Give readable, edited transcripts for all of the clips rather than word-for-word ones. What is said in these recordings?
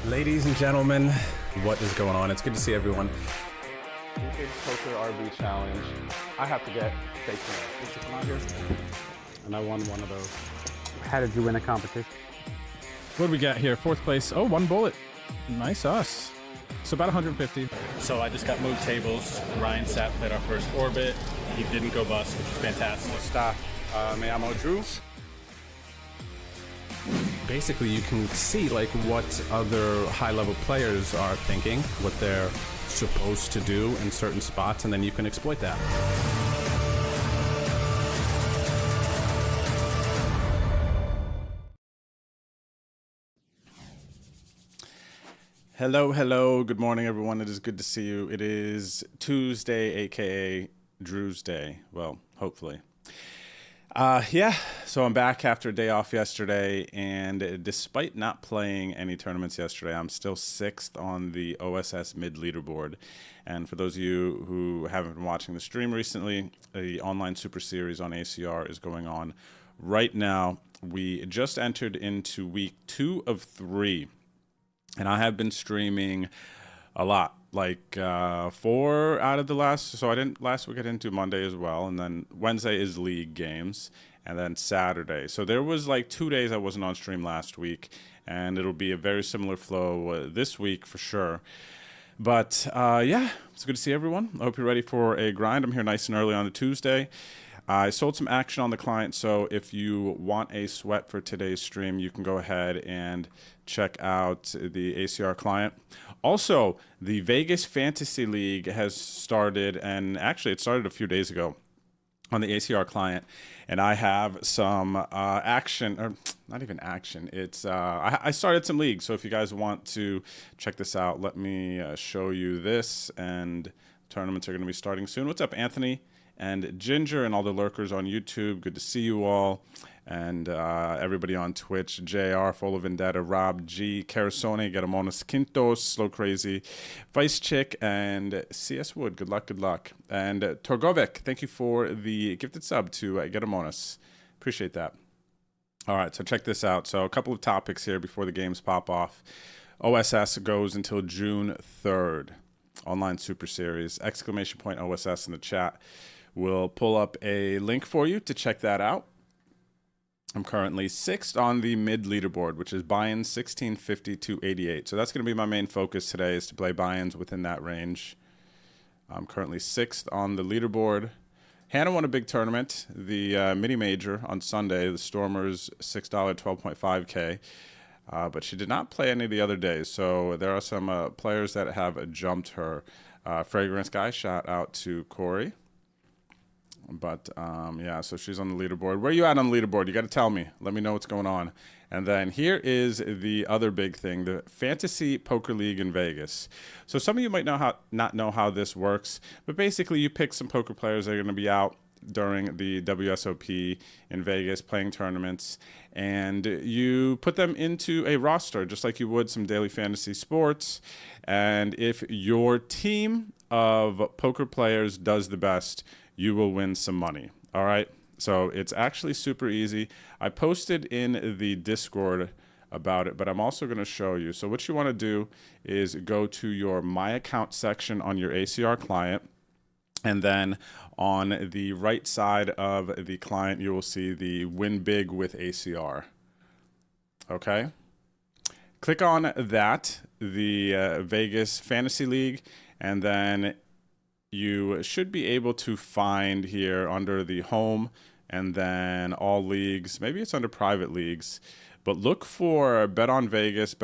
Ladies and gentlemen, what is going on? It's good to see everyone. Vintage Poker RV Challenge. I have to get fake nails. And I won one of those. How did you win a competition? What do we got here? Fourth place. Oh, one bullet. Nice us. So about 150. So I just got moved tables. Ryan sat, played our first orbit. He didn't go bust, which is fantastic. Stop. Me llamo Drew. Basically, you can see like what other high-level players are thinking, what they're supposed to do in certain spots, and then you can exploit that. Hello. Good morning, everyone. It is good to see you. It is Tuesday, aka Drew's Day. Well, hopefully. So I'm back after a day off yesterday, and despite not playing any tournaments yesterday, I'm still 6th on the OSS mid leaderboard. And for those of you who haven't been watching the stream recently, the online super series on ACR is going on right now. We just entered into week 2 of 3, and I have been streaming a lot. Like 4 out of the last, so last week I didn't do Monday as well, and then Wednesday is league games, and then Saturday. So there was like 2 days I wasn't on stream last week, and it'll be a very similar flow this week for sure. But it's good to see everyone. I hope you're ready for a grind. I'm here nice and early on a Tuesday. I sold some action on the client, so if you want a sweat for today's stream, you can go ahead and check out the ACR client. Also, the Vegas Fantasy League has started, and actually it started a few days ago on the ACR client, and I have some action, or not even action, it's I started some leagues, so if you guys want to check this out, let me show you this, and tournaments are going to be starting soon. What's up, Anthony and Ginger and all the lurkers on YouTube? Good to see you all. And everybody on Twitch, JR, Full of Vendetta, Rob G, Carasone, Getamonas Quintos, Slow Crazy, Vice Chick, and CS Wood. Good luck. And Torgovec, thank you for the gifted sub to Getamonas. Appreciate that. All right, so check this out. So a couple of topics here before the games pop off. OSS goes until June 3rd. Online Super Series, ! OSS in the chat. We'll pull up a link for you to check that out. I'm currently 6th on the mid leaderboard, which is buy-ins 1650 to 88. So that's going to be my main focus today, is to play buy-ins within that range. I'm currently 6th on the leaderboard. Hannah won a big tournament, the mini major on Sunday, the Stormers $6 12.5K. But she did not play any of the other days. So there are some players that have jumped her. Fragrance Guy, shout out to Corey. But so she's on the leaderboard. Where are you at on the leaderboard? You got to tell me. Let me know what's going on. And then here is the other big thing, the Fantasy Poker League in Vegas. So some of you might not know how this works, but basically you pick some poker players that are going to be out during the WSOP in Vegas playing tournaments, and you put them into a roster just like you would some daily fantasy sports. And if your team of poker players does the best, you will win some money. All right, so it's actually super easy. I posted in the Discord about it, but I'm also going to show you. So what you want to do is go to your My Account section on your ACR client, and then on the right side of the client, you will see the Win Big with ACR. Okay? Click on that, the Vegas Fantasy League, and then you should be able to find here under the home and then all leagues. Maybe it's under private leagues, but look for Bet on Vegas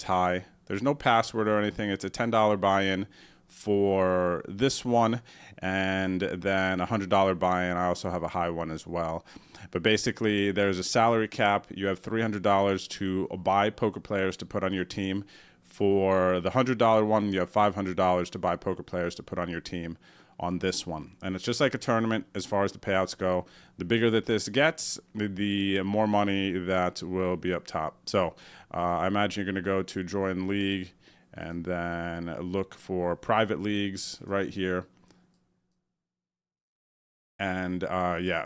High. There's no password or anything. It's a $10 buy-in for this one, and then a $100 buy-in. I also have a high one as well. But basically, there's a salary cap. You have $300 to buy poker players to put on your team. For the $100 one, you have $500 to buy poker players to put on your team on this one. And it's just like a tournament as far as the payouts go. The bigger that this gets, the more money that will be up top. So I imagine you're going to go to join league and then look for private leagues right here. And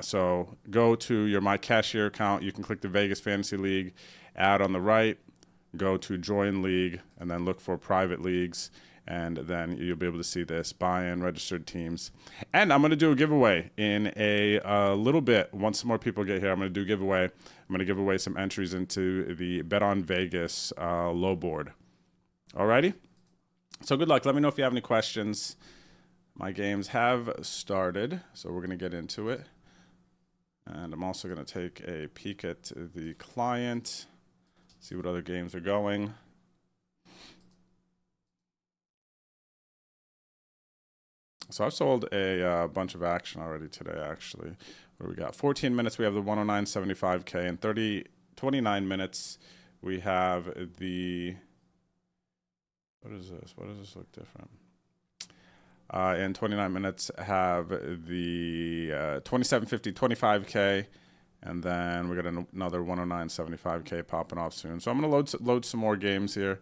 so go to your My Cashier account. You can click the Vegas Fantasy League ad on the right. go to join league and then look for private leagues. And then you'll be able to see this buy-in registered teams. And I'm going to do a giveaway in a little bit. Once some more people get here, I'm going to do a giveaway. I'm going to give away some entries into the Bet on Vegas low board. Alrighty? So good luck. Let me know if you have any questions. My games have started, so we're going to get into it. And I'm also going to take a peek at the client, see what other games are going. So I've sold a bunch of action already today, actually. Where we got 14 minutes, we have the 109.75K, and 29 minutes, we have the, what is this? What does this look different? In 29 minutes, have the 27.50, 25K, and then we got another 109.75K popping off soon. So I'm going to load some more games here.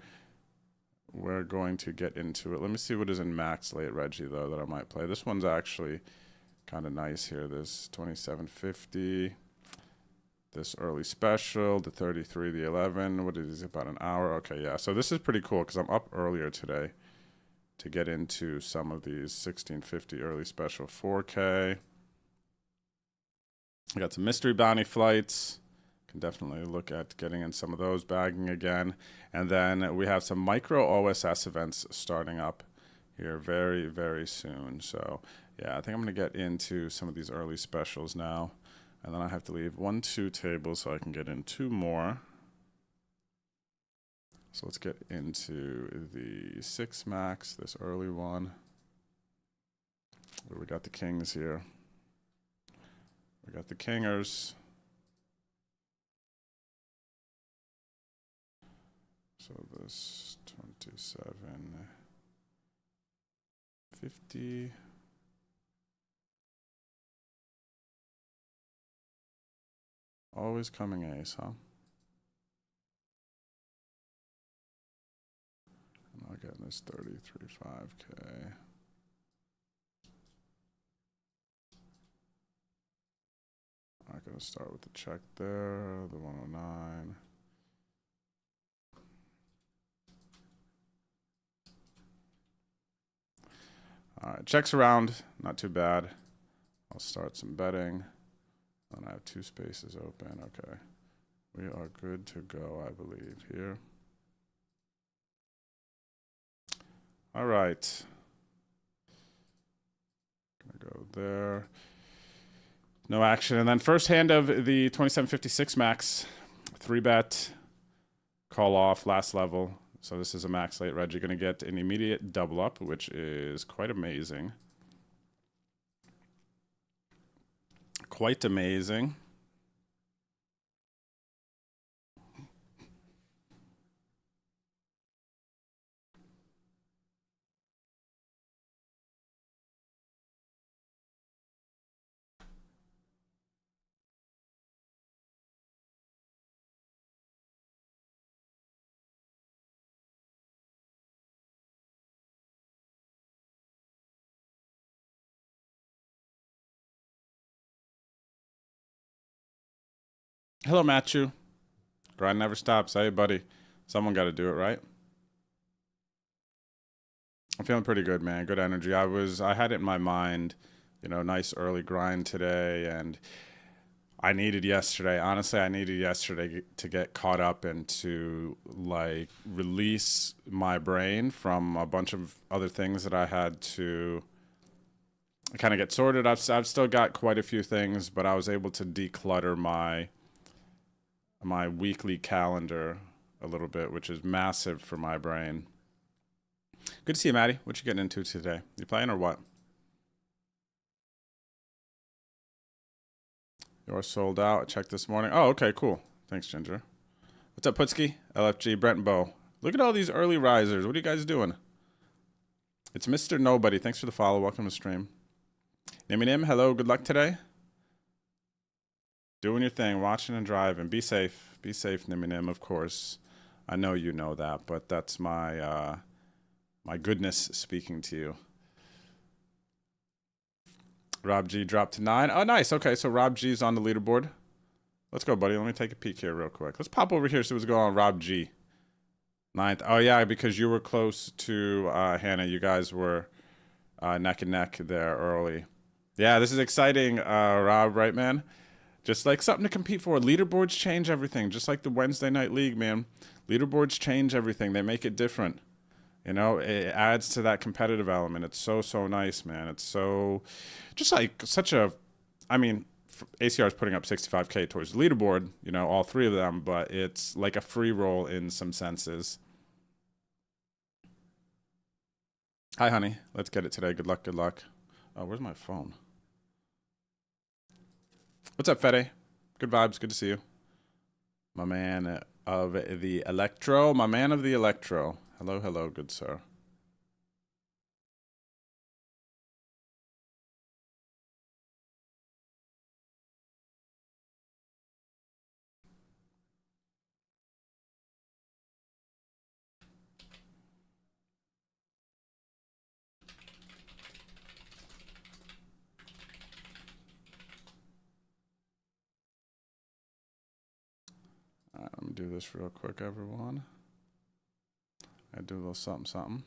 We're going to get into it. Let me see what is in max late Reggie, though, that I might play. This one's actually kind of nice here. This 27.50, this early special, the 33, the 11. What is it, about an hour? Okay, yeah. So this is pretty cool because I'm up earlier today to get into some of these 16.50 early special 4K. I got some mystery bounty flights. Can definitely look at getting in some of those, bagging again. And then we have some micro OSS events starting up here very, very soon. So yeah, I think I'm going to get into some of these early specials now. And then I have to leave 1-2 tables so I can get in 2 more. So let's get into the 6 max, this early one. Where we got the kings here. We got the kingers. So this 27.50. Always coming ace, huh? I'm not getting this 33.5K. I'm not going to start with the check there, the 109. All right, checks around, not too bad. I'll start some betting. And I have 2 spaces open. Okay, we are good to go, I believe, here. All right. Gonna go there. No action. And then first hand of the 27.56 max. 3-bet. Call off, last level. So this is a max late reg. You're going to get an immediate double up, which is quite amazing. Quite amazing. Hello, Matthew. Grind never stops. Hey, buddy. Someone got to do it, right? I'm feeling pretty good, man. Good energy. I had it in my mind, you know, nice early grind today, and I needed yesterday. Honestly, I needed yesterday to get caught up and to, like, release my brain from a bunch of other things that I had to kind of get sorted. I've still got quite a few things, but I was able to declutter my weekly calendar a little bit, which is massive for my brain. Good to see you, Maddie. What you getting into today? You playing or what? You're sold out. I checked this morning. Oh, okay, cool. Thanks, Ginger. What's up, Putski? LFG, Brent and Bo. Look at all these early risers. What are you guys doing? It's Mr. Nobody. Thanks for the follow. Welcome to the stream. Nim, hello. Good luck today. Doing your thing, watching and driving. Be safe. Be safe, Nim, of course. I know you know that, but that's my my goodness speaking to you. Rob G dropped to 9. Oh, nice. Okay, so Rob G's on the leaderboard. Let's go, buddy. Let me take a peek here real quick. Let's pop over here, see what's going on with Rob G. Ninth. Oh yeah, because you were close to Hannah. You guys were neck and neck there early. Yeah, this is exciting, Rob, right, man? Just like something to compete for. Leaderboards change everything, just like the Wednesday Night League, man. Leaderboards change everything. They make it different. You know, it adds to that competitive element. It's so, so nice, man. It's so, just like such a, I mean, ACR is putting up 65K towards the leaderboard, you know, all three of them, but it's like a free roll in some senses. Hi, honey. Let's get it today. Good luck, good luck. Oh, where's my phone? What's up, Fede? Good vibes. Good to see you. My man of the Electro. My man of the Electro. Hello, hello, good sir. All right, let me do this real quick, everyone. I do a little something, something.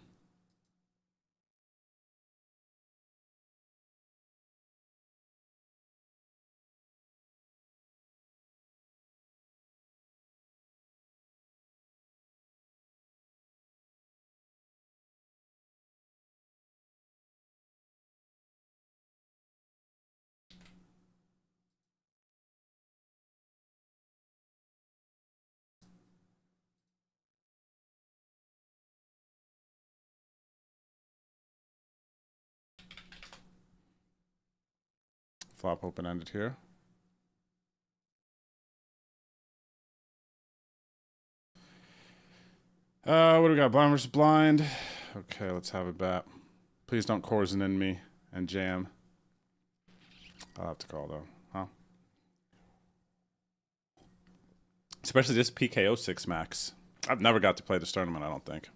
Flop open-ended here. What do we got? Blind versus blind. Okay, let's have a bet. Please don't coercion in me and jam. I'll have to call though, huh? Especially this PKO 6 max. I've never got to play this tournament, I don't think.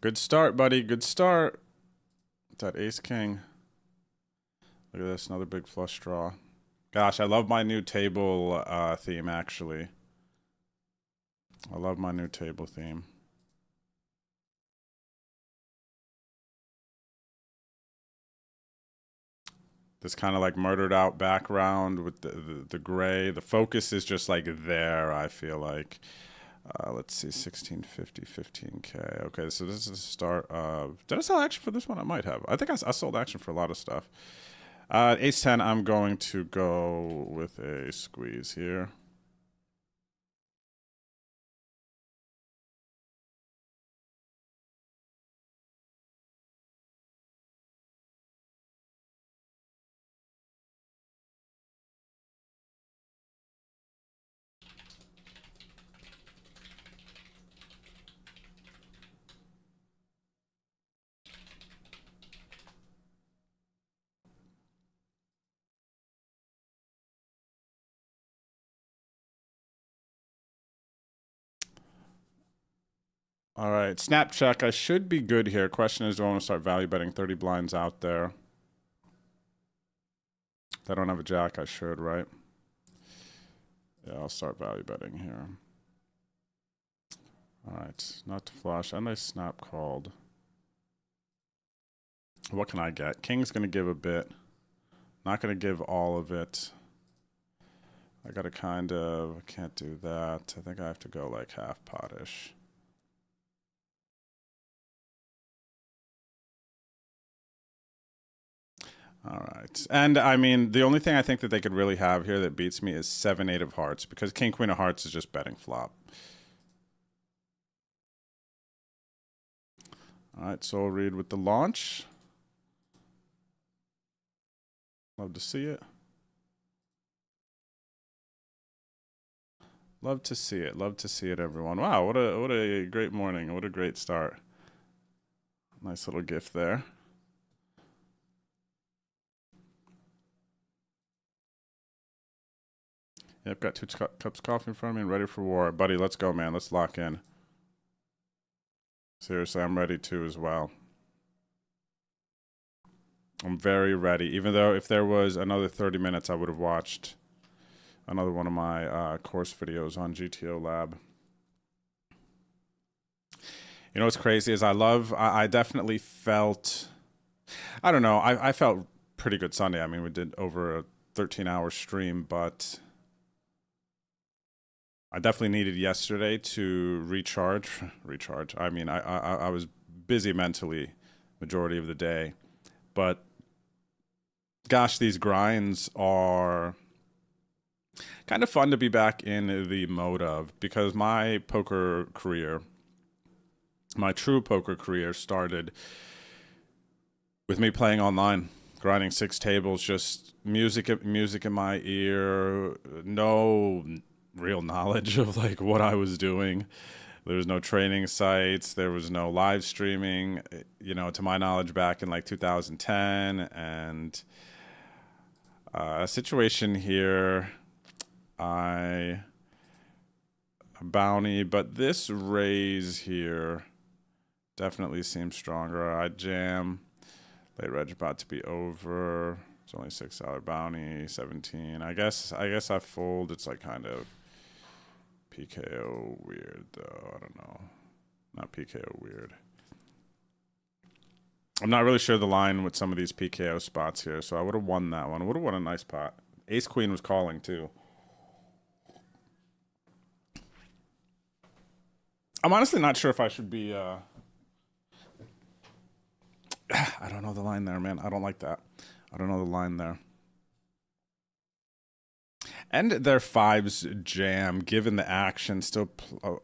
Good start, buddy. Good start. That ace king. Look at this, another big flush draw. Gosh, I love my new table theme, actually. I love my new table theme. This kind of like murdered out background with the gray. The focus is just like there, I feel like. Let's see, 1650, 15K. Okay, so this is the start of... Did I sell action for this one? I might have. I think I sold action for a lot of stuff. Ace 10, I'm going to go with a squeeze here. All right, snap check. I should be good here. Question is, do I want to start value betting 30 blinds out there? If I don't have a jack, I should, right? Yeah, I'll start value betting here. All right, not to flush. And I snap called. What can I get? King's going to give a bit. Not going to give all of it. I got to kind of... I can't do that. I think I have to go like half pot-ish. All right. And, I mean, the only thing I think that they could really have here that beats me is 7-8 of hearts, because King, Queen of Hearts is just betting flop. All right, Soul Read with the launch. Love to see it. Love to see it. Love to see it, everyone. Wow, what a great morning. What a great start. Nice little gift there. Yep, got 2 cups of coffee in front of me and ready for war. Buddy, let's go, man. Let's lock in. Seriously, I'm ready to as well. I'm very ready. Even though if there was another 30 minutes, I would have watched another one of my course videos on GTO Lab. You know what's crazy is I definitely felt, I don't know, I felt pretty good Sunday. I mean, we did over a 13-hour stream, but I definitely needed yesterday to recharge. I mean, I was busy mentally majority of the day, but gosh, these grinds are kind of fun to be back in the mode of, because my poker career, my true poker career, started with me playing online, grinding 6 tables, just music in my ear, no real knowledge of like what I was doing. There was no training sites, there was no live streaming, you know, to my knowledge, back in like 2010. And a situation here, I bounty, but this raise here definitely seems stronger. I jam, late reg about to be over. It's only $6 bounty, 17. I guess I fold. It's like kind of PKO weird though. I don't know. Not PKO weird. I'm not really sure the line with some of these PKO spots here, so I would have won that one. I would have won a nice pot. Ace Queen was calling too. I'm honestly not sure if I should be I don't know the line there, man. I don't like that. I don't know the line there. And their 5s jam, given the action, still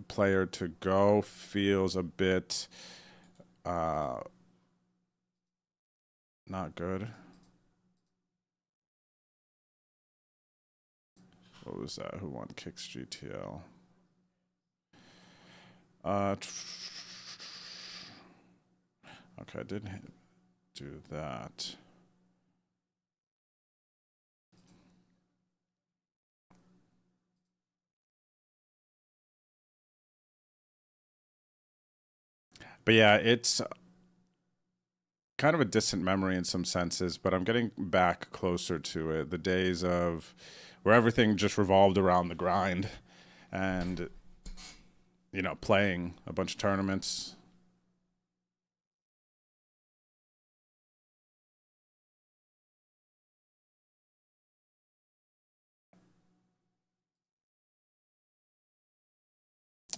player to go, feels a bit not good. What was that? Who won Kicks GTL? Okay, I didn't do that. But yeah, it's kind of a distant memory in some senses, but I'm getting back closer to it. The days of where everything just revolved around the grind and, you know, playing a bunch of tournaments.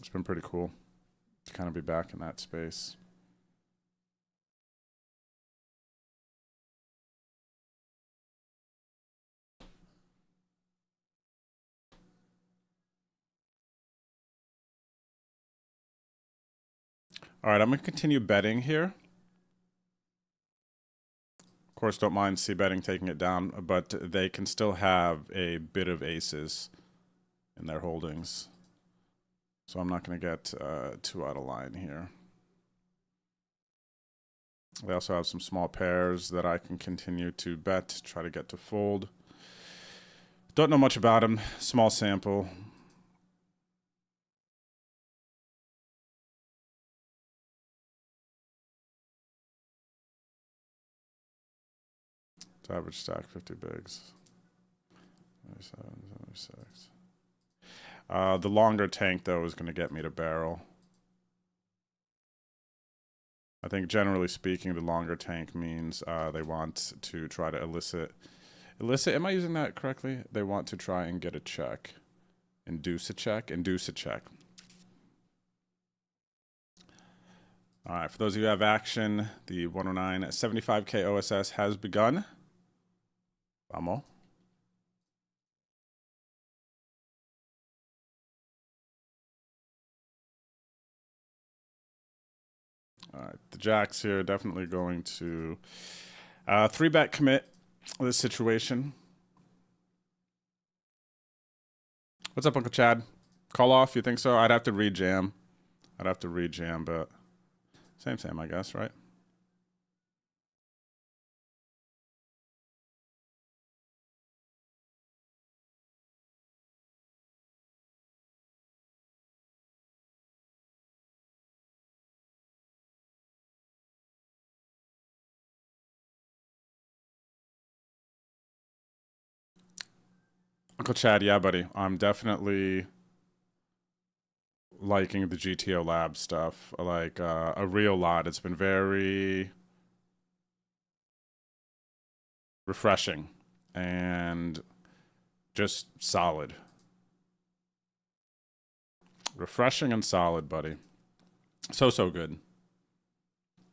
It's been pretty cool to kind of be back in that space. All right, I'm going to continue betting here. Of course, don't mind c-betting taking it down, but they can still have a bit of aces in their holdings. So I'm not going to get too out of line here. They also have some small pairs that I can continue to bet, try to get to fold. Don't know much about them. Small sample. It's average stack 50 bigs. 97, 76. The longer tank, though, is going to get me to barrel. I think generally speaking, the longer tank means they want to try to elicit, am I using that correctly? They want to try and get a check. Induce a check. All right, for those of you who have action, the 109 75K OSS has begun. Vamos. All right, the jacks here definitely going to 3-bet commit this situation. What's up, Uncle Chad? Call off, you think so? I'd have to re-jam. But same, I guess, right? Uncle Chad, yeah, buddy. I'm definitely liking the GTO Lab stuff, like a real lot. It's been very refreshing and just solid. Refreshing and solid, buddy. So good.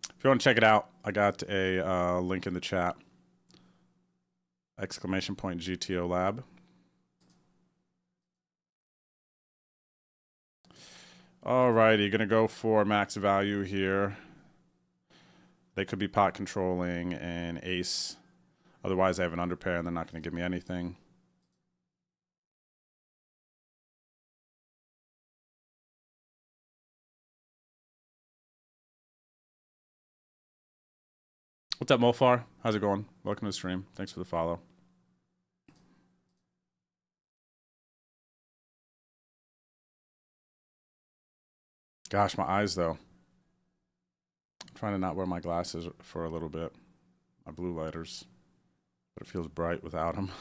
If you want to check it out, I got a link in the chat. Exclamation point GTO Lab. Alrighty, gonna go for max value here. They could be pot controlling an ace. Otherwise, I have an underpair and they're not gonna give me anything. What's up, Molfar? How's it going? Welcome to the stream. Thanks for the follow. Gosh, my eyes, though. I'm trying to not wear my glasses for a little bit. My blue lighters. But it feels bright without them.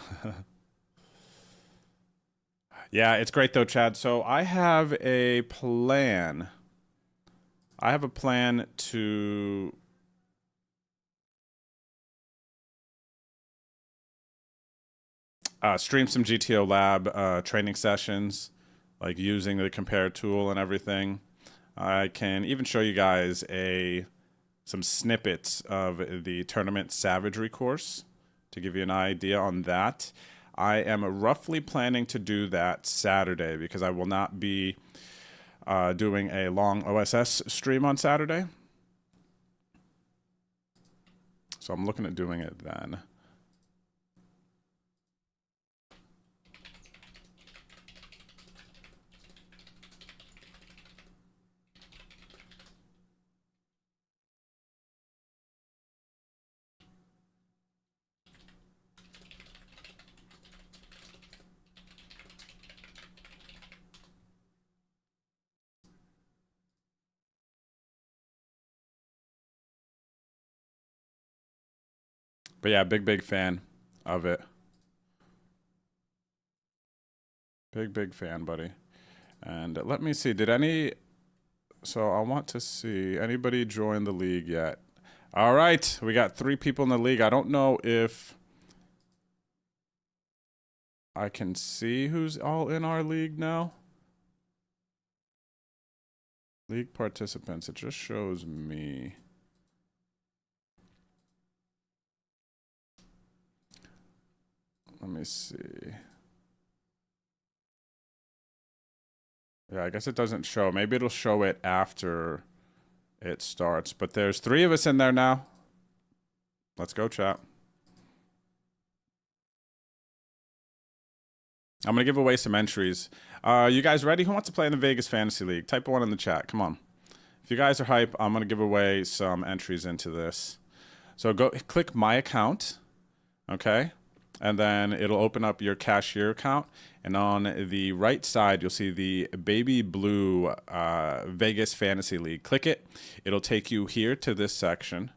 Yeah, it's great, though, Chad. So I have a plan. I have a plan to... stream some GTO Lab training sessions, like using the compare tool and everything. I can even show you guys some snippets of the tournament savagery course to give you an idea on that. I am roughly planning to do that Saturday because I will not be doing a long OSS stream on Saturday. So I'm looking at doing it then. But yeah, big fan of it. Big fan, buddy. And let me see, so I want to see, anybody join the league yet? All right, we got 3 people in the league. I don't know if I can see who's all in our league now. League participants, it just shows me. Let me see. Yeah, I guess it doesn't show. Maybe it'll show it after it starts. But there's 3 of us in there now. Let's go, chat. I'm going to give away some entries. You guys ready? Who wants to play in the Vegas Fantasy League? Type 1 in the chat. Come on. If you guys are hype, I'm going to give away some entries into this. So go click My Account. Okay. And then it'll open up your cashier account. And on the right side, you'll see the baby blue Vegas Fantasy League. Click it. It'll take you here to this section,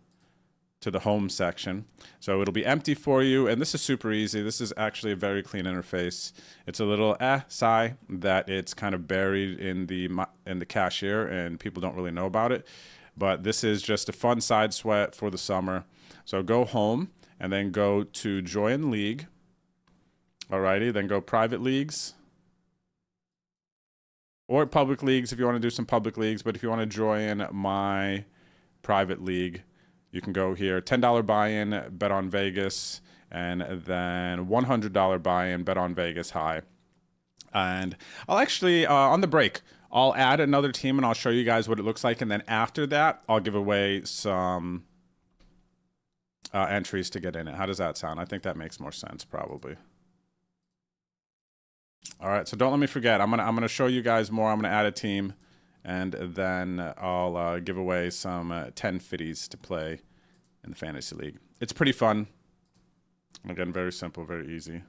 to the home section. So it'll be empty for you. And this is super easy. This is actually a very clean interface. It's a little sigh that it's kind of buried in the cashier and people don't really know about it. But this is just a fun side sweat for the summer. So go home. And then go to Join League. Alrighty, then go Private Leagues. Or Public Leagues if you want to do some Public Leagues. But if you want to join my Private League, you can go here. $10 buy-in, bet on Vegas. And then $100 buy-in, bet on Vegas high. And I'll actually, on the break, I'll add another team and I'll show you guys what it looks like. And then after that, I'll give away some... entries to get in it. How does that sound? I think that makes more sense, probably. All right, so don't let me forget. I'm gonna show you guys more. I'm gonna add a team, and then I'll give away some 10 fitties to play in the fantasy league. It's pretty fun. Again, very simple, very easy.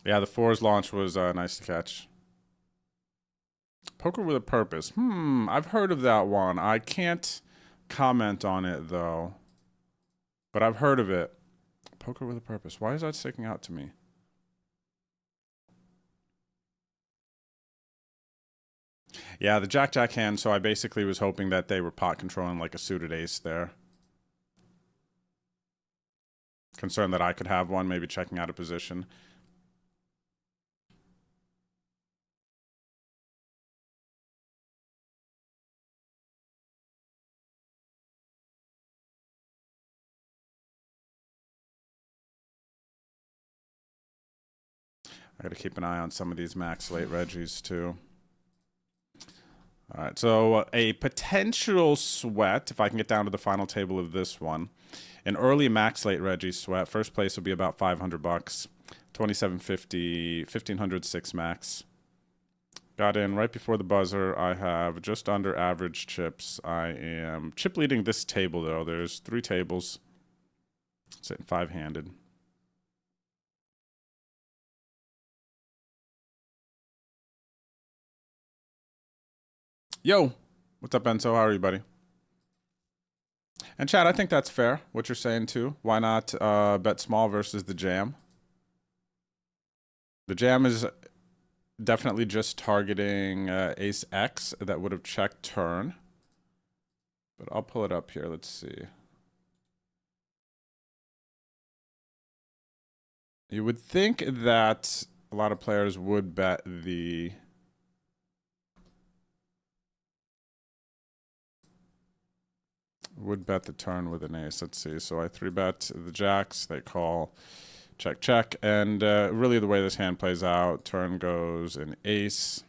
Yeah, the fours launch was nice to catch. Poker with a Purpose. I've heard of that one. I can't comment on it, though. But I've heard of it. Poker with a Purpose. Why is that sticking out to me? Yeah, the Jack-Jack hand, so I basically was hoping that they were pot controlling like a suited ace there. Concerned that I could have one, maybe checking out of position. I gotta keep an eye on some of these max late Reggies too. All right, so a potential sweat, if I can get down to the final table of this one. An early max late Reggie sweat. First place will be about $500. 2750, 1506 max. Got in right before the buzzer. I have just under average chips. I am chip leading this table though. There's 3 tables. Sitting 5-handed. Yo, what's up, Enzo? How are you, buddy? And Chad, I think that's fair, what you're saying too. Why not bet small versus the jam? The jam is definitely just targeting ace X that would have checked turn. But I'll pull it up here. Let's see. You would think that a lot of players would bet the... Would bet the turn with an ace. Let's see. So I 3-bet the jacks. They call, check, check. And really the way this hand plays out, turn goes an ace.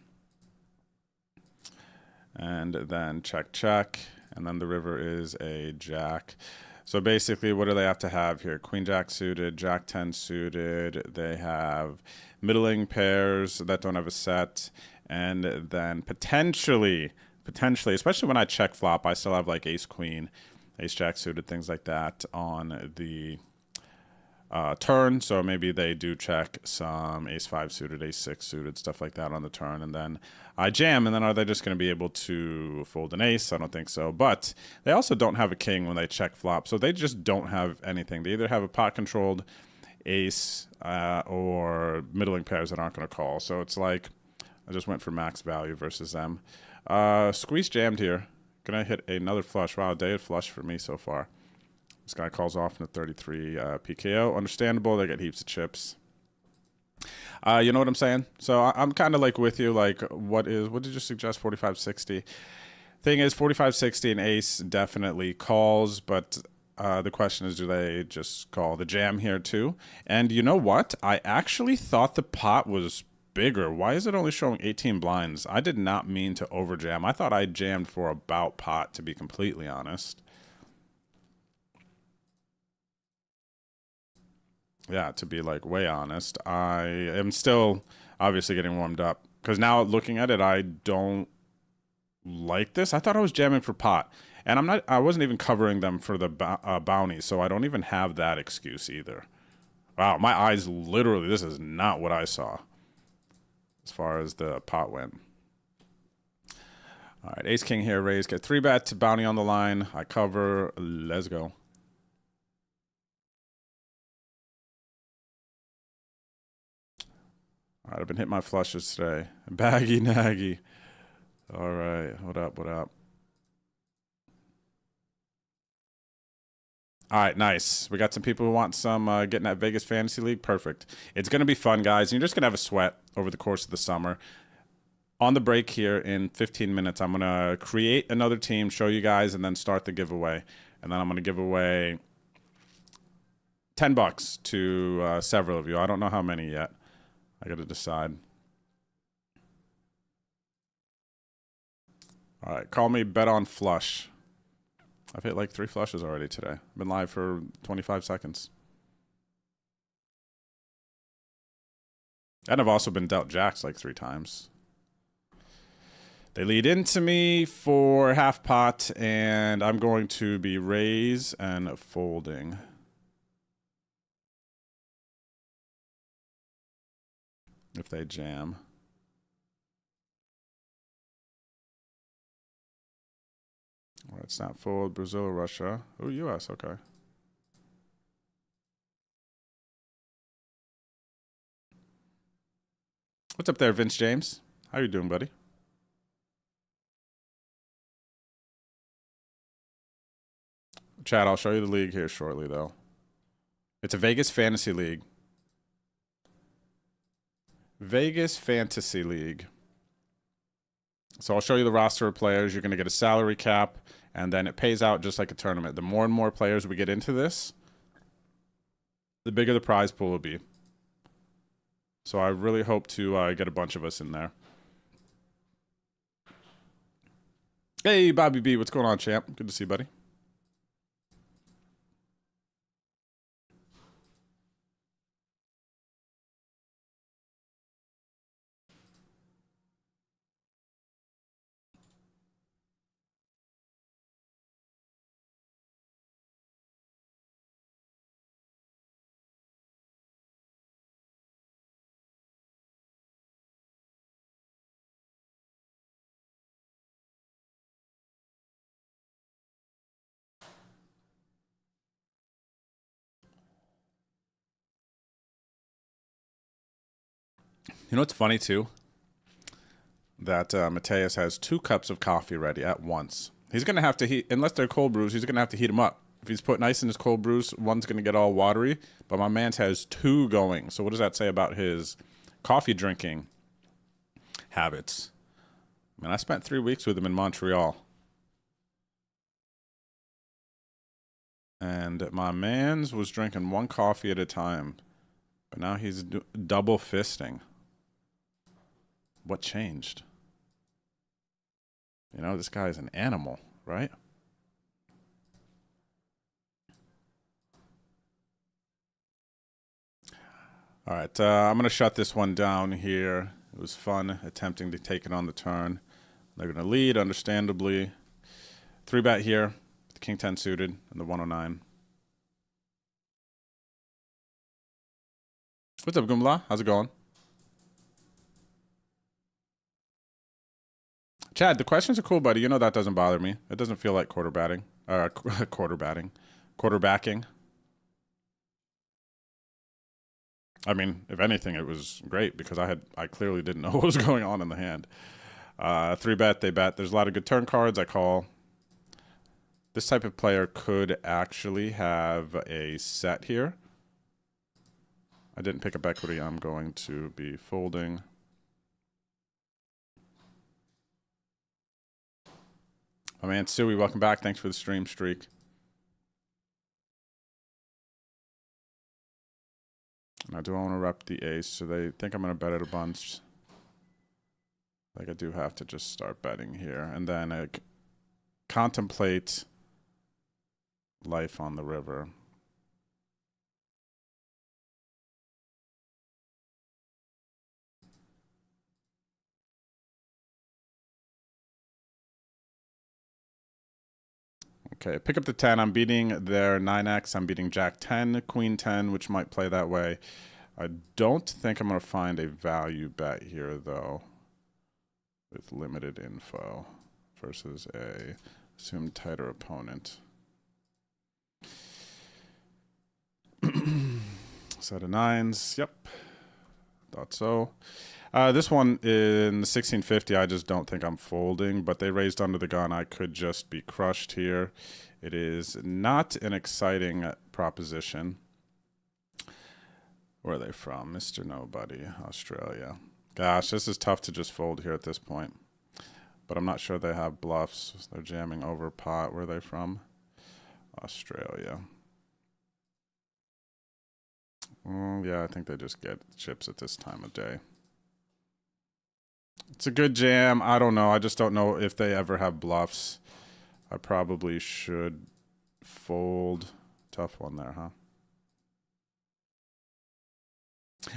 And then check, check. And then the river is a jack. So basically, what do they have to have here? Queen jack suited, jack 10 suited. They have middling pairs that don't have a set. And then potentially, especially when I check flop, I still have like ace queen, ace jack suited, things like that on the turn. So maybe they do check some ace 5 suited, ace 6 suited, stuff like that on the turn. And then I jam, and then are they just going to be able to fold an ace? I don't think so. But they also don't have a king when they check flop. So they just don't have anything. They either have a pot controlled ace or middling pairs that aren't going to call. So it's like I just went for max value versus them. Squeeze jammed here. Gonna hit another flush. Wow, day of flush for me so far. This guy calls off in a 33 PKO. Understandable. They get heaps of chips. You know what I'm saying? So I'm kind of like with you. Like, what did you suggest? 45-60. Thing is, 45-60 and ace definitely calls, but the question is, do they just call the jam here too? And you know what? I actually thought the pot was bigger. Why is it only showing 18 blinds? I did not mean to overjam. I thought I jammed for about pot, to be completely honest. Yeah, to be like way honest, I am still obviously getting warmed up because now looking at it, I don't like this. I thought I was jamming for pot, and I wasn't even covering them for the bounty, so I don't even have that excuse either. Wow, my eyes literally, this is not what I saw as far as the pot went. All right, ace king here, raise, get 3-bet, bounty on the line. I cover, let's go. All right, I've been hitting my flushes today. Baggy naggy. All right, what up, what up? All right, nice. We got some people who want some getting that Vegas Fantasy League. Perfect. It's going to be fun, guys. And you're just going to have a sweat over the course of the summer. On the break here in 15 minutes, I'm going to create another team, show you guys, and then start the giveaway. And then I'm going to give away $10 to several of you. I don't know how many yet. I got to decide. All right, call me Bet on Flush. I've hit like 3 flushes already today. I've been live for 25 seconds. And I've also been dealt jacks like 3 times. They lead into me for half pot, and I'm going to be raise and folding. if they jam. All right, snap fold, Brazil, Russia. Oh, US, okay. What's up there, Vince James? How you doing, buddy? Chad, I'll show you the league here shortly, though. It's a Vegas Fantasy League. Vegas Fantasy League. So I'll show you the roster of players. You're going to get a salary cap, and then it pays out just like a tournament. The more and more players we get into this, the bigger the prize pool will be. So I really hope to get a bunch of us in there. Hey, Bobby B, what's going on, champ? Good to see you, buddy. You know what's funny, too? That Mateus has 2 cups of coffee ready at once. He's going to have to heat, unless they're cold brews, he's going to have to heat them up. If he's putting ice in his cold brews, one's going to get all watery. But my man's has 2 going. So what does that say about his coffee drinking habits? I mean, I spent 3 weeks with him in Montreal. And my man's was drinking 1 coffee at a time. But now he's double fisting. What changed? You know, this guy is an animal, right? All right, I'm going to shut this one down here. It was fun attempting to take it on the turn. They're going to lead, understandably. 3-bet here, the King 10 suited, and the 109. What's up, Gumla? How's it going? Chad, the questions are cool, buddy. You know that doesn't bother me. It doesn't feel like quarterbacking. Quarterbacking. I mean, if anything, it was great because I clearly didn't know what was going on in the hand. 3-bet, they bet. There's a lot of good turn cards. I call. This type of player could actually have a set here. I didn't pick up equity. I'm going to be folding. My man, Suey, welcome back. Thanks for the stream streak. Now, do I want to rep the ace? So they think I'm going to bet it a bunch. Like, I do have to just start betting here. And then I contemplate life on the river. Okay, pick up the 10. I'm beating their 9x. I'm beating Jack 10, Queen 10, which might play that way. I don't think I'm going to find a value bet here, though, with limited info versus a assumed tighter opponent. Set of 9s. Yep. Thought so. This one in the 1650, I just don't think I'm folding, but they raised under the gun. I could just be crushed here. It is not an exciting proposition. Where are they from? Mr. Nobody, Australia. Gosh, this is tough to just fold here at this point. But I'm not sure they have bluffs. They're jamming over pot. Where are they from? Australia. Yeah, I think they just get chips at this time of day. It's a good jam. I don't know. I just don't know if they ever have bluffs. I probably should fold. Tough one there, huh?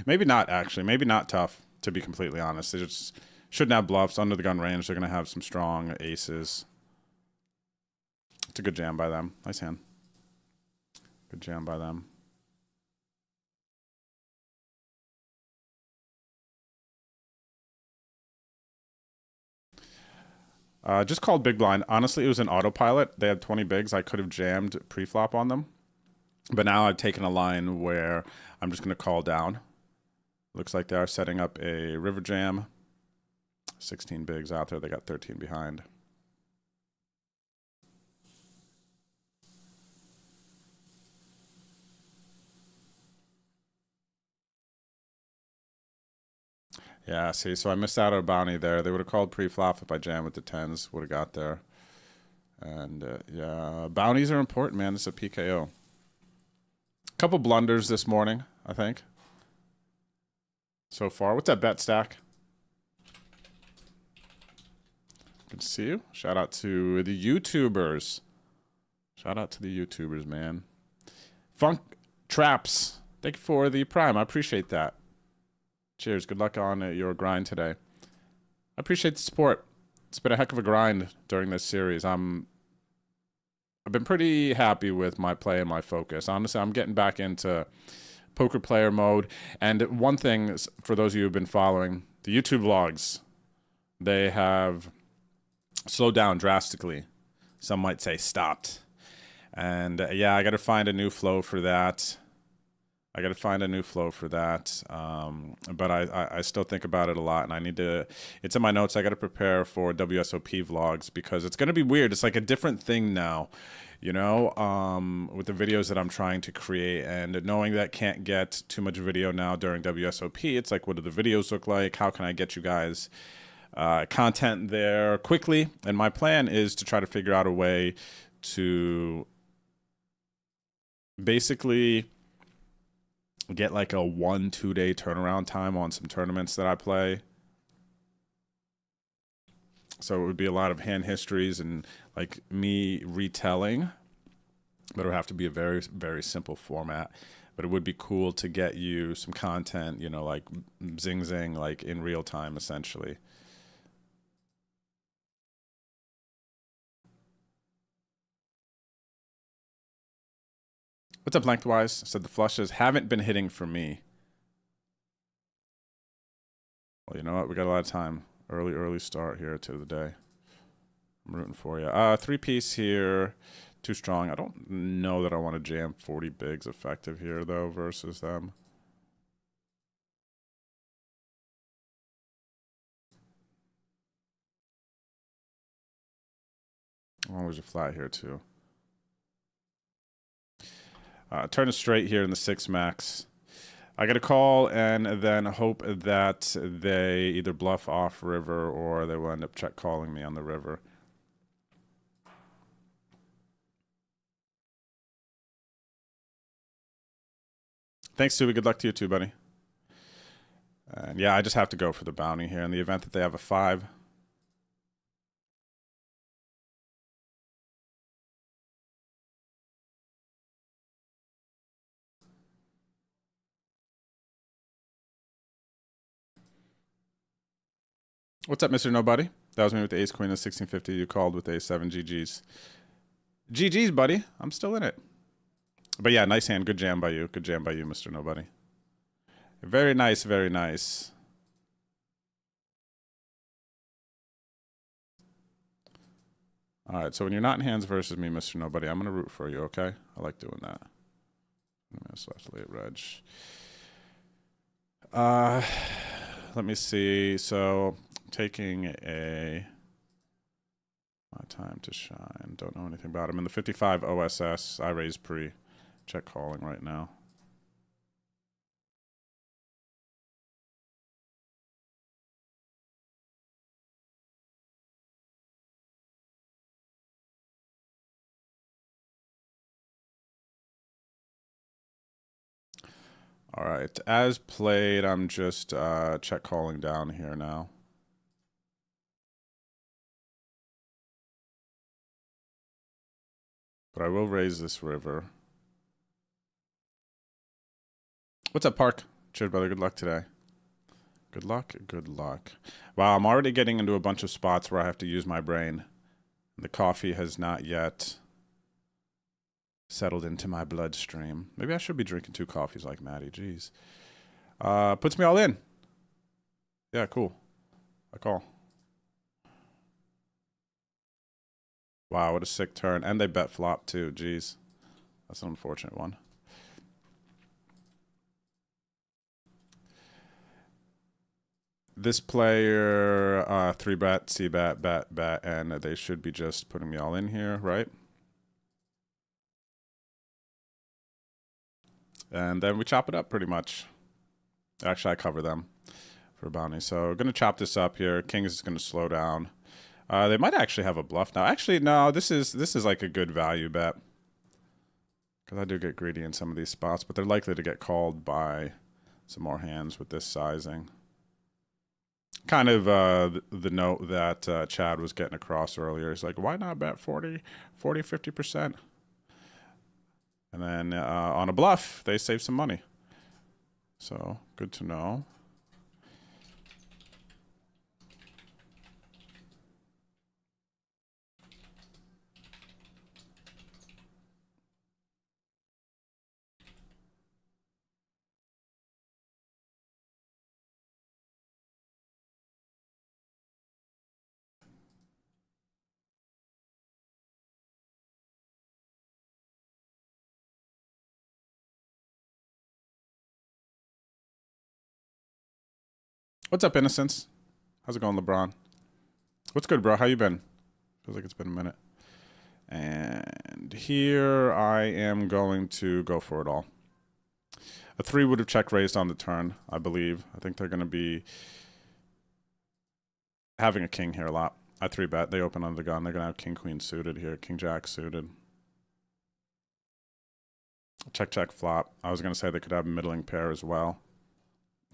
Maybe not, actually. Maybe not tough, to be completely honest. They just shouldn't have bluffs. Under the gun range, they're going to have some strong aces. It's a good jam by them. Nice hand. Good jam by them. Just called big blind. Honestly, it was an autopilot. They had 20 bigs. I could have jammed pre-flop on them. But now I've taken a line where I'm just going to call down. Looks like they are setting up a river jam. 16 bigs out there. They got 13 behind. Yeah, see, so I missed out on a bounty there. They would have called pre-flop if I jammed with the 10s. Would have got there. And, yeah, bounties are important, man. This is a PKO. Couple blunders this morning, I think. So far. What's that bet stack? Good to see you. Shout out to the YouTubers. Shout out to the YouTubers, man. Funk Traps. Thank you for the prime. I appreciate that. Cheers. Good luck on your grind today. I appreciate the support. It's been a heck of a grind during this series. I've been pretty happy with my play and my focus. Honestly, I'm getting back into poker player mode. And one thing, for those of you who've been following, the YouTube vlogs, they have slowed down drastically. Some might say stopped. And yeah, I got to find a new flow for that. But I still think about it a lot, and I need to, it's in my notes. I got to prepare for WSOP vlogs because it's going to be weird. It's like a different thing now, you know, with the videos that I'm trying to create, and knowing that can't get too much video now during WSOP. It's like, what do the videos look like? How can I get you guys content there quickly? And my plan is to try to figure out a way to basically get like a 1-2 day turnaround time on some tournaments that I play. So it would be a lot of hand histories and like me retelling, but it would have to be a very, very simple format. But it would be cool to get you some content, you know, like zing zing, like in real time, essentially. What's up, lengthwise? Said the flushes haven't been hitting for me. Well, you know what? We got a lot of time. Early start here to the day. I'm rooting for you. 3-piece here. Too strong. I don't know that I want to jam 40 bigs effective here, though, versus them. Oh, there's a flat here, too. Turn it straight here in the 6 max. I got to call and then hope that they either bluff off river or they will end up check calling me on the river. Thanks, Subi. Good luck to you too, buddy. And yeah, I just have to go for the bounty here in the event that they have a 5. What's up, Mr. Nobody? That was me with the ace queen of 1650. You called with a 7 GGs. GGs, buddy. I'm still in it. But yeah, nice hand. Good jam by you. Good jam by you, Mr. Nobody. Very nice, very nice. All right, so when you're not in hands versus me, Mr. Nobody, I'm going to root for you, okay? I like doing that. Minutes left, late reg. Let me see. So taking a my time to shine. Don't know anything about him. In the 55 OSS, I raise pre. Check calling right now. All right, as played, I'm just check calling down here now. But I will raise this river. What's up, Park? Cheers, brother. Good luck today. Good luck, good luck. Wow, I'm already getting into a bunch of spots where I have to use my brain. The coffee has not yet settled into my bloodstream. Maybe I should be drinking 2 coffees like Maddie. Jeez. Puts me all in. Yeah, cool. I call. Wow, what a sick turn. And they bet flop too. Jeez. That's an unfortunate one. This player, 3-bet, C-bet, bet, and they should be just putting me all in here, right? And then we chop it up pretty much. Actually, I cover them for bounty. So we're going to chop this up here. King is going to slow down. They might actually have a bluff now. Actually, no, this is like a good value bet. Because I do get greedy in some of these spots, but they're likely to get called by some more hands with this sizing. Kind of the note that Chad was getting across earlier. He's like, why not bet 40, 50%? And then on a bluff, they save some money. So, good to know. What's up, Innocence? How's it going, LeBron? What's good, bro? How you been? Feels like it's been a minute. And here I am going to go for it all. A 3 would have check raised on the turn, I believe. I think they're going to be having a king here a lot. I 3-bet. They open on the gun. They're going to have king, queen suited here. King, jack suited. Check, check, flop. I was going to say they could have a middling pair as well.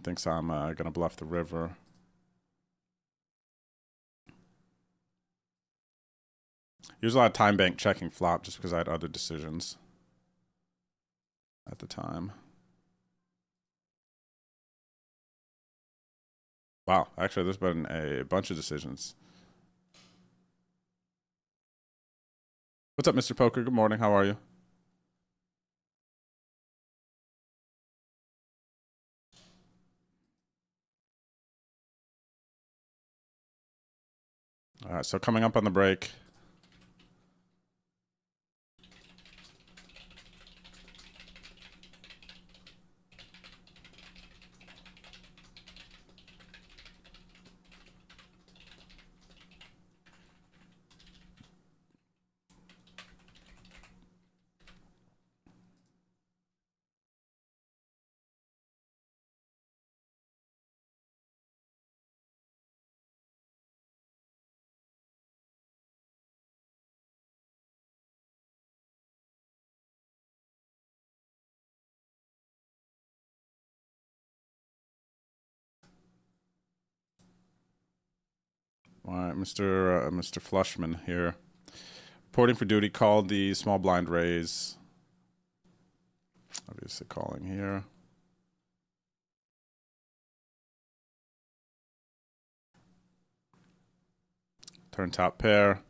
Thinks I'm going to bluff the river. Use a lot of time bank checking flop just because I had other decisions at the time. Wow, actually there's been a bunch of decisions. What's up, Mr. Poker? Good morning. How are you? All right, so coming up on the break. All right, Mr. Flushman here. Reporting for duty, called the small blind raise. Obviously calling here. Turn top pair.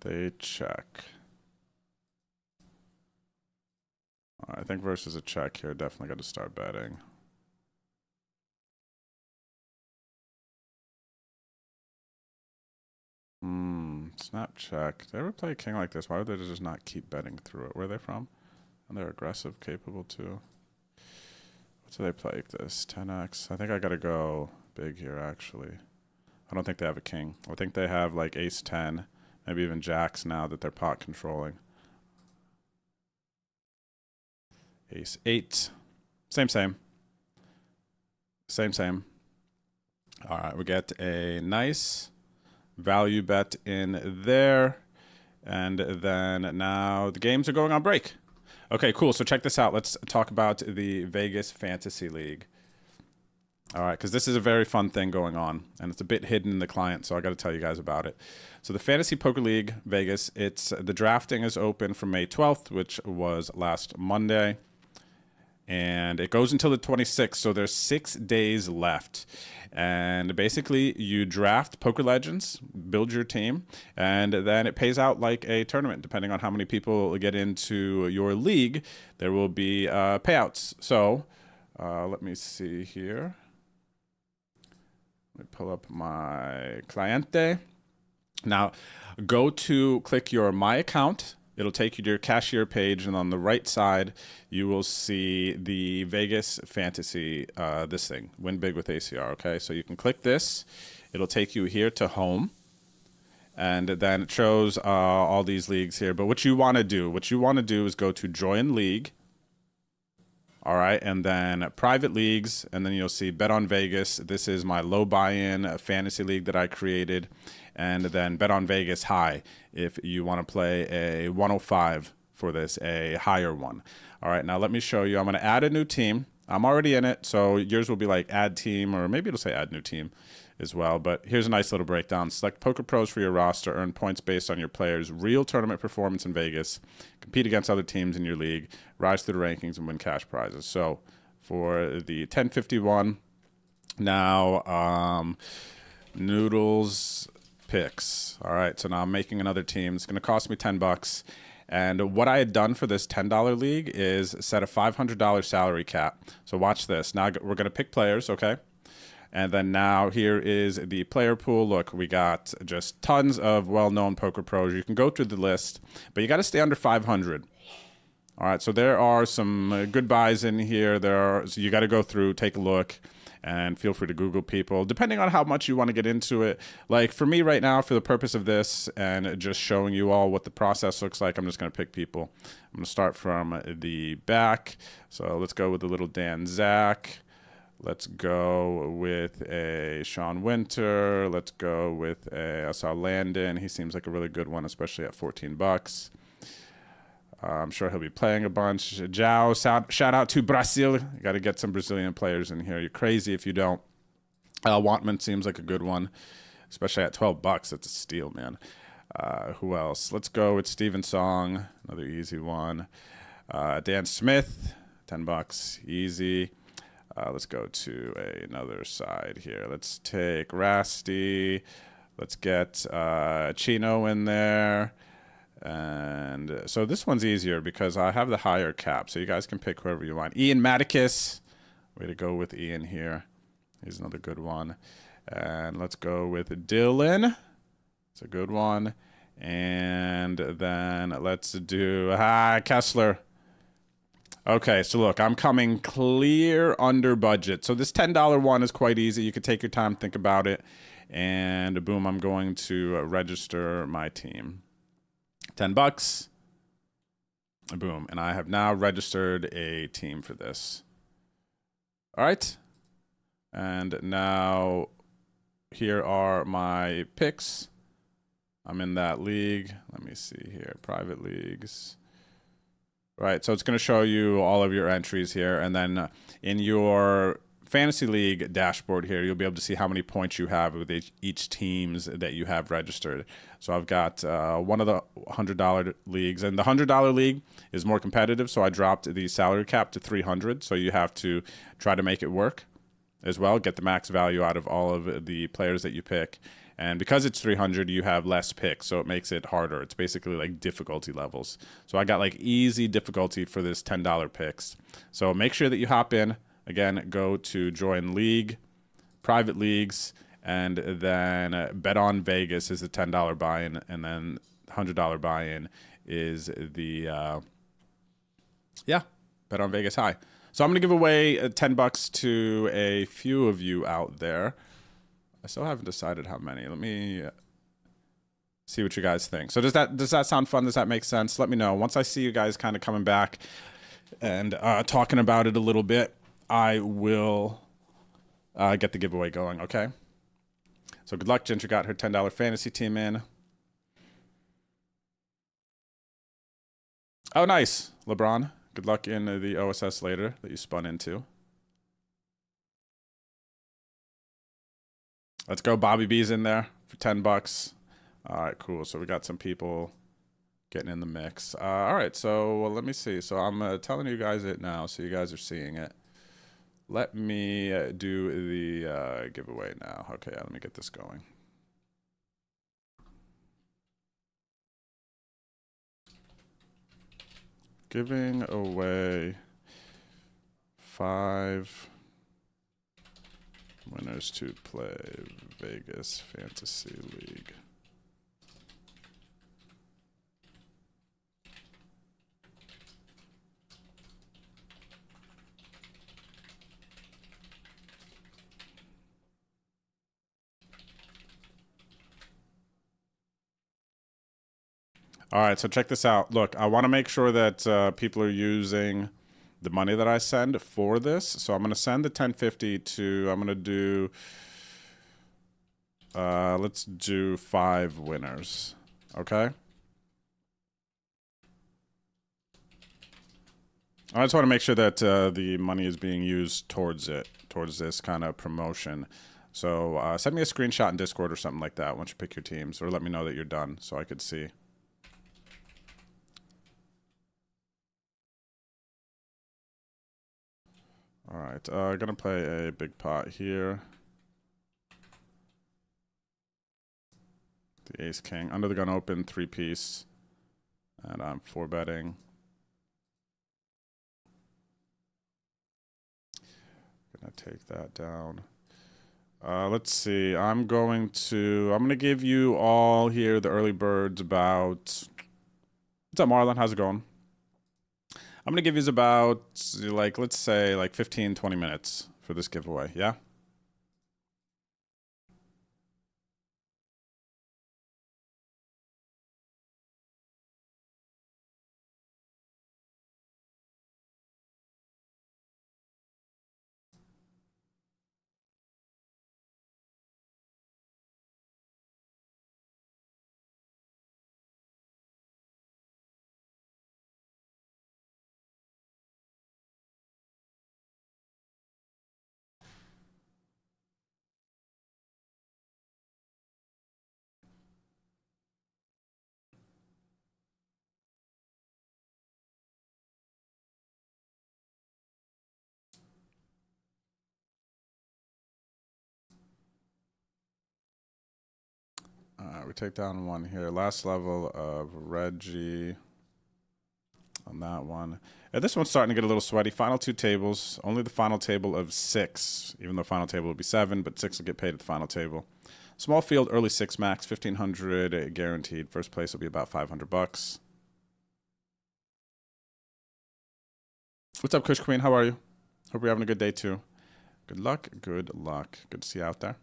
They check. All right, I think versus a check here, definitely got to start betting. Snap check. Did they ever play a king like this? Why would they just not keep betting through it? Where are they from? And they're aggressive, capable too. What do they play like this? 10x. I think I gotta go big here, actually. I don't think they have a king. I think they have like ace 10, maybe even jacks now that they're pot controlling. Ace 8. Same. Same. All right, we get a nice value bet in there. And then now the games are going on break. Okay, cool. So check this out. Let's talk about the Vegas Fantasy League. All right, because this is a very fun thing going on, and it's a bit hidden in the client, so I got to tell you guys about it. So the Fantasy Poker League Vegas, the drafting is open from May 12th, which was last Monday, and it goes until the 26th, so there's 6 days left. And basically, you draft Poker Legends, build your team, and then it pays out like a tournament. Depending on how many people get into your league, there will be payouts. So let me see here. Let me pull up my cliente. Now, click your My Account. It'll take you to your cashier page, and on the right side, you will see the Vegas Fantasy, this thing, Win Big with ACR, okay? So you can click this. It'll take you here to Home, and then it shows all these leagues here. But what you want to do is go to Join League, all right, and then Private Leagues, and then you'll see Bet on Vegas. This is my low buy-in fantasy league that I created. And then Bet on Vegas high if you want to play a 105 for this, a higher one. All right, now let me show you. I'm going to add a new team. I'm already in it, so yours will be like add team, or maybe it'll say add new team as well. But here's a nice little breakdown. Select Poker Pros for your roster. Earn points based on your players' real tournament performance in Vegas. Compete against other teams in your league. Rise through the rankings and win cash prizes. So for the 1051, now Noodles picks. All right, so now I'm making another team. It's going to cost me $10. And what I had done for this $10 league is set a $500 salary cap. So watch this. Now we're going to pick players, okay? And then now here is the player pool. Look, we got just tons of well-known poker pros. You can go through the list, but you got to stay under 500. All right, so there are some good buys in here. So you got to go through, take a look, and feel free to Google people, depending on how much you want to get into it. Like for me right now, for the purpose of this and just showing you all what the process looks like, I'm just going to pick people. I'm going to start from the back. So let's go with the little Dan Zach. Let's go with a Sean Winter. Let's go with I saw Landon. He seems like a really good one, especially at $14. I'm sure he'll be playing a bunch. Jao, shout out to Brazil. You got to get some Brazilian players in here. You're crazy if you don't. Wantman seems like a good one, especially at $12. That's a steal, man. Who else? Let's go with Steven Song, another easy one. Dan Smith, $10, easy. Let's go to another side here. Let's take Rasty. Let's get Chino in there. And so this one's easier because I have the higher cap, so you guys can pick whoever you want. Ian Maticus, way to go with Ian here. He's another good one. And let's go with Dylan. It's a good one. And then let's do Kessler. Okay, so look, I'm coming clear under budget. So this $10 one is quite easy. You can take your time, think about it. And boom, I'm going to register my team. $10. Boom. And I have now registered a team for this. All right. And now here are my picks. I'm in that league. Let me see here. Private leagues. Right. So it's going to show you all of your entries here. And then in your fantasy league dashboard here, you'll be able to see how many points you have with each teams that you have registered. So I've got one of the $100 leagues, and the $100 league is more competitive. So I dropped the salary cap to $300. So you have to try to make it work as well, get the max value out of all of the players that you pick. And because it's 300, you have less picks, so it makes it harder. It's basically like difficulty levels. So I got like easy difficulty for this $10 picks. So make sure that you hop in. Again, go to Join League, Private Leagues, and then Bet on Vegas is the $10 buy-in, and then $100 buy-in is the, Bet on Vegas high. So I'm going to give away $10 to a few of you out there. I still haven't decided how many. Let me see what you guys think. So does that sound fun? Does that make sense? Let me know. Once I see you guys kind of coming back and talking about it a little bit, I will get the giveaway going, okay? So good luck. Ginger got her $10 fantasy team in. Oh, nice, LeBron. Good luck in the OSS later that you spun into. Let's go. Bobby B's in there for $10. All right, cool. So we got some people getting in the mix. All right, so let me see. So I'm telling you guys it now, so you guys are seeing it. Let me do the giveaway now. Okay, let me get this going. Giving away 5 winners to play Vegas Fantasy League. All right, so check this out. Look, I want to make sure that people are using the money that I send for this. So I'm going to send the 1050 to, I'm going to do, let's do 5 winners. Okay? I just want to make sure that the money is being used towards it, towards this kind of promotion. So send me a screenshot in Discord or something like that once you pick your teams, or let me know that you're done so I could see. All right, gonna play a big pot here. The ace king under the gun open 3-piece, and I'm 4-betting. Gonna take that down. Let's see. I'm gonna give you all here the early birds about. What's up, Marlon? How's it going? I'm gonna give you about like, let's say like 15-20 minutes for this giveaway. Yeah. We take down 1 here. Last level of Reggie on that one. And this one's starting to get a little sweaty. Final 2 tables. Only the final table of 6. Even though final table will be 7, but 6 will get paid at the final table. Small field, early 6 max, 1,500 guaranteed. First place will be about $500. What's up, Kush Queen? How are you? Hope you're having a good day too. Good luck. Good luck. Good to see you out there.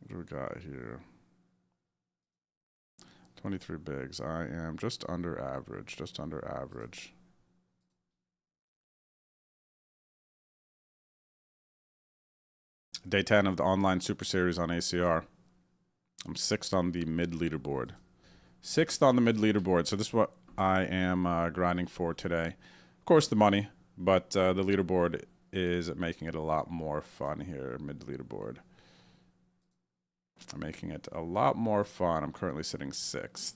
What do we got here? 23 bigs. I am just under average. Just under average. Day 10 of the online Super Series on ACR. I'm 6th on the mid leaderboard. 6th on the mid leaderboard. So this is what I am grinding for today. Of course, the money, but the leaderboard is making it a lot more fun here. Mid leaderboard. I'm making it a lot more fun. I'm currently sitting 6th.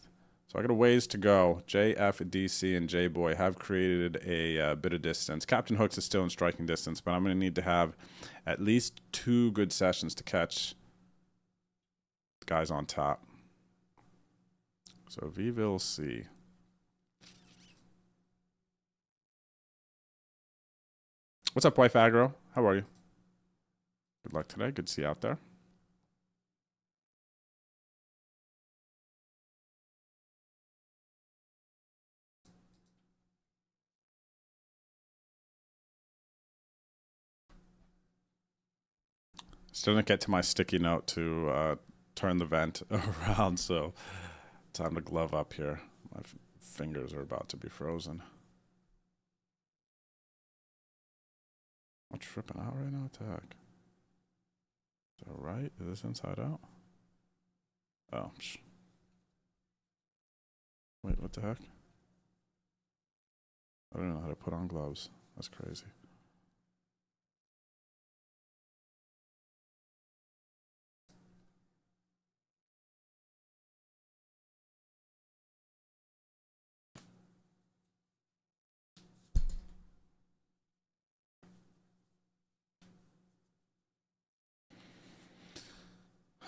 So I got a ways to go. JFDC and J-Boy have created a bit of distance. Captain Hooks is still in striking distance, but I'm going to need to have at least 2 good sessions to catch the guys on top. So we will see. What's up, Wife Aggro? How are you? Good luck today. Good to see you out there. Still didn't get to my sticky note to turn the vent around, so time to glove up here. My fingers are about to be frozen. I'm tripping out right now. What the heck? Is that right? Is this inside out? Oh, wait, what the heck? I don't know how to put on gloves. That's crazy.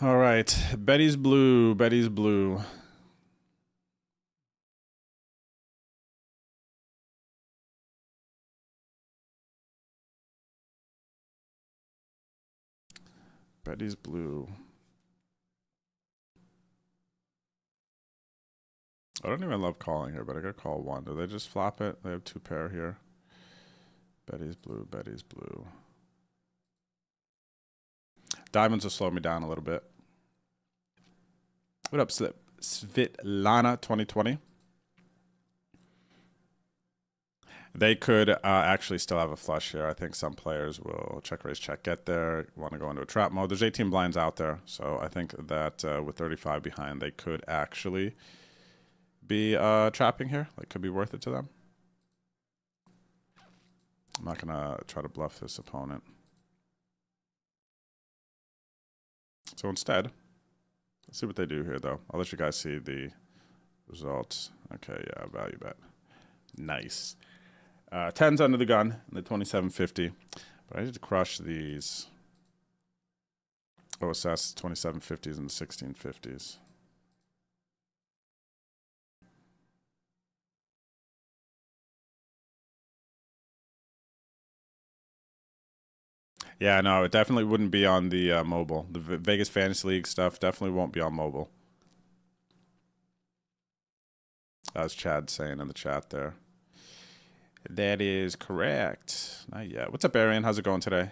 All right, Betty's blue, Betty's blue. Betty's blue. I don't even love calling here, but I gotta call 1. Do they just flop it? They have 2 pair here. Betty's blue, Betty's blue. Diamonds will slow me down a little bit. What up, Svitlana 2020? They could actually still have a flush here. I think some players will check, raise, check, get there, want to go into a trap mode. There's 18 blinds out there, so I think that with 35 behind, they could actually be trapping here. Like, could be worth it to them. I'm not going to try to bluff this opponent. So instead, let's see what they do here, though. I'll let you guys see the results. Okay, yeah, value bet. Nice. 10's under the gun in the 2750. But I need to crush these OSS 2750s and the 1650s. Yeah, no, it definitely wouldn't be on the mobile. The Vegas Fantasy League stuff definitely won't be on mobile. As Chad's saying in the chat there. That is correct. Not yet. What's up, Arian? How's it going today?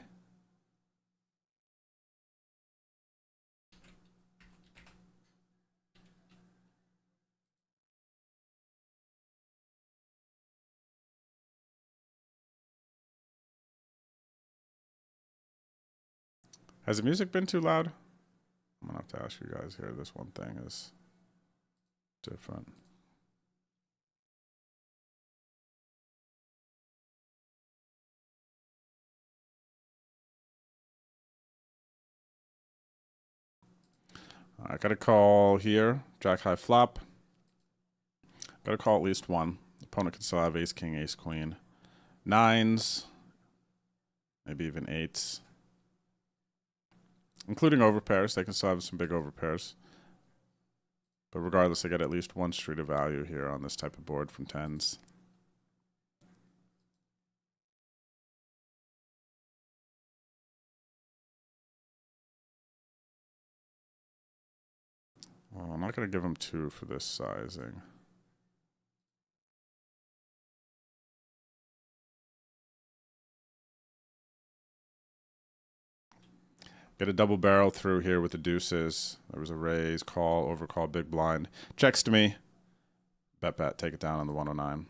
Has the music been too loud? I'm going to have to ask you guys here. This one thing is different. I got to call here. Jack high flop. Got to call at least one. Opponent can still have ace, king, ace, queen. Nines. Maybe even eights. Including overpairs. They can still have some big overpairs. But regardless, they get at least one street of value here on this type of board from tens. Well, I'm not going to give them two for this sizing. Get a double barrel through here with the deuces. There was a raise, call, overcall, big blind. Checks to me. Bet, bet, take it down on the 109.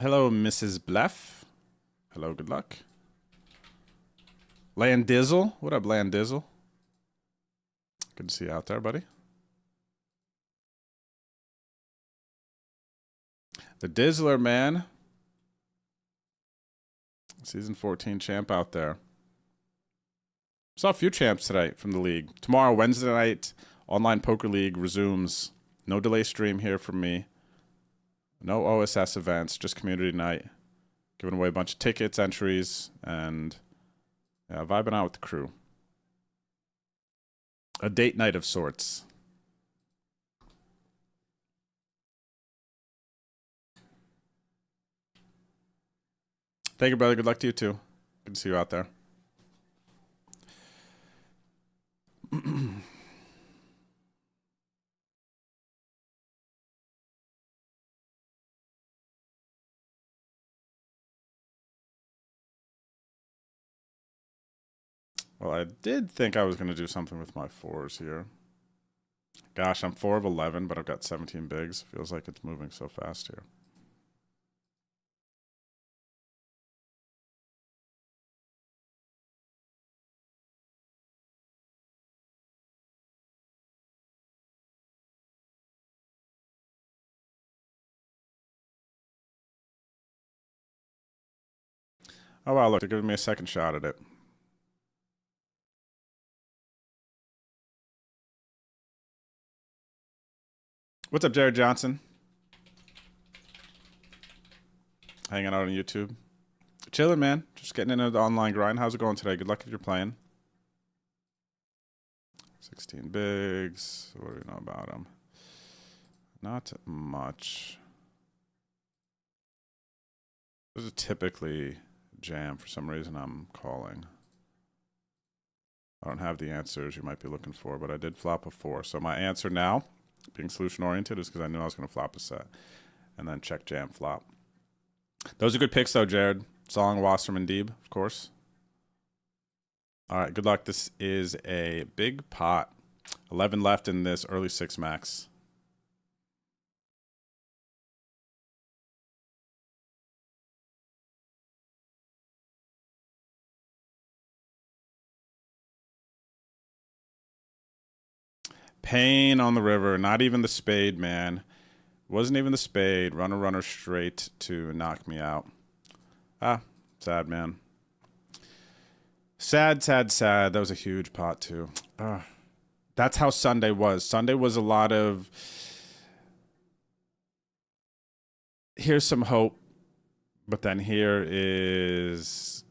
Hello, Mrs. Bleff. Hello, good luck. Landizzle. What up, Landizzle? Good to see you out there, buddy. The Dizzler, man. Season 14 champ out there. Saw a few champs today from the league. Tomorrow, Wednesday night, Online Poker League resumes. No delay stream here from me. No OSS events, just community night. Giving away a bunch of tickets, entries, and yeah, vibing out with the crew. A date night of sorts. Thank you, brother. Good luck to you, too. Good to see you out there. Well, I did think I was going to do something with my fours here. Gosh, I'm 4 of 11, but I've got 17 bigs. Feels like it's moving so fast here. Oh, wow, look, they're giving me a second shot at it. What's up, Jared Johnson? Hanging out on YouTube. Chilling, man. Just getting into the online grind. How's it going today? Good luck if you're playing. 16 bigs. What do you know about them? Not much. Those are typically jam. For some reason, I'm calling. I don't have the answers you might be looking for, but I did flop a 4. So my answer now, being solution-oriented, is because I knew I was going to flop a set. And then check, jam, flop. Those are good picks, though, Jared. Song, Wasserman, Deeb, of course. All right, good luck. This is a big pot. 11 left in this early 6 max. Pain on the river. Not even the spade, man. Wasn't even the spade. Runner, runner straight to knock me out. Ah, sad, man. Sad, sad, sad. That was a huge pot, too. That's how Sunday was. Sunday was a lot of, here's some hope, but then here is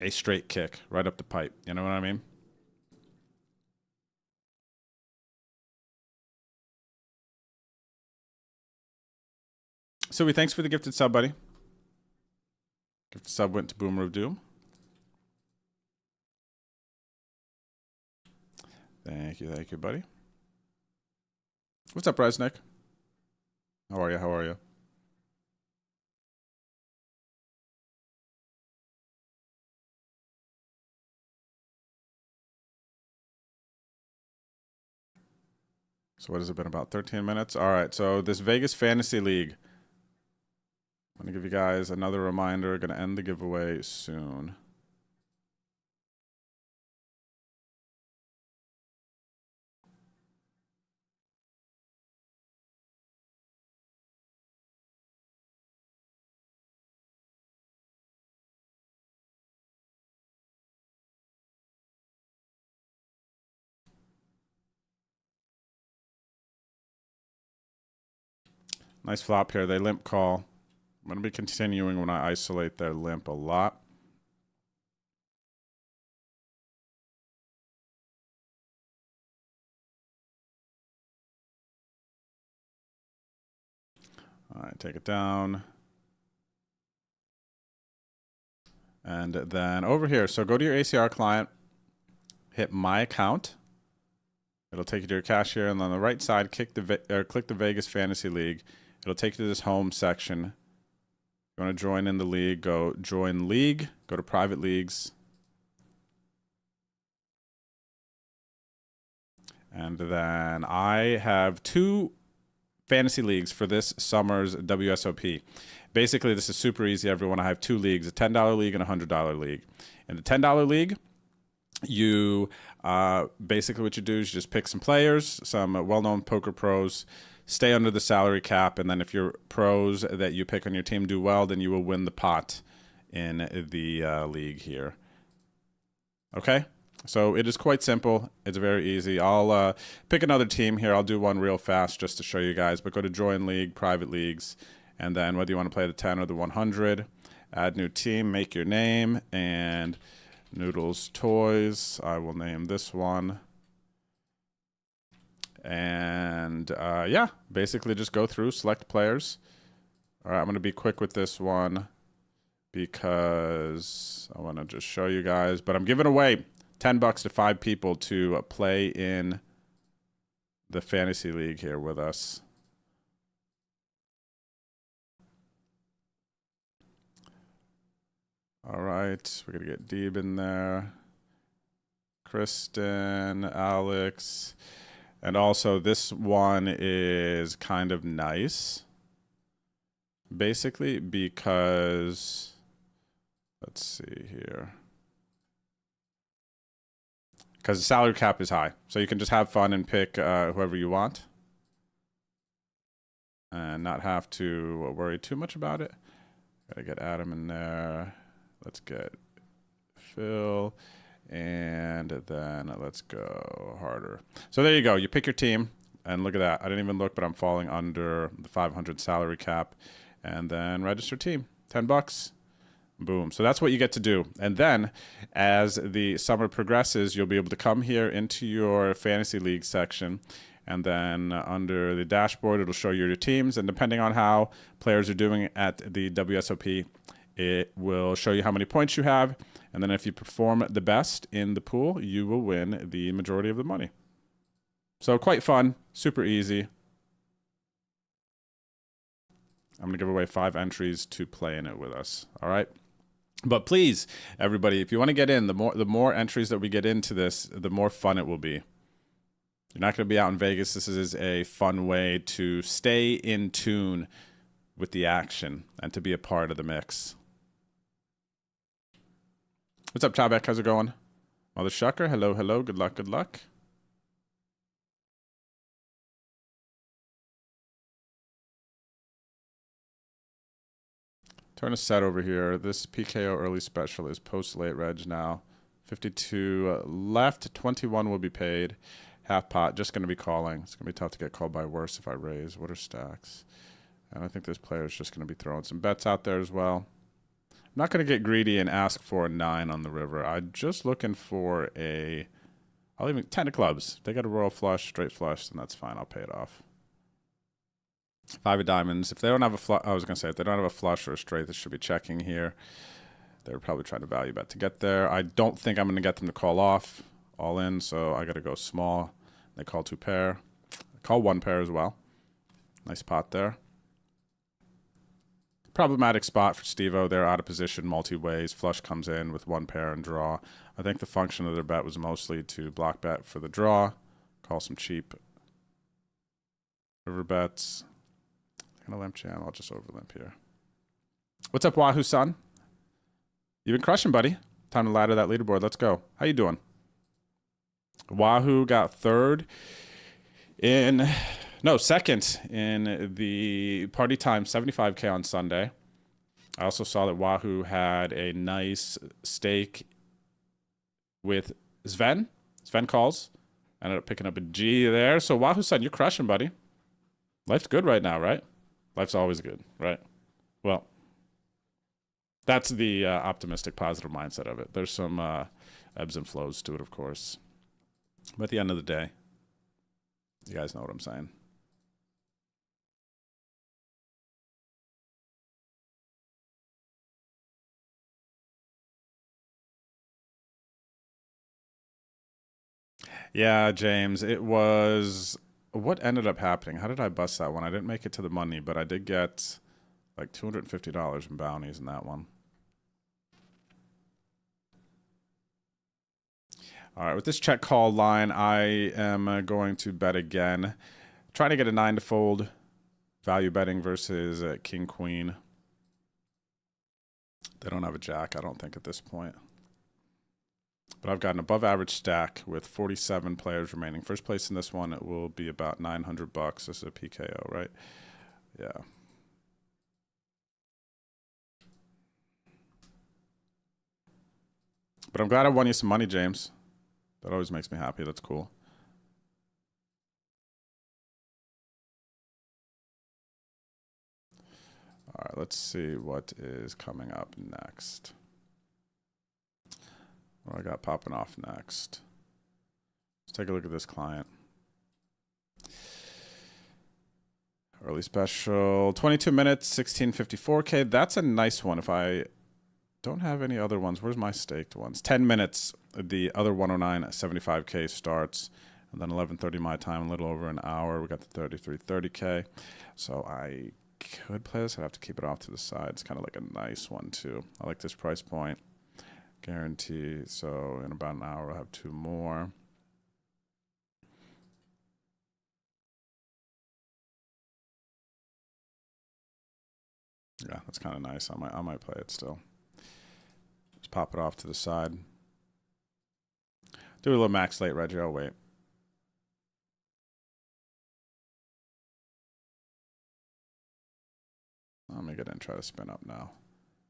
a straight kick right up the pipe. You know what I mean? So thanks for the gifted sub, buddy. Gifted sub went to Boomer of Doom. Thank you, buddy. What's up, Resnick? How are you? How are you? So what has it been, about 13 minutes? All right, so this Vegas Fantasy League. I'm going to give you guys another reminder. Going to end the giveaway soon. Nice flop here. They limp call. I'm going to be continuing when I isolate their limp a lot. All right, take it down. And then over here, so go to your ACR client, hit My Account. It'll take you to your cashier, and on the right side, click the Vegas Fantasy League. It'll take you to this home section. You want to join in the league, go join league, go to private leagues. And then I have 2 fantasy leagues for this summer's WSOP. Basically, this is super easy, everyone. I have 2 leagues, a $10 league and a $100 league. In the $10 league, you basically what you do is you just pick some players, some well-known poker pros, stay under the salary cap, and then if your pros that you pick on your team do well, then you will win the pot in the league here. Okay? So it is quite simple. It's very easy. I'll pick another team here. I'll do one real fast just to show you guys, but go to join league, private leagues, and then whether you want to play the 10 or the 100, add new team, make your name, and Noodles Toys. I will name this one. And yeah, basically just go through, select players. All right, I'm going to be quick with this one because I want to just show you guys. But I'm giving away $10 to 5 people to play in the fantasy league here with us. All right, we're going to get Deeb in there. Kristen, Alex. And also this one is kind of nice, basically, because, let's see here, because the salary cap is high. So you can just have fun and pick whoever you want and not have to worry too much about it. Gotta get Adam in there. Let's get Phil. And then let's go harder. So there you go. You pick your team, and look at that. I didn't even look, but I'm falling under the 500 salary cap. And then register team, $10. Boom. So that's what you get to do. And then as the summer progresses, you'll be able to come here into your fantasy league section. And then under the dashboard, it'll show you your teams. And depending on how players are doing at the WSOP, it will show you how many points you have. And then if you perform the best in the pool, you will win the majority of the money. So quite fun, super easy. I'm going to give away 5 entries to play in it with us. All right. But please, everybody, if you want to get in, the more entries that we get into this, the more fun it will be. You're not going to be out in Vegas. This is a fun way to stay in tune with the action and to be a part of the mix. What's up, Chobek? How's it going? Mother Shucker, hello, hello. Good luck, good luck. Turn a set over here. This PKO early special is post late reg now. 52 left, 21 will be paid. Half pot, just going to be calling. It's going to be tough to get called by worse if I raise. What are stacks? And I think this player is just going to be throwing some bets out there as well. I'm not going to get greedy and ask for a 9 on the river. I'm just looking for a, I'll even, 10 of clubs. If they got a royal flush, straight flush, then that's fine. I'll pay it off. 5 of diamonds. If they don't have a flush, I was going to say, if they don't have a flush or a straight, they should be checking here. They're probably trying to value bet to get there. I don't think I'm going to get them to call off all in, so I got to go small. They call 2 pair. I call 1 pair as well. Nice pot there. Problematic spot for Steve-O. They're out of position multi-ways. Flush comes in with 1 pair and draw. I think the function of their bet was mostly to block bet for the draw. Call some cheap river bets. I'm gonna limp jam. I'll just over limp here. What's up, Wahoo son? You've been crushing, buddy. Time to ladder that leaderboard. Let's go. How you doing? Wahoo got second in the party time 75K on Sunday. I also saw that Wahoo had a nice stake with Sven. Sven calls. Ended up picking up a G there. So Wahoo son, you're crushing, buddy. Life's good right now, right? Life's always good, right? Well, that's the optimistic, positive mindset of it. There's some ebbs and flows to it, of course. But at the end of the day, you guys know what I'm saying. Yeah, James, it was... What ended up happening? How did I bust that one? I didn't make it to the money, but I did get like $250 in bounties in that one. All right, with this check call line, I am going to bet again. Trying to get a 9 to fold. Value betting versus King Queen. They don't have a jack, I don't think, at this point. But I've got an above average stack with 47 players remaining. First place in this one, it will be about $900. This is a PKO, right? Yeah. But I'm glad I won you some money, James. That always makes me happy. That's cool. All right, let's see what is coming up next. What I got popping off next? Let's take a look at this client. Early special, 22 minutes, 1654K. That's a nice one. If I don't have any other ones, where's my staked ones? 10 minutes, the other 109 75K starts, and then 11:30 my time, a little over an hour. We got the 3330K. So I could play this. I'd have to keep it off to the side. It's kind of like a nice one too. I like this price point. Guarantee. So in about an hour, I'll have 2 more. Yeah, that's kind of nice. I might play it still. Just pop it off to the side. Do a little max late Reggie. I'll wait. Let me get in and try to spin up now.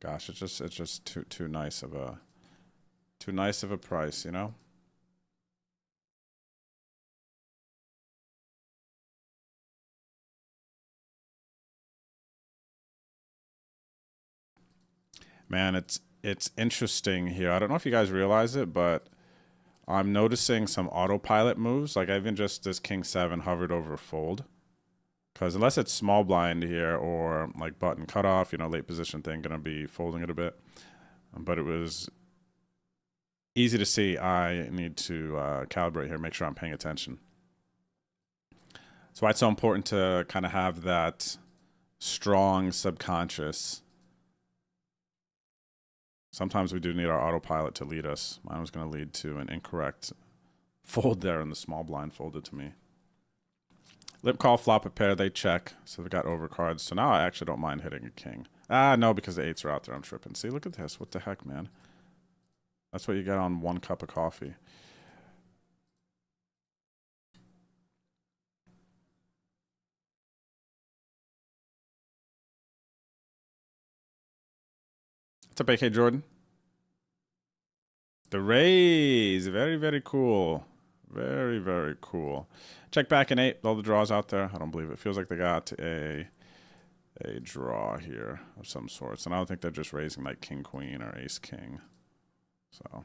Gosh, it's just too nice of a price, you know? Man, it's interesting here. I don't know if you guys realize it, but I'm noticing some autopilot moves. Like even just this King 7 hovered over fold. Because unless it's small blind here or like button cutoff, you know, late position thing, going to be folding it a bit. But it was easy to see. I need to calibrate here, make sure I'm paying attention. That's why it's so important to kind of have that strong subconscious. Sometimes we do need our autopilot to lead us. Mine was going to lead to an incorrect fold there, and the small blind folded to me. Lip call, flop a pair, they check. So they got overcards. So now I actually don't mind hitting a king. Ah, no, because the 8s are out there. I'm tripping. See, look at this. What the heck, man? That's what you get on 1 cup of coffee. What's up, AK Jordan? The Rays. Very, very cool. Very, very cool. Check back in 8. All the draws out there. I don't believe it. Feels like they got a draw here of some sorts. And I don't think they're just raising like king, queen, or ace, king. So...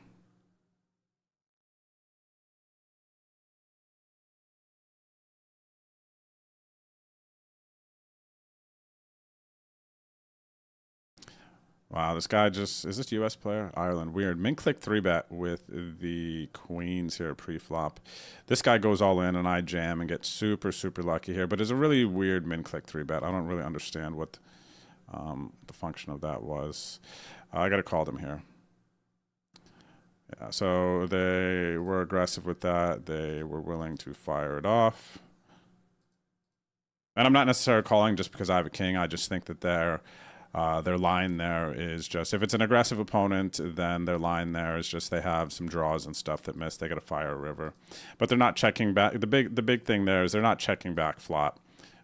Wow, this guy just... Is this US player? Ireland. Weird. Min click 3-bet with the queens here pre-flop. This guy goes all in and I jam and get super, super lucky here. But it's a really weird min click 3-bet. I don't really understand what the function of that was. I got to call them here. Yeah, so they were aggressive with that. They were willing to fire it off. And I'm not necessarily calling just because I have a king. I just think that their line there is just, if it's an aggressive opponent, then their line there is just they have some draws and stuff that miss. They got to fire a river, but they're not checking back. The big thing there is they're not checking back flop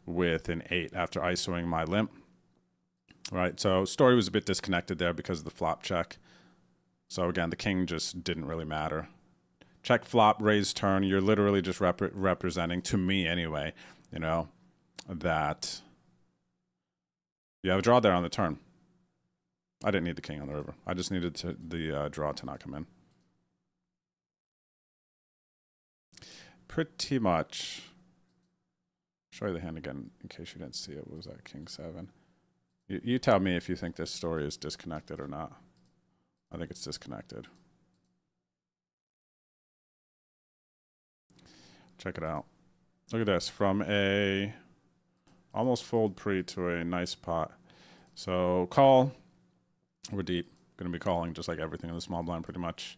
with an 8 after ISOing my limp. Right, so story was a bit disconnected there because of the flop check. So again, the king just didn't really matter. Check flop, raise turn. You're literally just representing, to me anyway, you know, that you have a draw there on the turn. I didn't need the king on the river. I just needed the draw to not come in. Pretty much. Show you the hand again in case you didn't see it. What was that? King 7. You tell me if you think this story is disconnected or not. I think it's disconnected. Check it out. Look at this. From a almost fold pre to a nice pot. So call. We're deep. Going to be calling just like everything in the small blind pretty much.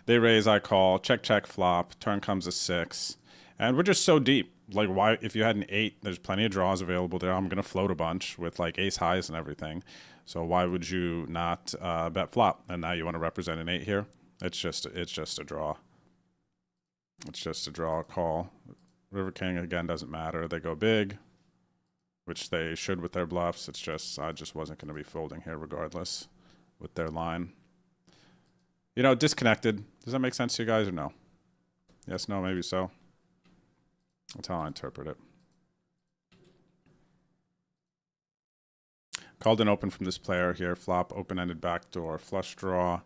They raise, I call. Check, check, flop. Turn comes a 6. And we're just so deep. Like, why? If you had an 8, there's plenty of draws available there. I'm going to float a bunch with like ace highs and everything. So why would you not bet flop? And now you want to represent an 8 here? It's just a draw. It's just a draw call. River King, again, doesn't matter. They go big, which they should with their bluffs. It's just, I just wasn't going to be folding here regardless with their line. You know, disconnected. Does that make sense to you guys or no? Yes, no, maybe so. That's how I interpret it. Called an open from this player here. Flop, open-ended backdoor, flush draw.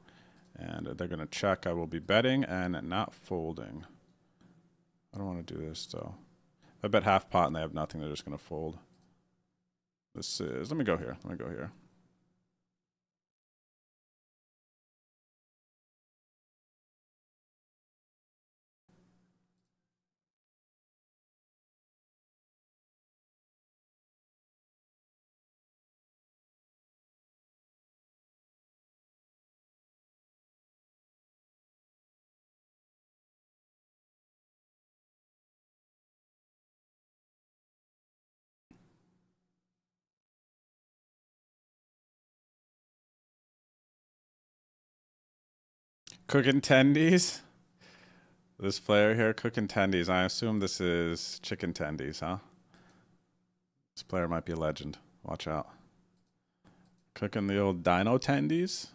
And they're going to check. I will be betting and not folding. I don't want to do this, though. If I bet half pot and they have nothing, they're just going to fold. This is... Let me go here. Let me go here. Cooking tendies. This player here cooking tendies. I assume this is chicken tendies, huh? This player might be a legend. Watch out. Cooking the old dino tendies.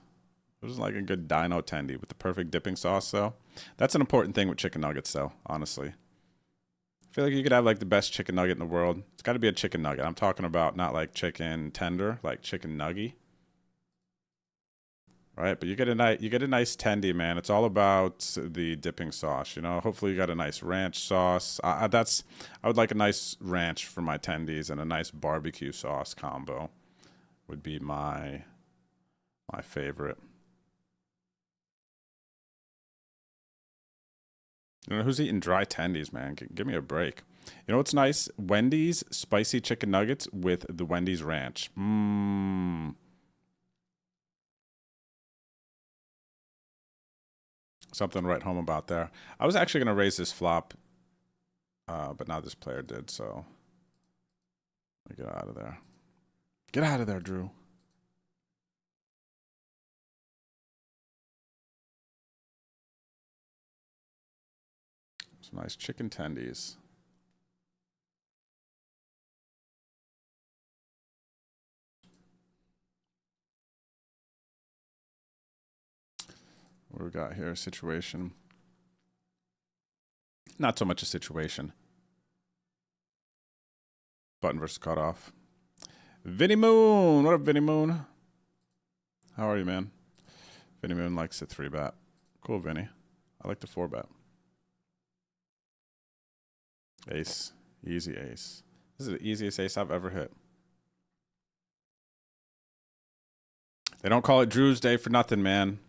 It was like a good dino tendy with the perfect dipping sauce, though. That's an important thing with chicken nuggets, though, honestly. I feel like you could have like the best chicken nugget in the world. It's got to be a chicken nugget. I'm talking about not like chicken tender, like chicken nugget. Right, but you get a nice tendy, man. It's all about the dipping sauce, you know. Hopefully, you got a nice ranch sauce. I would like a nice ranch for my tendies, and a nice barbecue sauce combo would be my favorite. You know, who's eating dry tendies, man? Give me a break. You know what's nice? Wendy's spicy chicken nuggets with the Wendy's ranch. Mmm. Something to write home about there. I was actually going to raise this flop, but now this player did, so let me get out of there. Get out of there, Drew. Some nice chicken tendies. What do we got here? Situation. Not so much a situation. Button versus cutoff. Vinny Moon. What up, Vinny Moon? How are you, man? Vinny Moon likes the 3-bet. Cool, Vinny. I like the 4-bet. Ace. Easy ace. This is the easiest ace I've ever hit. They don't call it Drew's Day for nothing, man.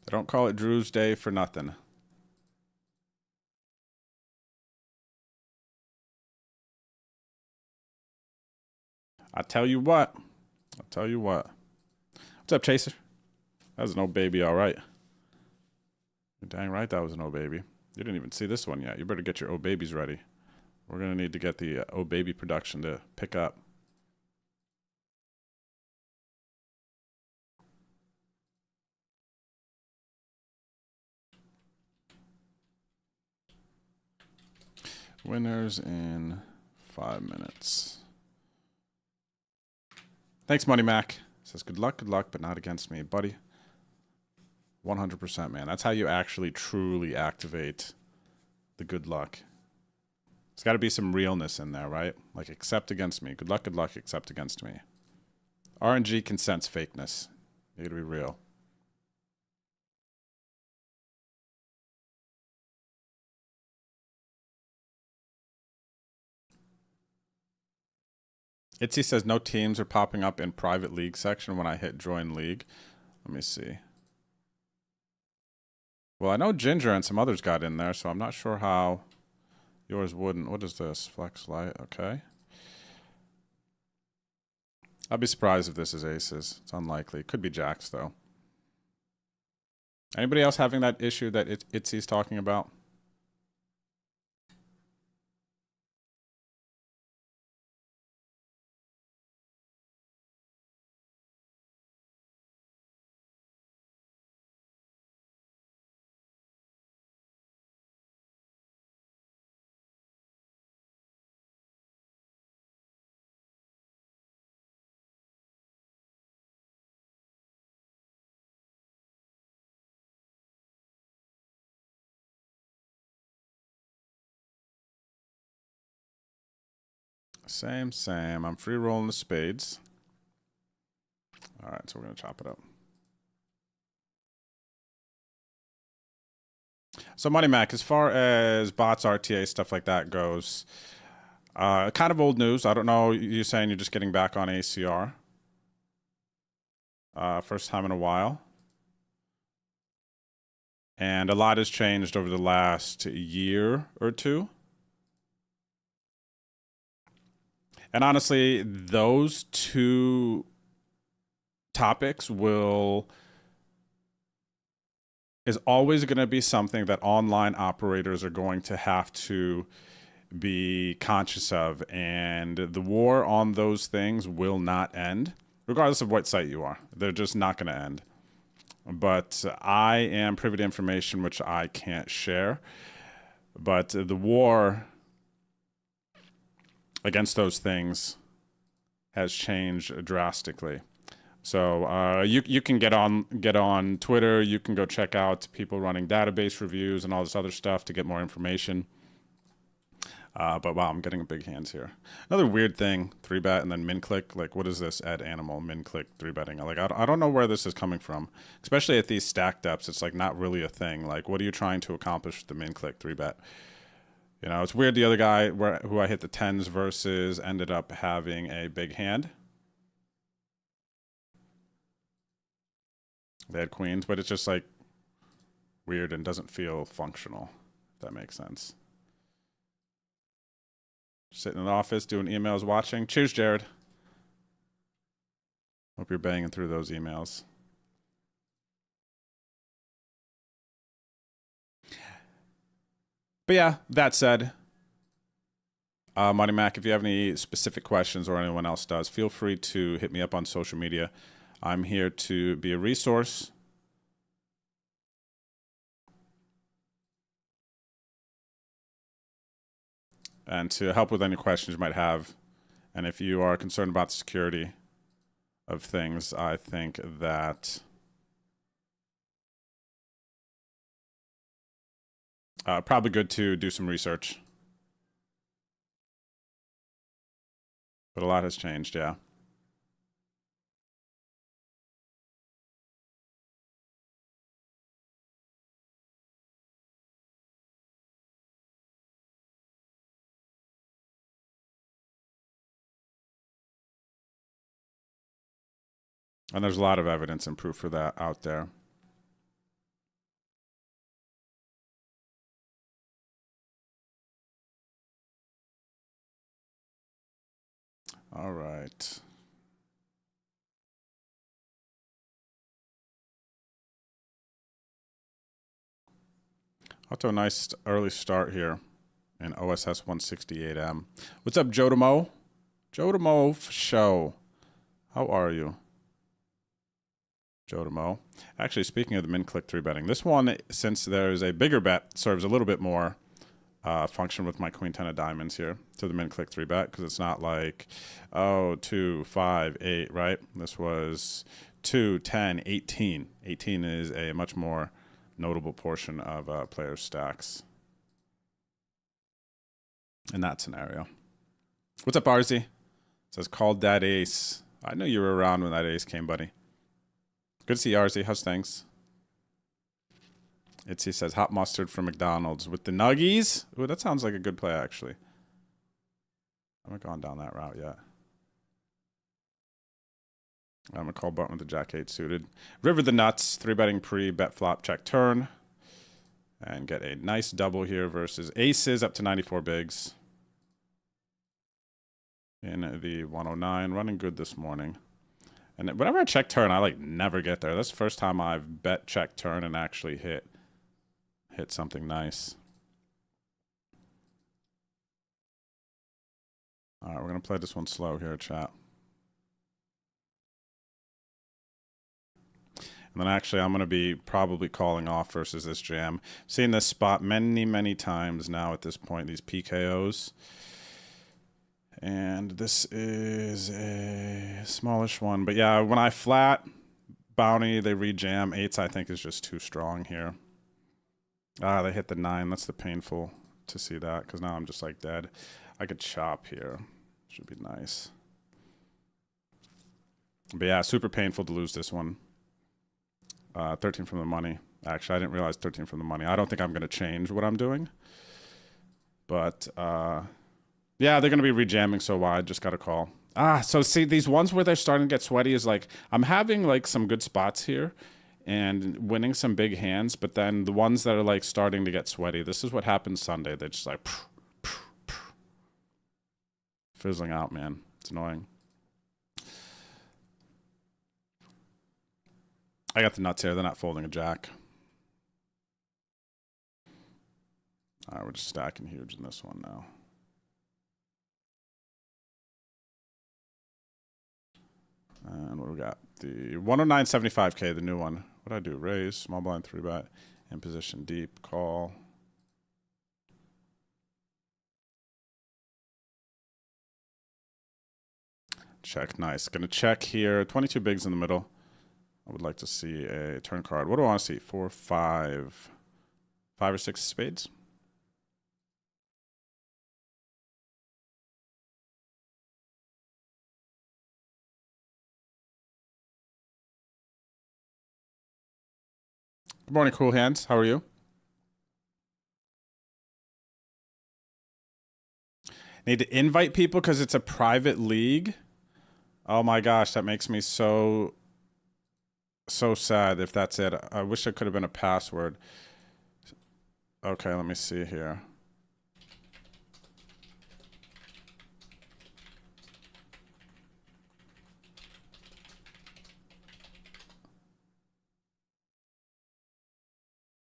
They don't call it Drew's Day for nothing. I tell you what. I'll tell you what. What's up, Chaser? That was an old baby, all right. You're dang right that was an old baby. You didn't even see this one yet. You better get your old babies ready. We're going to need to get the old baby production to pick up. Winners in 5 minutes. Thanks, Money Mac. Says good luck, but not against me, buddy. 100%, man. That's how you actually truly activate the good luck. There's got to be some realness in there, right? Like, accept against me. Good luck, accept against me. RNG can sense fakeness. You got to be real. Itzy says no teams are popping up in private league section when I hit join league. Let me see. Well, I know Ginger and some others got in there, so I'm not sure how yours wouldn't. What is this? Flex light. Okay. I'd be surprised if this is aces. It's unlikely. It could be jacks, though. Anybody else having that issue that Itzy's talking about? Same. I'm free rolling the spades. All right, so we're going to chop it up. So Money Mac, as far as bots, RTA, stuff like that goes, kind of old news. I don't know, you're saying you're just getting back on ACR. First time in a while. And a lot has changed over the last year or two. And honestly, those two topics is always going to be something that online operators are going to have to be conscious of. And the war on those things will not end, regardless of what site you are. They're just not going to end. But I am privy to information which I can't share. But the war against those things has changed drastically. So you can get on Twitter. You can go check out people running database reviews and all this other stuff to get more information. But wow, I'm getting big hands here. Another weird thing: 3-bet and then min click. Like, what is this? Add animal min click 3-betting. Like, I don't know where this is coming from. Especially at these stack depths, it's like not really a thing. Like, what are you trying to accomplish with the min click 3-bet? You know, it's weird. The other guy who I hit the 10s versus ended up having a big hand. They had queens, but it's just like weird and doesn't feel functional. If that makes sense. Sitting in the office, doing emails, watching. Cheers, Jared. Hope you're banging through those emails. But yeah, that said, Monty Mac, if you have any specific questions or anyone else does, feel free to hit me up on social media. I'm here to be a resource. And to help with any questions you might have. And if you are concerned about the security of things, I think that probably good to do some research. But a lot has changed, yeah. And there's a lot of evidence and proof for that out there. All right. Off to a nice early start here in OSS 168M. What's up, Joe Demo? Joe Demo show. How are you? Joe Demo. Actually, speaking of the min click 3-betting, this one, since there's a bigger bet, serves a little bit more function with my queen 10 of diamonds here to the min click 3-bet, because it's not like, oh, 2, 5, 8, right? This was 2, 10, 18. 18 is a much more notable portion of players' stacks in that scenario. What's up, RZ? It says, called that ace. I know you were around when that ace came, buddy. Good to see you, RZ. How's things? He says, hot mustard from McDonald's with the nuggies. Ooh, that sounds like a good play, actually. I haven't gone down that route yet. I'm going to call button with the jack 8 suited. River the nuts, 3-betting pre, bet flop, check turn. And get a nice double here versus aces up to 94 bigs. In the 109, running good this morning. And whenever I check turn, I like never get there. That's the first time I've bet check turn and actually hit something nice. All right, we're going to play this one slow here, chat. And then actually, I'm going to be probably calling off versus this jam. Seen this spot many, many times now at this point, these PKOs. And this is a smallish one. But yeah, when I flat bounty, they rejam. 8s, I think, is just too strong here. Ah, they hit the 9. That's the painful to see that, because now I'm just like dead. I could chop here. Should be nice. But yeah, super painful to lose this one. 13 from the money. Actually, I didn't realize 13 from the money. I don't think I'm going to change what I'm doing. But yeah, they're going to be rejamming so wide. Just got a call. So see, these ones where they're starting to get sweaty is like, I'm having like some good spots here and winning some big hands, but then the ones that are like starting to get sweaty, this is what happened Sunday. They're just like fizzling out, man. It's annoying. I got the nuts here. They're not folding a jack. All right, we're just stacking huge in this one now. And what do we got? The 109.75K, the new one. What do I do? Raise, small blind 3-bet, in position deep, call. Check, nice. Gonna check here. 22 bigs in the middle. I would like to see a turn card. What do I want to see? 4, 5. 5 or 6 spades? Good morning, Cool Hands. How are you? Need to invite people because it's a private league? Oh my gosh, that makes me so sad if that's it. I wish it could have been a password. Okay, let me see here.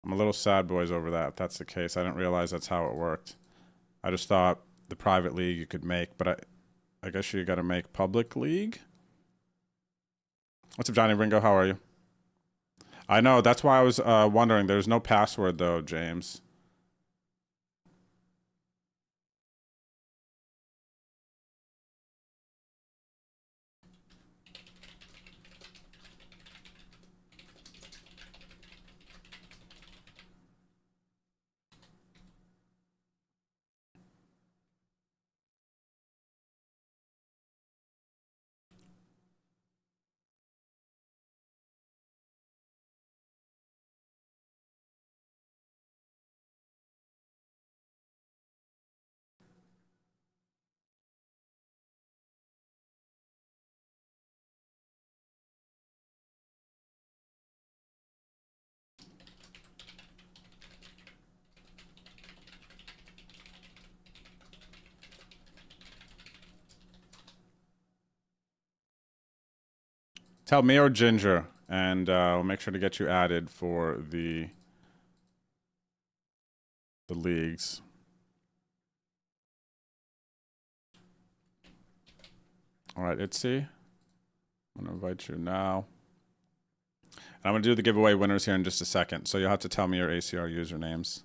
I'm a little sad, boys, over that. If that's the case, I didn't realize that's how it worked. I just thought the private league you could make, but I guess you got to make public league. What's up, Johnny Ringo? How are you? I know. That's why I was wondering. There's no password, though, James. Tell me or Ginger, and we'll make sure to get you added for the leagues. All right, Itzy. I'm going to invite you now. And I'm going to do the giveaway winners here in just a second, so you'll have to tell me your ACR usernames.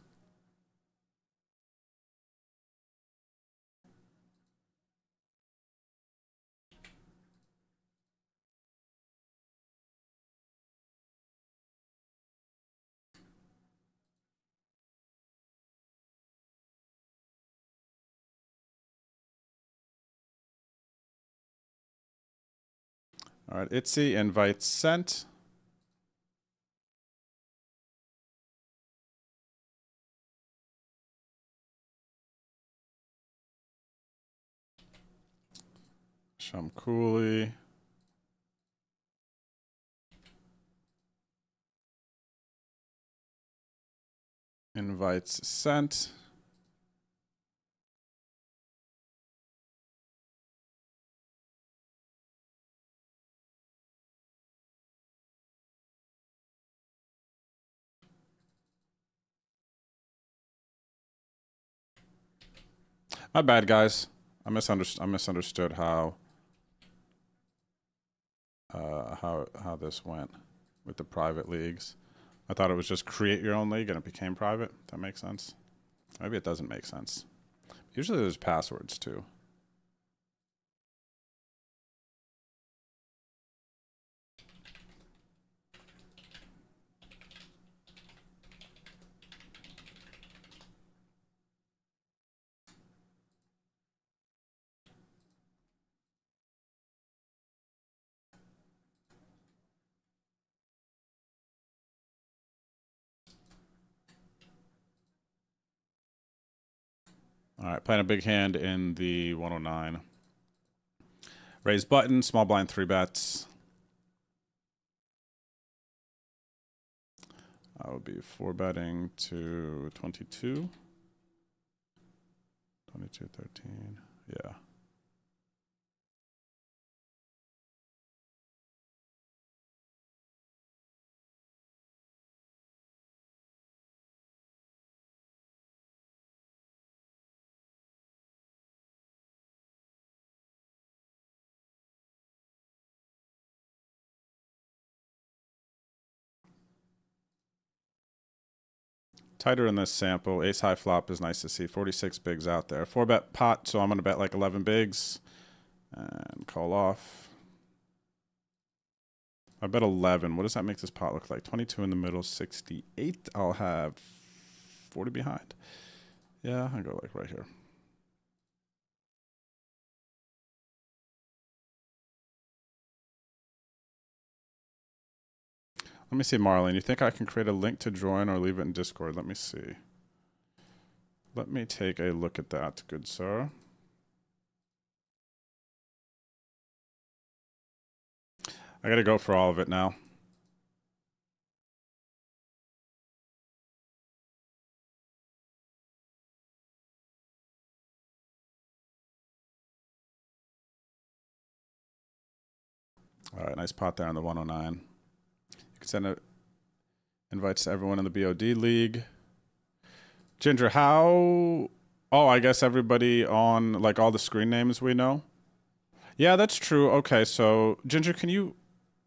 All right, Itzy, invite sent. Shum Cooley. Invites sent. My bad, guys. I misunderstood how this went with the private leagues. I thought it was just create your own league and it became private. That makes sense. Maybe it doesn't make sense. Usually there's passwords too. All right, playing a big hand in the 109. Raise button, small blind 3 bets. I would be 4 betting to 22. 22, 13. Yeah. Tighter in this sample. Ace high flop is nice to see. 46 bigs out there. 4 bet pot, so I'm going to bet like 11 bigs and call off. I bet 11. What does that make this pot look like? 22 in the middle, 68. I'll have 40 behind. Yeah, I go like right here. Let me see, Marlene. You think I can create a link to join or leave it in Discord? Let me see. Let me take a look at that, good sir. I gotta go for all of it now. All right, nice pot there on the 109. You can send invites to everyone in the BOD League. Ginger, how... Oh, I guess everybody on, like, all the screen names we know? Yeah, that's true. Okay, so, Ginger, can you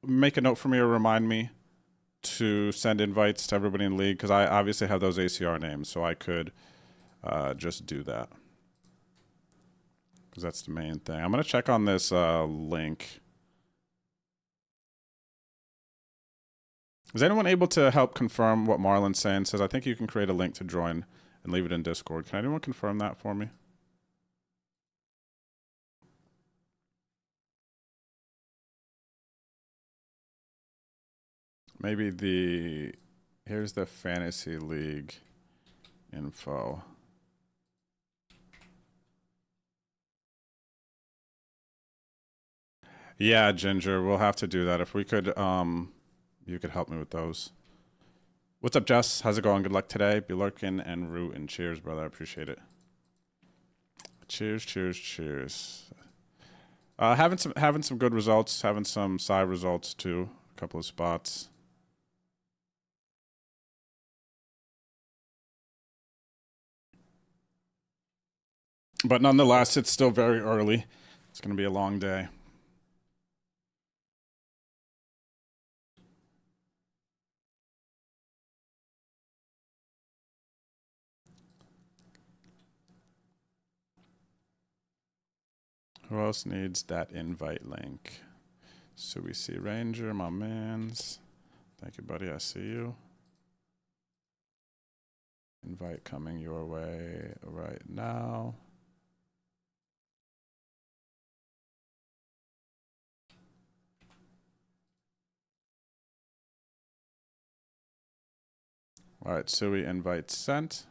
make a note for me or remind me to send invites to everybody in the league? Because I obviously have those ACR names, so I could just do that. Because that's the main thing. I'm going to check on this link. Is anyone able to help confirm what Marlon's saying? It says, I think you can create a link to join and leave it in Discord. Can anyone confirm that for me? Maybe here's the Fantasy League info. Yeah, Ginger, we'll have to do that. If we could, you could help me with those. What's up, Jess? How's it going? Good luck today. Be lurking and rooting. Cheers, brother. I appreciate it. Cheers, cheers, cheers. Having some good results. Having some side results too. A couple of spots. But nonetheless, it's still very early. It's going to be a long day. Who else needs that invite link? So we see Ranger, my mans. Thank you, buddy. I see you. Invite coming your way right now. All right, Sui invite sent.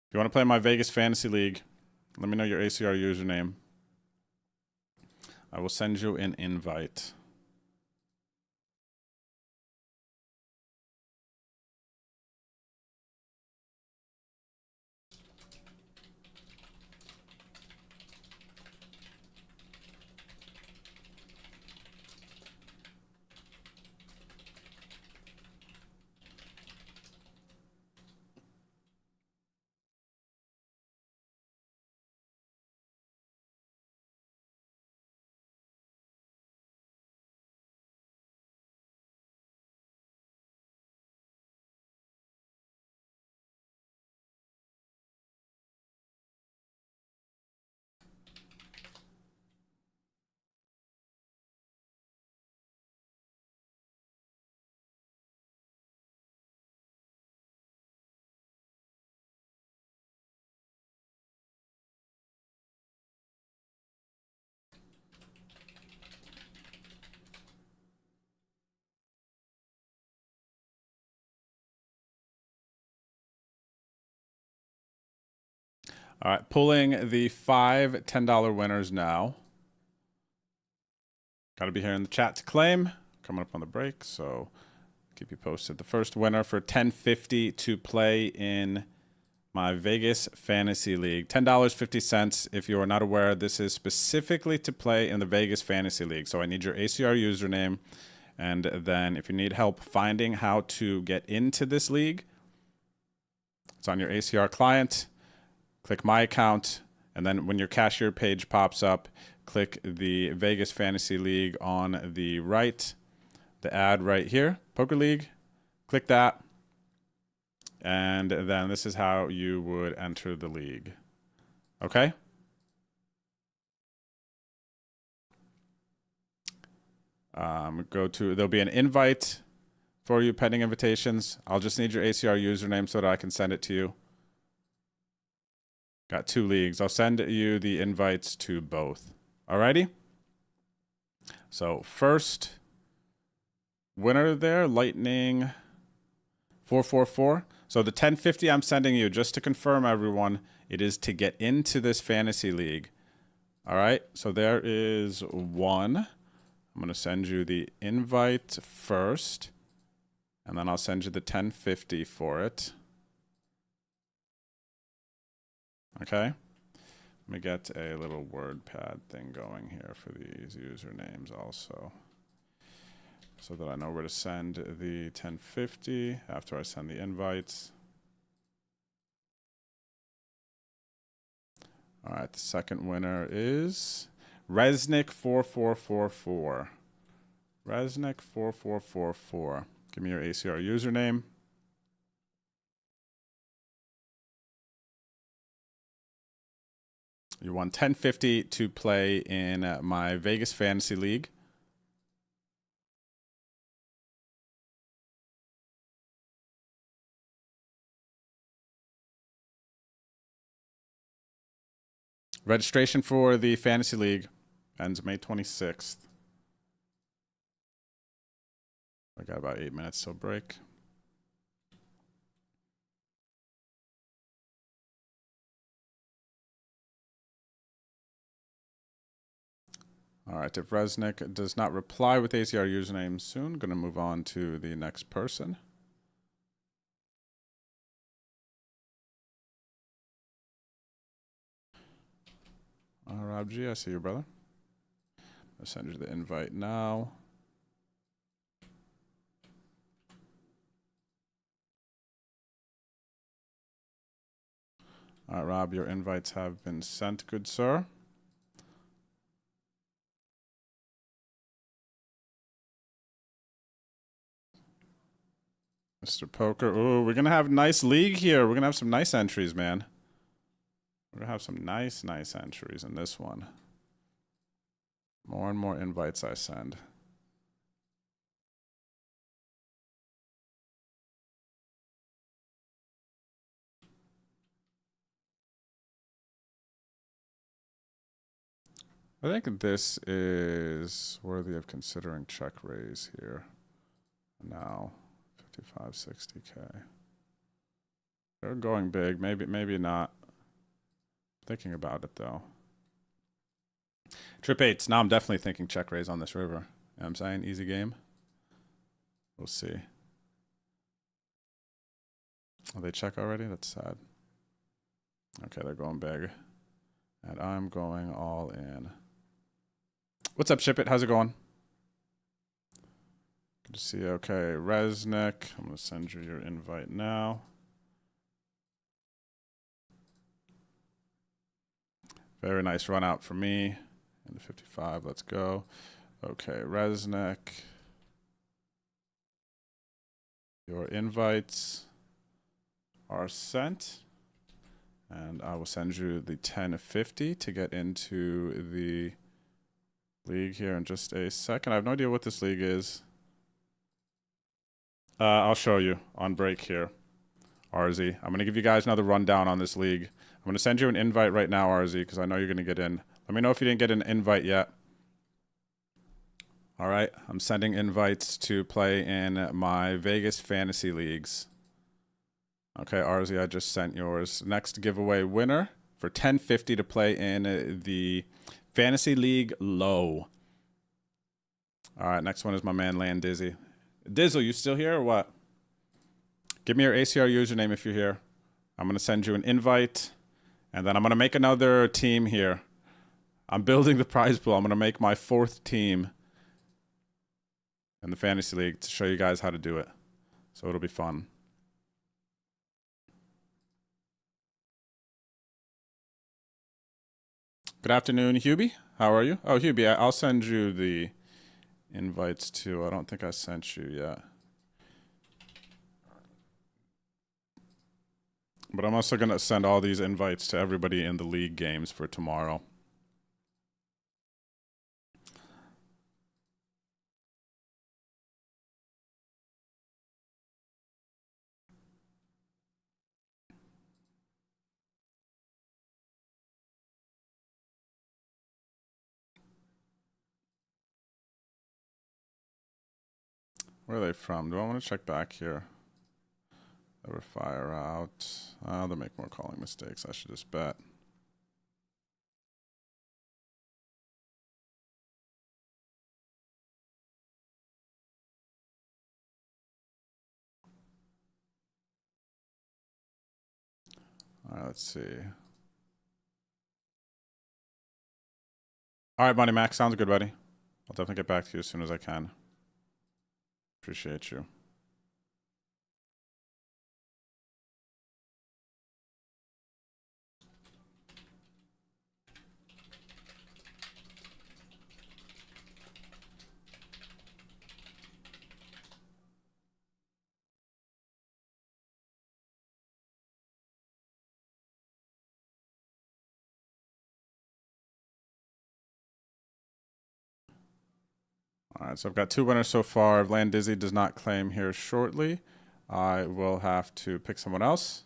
If you want to play my Vegas Fantasy League, let me know your ACR username. I will send you an invite. All right, pulling the 5 $10 winners now. Got to be here in the chat to claim. Coming up on the break, so keep you posted. The first winner for $10.50 to play in my Vegas Fantasy League. $10.50. If you are not aware, this is specifically to play in the Vegas Fantasy League. So I need your ACR username. And then if you need help finding how to get into this league, it's on your ACR client. Click My Account, and then when your cashier page pops up, click the Vegas Fantasy League on the right, the ad right here, Poker League. Click that, and then this is how you would enter the league. Okay? There'll be an invite for you, pending invitations. I'll just need your ACR username so that I can send it to you. Got 2 leagues. I'll send you the invites to both. Alrighty? So first winner there, Lightning 444. So the 1050 I'm sending you, just to confirm everyone, it is to get into this fantasy league. All right, so there is one. I'm going to send you the invite first, and then I'll send you the 1050 for it. Okay. Let me get a little WordPad thing going here for these usernames also, so that I know where to send the 1050 after I send the invites. All right, the second winner is Resnick4444. Resnick4444. Give me your ACR username. You won 1050 to play in my Vegas Fantasy League. Registration for the Fantasy League ends May 26th. I got about 8 minutes till break. All right, if Resnick does not reply with ACR username soon, going to move on to the next person. Rob G, I see you, brother. I'll send you the invite now. All right, Rob, your invites have been sent, good sir. Mr. Poker. Ooh, we're going to have a nice league here. We're going to have some nice entries, man. We're going to have some nice entries in this one. More and more invites I send. I think this is worthy of considering check raise here. Now, 55, 60K. They're going big. Maybe not. Thinking about it though. Trip 8s. Now I'm definitely thinking check raise on this river. You know what I'm saying? Easy game. We'll see. Oh, they check already? That's sad. Okay, they're going big. And I'm going all in. What's up, Ship It? How's it going? Good to see you. Okay, Resnick. I'm going to send you your invite now. Very nice run out for me. In the 55, let's go. Okay, Resnick. Your invites are sent. And I will send you the 1050 to get into the league here in just a second. I have no idea what this league is. I'll show you on break here, RZ. I'm going to give you guys another rundown on this league. I'm going to send you an invite right now, RZ, because I know you're going to get in. Let me know if you didn't get an invite yet. All right, I'm sending invites to play in my Vegas Fantasy Leagues. Okay, RZ, I just sent yours. Next giveaway winner for 1050 to play in the Fantasy League Low. All right, next one is my man Land Dizzy. Dizzle, you still here or what? Give me your ACR username if you're here. I'm going to send you an invite, and then I'm going to make another team here. I'm building the prize pool. I'm going to make my 4th team in the Fantasy League to show you guys how to do it. So it'll be fun. Good afternoon, Hubie. How are you? Oh, Hubie, I'll send you the invites too. I don't think I sent you yet. But I'm also going to send all these invites to everybody in the league games for tomorrow. Where are they from? Do I want to check back here? Never fire out. They'll make more calling mistakes. I should just bet. All right, let's see. All right, Money Mac. Sounds good, buddy. I'll definitely get back to you as soon as I can. Appreciate you. All right, so I've got 2 winners so far. If Land Dizzy does not claim here shortly, I will have to pick someone else.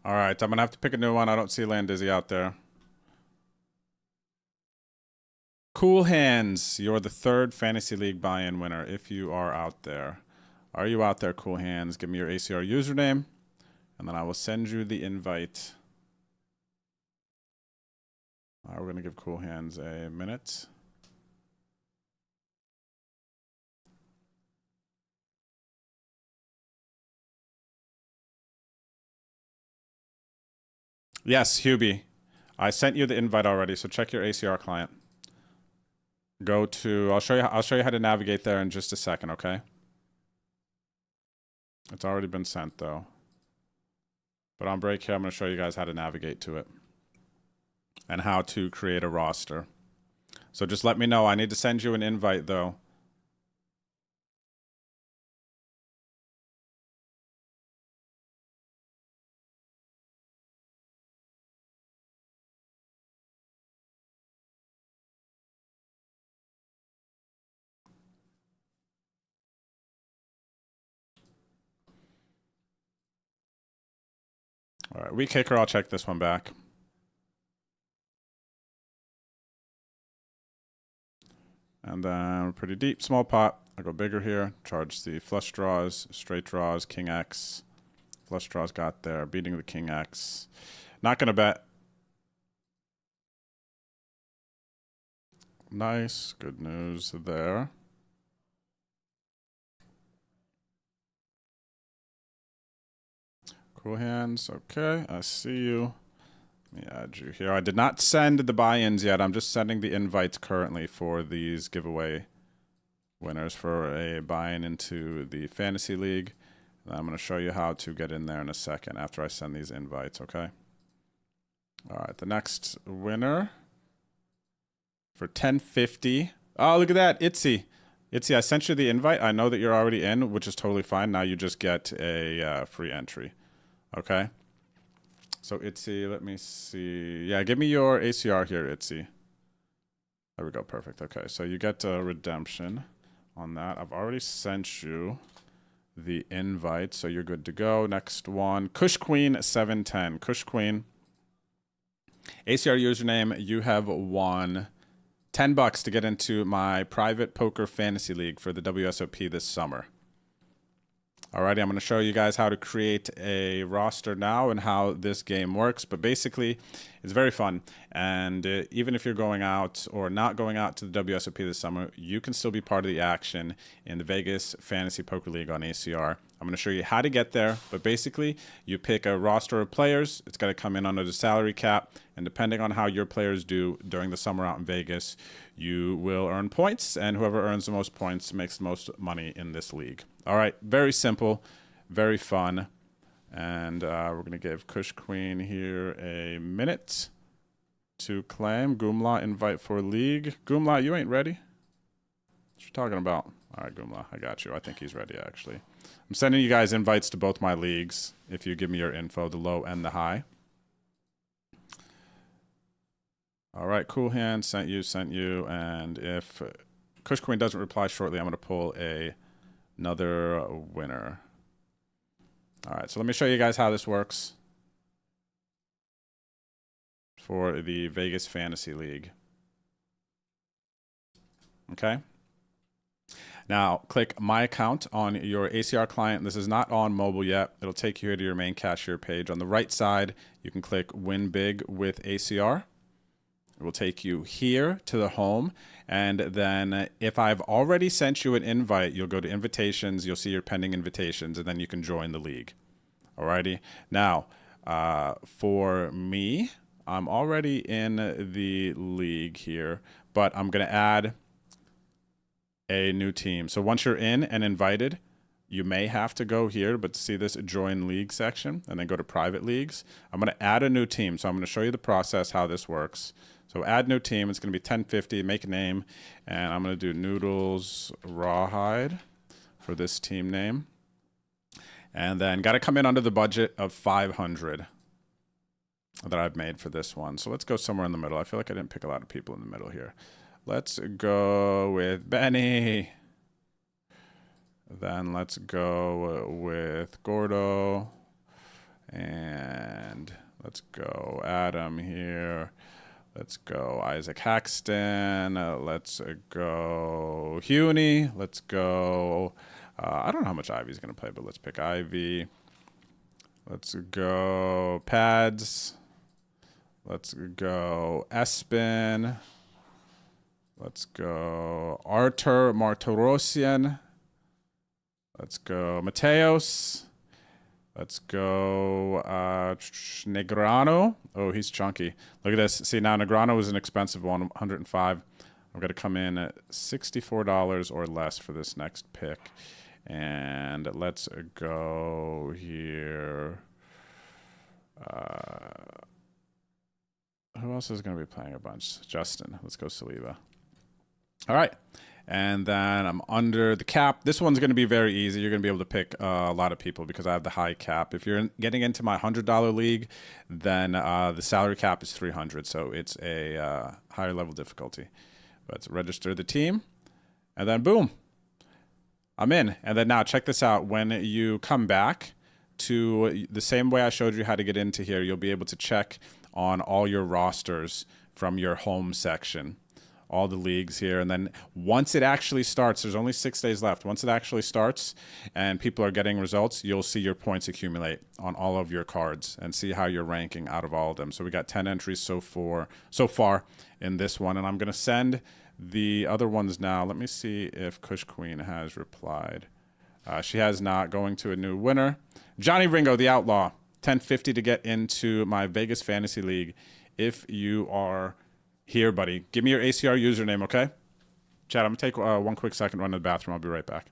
All right, I'm going to have to pick a new one. I don't see Land Dizzy out there. Cool Hands, you're the 3rd Fantasy League buy-in winner if you are out there. Are you out there, Cool Hands? Give me your ACR username, and then I will send you the invite. All right, we're going to give Cool Hands a minute. Yes, Hubie. I sent you the invite already, so check your ACR client. Go to I'll show you how to navigate there in just a second, okay? It's already been sent though. But on break here, I'm going to show you guys how to navigate to it and how to create a roster. So just let me know. I need to send you an invite though. All right, weak kicker, I'll check this one back. And then pretty deep, small pot. I go bigger here, charge the flush draws, straight draws, king X. Flush draws got there, beating the king X. Not going to bet. Nice, good news there. Cool Hands, okay, I see you. Let me add you here. I did not send the buy-ins yet. I'm just sending the invites currently for these giveaway winners for a buy-in into the Fantasy League. And I'm going to show you how to get in there in a second after I send these invites, okay? All right, the next winner for 1050. Oh, look at that, Itzy. Itzy, I sent you the invite. I know that you're already in, which is totally fine. Now you just get a free entry. Okay. So Itzy, let me see. Yeah, give me your ACR here, Itzy. There we go. Perfect. Okay. So you get a redemption on that. I've already sent you the invite, so you're good to go. Next one, Kush Queen 710. Kush Queen. ACR username, you have won $10 to get into my private poker fantasy league for the WSOP this summer. Alrighty, I'm going to show you guys how to create a roster now and how this game works. But basically, it's very fun. And even if you're going out or not going out to the WSOP this summer, you can still be part of the action in the Vegas Fantasy Poker League on ACR. I'm going to show you how to get there. But basically, you pick a roster of players. It's got to come in under the salary cap. And depending on how your players do during the summer out in Vegas, you will earn points. And whoever earns the most points makes the most money in this league. All right, very simple, very fun. And we're going to give Kush Queen here a minute to claim. Gumla, invite for league. Gumla, you ain't ready? What you talking about? All right, Gumla, I got you. I think he's ready, actually. I'm sending you guys invites to both my leagues if you give me your info, the low and the high. All right, Cool Hand, sent you. And if Kush Queen doesn't reply shortly, I'm going to pull a Another winner. All right, so let me show you guys how this works for the Vegas Fantasy League. Okay. Now, click My Account on your ACR client. This is not on mobile yet. It'll take you here to your main cashier page. On the right side, you can click Win Big with ACR. It will take you here to the home. And then if I've already sent you an invite, you'll go to invitations. You'll see your pending invitations, and then you can join the league. Alrighty. Now, for me, I'm already in the league here, but I'm going to add a new team. So once you're in and invited, you may have to go here, but to see this join league section and then go to private leagues, I'm going to add a new team. So I'm going to show you the process, how this works. So add new team. It's going to be 1050, make a name, and I'm going to do Noodles Rawhide for this team name. And then got to come in under the budget of 500 that I've made for this one. So let's go somewhere in the middle. I feel like I didn't pick a lot of people in the middle here. Let's go with Benny. Then let's go with Gordo. And let's go Adam here. Let's go Isaac Haxton. Let's go Huni. Let's go... I don't know how much Ivy's going to play, but let's pick Ivy. Let's go Pads. Let's go Espen. Let's go Artur Martirosyan. Let's go Mateos. Let's go Negrano. Oh, he's chunky. Look at this. See, now Negrano is an expensive one, 105. I'm going to come in at $64 or less for this next pick. And let's go here. Who else is going to be playing a bunch? Justin. Let's go Saliba. All right. And then I'm under the cap. This one's going to be very easy. You're going to be able to pick a lot of people because I have the high cap. If you're getting into my $100 league, then the salary cap is 300. So it's a higher level difficulty. Let's register the team. And then boom. I'm in. And then now check this out. When you come back to the same way I showed you how to get into here, you'll be able to check on all your rosters from your home section. All the leagues here. And then once it actually starts, there's only 6 days left. Once it actually starts and people are getting results, you'll see your points accumulate on all of your cards and see how you're ranking out of all of them. So we got 10 entries so far in this one. And I'm going to send the other ones now. Let me see if Kush Queen has replied. She has not. Going to a new winner. Johnny Ringo, the Outlaw. 1050 to get into my Vegas Fantasy League. If you are here, buddy, give me your ACR username, okay? Chad, I'm going to take one quick second, run to the bathroom. I'll be right back.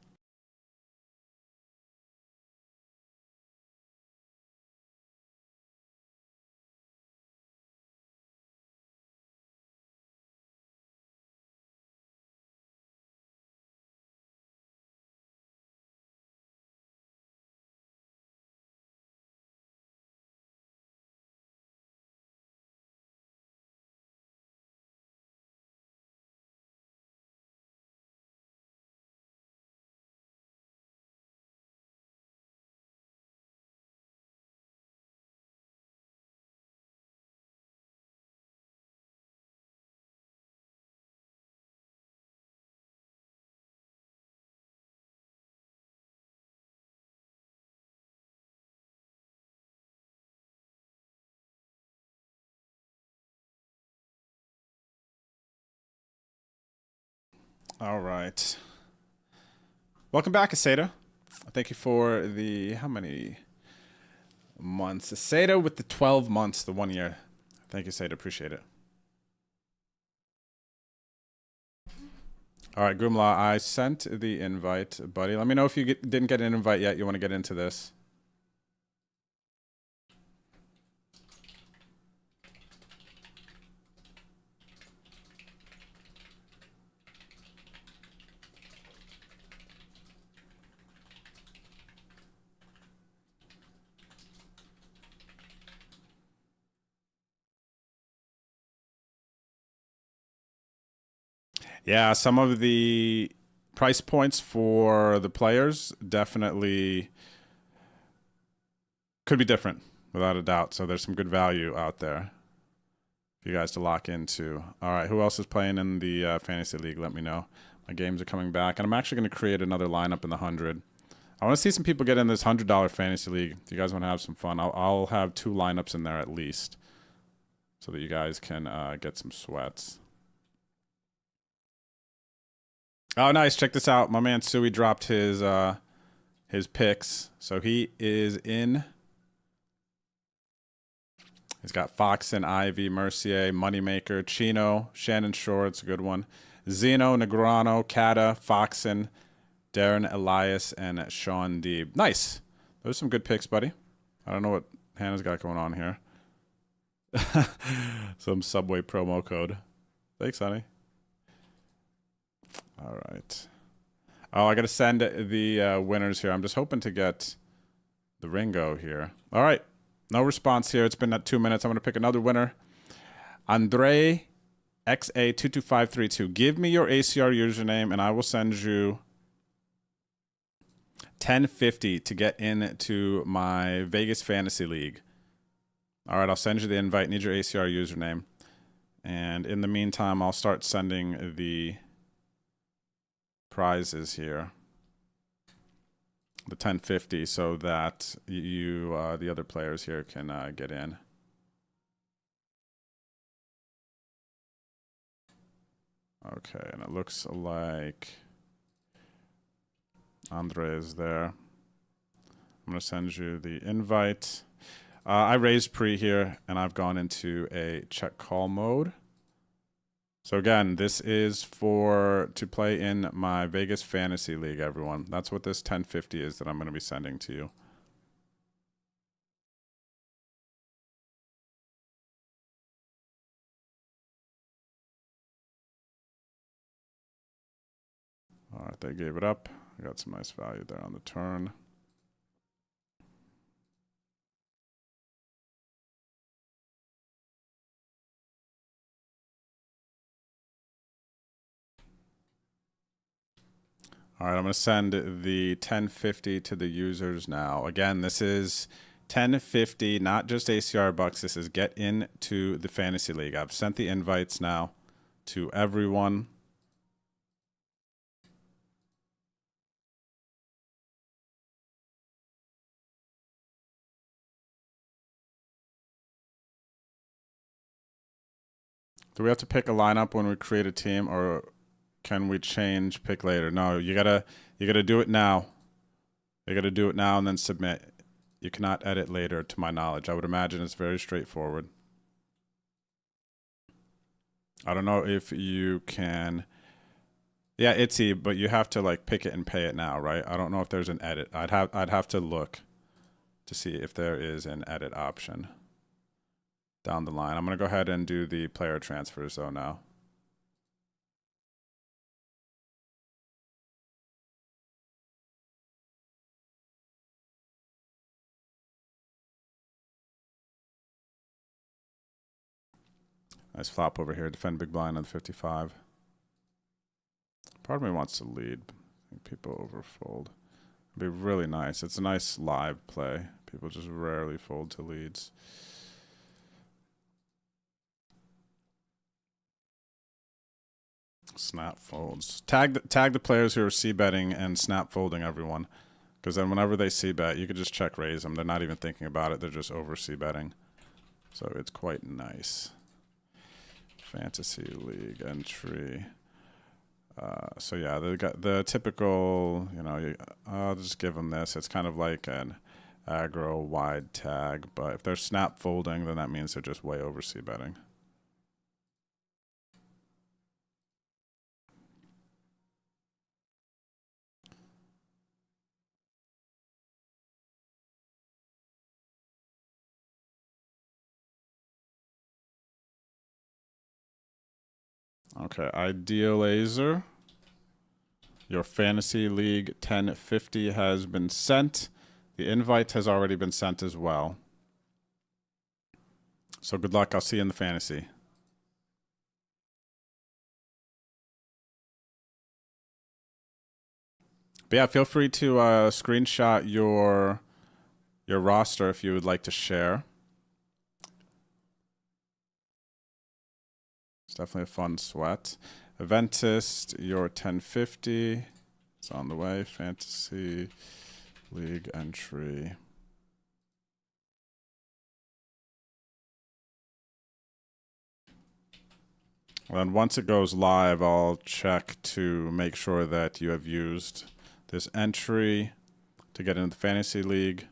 All right. Welcome back, Aseda. Thank you for the, how many months? Aseda with the 12 months, the 1 year. Thank you, Aseda. Appreciate it. All right, Gumla, I sent the invite, buddy. Let me know if you didn't get an invite yet. You want to get into this. Yeah, some of the Price points for the players definitely could be different, without a doubt. So there's some good value out there for you guys to lock into. All right, who else is playing in the fantasy league? Let me know. My games are coming back, and I'm actually going to create another lineup in the 100. I want to see some people get in this $100 fantasy league. If you guys want to have some fun, I'll have 2 lineups in there at least, so that you guys can get some sweats. Oh, nice! Check this out. My man Suey dropped his picks, so he is in. He's got Foxen, Ivy, Mercier, Moneymaker, Chino, Shannon Short's a good one. Zeno, Negrano, Kata, Foxen, Darren Elias, and Sean Deeb. Nice. Those are some good picks, buddy. I don't know what Hannah's got going on here. Some Subway promo code. Thanks, honey. All right. Oh, I got to send the winners here. I'm just hoping to get the Ringo here. All right. No response here. It's been 2 minutes. I'm going to pick another winner. Andre XA22532. Give me your ACR username, and I will send you $10.50 to get into my Vegas Fantasy League. All right, I'll send you the invite. Need your ACR username. And in the meantime, I'll start sending the prizes here. The $10.50 so that you, the other players here, can get in. Okay, and it looks like Andre is there. I'm going to send you the invite. I raised pre here, and I've gone into a check call mode. So again, this is to play in my Vegas Fantasy League, everyone. That's what this $10.50 is that I'm going to be sending to you. All right, they gave it up. I got some nice value there on the turn. All right, I'm going to send the $10.50 to the users now. Again, this is $10.50, not just ACR bucks. This is get into the Fantasy League. I've sent the invites now to everyone. Do we have to pick a lineup when we create a team, or can we change pick later? No, you gotta do it now. You gotta do it now and then submit. You cannot edit later, to my knowledge. I would imagine it's very straightforward. I don't know if you can. Yeah, Itsy, but you have to like pick it and pay it now, right? I don't know if there's an edit. I'd have to look to see if there is an edit option down the line. I'm gonna go ahead and do the player transfers though now. Nice flop over here. Defend big blind on the 55. Part of me wants to lead. I think people overfold. It'd be really nice. It's a nice live play. People just rarely fold to leads. Snap folds. Tag the players who are c-betting and snap folding everyone. Because then whenever they c-bet, you could just check raise them. They're not even thinking about it. They're just over c-betting. So it's quite nice. Fantasy League entry. So yeah, they got the typical, you know, I'll just give them this. It's kind of like an aggro wide tag, but if they're snap folding, then that means they're just way over c-betting. Okay, Ideal Laser. Your Fantasy League 1050 has been sent. The invite has already been sent as well. So good luck. I'll see you in the fantasy. But yeah, feel free to screenshot your roster if you would like to share. It's definitely a fun sweat. Eventist, your 1050 is on the way. Fantasy League entry. And once it goes live, I'll check to make sure that you have used this entry to get into the Fantasy League.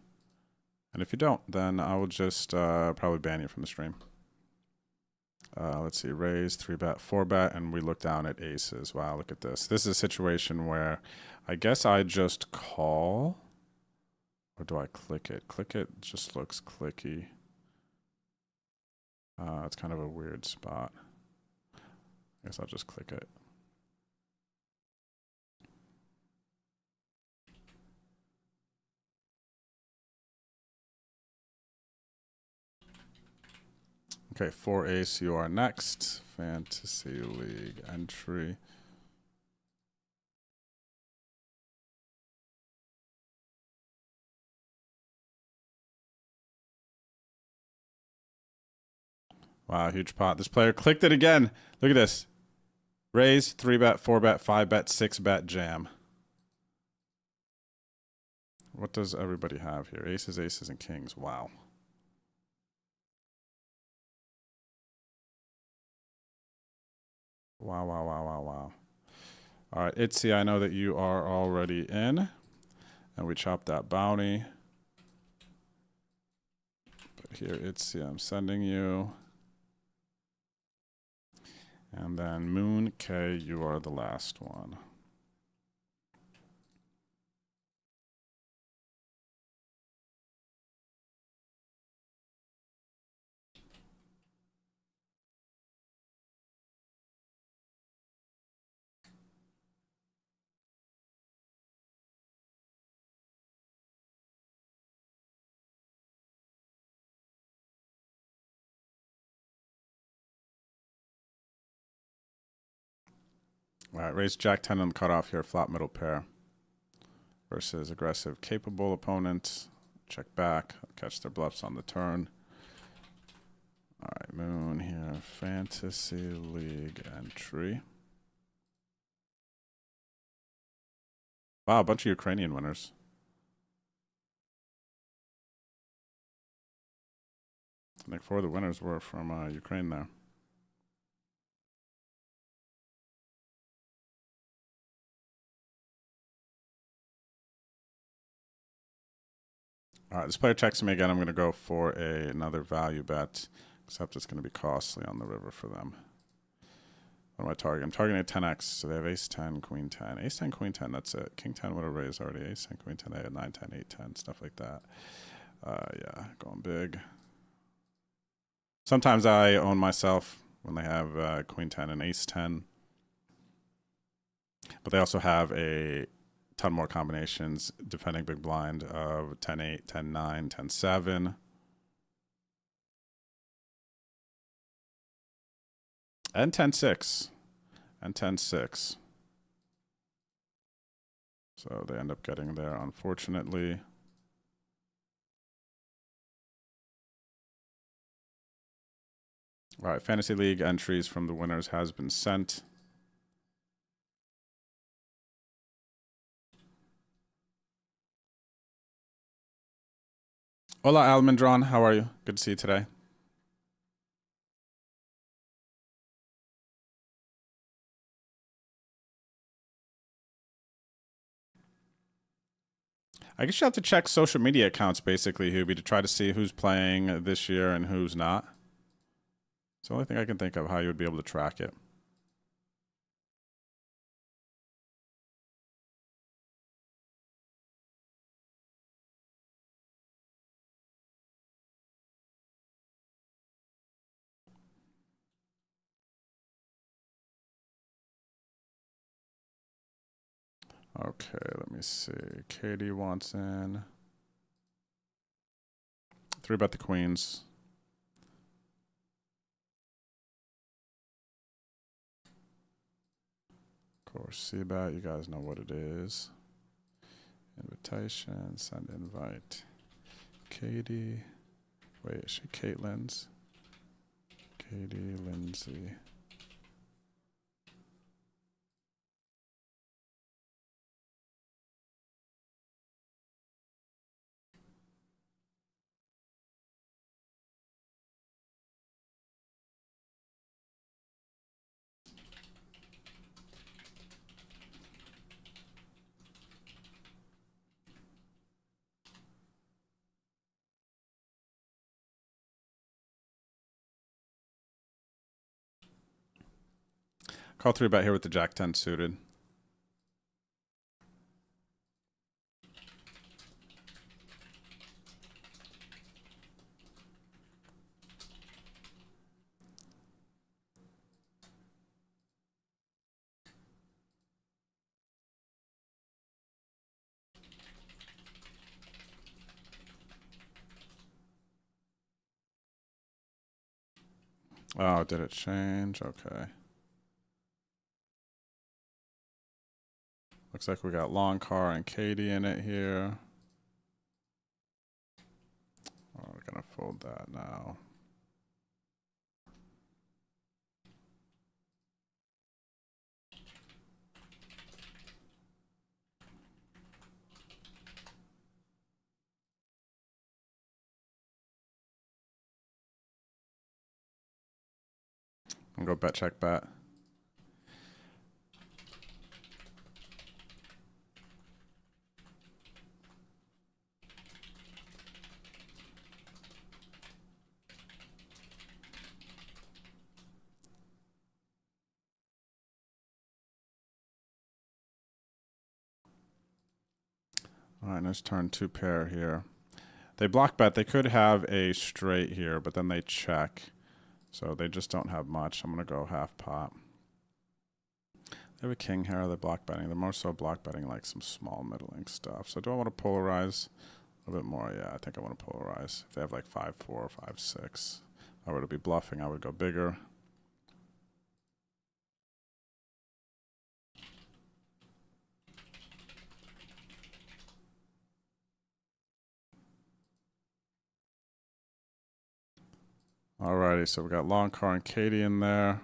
And if you don't, then I will just probably ban you from the stream. Let's see, raise, 3-bet, 4-bet, and we look down at aces. Wow, look at this. This is a situation where I guess I just call. Or do I click it? Click it just looks clicky. It's kind of a weird spot. I guess I'll just click it. Okay, 4 ace, you are next. Fantasy League entry. Wow, huge pot. This player clicked it again. Look at this. Raise, 3-bet, 4-bet, 5-bet, 6-bet, jam. What does everybody have here? Aces, aces, and kings. Wow. Wow, wow, wow, wow, wow. All right, Itzy, I know that you are already in. And we chopped that bounty. But here, Itzy, I'm sending you. And then Moon K, you are the last one. All right, raise Jack 10 on the cutoff here, flop middle pair. Versus aggressive, capable opponent. Check back, catch their bluffs on the turn. All right, Moon here, Fantasy League entry. Wow, a bunch of Ukrainian winners. I think 4 of the winners were from Ukraine there. All right, this player checks me again. I'm going to go for another value bet, except it's going to be costly on the river for them. What am I targeting? I'm targeting a 10x, so they have ace 10, queen 10. Ace 10, queen 10, that's it. King 10 would have raised already. Ace 10, queen 10, they had 9, 10, 8, 10, stuff like that. Yeah, going big. Sometimes I own myself when they have queen 10 and ace 10. But they also have a ton more combinations defending big blind of 10-8, 10-9, 10-7. And 10-6. And 10-6. So they end up getting there, unfortunately. All right, Fantasy League entries from the winners has been sent. Hola, Almendron. How are you? Good to see you today. I guess you have to check social media accounts, basically, Hubie, to try to see who's playing this year and who's not. It's the only thing I can think of how you would be able to track it. Okay, let me see. Katie wants in. 3-bet the queens. Of course, C-bet, you guys know what it is. Invitation, send invite. Katie. Wait, is she Caitlin's? Katie, Lindsay. Call 3-bet here with the Jack 10 suited. Oh, did it change? Okay. Looks like we got Long Car and Katie in it here. Oh, we're gonna fold that now. I'm gonna go bet, check, bet. All right, nice turn, 2-pair here. They block bet. They could have a straight here, but then they check. So they just don't have much. I'm going to go half pot. They have a king here. They're block betting. They're more so block betting like some small middling stuff. So do I want to polarize a little bit more? Yeah, I think I want to polarize. If they have like 5-4 or 5-6, if I were to be bluffing, I would go bigger. Alrighty, so we got Long Car and Katie in there.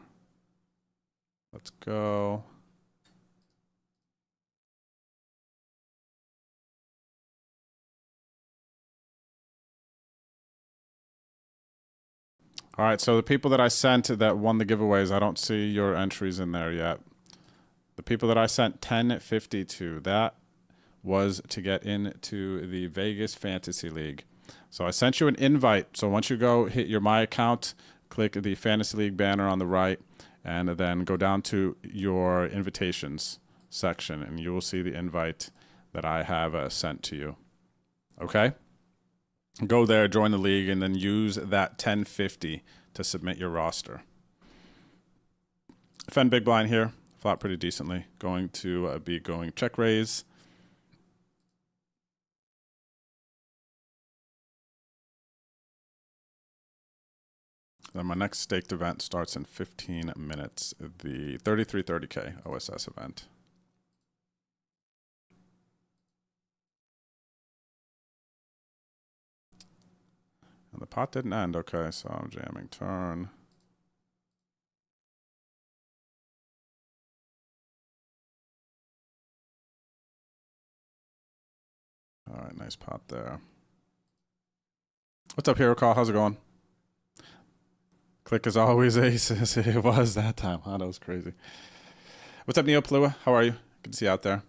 Let's go. All right, so the people that I sent that won the giveaways, I don't see your entries in there yet. The people that I sent 1050 to, that was to get into the Vegas Fantasy League. So I sent you an invite. So once you go hit your My Account, click the Fantasy League banner on the right, and then go down to your invitations section, and you will see the invite that I have sent to you. Okay? Go there, join the league, and then use that 1050 to submit your roster. Defend big blind here. Flop pretty decently. Going to be going check raise. Then my next staked event starts in 15 minutes. The 3330K OSS event. And the pot didn't end. Okay, so I'm jamming turn. All right, nice pot there. What's up, Hero Call? How's it going? Click as always, aces. It was that time. Oh, that was crazy. What's up, Neo Plua? How are you? Good to see you out there.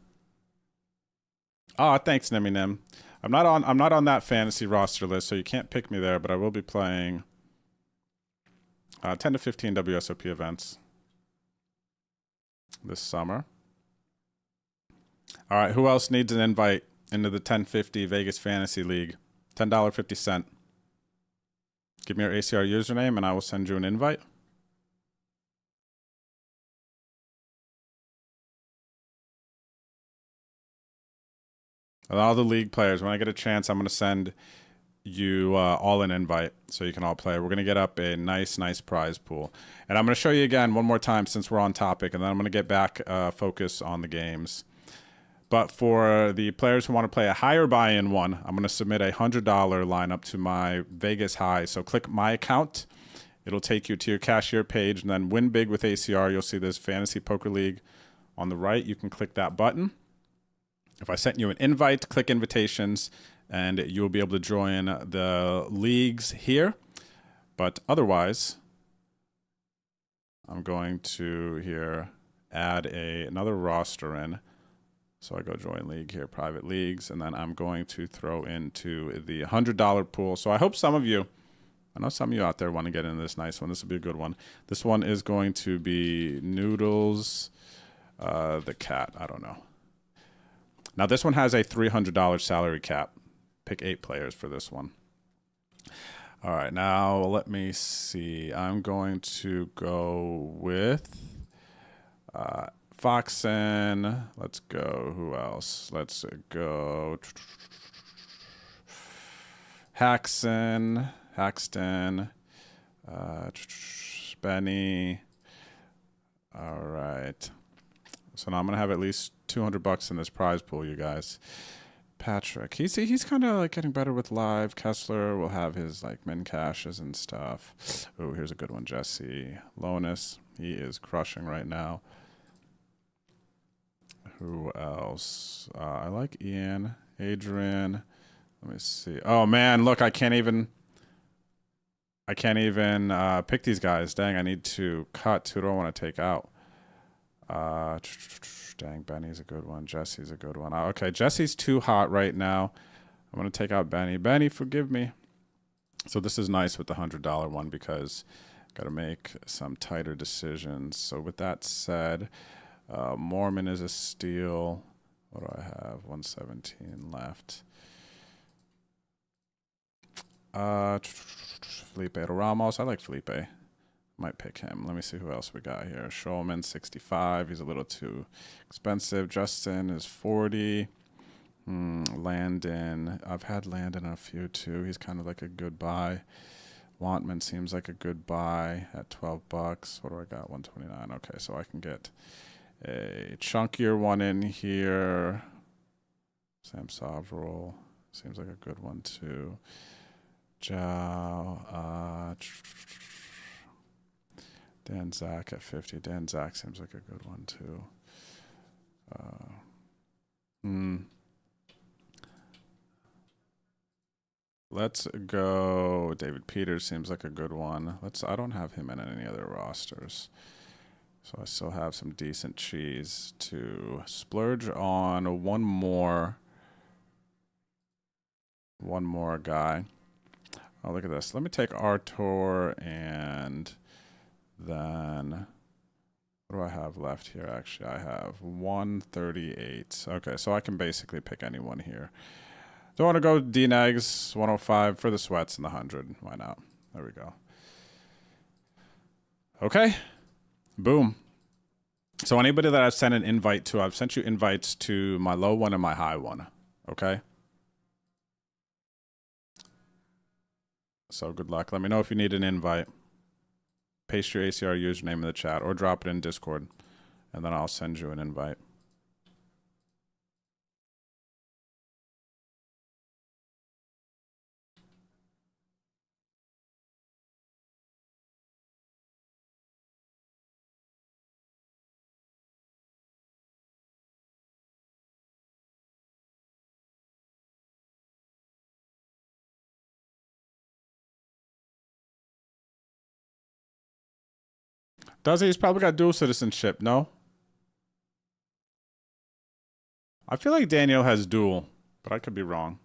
Oh, thanks, Nemi Nem. I'm not on that fantasy roster list, so you can't pick me there, but I will be playing 10 to 15 WSOP events this summer. All right, who else needs an invite into the 1050 Vegas Fantasy League? $10.50. Give me your ACR username, and I will send you an invite. And all the league players, when I get a chance, I'm going to send you all an invite so you can all play. We're going to get up a nice prize pool. And I'm going to show you again one more time since we're on topic, and then I'm going to get back focus on the games. But for the players who want to play a higher buy-in one, I'm going to submit a $100 lineup to my Vegas High. So click My Account. It'll take you to your cashier page, and then Win Big with ACR. You'll see this Fantasy Poker League on the right. You can click that button. If I sent you an invite, click Invitations, and you'll be able to join the leagues here. But otherwise, I'm going to here add another roster in. So I go join league here, private leagues, and then I'm going to throw into the $100 pool. So I hope some of you, I know some of you out there want to get into this nice one. This will be a good one. This one is going to be Noodles, the cat. I don't know. Now this one has a $300 salary cap. Pick 8 players for this one. All right, now let me see. I'm going to go with Foxen. Let's go. Who else? Let's go. Haxton. Benny. All right. So now I'm gonna have at least $200 in this prize pool, you guys. Patrick, he's kind of like getting better with live. Kessler will have his like min cashes and stuff. Oh, here's a good one. Jesse Lonis, he is crushing right now. Who else? I like Ian, Adrian. Let me see. Oh man, look, I can't even pick these guys. Dang, I need to cut. Who do I want to take out? Dang, Benny's a good one. Jesse's a good one. Okay, Jesse's too hot right now. I'm going to take out Benny. Benny, forgive me. So this is nice with the $100 one because got to make some tighter decisions. So with that said, Mormon is a steal. What do I have? 117 left. Felipe Ramos. I like Felipe. Might pick him. Let me see who else we got here. Showman, 65. He's a little too expensive. Justin is 40. Landon. I've had Landon a few too. He's kind of like a good buy. Wantman seems like a good buy at $12. What do I got? 129. Okay, so I can get a chunkier one in here. Sam Soverell seems like a good one too. Zhao. Dan Zach at 50. Dan Zach seems like a good one too. Let's go. David Peters seems like a good one. I don't have him in any other rosters. So I still have some decent cheese to splurge on. One more guy. Oh, look at this. Let me take Artur and then what do I have left here? Actually, I have 138. Okay, so I can basically pick anyone here. Don't want to go D-Nags 105 for the sweats and the 100. Why not? There we go. Okay. Boom. So anybody that I've sent an invite to, I've sent you invites to my low one and my high one. Okay? So good luck. Let me know if you need an invite. Paste your ACR username in the chat or drop it in Discord, and then I'll send you an invite. Does he? He's probably got dual citizenship, no? I feel like Daniel has dual, but I could be wrong.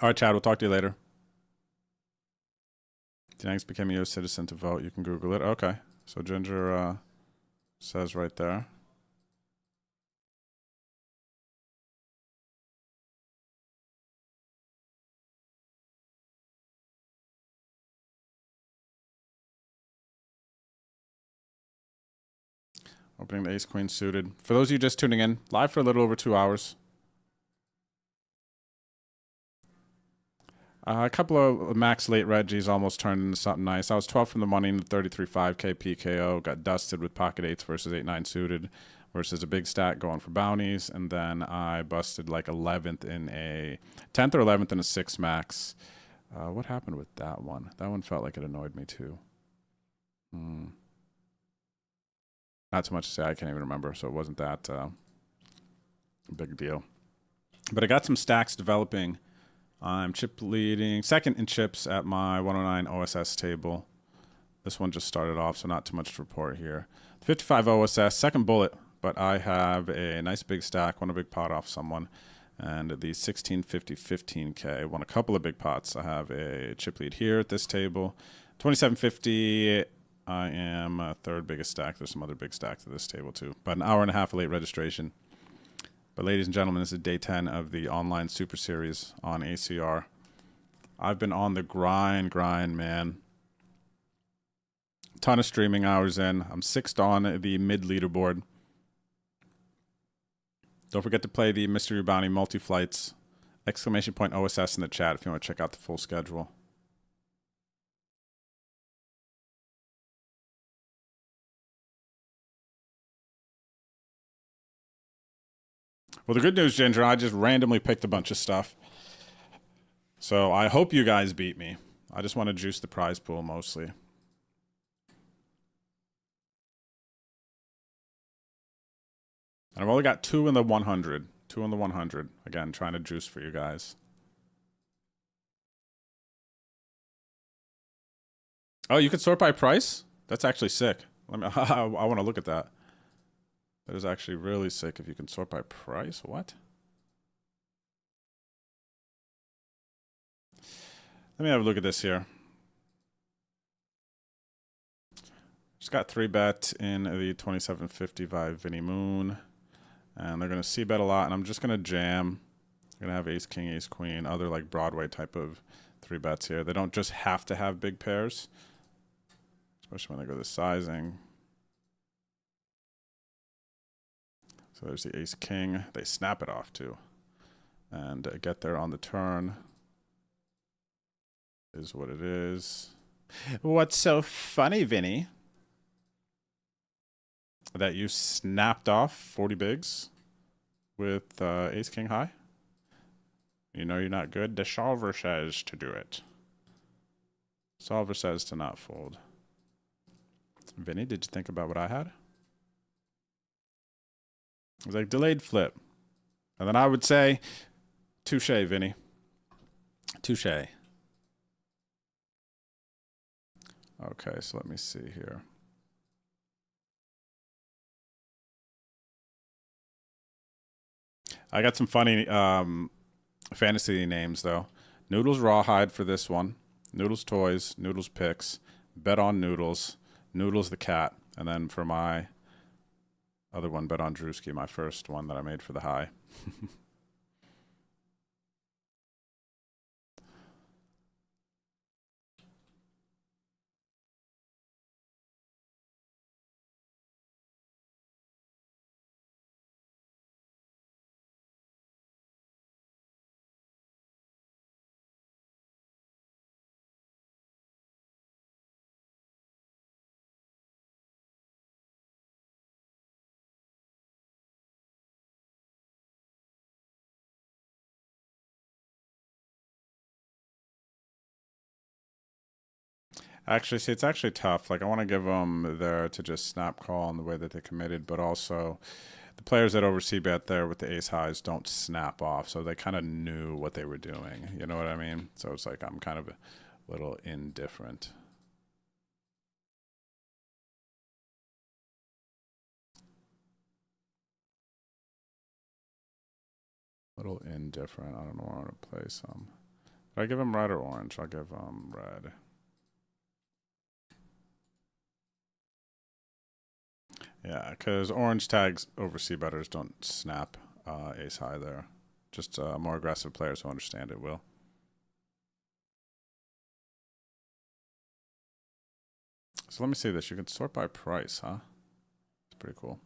All right, Chad, we'll talk to you later. Thanks became a U.S. citizen to vote. You can Google it. Okay. So Ginger says right there. Opening the ace queen suited. For those of you just tuning in, live for a little over 2 hours. A couple of max late Reggies almost turned into something nice. I was 12 from the money in the 33.5K PKO. Got dusted with pocket 8s versus 8-9 suited versus a big stack going for bounties. And then I busted like 11th in a 10th or 11th in a 6 max. What happened with that one? That one felt like it annoyed me too. Not too much to say. I can't even remember. So it wasn't that big deal. But I got some stacks developing. I'm chip leading, second in chips at my 109 OSS table. This one just started off, so not too much to report here. 55 OSS, second bullet, but I have a nice big stack, won a big pot off someone. And the 1650 15K, won a couple of big pots. I have a chip lead here at this table. 2750, I am third biggest stack. There's some other big stacks at this table too. About an hour and a half of late registration. But ladies and gentlemen, this is day 10 of the online Super Series on ACR. I've been on the grind, man. Ton of streaming hours in. I'm 6th on the mid leaderboard. Don't forget to play the Mystery Bounty multi-flights. Exclamation point OSS in the chat if you want to check out the full schedule. Well, the good news, Ginger, I just randomly picked a bunch of stuff. So I hope you guys beat me. I just want to juice the prize pool mostly. And I've only got 2 in the 100. 2 in the 100. Again, trying to juice for you guys. Oh, you could sort by price? That's actually sick. Let me. I want to look at that. That is actually really sick if you can sort by price. What? Let me have a look at this here. Just got 3-bet in the 2750 by Vinny Moon. And they're going to c-bet a lot. And I'm just going to jam. I'm going to have ace, king, ace, queen. Other like Broadway type of 3-bets here. They don't just have to have big pairs. Especially when they go to sizing. So there's the ace, king. They snap it off too. And get there on the turn. Is what it is. What's so funny, Vinny? That you snapped off 40 bigs with ace, king high? You know you're not good? The solver says to do it. Solver says to not fold. Vinny, did you think about what I had? It was like delayed flip. And then I would say, touche, Vinny. Touche. Okay, so let me see here. I got some funny fantasy names, though. Noodles Rawhide for this one. Noodles Toys. Noodles Picks. Bet on Noodles. Noodles the Cat. And then for my other one, Bet on Drewski, my first one that I made for the high. Actually, see, it's actually tough. Like, I want to give them there to just snap call in the way that they committed, but also the players that oversee bet there with the ace highs don't snap off, so they kind of knew what they were doing. You know what I mean? So it's like I'm kind of a little indifferent. Little indifferent. I don't know where I want to play some. Did I give him red or orange? I'll give him red. Yeah, because orange tags oversee bettors don't snap ace high there. Just more aggressive players who understand it will. So let me see this. You can sort by price, huh? It's pretty cool.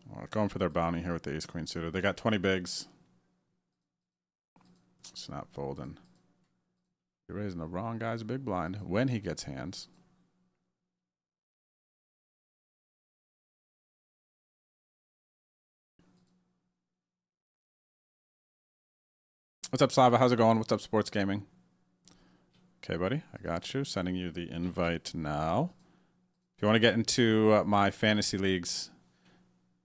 Well, going for their bounty here with the ace-queen suited. They got 20 bigs. Snap folding. You're raising the wrong guy's big blind when he gets hands. What's up, Slava? How's it going? What's up, Sports Gaming? Okay, buddy. I got you. Sending you the invite now. If you want to get into my fantasy leagues,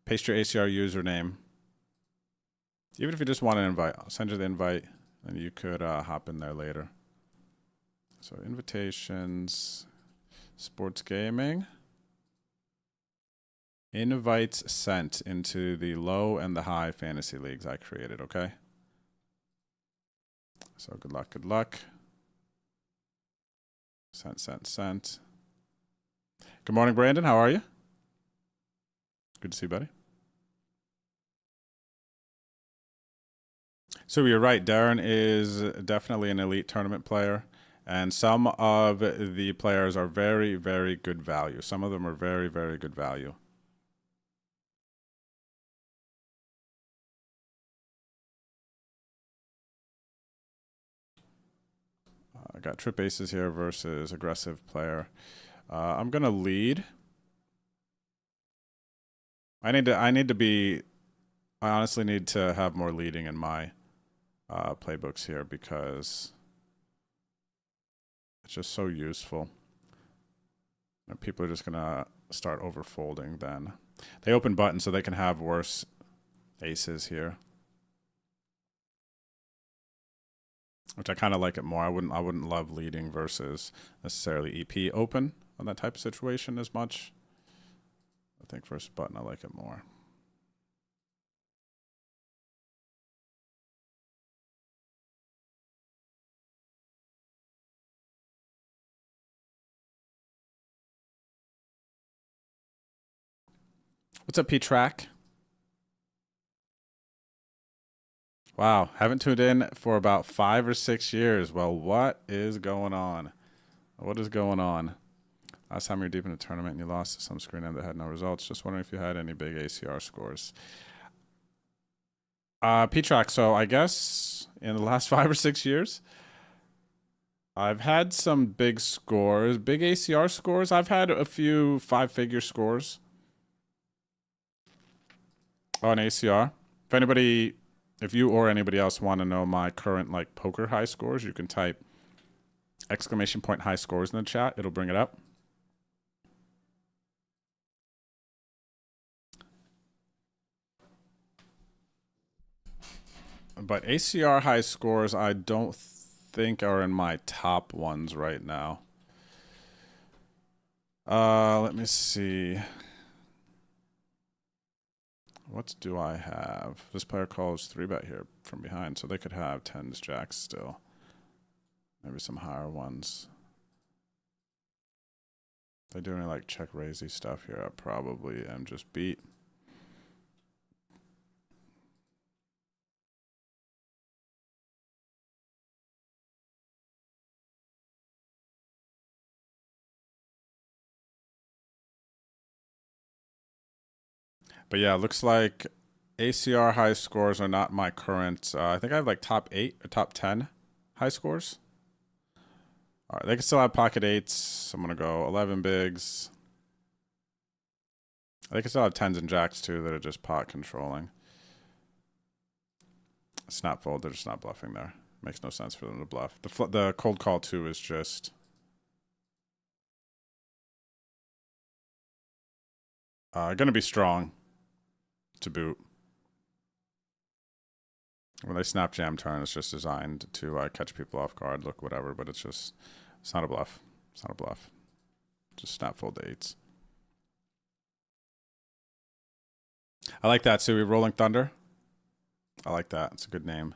paste your ACR username. Even if you just want an invite, I'll send you the invite, and you could hop in there later. So invitations, Sports Gaming. Invites sent into the low and the high fantasy leagues I created, okay? So good luck, good luck. Sent, sent, sent. Good morning, Brandon. How are you? Good to see you, buddy. So you're right. Darren is definitely an elite tournament player. And some of the players are very, very good value. Some of them are very, very good value. I got trip aces here versus aggressive player. I'm gonna lead. I honestly need to have more leading in my playbooks here because it's just so useful. And people are just gonna start overfolding then. They open button so they can have worse aces here. Which I kind of like it more. I wouldn't love leading versus necessarily EP open on that type of situation as much. I think versus button I like it more. What's up, P-Track? Wow, haven't tuned in for about 5 or 6 years. Well, what is going on? What is going on? Last time you were deep in a tournament and you lost to some screen name that had no results. Just wondering if you had any big ACR scores. P-Track, so I guess in the last 5 or 6 years, I've had some big scores, big ACR scores. I've had a few 5-figure scores on ACR. If you or anybody else want to know my current like poker high scores, you can type !! high scores in the chat. It'll bring it up. But ACR high scores, I don't think are in my top ones right now. Let me see. What do I have? This player calls 3-bet here from behind, so they could have 10s, jacks still. Maybe some higher ones. They do any like check raisey stuff here. I probably am just beat. But yeah, it looks like ACR high scores are not my current. I think I have like top 8 or top 10 high scores. All right, they can still have pocket 8s. I'm going to go 11 bigs. They can still have 10s and jacks too that are just pot controlling. Snap fold, they're just not bluffing there. Makes no sense for them to bluff. The cold call too is just... going to be strong to boot. When they snap jam turn, it's just designed to catch people off guard, look whatever, but it's not a bluff. It's not a bluff. Just snap fold the 8s. I like that, Sui. Rolling Thunder. I like that. It's a good name.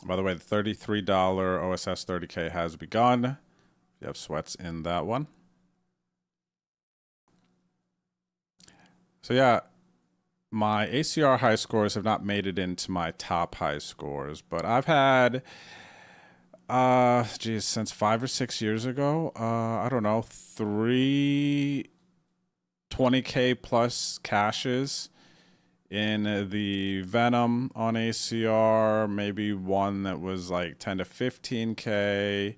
By the way, the $33 OSS 30K has begun. You have sweats in that one. So yeah, my ACR high scores have not made it into my top high scores, but I've had, since 5 or 6 years ago, I don't know, 3 20K plus cashes in the Venom on ACR, maybe one that was like 10 to 15K.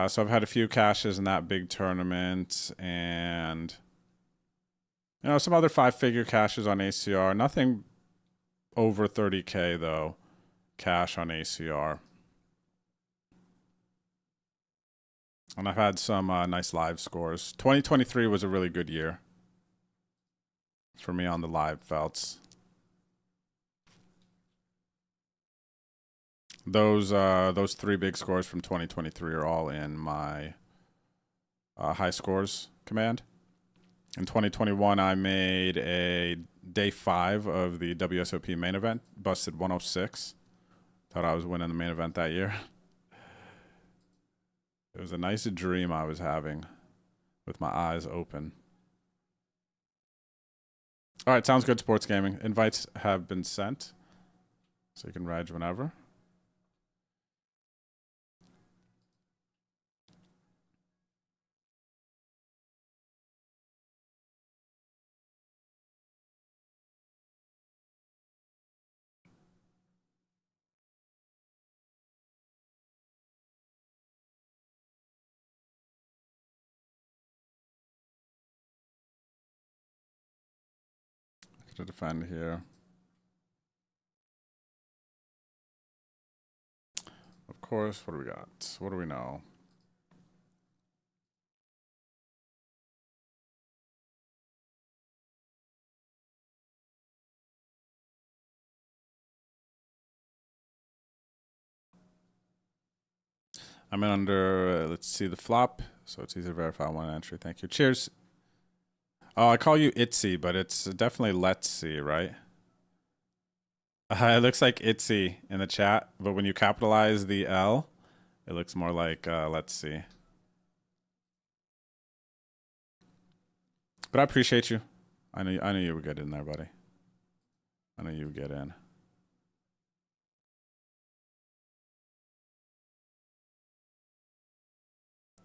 So I've had a few cashes in that big tournament, and some other 5-figure cashes on ACR. Nothing over 30K though, cash on ACR. And I've had some nice live scores. 2023 was a really good year for me on the live felts. Those 3 big scores from 2023 are all in my high scores command. In 2021, I made a day 5 of the WSOP main event, busted 106. Thought I was winning the main event that year. It was a nice dream I was having with my eyes open. All right, sounds good, Sports Gaming. Invites have been sent, so you can reg whenever. To defend here. Of course, what do we got? What do we know? I'm in under, let's see the flop. So it's easy to verify one entry. Thank you. Cheers. Oh, I call you Itsy, but it's definitely Let's See, right? It looks like Itsy in the chat, but when you capitalize the L, it looks more like Let's See. But I appreciate you. I knew you would get in there, buddy. I knew you would get in.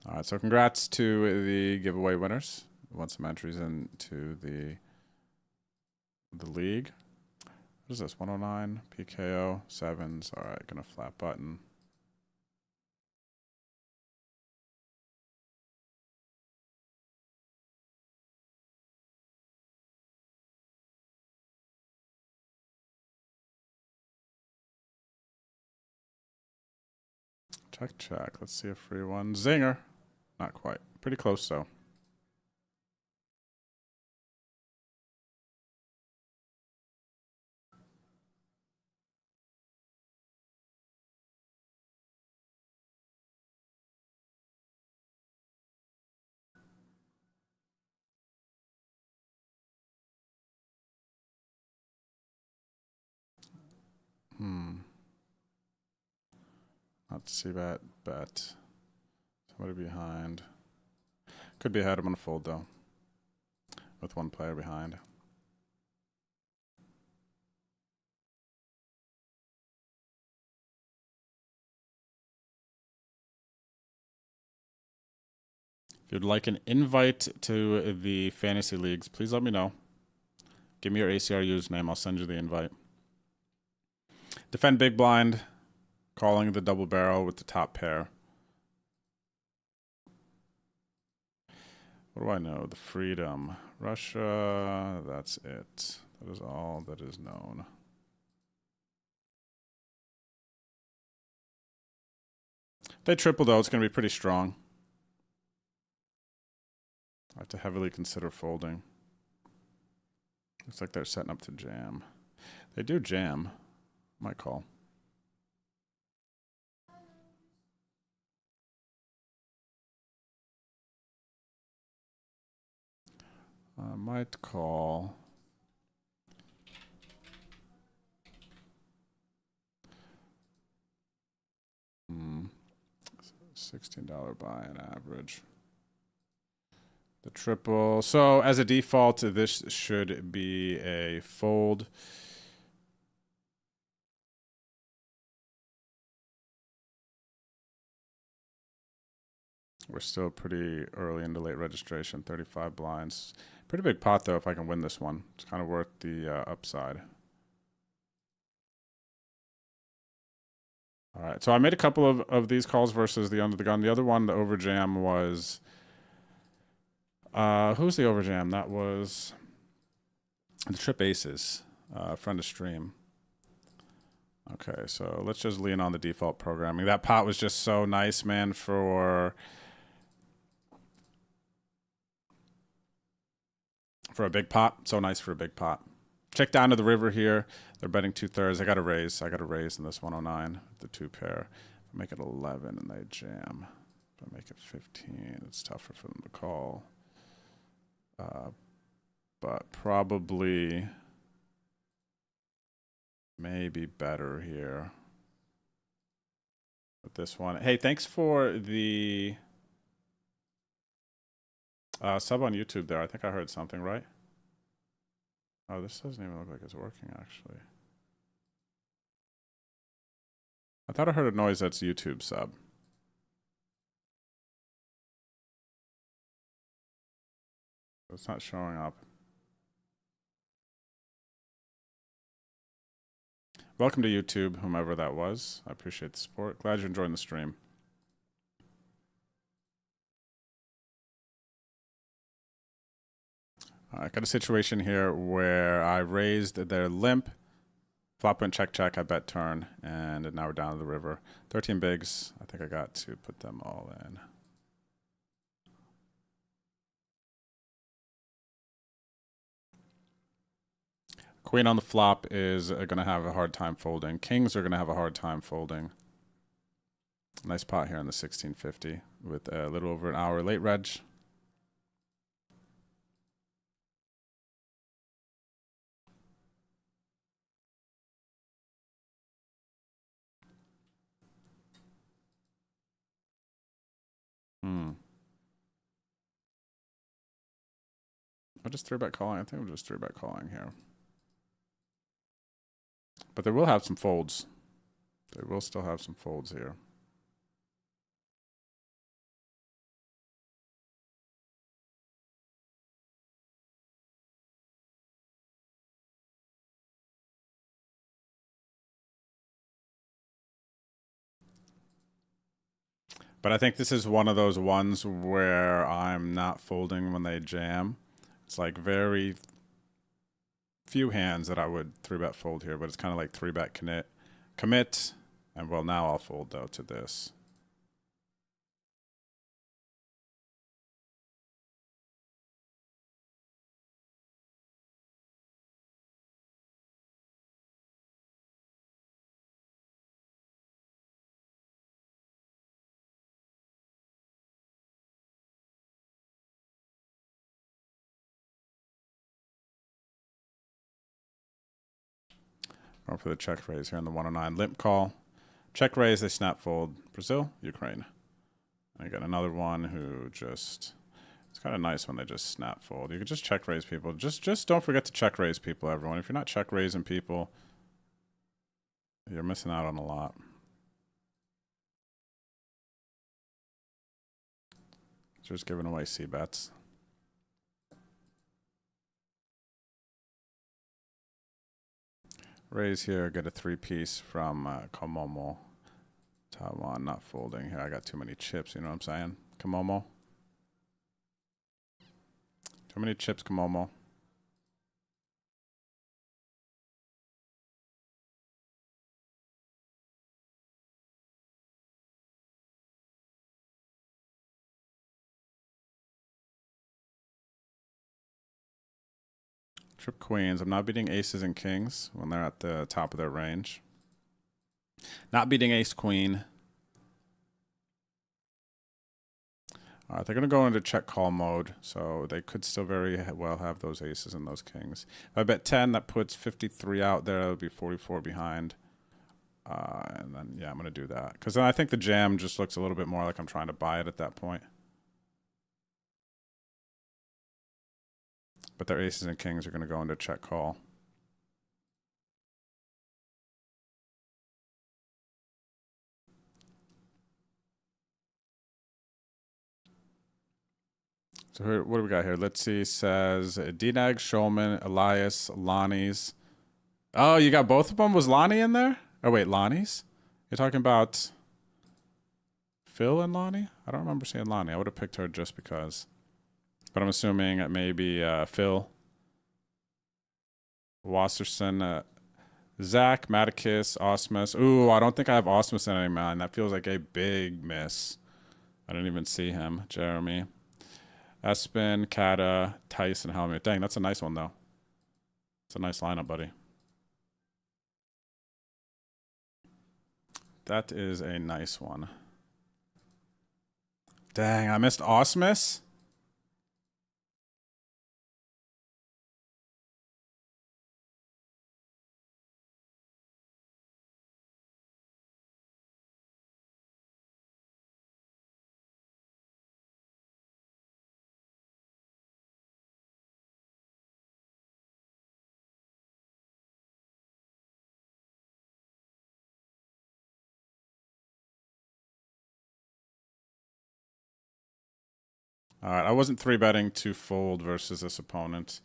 All right, so congrats to the giveaway winners. We want some entries into the league. What is this? 109 PKO 7s. All right, gonna flat button. Check. Let's see a free one. Zinger. Not quite. Pretty close though. Not see bet. Somebody behind. Could be ahead. I'm gonna fold though. With one player behind. If you'd like an invite to the fantasy leagues, please let me know. Give me your ACR username. I'll send you the invite. Defend big blind. Calling the double barrel with the top pair. What do I know? The Freedom. Russia. That's it. That is all that is known. If they triple, though, it's going to be pretty strong. I have to heavily consider folding. Looks like they're setting up to jam. They do jam. Might call. I might call. $16 buy an average. The triple. So as a default, this should be a fold. We're still pretty early into late registration, 35 blinds. Pretty big pot, though, if I can win this one. It's kind of worth the upside. All right, so I made a couple of these calls versus the under the gun. The other one, the overjam, was... who's the overjam? That was the Trip Aces, friend of stream. Okay, so let's just lean on the default programming. That pot was just so nice, man, for a big pot. So nice for a big pot. Check down to the river here. They're betting 2/3. I got to raise. I got to raise in this 109, the 2 pair. If I make it 11 and they jam. If I make it 15, it's tougher for them to call. But probably maybe better here with this one. Hey, thanks for the sub on YouTube there. I think I heard something, right? Oh, this doesn't even look like it's working, actually. I thought I heard a noise that's YouTube sub. It's not showing up. Welcome to YouTube, whomever that was. I appreciate the support. Glad you're enjoying the stream. I got a situation here where I raised their limp. Flop went check, check. I bet turn. And now we're down to the river. 13 bigs. I think I got to put them all in. Queen on the flop is going to have a hard time folding. Kings are going to have a hard time folding. Nice pot here in the 1650 with a little over an hour late reg. I'll just 3-bet calling. I think we'll just 3-bet calling here. But they will have some folds. They will still have some folds here. But I think this is one of those ones where I'm not folding when they jam. It's like very few hands that I would 3-bet fold here, but it's kind of like 3-bet commit, and well, now I'll fold though to this. Going for the check raise here in the 109. Limp call. Check raise, they snap fold. Brazil, Ukraine. I got another one who just... It's kind of nice when they just snap fold. You can just check raise people. Just don't forget to check raise people, everyone. If you're not check raising people, you're missing out on a lot. Just giving away C-bets. Raise here, get a 3-piece from Komomo. Taiwan, not folding here. I got too many chips, you know what I'm saying? Komomo. Too many chips, Komomo. Trip queens. I'm not beating aces and kings when they're at the top of their range. Not beating ace queen. All right, they're going to go into check call mode, so they could still very well have those aces and those kings. If I bet 10, that puts 53 out there. That would be 44 behind. And then, yeah, I'm going to do that. Because then I think the jam just looks a little bit more like I'm trying to buy it at that point. But their aces and kings are going to go into check call. So what do we got here? Let's see. It says Dinag, Shulman, Elias, Lonnie's. Oh, you got both of them? Was Lonnie in there? Oh, wait, Lonnie's? You're talking about Phil and Lonnie? I don't remember seeing Lonnie. I would have picked her just because. But I'm assuming it may be Phil, Wasserson, Zach, Maticus, Osmus. Ooh, I don't think I have Osmus in any man. That feels like a big miss. I didn't even see him. Jeremy. Espen, Kata, Tyson, Helmut. Dang, that's a nice one, though. It's a nice lineup, buddy. That is a nice one. Dang, I missed Osmus? All right, I wasn't 3-betting to fold versus this opponent,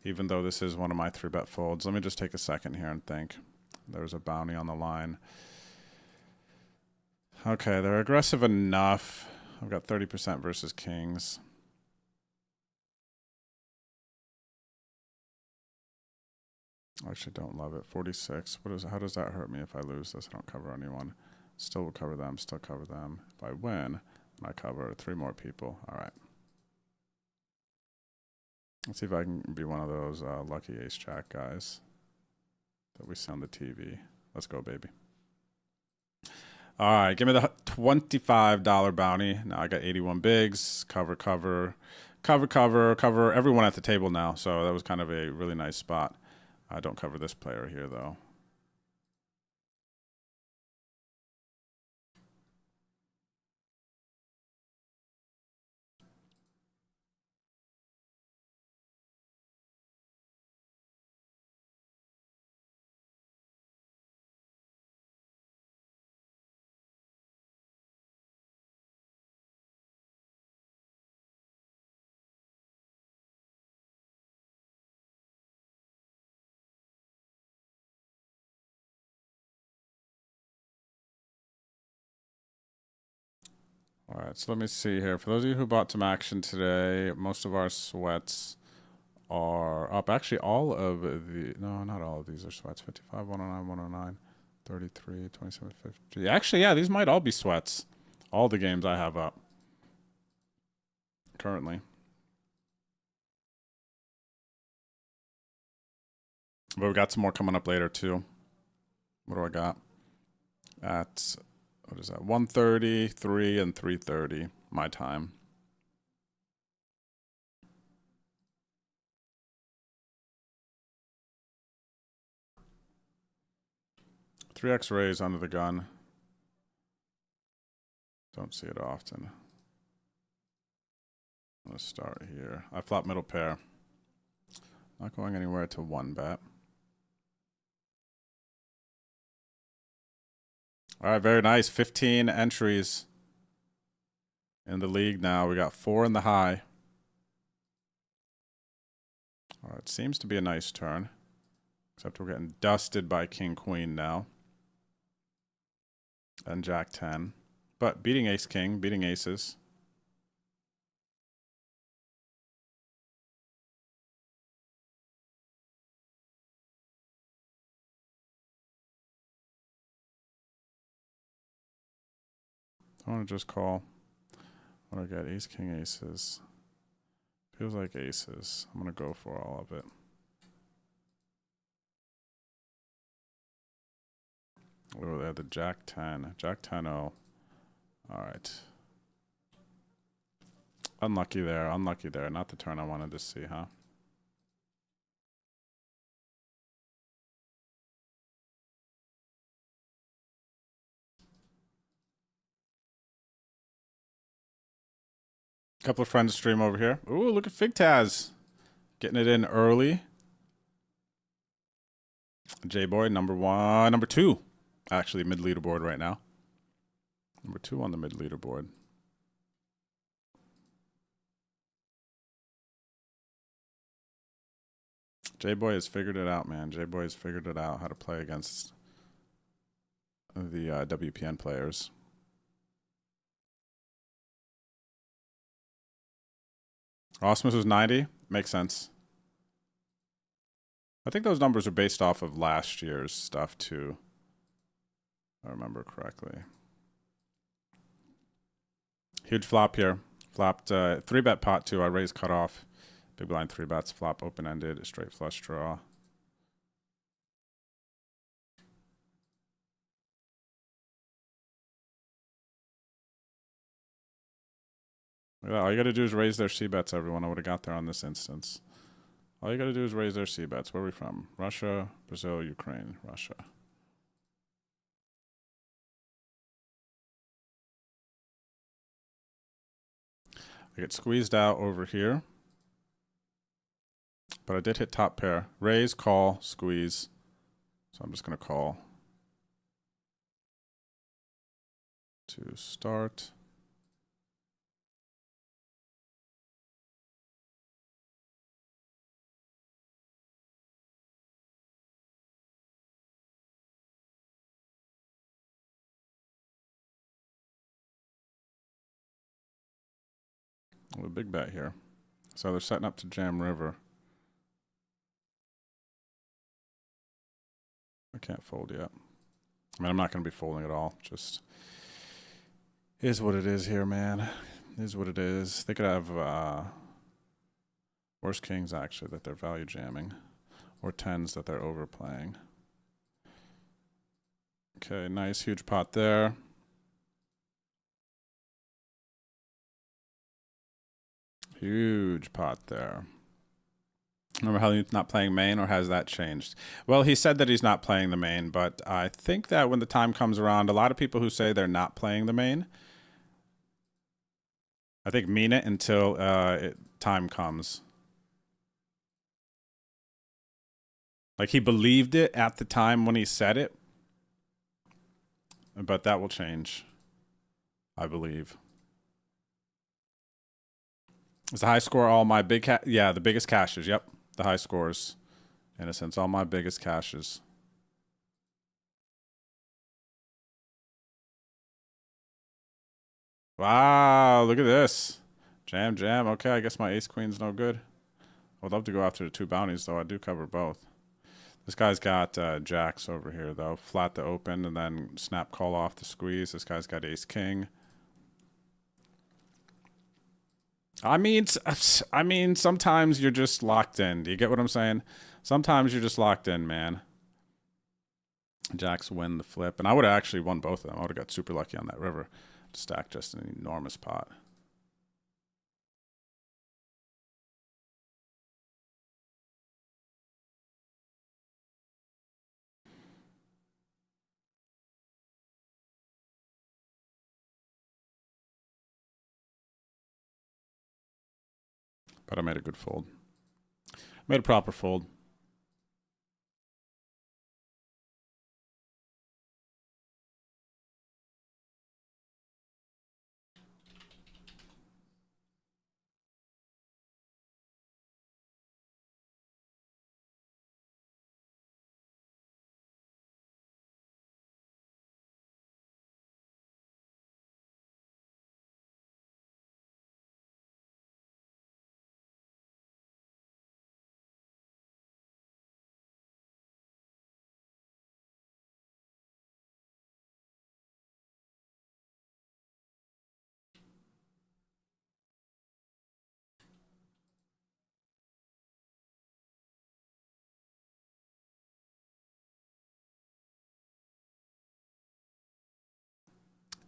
even though this is one of my 3-bet folds. Let me just take a second here and think. There's a bounty on the line. Okay, they're aggressive enough. I've got 30% versus kings. I actually don't love it. 46. How does that hurt me if I lose this? I don't cover anyone. Still will cover them. Still cover them. If I win, I cover 3 more people. All right. Let's see if I can be one of those lucky ace-jack guys that we see on the TV. Let's go, baby. All right, give me the $25 bounty. Now I got 81 bigs. Cover everyone at the table now. So that was kind of a really nice spot. I don't cover this player here, though. All right, so let me see here. For those of you who bought some action today, most of our sweats are up. Actually, all of the, no, not all of these are sweats. 55, 109, 109, 33, 27, 50. Actually, yeah, these might all be sweats. All the games I have up currently. But we got some more coming up later, too. What do I got? At, what is that? 1:30, 3, and 3:30 my time. Three X-rays under the gun. Don't see it often. Let's start here. I flop middle pair. Not going anywhere to 1-bet. All right, very nice. 15 entries in the league now. We got 4 in the high. All right, seems to be a nice turn. Except we're getting dusted by King Queen now. And Jack 10. But beating Ace King, beating aces. I want to just call. What do I got? Ace, King, aces. Feels like aces. I'm going to go for all of it. Oh, they had the Jack 10. Jack 10-0. All right. Unlucky there. Unlucky there. Not the turn I wanted to see, huh? Couple of friends stream over here. Ooh, look at Figtaz. Getting it in early. J-Boy, number 2. Actually, mid leaderboard right now. Number 2 on the mid leaderboard. J-Boy has figured it out, man. J-Boy has figured it out how to play against the WPN players. Osmus was 90. Makes sense. I think those numbers are based off of last year's stuff, too. If I remember correctly. Huge flop here. Flopped 3-bet pot, too. I raised cutoff. Big blind 3 bets. Flop open-ended. Straight flush draw. All you got to do is raise their C-bets, everyone. I would have got there on this instance. All you got to do is raise their C-bets. Where are we from? Russia, Brazil, Ukraine, Russia. I get squeezed out over here. But I did hit top pair. Raise, call, squeeze. So I'm just going to call to start. A big bet here. So they're setting up to jam river. I can't fold yet. I mean, I'm not going to be folding at all. Just is what it is here, man. Is what it is. They could have worse kings, actually, that they're value jamming. Or tens that they're overplaying. Okay, nice. Huge pot there. Huge pot there. Remember how he's not playing main, or has that changed? Well, he said that he's not playing the main, but I think that when the time comes around, a lot of people who say they're not playing the main, I think mean it until time comes. Like, he believed it at the time when he said it, but that will change, I believe. Is the high score all my big yeah, the biggest cashes. Yep. The high scores. In a sense, all my biggest cashes. Wow, look at this. Jam, jam. Okay, I guess my ace queen's no good. I would love to go after the 2 bounties, though. I do cover both. This guy's got jacks over here, though. Flat to open and then snap call off the squeeze. This guy's got ace king. I mean, sometimes you're just locked in. Do you get what I'm saying? Sometimes you're just locked in, man. Jacks win the flip. And I would have actually won both of them. I would have got super lucky on that river. Stack just an enormous pot. But I made a good fold. Made a proper fold.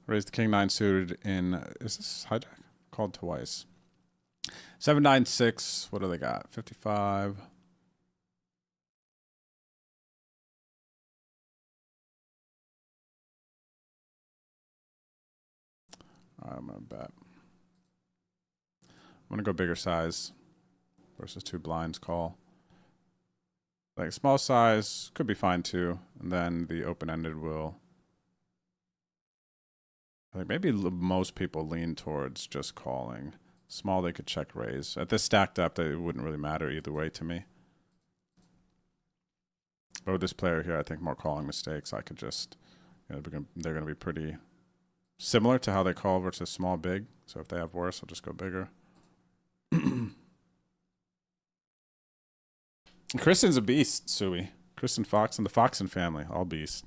Raised the king 9 suited in, is this hijack? Called twice. 7-9-6, what do they got? 55. All right, I'm gonna bet. I'm gonna go bigger size versus 2 blinds call. Like small size could be fine too, and then the open-ended will. I think maybe most people lean towards just calling. Small, they could check raise. At this stacked up, it wouldn't really matter either way to me. But with this player here, I think more calling mistakes. I could just, they're going to be pretty similar to how they call versus small big. So if they have worse, I'll just go bigger. Kristen's a beast, Suey. Kristen Fox and the Foxen family, all beasts.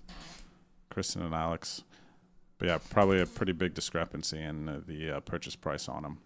Kristen and Alex. But yeah, probably a pretty big discrepancy in the purchase price on them.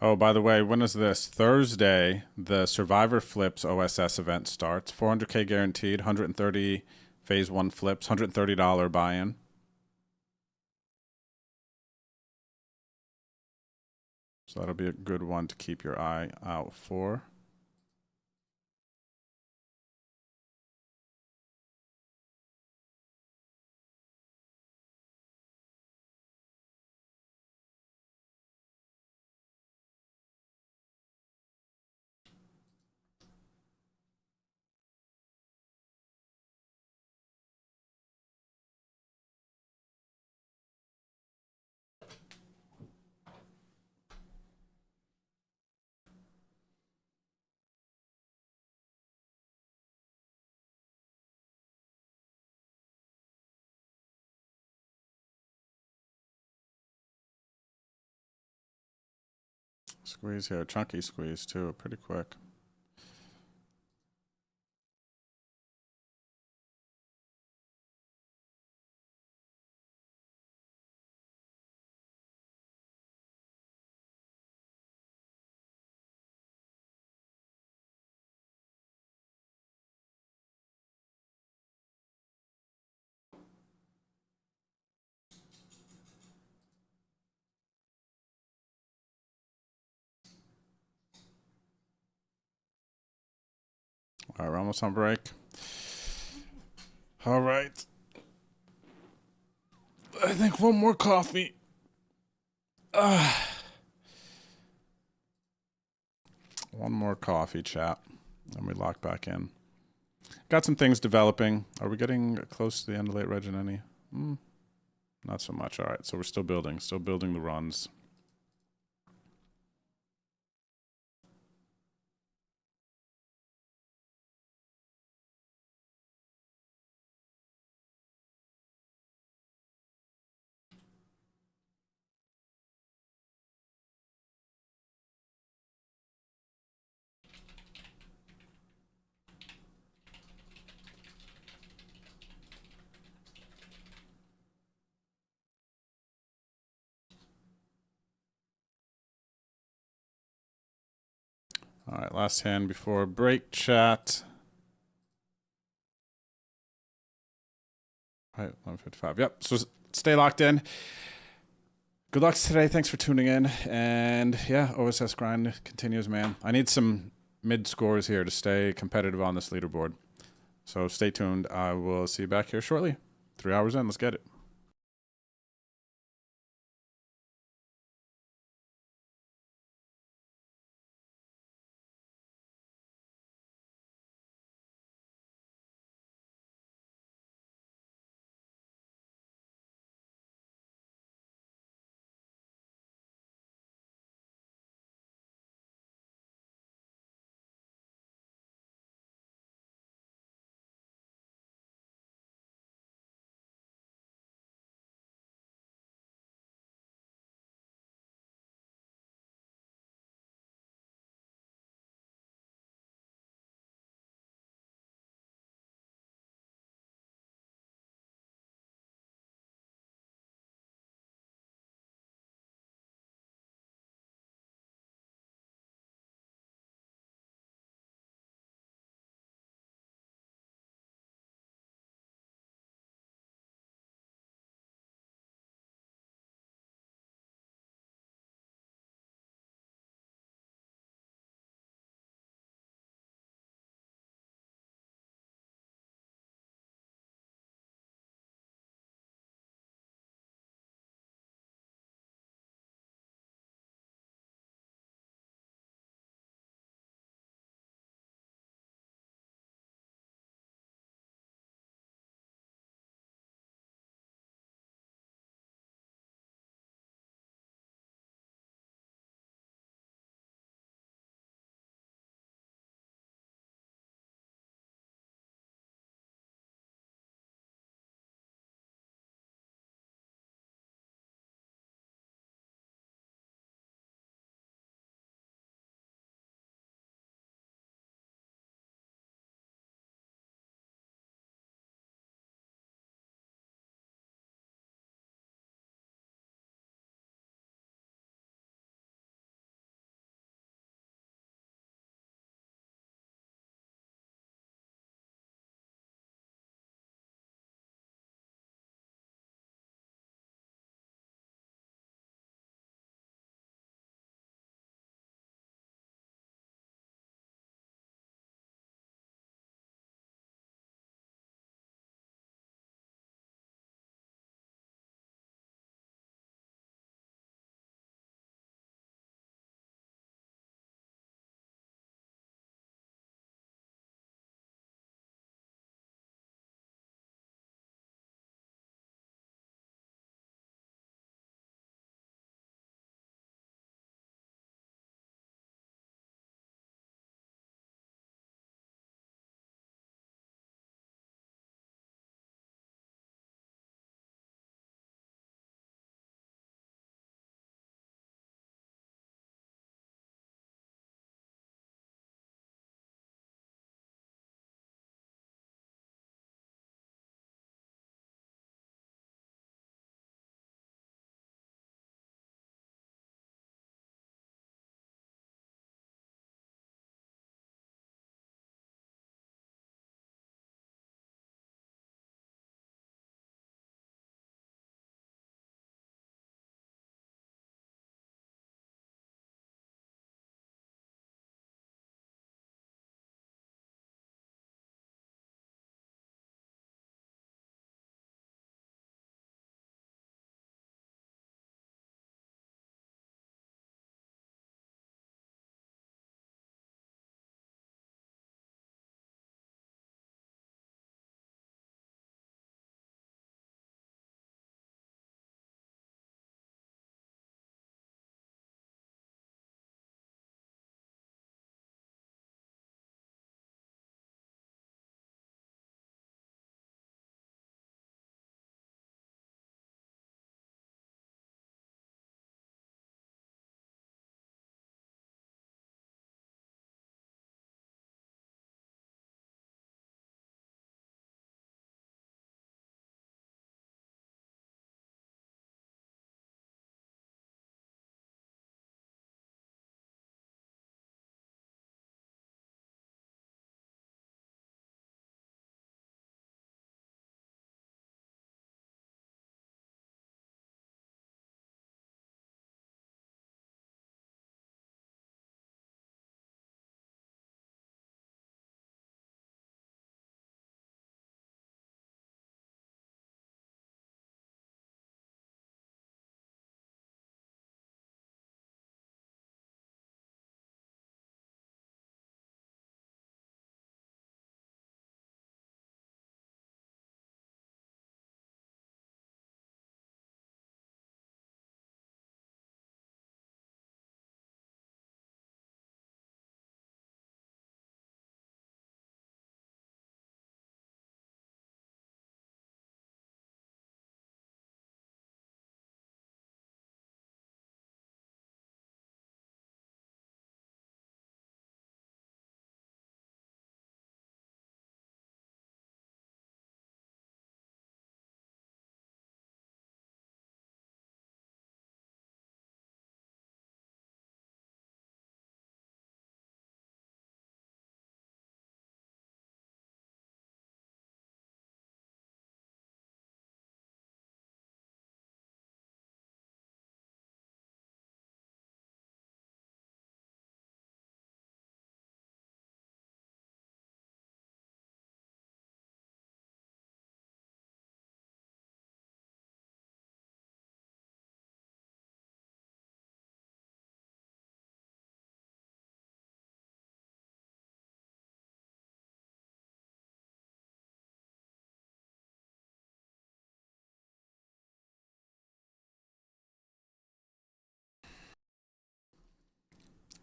Oh, by the way, when is this? Thursday, the Survivor Flips OSS event starts. 400K guaranteed, 130 phase 1 flips, $130 buy-in. So that'll be a good one to keep your eye out for. Squeeze here, chunky squeeze too, pretty quick. All right, we're almost on break. All right. I think one more coffee. One more coffee, chat. And we lock back in. Got some things developing. Are we getting close to the end of late reg in any? Not so much. All right, so we're still building the runs. All right, last hand before break, chat. All right, 155. Yep, so stay locked in. Good luck today. Thanks for tuning in. And yeah, OSS grind continues, man. I need some mid scores here to stay competitive on this leaderboard. So stay tuned. I will see you back here shortly. 3 hours in. Let's get it.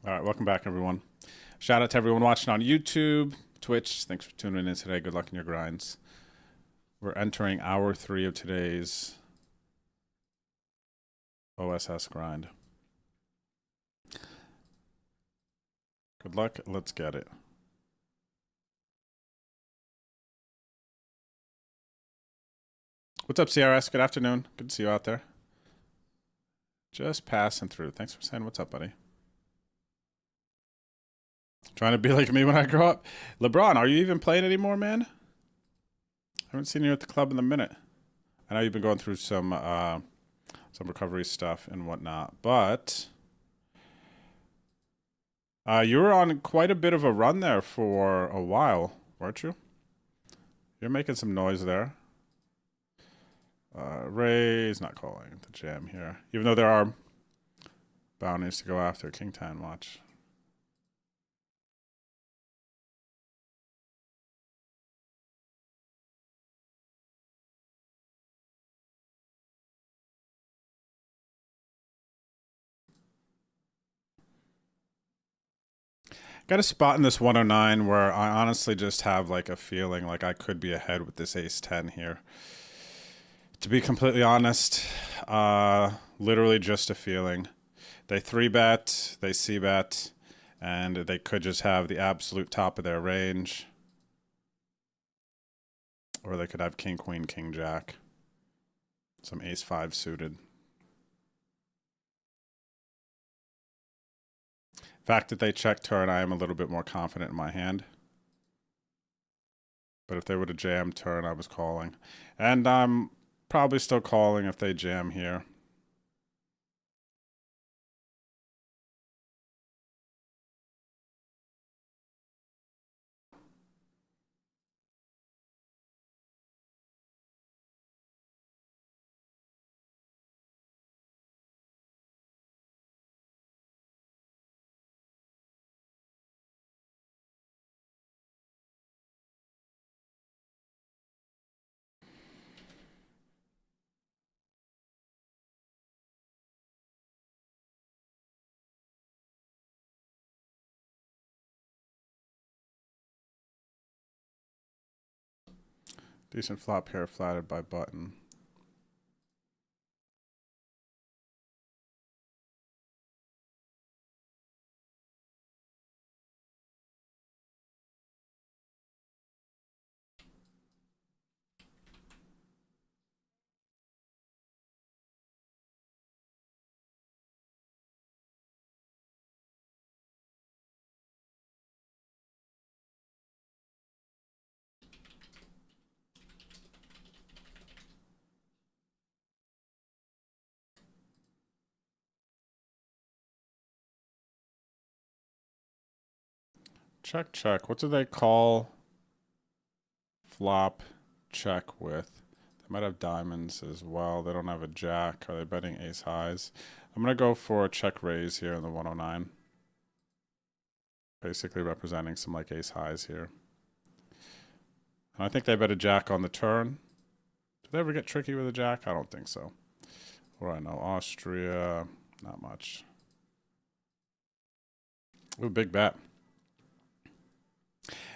All right, welcome back, everyone. Shout out to everyone watching on YouTube, Twitch. Thanks for tuning in today. Good luck in your grinds. We're entering hour 3 of today's OSS grind. Good luck. Let's get it. What's up, CRS? Good afternoon. Good to see you out there. Just passing through. Thanks for saying what's up, buddy. Trying to be like me when I grow up. LeBron, are you even playing anymore, man? I haven't seen you at the club in a minute. I know you've been going through some recovery stuff and whatnot, but you were on quite a bit of a run there for a while, weren't you? You're making some noise there. Ray's not calling the jam here, even though there are bounties to go after. King 10, watch. Got a spot in this 109 where I honestly just have like a feeling like I could be ahead with this ace 10 here. To be completely honest, literally just a feeling. They 3-bet, they c-bet, and they could just have the absolute top of their range. Or they could have king, queen, king, jack. Some ace 5 suited. Fact that they check turn, I am a little bit more confident in my hand. But if they would have jammed turn, I was calling. And I'm probably still calling if they jam here. Decent flop here, flattered by button. Check, check. What do they call flop check with? They might have diamonds as well. They don't have a jack. Are they betting ace highs? I'm going to go for a check raise here in the 109. Basically representing some like ace highs here. And I think they bet a jack on the turn. Do they ever get tricky with a jack? I don't think so. What do I know? Austria, not much. Ooh, big bet.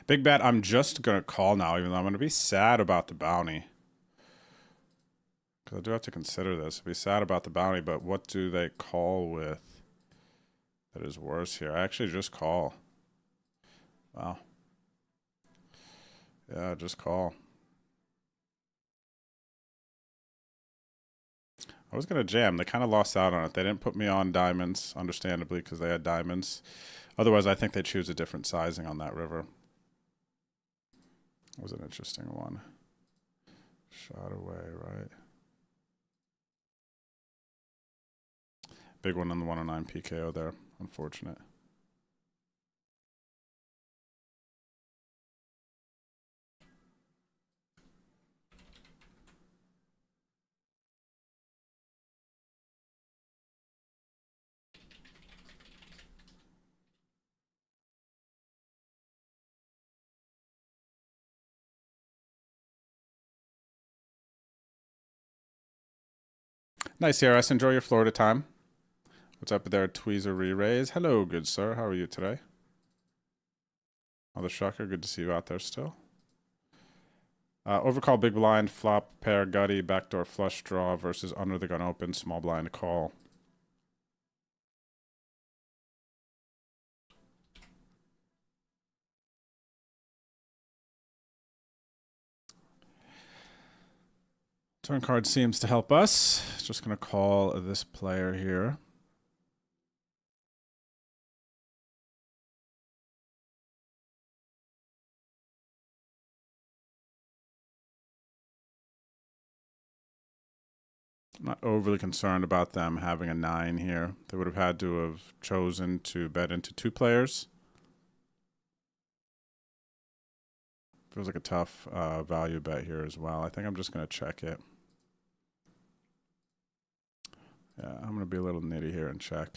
Big bet, I'm just going to call now, even though I'm going to be sad about the bounty. Because I do have to consider this. I'll be sad about the bounty, but what do they call with that is worse here? I actually just call. Wow. Yeah, just call. I was going to jam. They kind of lost out on it. They didn't put me on diamonds, understandably, because they had diamonds. Otherwise, I think they choose a different sizing on that river. That was an interesting one. Shot away, right? Big one on the 109 PKO there. Unfortunate. Nice, CRS. Enjoy your Florida time. What's up there, Tweezer Re-Raise? Hello, good sir. How are you today? Mother Shucker, good to see you out there still. Overcall big blind, flop, pair, gutty, backdoor flush draw versus under the gun open, small blind call. Turn card seems to help us. Just going to call this player here. I'm not overly concerned about them having a 9 here. They would have had to have chosen to bet into 2 players. Feels like a tough value bet here as well. I think I'm just going to check it. Yeah, I'm going to be a little nitty here and check.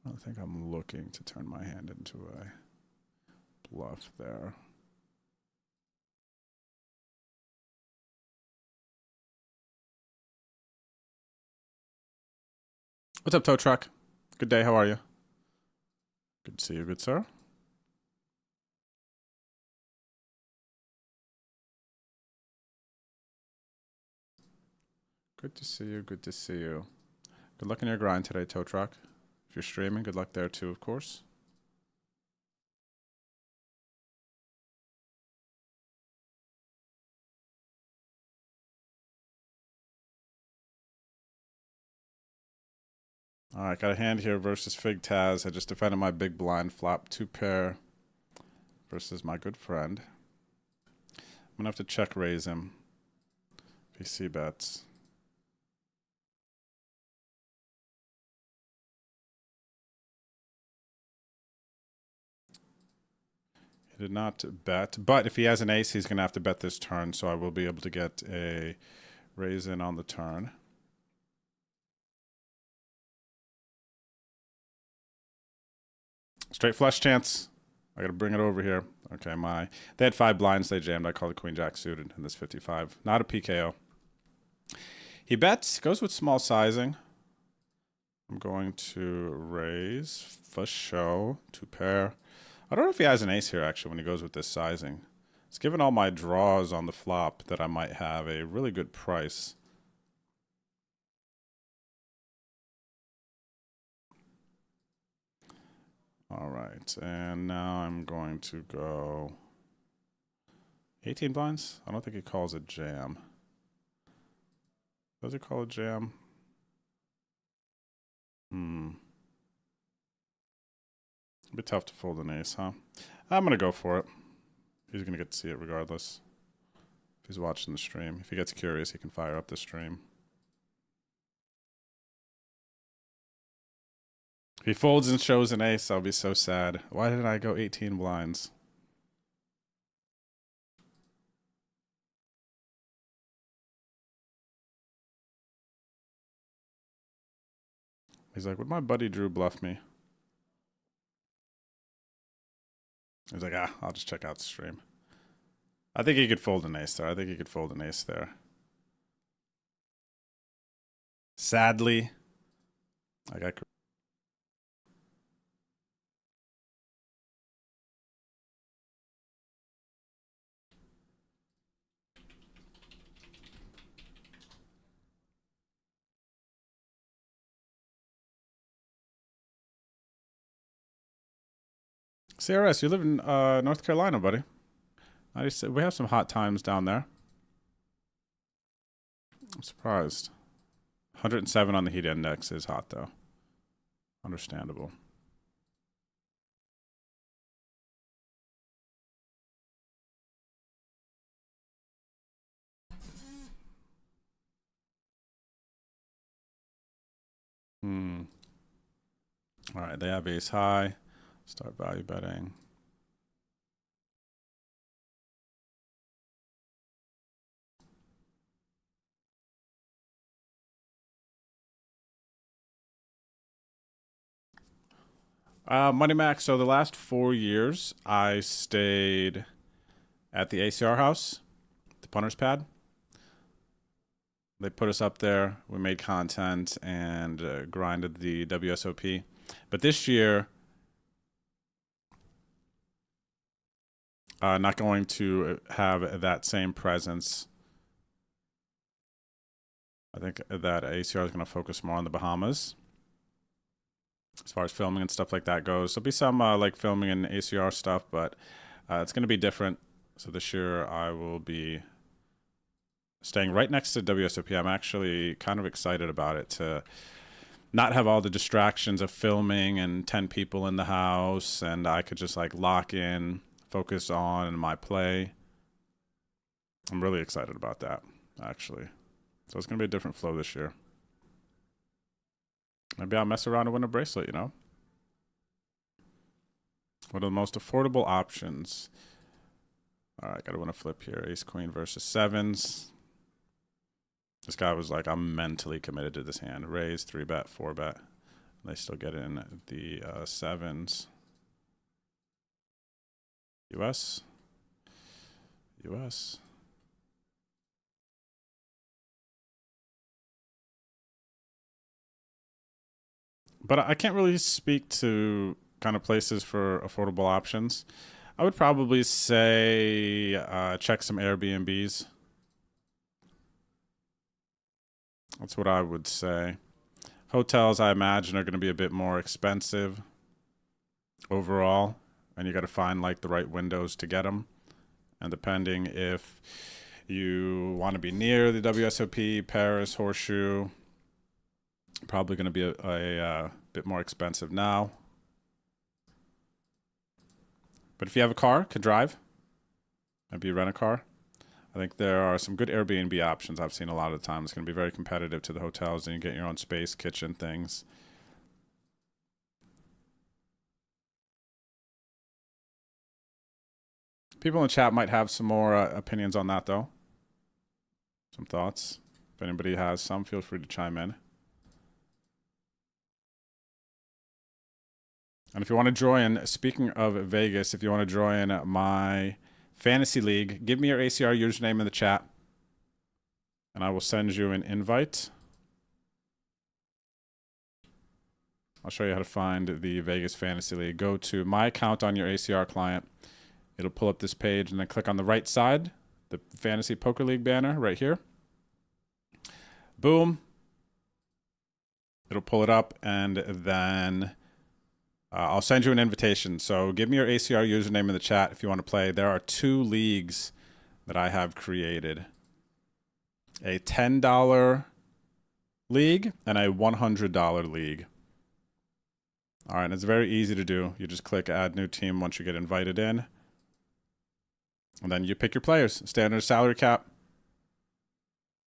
I think I'm looking to turn my hand into a bluff there. What's up, tow truck? Good day, how are you? Good to see you, good sir. Good to see you, good to see you. Good luck in your grind today, tow truck. If you're streaming, good luck there too, of course. All right, got a hand here versus Fig Taz. I just defended my big blind flop 2 pair versus my good friend. I'm gonna have to check raise him. PC bets. He did not bet, but if he has an ace, he's gonna have to bet this turn, so I will be able to get a raise in on the turn. Straight flush chance. I gotta bring it over here. Okay, they had 5 blinds, they jammed. I called the queen jack suited in this 55. Not a PKO. He bets, goes with small sizing. I'm going to raise for show, 2 pair. I don't know if he has an ace here actually when he goes with this sizing. It's given all my draws on the flop that I might have a really good price. All right, and now I'm going to go 18 blinds. I don't think he calls it jam. Does he call it jam? It'd be tough to fold an ace, huh? I'm gonna go for it. He's gonna get to see it regardless. If he's watching the stream. If he gets curious, he can fire up the stream. If he folds and shows an ace, I'll be so sad. Why did I go 18 blinds? He's like, would my buddy Drew bluff me? He's like, I'll just check out the stream. I think he could fold an ace there. I think he could fold an ace there. Sadly, I got... CRS, you live in North Carolina, buddy. We have some hot times down there. I'm surprised. 107 on the heat index is hot, though. Understandable. All right, they have ace high. Start value betting. Money Max, so the last 4 years I stayed at the ACR house. punter's pad. They put us up there. We made content and grinded the WSOP. But this year, not going to have that same presence. I think that ACR is going to focus more on the Bahamas as far as filming and stuff like that goes. There'll be some like filming and ACR stuff, but it's going to be different. So this year I will be staying right next to WSOP. I'm actually kind of excited about it, to not have all the distractions of filming and 10 people in the house, and I could just like lock in, focus on my play. I'm really excited about that, actually. So it's going to be a different flow this year. Maybe I'll mess around and win a bracelet, you know? What are the most affordable options? All right, got to win a flip here. Ace, queen versus sevens. This guy was like, I'm mentally committed to this hand. Raise, 3-bet, 4-bet. They still get in the sevens. US. US. But I can't really speak to kind of places for affordable options. I would probably say check some Airbnbs. That's what I would say. Hotels, I imagine, are going to be a bit more expensive overall, and you got to find like the right windows to get them. And depending if you want to be near the WSOP, Paris, Horseshoe, probably going to be a bit more expensive now. But if you have a car, could drive, maybe you rent a car. I think there are some good Airbnb options I've seen a lot of the time. It's going to be very competitive to the hotels, and you get your own space, kitchen, things. People in the chat might have some more opinions on that, though. Some thoughts. If anybody has some, feel free to chime in. And if you want to join, speaking of Vegas, if you want to join my fantasy league, give me your ACR username in the chat, and I will send you an invite. I'll show you how to find the Vegas Fantasy League. Go to my account on your ACR client. It'll pull up this page, and then click on the right side, the Fantasy Poker League banner right here. Boom. It'll pull it up, and then I'll send you an invitation. So give me your ACR username in the chat if you want to play. There are 2 leagues that I have created. A $10 league and a $100 league. All right, and it's very easy to do. You just click add new team once you get invited in. And then you pick your players, stay under salary cap.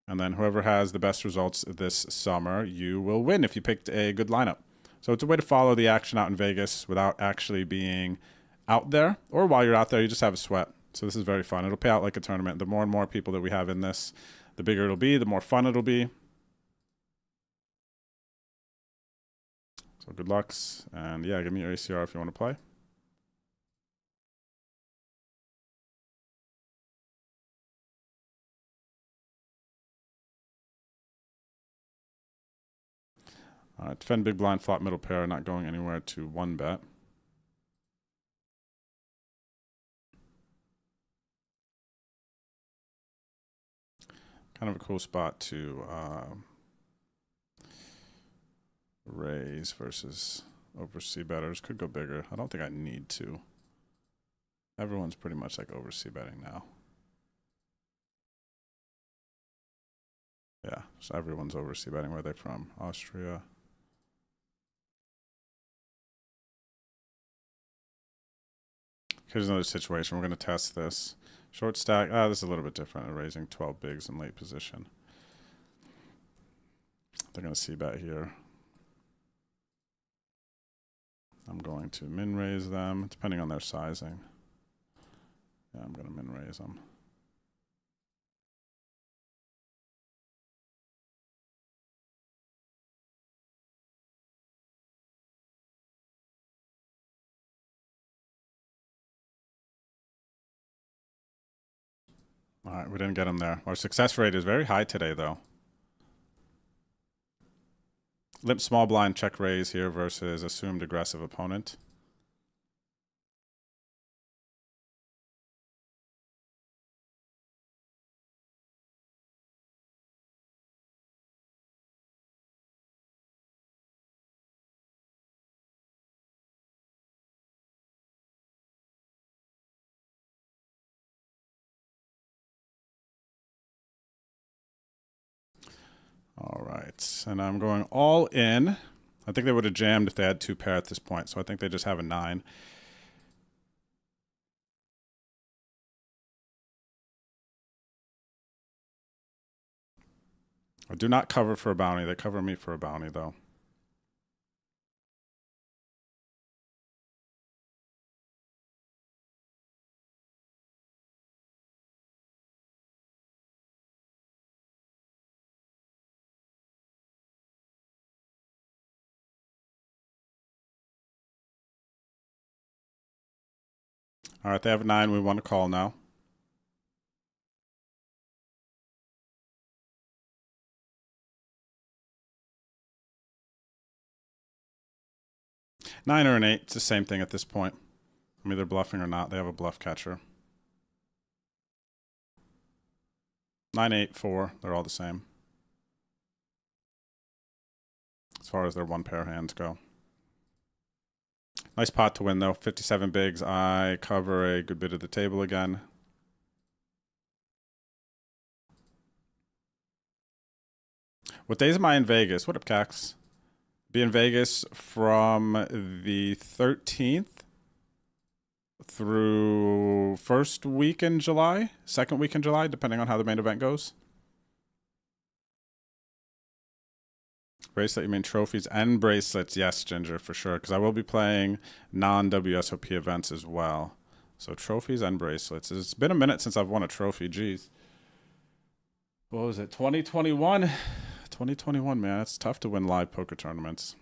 And then whoever has the best results this summer, you will win if you picked a good lineup. So it's a way to follow the action out in Vegas without actually being out there. Or while you're out there, you just have a sweat. So this is very fun. It'll pay out like a tournament. The more and more people that we have in this, the bigger it'll be, the more fun it'll be. So good lucks. And yeah, give me your ACR if you want to play. Defend big blind, flop middle pair, not going anywhere to 1-bet. Kind of a cool spot to raise versus oversea bettors. Could go bigger. I don't think I need to. Everyone's pretty much like oversea betting now. Yeah, so everyone's oversea betting. Where are they from? Austria. Here's another situation. We're going to test this. Short stack. This is a little bit different. Raising 12 bigs in late position. They're going to see bet here. I'm going to min raise them, depending on their sizing. Yeah, I'm going to min raise them. All right, we didn't get him there. Our success rate is very high today, though. Limp small blind check raise here versus assumed aggressive opponent. All right, and I'm going all in. I think they would have jammed if they had 2 pair at this point, so I think they just have a 9. I do not cover for a bounty. They cover me for a bounty, though. All right, they have a 9. We want to call now. Nine or an 8, it's the same thing at this point. I'm either bluffing or not. They have a bluff catcher. 9, 8, 4, they're all the same. As far as their 1 pair hands go. Nice pot to win, though. 57 bigs. I cover a good bit of the table again. What days am I in Vegas? What up, Cax? Be in Vegas from the 13th through first week in July, second week in July, depending on how the main event goes. Bracelet, you mean trophies and bracelets? Yes, Ginger, for sure, because I will be playing non-WSOP events as well. So trophies and bracelets. It's been a minute since I've won a trophy. Jeez. What was it? 2021? 2021, man. It's tough to win live poker tournaments.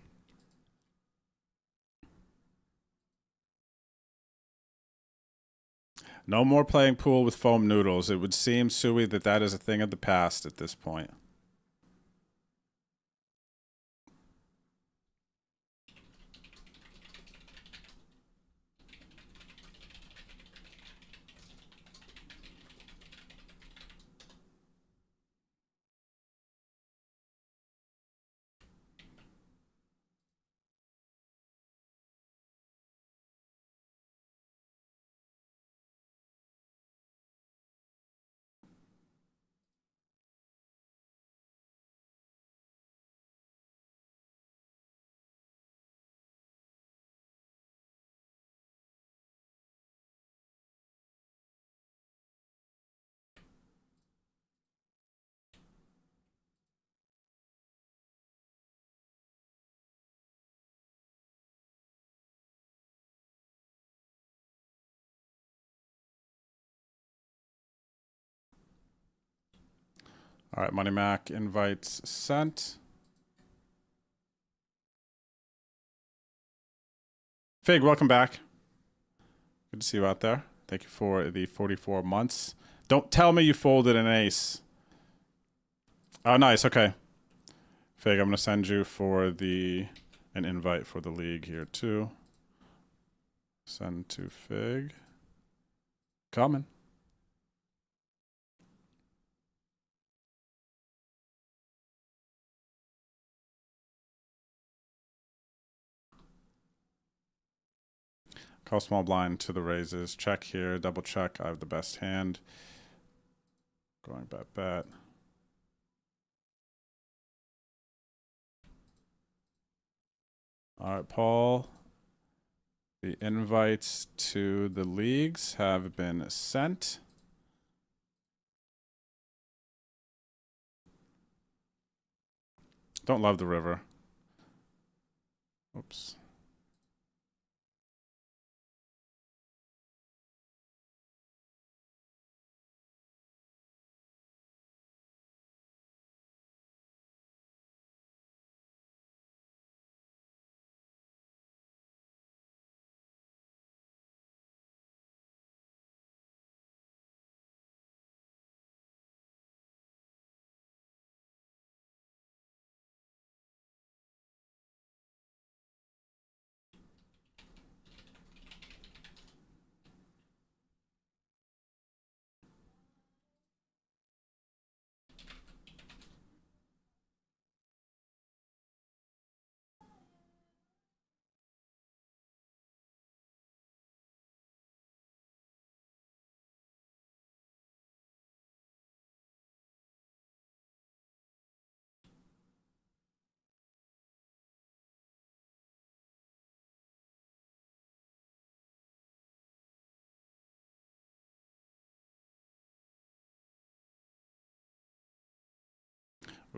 No more playing pool with foam noodles. It would seem, Sui, that that is a thing of the past at this point. All right, Money Mac invites sent. Fig, welcome back. Good to see you out there. Thank you for the 44 months. Don't tell me you folded an ace. Oh, nice. Okay. Fig, I'm going to send you for an invite for the league here, too. Send to Fig. Coming. Call small blind to the raises. Check here. Double check. I have the best hand. Going bet. All right, Paul. The invites to the leagues have been sent. Don't love the river. Oops.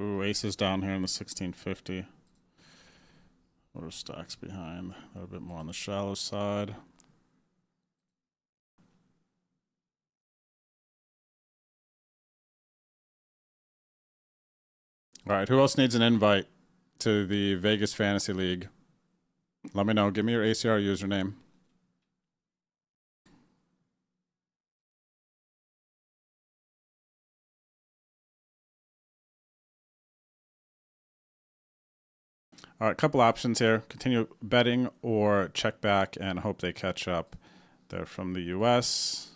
Ooh, aces down here in the 1650. What are stacks behind? They're a bit more on the shallow side. All right, who else needs an invite to the Vegas Fantasy League? Let me know. Give me your ACR username. All right, couple options here. Continue betting or check back and hope they catch up. They're from the US.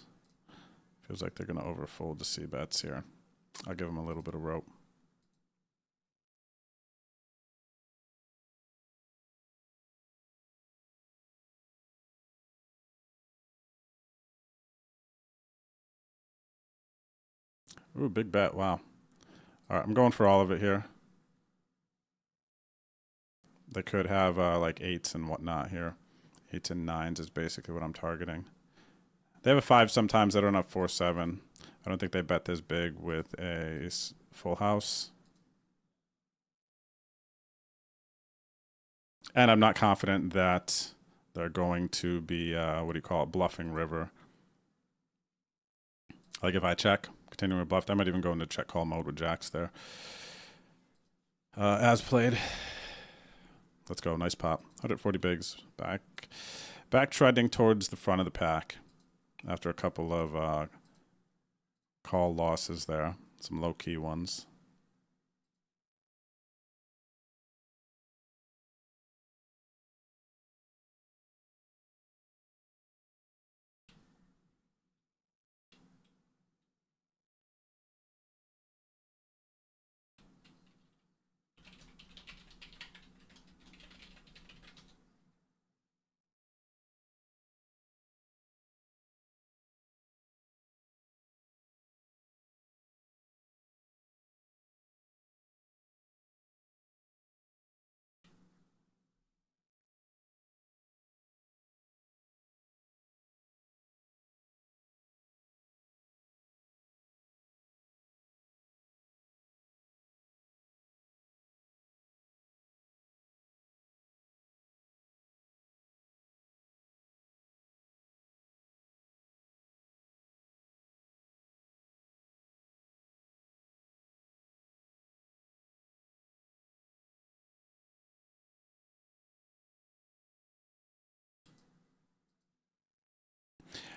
Feels like they're going to overfold the C bets here. I'll give them a little bit of rope. Ooh, big bet. Wow. All right, I'm going for all of it here. They could have like 8s and whatnot here. 8s and 9s is basically what I'm targeting. They have a 5 sometimes. They don't have 4-7. I don't think they bet this big with a full house. And I'm not confident that they're going to be, what do you call it, bluffing river. Like if I check, continuing to bluff, I might even go into check call mode with jacks there. As played. Let's go. Nice pop. 140 bigs. Back treading towards the front of the pack after a couple of call losses there. Some low-key ones.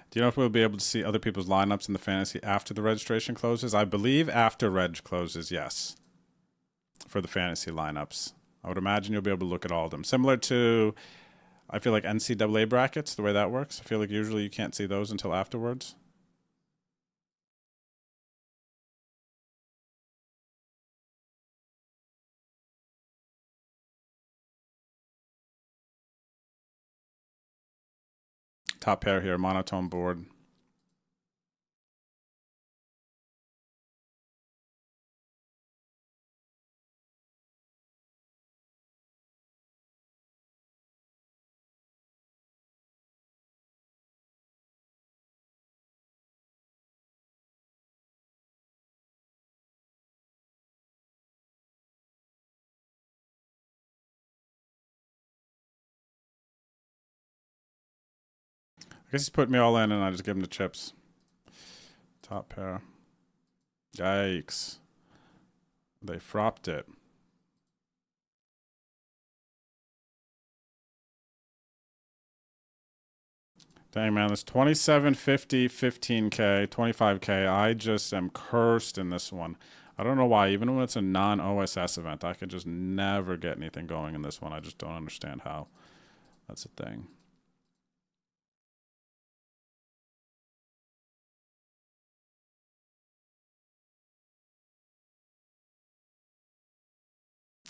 Do you know if we'll be able to see other people's lineups in the fantasy after the registration closes? I believe after reg closes, yes. For the fantasy lineups. I would imagine you'll be able to look at all of them. Similar to, I feel like NCAA brackets, the way that works. I feel like usually you can't see those until afterwards. Top pair here, monotone board. I guess he's put me all in and I just give him the chips. Top pair. Yikes. They fropped it. Dang, man, this 2750, 15K, 25K. I just am cursed in this one. I don't know why. Even when it's a non-OSS event, I can just never get anything going in this one. I just don't understand how. That's a thing.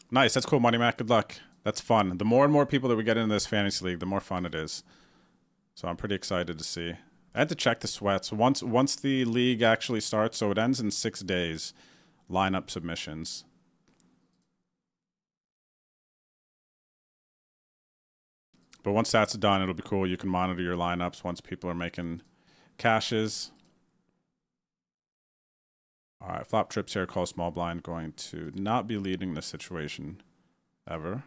Nice. That's cool, Money Mac. Good luck. That's fun. The more and more people that we get into this fantasy league, the more fun it is. So I'm pretty excited to see. I had to check the sweats. Once the league actually starts, so it ends in 6 days, lineup submissions. But once that's done, it'll be cool. You can monitor your lineups once people are making cashes. All right, flop trips here, call small blind, going to not be leading the situation ever.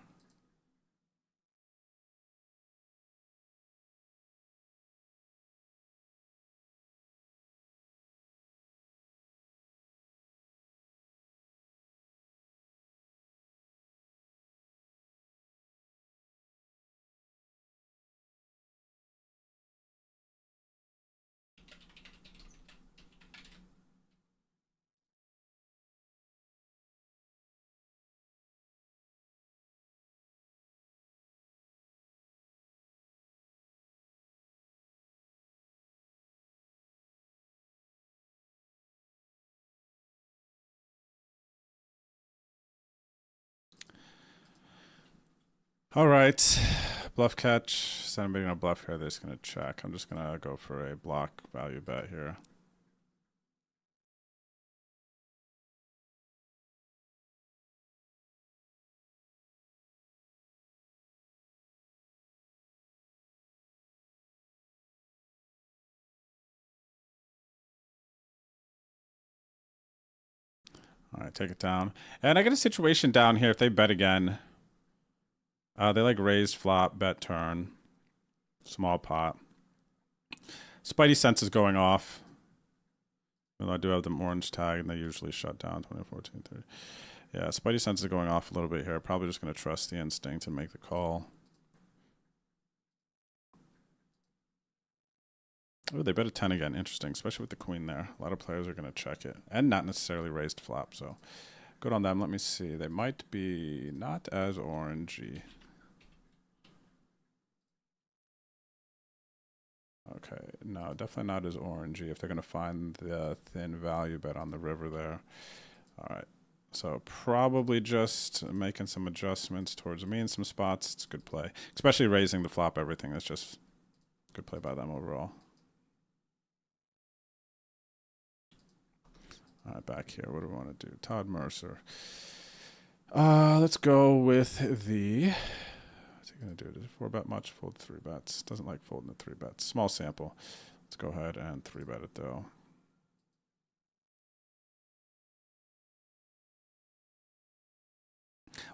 All right, bluff catch. Is anybody gonna bluff here? They're just gonna check. I'm just gonna go for a block value bet here. All right, take it down. And I got a situation down here. If they bet again, they like raise flop, bet turn, small pot. Spidey sense is going off. Although I do have them orange tag, and they usually shut down 2014, 30. Yeah, Spidey sense is going off a little bit here. Probably just going to trust the instinct and make the call. Oh, they bet a 10 again. Interesting, especially with the queen there. A lot of players are going to check it. And not necessarily raised flop, so good on them. Let me see. They might be not as orangey. Okay, no, definitely not as orangey if they're going to find the thin value bet on the river there. All right, so probably just making some adjustments towards me in some spots. It's a good play, especially raising the flop everything. That's just good play by them overall. All right, back here. What do we want to do? Todd Mercer. Let's go with the... What's he going to do? Does he 4-bet much? Fold 3 bets. Doesn't like folding the 3 bets. Small sample. Let's go ahead and 3-bet it, though.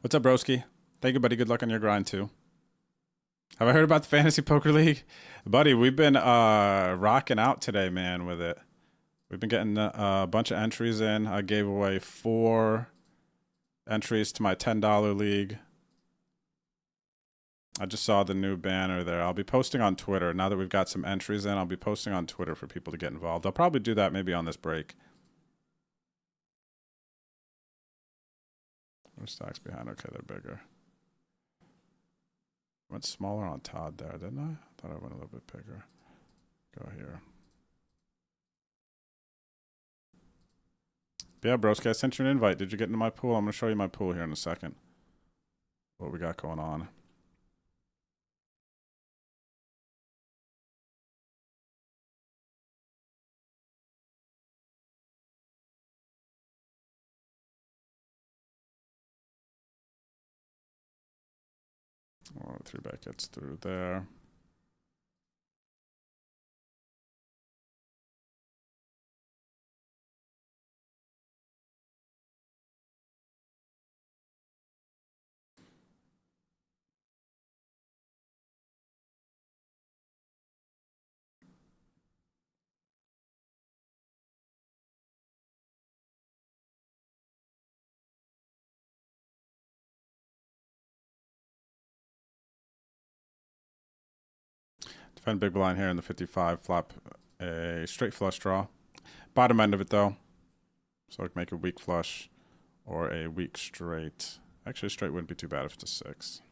What's up, broski? Thank you, buddy. Good luck on your grind, too. Have I heard about the Fantasy Poker League? Buddy, we've been rocking out today, man, with it. We've been getting a bunch of entries in. I gave away 4 entries to my $10 league. I just saw the new banner there. I'll be posting on Twitter. Now that we've got some entries in, I'll be posting on Twitter for people to get involved. I'll probably do that maybe on this break. There's stacks behind. Okay, they're bigger. Went smaller on Todd there, didn't I? I thought I went a little bit bigger. Go here. Yeah, broski, I sent you an invite. Did you get into my pool? I'm going to show you my pool here in a second. What we got going on. Oh, 3-bet gets through there. Defend big blind here in the 55. Flop a straight flush draw. Bottom end of it, though. So I can make a weak flush or a weak straight. Actually, straight wouldn't be too bad if it's a 6.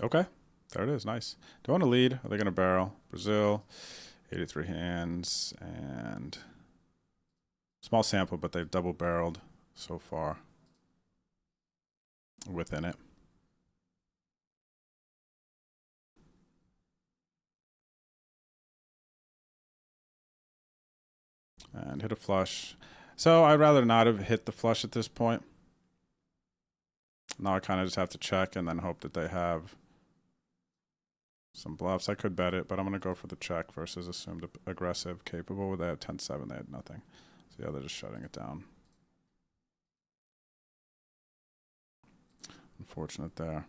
Okay, there it is. Nice. Do I want to lead? Are they going to barrel? Brazil, 83 hands, and small sample, but they've double barreled so far within it. And hit a flush. So I'd rather not have hit the flush at this point. Now I kind of just have to check and then hope that they have some bluffs. I could bet it, but I'm going to go for the check versus assumed aggressive, capable. They had 10-7. They had nothing. So yeah, they're just shutting it down. Unfortunate there.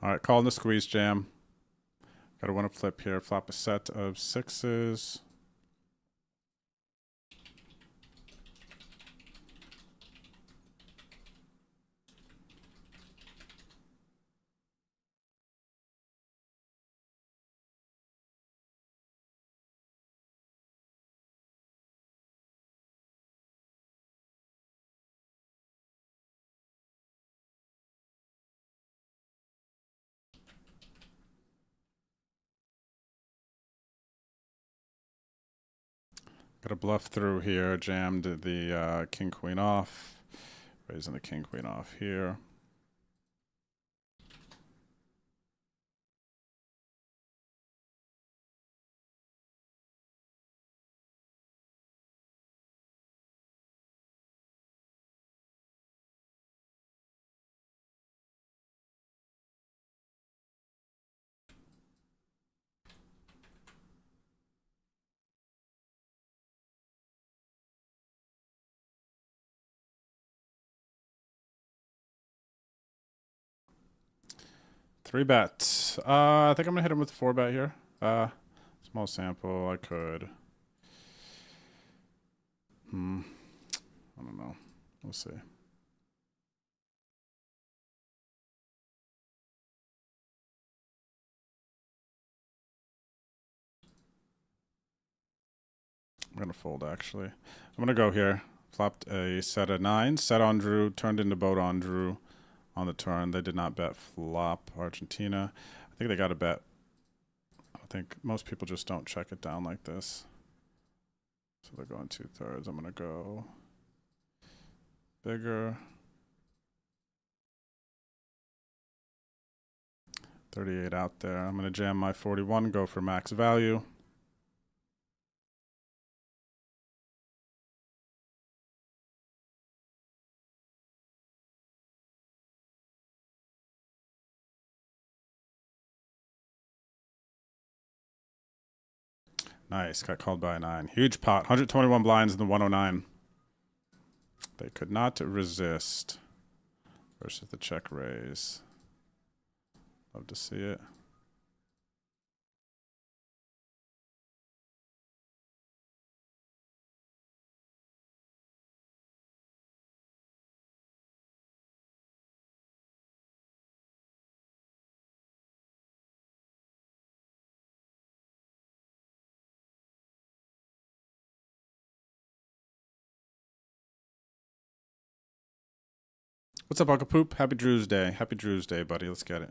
All right, calling the squeeze jam. Got to win a flip here. Flop a set of sixes. Got a bluff through here. Jammed the king queen off. Raising the king queen off here. Three bets. I think I'm gonna hit him with 4-bet here. Small sample. I could. I don't know. We'll see. I'm gonna fold actually. I'm gonna go here. Flopped a set of 9. Set on Drew. Turned into boat on Drew. On the turn, they did not bet flop Argentina. I think they got a bet. I think most people just don't check it down like this. So they're going 2/3. I'm gonna go bigger. 38 out there. I'm gonna jam my 41. Go for max value. Nice. Got called by a 9. Huge pot. 121 blinds in the 109. They could not resist versus the check raise. Love to see it. What's up, Uncle Poop? Happy Drew's Day. Happy Drew's Day, buddy. Let's get it.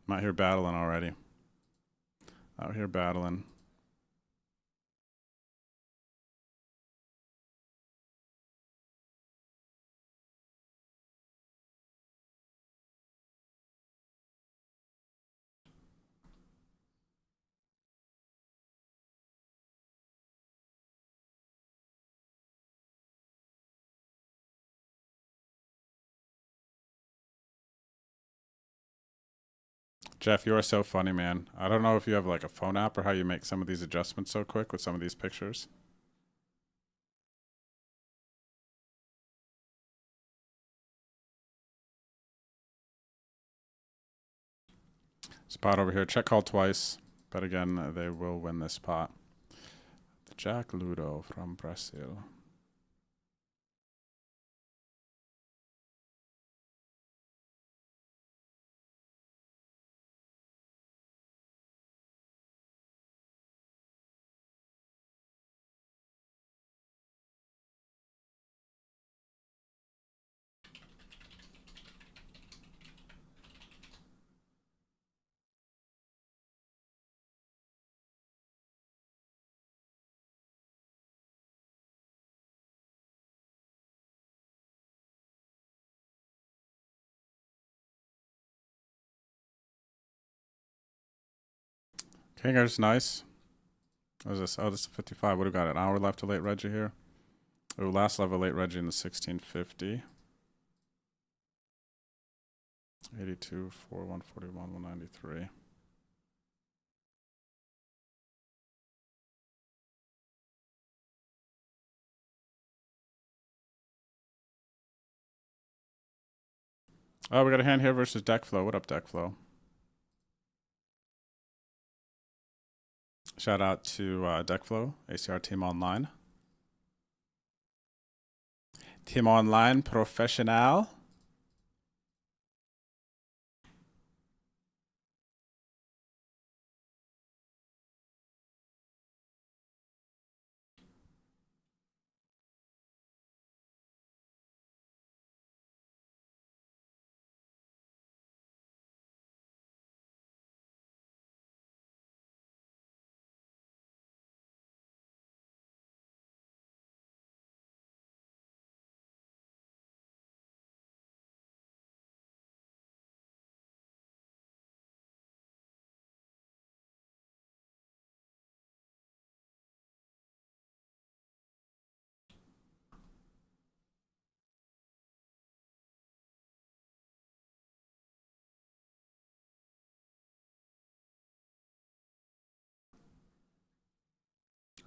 I'm out here battling already. Out here battling. Jeff, you are so funny, man. I don't know if you have like a phone app or how you make some of these adjustments so quick with some of these pictures. Spot over here. Check call twice. But again, they will win this pot. The Jack Ludo from Brazil. Kinger's nice. What is this? Oh, this is 55. What do we got? An hour left to late Reggie here. Oh, last level late Reggie in the 1650. 82, 4, 141, 193. Oh, we got a hand here versus Deck Flow. What up, Deck Flow? Shout out to Deck Flow, ACR Team Online. Team Online Professional.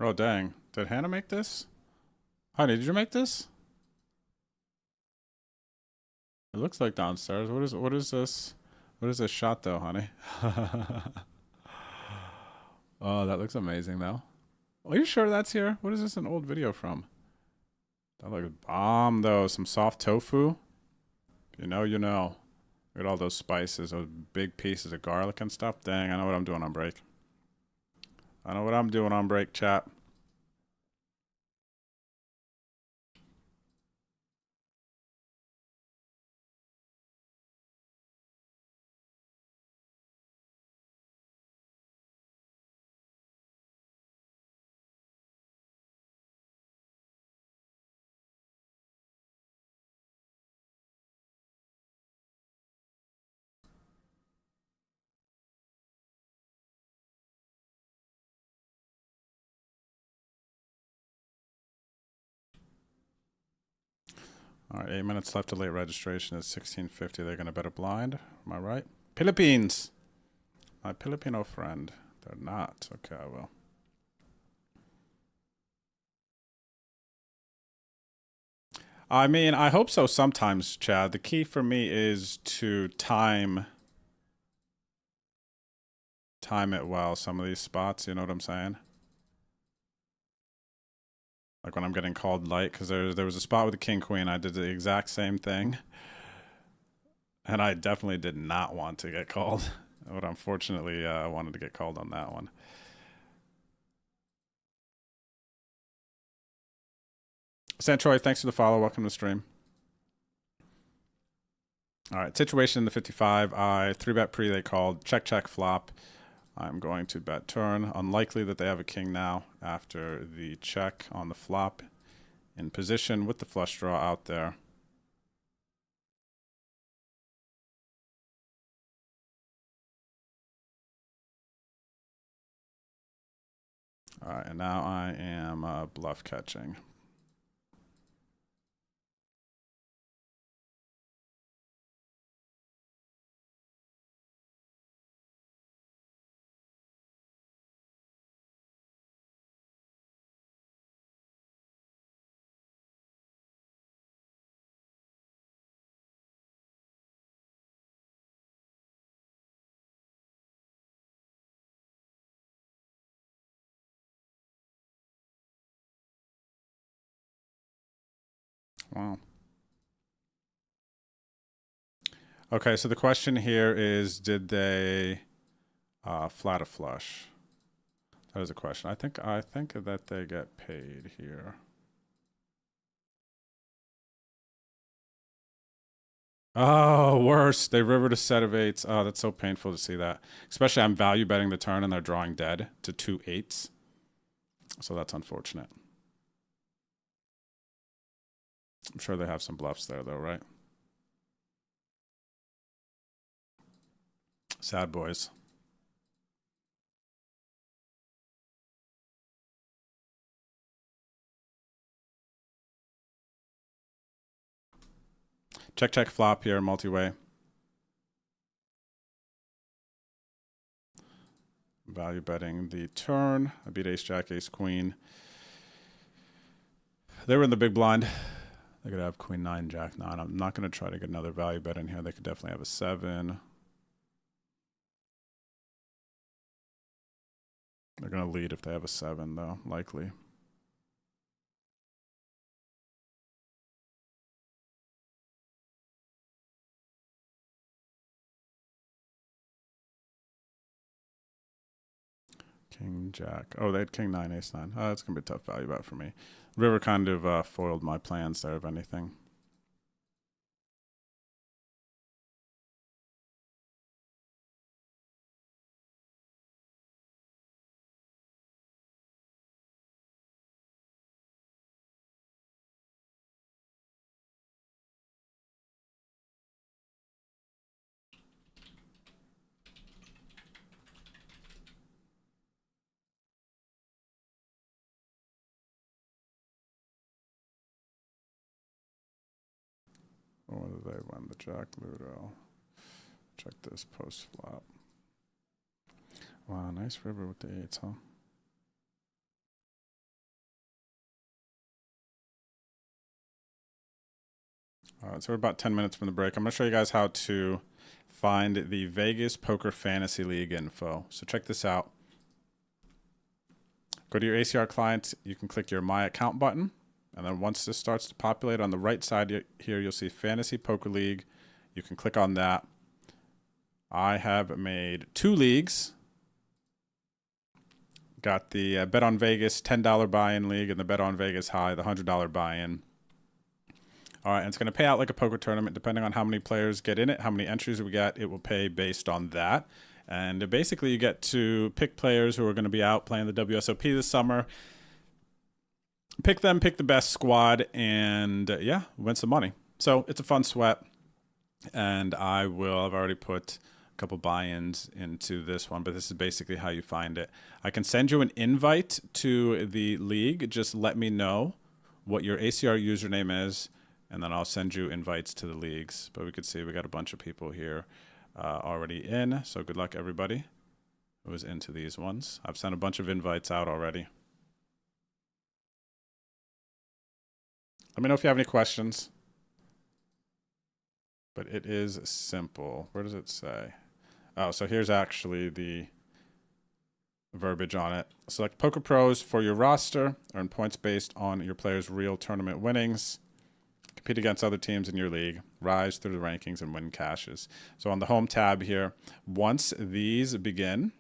Oh, dang. Did Hannah make this? Honey, did you make this? It looks like downstairs. What is this? What is this shot though, honey? Oh, that looks amazing though. Are you sure that's here? What is this an old video from? That looks bomb though. Some soft tofu. If you know, you know. Look at all those spices, those big pieces of garlic and stuff. Dang, I know what I'm doing on break. I know what I'm doing on break, chat. All right, 8 minutes left to late registration. It's 1650. They're going to bet a blind. Am I right? Philippines. My Filipino friend. They're not. Okay, well. I mean, I hope so sometimes, Chad. The key for me is to time it well, some of these spots, you know what I'm saying? Like when I'm getting called light, because there was a spot with the king queen, I did the exact same thing. And I definitely did not want to get called. But unfortunately, I wanted to get called on that one. Santroy, thanks for the follow. Welcome to the stream. All right, situation in the 55. I 3-bet pre, they called. Check, check, flop. I'm going to bet turn. Unlikely that they have a king now after the check on the flop. In position with the flush draw out there. All right, and now I am bluff catching. Wow. Okay, so the question here is, did they flat a flush? That is a question. I think that they get paid here. Oh, worse. They rivered a set of 8s. Oh, that's so painful to see that. Especially I'm value betting the turn and they're drawing dead to 2 8s. So that's unfortunate. I'm sure they have some bluffs there though, right? Sad boys. Check, check, flop here, multi-way. Value betting the turn. I beat ace, jack, ace, queen. They were in the big blind. They could have queen 9, jack 9. I'm not going to try to get another value bet in here. They could definitely have a 7. They're going to lead if they have a 7, though, likely. King, jack. Oh, they had king 9, ace 9. Oh, that's going to be a tough value bet for me. River kind of foiled my plans there, if anything. Or whether they win the jack Ludo. Check this post flop. Wow, nice river with the 8s, huh? All right, so we're about 10 minutes from the break. I'm going to show you guys how to find the Vegas Poker Fantasy League info. So check this out. Go to your ACR client. You can click your My Account button. And then once this starts to populate on the right side here, you'll see Fantasy Poker League. You can click on that. I have made 2 leagues. Got the Bet on Vegas $10 buy-in league and the Bet on Vegas High, the $100 buy-in. All right, and it's going to pay out like a poker tournament depending on how many players get in it, how many entries we get. It will pay based on that. And basically, you get to pick players who are going to be out playing the WSOP this summer. Pick them, pick the best squad, and yeah, win some money. So it's a fun sweat. And I've already put a couple buy-ins into this one, but this is basically how you find it. I can send you an invite to the league. Just let me know what your ACR username is, and then I'll send you invites to the leagues. But we could see we got a bunch of people here already in. So good luck, everybody who is into these ones. I've sent a bunch of invites out already. Let me know if you have any questions. But it is simple. Where does it say? Oh, so here's actually the verbiage on it. Select Poker Pros for your roster. Earn points based on your players' real tournament winnings. Compete against other teams in your league. Rise through the rankings and win cashes. So on the home tab here, once these begin,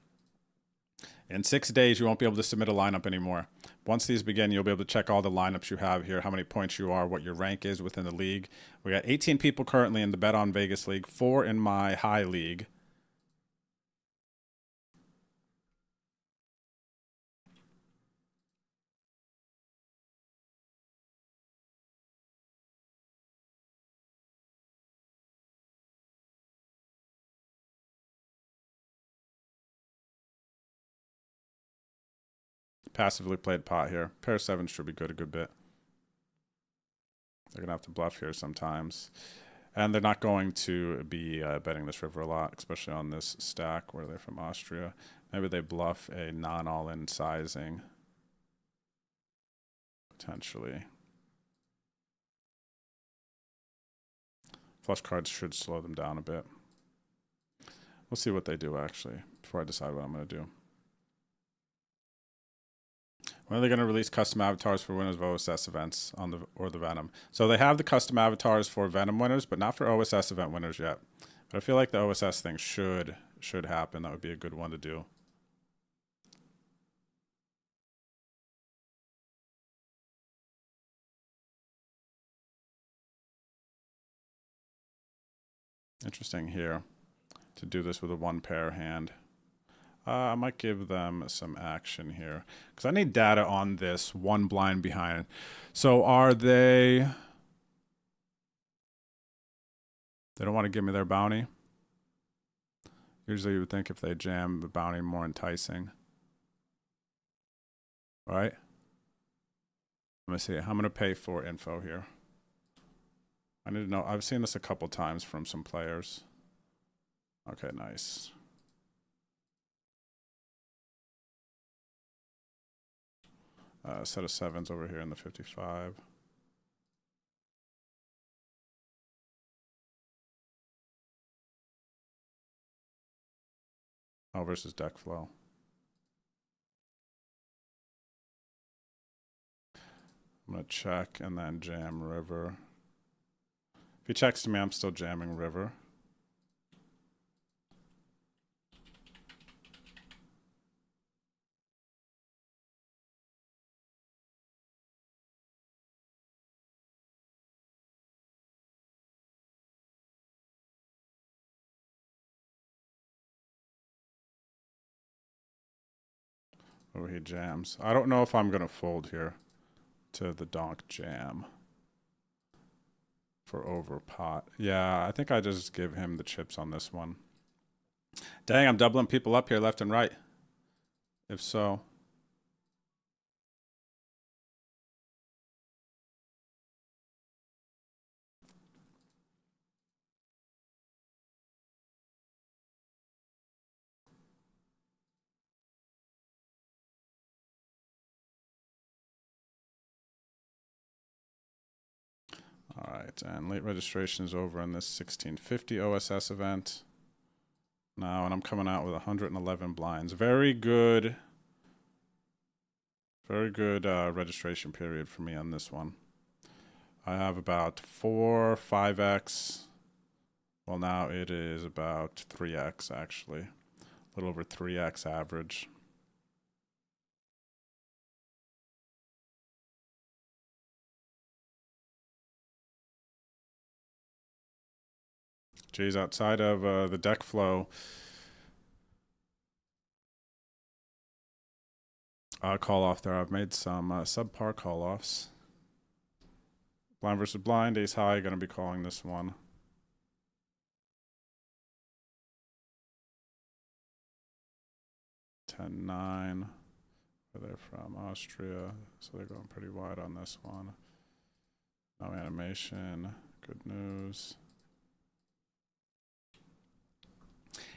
in 6 days, you won't be able to submit a lineup anymore. Once these begin, you'll be able to check all the lineups you have here, how many points you are, what your rank is within the league. We got 18 people currently in the Bet on Vegas League, 4 in my high league. Passively played pot here. Pair of 7s should be good a good bit. They're going to have to bluff here sometimes. And they're not going to be betting this river a lot, especially on this stack where they're from Austria. Maybe they bluff a non-all-in sizing. Potentially. Flush cards should slow them down a bit. We'll see what they do, actually, before I decide what I'm going to do. When are they going to release custom avatars for winners of OSS events on the Venom? So they have the custom avatars for Venom winners, but not for OSS event winners yet. But I feel like the OSS thing should happen. That would be a good one to do. Interesting here to do this with a 1-pair hand. I might give them some action here because I need data on this 1 blind behind. So are they... They don't want to give me their bounty? Usually you would think if they jam the bounty more enticing. All right. Let me see. I'm going to pay for info here. I need to know. I've seen this a couple times from some players. Okay, nice. Set of 7s over here in the 55. Oh, versus deck flow. I'm going to check and then jam river. If he checks to me, I'm still jamming river. Oh, he jams. I don't know if I'm going to fold here to the donk jam for over pot. Yeah, I think I just give him the chips on this one. Dang, I'm doubling people up here left and right. If so. All right, and late registration is over in this 1650 OSS event now, and I'm coming out with 111 blinds. Very good registration period for me on this one. I have about 4, 5x. Well, now it is about 3x, actually. A little over 3x average. Geez, outside of the deck flow, call off there. I've made some subpar call offs. Blind versus blind, ace high, going to be calling this one. (10-9). Where they're from, Austria, so they're going pretty wide on this one. No animation, good news.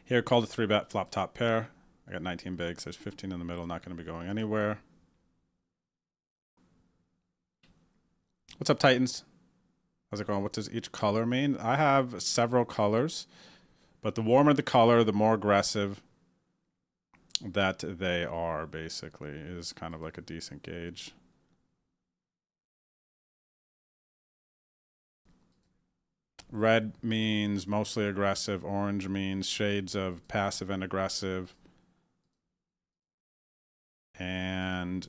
Here, called a 3-bet flop top pair. I got 19 bigs. There's 15 in the middle. Not going to be going anywhere. What's up, Titans? How's it going? What does each color mean? I have several colors, but the warmer the color, the more aggressive that they are, basically, is kind of like a decent gauge. Red means mostly aggressive. Orange means shades of passive and aggressive. And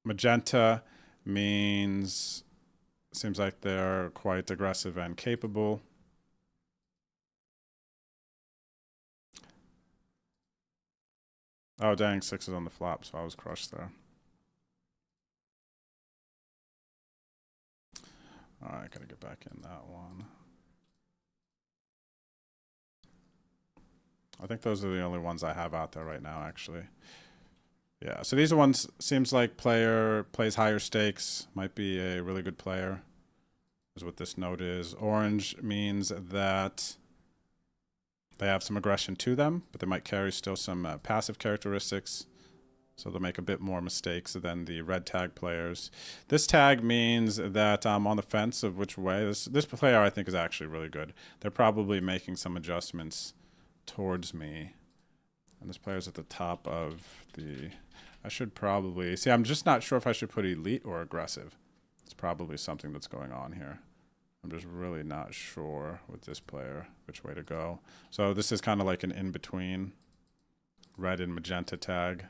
magenta means, seems like they're quite aggressive and capable. Oh, dang, 6 is on the flop, so I was crushed there. All right, gotta get back in that one. I think those are the only ones I have out there right now, actually. Yeah, so these are ones, seems like player plays higher stakes, might be a really good player, is what this note is. Orange means that they have some aggression to them, but they might carry still some passive characteristics. So they'll make a bit more mistakes than the red tag players. This tag means that I'm on the fence of which way. This player I think is actually really good. They're probably making some adjustments towards me And this player's at the top of the... I should probably... See, I'm just not sure if I should put elite or aggressive. It's probably something that's going on here. I'm just really not sure with this player which way to go. So this is kind of like an in-between red and magenta tag.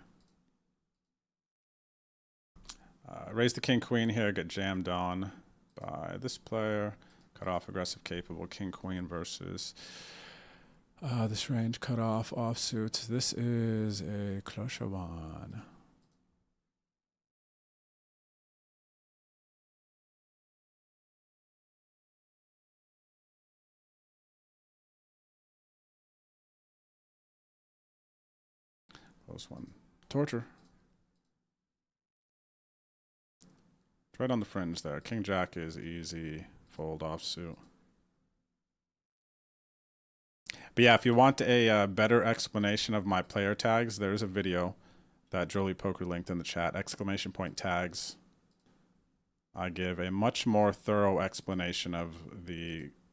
Raise the king queen here, get jammed on by this player. Cut off aggressive capable king queen versus this range cut off offsuit. This is a cloche one. Close one. Torture. It's right on the fringe there. King Jack is easy. Fold offsuit. But yeah, if you want a better explanation of my player tags, there's a video that Jolie Poker linked in the chat. Exclamation point tags. I give a much more thorough explanation of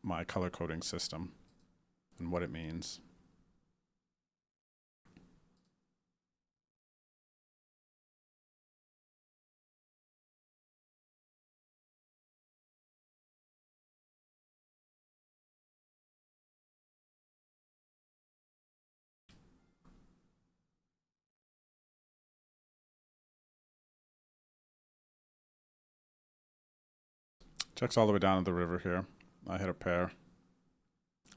my color coding system and what it means. Checks all the way down to the river here. I hit a pair.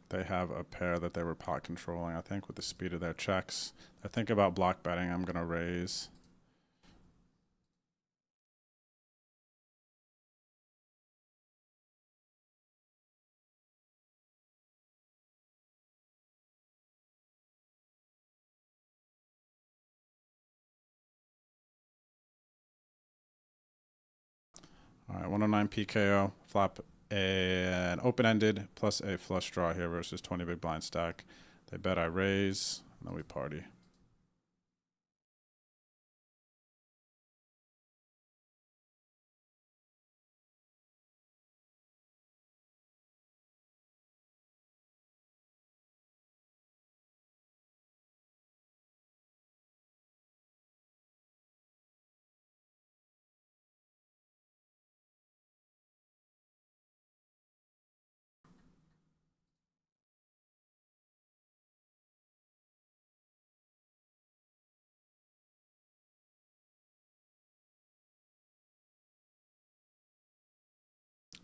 They have a pair that they were pot controlling, I think, with the speed of their checks. I think about block betting. I'm going to raise. All right, 109 PKO, flop an open-ended plus a flush draw here versus 20 big blind stack. They bet I raise, and then we party.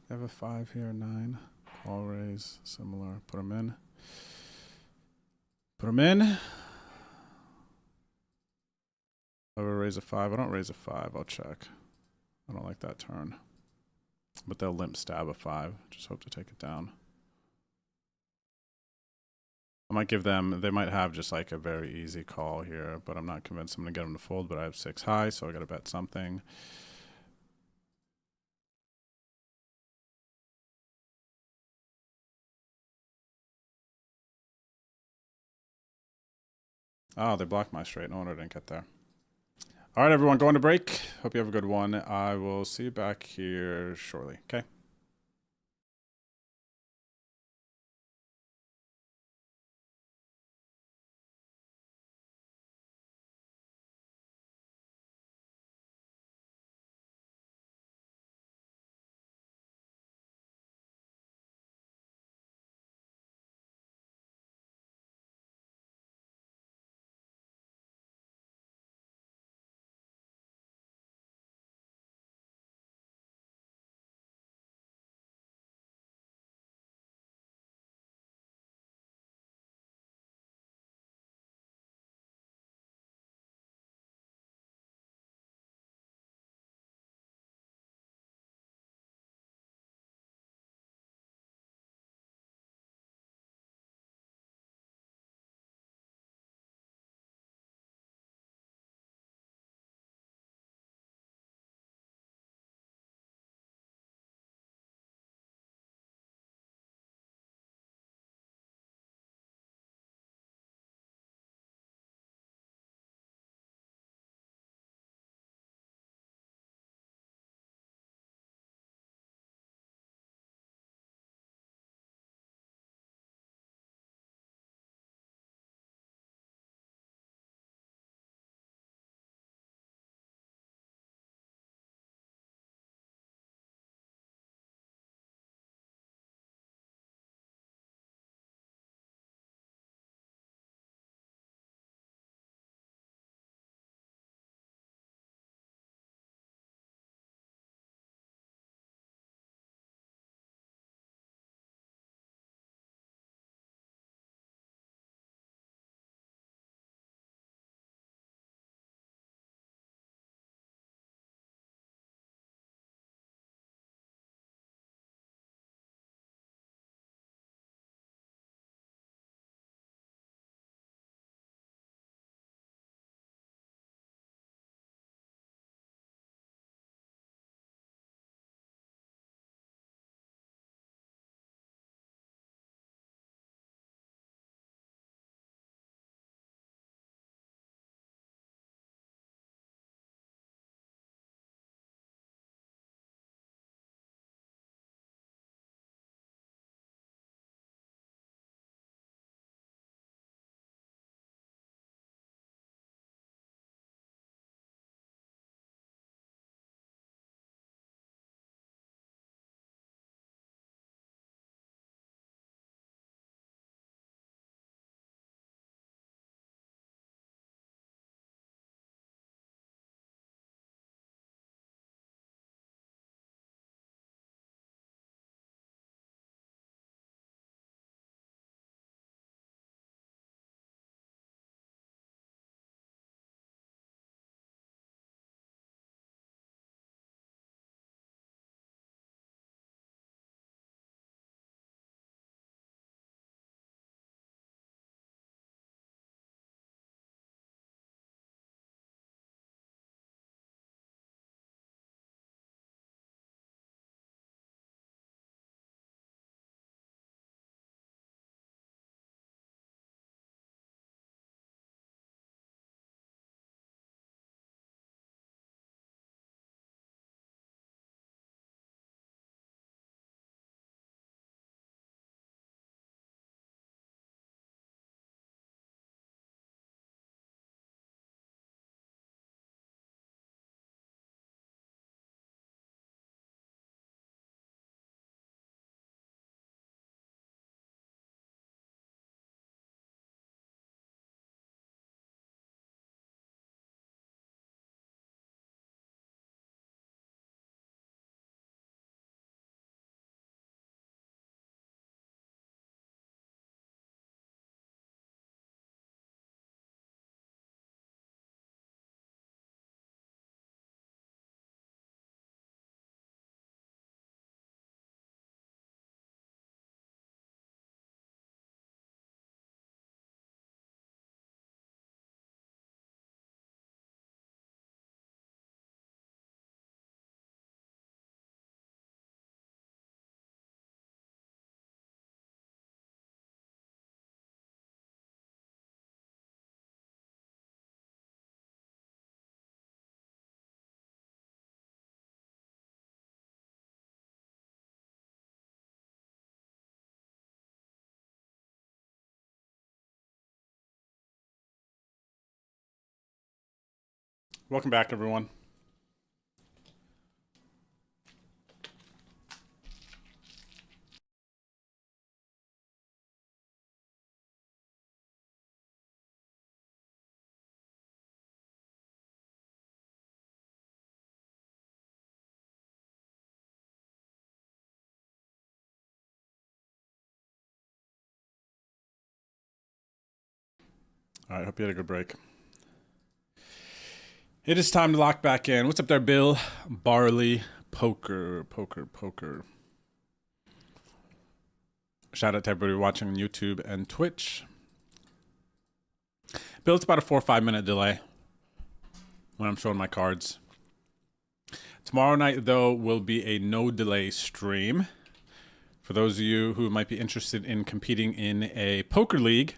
They have a 5 here, 9. Call raise, similar. Put them in. Put them in. If I ever raise a 5, I don't raise a 5. I'll check. I don't like that turn. But they'll limp stab a 5. Just hope to take it down. I might give them, they might have just like a very easy call here, but I'm not convinced I'm going to get them to fold, but I have 6 high, so I got to bet something. Oh, they blocked my straight. No wonder I didn't get there. All right, everyone, going to break. Hope you have a good one. I will see you back here shortly. Okay. Welcome back, everyone. All right, hope you had a good break. It is time to lock back in. What's up there, Bill? Barley, poker. Shout out to everybody watching on YouTube and Twitch. Bill, it's about a 4 or 5 minute delay when I'm showing my cards. Tomorrow night, though, will be a no delay stream. For those of you who might be interested in competing in a poker league,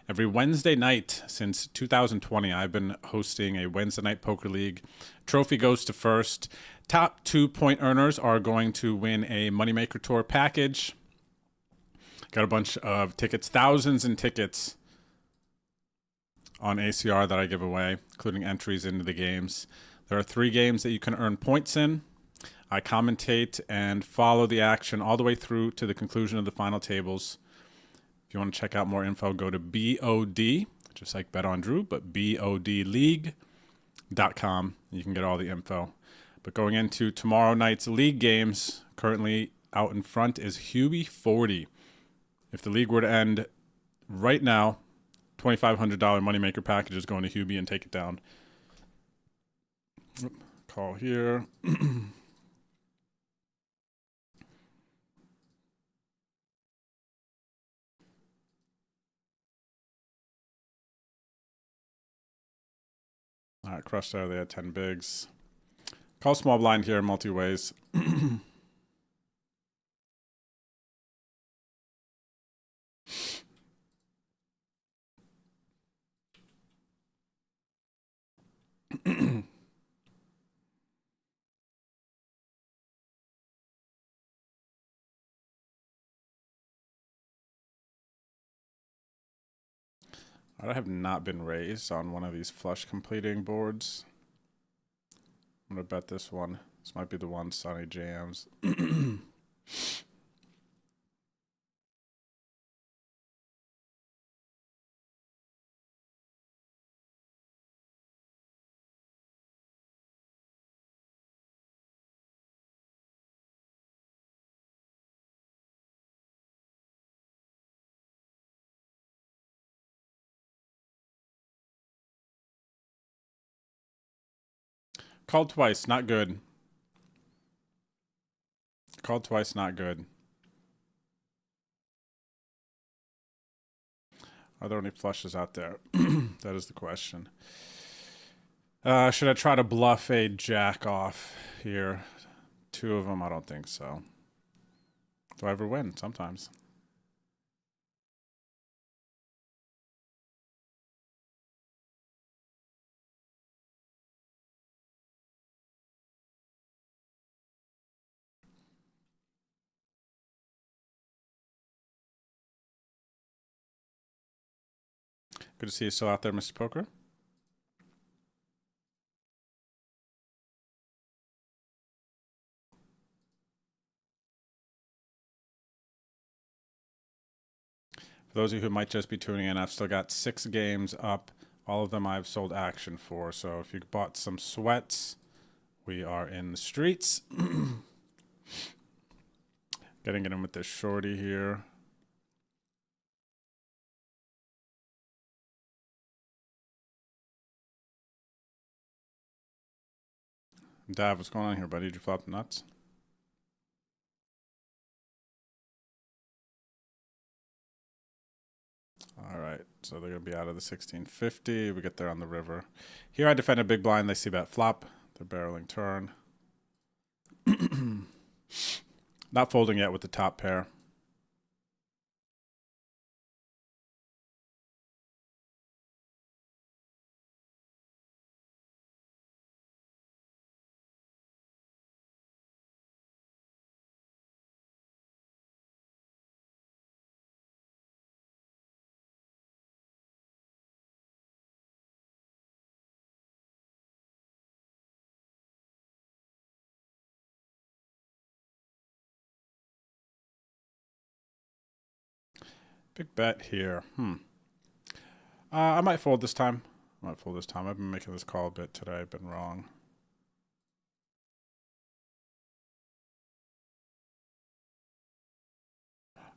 every Wednesday night since 2020, I've been hosting a Wednesday night poker league. Trophy goes to first. Top 2 point earners are going to win a Moneymaker Tour package. Got a bunch of tickets, thousands in tickets on ACR that I give away, including entries into the games. There are 3 games that you can earn points in. I commentate and follow the action all the way through to the conclusion of the final tables. If you want to check out more info, go to BOD, just like Bet on Drew, but BODleague.com. You can get all the info. But going into tomorrow night's league games, currently out in front is Hubie 40. If the league were to end right now, $2,500 Moneymaker package is going to Hubie and take it down. Call here. All right, crushed there. They had 10 bigs. Call small blind here, multi-ways. I have not been raised on one of these flush completing boards. I'm going to bet this one. This might be the one Sonny jams. Called twice, not good. Called twice, not good. Are there any flushes out there? That is the question. Should I try to bluff a jack off here? 2 of them, I don't think so. Do I ever win? Sometimes. Good to see you still out there, Mr. Poker. For those of you who might just be tuning in, I've still got 6 games up. All of them I've sold action for. So if you bought some sweats, we are in the streets. Getting it in with this shorty here. Dav, what's going on here, buddy? Did you flop the nuts? All right, so they're going to be out of the 1650. We get there on the river. Here I defend a big blind. They see bet flop. They're barreling turn. Not folding yet with the top pair. Big bet here. I might fold this time. I've been making this call a bit today. I've been wrong.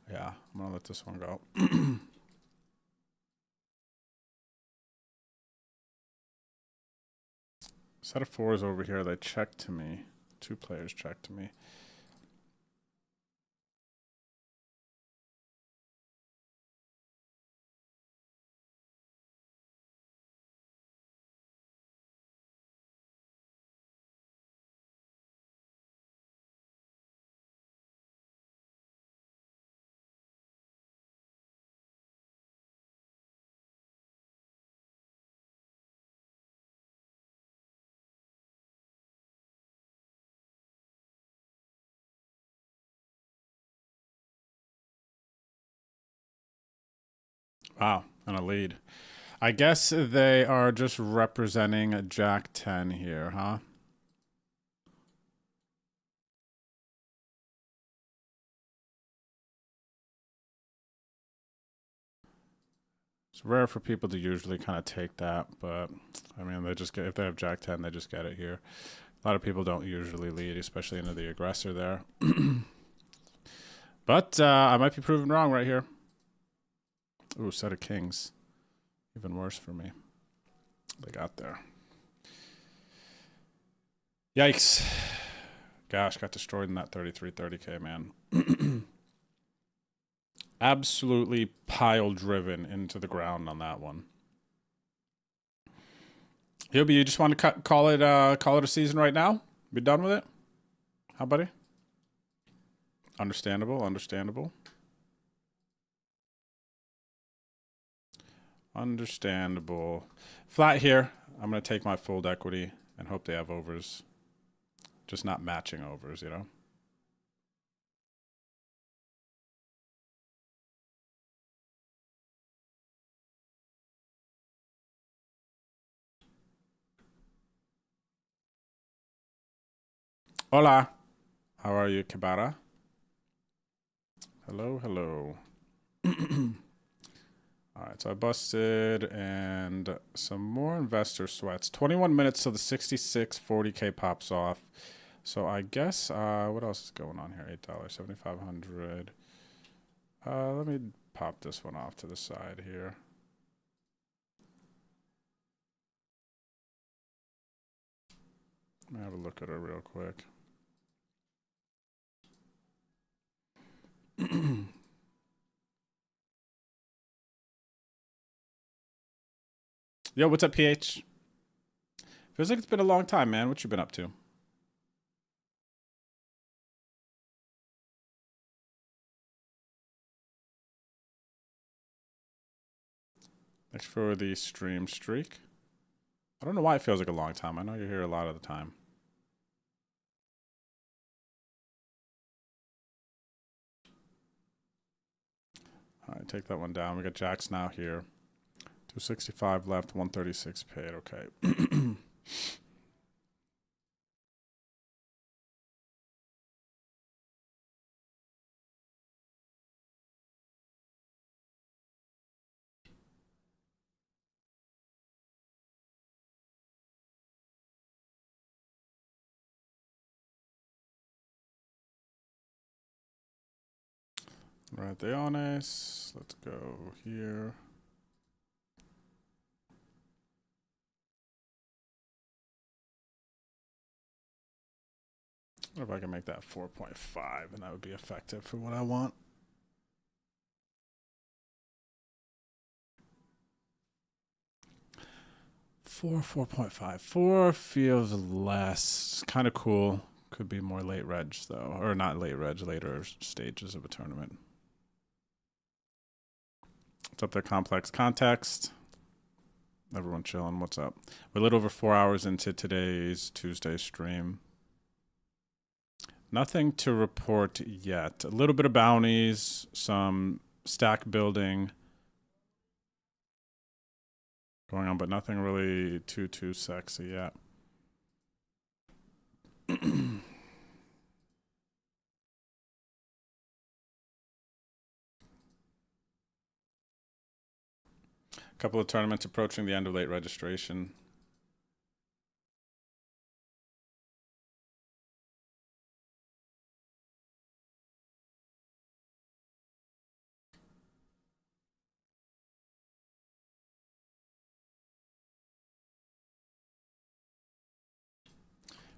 Yeah, I'm going to let this one go. Set of fours over here. They check to me. 2 players check to me. Wow, and a lead. I guess they are just representing Jack 10 here, huh? It's rare for people to usually kind of take that, but I mean, they just get, if they have Jack 10, they just get it here. A lot of people don't usually lead, especially into the aggressor there. But I might be proven wrong right here. Ooh, set of kings. Even worse for me. They got there. Yikes. Gosh, got destroyed in that 33-30K, man. Absolutely pile driven into the ground on that one. Hubie, you just want to call it a season right now? Be done with it? How, buddy? Understandable, understandable. Understandable. Flat here. I'm going to take my fold equity and hope they have overs. Just not matching overs, you know? Hola. How are you, Kibara? Hello, hello. All right, so I busted and some more investor sweats. 21 minutes till the 66 40K pops off. So I guess, what else is going on here? $8, 7,500. Let me pop this one off to the side here. Let me have a look at it real quick. Yo, what's up, PH? Feels like it's been a long time, man. What you been up to? Thanks for the stream streak. I don't know why it feels like a long time. I know you're here a lot of the time. All right, take that one down. We got jacks now here. 265 left, 136 paid. Okay. Right, they honest. Let's go here. What if I can make that 4.5 and that would be effective for what I want? Four, 4.5. 4 feels less. It's kind of cool. Could be more late reg though, or not late reg, later stages of a tournament. What's up there, Complex Context? Everyone chilling. What's up? We're a little over 4 hours into today's Tuesday stream. Nothing to report yet. A little bit of bounties, some stack building going on, but nothing really too sexy yet. couple of tournaments approaching the end of late registration.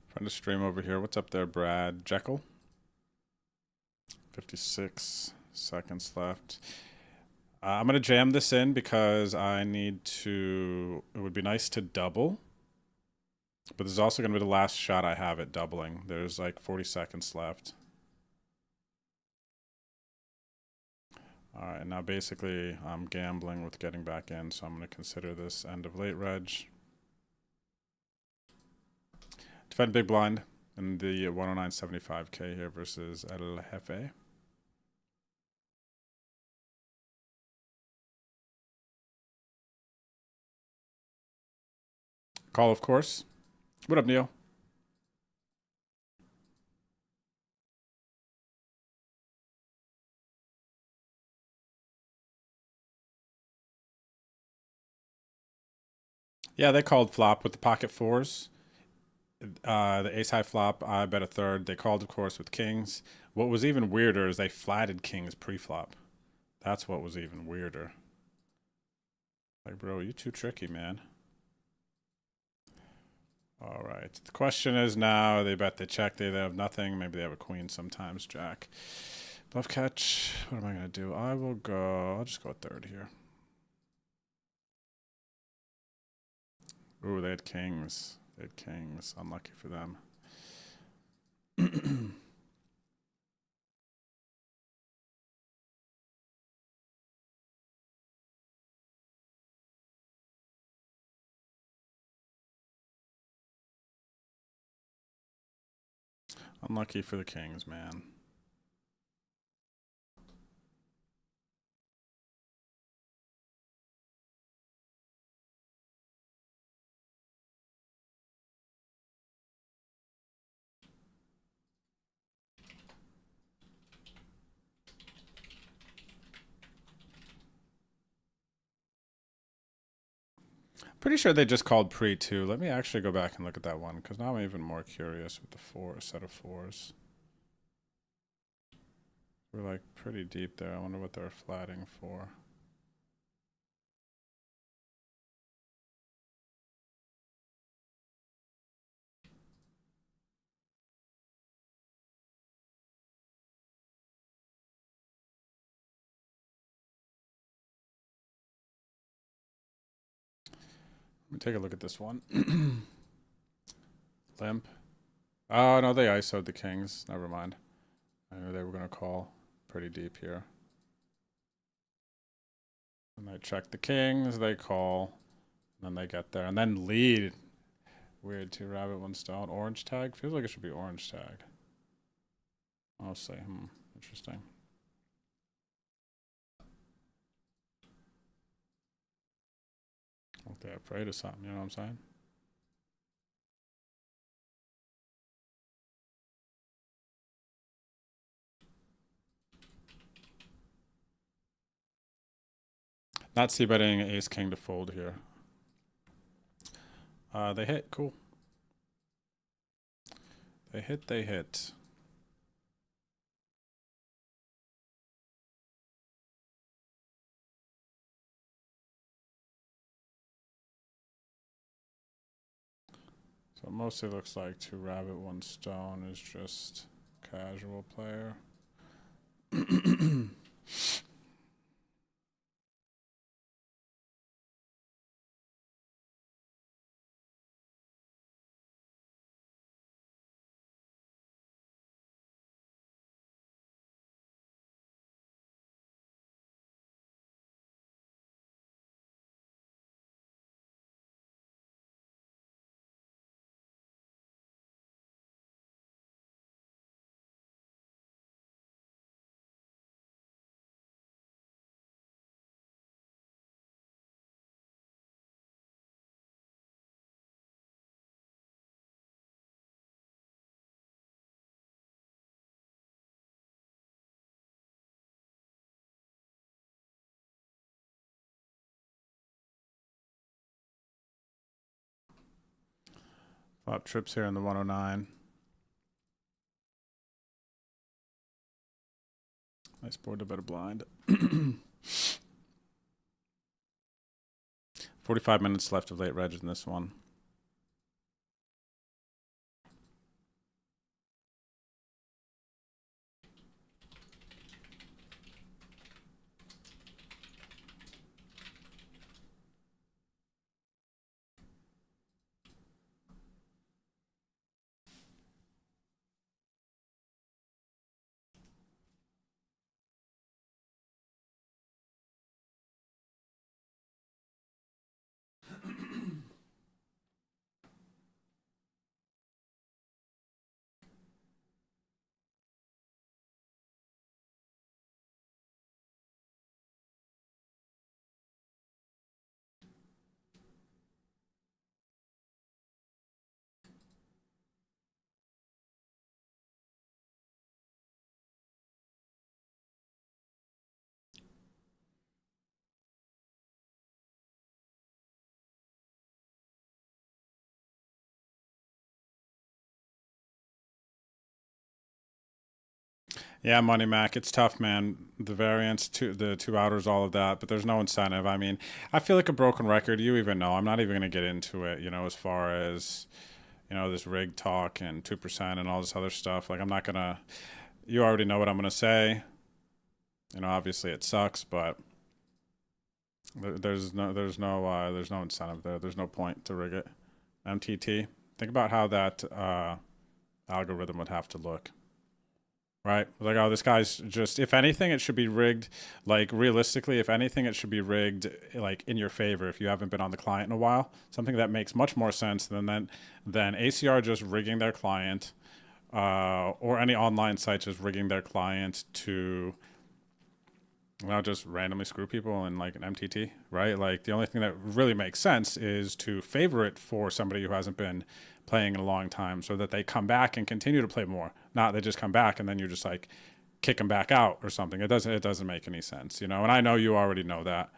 Friend of stream over here. What's up there, Brad? Jekyll? 56 seconds left. I'm going to jam this in because I need to... It would be nice to double. But this is also going to be the last shot I have at doubling. There's like 40 seconds left. Alright, now basically I'm gambling with getting back in, so I'm going to consider this end of late reg. Defend big blind in the 109.75k here versus El Jefe. Call, of course. What up, Neil? Yeah, they called flop with the pocket fours. The ace high flop, I bet a third. They called, of course, with kings. What was even weirder is they flatted kings pre-flop. That's what was even weirder. Like, bro, you too tricky, man. All right. The question is now, they bet they check. They have nothing. Maybe they have a queen sometimes, jack. Bluff catch. What am I going to do? I'll just go a third here. Ooh, they had kings. They had kings. Unlucky for them. Unlucky for the kings, man. Pretty sure they just called pre too. Let me actually go back and look at that one because now I'm even more curious with the set of fours. We're like pretty deep there. I wonder what they're flatting for. Let me take a look at this one. Limp. Oh, no, they ISO'd the kings. Never mind. I knew they were going to call pretty deep here. And they check the kings, they call, and then they get there. And then lead. Weird, 2 rabbit, 1 stone. Orange tag? Feels like it should be orange tag. I'll say, interesting. Like they're afraid of something, you know what I'm saying? Not c-betting ace king to fold here. They hit, cool. They hit. So it mostly looks like 2 rabbit, 1 stone is just casual player. Flop trips here in the 109. Nice board to better blind. 45 minutes left of late reg in this one. Yeah, Money Mac, it's tough, man. The variance, the two outers, all of that, but there's no incentive. I mean, I feel like a broken record. You even know. I'm not even going to get into it, as far as, this rig talk and 2% and all this other stuff. Like, I'm not going to, you already know what I'm going to say. Obviously it sucks, but there's no incentive there. There's no point to rig it. MTT, think about how that algorithm would have to look. Right? Like, oh, this guy's just, if anything, it should be rigged. Like, realistically, if anything, it should be rigged, like, in your favor if you haven't been on the client in a while. Something that makes much more sense than ACR just rigging their client, or any online site just rigging their client to, just randomly screw people in, like, an MTT, right? Like, the only thing that really makes sense is to favor it for somebody who hasn't been playing in a long time so that they come back and continue to play more. Not they just come back and then you're just like kick them back out or something. It doesn't make any sense, And I know you already know that.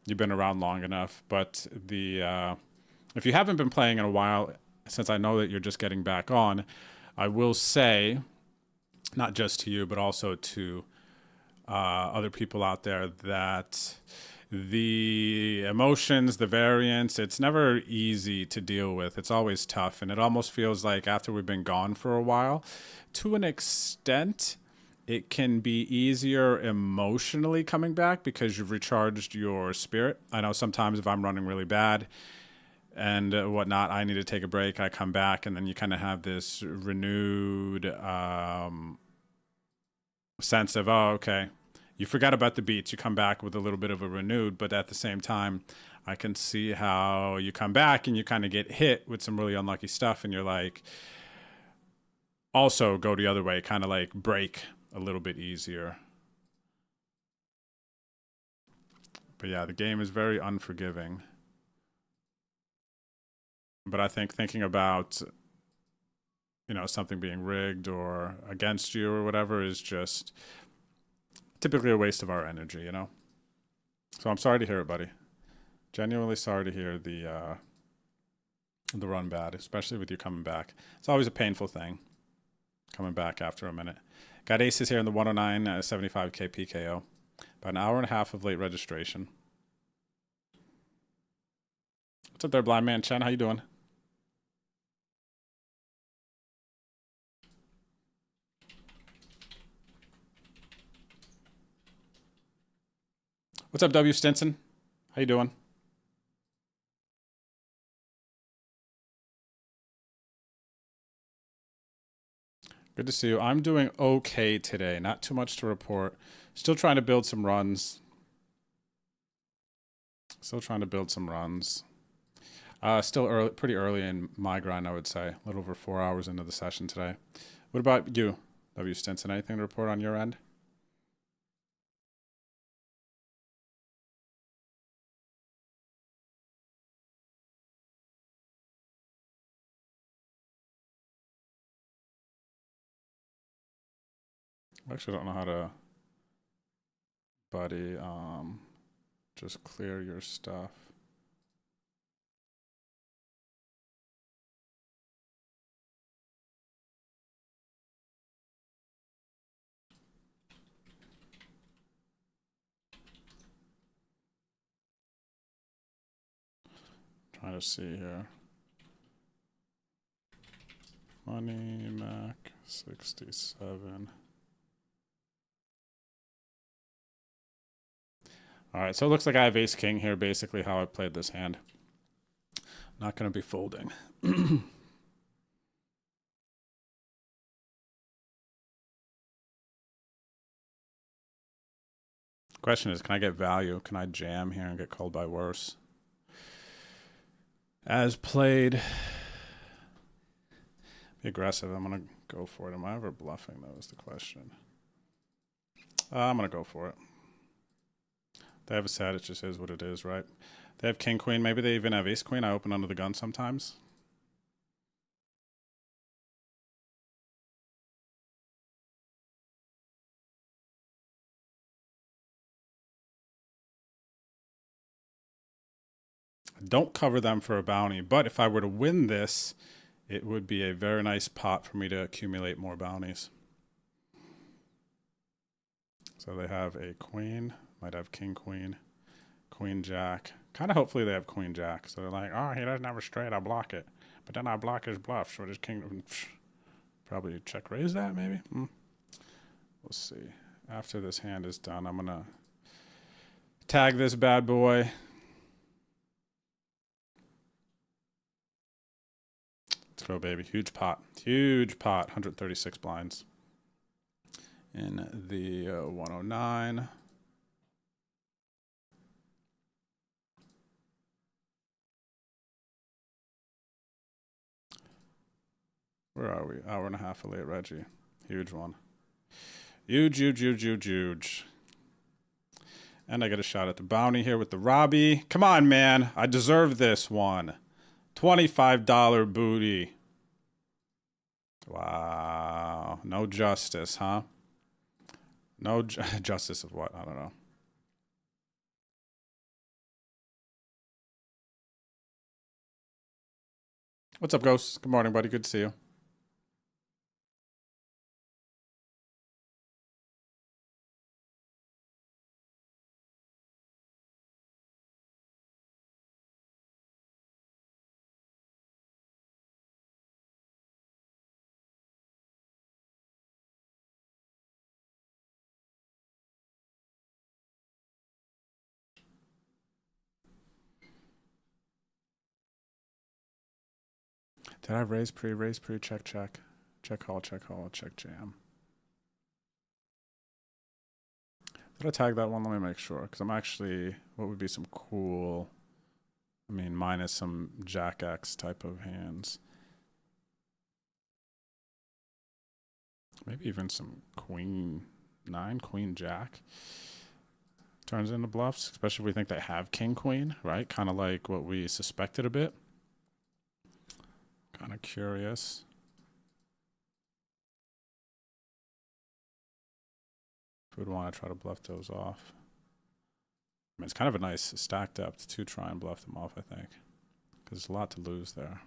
You've been around long enough, but if you haven't been playing in a while, since I know that you're just getting back on, I will say, not just to you, but also to other people out there, that the emotions, the variance, it's never easy to deal with. It's always tough. And it almost feels like after we've been gone for a while, to an extent, it can be easier emotionally coming back because you've recharged your spirit. I know sometimes if I'm running really bad and whatnot, I need to take a break. I come back and then you kind of have this renewed sense of, oh, okay. You forgot about the beats. You come back with a little bit of a renewed, but at the same time, I can see how you come back and you kind of get hit with some really unlucky stuff, and you're like, also go the other way, kind of like break a little bit easier. But yeah, the game is very unforgiving. But I think thinking about, something being rigged or against you or whatever is just typically a waste of our energy, So I'm sorry to hear it, buddy. Genuinely sorry to hear the run bad, especially with you coming back. It's always a painful thing, coming back after a minute. Got aces here in the 109 75K PKO. About an hour and a half of late registration. What's up there, Blind Man Chen? How you doing? What's up, W. Stinson? How you doing? Good to see you. I'm doing okay today. Not too much to report. Still trying to build some runs. Still early, pretty early in my grind, I would say. A little over 4 hours into the session today. What about you, W. Stinson? Anything to report on your end? I actually don't know how to, buddy, just clear your stuff. Trying to see here. Money Mac 67. All right, so it looks like I have ace king here, basically how I played this hand. Not going to be folding. Question is, can I get value? Can I jam here and get called by worse? As played. Be aggressive. I'm going to go for it. Am I ever bluffing, though, is the question. I'm going to go for it. They have a set. It just is what it is, right? They have king, queen. Maybe they even have ace, queen. I open under the gun sometimes. Don't cover them for a bounty, but if I were to win this, it would be a very nice pot for me to accumulate more bounties. So they have a queen, might have king, queen, queen, jack. Kind of hopefully they have queen, jack. So they're like, oh, he doesn't have a straight, I'll block it. But then I block his bluff, so his king, probably check raise that maybe. We'll see. After this hand is done, I'm gonna tag this bad boy. Let's go, baby. Huge pot. Huge pot. 136 blinds. In the 109. Where are we? Hour and a half away at Reggie. Huge one. Huge, huge, huge, huge, huge. And I get a shot at the bounty here with the Robbie. Come on, man. I deserve this one. $25 booty. Wow. No justice, huh? No justice of what? I don't know. What's up, Ghost? Good morning, buddy. Good to see you. Did I raise pre, check, check, check call, check jam? Did I tag that one? Let me make sure, because I'm actually, what would be some cool, I mean, minus some jack X type of hands. Maybe even some queen 9, queen jack. Turns into bluffs, especially if we think they have king queen, right? Kind of like what we suspected a bit. Kind of curious. If we'd want to try to bluff those off. I mean, it's kind of a nice stack depth to try and bluff them off, I think. Because there's a lot to lose there.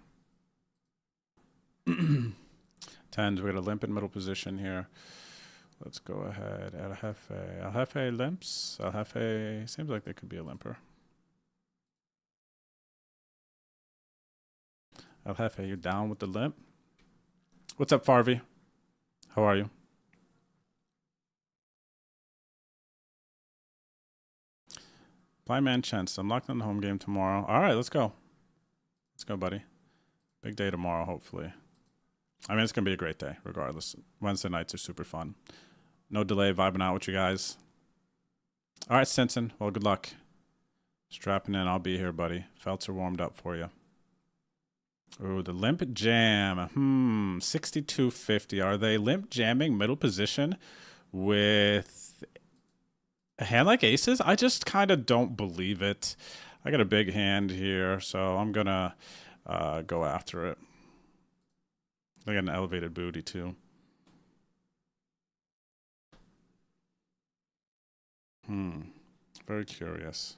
Tens, we got a limp in middle position here. Let's go ahead. El Jefe. El Jefe limps. El Jefe seems like they could be a limper. El Jefe, you down with the limp? What's up, Farvey? How are you? Blind man chance. I'm locked on the home game tomorrow. All right, let's go. Let's go, buddy. Big day tomorrow, hopefully. I mean, it's going to be a great day, regardless. Wednesday nights are super fun. No delay, vibing out with you guys. All right, Stinson. Well, good luck. Strapping in. I'll be here, buddy. Felts are warmed up for you. Ooh, the limp jam. 6250. Are they limp jamming middle position with a hand like aces? I just kind of don't believe it. I got a big hand here, so I'm going to go after it. I got an elevated booty, too. Very curious.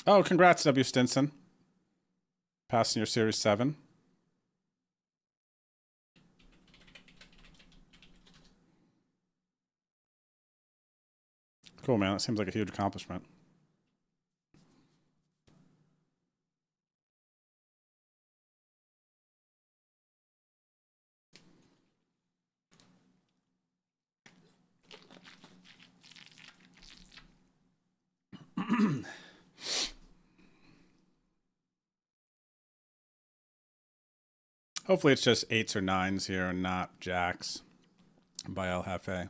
Oh, congrats, W. Stinson. Passing your Series 7. cool, man. That seems like a huge accomplishment. Hopefully it's just 8s or 9s here and not jacks by El Jefe.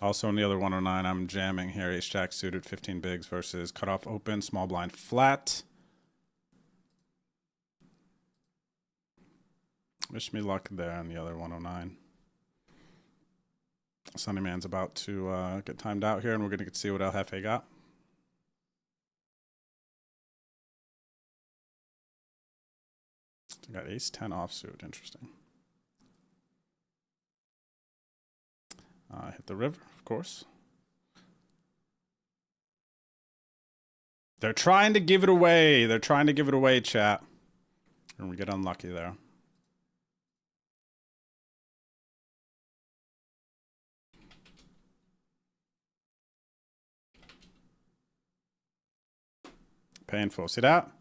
Also in the other 109, I'm jamming here. Ace jack suited, 15 bigs versus cutoff open, small blind flat. Wish me luck there on the other 109. Sunny Man's about to get timed out here, and we're going to see what El Jefe got. So got ace 10 offsuit. Interesting. Hit the river, of course. They're trying to give it away. They're trying to give it away, chat. And we get unlucky there. Painful. See that?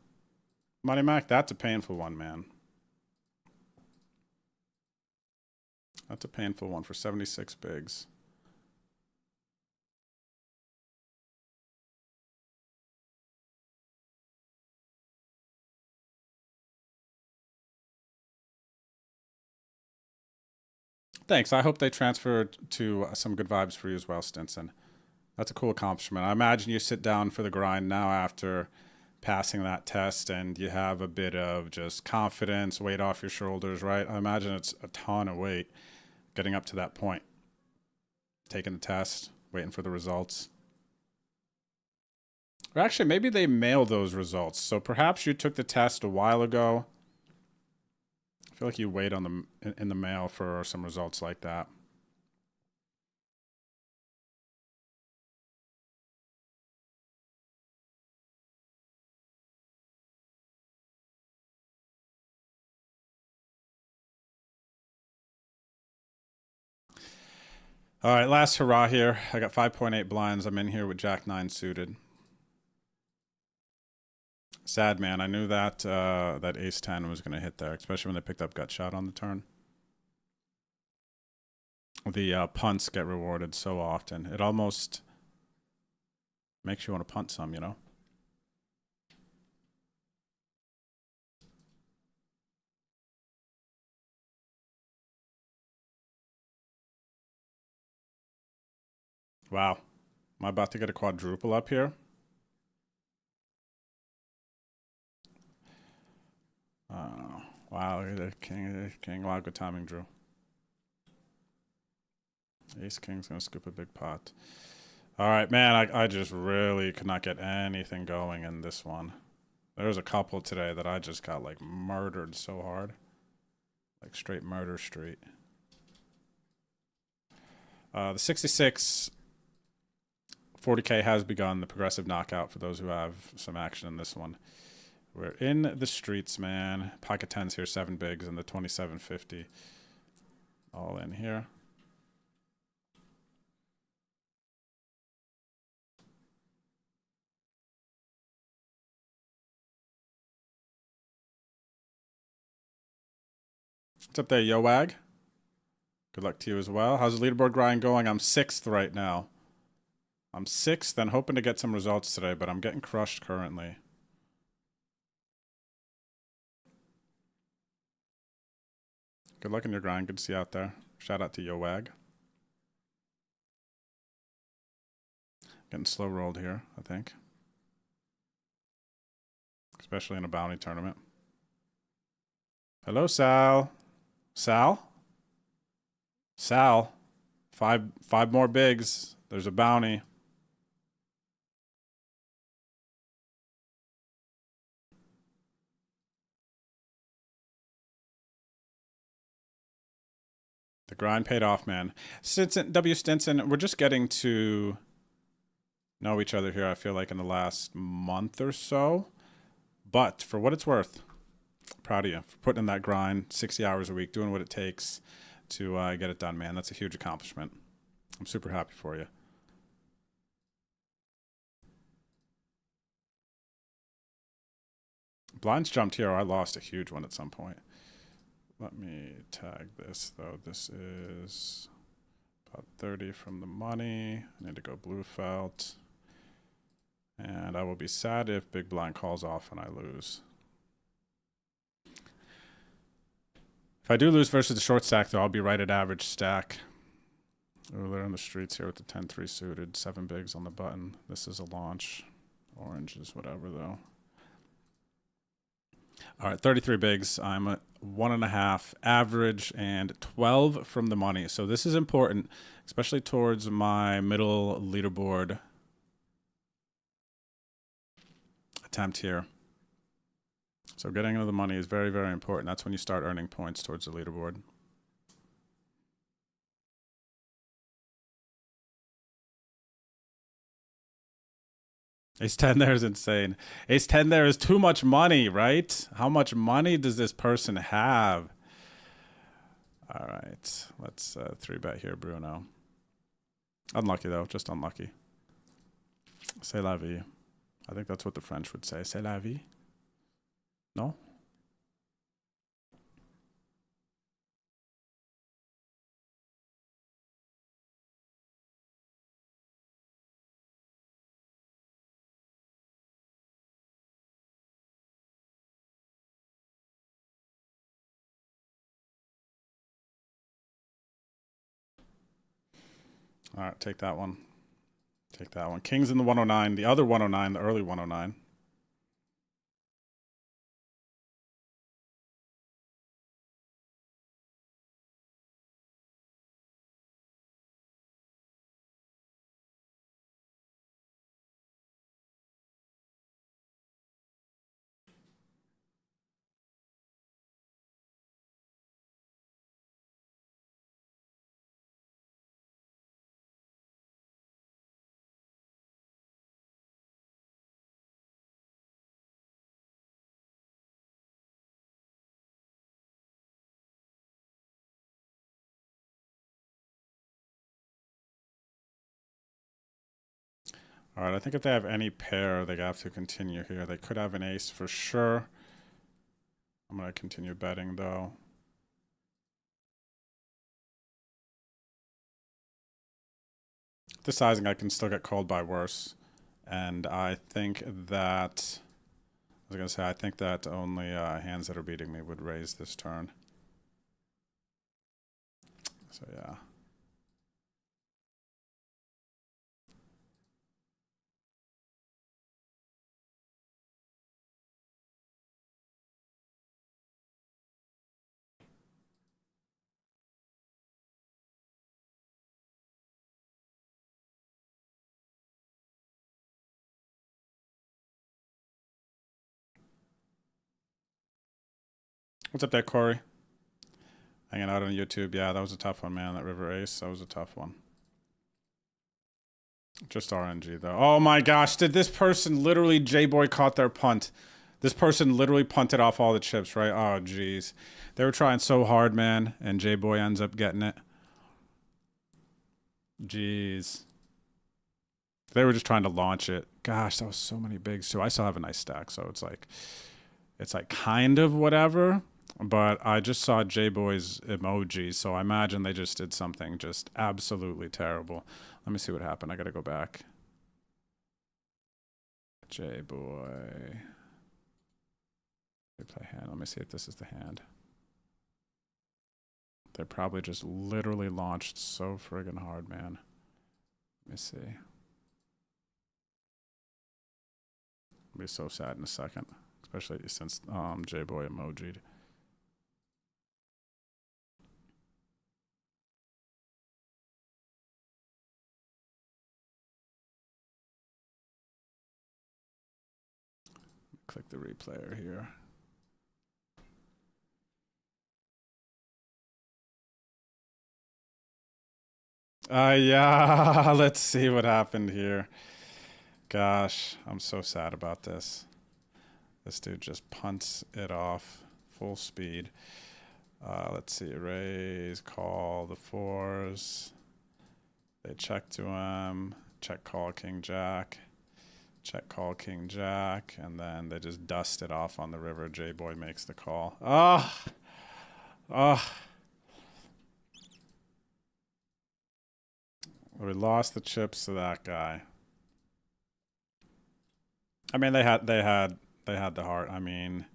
Money Mac, that's a painful one, man. That's a painful one for 76 bigs. Thanks. I hope they transfer to some good vibes for you as well, Stinson. That's a cool accomplishment. I imagine you sit down for the grind now after passing that test and you have a bit of just confidence, weight off your shoulders, right? I imagine it's a ton of weight getting up to that point. Taking the test, waiting for the results. Or actually, maybe they mail those results. So perhaps you took the test a while ago. I feel like you wait on in the mail for some results like that. All right, last hurrah here. I got 5.8 blinds. I'm in here with Jack 9 suited. Sad, man. I knew that that ace 10 was going to hit there, especially when they picked up gut shot on the turn. The punts get rewarded so often. It almost makes you want to punt some, you know? Wow. Am I about to get a quadruple up here? Wow, king. Wow, good timing, Drew. Ace King's going to scoop a big pot. All right, man, I just really could not get anything going in this one. There was a couple today that I just got, like, murdered so hard. Like, straight murder street. The 66... 40K has begun, the progressive knockout for those who have some action in this one. We're in the streets, man. Pocket 10s here, 7 bigs, and the 2750. All in here. What's up there, Yo-Wag? Good luck to you as well. How's the leaderboard grind going? I'm 6th right now. I'm 6th and hoping to get some results today, but I'm getting crushed currently. Good luck in your grind. Good to see you out there. Shout out to Yo-Wag. Getting slow rolled here, I think. Especially in a bounty tournament. Hello, Sal. Sal? Sal. Five more bigs. There's a bounty. The grind paid off, man. Stinson, W. Stinson, we're just getting to know each other here, I feel like, in the last month or so. But for what it's worth, proud of you for putting in that grind, 60 hours a week, doing what it takes to get it done, man. That's a huge accomplishment. I'm super happy for you. Blinds jumped here. I lost a huge one at some point. Let me tag this, though. This is about 30 from the money. I need to go blue felt. And I will be sad if big blind calls off and I lose. If I do lose versus the short stack, though, I'll be right at average stack. Oh, they're in the streets here with the 10-3 suited. 7 bigs on the button. This is a launch. Orange is whatever, though. All right, 33 bigs. I'm at 1.5 average and 12 from the money. So this is important, especially towards my middle leaderboard attempt here. So getting into the money is very, very important. That's when you start earning points towards the leaderboard. Ace 10 there is insane. Ace 10 there is too much money, right? How much money does this person have? All right, let's 3-bet here, Bruno. Unlucky, though, just unlucky. C'est la vie. I think that's what the French would say. C'est la vie? No? All right, take that one. Take that one. King's in the 109. The other 109, the early 109. All right, I think if they have any pair, they have to continue here. They could have an ace for sure. I'm going to continue betting, though. The sizing, I can still get called by worse. And I think that, I was going to say, I think that only hands that are beating me would raise this turn. So, yeah. What's up there, Corey? Hanging out on YouTube. Yeah, that was a tough one, man. That river ace, that was a tough one. Just RNG, though. Oh, my gosh. Did this person literally J-Boy caught their punt? This person literally punted off all the chips, right? Oh, jeez. They were trying so hard, man, and J-Boy ends up getting it. Jeez. They were just trying to launch it. Gosh, that was so many bigs, too. I still have a nice stack, so it's like kind of whatever. But I just saw J-Boy's emoji, so I imagine they just did something just absolutely terrible. Let me see what happened. I gotta go back. J-Boy. They play hand. Let me see if this is the hand. They probably just literally launched so friggin' hard, man. Let me see. I'll be so sad in a second, especially since J-Boy emoji'd. Click the replayer here. Yeah, let's see what happened here. Gosh, I'm so sad about this. This dude just punts it off full speed. Let's see, raise, call the fours. They check to him, check, call, king, jack. Check, call, king, jack. And then they just dust it off on the river. J-Boy makes the call. Ah! Ah! We lost the chips to that guy. I mean, they had the heart. I mean,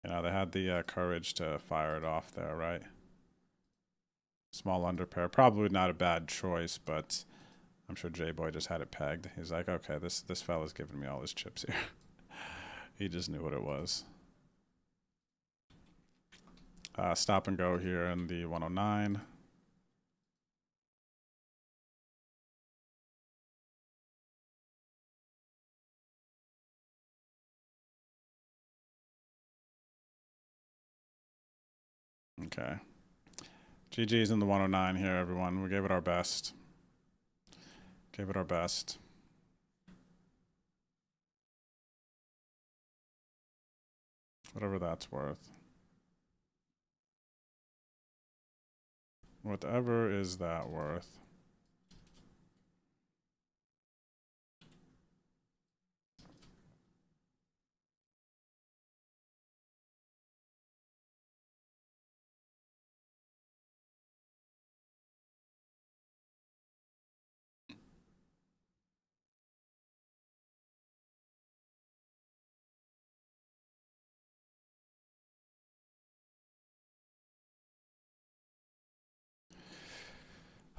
you know, they had the courage to fire it off there, right? Small underpair, probably not a bad choice, but I'm sure J-Boy just had it pegged. He's like, okay, this fella's giving me all his chips here. He just knew what it was. Stop and go here in the 109. Okay. GG's in the 109 here, everyone. We gave it our best. Gave it our best. Whatever that's worth. Whatever is that worth.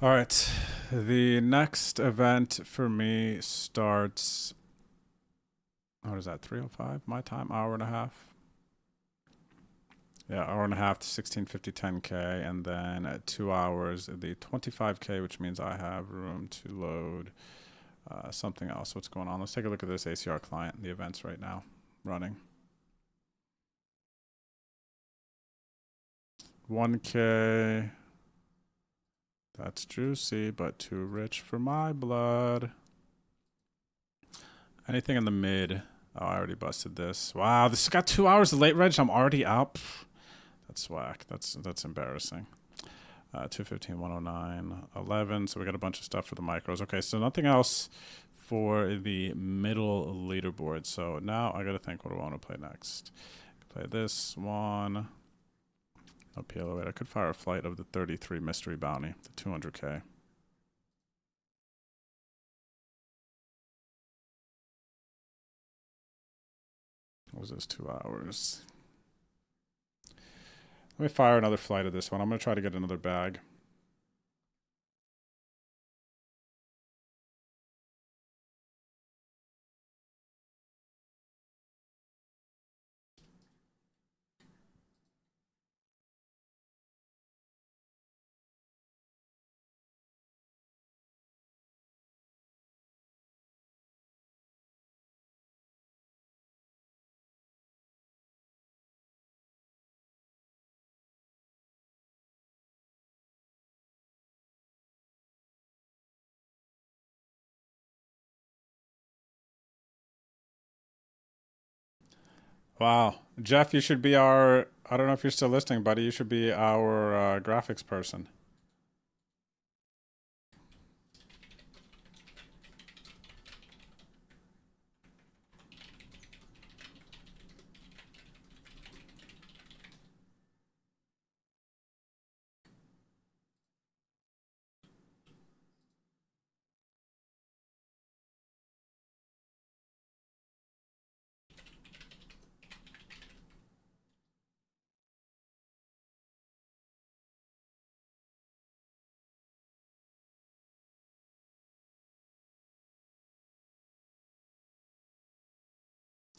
All right, the next event for me starts, what is that, 3:05 my time, hour and a half? Yeah, hour and a half to 1650 10K, and then at 2 hours, the 25K, which means I have room to load something else. What's going on? Let's take a look at this ACR client, the events right now running. 1K. That's juicy, but too rich for my blood. Anything in the mid? Oh, I already busted this. Wow, this has got 2 hours of late reg. I'm already up. That's whack. That's embarrassing. 215, 109, 11. So we got a bunch of stuff for the micros. Okay, so nothing else for the middle leaderboard. So now I got to think, what do I want to play next? Play this one. No PLO. I could fire a flight of the 33 mystery bounty, the 200K. What was this, 2 hours? Let me fire another flight of this one. I'm going to try to get another bag. Wow. Jeff, you should be our, I don't know if you're still listening, buddy. You should be our graphics person.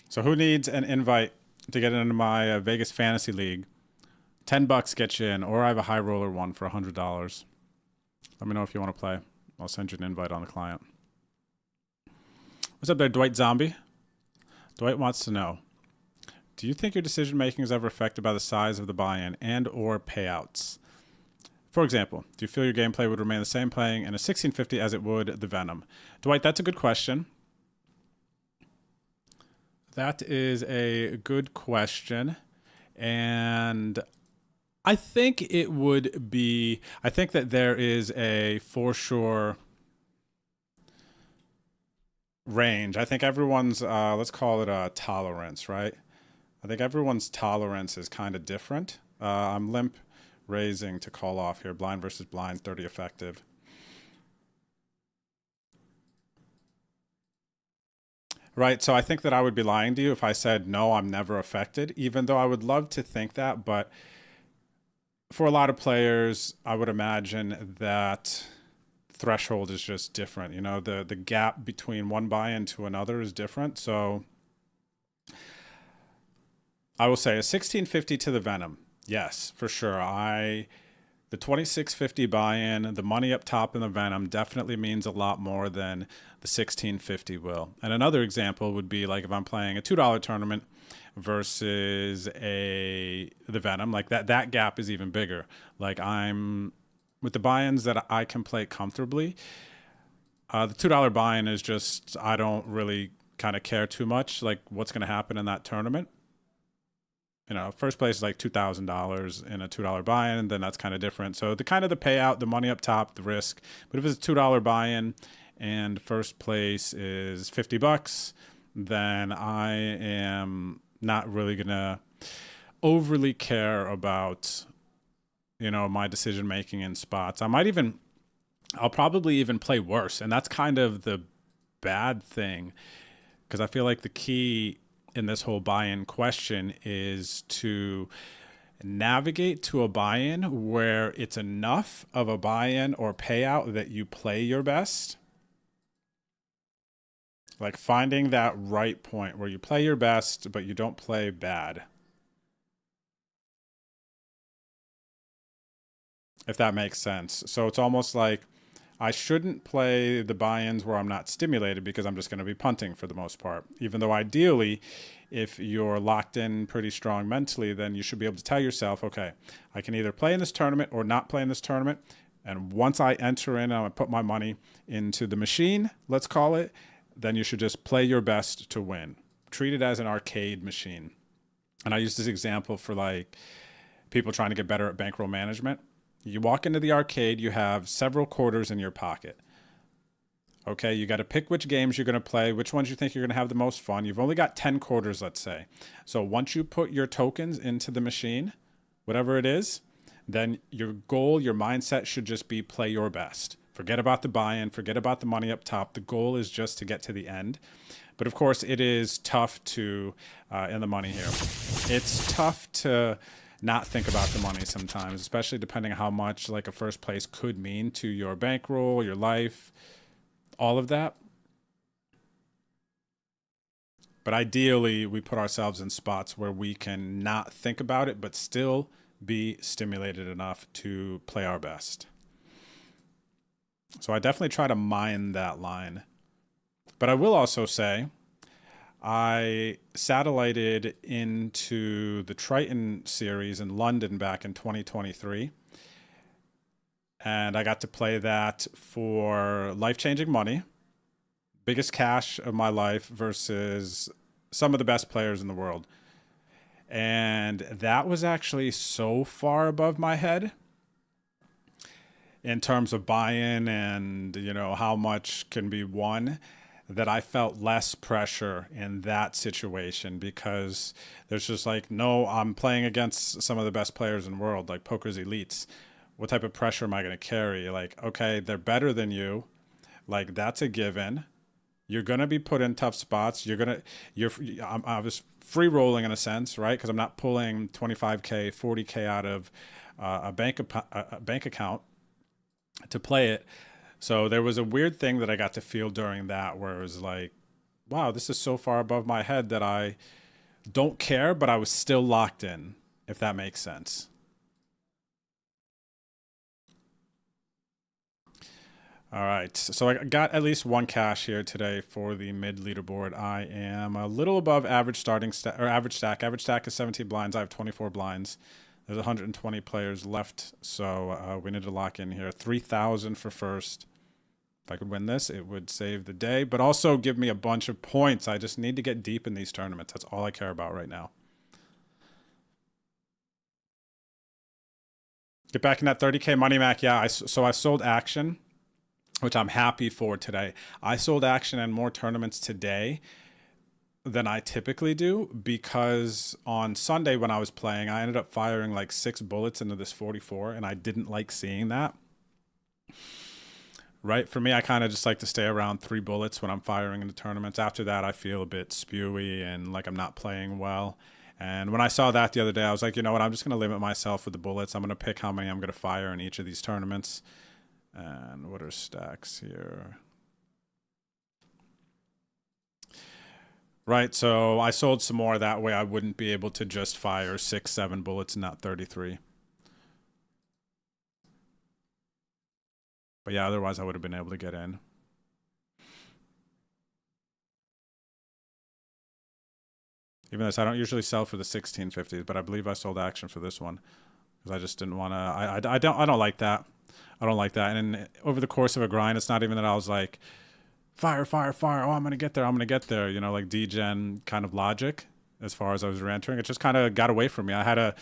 So who needs an invite to get into my Vegas Fantasy League? $10 gets you in, or I have a high roller one for $100. Let me know if you want to play. I'll send you an invite on the client. What's up there, Dwight Zombie? Dwight wants to know, do you think your decision making is ever affected by the size of the buy-in and or payouts? For example, do you feel your gameplay would remain the same playing in a 1650 as it would the Venom? Dwight, that's a good question. That is a good question. And I think it would be, I think that there is a for sure range. I think everyone's, let's call it a tolerance, right? I think everyone's tolerance is kind of different. I'm limp raising to call off here. Blind versus blind, 30 effective. Right, so I think that I would be lying to you if I said, no, I'm never affected, even though I would love to think that. But for a lot of players, I would imagine that threshold is just different. You know, the gap between one buy-in to another is different. So I will say a 1650 to the Venom. Yes, for sure. The 2650 buy-in, the money up top in the Venom definitely means a lot more than the 1650 will. And another example would be like if I'm playing a $2 tournament versus the Venom, like that gap is even bigger. Like I'm with the buy-ins that I can play comfortably. The $2 buy-in is just, I don't really kind of care too much like what's going to happen in that tournament. You know, first place is like $2,000 in a $2 buy-in, then that's kind of different. So the kind of the payout, the money up top, the risk. But if it's a $2 buy-in and first place is $50, then I am not really gonna overly care about, you know, my decision making in spots. I'll probably even play worse, and that's kind of the bad thing, because I feel like the key in this whole buy-in question is to navigate to a buy-in where it's enough of a buy-in or payout that you play your best. Like finding that right point where you play your best, but you don't play bad. If that makes sense. So it's almost like I shouldn't play the buy-ins where I'm not stimulated because I'm just going to be punting for the most part. Even though ideally, if you're locked in pretty strong mentally, then you should be able to tell yourself, okay, I can either play in this tournament or not play in this tournament. And once I enter in and I put my money into the machine, let's call it, then you should just play your best to win. Treat it as an arcade machine. And I use this example for like people trying to get better at bankroll management. You walk into the arcade, you have several quarters in your pocket. Okay, you got to pick which games you're going to play, which ones you think you're going to have the most fun. You've only got 10 quarters, let's say. So once you put your tokens into the machine, whatever it is, then your goal, your mindset should just be play your best. Forget about the buy-in, forget about the money up top. The goal is just to get to the end. But of course, it is tough to, in the money here, it's tough to not think about the money sometimes, especially depending on how much like a first place could mean to your bankroll, your life, all of that. But ideally, we put ourselves in spots where we can not think about it, but still be stimulated enough to play our best. So I definitely try to mine that line. But I will also say, I satellited into the Triton series in London back in 2023. And I got to play that for life-changing money. Biggest cash of my life versus some of the best players in the world. And that was actually so far above my head in terms of buy-in and, you know, how much can be won, that I felt less pressure in that situation, because there's just like, no, I'm playing against some of the best players in the world, like poker's elites. What type of pressure am I going to carry? Like, okay, they're better than you. Like, that's a given. You're going to be put in tough spots. I was free rolling in a sense, right? Because I'm not pulling 25K, 40K out of a bank account to play it. So there was a weird thing that I got to feel during that, where it was like, wow, this is so far above my head that I don't care, but I was still locked in, if that makes sense. All right, so I got at least one cash here today for the mid leaderboard. I am a little above average starting average stack. Average stack is 17 blinds. I have 24 blinds. There's 120 players left, so we need to lock in here. 3,000 for first. If I could win this, it would save the day, but also give me a bunch of points. I just need to get deep in these tournaments. That's all I care about right now. Get back in that 30K money, Mac. Yeah, so I sold action, which I'm happy for today. I sold action in more tournaments today than I typically do, because on Sunday when I was playing, I ended up firing like 6 bullets into this 44, and I didn't like seeing that. Right? For me, I kind of just like to stay around 3 bullets when I'm firing into tournaments. After that, I feel a bit spewy and like I'm not playing well. And when I saw that the other day, I was like, you know what? I'm just going to limit myself with the bullets. I'm going to pick how many I'm going to fire in each of these tournaments. And what are stacks here? Right, so I sold some more. That way I wouldn't be able to just fire 6, 7 bullets and not 33. But yeah, otherwise I would have been able to get in. Even this, I don't usually sell for the 1650s, but I believe I sold action for this one because I just didn't want to. I don't like that. I don't like that. And over the course of a grind, it's not even that I was like, fire, fire, fire. Oh, I'm gonna get there. I'm gonna get there. You know, like degen kind of logic as far as I was re-entering. It just kind of got away from me. I had a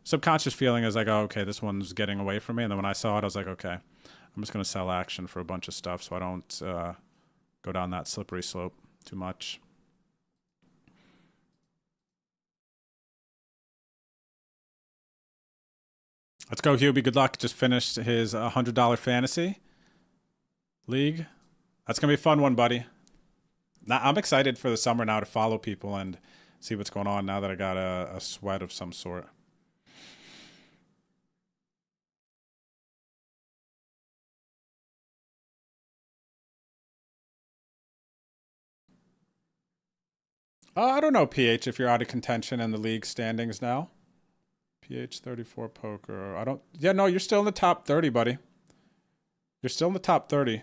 subconscious feeling as like, oh, okay, this one's getting away from me. And then when I saw it, I was like, okay, I'm just gonna sell action for a bunch of stuff so I don't go down that slippery slope too much. Let's go, Hubie. Good luck. Just finished his $100 fantasy league. That's going to be a fun one, buddy. Now, I'm excited for the summer now to follow people and see what's going on now that I got a sweat of some sort. I don't know, PH, if you're out of contention in the league standings now. PH 34 poker. Yeah, no, you're still in the top 30, buddy. You're still in the top 30.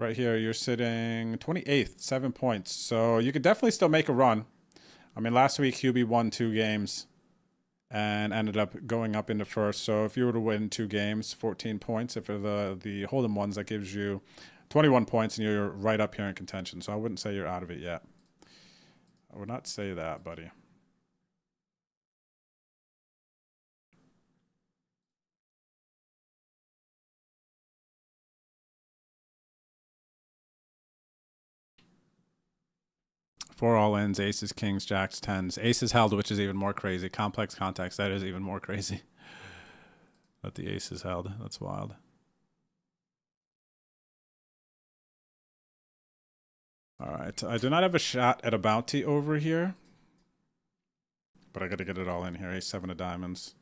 Right here, you're sitting 28th, 7 points. So you could definitely still make a run. I mean, last week, Hubie won 2 games and ended up going up into first. So if you were to win 2 games, 14 points. If for the Hold'em ones, that gives you 21 points and you're right up here in contention. So I wouldn't say you're out of it yet. I would not say that, buddy. Four all-ins, aces, kings, jacks, tens. Aces held, which is even more crazy. Complex context, that is even more crazy. But the aces held, that's wild. All right, I do not have a shot at a bounty over here. But I got to get it all in here. Ace-7 of diamonds.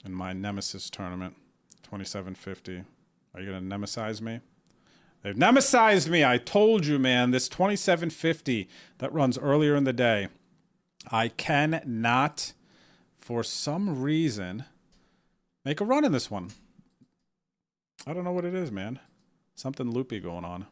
In my Nemesis tournament, 2750. Are you going to Nemesize me? They've Nemesized me. I told you, man. This 2750 that runs earlier in the day. I cannot, for some reason, make a run in this one. I don't know what it is, man. Something loopy going on.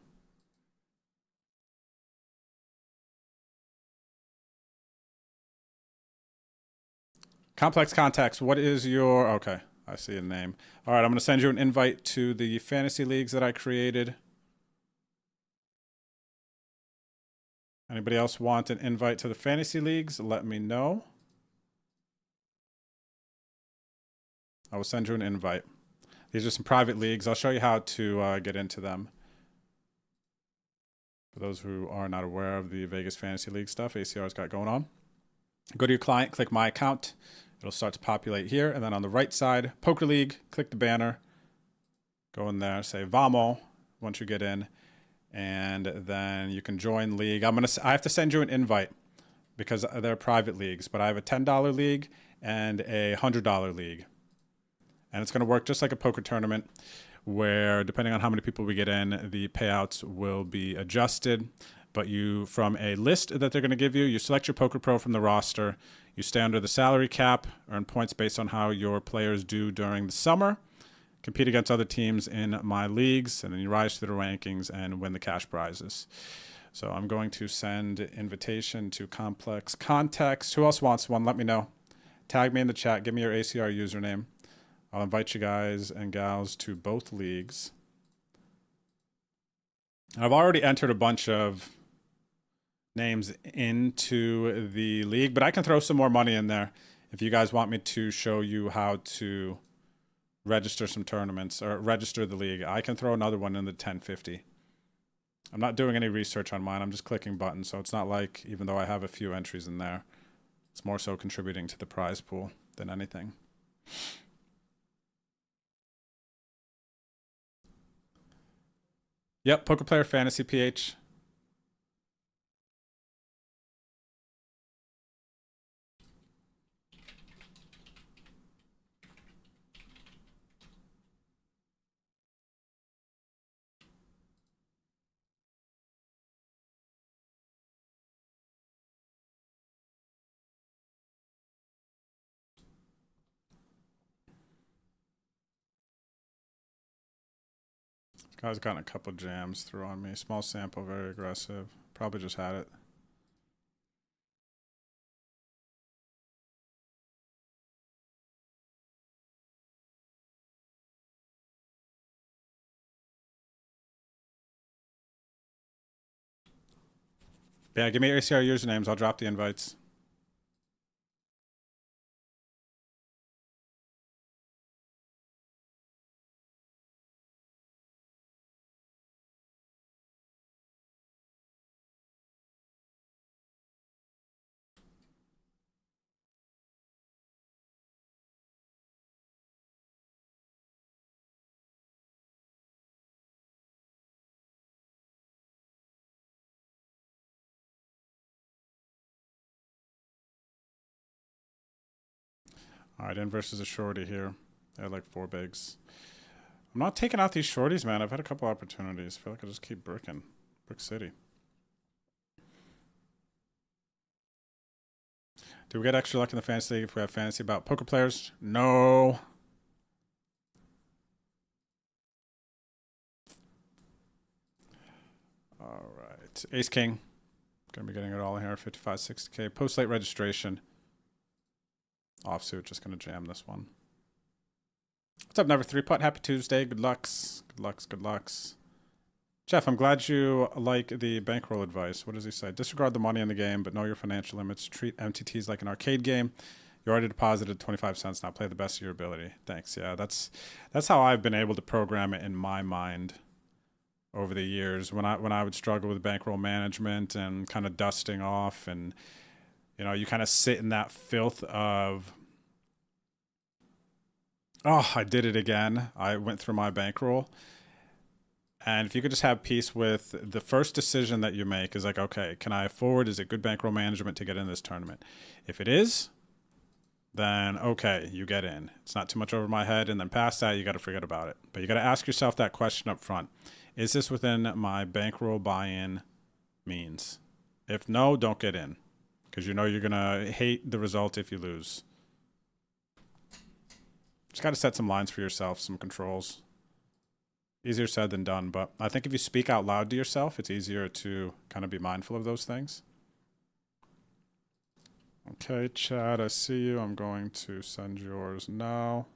Complex context. What is your... Okay, I see a name. All right, I'm going to send you an invite to the fantasy leagues that I created. Anybody else want an invite to the fantasy leagues? Let me know. I will send you an invite. These are some private leagues. I'll show you how to get into them. For those who are not aware of the Vegas Fantasy League stuff ACR's got going on. Go to your client, click My Account. It'll start to populate here. And then on the right side, Poker League, click the banner. Go in there, say Vamo once you get in. And then you can join league. I have to send you an invite because they're private leagues. But I have a $10 league and a $100 league. And it's going to work just like a poker tournament where depending on how many people we get in, the payouts will be adjusted. But you, from a list that they're going to give you, you select your Poker Pro from the roster. You stay under the salary cap, earn points based on how your players do during the summer. Compete against other teams in my leagues, and then you rise through the rankings and win the cash prizes. So I'm going to send invitation to Complex Context. Who else wants one? Let me know. Tag me in the chat. Give me your ACR username. I'll invite you guys and gals to both leagues. I've already entered a bunch of names into the league, but I can throw some more money in there if you guys want me to show you how to register some tournaments or register the league. I can throw another one in the 1050. I'm not doing any research on mine. I'm just clicking buttons, so it's not like, even though I have a few entries in there, it's more so contributing to the prize pool than anything. Yep, Poker Player Fantasy PH. This guy's gotten a couple jams through on me. Small sample, very aggressive. Probably just had it. Yeah, give me your ACR usernames. I'll drop the invites. All right, in versus a shorty here. I had like 4 bigs. I'm not taking out these shorties, man. I've had a couple opportunities. I feel like I just keep bricking. Brick City. Do we get extra luck in the fantasy league if we have fantasy about poker players? No. All right. Ace King. Gonna be getting it all here. 55, 60K. Post late registration. Offsuit. Just gonna jam this one. What's up, Never 3 Putt? Happy Tuesday. Good lucks. Good lucks. Good lucks. Jeff, I'm glad you like the bankroll advice. What does he say? Disregard the money in the game, but know your financial limits. Treat MTTs like an arcade game. You already deposited 25 cents. Now play the best of your ability. Thanks. Yeah, that's how I've been able to program it in my mind over the years. When I would struggle with bankroll management and kind of dusting off, and you kind of sit in that filth of, oh, I did it again. I went through my bankroll. And if you could just have peace with the first decision that you make is like, okay, can I afford? Is it good bankroll management to get in this tournament? If it is, then okay, you get in. It's not too much over my head. And then past that, you got to forget about it. But you got to ask yourself that question up front. Is this within my bankroll buy-in means? If no, don't get in. Because you're going to hate the result if you lose. Just got to set some lines for yourself, some controls. Easier said than done, but I think if you speak out loud to yourself, it's easier to kind of be mindful of those things. Okay, Chad, I see you. I'm going to send yours now.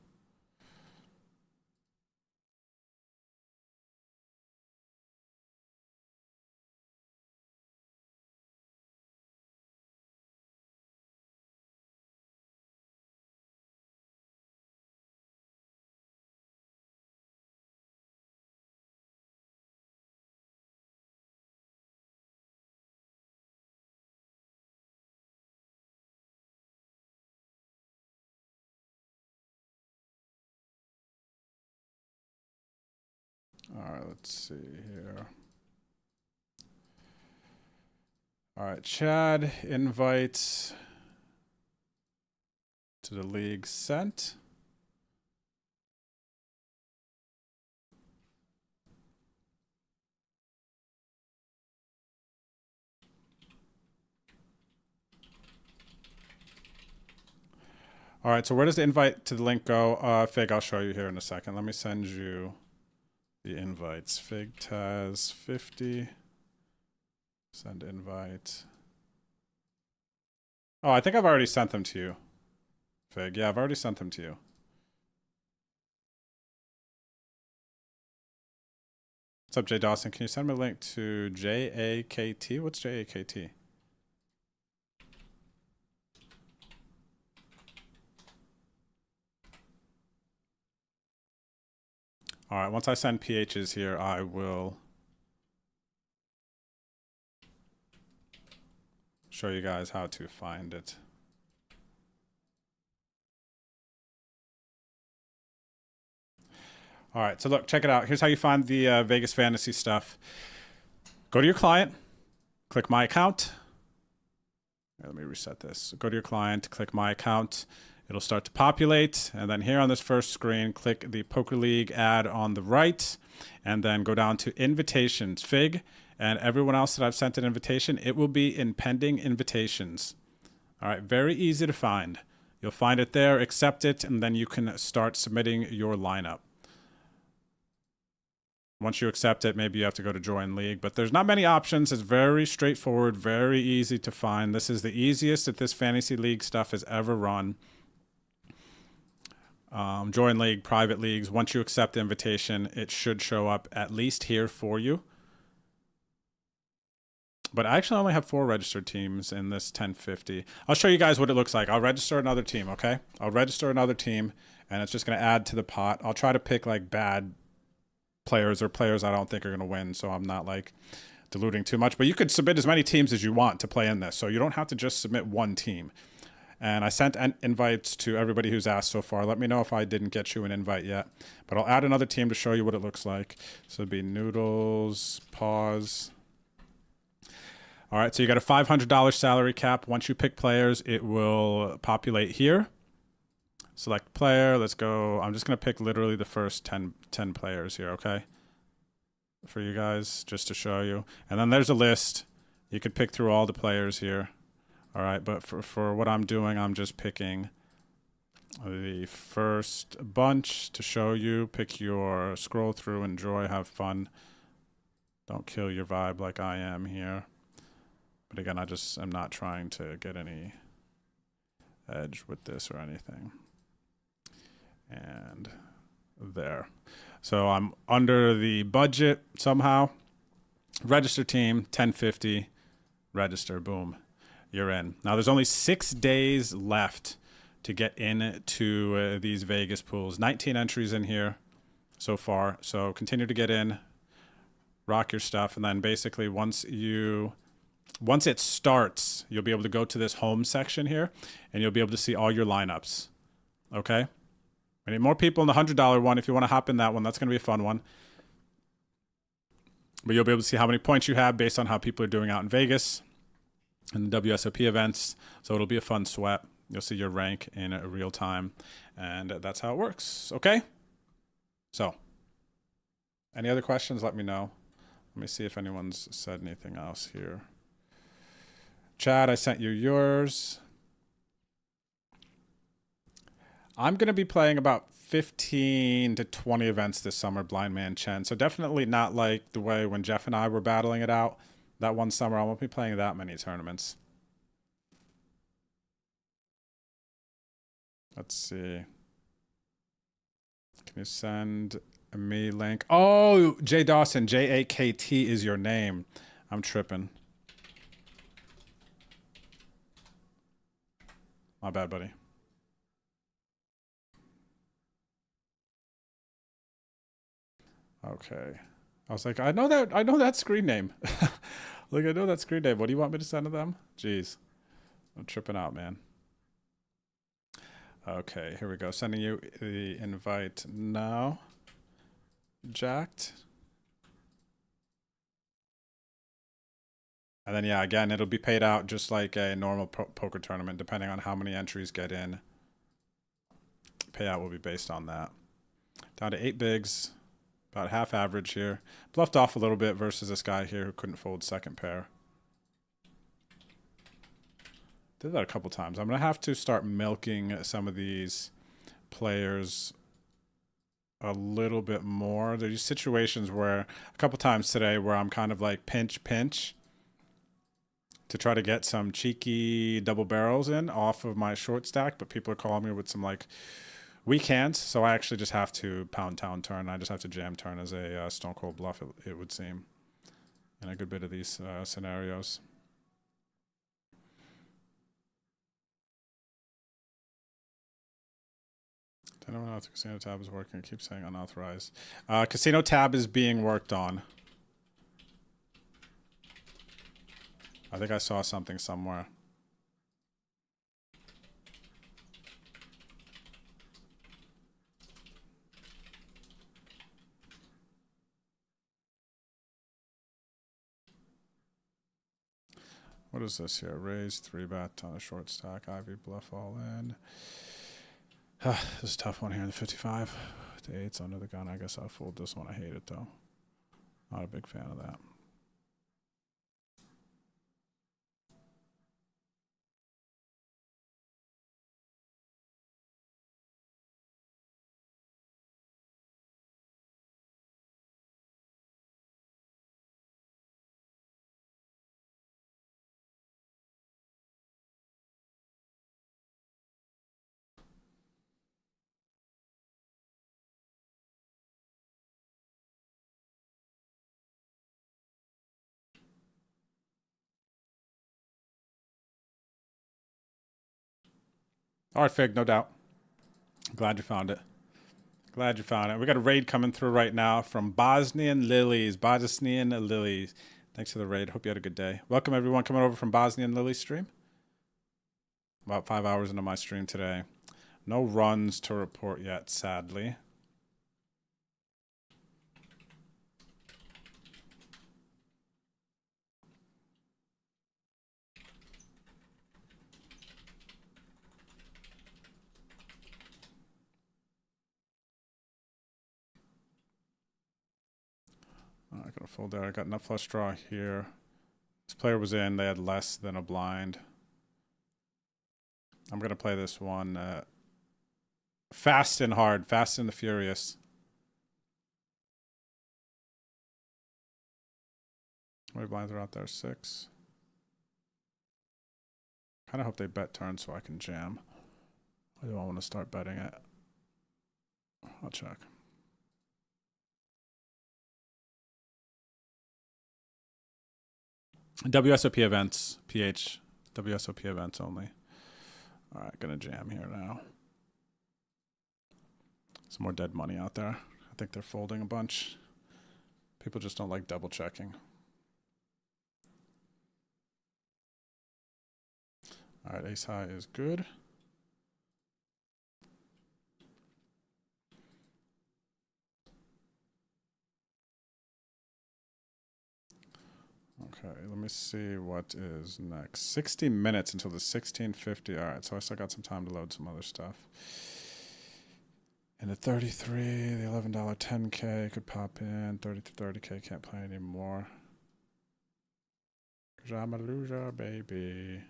All right, let's see here. All right, Chad invites to the league sent. All right, so where does the invite to the link go? Fig, I'll show you here in a second. Let me send you the invites. Fig Taz 50. Send invite. Oh, I think I've already sent them to you, Fig. Yeah, I've already sent them to you. What's up, Jay Dawson? Can you send me a link to JAKT? What's JAKT? All right, once I send PHs here, I will show you guys how to find it. All right, so look, check it out. Here's how you find the Vegas Fantasy stuff. Go to your client, click My Account. Let me reset this. Go to your client, click My Account. It'll start to populate, and then here on this first screen, click the Poker League ad on the right, and then go down to Invitations. Fig, and everyone else that I've sent an invitation, it will be in pending invitations. All right, very easy to find. You'll find it there, accept it, and then you can start submitting your lineup. Once you accept it, maybe you have to go to Join League, but there's not many options. It's very straightforward, very easy to find. This is the easiest that this Fantasy League stuff has ever run. Join League, private leagues. Once you accept the invitation, it should show up at least here for you. But I actually only have 4 registered teams in this 1050. I'll show you guys what it looks like. I'll register another team, okay? I'll register another team, and it's just going to add to the pot. I'll try to pick like bad players or players I don't think are going to win, so I'm not like diluting too much. But you could submit as many teams as you want to play in this, so you don't have to just submit one team. And I sent invites to everybody who's asked so far. Let me know if I didn't get you an invite yet. But I'll add another team to show you what it looks like. So it'd be Noodles, pause. All right, so you got a $500 salary cap. Once you pick players, it will populate here. Select player. Let's go. I'm just going to pick literally the first 10 players here, okay? For you guys, just to show you. And then there's a list. You could pick through all the players here. All right, but for what I'm doing, I'm just picking the first bunch to show you. Pick your, scroll through, enjoy, have fun. Don't kill your vibe like I am here. But again, I'm not trying to get any edge with this or anything. And there. So I'm under the budget somehow. Register team, 1050, register, boom. You're in. Now, there's only 6 days left to get into these Vegas pools. 19 entries in here so far. So continue to get in, rock your stuff, and then basically once it starts, you'll be able to go to this home section here, and you'll be able to see all your lineups. Okay? We need more people in the $100 one. If you want to hop in that one, that's going to be a fun one. But you'll be able to see how many points you have based on how people are doing out in Vegas and the WSOP events. So it'll be a fun sweat. You'll see your rank in real time, and that's how it works. Okay? So, any other questions, let me know. Let me see if anyone's said anything else here. Chad, I sent you yours. I'm going to be playing about 15 to 20 events this summer, Blind Man Chen. So definitely not like the way when Jeff and I were battling it out that one summer. I won't be playing that many tournaments. Let's see. Can you send me link? Oh, Jay Dawson, JAKT is your name. I'm tripping. My bad, buddy. Okay. I was like, I know that screen name. Like, I know that screen name. What do you want me to send to them? Jeez. I'm tripping out, man. Okay, here we go. Sending you the invite now. Jacked. And then, yeah, again, it'll be paid out just like a normal poker tournament, depending on how many entries get in. Payout will be based on that. Down to 8 bigs. About half average here. Bluffed off a little bit versus this guy here who couldn't fold second pair. Did that a couple times. I'm going to have to start milking some of these players a little bit more. There's situations where, a couple times today, where I'm kind of like pinch. to try to get some cheeky double barrels in off of my short stack, but people are calling me with some like weak hands, so I actually just have to pound town turn. I just have to jam turn as a stone cold bluff, it would seem, in a good bit of these scenarios. I don't know if the casino tab is working. It keeps saying unauthorized. Casino tab is being worked on. I think I saw something somewhere. What is this here? Raise 3-bet on a short stack. Ivy bluff all in. This is a tough one here in the 55. The 8's under the gun. I guess I'll fold this one. I hate it though. Not a big fan of that. All right, Fig, no doubt. Glad you found it. Glad you found it. We got a raid coming through right now from Bosnian Lilies. Bosnian Lilies. Thanks for the raid. Hope you had a good day. Welcome, everyone, coming over from Bosnian Lilies stream. About 5 hours into my stream today. No runs to report yet, sadly. I got a fold there. I got enough flush draw here. This player was in. They had less than a blind. I'm going to play this one fast and hard. Fast and the Furious. How many blinds are out there? 6. Kind of hope they bet turn so I can jam. I don't want to start betting it. I'll check. WSOP events, PH, WSOP events only. All right, gonna jam here now. Some more dead money out there. I think they're folding a bunch. People just don't like double checking. All right, ace high is good. Okay, let me see what is next. 60 minutes until the 1650. All right, so I still got some time to load some other stuff. And at 33, the $11 10K could pop in. 30 to 30K can't play anymore. 'Cause I'm a loser, baby.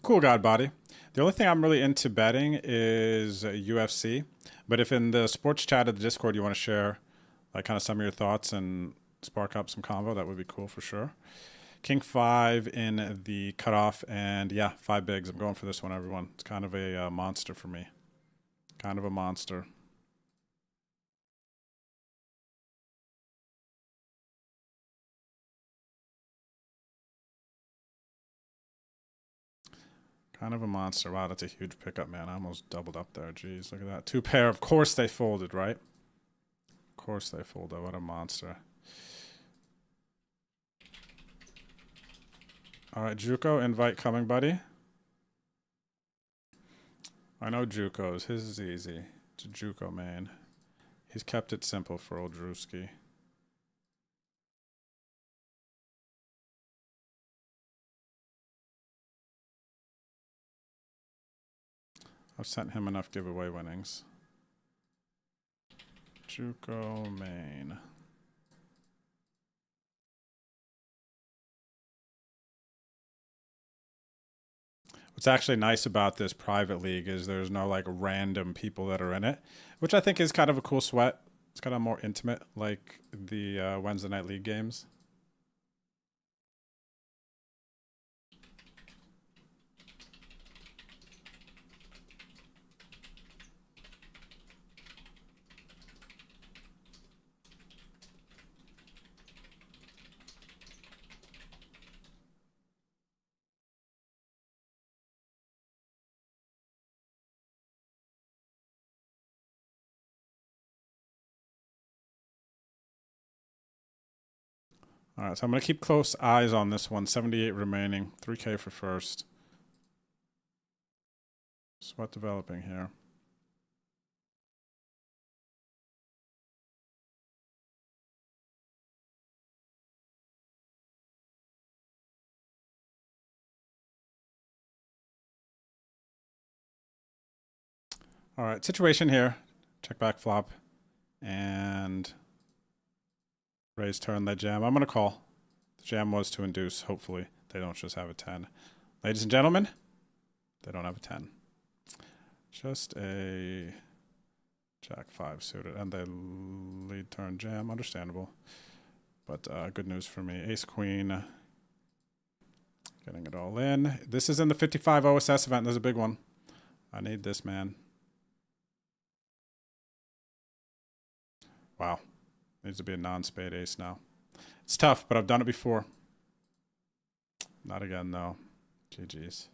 Cool God Body. The only thing I'm really into betting is UFC. But if in the sports chat of the Discord you want to share like kind of some of your thoughts and spark up some convo, that would be cool for sure. King 5 in the cutoff, and yeah, 5 bigs. I'm going for this one, everyone. It's kind of a monster for me. Kind of a monster. Kind of a monster. Wow, that's a huge pickup, man. I almost doubled up there. Jeez, look at that. 2 pair. Of course they folded, right? Of course they folded. What a monster. All right, Juco, invite coming, buddy. I know Juco's. His is easy. It's a Juco, man. He's kept it simple for old Drewski. I've sent him enough giveaway winnings. Juco main. What's actually nice about this private league is there's no like random people that are in it, which I think is kind of a cool sweat. It's kind of more intimate, like the Wednesday night league games. All right, so I'm going to keep close eyes on this one. 78 remaining. 3K for first. Sweat developing here. All right, situation here. Check back flop. And raise turn, they jam. I'm going to call. The jam was to induce. Hopefully they don't just have a 10. Ladies and gentlemen, they don't have a 10. Just a Jack 5 suited. And they lead turn jam. Understandable. But good news for me. Ace Queen. Getting it all in. This is in the 55 OSS event. There's a big one. I need this, man. Wow. Needs to be a non-spade ace now. It's tough, but I've done it before. Not again, though. GG's.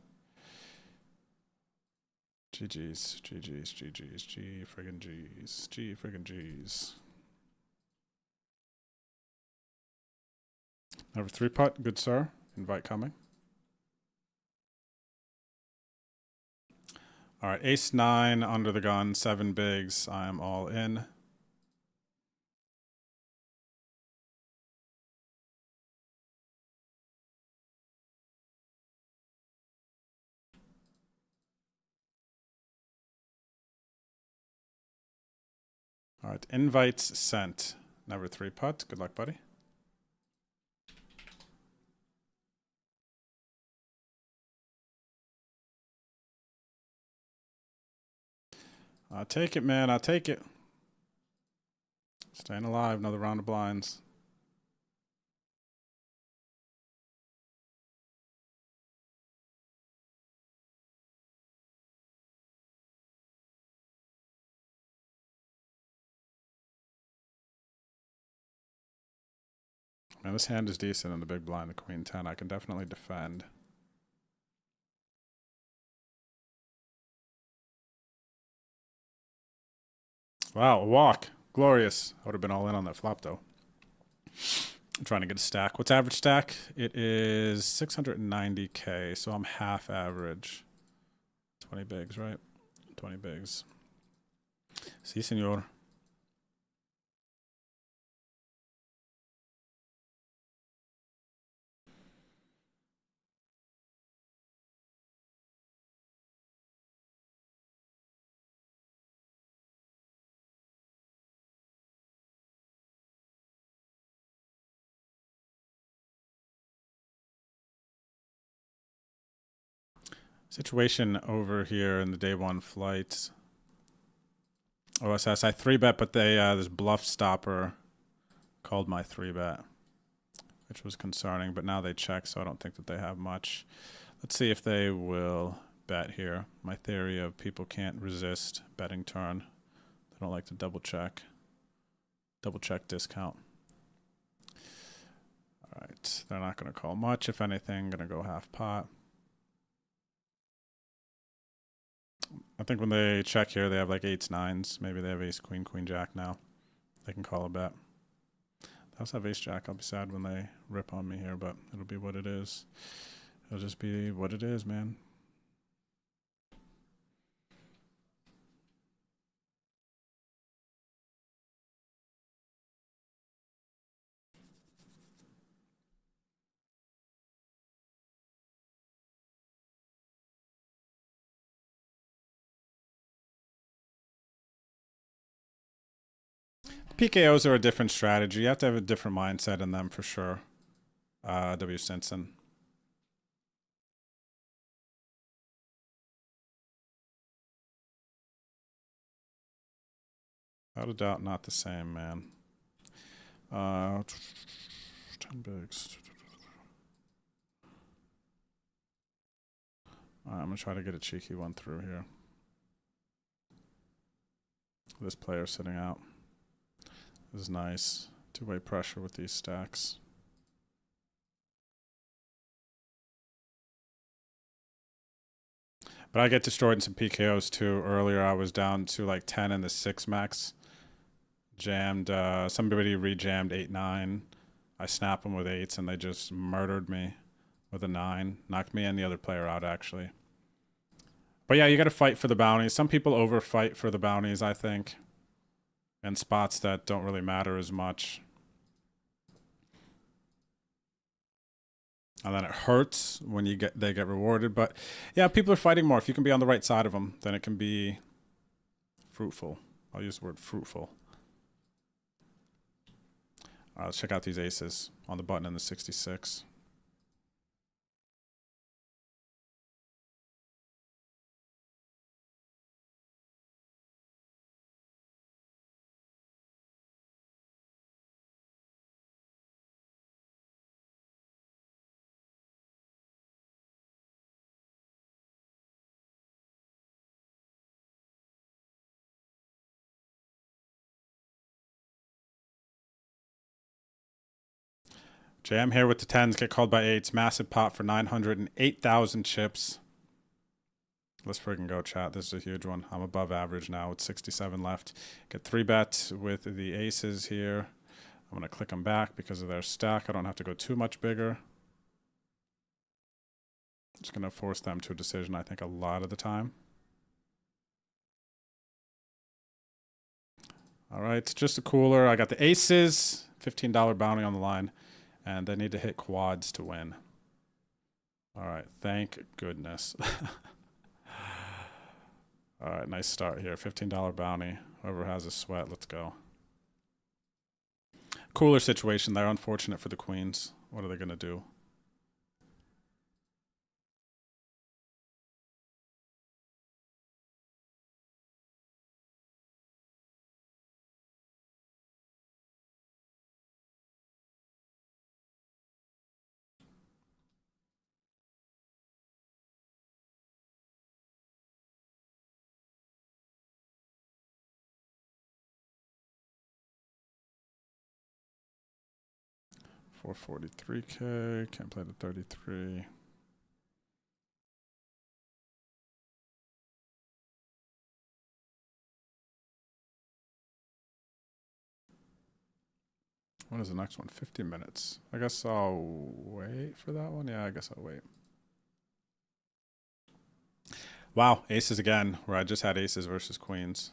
GG's. GG's. GG's. G friggin' G's. G friggin' G's. Number 3 putt. Good, sir. Invite coming. All right. Ace 9 under the gun. 7 bigs. I am all in. All right, invites sent. Number 3 putt. Good luck, buddy. I'll take it, man. I'll take it. Staying alive. Another round of blinds. Man, this hand is decent in the big blind, the queen 10. I can definitely defend. Wow, a walk. Glorious. I would have been all in on that flop, though. I'm trying to get a stack. What's average stack? It is 690K, so I'm half average. 20 bigs, right? 20 bigs. Si, senor. Situation over here in the day 1 flight. OSS, I 3-bet, but they this bluff stopper called my 3-bet, which was concerning, but now they check, so I don't think that they have much. Let's see if they will bet here. My theory of people can't resist betting turn. They don't like to double check discount. All right, they're not going to call much. If anything, going to go half pot. I think when they check here, they have like 8s, 9s. Maybe they have ace, queen, queen, jack now. They can call a bet. They also have ace, jack. I'll be sad when they rip on me here, but it'll be what it is. It'll just be what it is, man. PKOs are a different strategy. You have to have a different mindset in them for sure. W. Stinson. Without a doubt, not the same, man. 10 bigs. I'm going to try to get a cheeky one through here. This player sitting out. This is nice. Two-way pressure with these stacks. But I get destroyed in some PKOs too. Earlier I was down to like 10 in the 6 max. Jammed, somebody re-jammed 8-9. I snap them with 8s and they just murdered me with a 9. Knocked me and the other player out actually. But yeah, you got to fight for the bounties. Some people overfight for the bounties, I think. In spots that don't really matter as much. And then it hurts when they get rewarded. But yeah, people are fighting more. If you can be on the right side of them, then it can be fruitful. I'll use the word fruitful. All right, let's check out these aces on the button in the 66. Jam here with the 10s, get called by 8s. Massive pot for 908,000 chips. Let's freaking go, chat. This is a huge one. I'm above average now with 67 left. Get 3-bet with the aces here. I'm going to click them back because of their stack. I don't have to go too much bigger. Just going to force them to a decision, I think, a lot of the time. All right, just a cooler. I got the aces, $15 bounty on the line. And they need to hit quads to win. All right, thank goodness. All right, nice start here. $15 bounty. Whoever has a sweat, let's go. Cooler situation there. Unfortunate for the queens. What are they going to do? $443K. Can't play the 33. What is the next one? 50 minutes. I guess I'll wait for that one. Yeah, I guess I'll wait. Wow, aces again, where I just had aces versus queens.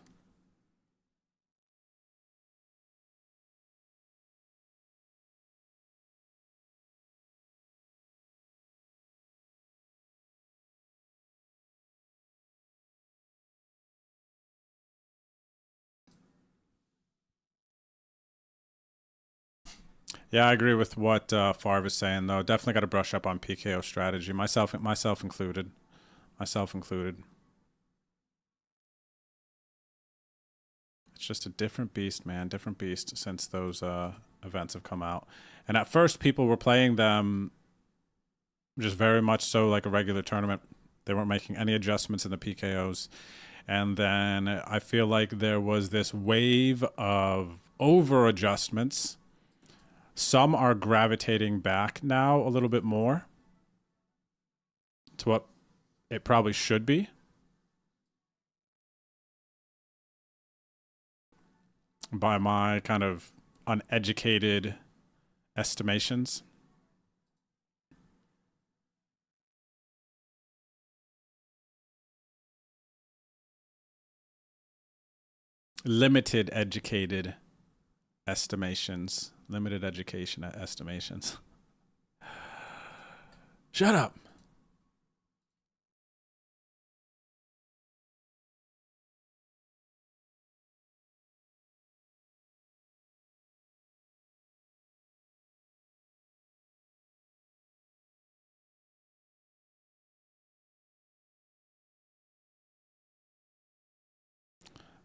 Yeah, I agree with what Farv is saying, though. Definitely got to brush up on PKO strategy, myself included. Myself included. It's just a different beast, man. Different beast since those events have come out. And at first, people were playing them just very much so like a regular tournament. They weren't making any adjustments in the PKOs. And then I feel like there was this wave of over adjustments. Some are gravitating back now a little bit more to what it probably should be. By my kind of uneducated estimations. Limited educated estimations. Limited education estimations. Shut up.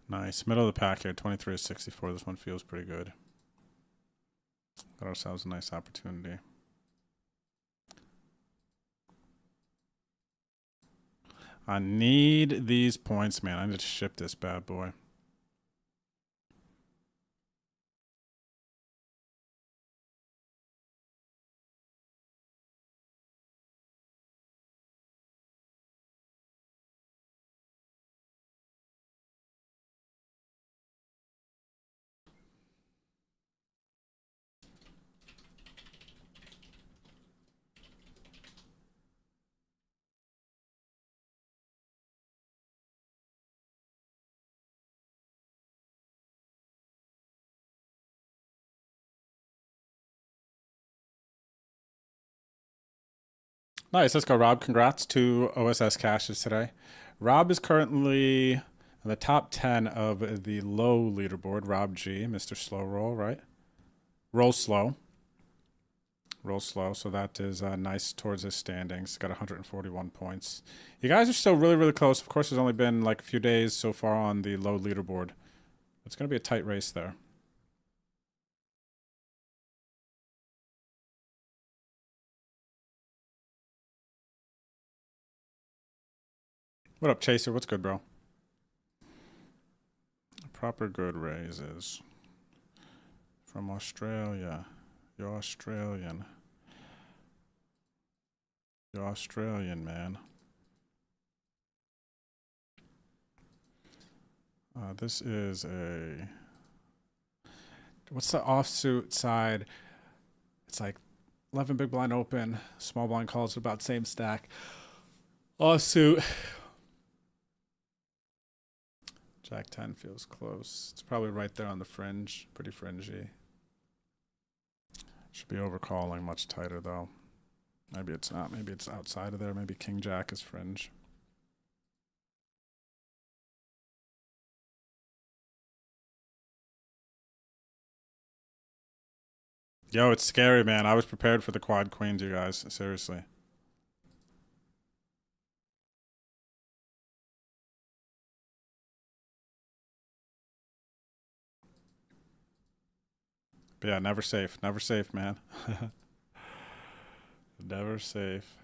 Nice. Middle of the pack here, 23 to 64. This one feels pretty good. Got ourselves a nice opportunity. I need these points, man. I need to ship this bad boy. Nice. Let's go, Rob. Congrats to OSS caches today. Rob is currently in the top 10 of the low leaderboard. Rob G, Mr. Slow Roll, right? Roll slow. Roll slow. So that is nice towards his standings. Got 141 points. You guys are still really, really close. Of course, there's only been like a few days so far on the low leaderboard. It's going to be a tight race there. What up, Chaser? What's good, bro? Proper good raises. From Australia. You're Australian. You're Australian, man. This is a... What's the offsuit side? It's like 11 big blind open, small blind calls, about same stack. Offsuit. Jack 10 feels close. It's probably right there on the fringe. Pretty fringy. Should be overcalling much tighter though. Maybe it's not. Maybe it's outside of there. Maybe King Jack is fringe. Yo, it's scary, man. I was prepared for the quad queens, you guys. Seriously. But yeah, never safe. Never safe, man. Never safe.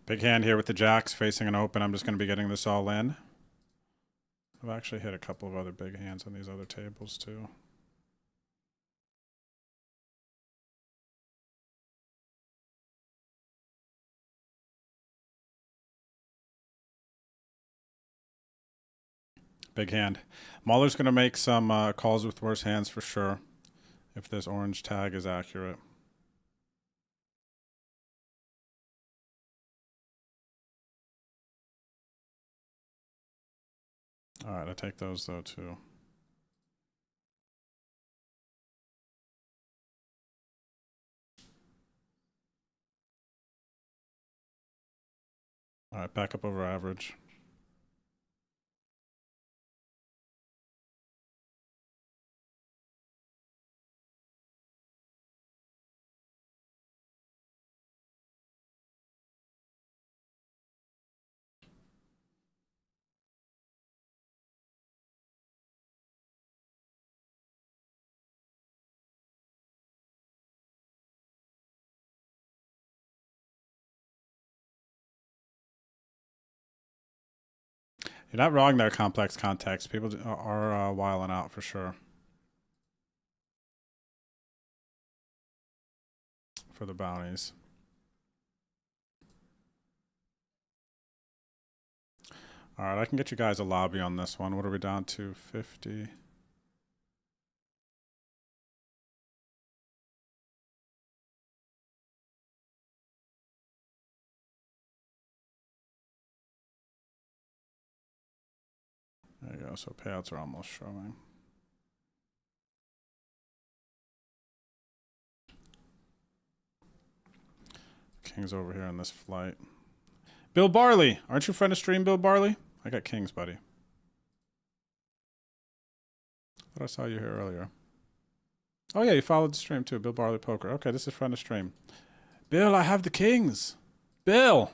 Big hand here with the jacks facing an open. I'm just going to be getting this all in. I've actually hit a couple of other big hands on these other tables too. Big hand. Mahler's going to make some calls with worse hands for sure, if this orange tag is accurate. All right, I take those though too. All right, back up over average. You're not wrong there, complex context. People are wiling out for sure. For the bounties. All right, I can get you guys a lobby on this one. What are we down to? 50. There you go. So payouts are almost showing. King's over here on this flight. Bill Barley. Aren't you friend of stream, Bill Barley? I got Kings, buddy. Thought I saw you here earlier. Oh, yeah, you followed the stream, too. Bill Barley Poker. Okay, this is friend of stream. Bill, I have the Kings. Bill!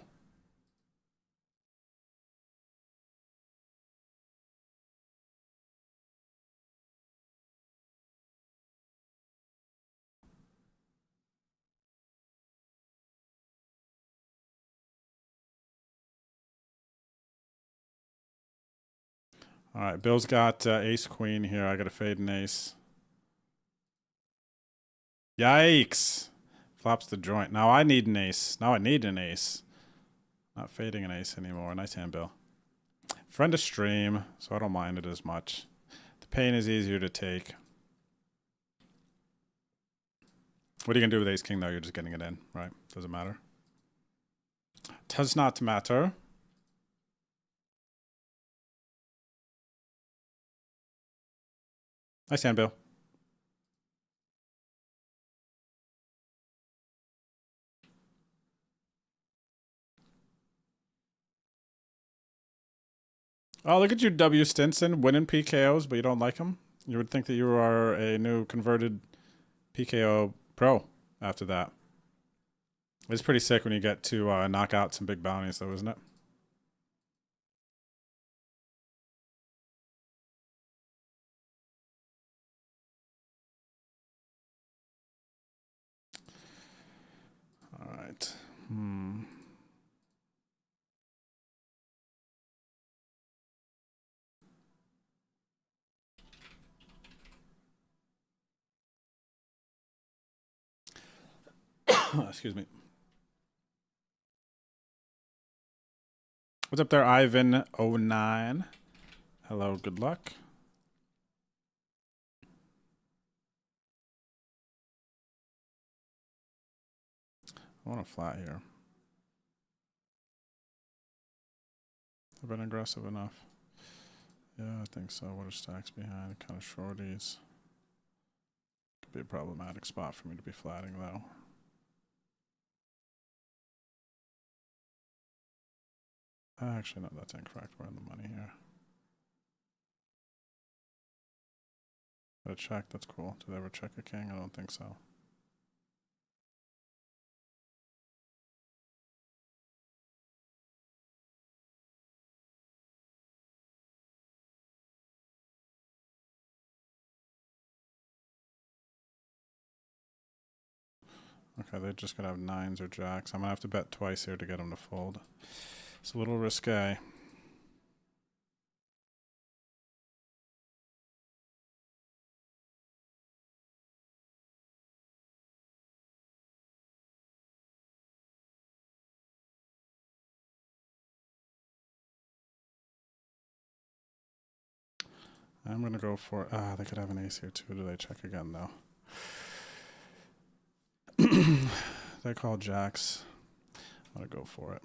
All right, Bill's got ace queen here. I got a fade and ace. Yikes. Flops the joint. Now I need an ace. Now I need an ace. Not fading an ace anymore. Nice hand, Bill. Friend of stream, so I don't mind it as much. The pain is easier to take. What are you going to do with ace king, though? You're just getting it in, right? Doesn't matter. Does not matter. Nice hand, Bill. Oh, look at you, W. Stinson, winning PKOs, but you don't like him? You would think that you are a new converted PKO pro after that. It's pretty sick when you get to knock out some big bounties, though, isn't it? All right. Excuse me. What's up there, Ivan09? Hello, good luck. I want a flat here. I've been aggressive enough. Yeah, I think so. What are stacks behind? Kind of shorties. Could be a problematic spot for me to be flatting, though. Actually, no, that's incorrect. We're in the money here. Got a check. That's cool. Did they ever check a king? I don't think so. Okay, they're just going to have nines or jacks. I'm going to have to bet twice here to get them to fold. It's a little risque. I'm going to go for... they could have an ace here, too. Do they check again, though? They call jacks. I'm going to go for it.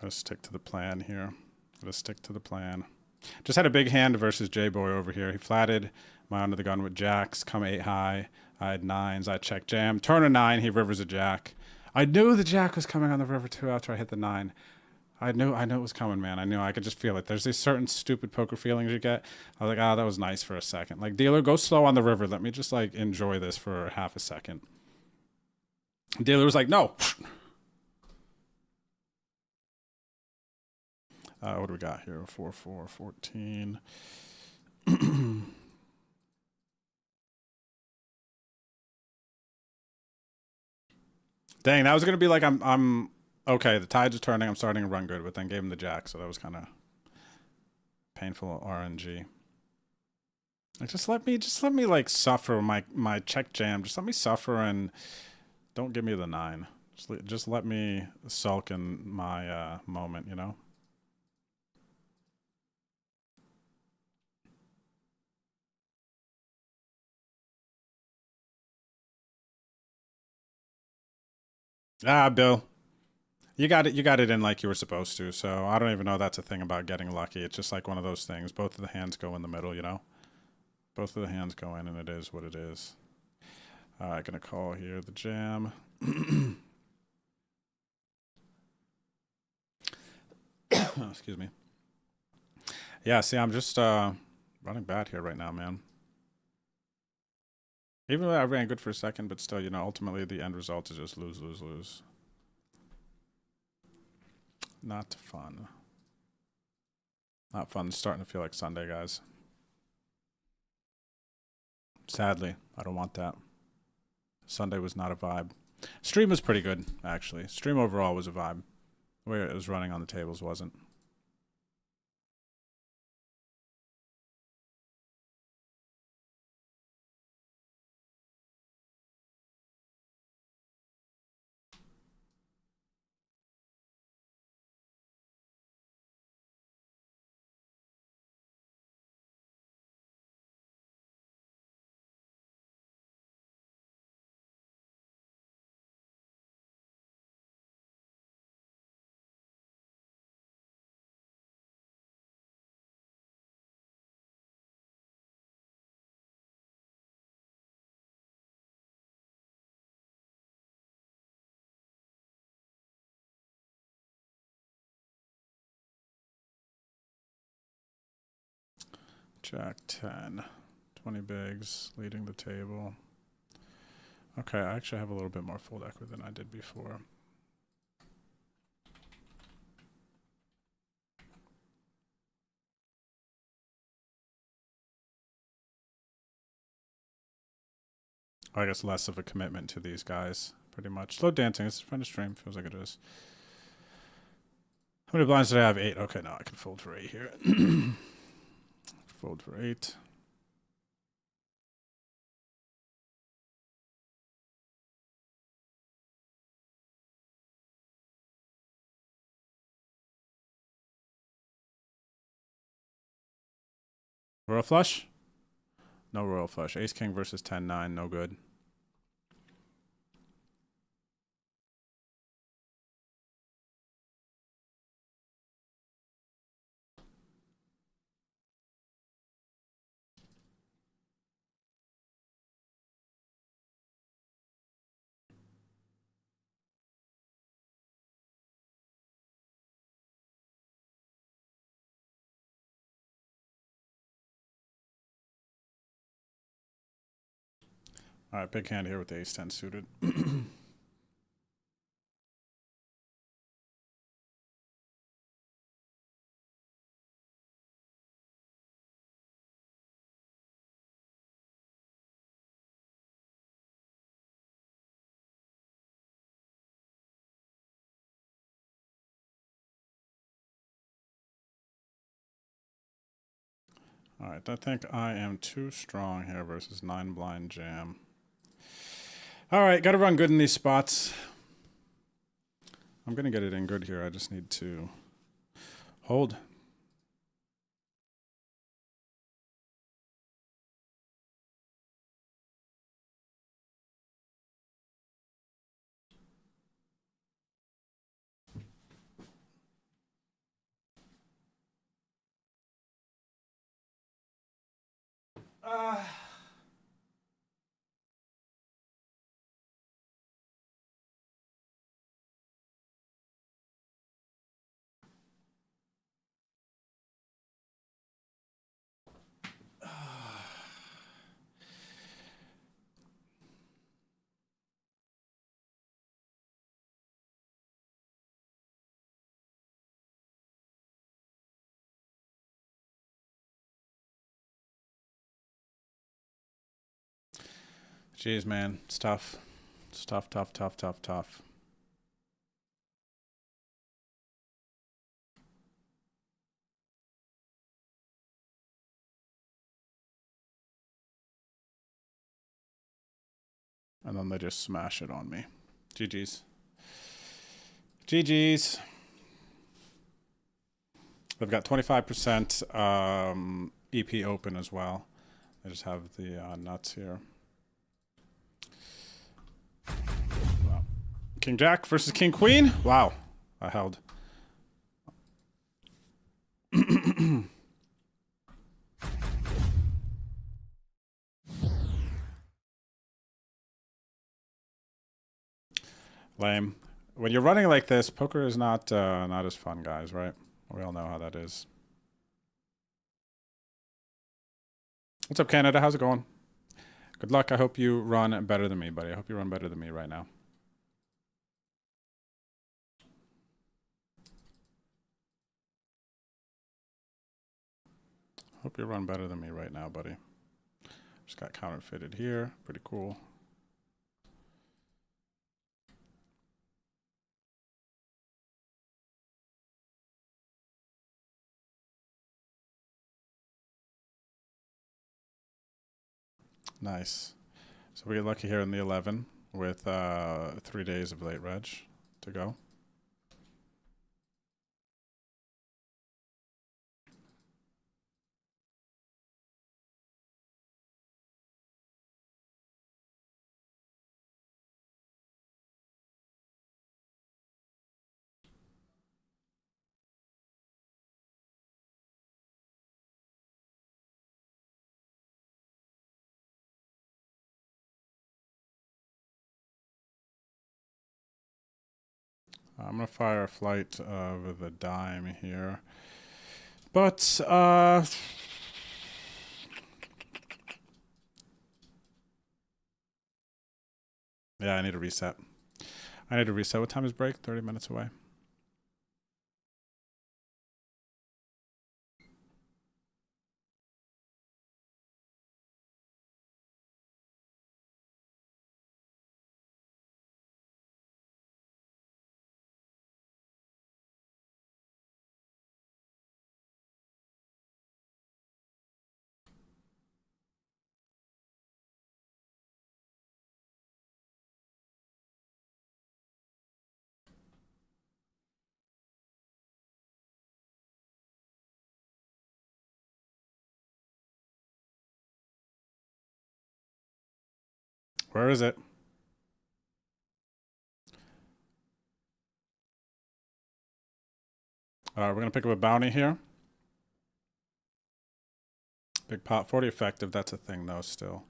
I'm going to stick to the plan here. I'm going to stick to the plan. Just had a big hand versus J-Boy over here. He flatted my under the gun with jacks, come 8 high. I had nines. I checked jam. Turn a 9. He rivers a jack. I knew the jack was coming on the river, too, after I hit the 9. I knew it was coming, man. I knew. I could just feel it. There's these certain stupid poker feelings you get. I was like, that was nice for a second. Like, dealer, go slow on the river. Let me just, like, enjoy this for half a second. Dealer was like, no. What do we got here? 4, 4, 14. Dang, that was going to be like, I'm okay, the tides are turning. I'm starting to run good, but then gave him the jack, so that was kind of painful RNG. Like, just let me like suffer my check jam. Just let me suffer and don't give me the 9. Just let me sulk in my moment, you know. Bill. You got it in like you were supposed to. So I don't even know that's a thing about getting lucky. It's just like one of those things. Both of the hands go in the middle, you know? Both of the hands go in, and it is what it is. All right, gonna call here the jam. Excuse me. Yeah, see, I'm just running bad here right now, man. Even though I ran good for a second, but still, you know, ultimately the end result is just lose, lose, lose. Not fun. Not fun. It's starting to feel like Sunday, guys. Sadly, I don't want that. Sunday was not a vibe. Stream was pretty good, actually. Stream overall was a vibe. The way it was running on the tables wasn't. Jack 10. 20 bigs, leading the table. Okay, I actually have a little bit more fold equity than I did before. I guess less of a commitment to these guys, pretty much. Slow dancing, it's fun to stream, feels like it is. How many blinds did I have? 8. Okay, now I can fold for 8 here. Fold for 8. Royal flush? No royal flush. Ace king versus 10-9, no good. All right, big hand here with the ace-10 suited. All right, I think I am too strong here versus 9 blind jam. All right, got to run good in these spots. I'm going to get it in good here. I just need to hold. Jeez, man, it's tough. It's tough, tough, tough, tough, tough. And then they just smash it on me. GG's. GG's. They've got 25% EP open as well. I just have the nuts here. Wow. King Jack versus King Queen? Wow. I held. Lame. When you're running like this, poker is not as fun, guys, right? We all know how that is. What's up, Canada? How's it going? Good luck. I hope you run better than me, buddy. I hope you run better than me right now. Hope you run better than me right now, buddy. Just got counterfeited here. Pretty cool. Nice. So we get lucky here in the 11 with 3 days of late reg to go. I'm going to fire a flight with a dime here. But, yeah, I need to reset. I need to reset. What time is break? 30 minutes away. Where is it? All right, we're going to pick up a bounty here. Big pot, 40 effective. That's a thing, though, still.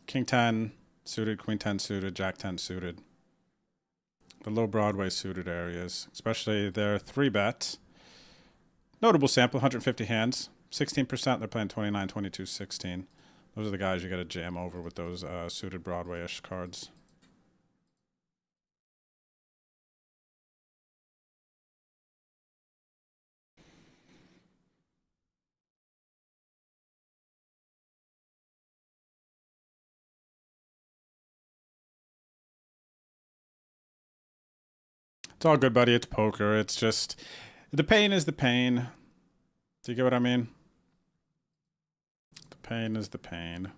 King 10 suited, Queen 10 suited, Jack 10 suited. The low Broadway suited areas, especially their 3-bet. Notable sample, 150 hands. 16%, they're playing 29, 22, 16. Those are the guys you got to jam over with those suited Broadway-ish cards. It's all good, buddy. It's poker. It's just, the pain is the pain. Do you get what I mean? The pain is the pain.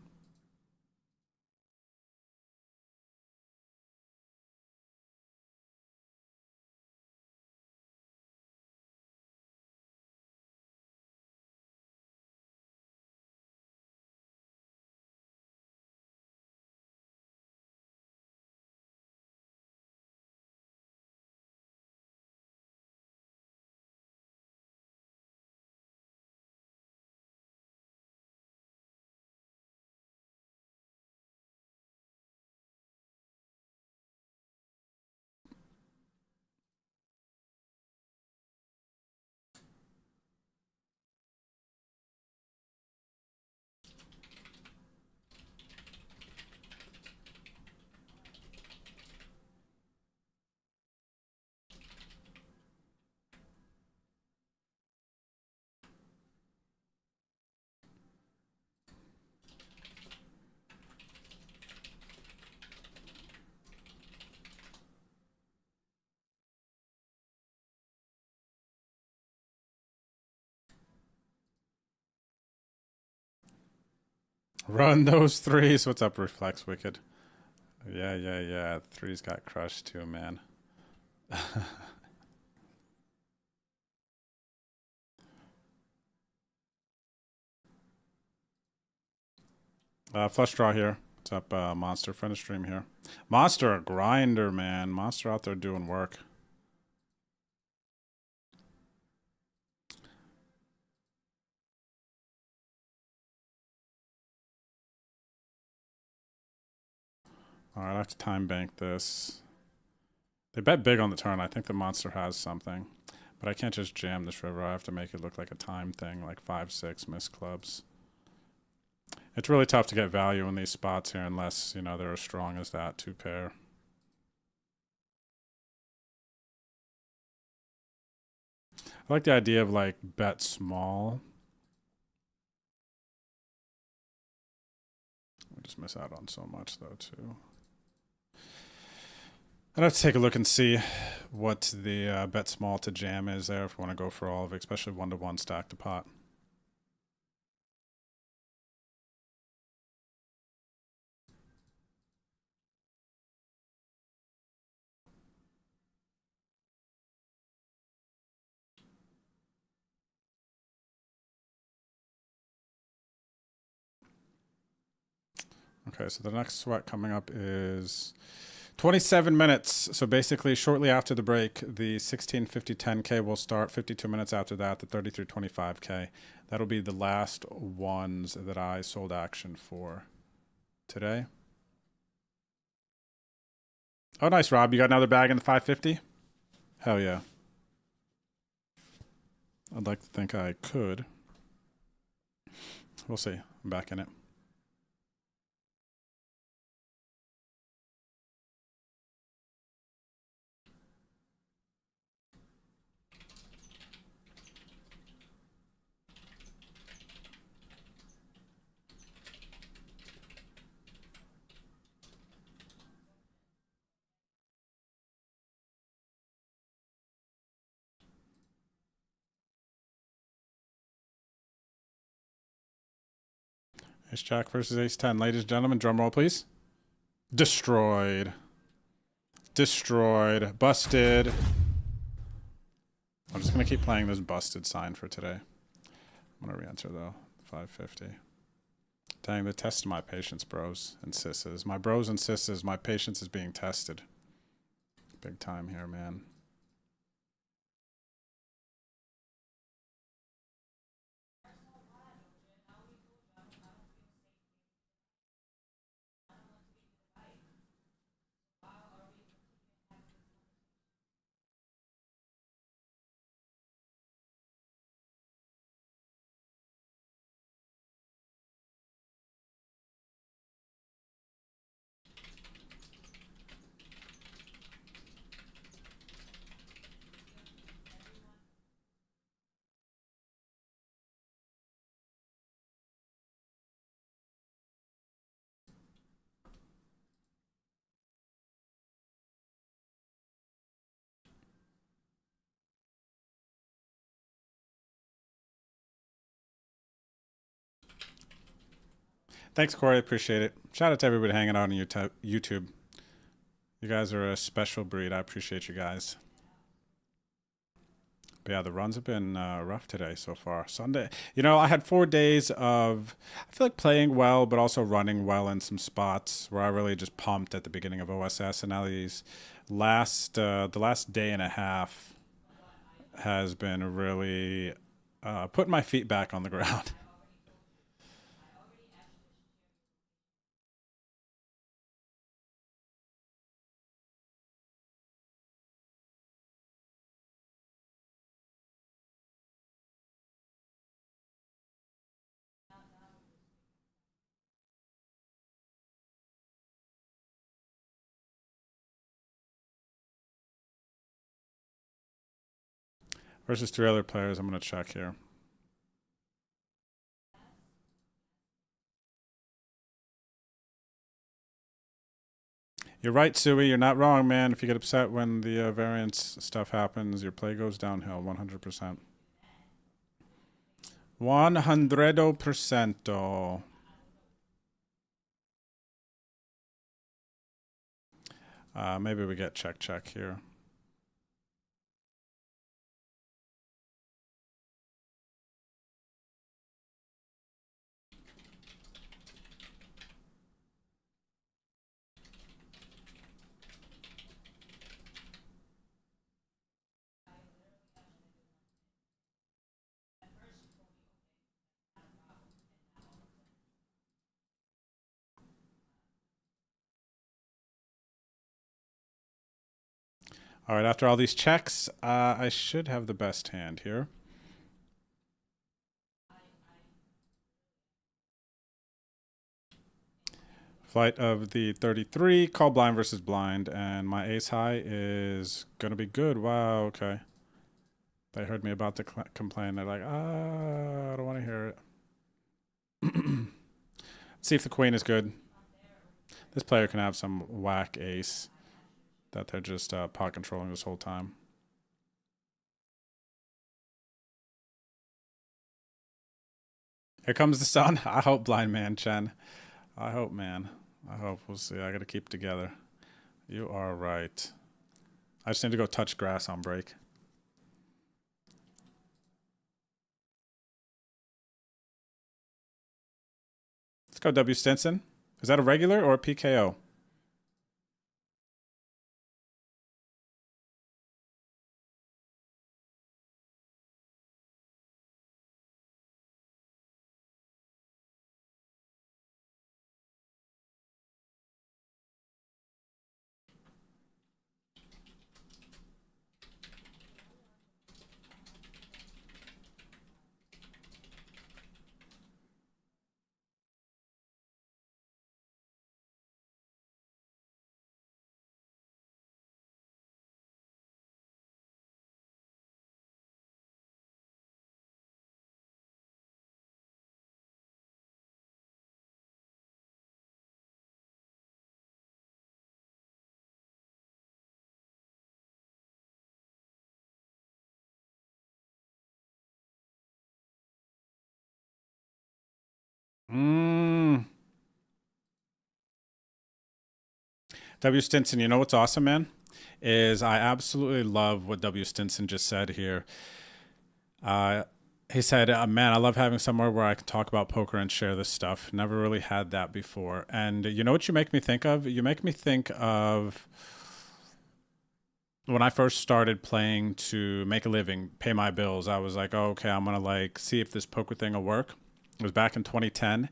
Run those threes. What's up, Reflex Wicked? Yeah. Threes got crushed too, man. Flush draw here. What's up, Monster? Friend of stream here. Monster, a grinder, man. Monster out there doing work. All right, I have to time bank this. They bet big on the turn. I think the monster has something. But I can't just jam this river. I have to make it look like a time thing, like 5-6 missed clubs. It's really tough to get value in these spots here unless, you know, they're as strong as that 2-pair. I like the idea of like bet small. We just miss out on so much though too. I'd have to take a look and see what the bet small to jam is there if we want to go for all of it, especially 1-to-1 stack to pot. Okay, so the next sweat coming up is 27 minutes. So basically, shortly after the break, the 1650 10K will start. 52 minutes after that, the 3325K. That'll be the last ones that I sold action for today. Oh, nice, Rob. You got another bag in the 550? Hell yeah. I'd like to think I could. We'll see. I'm back in it. Ace Jack versus Ace 10. Ladies and gentlemen, drum roll, please. Destroyed. Destroyed. Busted. I'm just going to keep playing this busted sign for today. I'm going to re-enter, though. 550. Dang, they're testing my patience, bros and sisses. My bros and sisses, my patience is being tested. Big time here, man. Thanks, Corey. Appreciate it. Shout out to everybody hanging out on YouTube. You guys are a special breed. I appreciate you guys. But yeah, the runs have been rough today so far. Sunday, you know, I had 4 days of, I feel like playing well, but also running well in some spots where I really just pumped at the beginning of OSS. And now these the last day and a half has been really putting my feet back on the ground. Versus 3 other players, I'm going to check here. You're right, Suey. You're not wrong, man. If you get upset when the variance stuff happens, your play goes downhill 100%. 100%. Maybe we get check here. All right, after all these checks, I should have the best hand here. Flight of the 33, call blind versus blind, and my ace high is going to be good. Wow, okay. They heard me about to complain. They're like, I don't want to hear it. Let's see if the queen is good. This player can have some whack ace that they're just pot controlling this whole time. Here comes the sun. I hope, blind man, Chen. I hope, man. I hope. We'll see. I got to keep together. You are right. I just need to go touch grass on break. Let's go, W. Stinson. Is that a regular or a PKO? W. Stinson, you know what's awesome, man? Is I absolutely love what W. Stinson just said here. He said, man, I love having somewhere where I can talk about poker and share this stuff. Never really had that before. And you know what you make me think of? You make me think of when I first started playing to make a living, pay my bills. I was like, oh, okay, I'm going to like see if this poker thing will work. It was back in 2010.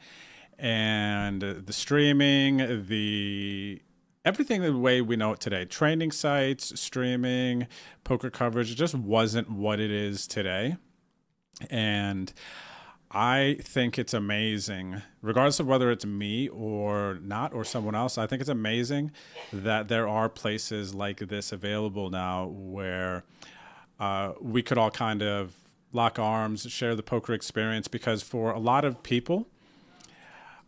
And the streaming, everything the way we know it today, training sites, streaming, poker coverage, it just wasn't what it is today. And I think it's amazing, regardless of whether it's me or not, or someone else, I think it's amazing that there are places like this available now where we could all kind of lock arms, share the poker experience, because for a lot of people,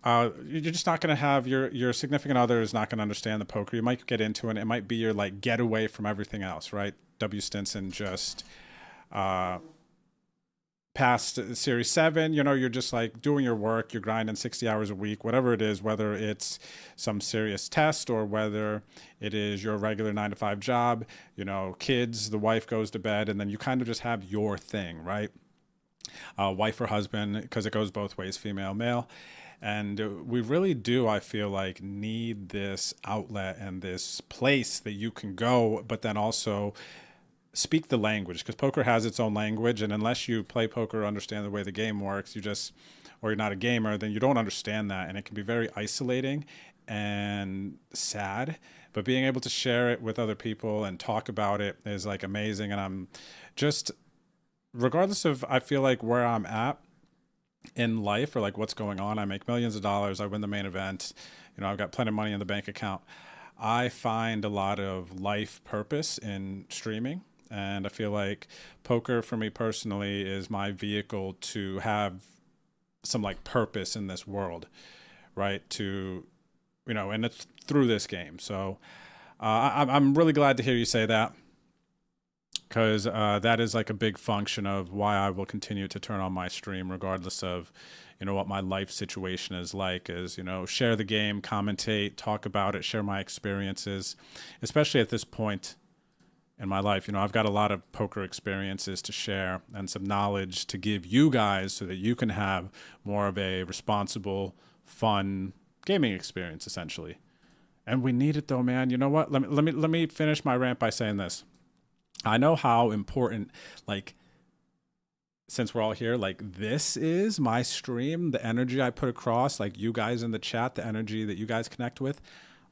you're just not going to have your significant other is not going to understand the poker. You might get into it. It might be your like getaway from everything else, right? W. Stinson just past Series 7, you know, you're just like doing your work, you're grinding 60 hours a week, whatever it is, whether it's some serious test or whether it is your regular 9-to-5 job, you know, kids, the wife goes to bed, and then you kind of just have your thing, right? Wife or husband, because it goes both ways, female, male. And we really do, I feel like, need this outlet and this place that you can go, but then also speak the language, because poker has its own language. And unless you play poker or understand the way the game works, or you're not a gamer, then you don't understand that. And it can be very isolating and sad. But being able to share it with other people and talk about it is like amazing. And I'm just, regardless of, I feel like where I'm at in life or like what's going on, I make millions of dollars, I win the main event, you know, I've got plenty of money in the bank account. I find a lot of life purpose in streaming. And I feel like poker for me personally is my vehicle to have some like purpose in this world, right? To, you know, and it's through this game. So I'm really glad to hear you say that, because that is like a big function of why I will continue to turn on my stream regardless of, you know, what my life situation is like, is, you know, share the game, commentate, talk about it, share my experiences, especially at this point in my life. You know, I've got a lot of poker experiences to share and some knowledge to give you guys so that you can have more of a responsible, fun gaming experience, essentially. And we need it though, man. You know what? Let me finish my rant by saying this. I know how important, like, since we're all here, like, this is my stream, the energy I put across, like you guys in the chat, the energy that you guys connect with.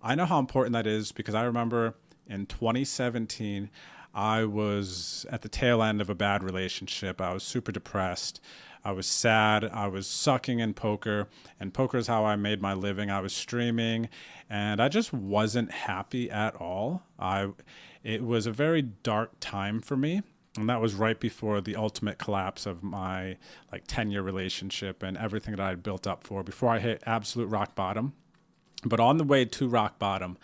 I know how important that is, because I remember In 2017, I was at the tail end of a bad relationship. I was super depressed. I was sad. I was sucking in poker, and poker is how I made my living. I was streaming, and I just wasn't happy at all. It was a very dark time for me, and that was right before the ultimate collapse of my 10-year relationship and everything that I had built up for before I hit absolute rock bottom. But on the way to rock bottom,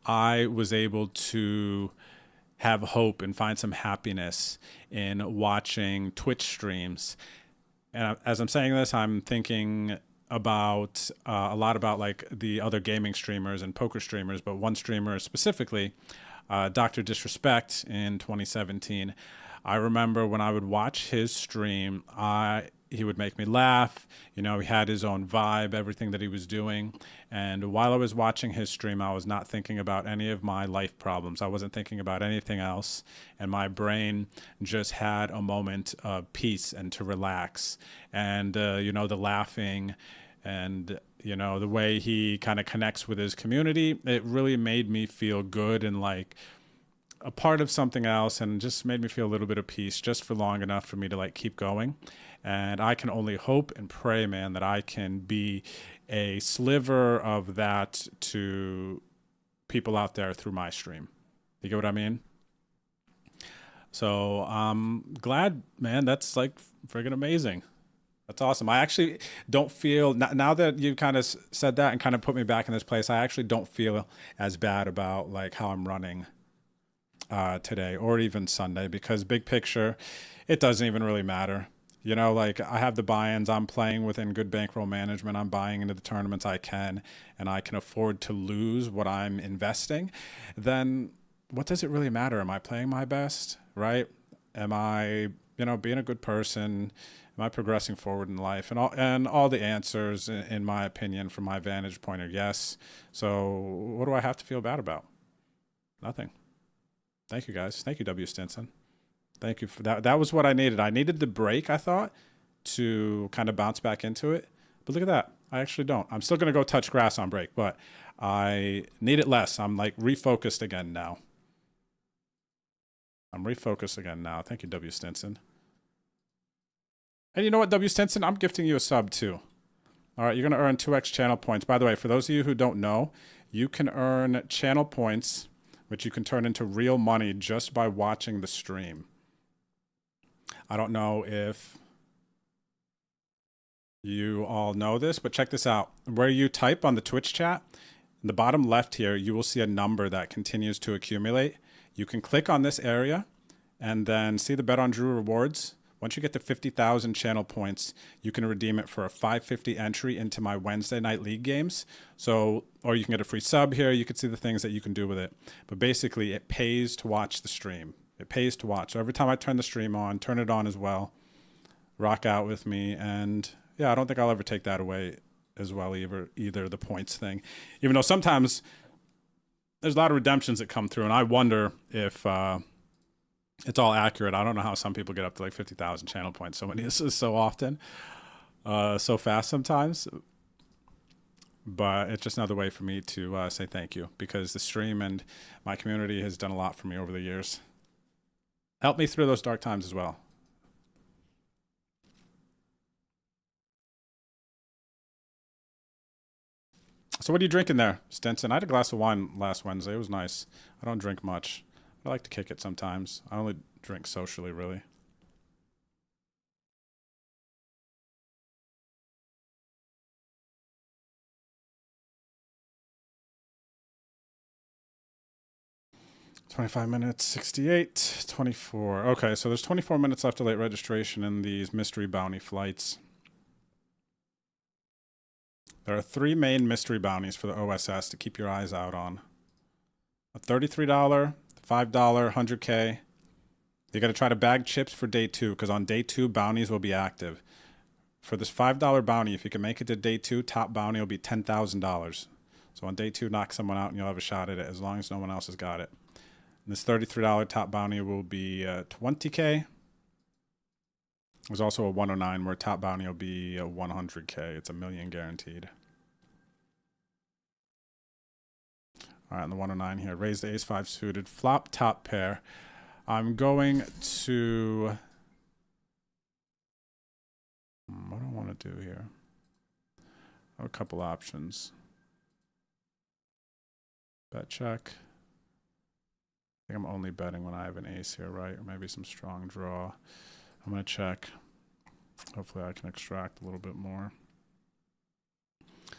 I was able to have hope and find some happiness in watching Twitch streams. And as I'm saying this, I'm thinking about a lot about the other gaming streamers and poker streamers, but one streamer specifically, Dr. Disrespect in 2017. I remember when I would watch his stream, he would make me laugh. He had his own vibe, everything that he was doing. And while I was watching his stream, I was not thinking about any of my life problems. I wasn't thinking about anything else. And my brain just had a moment of peace and to relax. And, the laughing and, the way he kind of connects with his community, it really made me feel good and a part of something else, and just made me feel a little bit of peace just for long enough for me to keep going. And I can only hope and pray, man, that I can be a sliver of that to people out there through my stream. You get what I mean? So I'm glad, man. That's friggin' amazing. That's awesome. I actually don't feel, now that you kind of said that and kind of put me back in this place, I actually don't feel as bad about how I'm running today or even Sunday, because big picture, it doesn't even really matter. I have the buy-ins. I'm playing within good bankroll management. I'm buying into the tournaments I can, and I can afford to lose what I'm investing. Then what does it really matter? Am I playing my best, right? Am I, being a good person? Am I progressing forward in life? And all the answers, in my opinion, from my vantage point, are yes. So what do I have to feel bad about? Nothing. Thank you, guys. Thank you, W. Stinson. Thank you for that. That was what I needed. I needed the break, I thought, to kind of bounce back into it. But look at that. I actually don't. I'm still going to go touch grass on break, but I need it less. I'm refocused again now. Thank you, W. Stinson. And you know what, W. Stinson? I'm gifting you a sub, too. All right, you're going to earn 2x channel points. By the way, for those of you who don't know, you can earn channel points, which you can turn into real money just by watching the stream. I don't know if you all know this, but check this out. Where you type on the Twitch chat, in the bottom left here, you will see a number that continues to accumulate. You can click on this area and then see the Bet on Drew rewards. Once you get to 50,000 channel points, you can redeem it for a 550 entry into my Wednesday night league games. So, or you can get a free sub here. You can see the things that you can do with it. But basically, it pays to watch the stream. It pays to watch. So every time I turn the stream on, turn it on as well. Rock out with me. And yeah, I don't think I'll ever take that away as well, either the points thing. Even though sometimes there's a lot of redemptions that come through, and I wonder if it's all accurate. I don't know how some people get up to 50,000 channel points so often, so fast sometimes. But it's just another way for me to say thank you, because the stream and my community has done a lot for me over the years. Helped me through those dark times as well. So what are you drinking there, Stinson? I had a glass of wine last Wednesday. It was nice. I don't drink much. I like to kick it sometimes. I only drink socially, really. $25 minutes, 68, 24. Okay, so there's 24 minutes left to late registration in these mystery bounty flights. There are 3 main mystery bounties for the OSS to keep your eyes out on. A $33, $5, 100K. You got to try to bag chips for day 2, because on day 2, bounties will be active. For this $5 bounty, if you can make it to day 2, top bounty will be $10,000. So on day 2, knock someone out and you'll have a shot at it, as long as no one else has got it. And this $33 top bounty will be 20K. There's also a 109 where top bounty will be 100K. It's $1 million guaranteed. All right, on the 109 here. Raise the ace-5 suited. Flop top pair. I'm going to... What do I want to do here? I have a couple options. Bet check. I think I'm only betting when I have an ace here, right? Or maybe some strong draw. I'm going to check. Hopefully I can extract a little bit more.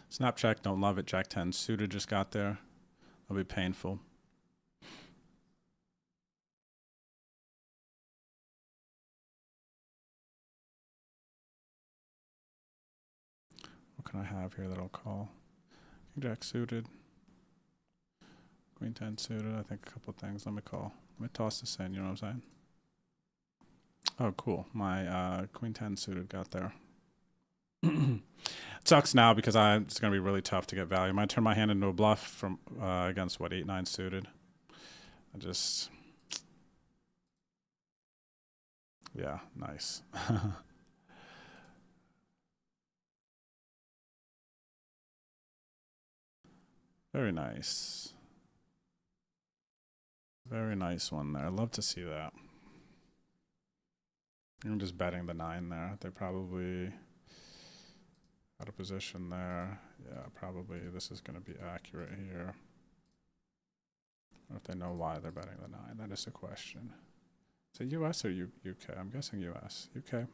Snap check, don't love it. Jack 10 suited just got there. It'll be painful. What can I have here that I'll call? King Jack suited. Queen 10 suited. I think a couple of things. Let me call. Let me toss this in, you know what I'm saying? Oh, cool. My Queen 10 suited got there. It sucks now because it's going to be really tough to get value. I might turn my hand into a bluff from against, what, 8-9 suited. I just... Yeah, nice. Very nice. Very nice one there. I'd love to see that. I'm just betting the 9 there. They're probably out of position there. Yeah, probably this is going to be accurate here. Or if they know why they're betting the 9. That is the question. Is it US or UK? I'm guessing US. UK?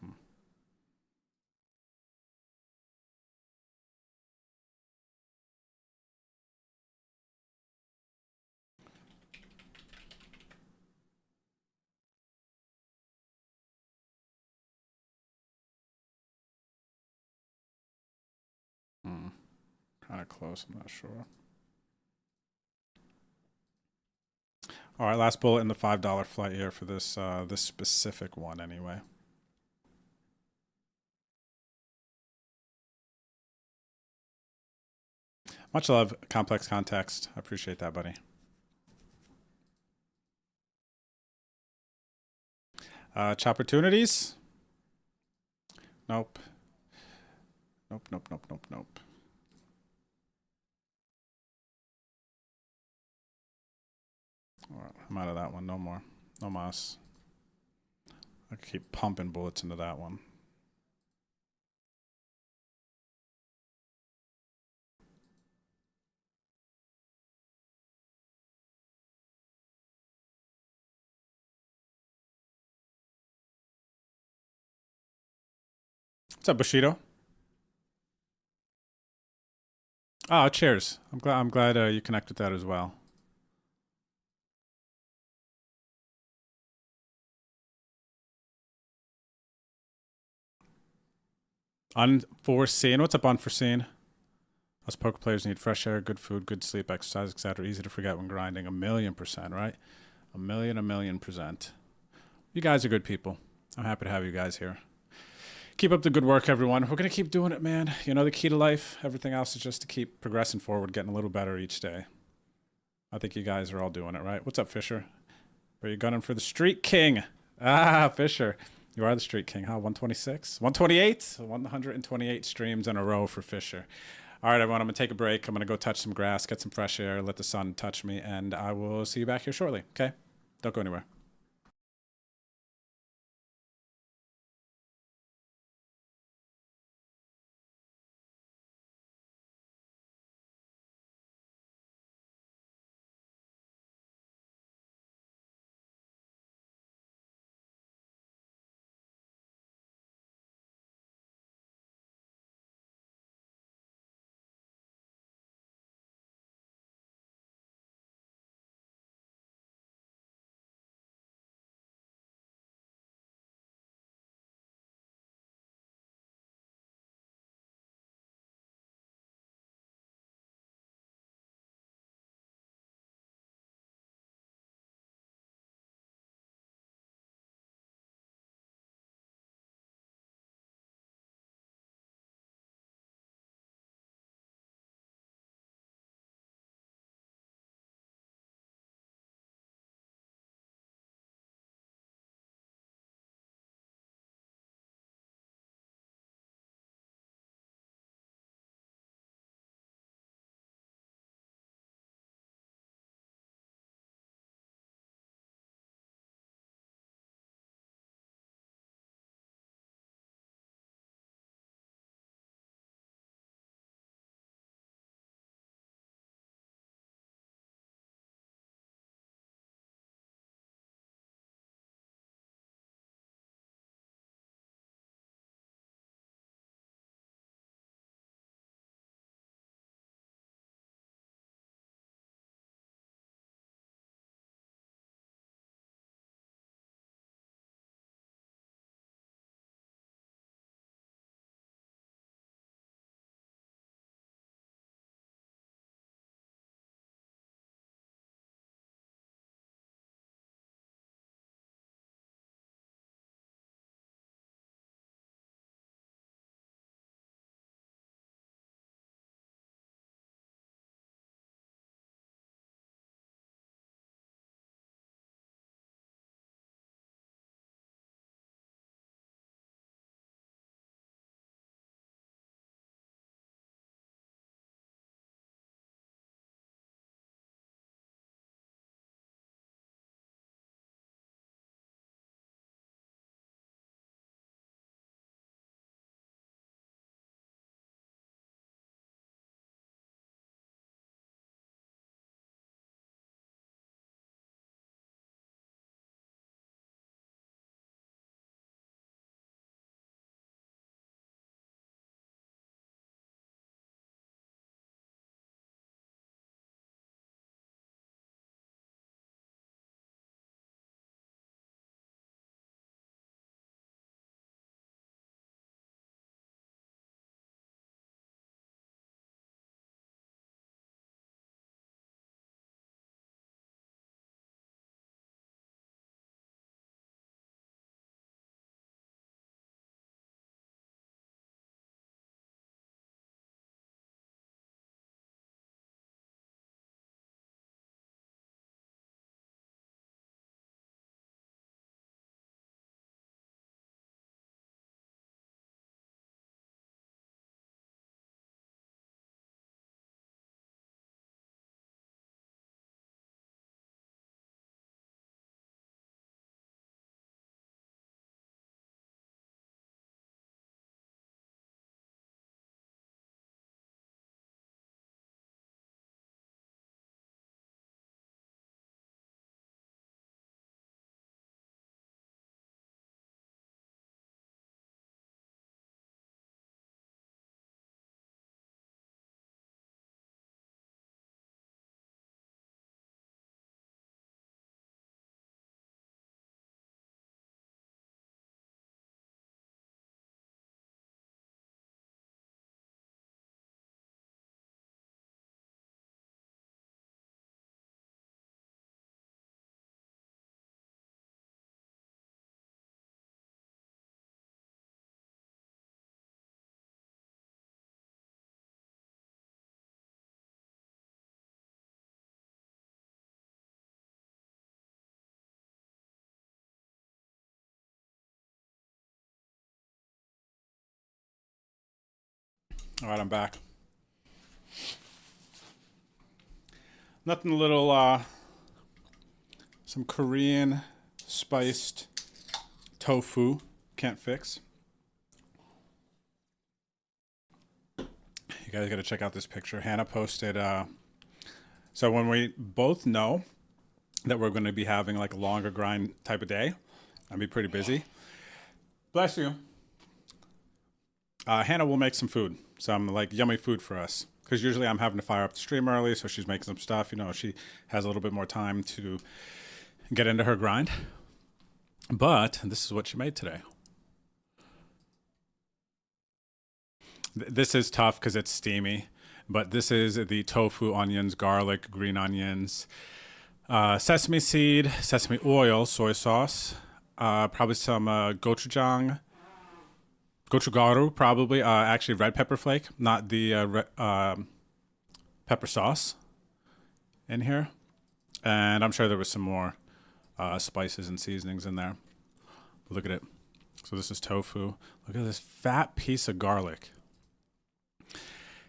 Kind of close, I'm not sure. All right, last bullet in the $5 flight here for this this specific one anyway. Much love, complex context. I appreciate that, buddy. Chopportunities? Nope. Nope, nope, nope, nope, nope. All right, I'm out of that one. No more. No mas. I could keep pumping bullets into that one. What's up, Bushido? Oh, cheers. I'm glad you connect with that as well. Unforeseen. What's up, unforeseen? Us poker players need fresh air, good food, good sleep, exercise, etc. Easy to forget when grinding. 1,000,000%, right? 1,000,000%. You guys are good people. I'm happy to have you guys here. Keep up the good work, everyone. We're going to keep doing it, man. You know, the key to life, everything else is just to keep progressing forward, getting a little better each day. I think you guys are all doing it, right? What's up, Fisher? Are you gunning for the Street King? Ah, Fisher. You are the Street King, huh? 126? 128? 128 streams in a row for Fisher. All right, everyone, I'm going to take a break. I'm going to go touch some grass, get some fresh air, let the sun touch me, and I will see you back here shortly, okay? Don't go anywhere. All right, I'm back. Nothing a little, some Korean spiced tofu can't fix. You guys got to check out this picture. Hannah posted, so when we both know that we're going to be having like a longer grind type of day, I'll be pretty busy. Bless you. Hannah will make some food, some like yummy food for us. Because usually I'm having to fire up the stream early, so she's making some stuff. You know, she has a little bit more time to get into her grind. But this is what she made today. This is tough because it's steamy. But this is the tofu, onions, garlic, green onions, sesame seed, sesame oil, soy sauce, probably some gochujang. Gochugaru, probably. Actually, red pepper flake, not the pepper sauce in here. And I'm sure there was some more spices and seasonings in there. But look at it. So this is tofu. Look at this fat piece of garlic.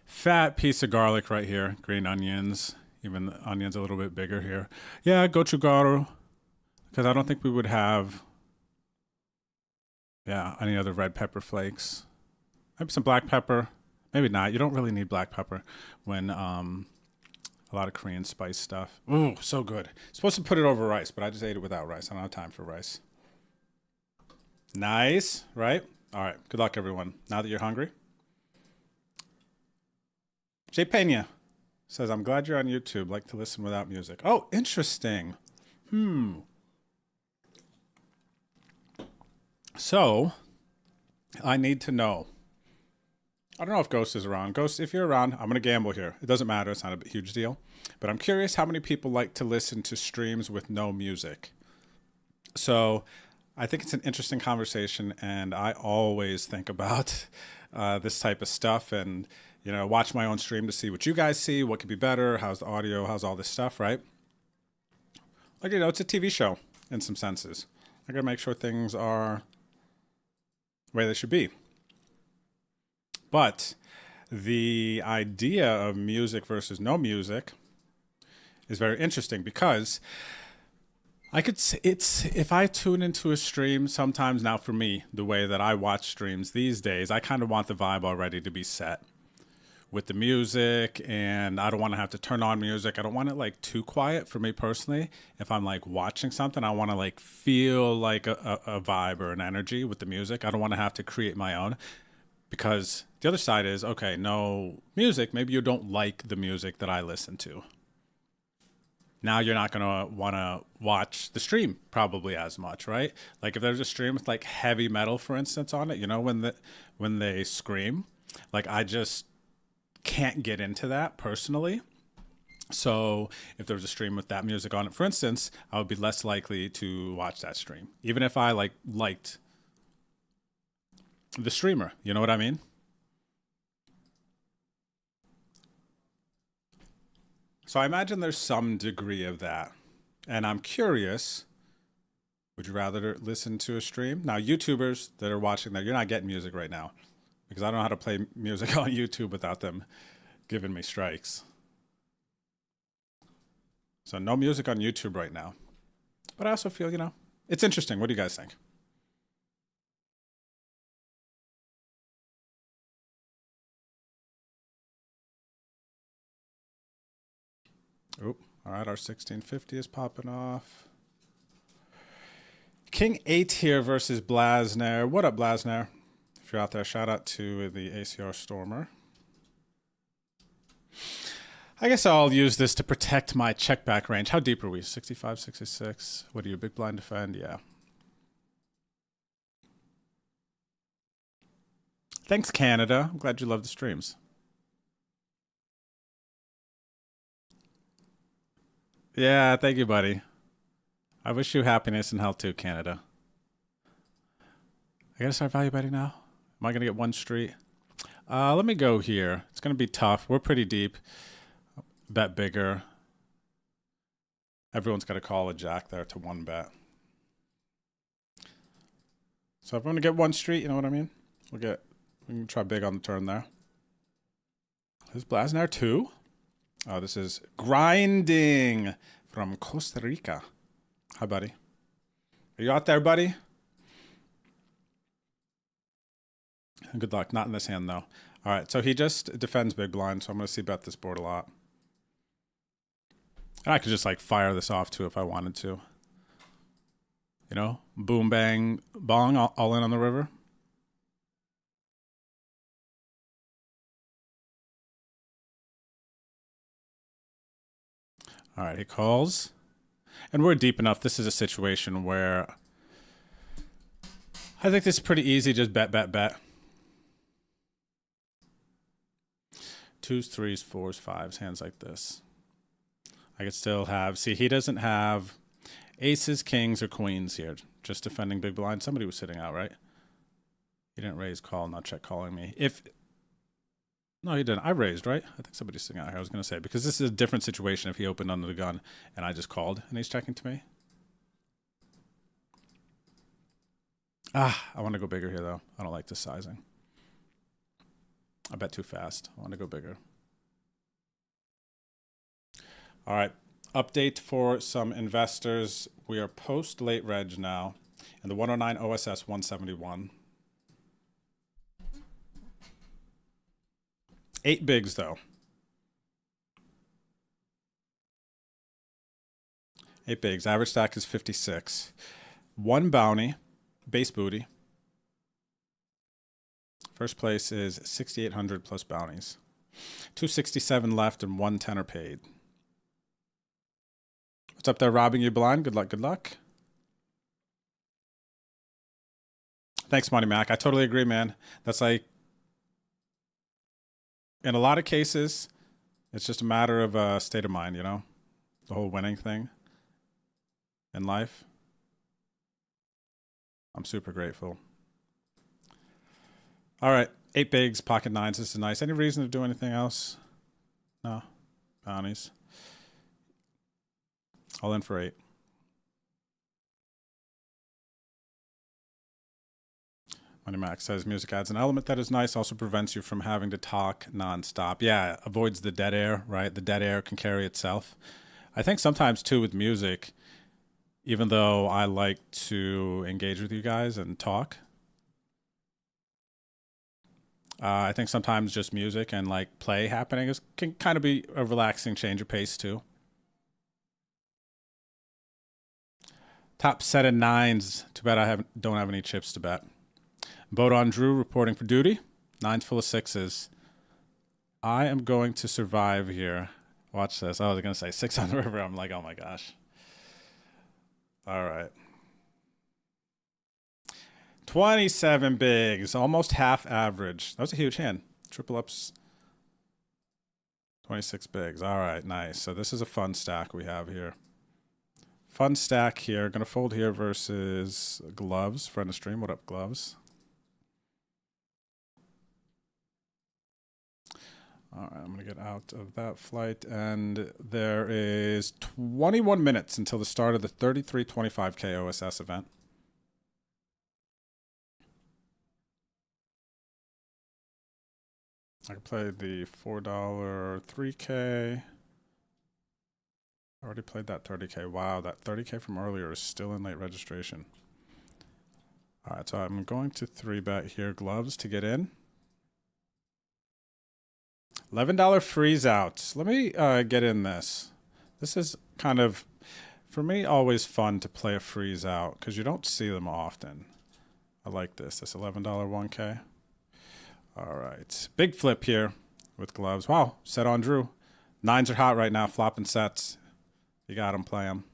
Fat piece of garlic right here. Green onions. Even the onions a little bit bigger here. Yeah, gochugaru. Because I don't think we would have... Yeah, any other red pepper flakes. Maybe some black pepper. Maybe not. You don't really need black pepper when a lot of Korean spice stuff. Ooh, so good. Supposed to put it over rice, but I just ate it without rice. I don't have time for rice. Nice, right? All right. Good luck, everyone. Now that you're hungry. Jay Pena says, I'm glad you're on YouTube. Like to listen without music. Oh, interesting. So, I need to know. I don't know if Ghost is around. Ghost, if you're around, I'm going to gamble here. It doesn't matter. It's not a huge deal. But I'm curious how many people like to listen to streams with no music. So, I think it's an interesting conversation, and I always think about this type of stuff and, you know, watch my own stream to see what you guys see, what could be better, how's the audio, how's all this stuff, right? Like, you know, it's a TV show in some senses. I got to make sure things are the way they should be. But the idea of music versus no music is very interesting because if I tune into a stream sometimes, now for me, the way that I watch streams these days, I kind of want the vibe already to be set with the music, and I don't want to have to turn on music. I don't want it like too quiet for me personally. If I'm like watching something, I want to like feel like a vibe or an energy with the music. I don't want to have to create my own, because the other side is, okay, no music. Maybe you don't like the music that I listen to. Now you're not going to want to watch the stream probably as much, right? Like if there's a stream with like heavy metal, for instance, on it, you know, when they scream, like I just can't get into that personally. So if there was a stream with that music on it, for instance, I would be less likely to watch that stream, even if I liked the streamer. You know what I mean? So I imagine there's some degree of that. And I'm curious, would you rather listen to a stream? Now, YouTubers that are watching that, you're not getting music right now, because I don't know how to play music on YouTube without them giving me strikes. So no music on YouTube right now. But I also feel, you know, it's interesting. What do you guys think? Oop, all right, our 1650 is popping off. King 8 here versus Blasner. What up, Blasner? If you're out there, shout out to the ACR Stormer. I guess I'll use this to protect my check back range. How deep are we? 65, 66. What are you, big blind defend? Yeah. Thanks, Canada. I'm glad you love the streams. Yeah, thank you, buddy. I wish you happiness and health too, Canada. I gotta start value betting now. Am I gonna get one street? Let me go here. It's gonna be tough. We're pretty deep. Bet bigger. Everyone's got to call a jack there to one bet. So if I'm gonna get one street, you know what I mean? We can try big on the turn there. This is Blasnar 2. Oh, this is Grinding from Costa Rica. Hi, buddy. Are you out there, buddy? Good luck. Not in this hand, though. All right, so he just defends big blind, so I'm going to see bet this board a lot. And I could just, like, fire this off, too, if I wanted to. You know? Boom, bang, bong, all in on the river. All right, he calls. And we're deep enough. This is a situation where I think this is pretty easy. Just bet, bet, bet. 2s, 3s, 4s, 5s, hands like this. I could still have, see, he doesn't have aces, kings, or queens here. Just defending big blind. Somebody was sitting out, right? He didn't raise, call, not check calling me. No, he didn't. I raised, right? I think somebody's sitting out here. I was going to say, because this is a different situation if he opened under the gun and I just called and he's checking to me. I want to go bigger here, though. I don't like this sizing. I bet too fast. I want to go bigger. All right. Update for some investors. We are post late reg now, and the 109 OSS 171. 8 bigs, though. 8 bigs. Average stack is 56. 1 bounty. Base booty. First place is 6,800 plus bounties. 267 left and 1 tenner paid. What's up there, robbing you blind? Good luck, good luck. Thanks, Money Mac. I totally agree, man. That's like, in a lot of cases, it's just a matter of state of mind, you know? The whole winning thing in life. I'm super grateful. All right, 8 bigs, pocket 9s. This is nice. Any reason to do anything else? No. Bounties. All in for 8. Money Max says music adds an element that is nice, also prevents you from having to talk nonstop. Yeah, avoids the dead air, right? The dead air can carry itself. I think sometimes, too, with music, even though I like to engage with you guys and talk, I think sometimes just music and like play happening can kind of be a relaxing change of pace too. Top set of 9s. Too bad I don't have any chips to bet. Boat on Drew reporting for duty. 9s full of 6s. I am going to survive here. Watch this. I was going to say 6 on the river. I'm like, oh my gosh. All right. 27 bigs, almost half average. That was a huge hand. Triple ups, 26 bigs. All right, nice. So this is a fun stack we have here. Fun stack here. Going to fold here versus Gloves. Friend of stream. What up, Gloves? All right, I'm going to get out of that flight. And there is 21 minutes until the start of the 3325K OSS event. I can play the $4 3K. I already played that 30K. Wow, that 30K from earlier is still in late registration. All right, so I'm going to 3-bet here. Gloves to get in. $11 freeze out. Let me get in this. This is kind of, for me, always fun to play a freeze out because you don't see them often. I like this. This $11 1K. All right. Big flip here with Gloves. Wow. Set on Drew. 9s are hot right now. Flopping sets. You got them. Play them.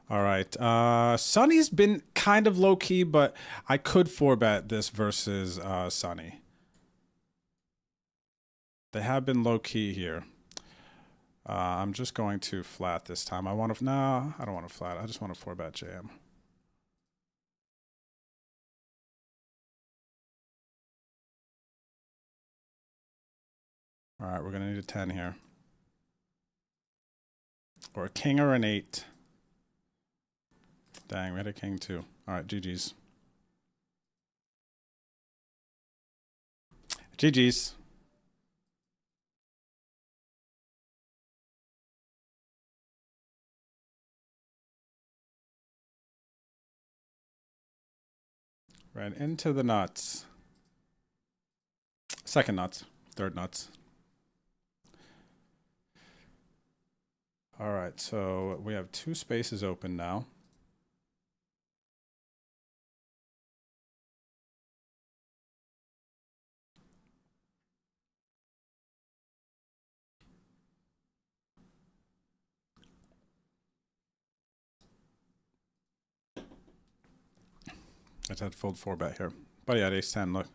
All right. Sonny's been kind of low-key, but I could 4-bet this versus Sonny. They have been low-key here. I'm just going to flat this time. I don't want to flat. I just want to 4-bet jam. All right, we're going to need a 10 here. Or a king or an 8. Dang, we had a king too. All right, GG's. GG's. Ran into the nuts. Second nuts. Third nuts. All right, so we have 2 spaces open now. I just had to fold 4 bet here. But yeah, ace 10, look.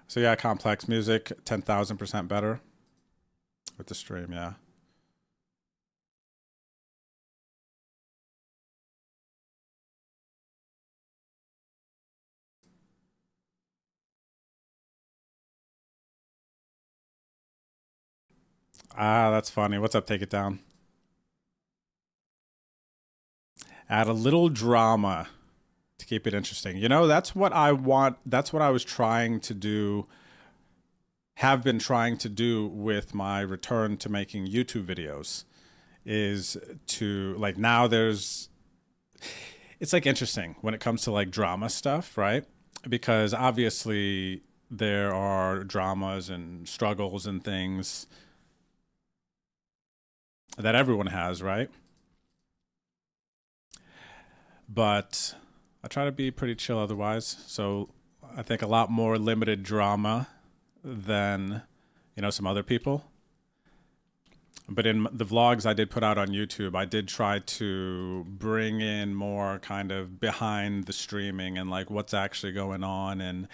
So yeah, complex music, 10,000% better with the stream, yeah. Ah, that's funny. What's up? Take it down. Add a little drama to keep it interesting. You know, that's what I want. That's what I was trying to do, have been trying to do with my return to making YouTube videos, is to, like, now there's, it's like interesting when it comes to like drama stuff, right? Because obviously there are dramas and struggles and things that everyone has, right? But I try to be pretty chill otherwise. So I think a lot more limited drama than, you know, some other people. But in the vlogs I did put out on YouTube, I did try to bring in more kind of behind the streaming and like what's actually going on. And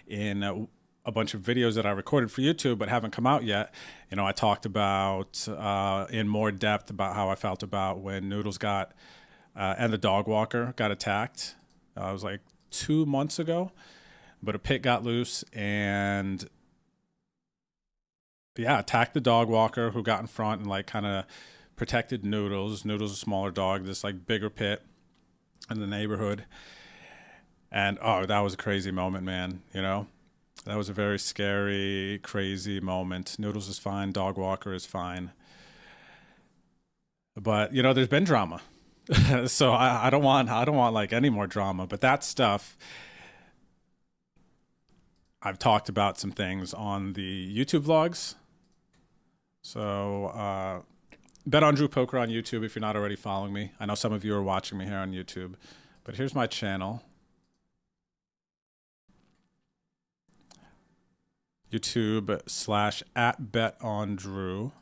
in a bunch of videos that I recorded for YouTube but haven't come out yet, you know, I talked about in more depth about how I felt about when Noodles got and the dog walker got attacked. It was like 2 months ago, but a pit got loose and yeah, attacked the dog walker who got in front and like kind of protected Noodles. Noodles a smaller dog, this like bigger pit in the neighborhood. And oh, that was a crazy moment, man. You know, that was a very scary, crazy moment. Noodles is fine. Dog walker is fine. But, you know, there's been drama. So I don't want like any more drama, but that stuff, I've talked about some things on the YouTube vlogs. So bet on Drew Poker on YouTube if you're not already following me. I know some of you are watching me here on YouTube, but here's my channel. YouTube/@betondrew.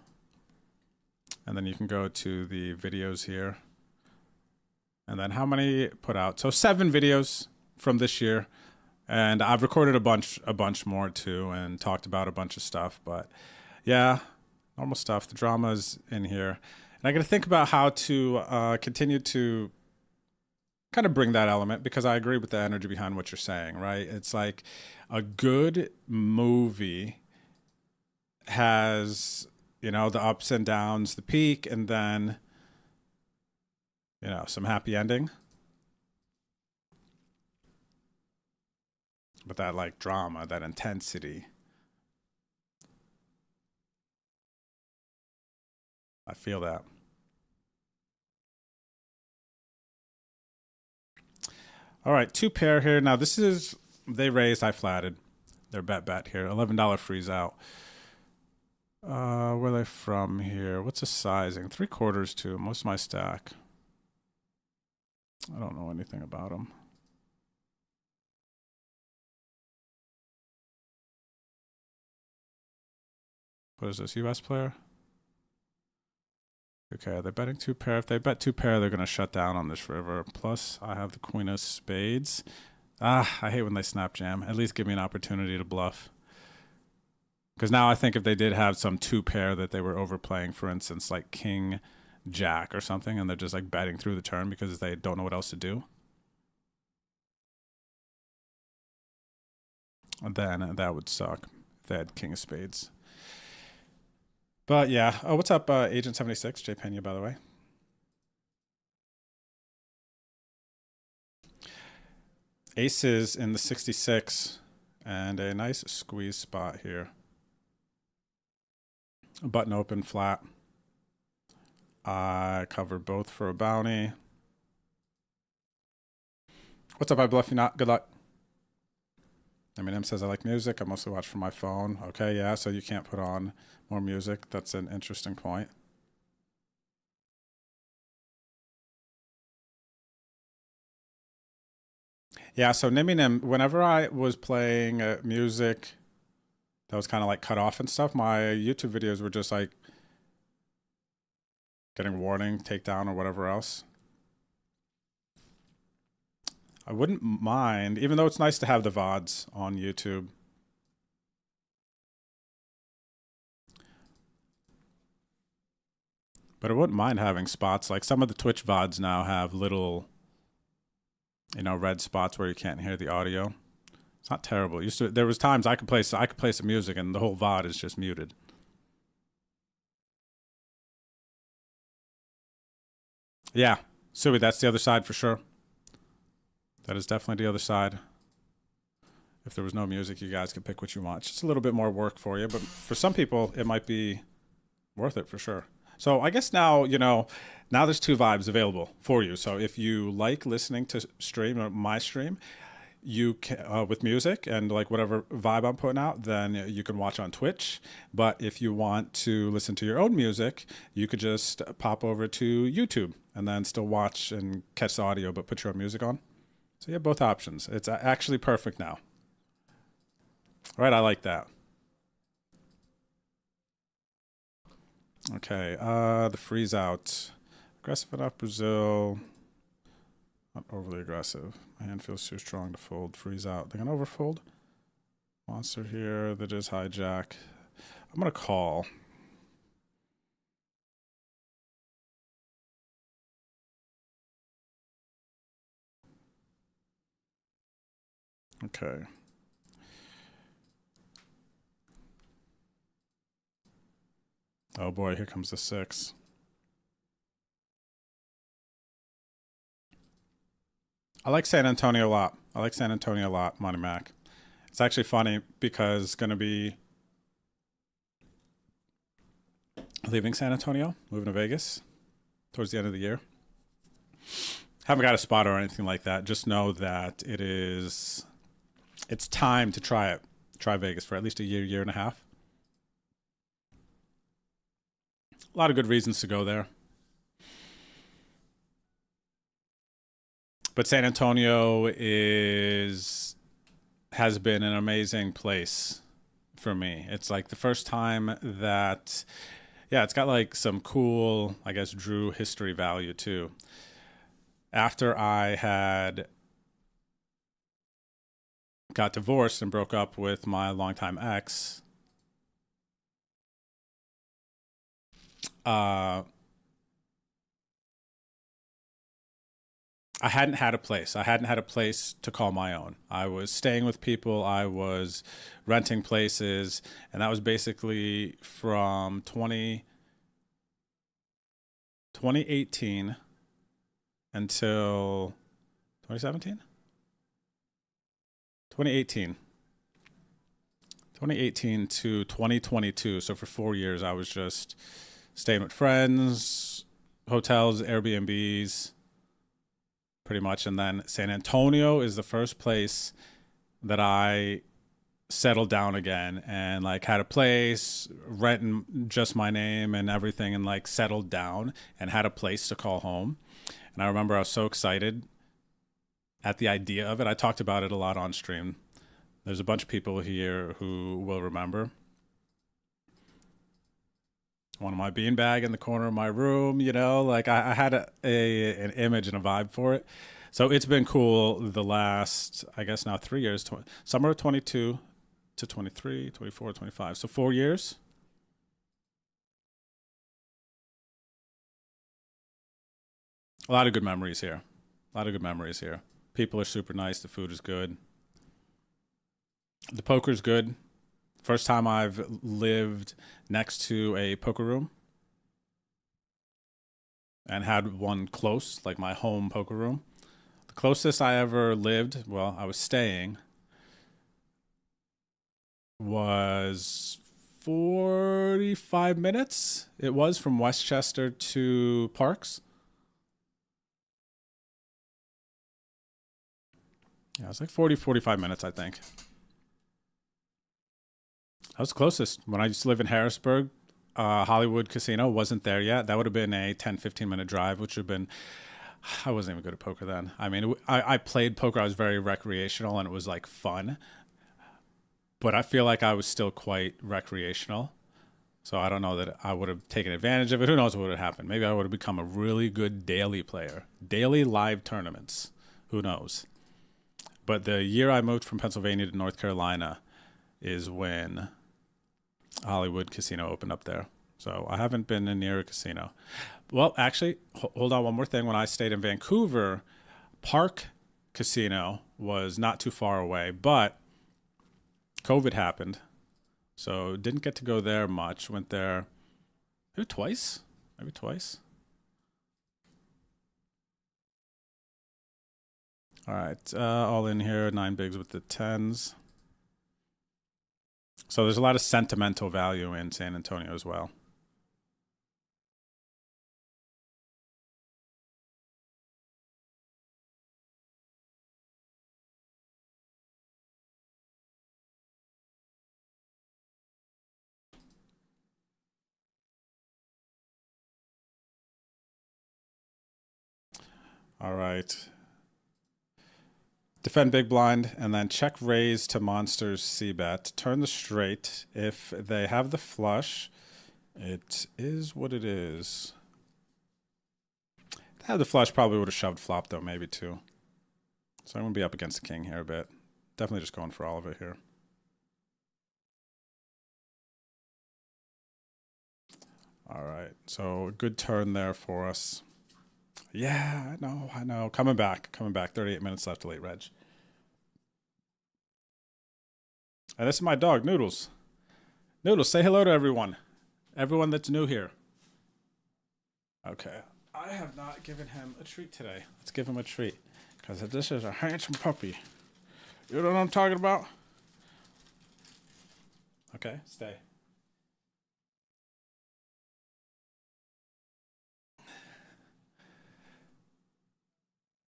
And then you can go to the videos here. And then how many put out? So 7 videos from this year. And I've recorded a bunch more too and talked about a bunch of stuff. But yeah, normal stuff. The drama's in here. And I got to think about how to continue to kind of bring that element, because I agree with the energy behind what you're saying, right? It's like a good movie has, you know, the ups and downs, the peak, and then, you know, some happy ending. But that like drama, that intensity, I feel that. All right, 2 pair here. Now this is, they raised, I flatted. They're bet here. $11 freeze out. Where are they from here? What's the sizing? 3/4 too. Most of my stack. I don't know anything about them. What is this, US player? Okay, they're betting 2 pair. If they bet 2 pair, they're going to shut down on this river. Plus, I have the queen of spades. Ah, I hate when they snap jam. At least give me an opportunity to bluff. Because now I think if they did have some 2 pair that they were overplaying, for instance, like king jack or something, and they're just like betting through the turn because they don't know what else to do, then that would suck if they had king of spades. But yeah. Oh, what's up, Agent 76? Jay Pena, by the way. Aces in the 66 and a nice squeeze spot here. Button open flat. I cover both for a bounty. What's up, I bluff you not? Good luck. Eminem says I like music. I mostly watch from my phone. Okay, yeah, so you can't put on more music. That's an interesting point. Yeah, so Niminem, whenever I was playing music that was kind of like cut off and stuff, my YouTube videos were just like getting warning, takedown, or whatever else. I wouldn't mind, even though it's nice to have the VODs on YouTube. But I wouldn't mind having spots. Like some of the Twitch VODs now have little, you know, red spots where you can't hear the audio. It's not terrible. It used to, there was times I could play some music and the whole VOD is just muted. Yeah, Suey, that's the other side for sure. That is definitely the other side. If there was no music, you guys could pick what you want. It's just a little bit more work for you, but for some people, it might be worth it for sure. So I guess now, you know, now there's two vibes available for you. So if you like listening to stream or my stream, you can, with music and like whatever vibe I'm putting out, then you can watch on Twitch. But if you want to listen to your own music, you could just pop over to YouTube and then still watch and catch the audio, but put your own music on. So you have both options. It's actually perfect now. All right, I like that. Okay, the freeze out. Aggressive enough, Brazil. Not overly aggressive. My hand feels too strong to fold. Freeze out. They're gonna overfold. Monster here. That is hijack. I'm gonna call. Okay. Oh boy, here comes the 6. I like San Antonio a lot. I like San Antonio a lot, Monty Mac. It's actually funny because it's going to be leaving San Antonio, moving to Vegas towards the end of the year. Haven't got a spot or anything like that. Just know that it's time to try Vegas for at least a year and a half. A lot of good reasons to go there. But San Antonio has been an amazing place for me. It's like the first time that, yeah, it's got like some cool, I guess, Drew history value too. After I had got divorced and broke up with my longtime ex, I hadn't had a place. I hadn't had a place to call my own. I was staying with people. I was renting places. And that was basically from 2018 until 2017? 2018 to 2022. So for 4 years, I was just staying with friends, hotels, Airbnbs, pretty much. And then San Antonio is the first place that I settled down again and like had a place, renting just my name and everything, and like settled down and had a place to call home. And I remember I was so excited at the idea of it. I talked about it a lot on stream. There's a bunch of people here who will remember. One of my beanbag in the corner of my room, you know, like I had an image and a vibe for it. So it's been cool the last, I guess now 3 years, summer of 22 to 23, 24, 25. So 4 years. A lot of good memories here. A lot of good memories here. People are super nice. The food is good. The poker's good. First time I've lived next to a poker room and had one close, like my home poker room. The closest I ever lived, well, I was staying, was 45 minutes. It was from Westchester to Parks. Yeah, it was like 45 minutes, I think. That was the closest. When I used to live in Harrisburg, Hollywood Casino wasn't there yet. That would have been a 10, 15-minute drive, which would have been... I wasn't even good at poker then. I mean, I played poker. I was very recreational, and it was, like, fun. But I feel like I was still quite recreational. So I don't know that I would have taken advantage of it. Who knows what would have happened? Maybe I would have become a really good daily player. Daily live tournaments. Who knows? But the year I moved from Pennsylvania to North Carolina is when Hollywood Casino opened up there. So I haven't been near a casino. Well, actually, hold on, one more thing. When I stayed in Vancouver, Park Casino was not too far away, but COVID happened. So didn't get to go there much. Went there maybe twice. All right, all in here, 9 bigs with the 10s. So there's a lot of sentimental value in San Antonio as well. All right. Defend big blind, and then check raise to monsters c-bet. Turn the straight. If they have the flush, it is what it is. If they had the flush, probably would have shoved flop, though, maybe two. So I'm going to be up against the king here a bit. Definitely just going for all of it here. All right, so a good turn there for us. Yeah, I know. Coming back. 38 minutes left to late reg. And this is my dog, Noodles. Noodles, say hello to everyone. Everyone that's new here. Okay. I have not given him a treat today. Let's give him a treat. Because this is a handsome puppy. You know what I'm talking about? Okay, stay.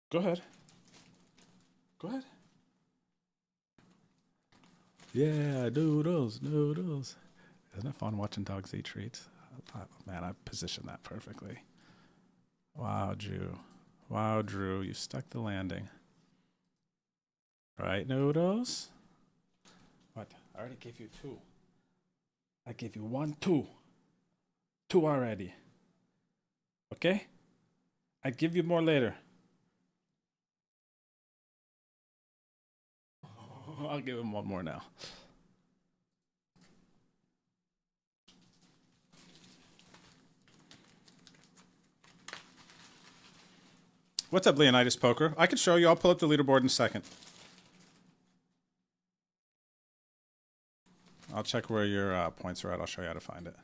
Go ahead. Yeah, noodles. Isn't it fun watching dogs eat treats? Man, I positioned that perfectly. Wow, Drew, you stuck the landing. Right, noodles? What? I already gave you 2. I gave you 1, 2. 2 already. Okay? I give you more later. I'll give him 1 more now. What's up, Leonidas Poker? I can show you. I'll pull up the leaderboard in a second. I'll check where your points are at. I'll show you how to find it.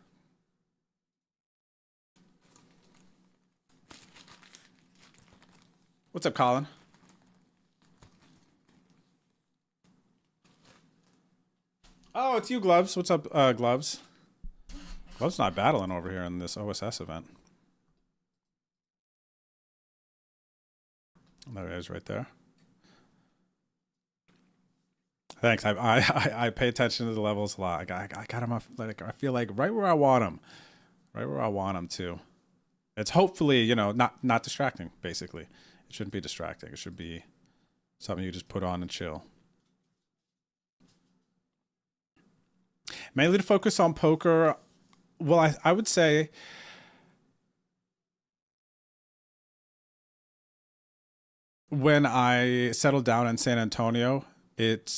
What's up, Colin? Oh, it's you, Gloves. What's up, Gloves? Gloves not battling over here in this OSS event. There it is right there. Thanks. I pay attention to the levels a lot. I got him off, like, I feel like right where I want him. Right where I want him to. It's hopefully, you know, not distracting, basically. It shouldn't be distracting. It should be something you just put on and chill. Mainly to focus on poker. Well, I would say when I settled down in San Antonio,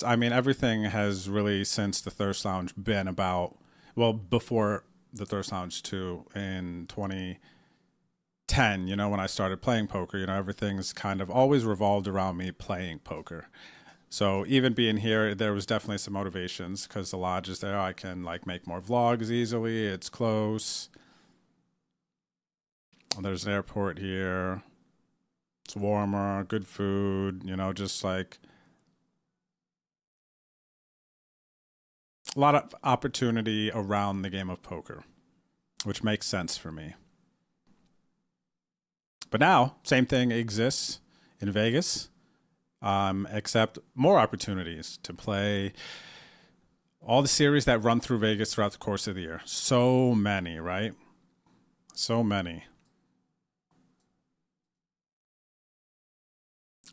I mean, everything has really, since the Thirst Lounge, been about, well, before the Thirst Lounge too, in 10, you know, when I started playing poker, you know, everything's kind of always revolved around me playing poker. So even being here, there was definitely some motivations because the lodge is there. I can like make more vlogs easily. It's close. There's an airport here. It's warmer, good food, you know, just like a lot of opportunity around the game of poker, which makes sense for me. But now, same thing exists in Vegas, except more opportunities to play all the series that run through Vegas throughout the course of the year. So many, right? So many.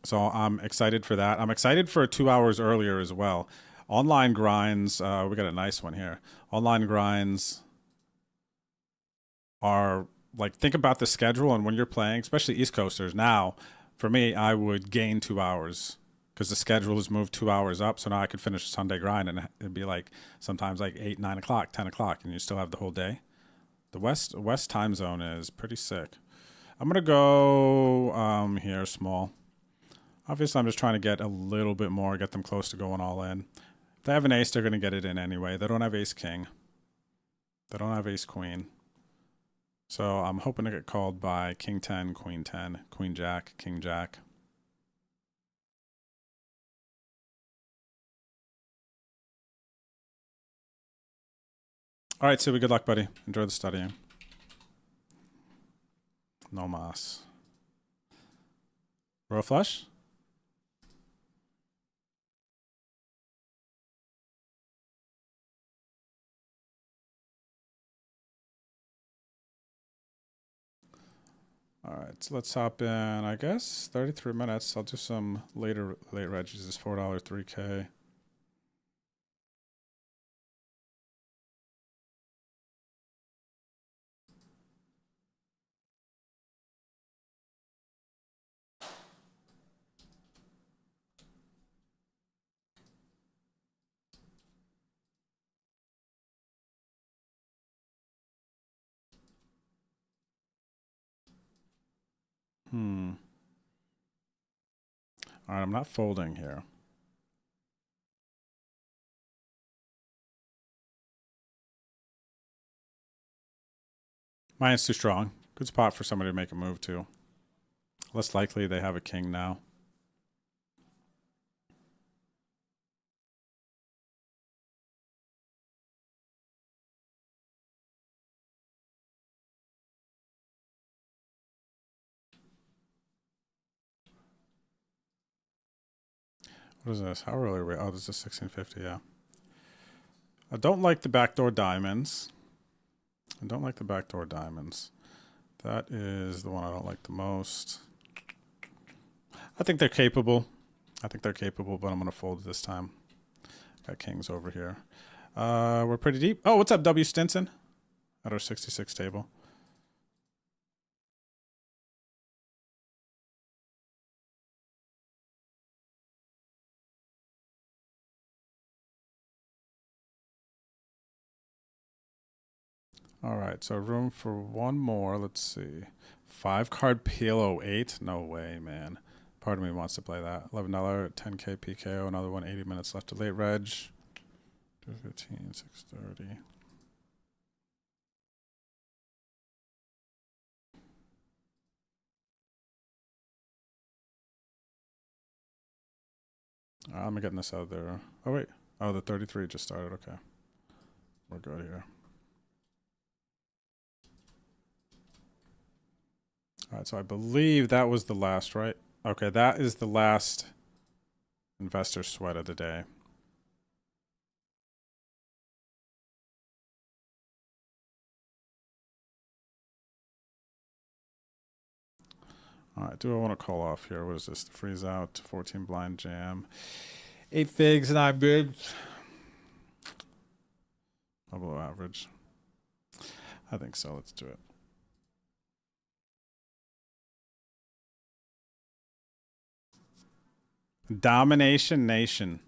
So I'm excited for that. I'm excited for 2 hours earlier as well. Online grinds, we got a nice one here. Online grinds are like, think about the schedule and when you're playing, especially East Coasters. Now, for me, I would gain 2 hours because the schedule is moved 2 hours up. So now I could finish a Sunday grind and it'd be like sometimes like 8, 9 o'clock, 10 o'clock, and you still have the whole day. The West time zone is pretty sick. I'm going to go here, small. Obviously, I'm just trying to get a little bit more, get them close to going all in. If they have an ace, they're going to get it in anyway. They don't have ace-king. They don't have ace-queen. So I'm hoping to get called by king-10, queen-10, queen-jack, king-jack. All right, Subi, good luck, buddy. Enjoy the studying. No mas. Royal flush? All right, so let's hop in, I guess, 33 minutes. I'll do some late regis. Is $4, 3K. All right, I'm not folding here. Mine's too strong. Good spot for somebody to make a move to. Less likely they have a king now. What is this? How early are we? Oh, this is 1650, yeah. I don't like the backdoor diamonds. I don't like the backdoor diamonds. That is the one I don't like the most. I think they're capable. But I'm going to fold this time. Got kings over here. We're pretty deep. Oh, what's up, W. Stinson? At our 66 table. All right, so room for one more. Let's see. 5-card PLO8? No way, man. Part of me wants to play that. $11, 10K PKO, another one, 80 minutes left to late reg. 215, 630. I'm getting this out there. Oh, wait. Oh, the 33 just started. Okay. We're good here. All right, so I believe that was the last, right? Okay, that is the last investor sweat of the day. All right, do I want to call off here? What is this? The freeze out, 14 blind jam. 8 figs, 9 bigs. Below average. I think so. Let's do it. Domination Nation.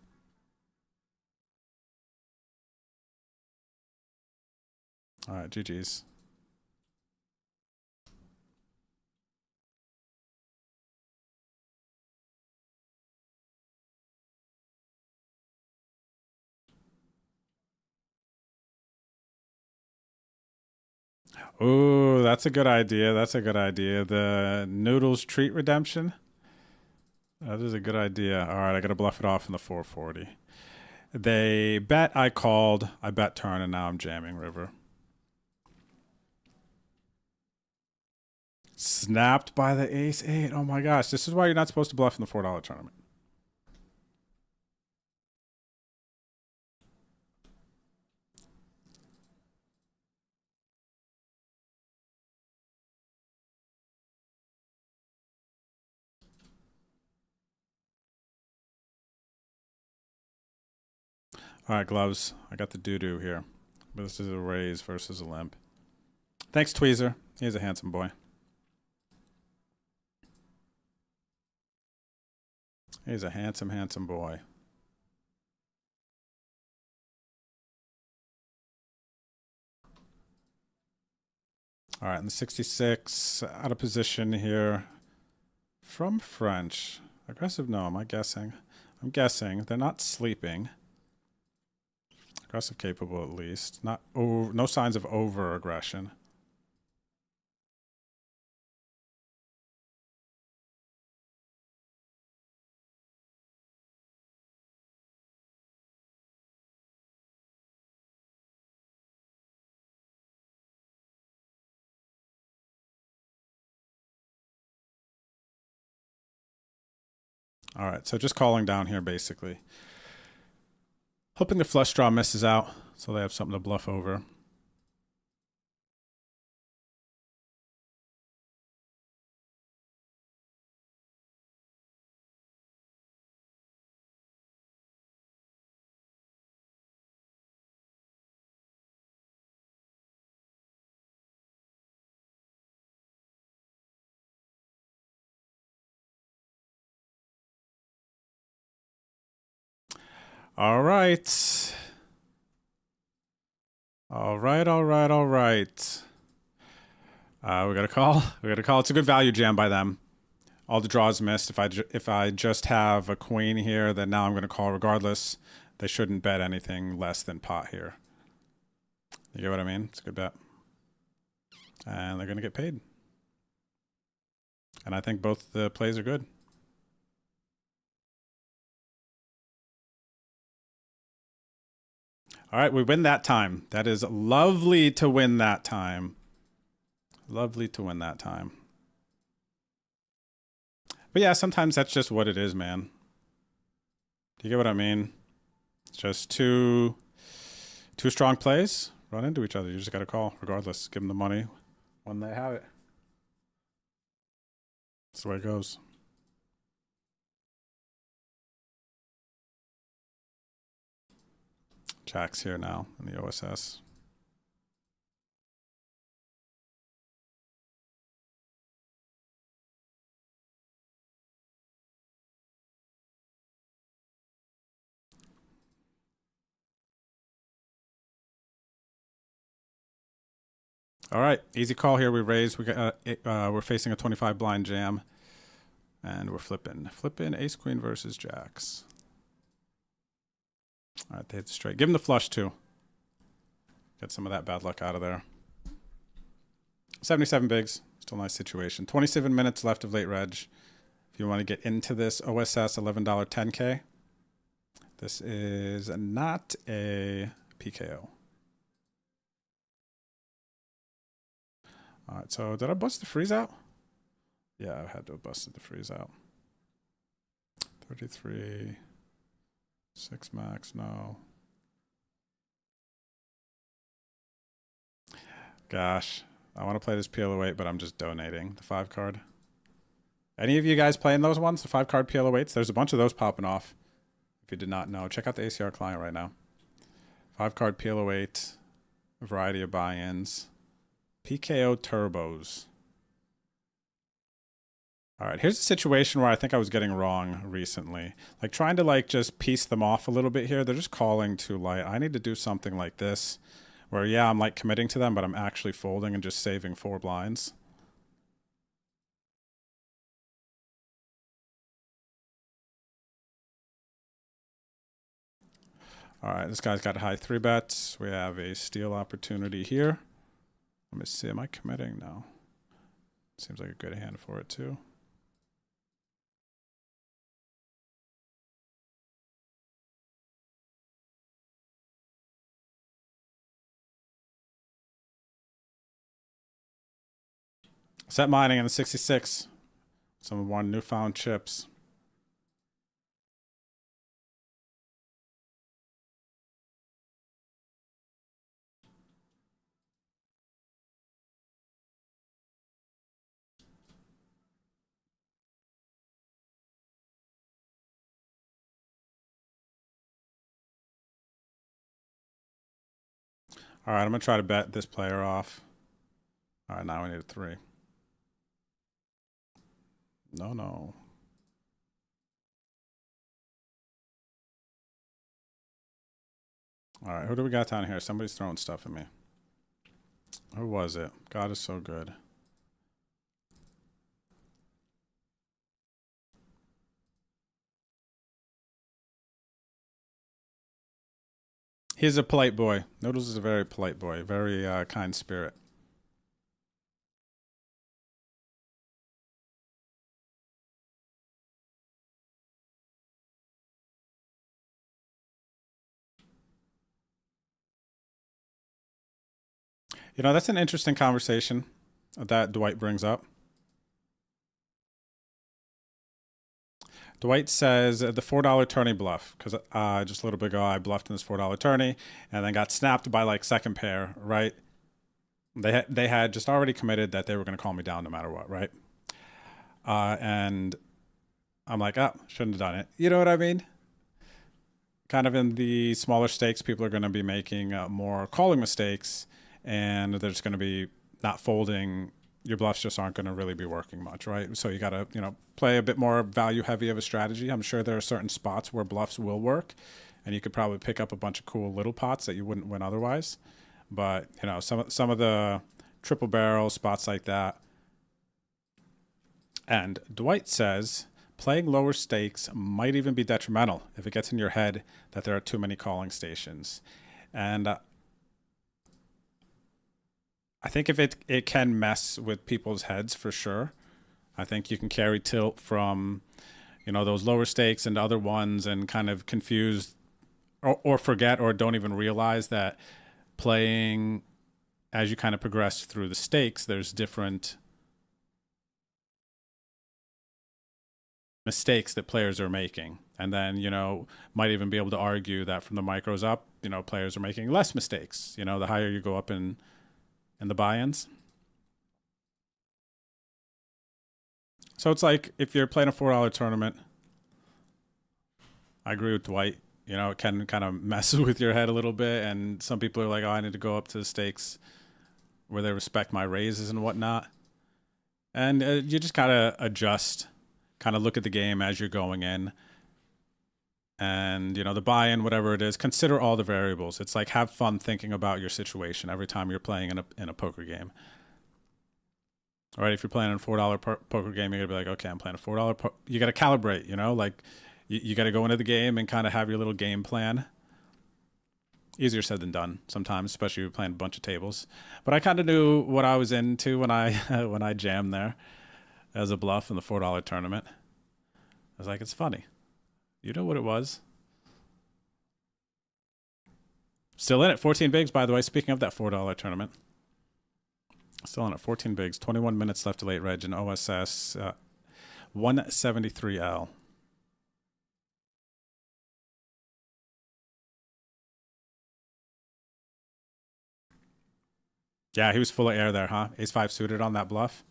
All right, GG's. Ooh, that's a good idea. That's a good idea. The noodles treat redemption. That is a good idea. All right, I got to bluff it off in the 440. They bet, I called. I bet turn, and now I'm jamming river. Snapped by the ace-8. Oh my gosh, this is why you're not supposed to bluff in the $4 tournament. All right, gloves. I got the doo-doo here. But this is a raise versus a limp. Thanks, Tweezer. He's a handsome boy. He's a handsome, handsome boy. All right, in the 66, out of position here. From French. Aggressive, no, am I guessing? I'm guessing. They're not sleeping. Aggressive capable at least. Not no signs of over-aggression. All right, so just calling down here basically. Hoping the flush draw misses out so they have something to bluff over. All right. All right, all right, all right. We got a call. We got a call. It's a good value jam by them. All the draws missed. If I just have a queen here, then now I'm going to call regardless. They shouldn't bet anything less than pot here. You get what I mean? It's a good bet. And they're going to get paid. And I think both the plays are good. All right, we win that time. That is lovely to win that time. Lovely to win that time. But yeah, sometimes that's just what it is, man. Do you get what I mean? It's just two strong plays run into each other. You just got to call regardless. Give them the money when they have it. That's the way it goes. Jack's here now in the OSS. All right, easy call here. We raise. We're facing a 25 blind jam, and we're flipping ace queen versus jacks. All right, they hit the straight. Give him the flush too. Get some of that bad luck out of there. 77 bigs. Still a nice situation. 27 minutes left of late reg. If you want to get into this OSS $11 10K, this is not a PKO. All right, so did I bust the freeze out? Yeah, I had to have busted the freeze out. 33. 6 max, no. Gosh, I want to play this PL08, but I'm just donating the 5 card. Any of you guys playing those ones, the 5 card PL08s? There's a bunch of those popping off. If you did not know, check out the ACR client right now. 5 card PL08, a variety of buy-ins. PKO turbos. All right, here's a situation where I think I was getting wrong recently. Like trying to just piece them off a little bit here. They're just calling too light. I need to do something like this where, yeah, I'm committing to them, but I'm actually folding and just saving 4 blinds. All right, this guy's got high 3 bets. We have a steal opportunity here. Let me see. Am I committing? No. Seems like a good hand for it too. Set mining in the 66. Some one newfound chips. All right, I'm going to try to bet this player off. All right, now we need a 3. No, no. All right, who do we got down here? Somebody's throwing stuff at me. Who was it? God is so good. He's a polite boy. Noodles is a very polite boy, very kind spirit. You know, that's an interesting conversation that Dwight brings up. Dwight says the $4 tourney bluff, because just a little bit ago I bluffed in this $4 tourney and then got snapped by like second pair, right? They had just already committed that they were going to call me down no matter what, right? And I'm like, oh, shouldn't have done it. You know what I mean? Kind of in the smaller stakes, people are going to be making more calling mistakes, and they're just going to be not folding. Your bluffs just aren't going to really be working much, right? So you got to, play a bit more value heavy of a strategy. I'm sure there are certain spots where bluffs will work, and you could probably pick up a bunch of cool little pots that you wouldn't win otherwise. But some of the triple barrel spots like that. And Dwight says playing lower stakes might even be detrimental if it gets in your head that there are too many calling stations. And I think if it can mess with people's heads for sure. I think you can carry tilt from, those lower stakes into other ones and kind of confuse or forget or don't even realize that playing as you kind of progress through the stakes, there's different mistakes that players are making. And then, might even be able to argue that from the micros up, players are making less mistakes, the higher you go up in the buy-ins. So it's like if you're playing a $4 tournament, I agree with Dwight. It can kind of mess with your head a little bit. And some people are like, oh, I need to go up to the stakes where they respect my raises and whatnot. And you just got to adjust, kind of look at the game as you're going in. And, the buy-in, whatever it is, consider all the variables. It's like have fun thinking about your situation every time you're playing in a poker game. All right, if you're playing a $4 poker game, you're going to be like, okay, I'm playing a $4. You got to calibrate, like you got to go into the game and kind of have your little game plan. Easier said than done sometimes, especially if you're playing a bunch of tables. But I kind of knew what I was into when I when I jammed there as a bluff in the $4 tournament. I was like, it's funny. You know what it was? Still in it, 14 bigs, by the way. Speaking of that $4 tournament. Still in at 14 bigs, 21 minutes left to late reg in OSS 173L. Yeah, he was full of air there, huh? Ace-5 suited on that bluff.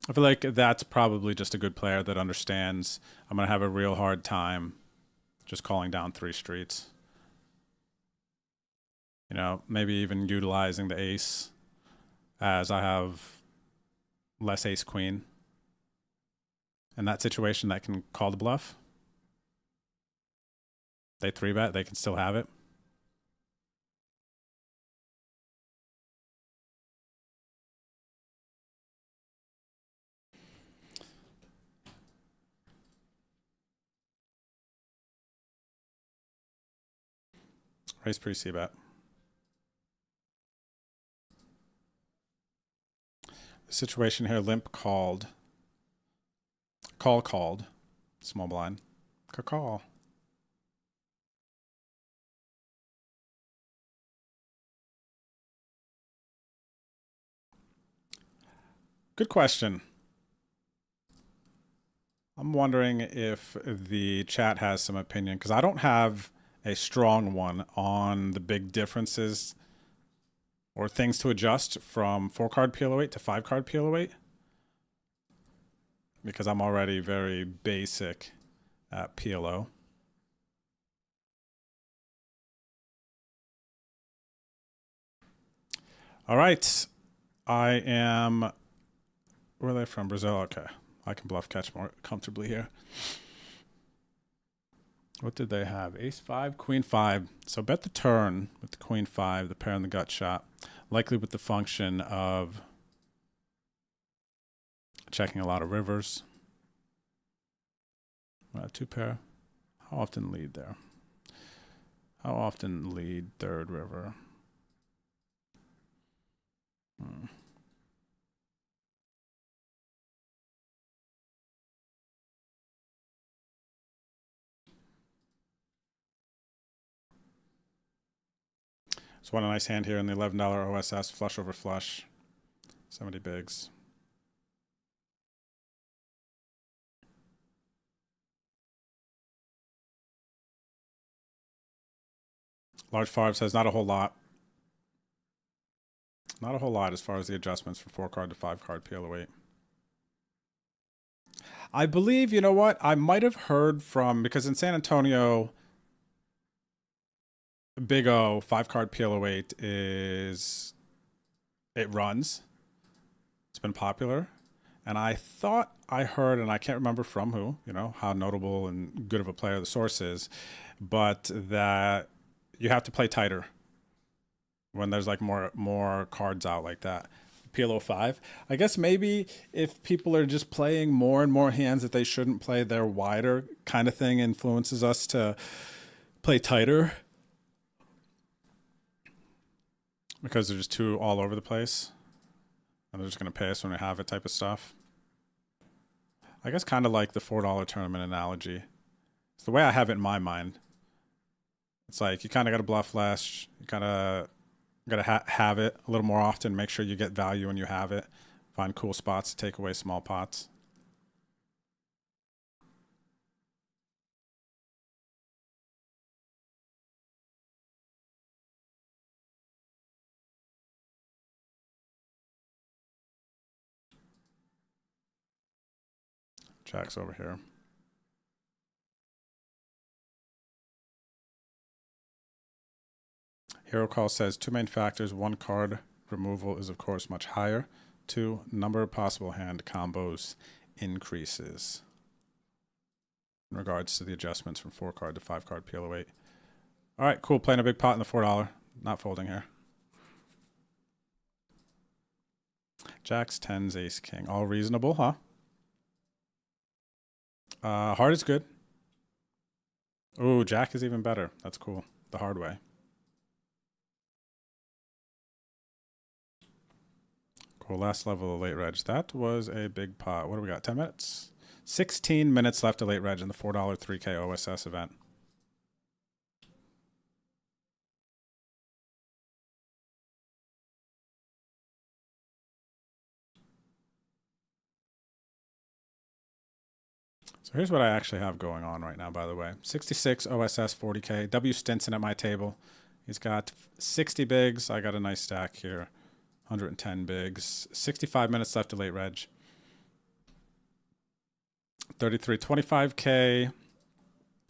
I feel like that's probably just a good player that understands I'm going to have a real hard time just calling down 3 streets. Maybe even utilizing the ace as I have less ace-queen. In that situation, that can call the bluff. They 3-bet, they can still have it. Raise pre-C bet. situation here. Limp called. Called. Small blind. Call. Good question. I'm wondering if the chat has some opinion, because I don't have a strong one on the big differences or things to adjust from 4-card PLO8 to 5-card PLO8, because I'm already very basic at PLO. All right. I am... Where are they from? Brazil? Okay. I can bluff catch more comfortably here. What did they have? Ace 5, Queen 5. So bet the turn with the Queen 5, the pair and the gut shot. Likely with the function of checking a lot of rivers. 2 pair. How often lead there? How often lead third river? So what a nice hand here in the $11 OSS, flush over flush, 70 bigs. Large Farb says not a whole lot. Not a whole lot as far as the adjustments from 4-card to 5-card PLO8. I believe, you know what? I might have heard from, because in San Antonio, Big O 5-card PLO8 is, it runs. It's been popular. And I thought I heard, and I can't remember from who, you know, how notable and good of a player the source is, but that you have to play tighter when there's like more cards out like that. PLO 5. I guess maybe if people are just playing more and more hands that they shouldn't play, they're wider kind of thing influences us to play tighter. Because they're just too all over the place. And they're just going to pay us when we have it type of stuff. I guess kind of like the $4 tournament analogy. It's the way I have it in my mind. It's like you kind of got to bluff less. You kind of got to have it a little more often. Make sure you get value when you have it. Find cool spots to take away small pots. Jack's over here. Hero Call says 2 main factors. 1, card removal is of course much higher. 2, number of possible hand combos increases. In regards to the adjustments from 4-card to 5-card PLO8. All right, cool. Playing a big pot in the $4. Not folding here. Jacks, 10s, ace, king. All reasonable, huh? Hard is good. Ooh, Jack is even better. That's cool. The hard way. Cool. Last level of late reg. That was a big pot. What do we got? 10 minutes? 16 minutes left of late reg in the $4 3K OSS event. So here's what I actually have going on right now, by the way. 66 OSS 40K. W Stinson at my table. He's got 60 bigs. I got a nice stack here. 110 bigs. 65 minutes left to late reg. 33, 25K.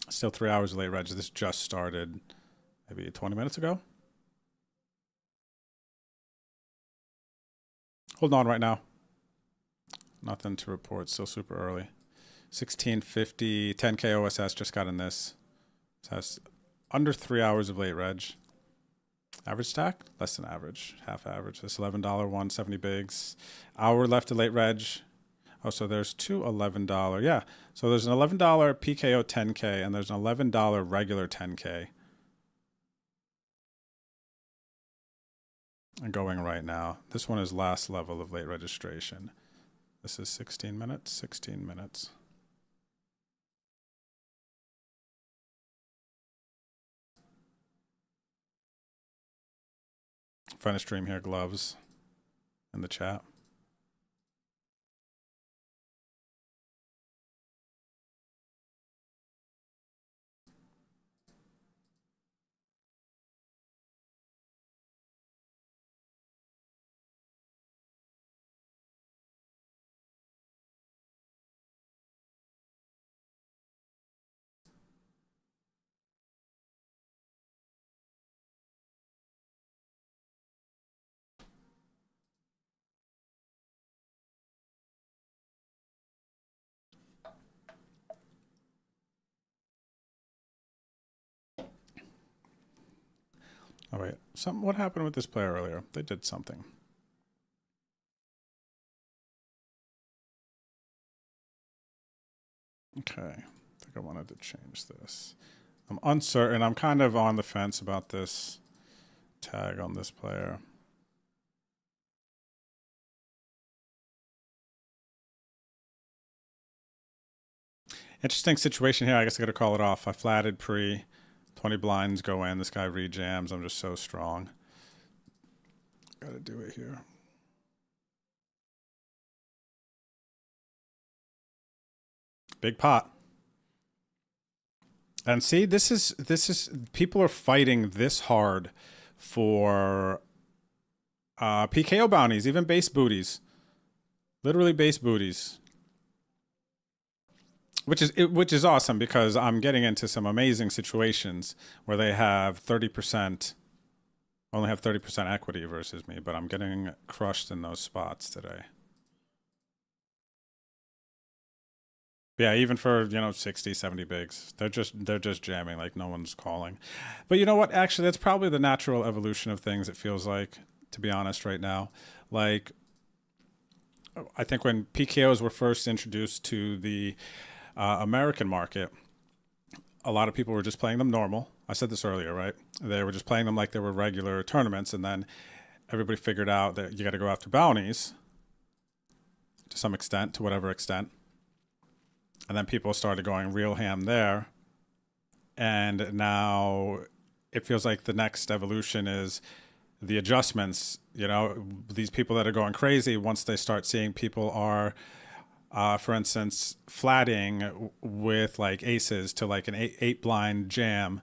Still 3 hours of late reg. This just started maybe 20 minutes ago. Holding on right now. Nothing to report. Still super early. 1650, 10K OSS just got in this. So that's under 3 hours of late reg. Average stack? Less than average. Half average. This $11 one, 70 bigs. Hour left to late reg. Oh, so there's two $11. Yeah. So there's an $11 PKO 10K and there's an $11 regular 10K. and going right now. This one is last level of late registration. This is 16 minutes, 16 minutes. Find a stream here, gloves in the chat. Oh wait, what happened with this player earlier? They did something. Okay, I think I wanted to change this. I'm uncertain. I'm kind of on the fence about this tag on this player. Interesting situation here. I guess I got to call it off. I flatted pre. 20 blinds go in. This guy rejams. I'm just so strong. Got to do it here. Big pot. And see, this is people are fighting this hard for PKO bounties, even base booties. Literally base booties. Which is awesome because I'm getting into some amazing situations where they have 30%, only have 30% equity versus me, but I'm getting crushed in those spots today. Yeah, even for, you know, 60, 70 bigs, they're just jamming like no one's calling. But you know what? Actually, that's probably the natural evolution of things, it feels like, to be honest, right now. Like, I think when PKOs were first introduced to the American market, a lot of people were just playing them normal. I said this earlier, right? They were just playing them like they were regular tournaments, and then everybody figured out that you got to go after bounties to some extent, to whatever extent. And then people started going real ham there. And now it feels like the next evolution is the adjustments. You know, these people that are going crazy, once they start seeing people are for instance, flatting with like aces to like an eight blind jam,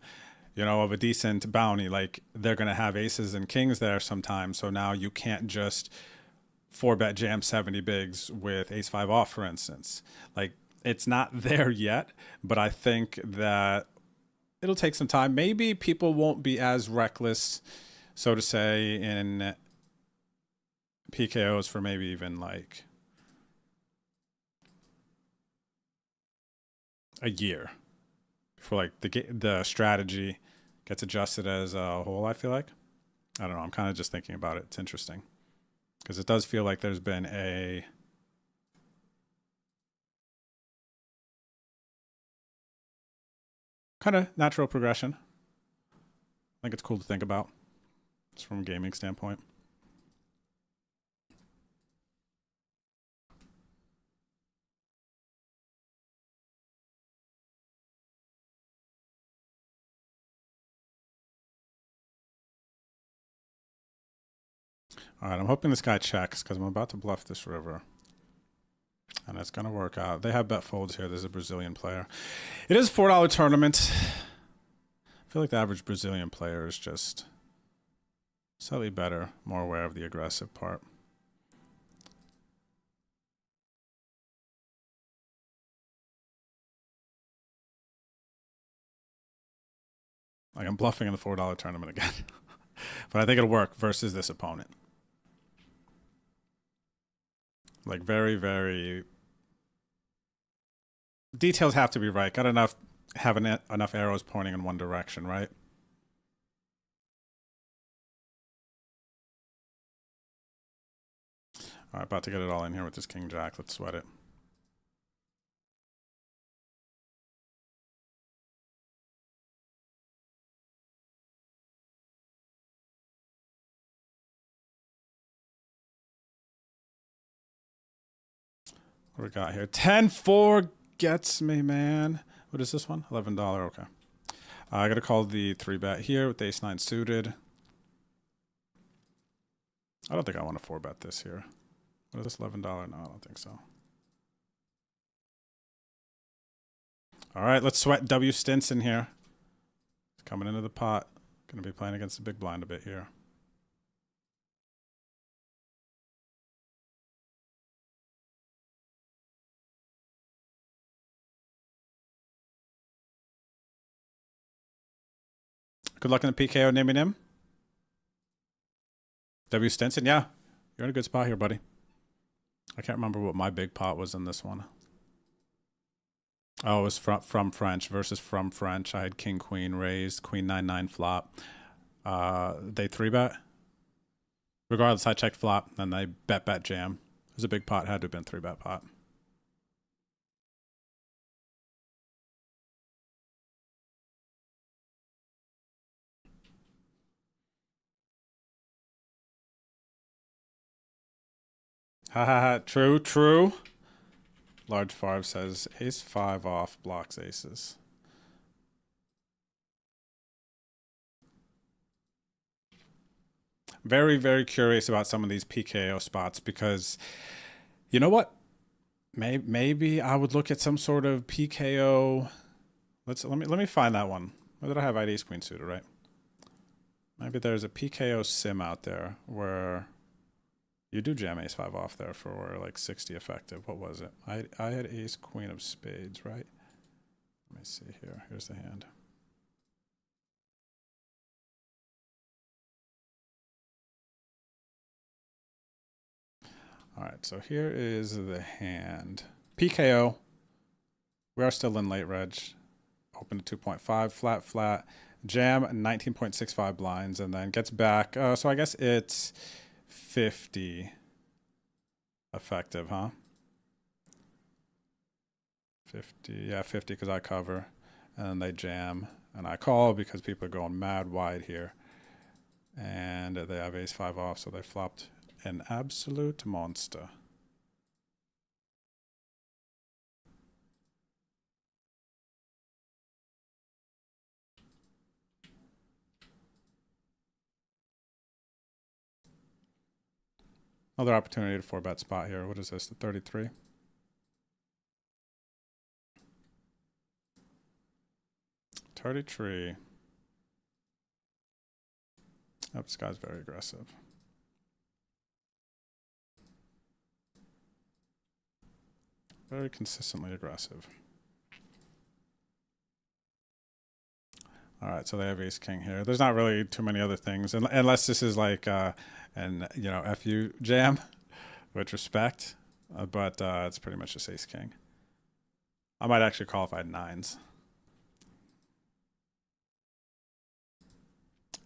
you know, of a decent bounty, like they're going to have aces and kings there sometimes. So now you can't just 4-bet jam 70 bigs with ace 5 off, for instance. Like it's not there yet, but I think that it'll take some time. Maybe people won't be as reckless, so to say, in PKOs for maybe even like a year before like the strategy gets adjusted as a whole. I feel like, I don't know, I'm kind of just thinking about it. It's interesting because it does feel like there's been a kind of natural progression. I think it's cool to think about just from a gaming standpoint. All right, I'm hoping this guy checks because I'm about to bluff this river. And it's going to work out. They have bet folds here. There's a Brazilian player. It is a $4 tournament. I feel like the average Brazilian player is just slightly better, more aware of the aggressive part. Like I'm bluffing in the $4 tournament again. But I think it'll work versus this opponent. Like very, very... Details have to be right. Got enough, have enough arrows pointing in one direction, right? All right, about to get it all in here with this King Jack. Let's sweat it. What we got here? 10-4 gets me, man. What is this one? $11. Okay. I got to call the 3-bet here with the ace-9 suited. I don't think I want to 4-bet this here. What is this, $11? No, I don't think so. All right, let's sweat W. Stinson here. He's coming into the pot. Going to be playing against the big blind a bit here. Good luck in the PKO, Nimmy Nim. W. Stinson, yeah. You're in a good spot here, buddy. I can't remember what my big pot was in this one. Oh, it was from French versus from French. I had king, queen raised, queen 9-9 flop. They 3-bet. Regardless, I checked flop, and they bet jam. It was a big pot, had to have been 3-bet pot. Ha ha ha, true. Large Farb says ace 5 off blocks aces. Very, very curious about some of these PKO spots because, you know what? Maybe I would look at some sort of PKO. Let me find that one. Where did I have? I had ace queen suited, right? Maybe there's a PKO sim out there where you do jam ace 5 off there for like 60 effective. What was it? I had ace queen of spades, right? Let me see here. Here's the hand. All right, so here is the hand. PKO. We are still in late reg. Open to 2.5, flat. Jam 19.65 blinds, and then gets back. So I guess it's 50 effective, huh? 50, yeah, 50 because I cover. And then they jam, and I call because people are going mad wide here. And they have ace 5 off, so they flopped an absolute monster. Another opportunity to 4-bet spot here. What is this, the 33? Tree. Oh, this guy's very aggressive. Very consistently aggressive. All right, so they have ace king here. There's not really too many other things, unless this is like an FU jam, with respect. But it's pretty much just ace king. I might actually call if I had 9s.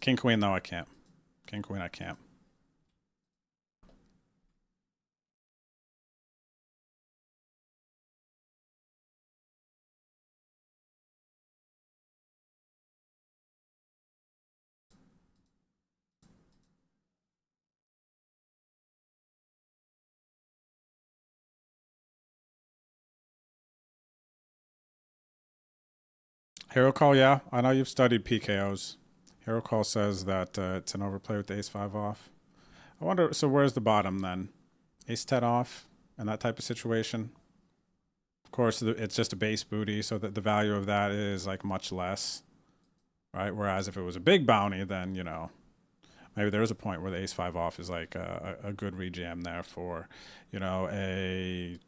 King queen though I can't. King queen I can't. Hero call, yeah. I know you've studied PKOs. Hero call says that it's an overplay with the ace 5 off. I wonder, so where's the bottom then? Ace 10 off in that type of situation? Of course, it's just a base booty, so that the value of that is like much less, right? Whereas if it was a big bounty, then, you know, maybe there is a point where the ace 5 off is like a good rejam there for, you know, a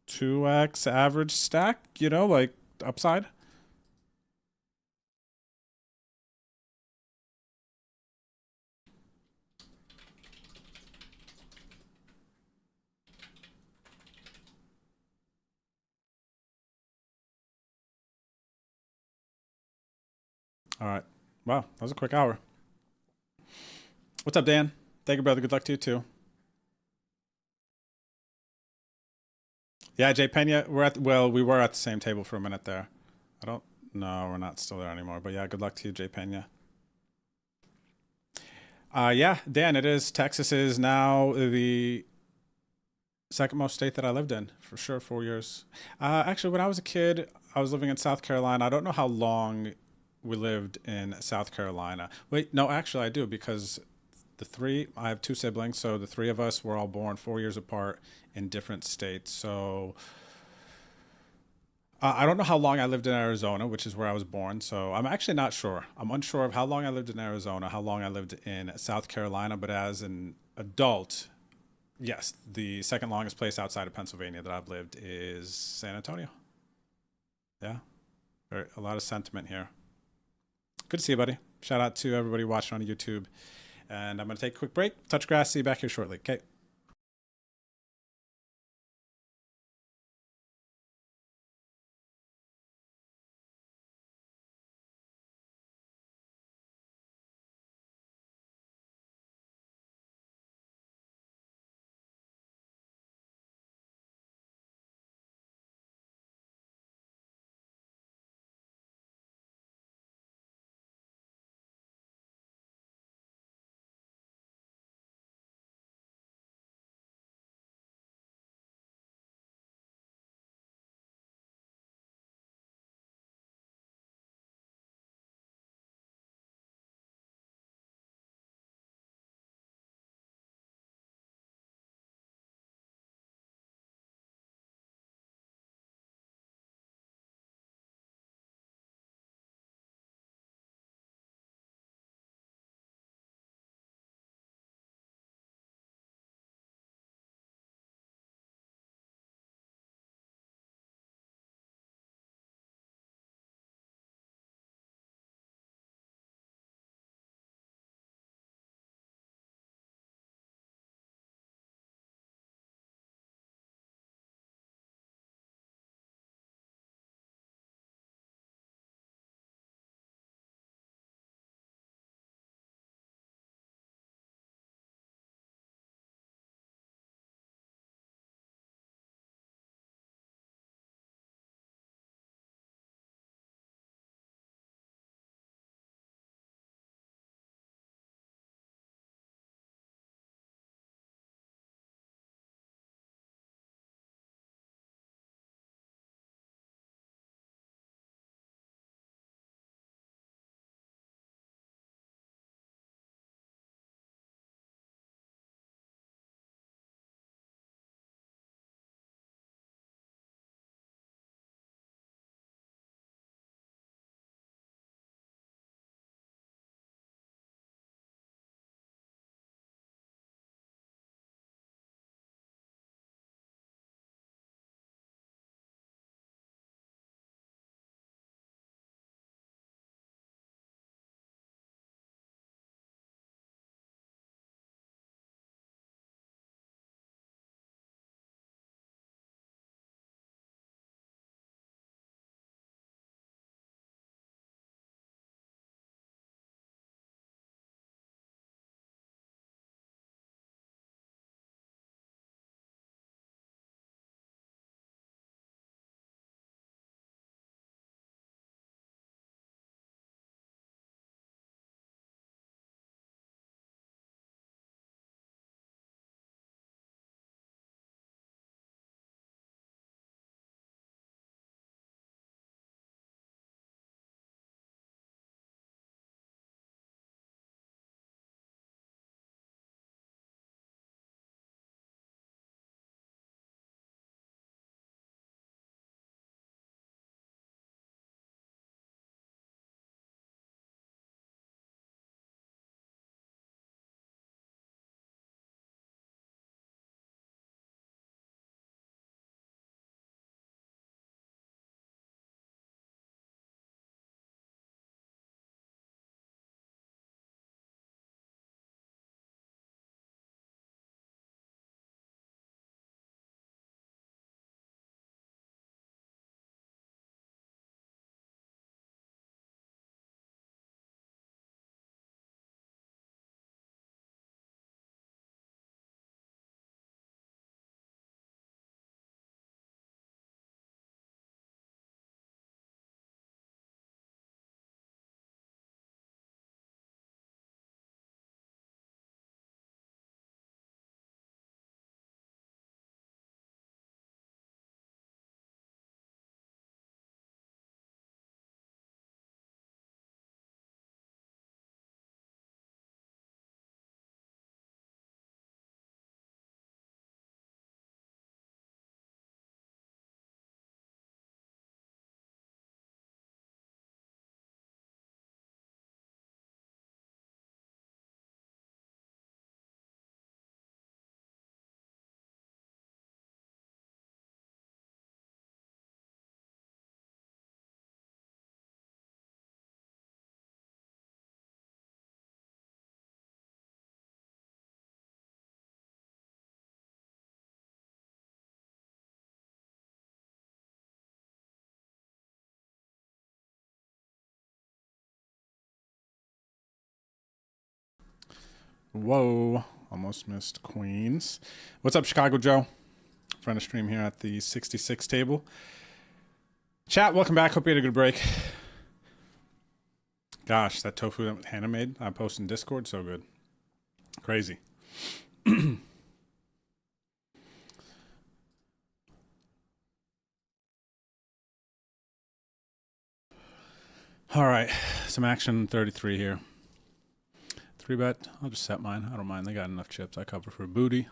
2x average stack, you know, like upside. All right. Wow, that was a quick hour. What's up, Dan? Thank you, brother. Good luck to you, too. Yeah, Jay Pena, we were at the same table for a minute there. No, we're not still there anymore. But yeah, good luck to you, Jay Pena. Yeah, Dan, it is. Texas is now the Second most state that I lived in, for sure, 4 years. Actually, when I was a kid, I was living in South Carolina. I don't know how long we lived in South Carolina. Wait, no, actually, I do, because I have two siblings, so the three of us were all born 4 years apart in different states. So I don't know how long I lived in Arizona, which is where I was born. So I'm actually not sure. I'm unsure of how long I lived in Arizona, how long I lived in South Carolina. But as an adult, yes, the second longest place outside of Pennsylvania that I've lived is San Antonio. Yeah, a lot of sentiment here. Good to see you, buddy. Shout out to everybody watching on YouTube. And I'm going to take a quick break, touch grass, see you back here shortly. Okay. Whoa, almost missed Queens. What's up, Chicago Joe? Friend of stream here at the 66 table. Chat, welcome back. Hope you had a good break. Gosh, that tofu that Hannah made, I posted in Discord, so good. Crazy. All right, some action 33 here. 3-bet, I'll just set mine. I don't mind, they got enough chips. I cover for booty.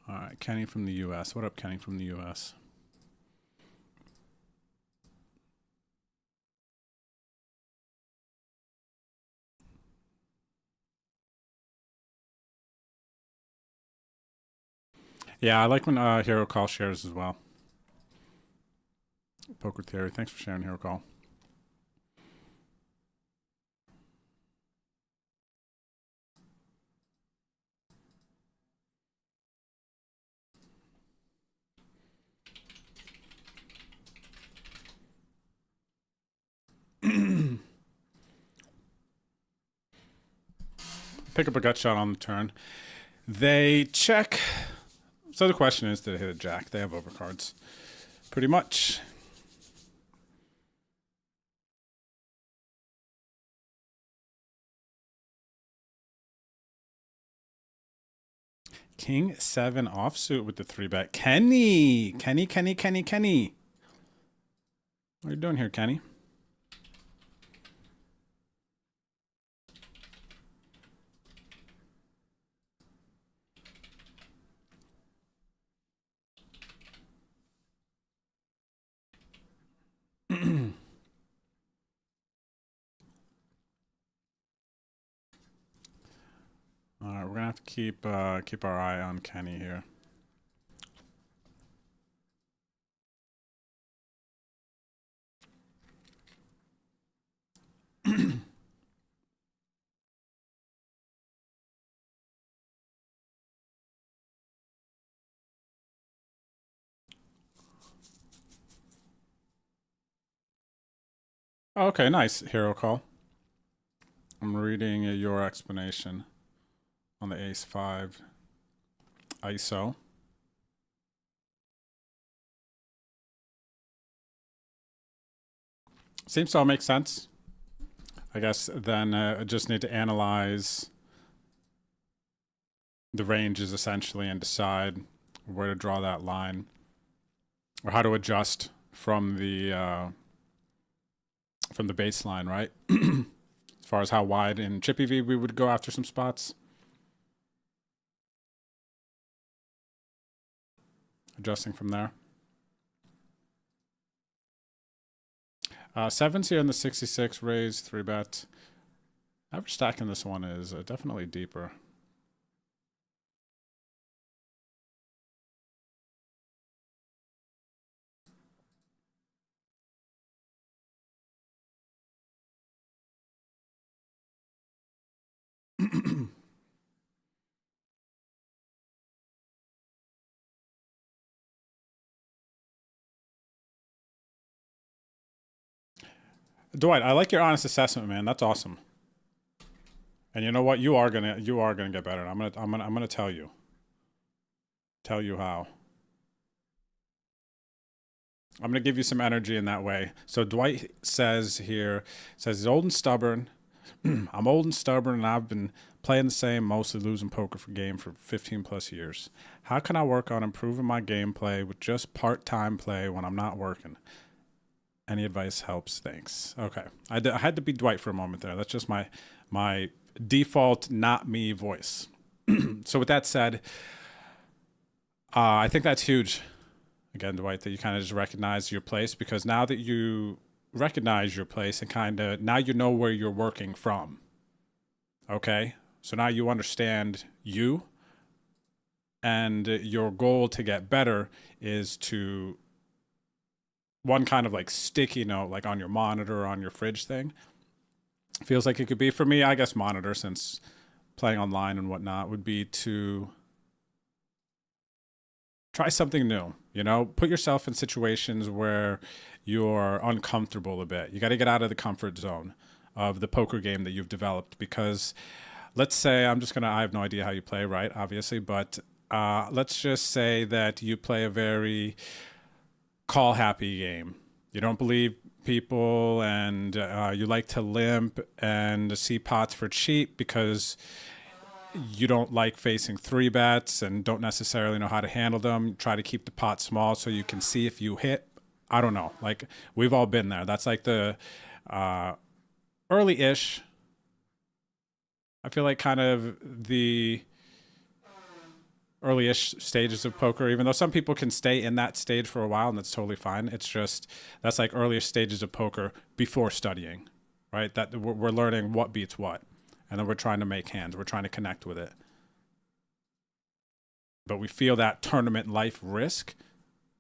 All right, Kenny from the U.S. What up, Kenny from the U.S.? Yeah, I like when Hero Call shares as well. Poker Theory, thanks for sharing, Hero Call. Pick up a gut shot on the turn. They check. So the question is, did it hit a jack? They have overcards. Pretty much. King 7 offsuit with the 3-bet. Kenny! Kenny. What are you doing here, Kenny? All right, we're gonna have to keep our eye on Kenny here. Okay, nice, Hero Call. I'm reading your explanation on the Ace-5 ISO. Seems to all make sense. I guess then I just need to analyze the ranges essentially and decide where to draw that line or how to adjust from the baseline, right? As far as how wide in Chippy V we would go after some spots. Adjusting from there. Sevens here in the 66, raise, 3-bet. Average stack in this one is definitely deeper. Dwight, I like your honest assessment, man. That's awesome. And you know what? You are gonna get better. I'm gonna tell you. Tell you how. I'm gonna give you some energy in that way. So Dwight says here, he's old and stubborn. I'm old and stubborn, and I've been playing the same, mostly losing poker for game for 15 plus years. How can I work on improving my gameplay with just part-time play when I'm not working? Any advice helps, thanks. Okay, I had to be Dwight for a moment there. That's just my default not me voice. So with that said, I think that's huge. Again, Dwight, that you kind of just recognize your place, because now that you recognize your place and kind of now you know where you're working from. Okay, so now you understand you, and your goal to get better is to one kind of like sticky note, like on your monitor or on your fridge thing. Feels like it could be, for me, I guess monitor, since playing online and whatnot, would be to try something new. You know, put yourself in situations where you're uncomfortable a bit. You got to get out of the comfort zone of the poker game that you've developed, because let's say I have no idea how you play, right? Obviously, but let's just say that you play a very call happy game. You don't believe people, and you like to limp and see pots for cheap because you don't like facing 3-bets and don't necessarily know how to handle them. You try to keep the pot small so you can see if you hit. I don't know. Like, we've all been there. That's like the early-ish. I feel like kind of the early-ish stages of poker, even though some people can stay in that stage for a while, and that's totally fine. It's just, that's like earlier stages of poker before studying, right? That we're learning what beats what, and then we're trying to make hands. We're trying to connect with it. But we feel that tournament life risk.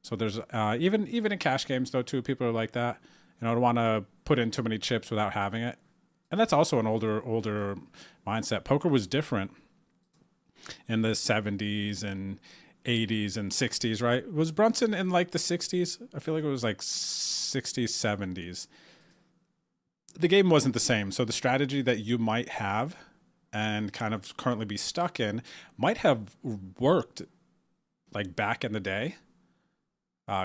So there's even in cash games though too, people are like that. You know, don't want to put in too many chips without having it, and that's also an older mindset. Poker was different in the 70s and 80s and 60s, right? Was Brunson in like the 60s? I feel like it was like 60s, 70s. The game wasn't the same. So the strategy that you might have and kind of currently be stuck in might have worked like back in the day.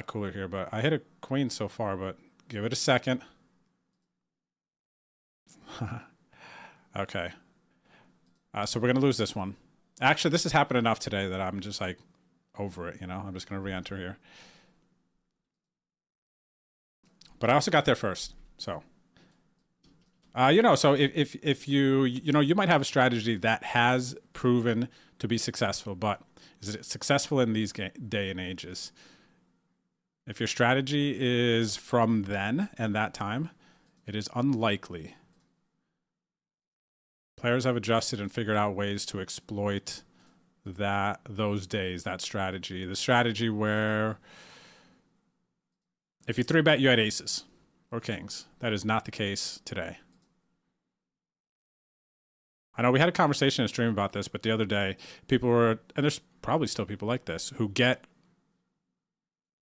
Cooler here, but I hit a queen so far, but give it a second. Okay. So we're going to lose this one. Actually, this has happened enough today that I'm just like over it, you know? I'm just going to re-enter here. But I also got there first, so. You know, so if you might have a strategy that has proven to be successful, but is it successful in these day and ages? If your strategy is from then and that time, it is unlikely. Players have adjusted and figured out ways to exploit those days, that strategy. The strategy where if you 3-bet, you had aces or kings. That is not the case today. I know we had a conversation in stream about this, but the other day, people were, and there's probably still people like this, who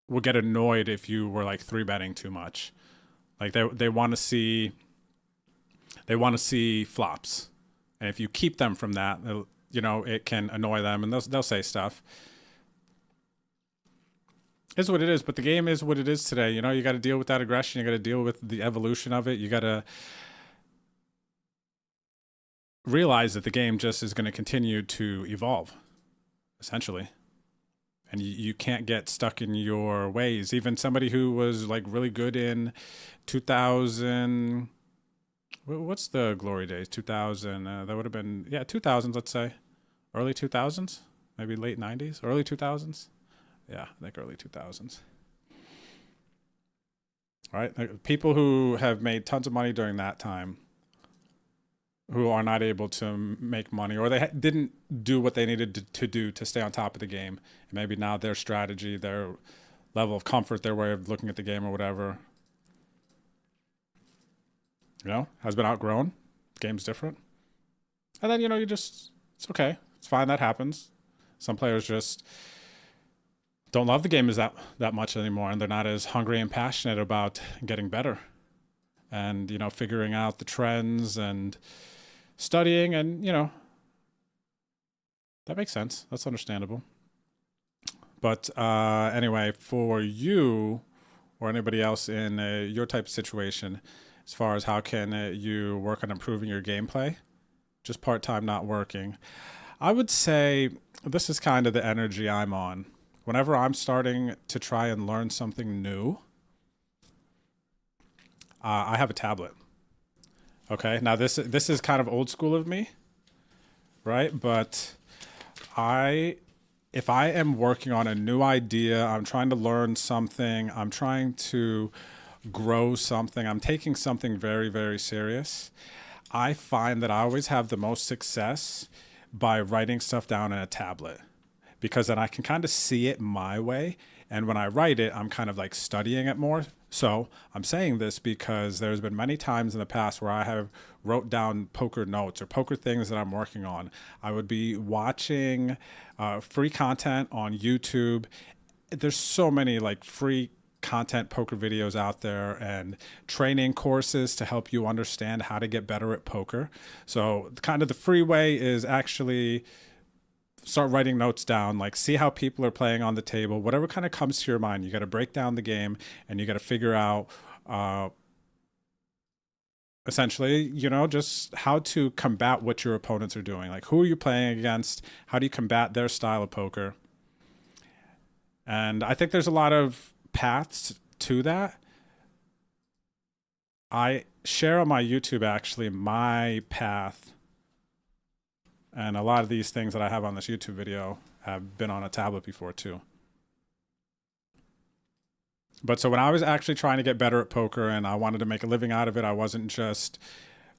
will get annoyed if you were like 3-betting too much. Like they want to see flops. And if you keep them from that, you know, it can annoy them, and they'll say stuff. It's what it is, but the game is what it is today. You know, you got to deal with that aggression. You got to deal with the evolution of it. You got to realize that the game just is going to continue to evolve, essentially. And you can't get stuck in your ways. Even somebody who was like really good in 2000, what's the glory days? 2000, that would have been, 2000s, let's say. Early 2000s, maybe late 90s, early 2000s. Yeah, I think early 2000s. All right, people who have made tons of money during that time, who are not able to make money, or they didn't do what they needed to do to stay on top of the game. And maybe now their strategy, their level of comfort, their way of looking at the game or whatever, you know, has been outgrown. The game's different. And then, you know, it's okay. It's fine. That happens. Some players just don't love the game as that much anymore, and they're not as hungry and passionate about getting better and, you know, figuring out the trends and studying, and, you know, that makes sense. That's understandable. But anyway, for you or anybody else in your type of situation, as far as how can you work on improving your gameplay, just part-time not working, I would say this is kind of the energy I'm on. Whenever I'm starting to try and learn something new, I have a tablet. Okay, now this is kind of old school of me, right? But if I am working on a new idea, I'm trying to learn something, I'm trying to grow something, I'm taking something very, very serious, I find that I always have the most success by writing stuff down in a tablet, because then I can kind of see it my way. And when I write it, I'm kind of like studying it more. So I'm saying this because there's been many times in the past where I have wrote down poker notes or poker things that I'm working on. I would be watching free content on YouTube. There's so many like free content poker videos out there and training courses to help you understand how to get better at poker. So kind of the free way is actually start writing notes down, like see how people are playing on the table, whatever kind of comes to your mind. You got to break down the game and you got to figure out essentially, you know, just how to combat what your opponents are doing. Like, who are you playing against? How do you combat their style of poker? And I think there's a lot of paths to that. I share on my YouTube, actually, my path. And a lot of these things that I have on this YouTube video have been on a tablet before, too. But so when I was actually trying to get better at poker and I wanted to make a living out of it, I wasn't just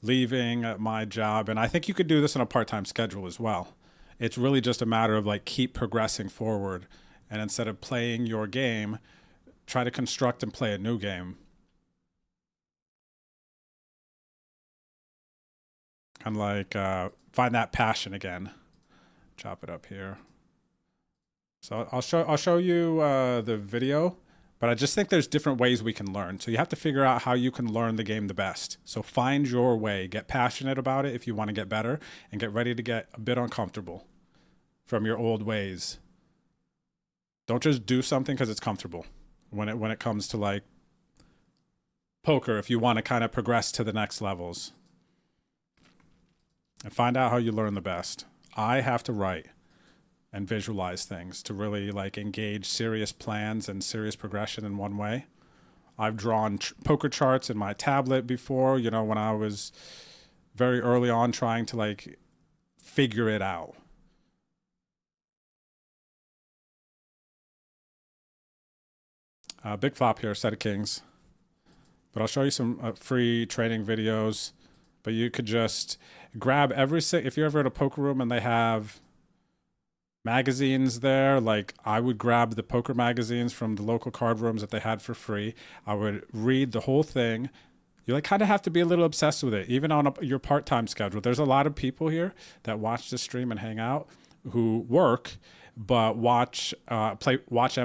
leaving my job. And I think you could do this on a part-time schedule as well. It's really just a matter of like keep progressing forward. And instead of playing your game, try to construct and play a new game. Kind of like find that passion again. Chop it up here. So I'll show you the video. But I just think there's different ways we can learn. So you have to figure out how you can learn the game the best. So find your way. Get passionate about it if you want to get better. And get ready to get a bit uncomfortable from your old ways. Don't just do something because it's comfortable. When it comes to like poker, if you want to kind of progress to the next levels. And find out how you learn the best. I have to write and visualize things to really like engage serious plans and serious progression in one way. I've drawn poker charts in my tablet before, you know, when I was very early on trying to like figure it out. Big flop here, set of kings. But I'll show you some free training videos. But you could just grab if you're ever at a poker room and they have magazines there, like I would grab the poker magazines from the local card rooms that they had for free. I would read the whole thing. You like kind of have to be a little obsessed with it, even on your part-time schedule. There's a lot of people here that watch the stream and hang out who work, but watch and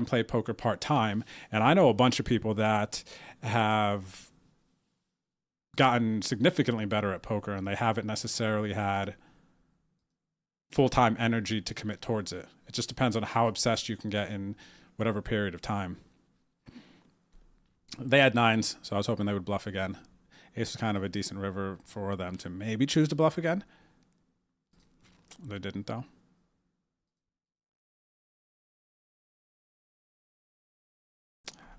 play poker part-time. And I know a bunch of people that have gotten significantly better at poker and they haven't necessarily had full-time energy to commit towards it. It just depends on how obsessed you can get in whatever period of time. They had nines, so I was hoping they would bluff again. Ace was kind of a decent river for them to maybe choose to bluff again. They didn't, though.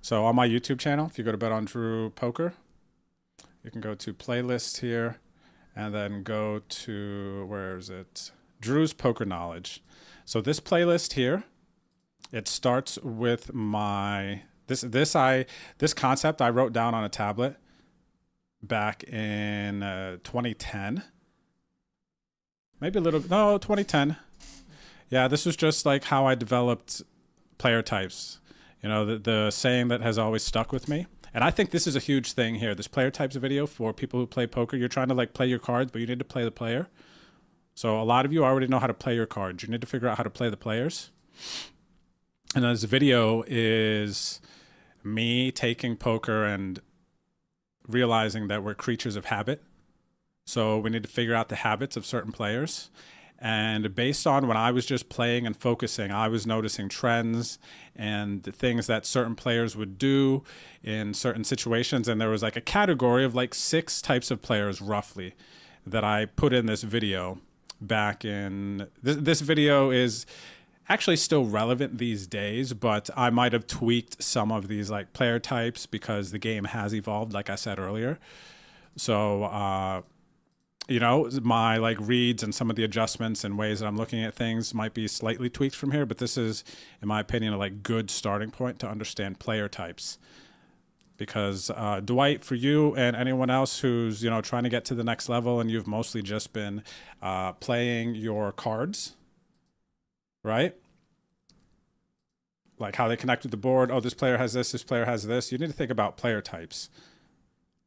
So on my YouTube channel, if you go to Bet on Drew Poker, you can go to playlist here and then go to, where is it? Drew's Poker Knowledge. So this playlist here, it starts with my this concept I wrote down on a tablet back in 2010. Maybe 2010. Yeah, this was just like how I developed player types. You know, the saying that has always stuck with me. And I think this is a huge thing here. This player types video for people who play poker. You're trying to like play your cards, but you need to play the player. So a lot of you already know how to play your cards. You need to figure out how to play the players. And this video is me taking poker and realizing that we're creatures of habit. So we need to figure out the habits of certain players. And based on when I was just playing and focusing, I was noticing trends and the things that certain players would do in certain situations. And there was like a category of like 6 types of players roughly that I put in this video back in. This video is actually still relevant these days, but I might have tweaked some of these like player types because the game has evolved, like I said earlier. So, you know, my like reads and some of the adjustments and ways that I'm looking at things might be slightly tweaked from here, but this is, in my opinion, a like good starting point to understand player types. Because Dwight, for you and anyone else who's, you know, trying to get to the next level and you've mostly just been playing your cards, right? Like how they connect with the board. Oh, this player has this player has this. You need to think about player types.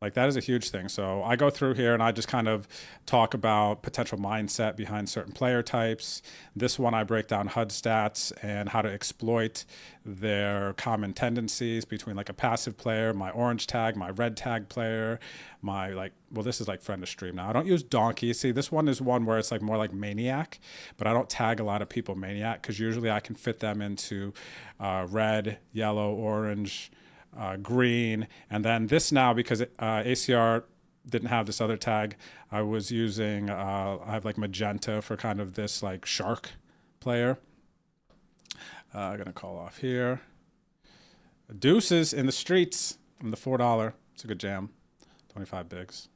Like that is a huge thing. So I go through here and I just kind of talk about potential mindset behind certain player types. This one I break down HUD stats and how to exploit their common tendencies between like a passive player, my orange tag, my red tag player, my like, well, this is like friend of stream now. I don't use donkey. See, this one is one where it's like more like maniac, but I don't tag a lot of people maniac because usually I can fit them into red, yellow, orange, green, and then this now because ACR didn't have this other tag, I was using I have like magenta for kind of this like shark player. I'm gonna call off here. Deuces in the streets from the $4. It's a good jam. 25 bigs,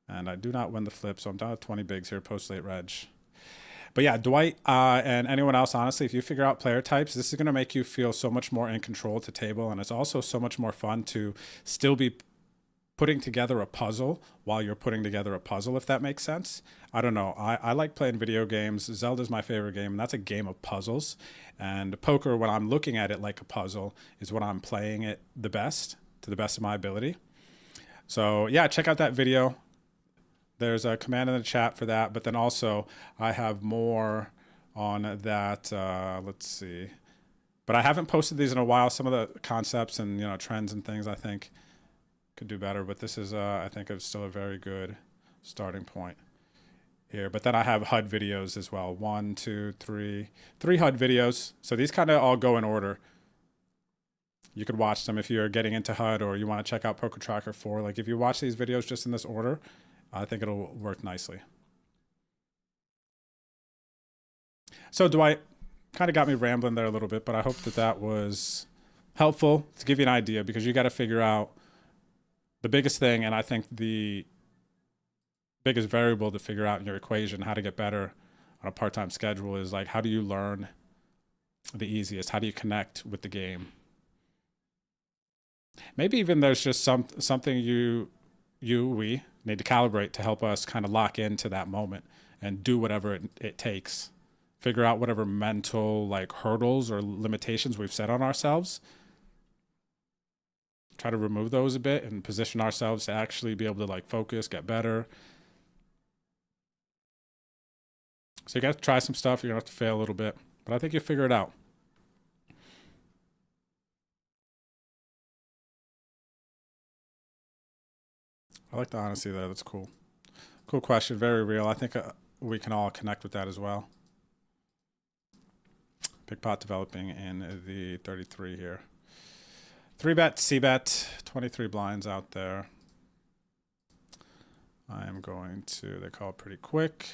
and I do not win the flip, so I'm down to 20 bigs here post late reg. But yeah, Dwight and anyone else, honestly, if you figure out player types, this is going to make you feel so much more in control at the table. And it's also so much more fun to still be putting together a puzzle while you're putting together a puzzle, if that makes sense. I don't know. I like playing video games. Zelda's my favorite game, and that's a game of puzzles. And poker, when I'm looking at it like a puzzle, is when I'm playing it the best, to the best of my ability. So yeah, check out that video. There's a command in the chat for that, but then also I have more on that. Let's see. But I haven't posted these in a while. Some of the concepts and trends and things I think could do better, but this is I think is still a very good starting point here. But then I have HUD videos as well. 1, 2, 3 HUD videos. So these kind of all go in order. You could watch them if you're getting into HUD or you want to check out Poker Tracker 4. Like if you watch these videos just in this order, I think it'll work nicely. So Dwight, kind of got me rambling there a little bit, but I hope that that was helpful to give you an idea, because you got to figure out the biggest thing, and I think the biggest variable to figure out in your equation how to get better on a part-time schedule is like, how do you learn the easiest? How do you connect with the game? Maybe even there's just something we need to calibrate to help us kind of lock into that moment and do whatever it takes. Figure out whatever mental like hurdles or limitations we've set on ourselves. Try to remove those a bit and position ourselves to actually be able to like focus, get better. So you got to try some stuff. You're going to have to fail a little bit, but I think you'll figure it out. I like the honesty there. That's cool. Cool question. Very real. I think we can all connect with that as well. Big pot developing in the 33 here. 3-bet, C-bet, 23 blinds out there. I am going to, they call it pretty quick.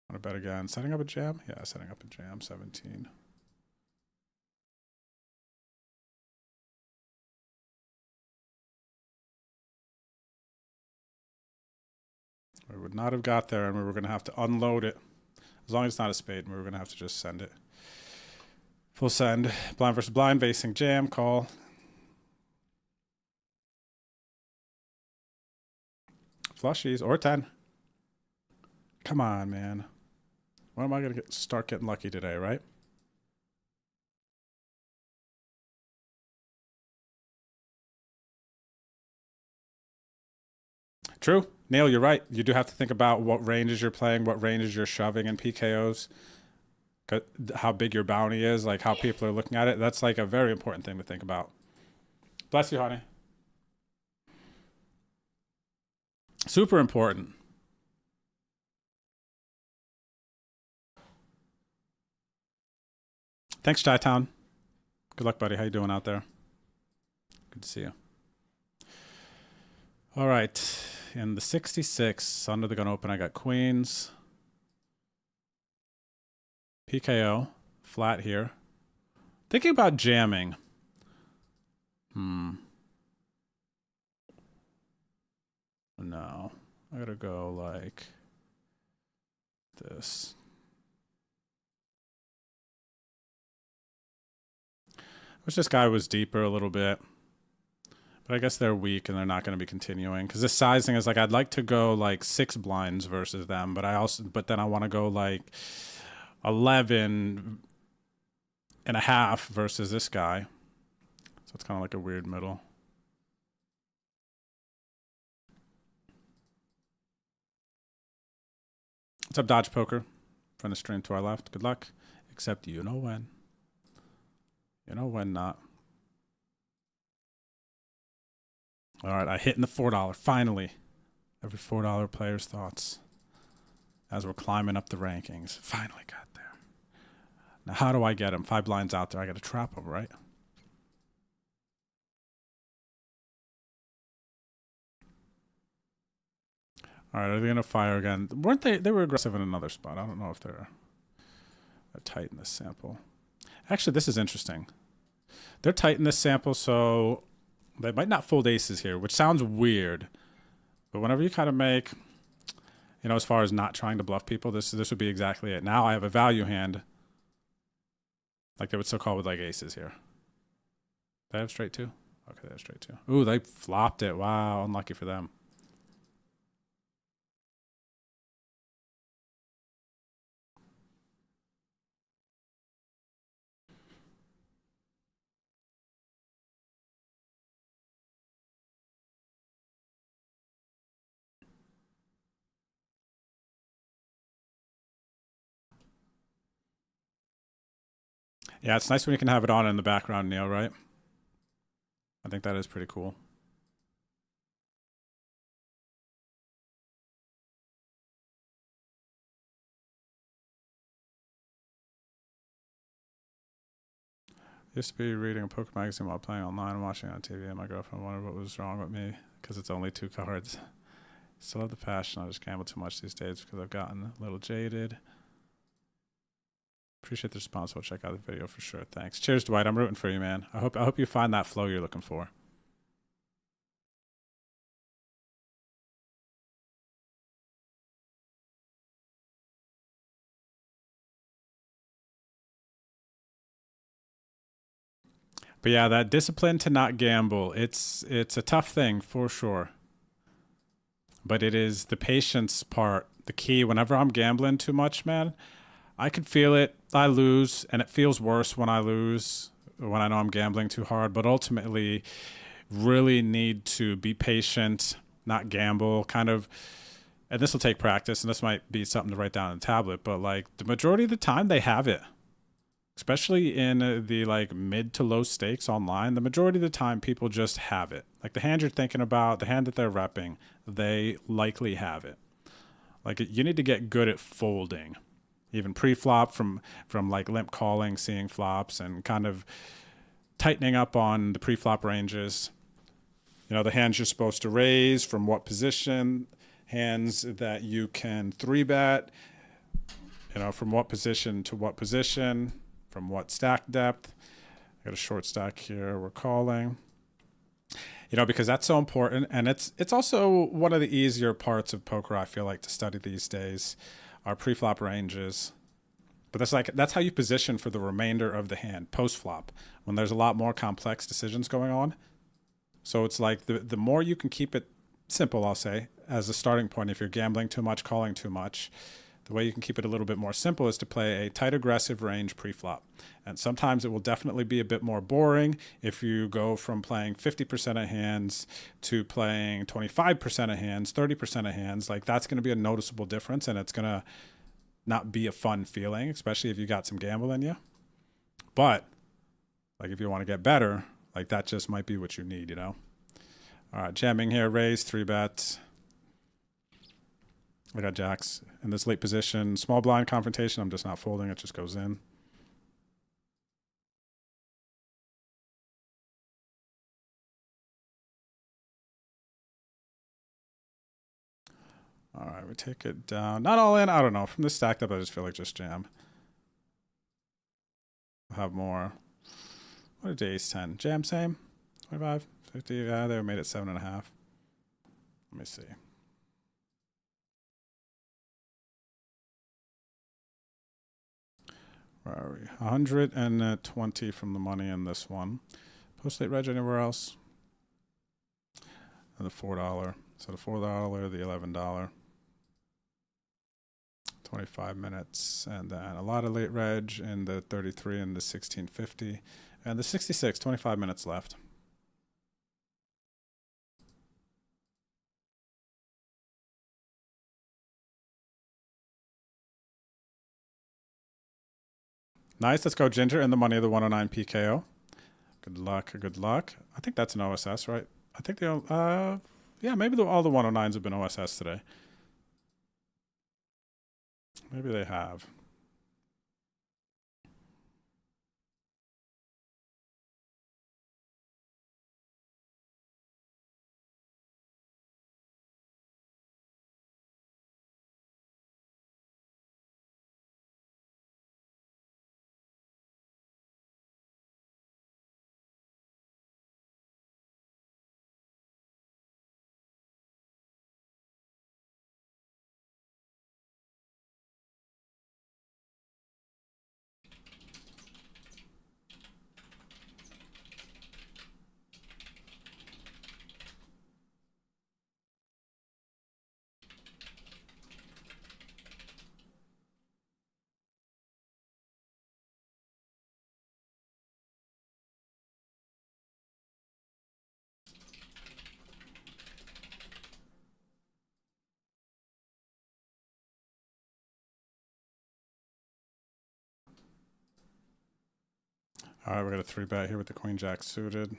Want to bet again. Setting up a jam? Yeah, setting up a jam, 17. We would not have got there, and we were going to have to unload it. As long as it's not a spade, we were going to have to just send it. Full send. Blind versus blind, basing jam, call. Flushies, or 10. Come on, man. When am I going to start getting lucky today, right? True. Neil, you're right. You do have to think about what ranges you're playing, what ranges you're shoving in PKOs, how big your bounty is, like how people are looking at it. That's like a very important thing to think about. Bless you, honey. Super important. Thanks, Chi-Town. Good luck, buddy. How you doing out there? Good to see you. All right. In the 66, under the gun open, I got queens. PKO, flat here. Thinking about jamming. No. I gotta go like this. I wish this guy was deeper a little bit. But I guess they're weak and they're not going to be continuing, because this sizing is like, I'd like to go like 6 blinds versus them, but then I want to go like 11 and a half versus this guy. So So it's kind of like a weird middle. What's up, Dodge Poker? From the stream to our left. Good luck. Except you know when. You know when not. All right, I hit in the $4. Finally. Every $4 player's thoughts. As we're climbing up the rankings. Finally got there. Now, how do I get him? 5 blinds out there. I got to trap him, right? All right, are they going to fire again? Weren't they? They were aggressive in another spot. I don't know if they're tight in this sample. Actually, this is interesting. They're tight in this sample, so they might not fold aces here, which sounds weird. But whenever you kind of make, you know, as far as not trying to bluff people, this would be exactly it. Now I have a value hand, like they would still call with like aces here. They have straight two? Okay, they have straight two. Ooh, they flopped it. Wow, unlucky for them. Yeah, it's nice when you can have it on in the background, Neil, right? I think that is pretty cool. Used to be reading a poker magazine while playing online and watching on TV, and my girlfriend wondered what was wrong with me because it's only 2 cards. Still have the passion. I just gamble too much these days because I've gotten a little jaded. Appreciate the response. We'll check out the video for sure. Thanks. Cheers, Dwight. I'm rooting for you, man. I hope you find that flow you're looking for. But yeah, that discipline to not gamble, it's a tough thing for sure. But it is the patience part, the key. Whenever I'm gambling too much, man, I could feel it. I lose, and it feels worse when I lose, when I know I'm gambling too hard. But ultimately, really need to be patient, not gamble, kind of. And this will take practice, and this might be something to write down on a tablet. But like the majority of the time, they have it. Especially in the like mid to low stakes online, the majority of the time people just have it. Like the hand you're thinking about, the hand that they're repping, they likely have it. Like you need to get good at folding, even pre-flop from like limp calling, seeing flops, and kind of tightening up on the pre-flop ranges. You know, the hands you're supposed to raise, from what position, hands that you can 3-bet, you know, from what position to what position. From what stack depth. I got a short stack here. We're calling. You know, because that's so important, and it's also one of the easier parts of poker I feel like to study these days, are pre-flop ranges. But that's how you position for the remainder of the hand post-flop, when there's a lot more complex decisions going on. So it's like the more you can keep it simple, I'll say, as a starting point. If you're gambling too much, calling too much, the way you can keep it a little bit more simple is to play a tight aggressive range pre-flop. And sometimes it will definitely be a bit more boring if you go from playing 50% of hands to playing 25% of hands, 30% of hands. Like that's going to be a noticeable difference, and it's going to not be a fun feeling, especially if you got some gamble in you. But like if you want to get better, like that just might be what you need, you know? All right, jamming here, raise, 3-bet. I got jacks in this late position. Small blind confrontation. I'm just not folding. It just goes in. All right, we take it down. Not all in. I don't know. From this stacked up, I just feel like just jam. I'll have more. What did ace 10? Jam same? 25, 50. Yeah, they made it 7.5. Let me see. Where are we? 120 from the money in this one. Post-late reg anywhere else? And the $4. So the $4, the $11. 25 minutes. And then a lot of late reg in the 33 and the 1650. And the 66, 25 minutes left. Nice. Let's go Ginger and the money of the 109 PKO. Good luck. Good luck. I think that's an OSS, right? I think they yeah, maybe all the 109s have been OSS today. Maybe they have. All right, we're going to 3-bet here with the Queen Jack suited.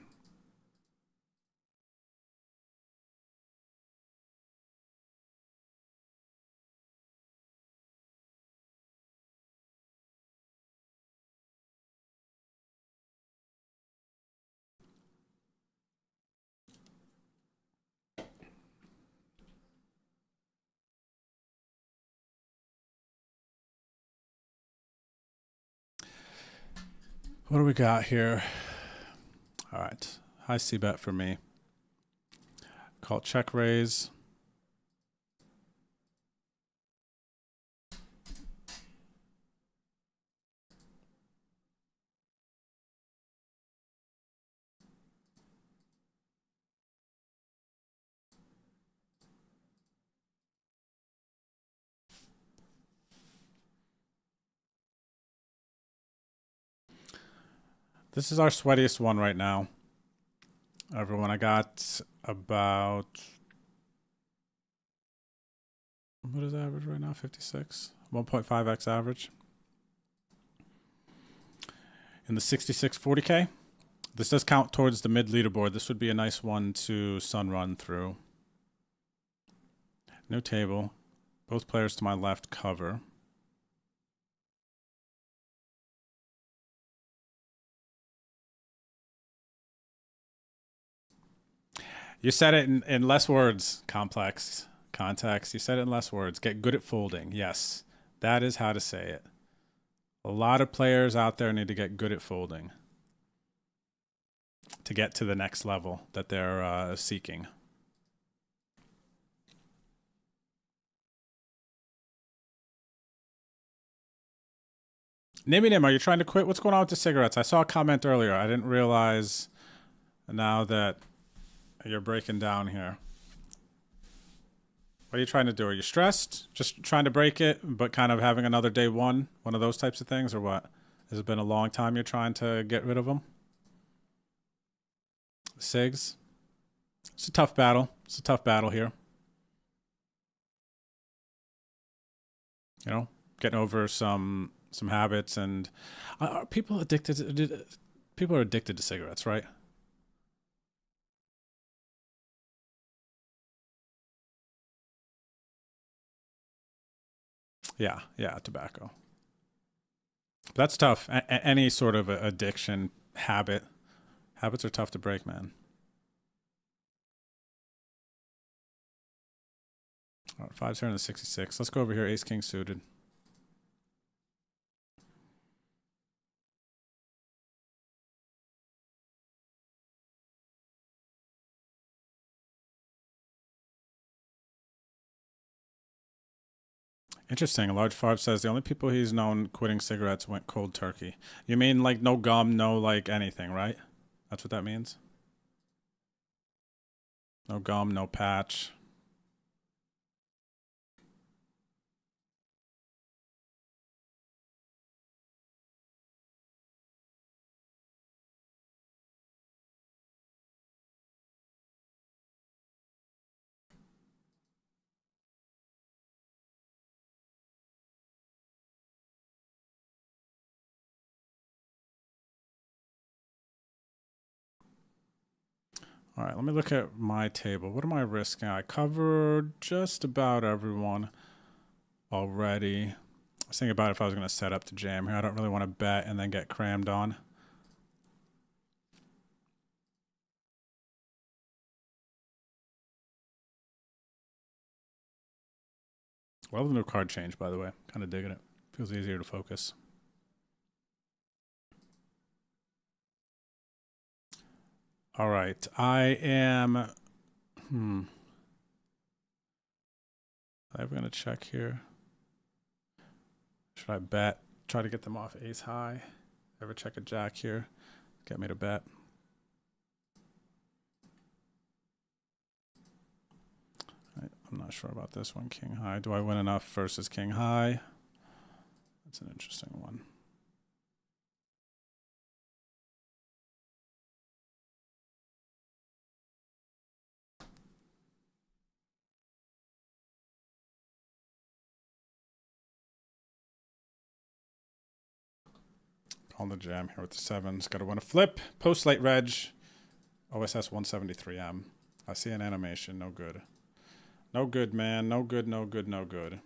What do we got here? All right, high C-bet for me. Call check raise. This is our sweatiest one right now. Everyone, I got about, what is average right now? 56, 1.5x average. In the 6640K. This does count towards the mid leaderboard. This would be a nice one to sun run through. No table. Both players to my left cover. You said it in less words, complex context. You said it in less words. Get good at folding. Yes, that is how to say it. A lot of players out there need to get good at folding to get to the next level that they're seeking. Nimmy Nim, are you trying to quit? What's going on with the cigarettes? I saw a comment earlier. I didn't realize now that you're breaking down here. What are you trying to do? Are you stressed? Just trying to break it, but kind of having another day one of those types of things, or what? Has it been a long time you're trying to get rid of them? Cigs. It's a tough battle. It's a tough battle here. You know, getting over some habits, and are people addicted to, people are addicted to cigarettes, right? Yeah, tobacco. That's tough. Any sort of addiction, habits are tough to break, man. All right, 5's here in the 66. Let's go over here, ace king suited. Interesting. A large Farb says the only people he's known quitting cigarettes went cold turkey. You mean like no gum, no like anything, right? That's what that means? No gum, no patch. All right, let me look at my table. What am I risking? I covered just about everyone already. I was thinking about if I was going to set up to jam here. I don't really want to bet and then get crammed on. Well, the new card change, by the way. Kind of digging it. Feels easier to focus. All right, I am. I'm going to check here. Should I bet? Try to get them off ace high. Ever check a jack here? Get me to bet. I'm not sure about this one. King high. Do I win enough versus king high? That's an interesting one. On the jam here with the sevens. Got to win a flip. Post late reg. OSS 173M. I see an animation. No good. No good, man. No good, no good, no good.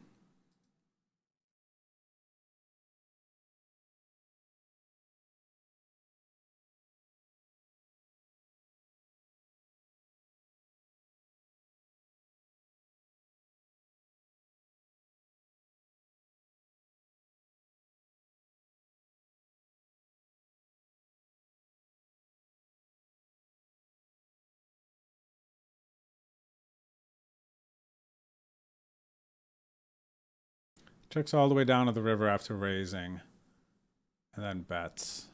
Checks all the way down to the river after raising. And then bets.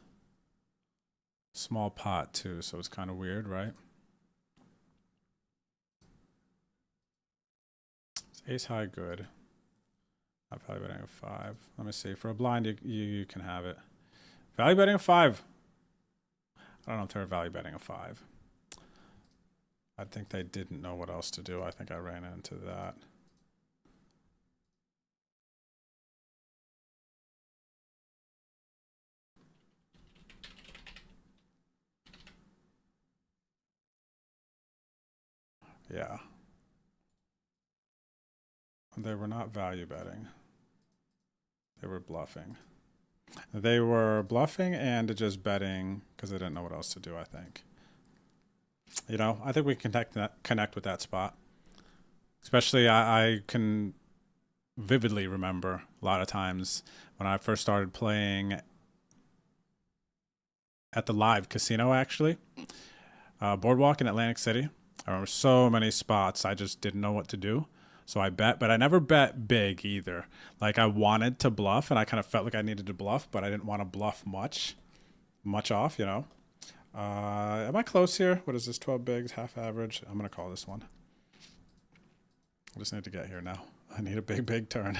Small pot too, so it's kind of weird, right? It's ace high good. Not value betting a 5. Let me see. For a blind, you can have it. Value betting a 5. I don't know if they're value betting a 5. I think they didn't know what else to do. I think I ran into that. Yeah. They were not value betting. They were bluffing. They were bluffing and just betting because they didn't know what else to do, I think. You know, I think we can connect with that spot. Especially I can vividly remember a lot of times when I first started playing at the live casino, actually. Boardwalk in Atlantic City. I remember so many spots I just didn't know what to do. So I bet, but I never bet big either. Like I wanted to bluff and I kind of felt like I needed to bluff, but I didn't want to bluff much off, you know. Am I close here? What is this, 12 bigs, half average? I'm going to call this one. I just need to get here now. I need a big turn.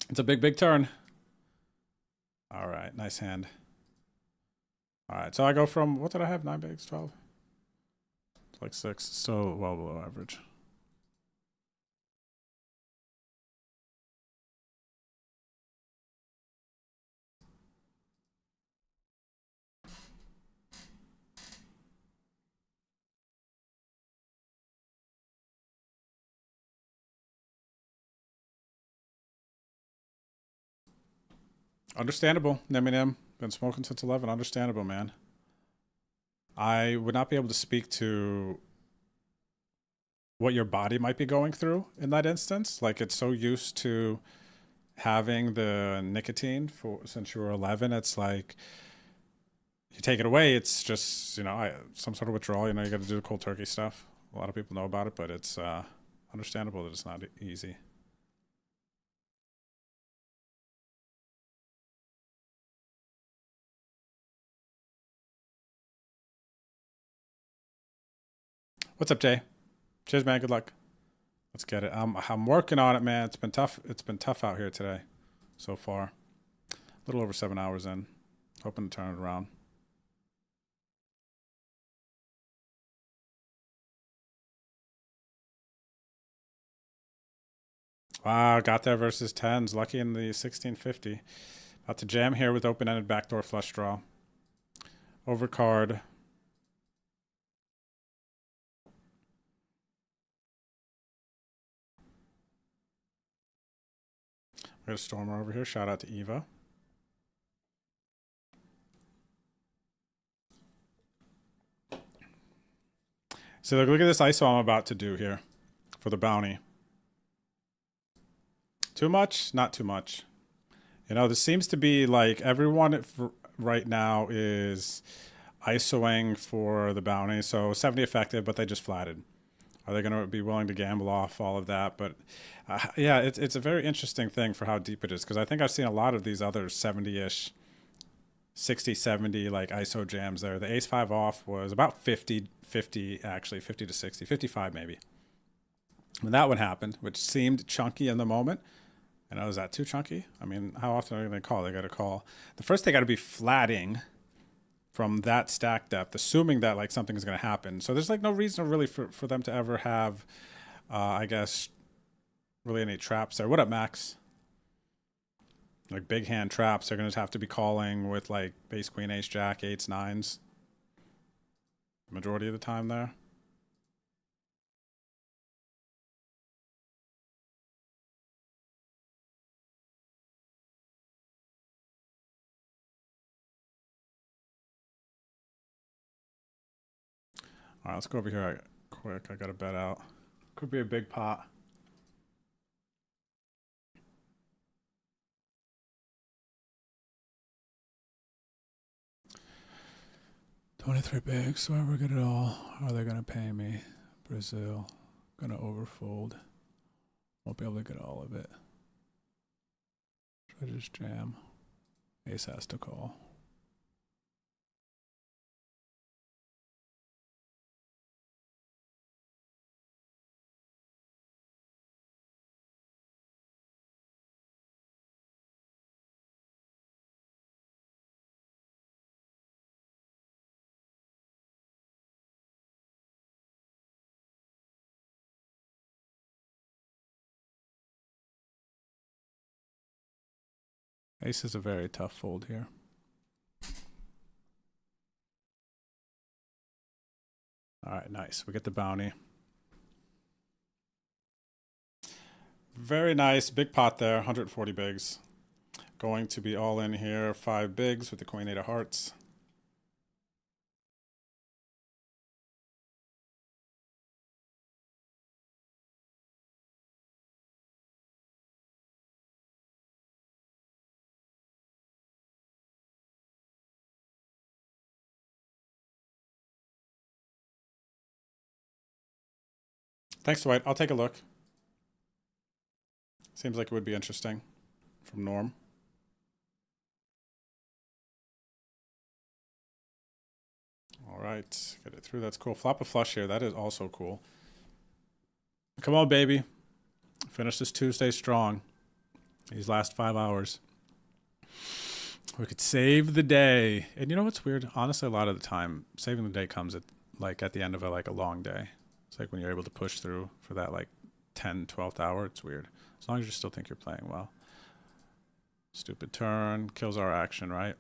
It's a big turn. All right, nice hand. All right, so I go from, what did I have, 9 bigs, 12? It's like 6, still well below average. Understandable, Eminem. Been smoking since 11. Understandable, man. I would not be able to speak to what your body might be going through in that instance. Like it's so used to having the nicotine since you were 11. It's like you take it away. It's just, you know, some sort of withdrawal. You know, you got to do the cold turkey stuff. A lot of people know about it, but it's understandable that it's not easy. What's up, Jay? Cheers, man. Good luck. Let's get it. I'm working on it, man. It's been tough. It's been tough out here today so far. A little over 7 hours in. Hoping to turn it around. Wow, got there versus 10s. Lucky in the 1650. About to jam here with open-ended backdoor flush draw. Overcard. We got a Stormer over here. Shout out to Eva. So look at this ISO I'm about to do here for the bounty. Too much? Not too much. You know, this seems to be like everyone right now is ISOing for the bounty. So 70 effective, but they just flatted. Are they going to be willing to gamble off all of that? But yeah, it's a very interesting thing for how deep it is. Because I think I've seen a lot of these other 70-ish, 60, 70 like ISO jams there. The ace 5 off was about 50 actually, 50 to 60, 55 maybe. When that one happened, which seemed chunky in the moment, and was that too chunky? I mean, how often are they going to call? They got to call. The first they got to be flatting from that stack depth, assuming that like something is going to happen. So there's like no reason really for them to ever have, I guess, really any traps there. What up, Max? Like big hand traps, they're going to have to be calling with like base queen, ace, jack, eights, nines. Majority of the time there. All right, let's go over here quick. I got a bet out. Could be a big pot. $23 bigs. Do I ever get it all? Are they gonna pay me? Brazil. Gonna overfold. Won't be able to get all of it. Should I just jam? Ace has to call. Ace is a very tough fold here. All right, nice. We get the bounty. Very nice. Big pot there, 140 bigs. Going to be all in here, 5 bigs with the queen 8 of hearts. Thanks, Dwight. I'll take a look. Seems like it would be interesting from Norm. All right, get it through. That's cool. Flop a flush here. That is also cool. Come on, baby. Finish this Tuesday strong. These last 5 hours. We could save the day. And you know what's weird? Honestly, a lot of the time, saving the day comes at the end of a long day. It's like when you're able to push through for that like 10, 12th hour, it's weird. As long as you still think you're playing well. Stupid turn. Kills our action, right?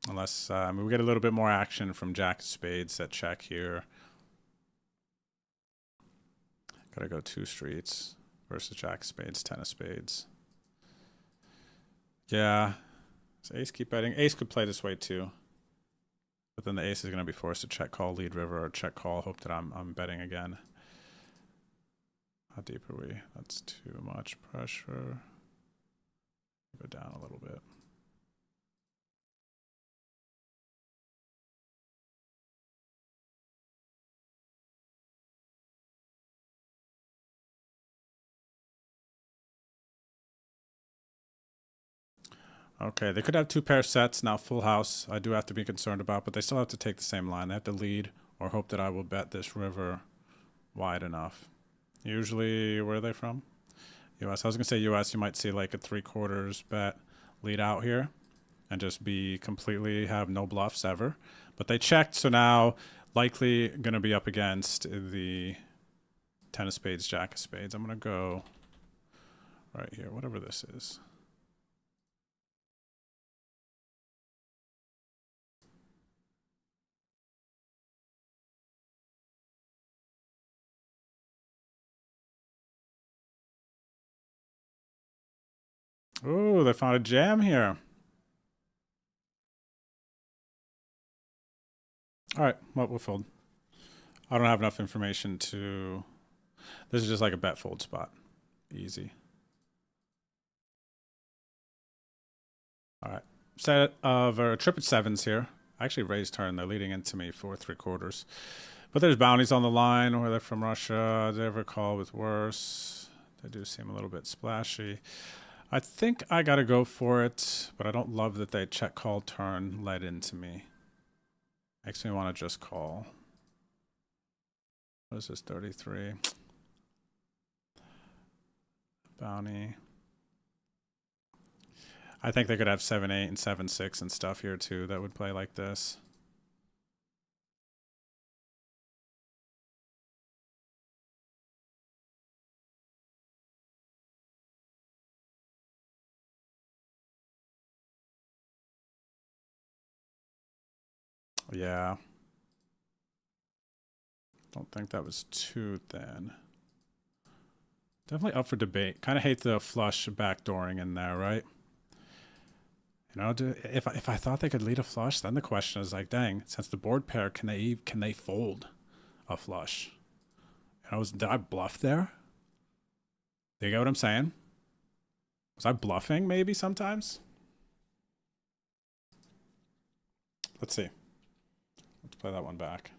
Unless we get a little bit more action from Jack of Spades that check here. Gotta go 2 streets versus Jack of Spades, 10 of Spades. Yeah. Does Ace keep betting? Ace could play this way too. But then the Ace is going to be forced to check call lead river or check call. Hope that I'm betting again. How deep are we? That's too much pressure. Go down a little bit. Okay, they could have 2 pair sets, now full house. I do have to be concerned about, but they still have to take the same line. They have to lead or hope that I will bet this river wide enough. Usually, where are they from? US. I was going to say US, you might see like a 3/4 bet lead out here and just be completely have no bluffs ever. But they checked, so now likely going to be up against the 10 of Spades, Jack of Spades. I'm going to go right here, whatever this is. Ooh, they found a jam here. All right, well, we'll fold. I don't have enough information to... This is just like a bet fold spot. Easy. All right. Set of triplet sevens here. I actually raised turn. They're leading into me for 3/4. But there's bounties on the line, or they're from Russia. Did I ever call with worse? They do seem a little bit splashy. I think I got to go for it, but I don't love that they check call turn led into me. Makes me want to just call. What is this, 33? Bounty. I think they could have 7-8 and 7-6 and stuff here too that would play like this. Yeah. Don't think that was too thin. Definitely up for debate. Kind of hate the flush backdooring in there, right? You know, if I thought they could lead a flush, then the question is like, dang, since the board pair, can they fold a flush? You know, did I bluff there? Do you get what I'm saying? Was I bluffing maybe sometimes? Let's see. Let's play that one back.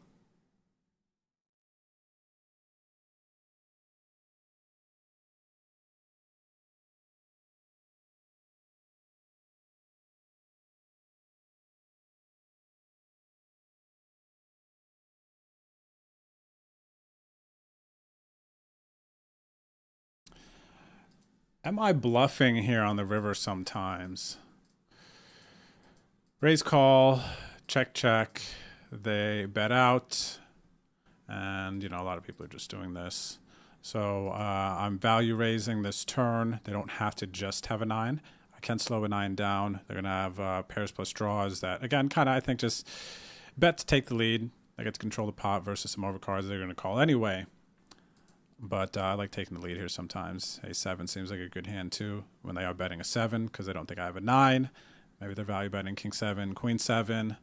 Am I bluffing here on the river sometimes? Raise call, check, check. They bet out. And, you know, a lot of people are just doing this. So I'm value raising this turn. They don't have to just have a 9. I can slow a 9 down. They're going to have pairs plus draws that, again, kind of, I think, just bet to take the lead. They get to control the pot versus some overcards they're going to call anyway. But I like taking the lead here sometimes. A7 seems like a good hand too when they are betting a 7 because they don't think I have a 9. Maybe they're value betting King 7, Queen 7.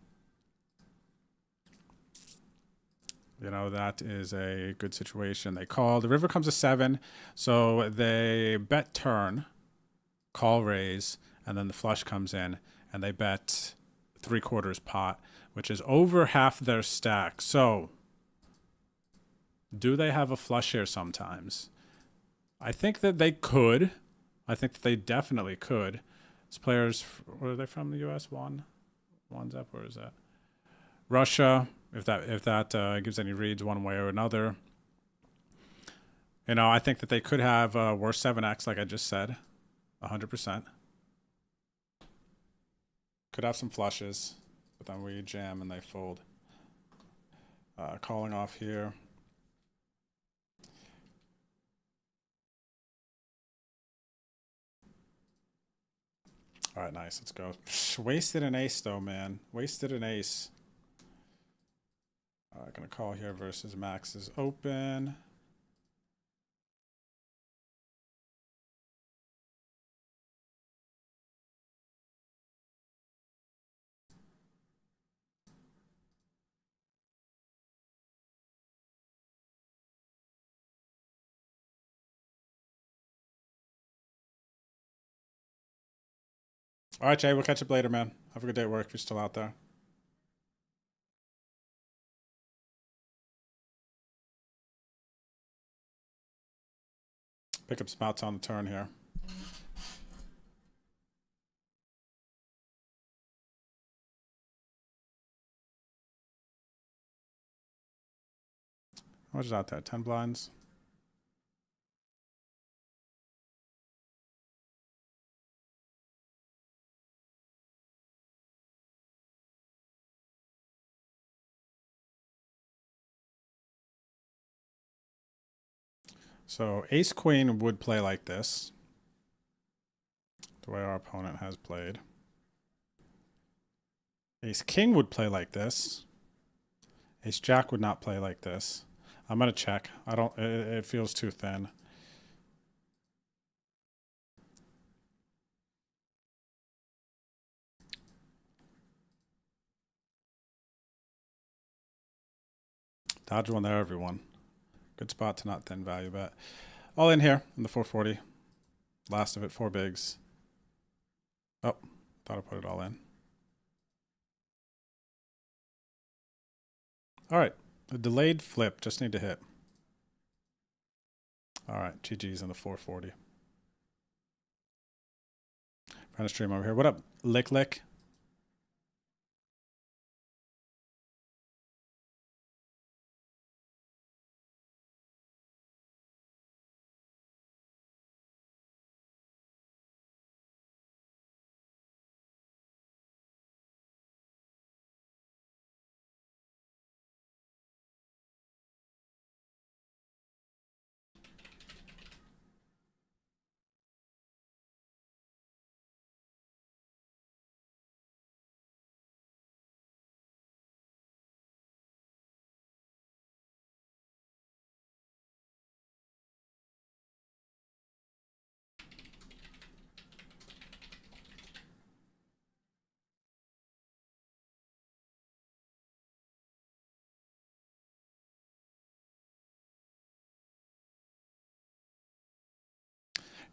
You know, that is a good situation. They call. The river comes a 7, so they bet turn, call raise, and then the flush comes in, and they bet 3/4 pot, which is over half their stack. So do they have a flush here sometimes? I think that they could. I think that they definitely could. These players, where are they from? The U.S. One's up. Where is that? Russia. If that gives any reads one way or another. You know, I think that they could have worse 7x, like I just said, 100%. Could have some flushes, but then we jam and they fold. Calling off here. All right, nice. Let's go. Wasted an ace, though, man. Wasted an ace. All right, gonna call here versus Max is open. All right, Jay, we'll catch up later, man. Have a good day at work if you're still out there. Pick up spots on the turn here. How much is out there? 10 blinds? So ace queen would play like this, the way our opponent has played. Ace king would play like this. Ace jack would not play like this. I'm gonna check. I don't. It feels too thin. Dodge one there, everyone. Good spot to not thin value bet. All in here in the 440. Last of it, 4 bigs. Oh, thought I put it all in. All right, a delayed flip. Just need to hit. All right, GG's in the 440. Friend of stream over here. What up, Lick Lick?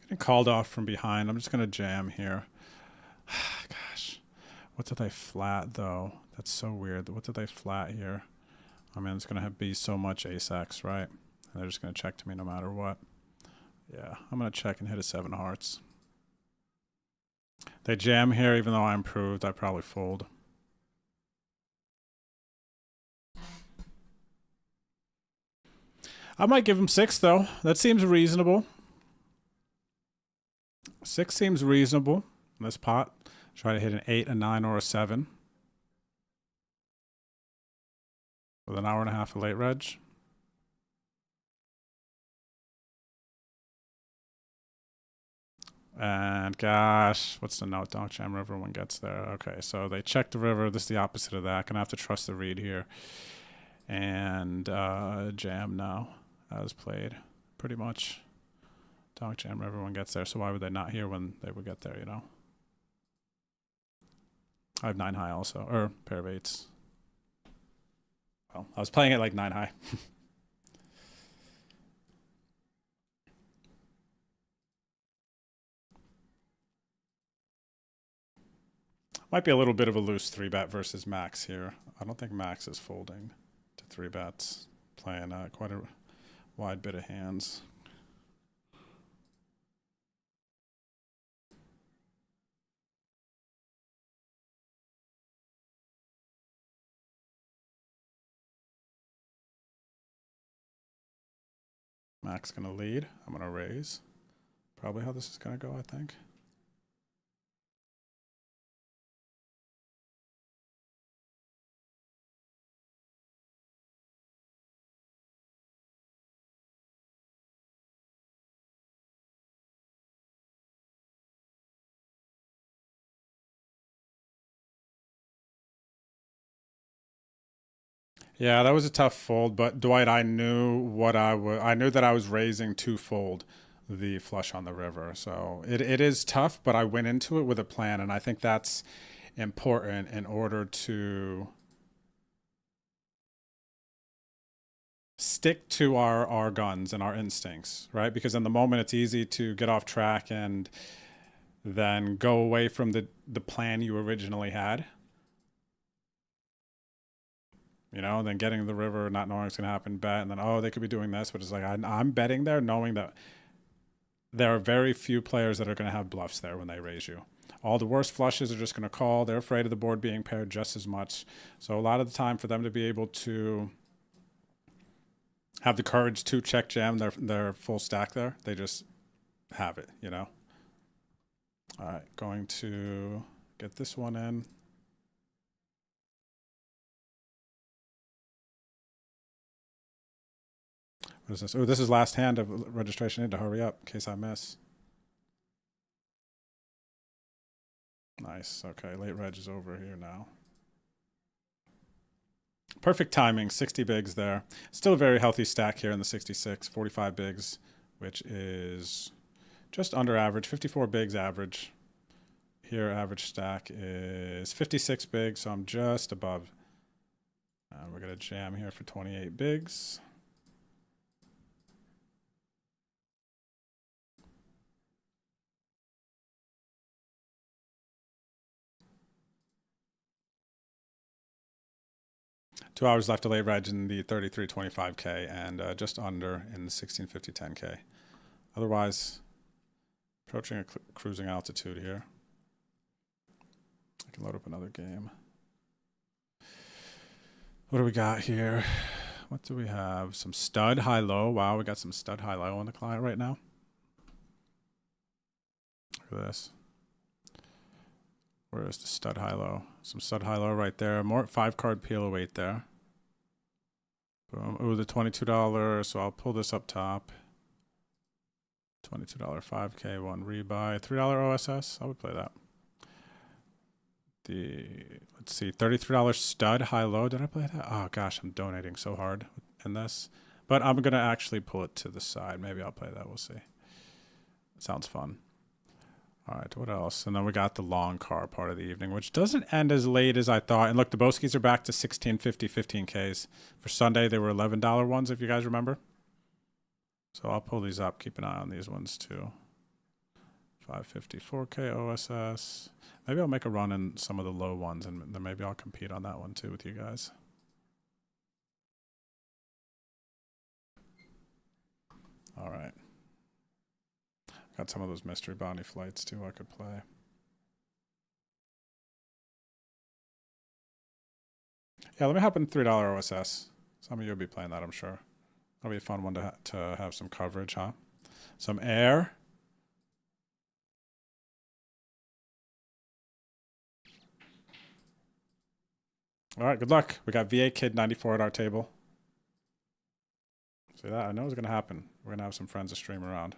Getting called off from behind. I'm just going to jam here. Gosh. What did they flat, though? That's so weird. What did they flat here? I mean, it's going to be so much ace-x, right? And they're just going to check to me no matter what. Yeah, I'm going to check and hit a 7 hearts. They jam here, even though I improved. I probably fold. I might give him 6, though. That seems reasonable. 6 seems reasonable in this pot. Try to hit an 8, a 9, or a 7. With an hour and a half of late reg. And gosh, what's the note? Donk jam river when gets there. Okay, so they check the river. This is the opposite of that. Gonna have to trust the read here. And jam now, as played, pretty much. Donk jam river when gets there. So why would they not hear when they would get there, you know? I have 9 high also, or pair of 8s. Well, I was playing it like 9 high. Might be a little bit of a loose 3-bet versus Max here. I don't think Max is folding to 3 bets, playing quite a wide bit of hands. Max gonna lead. I'm gonna raise. Probably how this is gonna go, I think. Yeah, that was a tough fold, but Dwight, I knew what I knew that I was raising to fold the flush on the river. So it is tough, but I went into it with a plan, and I think that's important in order to stick to our guns and our instincts, right? Because in the moment it's easy to get off track and then go away from the plan you originally had. You know, and then getting the river, not knowing what's going to happen, bet, and then, oh, they could be doing this, but it's like, I'm betting there knowing that there are very few players that are going to have bluffs there when they raise you. All the worst flushes are just going to call. They're afraid of the board being paired just as much. So a lot of the time for them to be able to have the courage to check jam their full stack there, they just have it, you know? All right, going to get this one in. What is this? Oh, this is last hand of registration. I need to hurry up in case I miss. Nice. Okay, late reg is over here now. Perfect timing, 60 bigs there. Still a very healthy stack here in the 66, 45 bigs, which is just under average, 54 bigs average. Here, average stack is 56 bigs, so I'm just above We're going to jam here for 28 bigs. Two hours left to late reg in the 33.25K and just under in the 16.50 10K. Otherwise, approaching a cruising altitude here. I can load up another game. What do we got here? What do we have? Some stud high-low. Wow, we got some stud high-low on the client right now. Look at this. Where is the stud high-low? Some stud high-low right there. More 5-card peel await there. Boom. Ooh, the $22. So I'll pull this up top. $22 5K, one rebuy. $3 OSS. I would play that. Let's see, $33 stud high-low. Did I play that? Oh, gosh, I'm donating so hard in this. But I'm going to actually pull it to the side. Maybe I'll play that. We'll see. It sounds fun. All right, what else? And then we got the long car part of the evening, which doesn't end as late as I thought. And look, the Boskies are back to 16.50, 15Ks. For Sunday, they were $11 ones, if you guys remember. So I'll pull these up. Keep an eye on these ones, too. 550, 4K OSS. Maybe I'll make a run in some of the low ones, and then maybe I'll compete on that one, too, with you guys. All right. Got some of those mystery bounty flights too I could play. Yeah, let me hop in $3 OSS. Some of you will be playing that, I'm sure. That'll be a fun one to have some coverage, huh? Some air. All right, good luck. We got VA Kid 94 at our table. See that? I know it's going to happen. We're going to have some friends to stream around.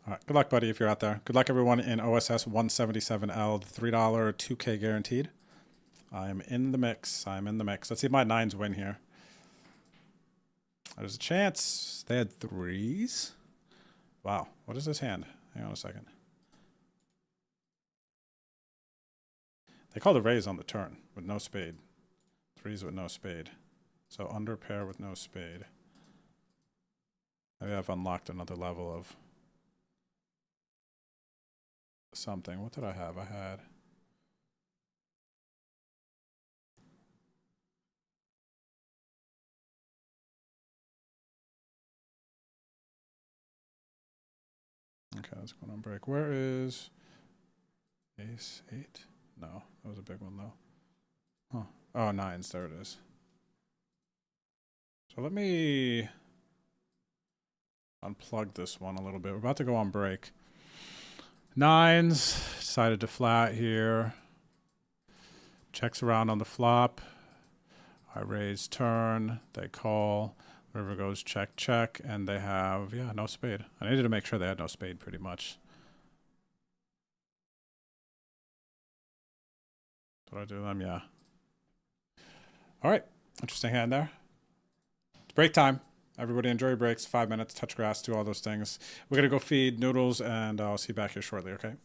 All right, good luck, buddy, if you're out there. Good luck, everyone, in OSS 177L, the $3 2K guaranteed. I'm in the mix. I'm in the mix. Let's see if my 9s win here. There's a chance. They had 3s. Wow. What is this hand? Hang on a second. They call the raise on the turn with no spade. 3s with no spade. So under pair with no spade. Maybe I've unlocked another level of something. What did I have? I had... Okay, let's go on break. Where is ace 8? No, that was a big one though. Huh. Oh, 9s. There it is. So let me unplug this one a little bit. We're about to go on break. 9s. Decided to flat here. Checks around on the flop. I raise turn. They call. River goes check, check. And they have, yeah, no spade. I needed to make sure they had no spade pretty much. Did I do them? Yeah. All right. Interesting hand there. It's break time. Everybody enjoy your breaks. 5 minutes, touch grass, do all those things. We're going to go feed Noodles, and I'll see you back here shortly, okay?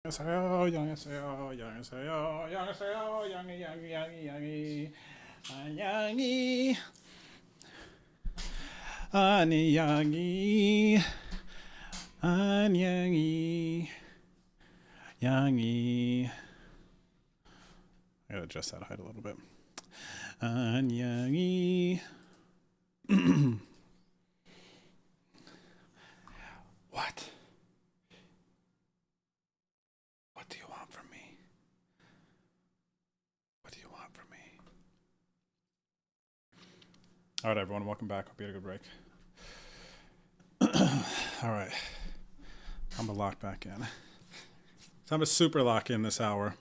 안녕하세요, 안녕하세요, 안녕하세요, 안녕하세요, 양이, 안녕히, 안녕히, 안녕히, 양이. I gotta adjust that height a little bit. 안녕히. What? What do you want from me? What do you want from me? All right, everyone, welcome back. Hope you had a good break. All right, I'm gonna lock back in. So I'm gonna super lock in this hour.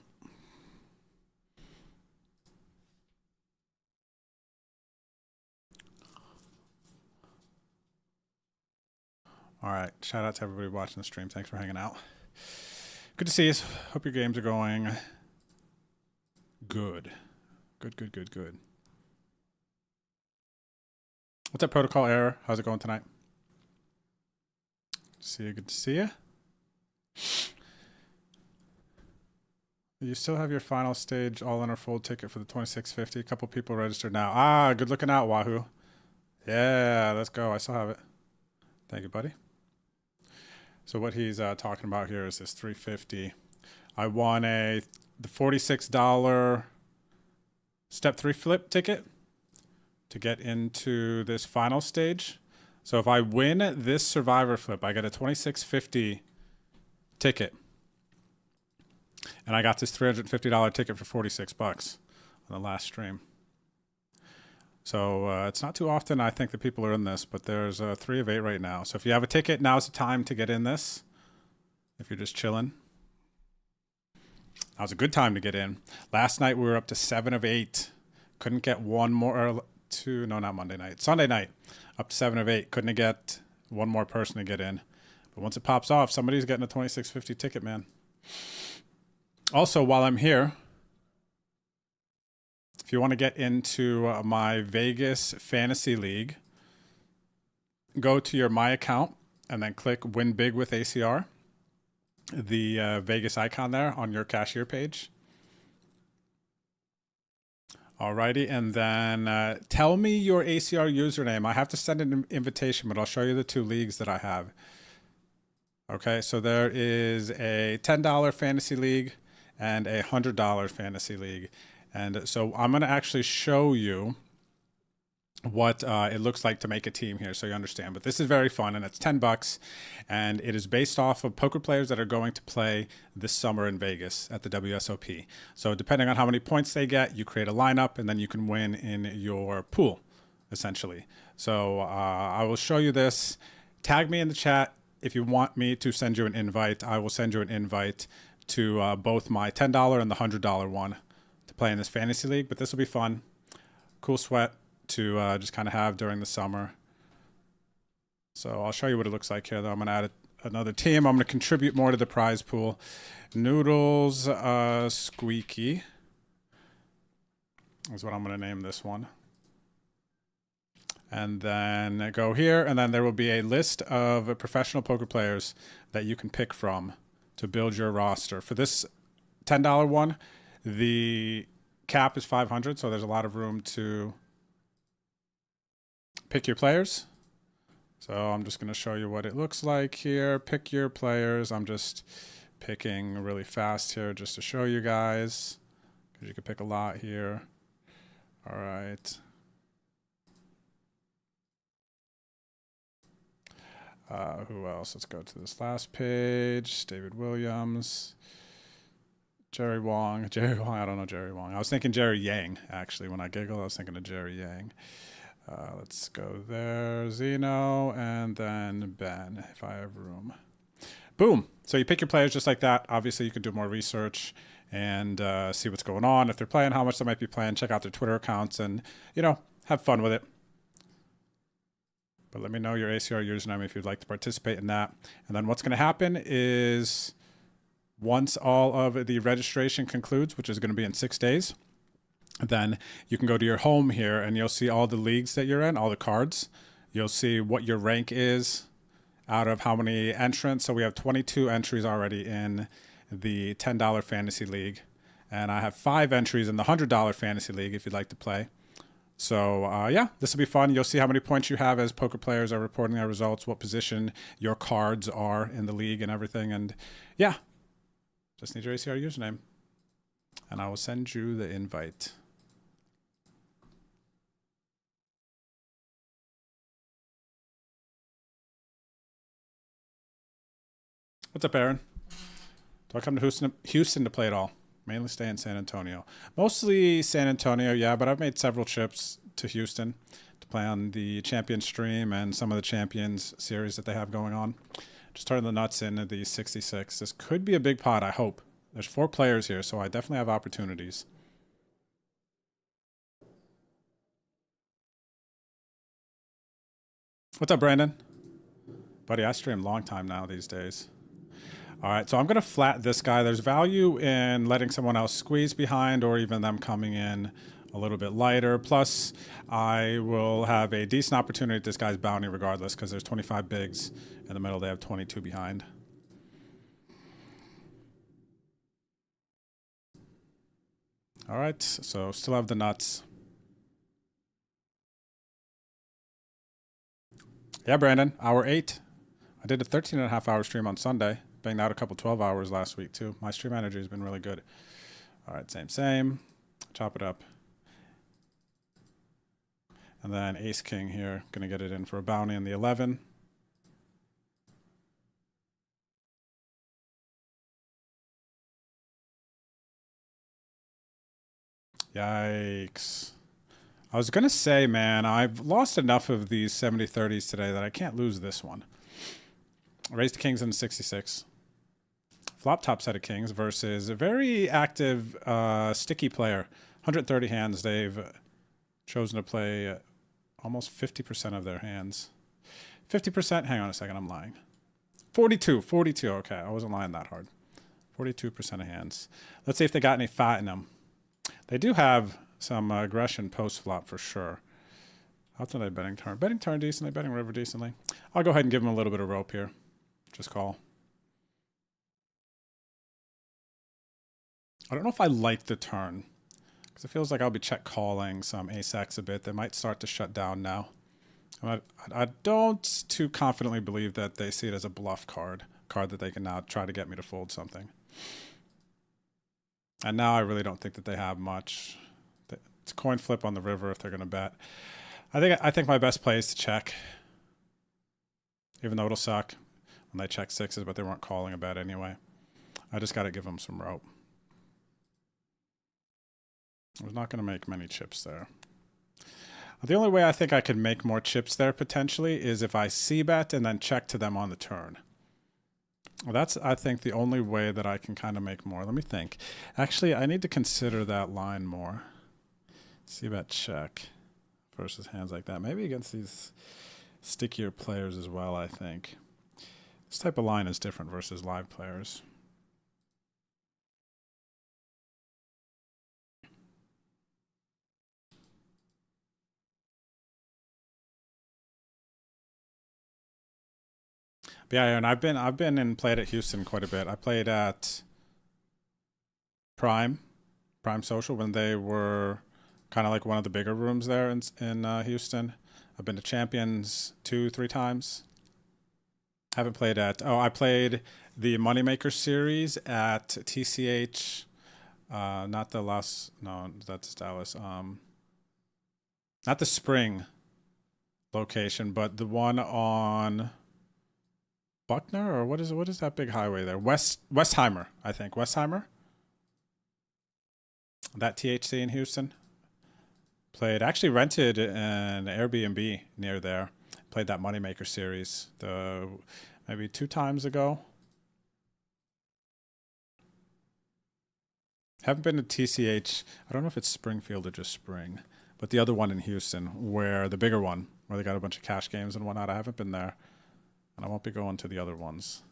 All right, shout out to everybody watching the stream. Thanks for hanging out. Good to see you. Hope your games are going good. Good. What's up, Protocol Error? How's it going tonight? Good to see you. You still have your final stage all in or full ticket for the 2650. A couple people registered now. Ah, good looking out, Wahoo. Yeah, let's go. I still have it. Thank you, buddy. So what he's talking about here is this 350. I won the $46 step 3 flip ticket to get into this final stage. So if I win this survivor flip, I get a 2650 ticket. And I got this $350 ticket for 46 bucks on the last stream. So it's not too often I think that people are in this, but there's 3 of 8 right now. So if you have a ticket, now's the time to get in this. If you're just chilling. Now's a good time to get in. Last night we were up to 7 of 8. Couldn't get one more, or 2, no, not Monday night. Sunday night, up to 7 of 8. Couldn't get one more person to get in. But once it pops off, somebody's getting a 2650 ticket, man. Also, while I'm here, if you want to get into my Vegas Fantasy League, go to your My Account and then click Win Big with ACR, the Vegas icon there on your cashier page. Alrighty, and then tell me your ACR username. I have to send an invitation, but I'll show you the 2 leagues that I have. Okay, so there is a $10 fantasy league and a $100 fantasy league. And so I'm going to actually show you what it looks like to make a team here so you understand. But this is very fun, and it's 10 bucks, and it is based off of poker players that are going to play this summer in Vegas at the WSOP. So depending on how many points they get, you create a lineup, and then you can win in your pool, essentially. So I will show you this. Tag me in the chat if you want me to send you an invite. I will send you an invite to both my $10 and the $100 one to play in this fantasy league, but this will be fun. Cool sweat to just kind of have during the summer. So I'll show you what it looks like here, though. I'm going to add another team. I'm going to contribute more to the prize pool. Noodles Squeaky is what I'm going to name this one. And then go here, and then there will be a list of professional poker players that you can pick from to build your roster. For this $10 one, the cap is 500, so there's a lot of room to pick your players. So I'm just going to show you what it looks like here. Pick your players. I'm just picking really fast here just to show you guys, because you can pick a lot here. All right. Who else? Let's go to this last page. David Williams. Jerry Wong. Jerry Wong. I don't know Jerry Wong. I was thinking Jerry Yang, actually. When I giggled, I was thinking of Jerry Yang. Let's go there. Zeno. And then Ben, if I have room. Boom. So you pick your players just like that. Obviously, you could do more research and see what's going on. If they're playing, how much they might be playing. Check out their Twitter accounts and, have fun with it. But let me know your ACR username if you'd like to participate in that. And then what's going to happen is once all of the registration concludes, which is going to be in 6 days, then you can go to your home here and you'll see all the leagues that you're in, all the cards. You'll see what your rank is out of how many entrants. So we have 22 entries already in the $10 fantasy league. And I have 5 entries in the $100 fantasy league if you'd like to play. So, yeah, this will be fun. You'll see how many points you have as poker players are reporting their results, what position your cards are in the league and everything. And, yeah, just need your ACR username. And I will send you the invite. What's up, Aaron? Do I come to Houston to play at all? Mainly stay in San Antonio. Mostly San Antonio, yeah, but I've made several trips to Houston to play on the Champions stream and some of the Champions series that they have going on. Just turning the nuts in at the 66. This could be a big pot, I hope. There's 4 players here, so I definitely have opportunities. What's up, Brandon? Buddy, I stream a long time now these days. All right, so I'm going to flat this guy. There's value in letting someone else squeeze behind or even them coming in a little bit lighter. Plus, I will have a decent opportunity at this guy's bounty regardless because there's 25 bigs in the middle. They have 22 behind. All right, so still have the nuts. Yeah, Brandon, hour 8. I did a 13.5-hour stream on Sunday. Banged out a couple 12 hours last week, too. My stream energy has been really good. All right, same. Chop it up. And then Ace King here. Going to get it in for a bounty in the 11. Yikes. I was going to say, man, I've lost enough of these 70-30s today that I can't lose this one. Raised the Kings in 66. Flop top set of Kings versus a very active, sticky player. 130 hands. They've chosen to play almost 50% of their hands. 50%? Hang on a second, I'm lying. 42. Okay, I wasn't lying that hard. 42% of hands. Let's see if they got any fat in them. They do have some aggression post-flop for sure. How often are they betting turn? Betting turn decently, betting river decently. I'll go ahead and give them a little bit of rope here. Just call. I don't know if I like the turn because it feels like I'll be check calling some ace-x a bit. They might start to shut down now. I don't too confidently believe that they see it as a bluff card that they can now try to get me to fold something. And now I really don't think that they have much. It's a coin flip on the river if they're going to bet. I think my best play is to check, even though it'll suck when they check 6s, but they weren't calling a bet anyway. I just got to give them some rope. I was not going to make many chips there. The only way I think I could make more chips there potentially is if I c-bet and then check to them on the turn. Well, that's, I think, the only way that I can kind of make more. Let me think. Actually, I need to consider that line more. C-bet check versus hands like that. Maybe against these stickier players as well, I think. This type of line is different versus live players. But yeah, and I've been and played at Houston quite a bit. I played at Prime Social when they were kind of like one of the bigger rooms there in Houston. I've been to Champions 2-3 times. Haven't played at, I played the Moneymaker series at TCH, not the Las, no, that's Dallas. Not the Spring location, but the one on Buckner, or what is that big highway there? Westheimer, I think. Westheimer? That THC in Houston. Actually rented an Airbnb near there. Played that Moneymaker series maybe 2 times ago. Haven't been to TCH. I don't know if it's Springfield or just Spring, but the other one in Houston, where the bigger one, where they got a bunch of cash games and whatnot. I haven't been there, and I won't be going to the other ones.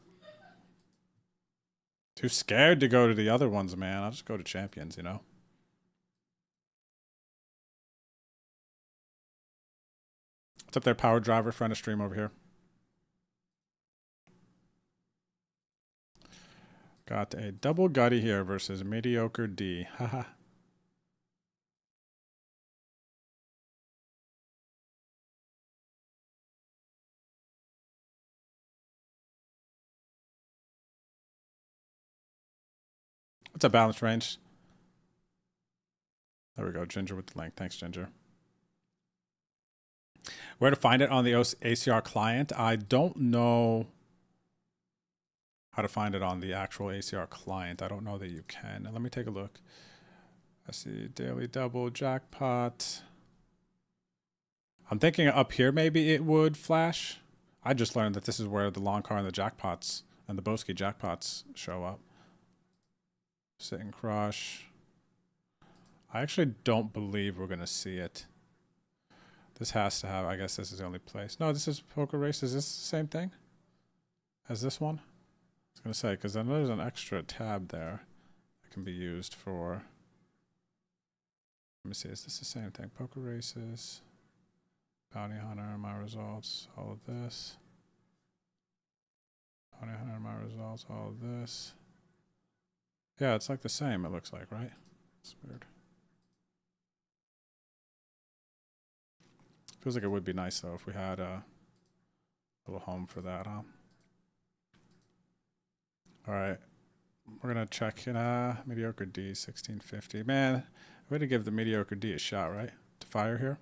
Too scared to go to the other ones, man. I'll just go to Champions, you know. What's up there, Power Driver? Friend of stream over here. Got a double gutty here versus mediocre D. Haha. What's up, balance range? There we go. Ginger with the link. Thanks, Ginger. Where to find it on the ACR client? I don't know how to find it on the actual ACR client. I don't know that you can. Let me take a look. I see daily double jackpot. I'm thinking up here maybe it would flash. I just learned that this is where the long car and the jackpots and the Boski jackpots show up. Sitting crush. I actually don't believe we're going to see it. This has to have, I guess this is the only place. No, this is Poker Race. Is this the same thing as this one? I was going to say, because I know there's an extra tab there that can be used for. Let me see, is this the same thing? Poker Races, Bounty Hunter, my results, all of this. Bounty Hunter, my results, all of this. Yeah, it's like the same, it looks like, right? It's weird. Feels like it would be nice, though, if we had a little home for that, huh? All right. We're going to check in mediocre D, 1650. Man, we're going to give the mediocre D a shot, right? To fire here.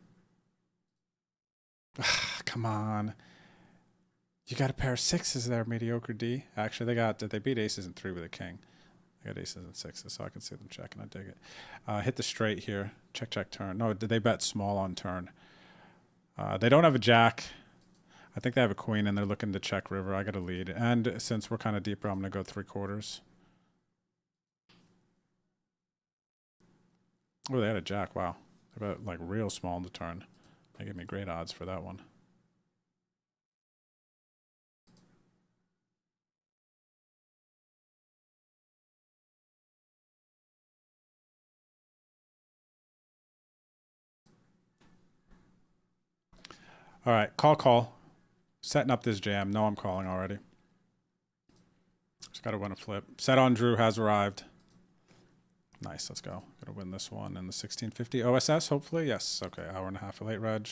Come on. You got a pair of sixes there, mediocre D. Actually, they beat aces and 3 with a king. They got aces and 6s, so I can see them checking. I dig it. Hit the straight here. Check, check, turn. No, did they bet small on turn? They don't have a jack. I think they have a queen, and they're looking to check river. I got a lead. And since we're kind of deeper, I'm going to go 3/4. Oh, they had a jack. Wow. They bet like real small on the turn. They gave me great odds for that one. All right, call. Setting up this jam. No, I'm calling already. Just got to win a flip. Set on Drew has arrived. Nice, let's go. Got to win this one in the 1650 OSS, hopefully. Yes, okay, hour and a half of late reg.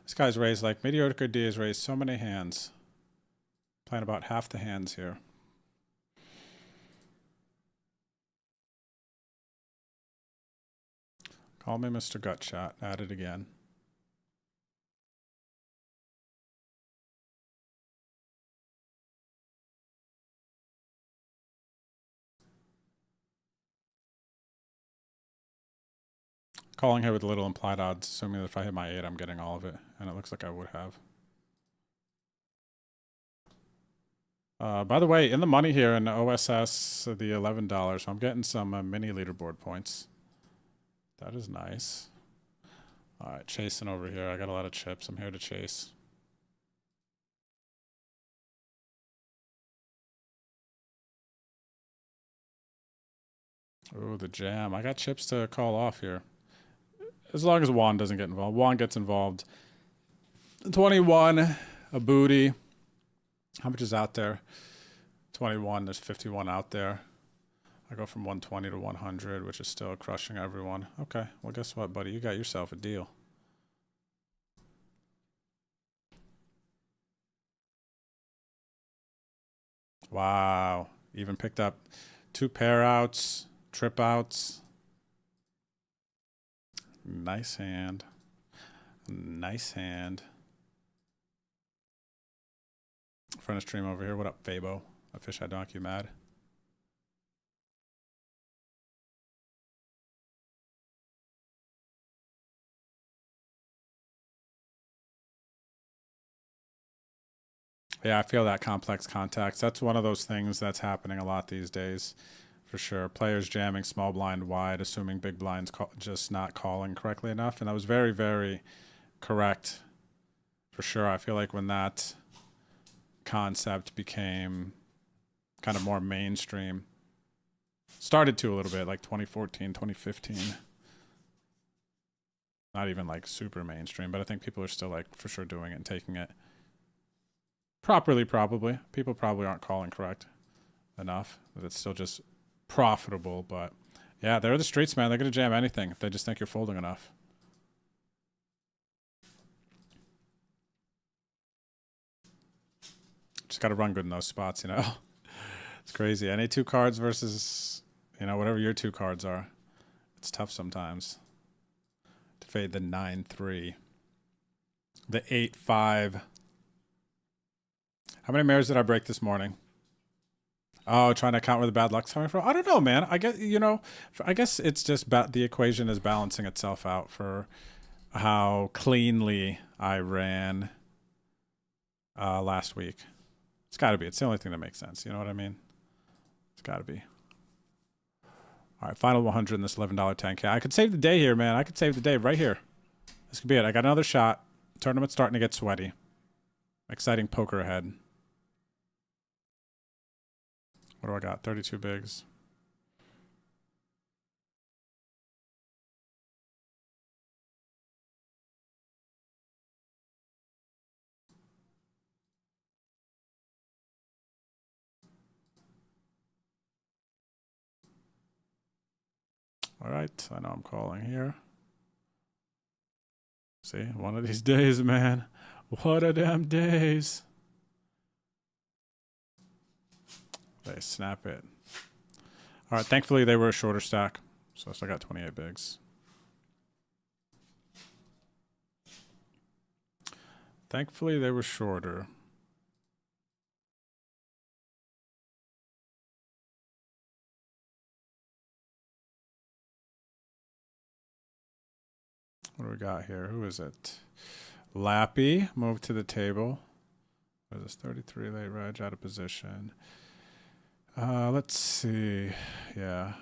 This guy's raised like mediocre D has raised so many hands. Playing about half the hands here. Call me Mr. Gutshot. At it again. Calling here with a little implied odds, assuming that if I hit my 8, I'm getting all of it. And it looks like I would have. By the way, in the money here in OSS, the $11, so I'm getting some mini leaderboard points. That is nice. All right, chasing over here. I got a lot of chips. I'm here to chase. Ooh, the jam. I got chips to call off here. As long as Juan doesn't get involved. Juan gets involved. 21, a booty. How much is out there? 21, there's 51 out there. I go from 120 to 100, which is still crushing everyone. Okay, well, guess what, buddy? You got yourself a deal. Wow. Even picked up 2 pair outs, trip outs. Nice hand. Nice hand. Friend of stream over here. What up, Fabo? A fish I donkey mad. Yeah, I feel that complex context. That's one of those things that's happening a lot these days, for sure. Players jamming small blind wide, assuming big blind's just not calling correctly enough. And that was very, very correct, for sure. I feel like when that concept became kind of more mainstream, started to a little bit, like 2014, 2015. Not even like super mainstream, but I think people are still like for sure doing it and taking it properly, probably. People probably aren't calling correct enough. But it's still just profitable. But yeah, they're the streets, man. They're going to jam anything if they just think you're folding enough. Just got to run good in those spots, you know? It's crazy. Any two cards versus, you know, whatever your two cards are. It's tough sometimes to fade the 9-3. The 8-5. How many mirrors did I break this morning? Oh, trying to count where the bad luck's coming from? I don't know, man. I guess, you know, I guess it's just the equation is balancing itself out for how cleanly I ran last week. It's got to be. It's the only thing that makes sense. You know what I mean? It's got to be. All right, final 100 in this $11 10K. I could save the day here, man. I could save the day right here. This could be it. I got another shot. Tournament's starting to get sweaty. Exciting poker ahead. What do I got? 32 bigs. All right, I know I'm calling here. See, one of these days, man. What a damn days. They snap it. All right, thankfully they were a shorter stack, so I still got 28 bigs. Thankfully they were shorter. What do we got here? Who is it? Lappy moved to the table. What is this? 33 late reg out of position. Let's see. Yeah,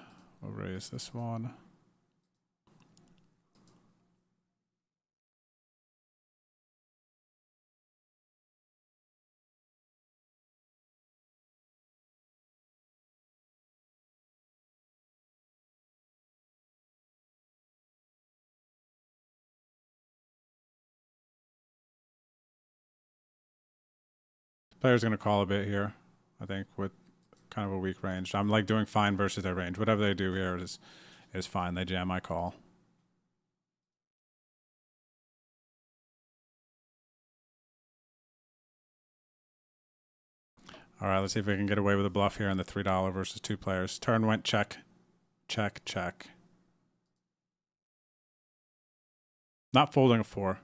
we'll raise this one. Player's going to call a bit here, I think, with kind of a weak range. I'm like doing fine versus their range. Whatever they do here is fine. They jam my call. All right, let's see if we can get away with a bluff here on the $3 versus two players. Turn went check, check, check. Not folding a 4.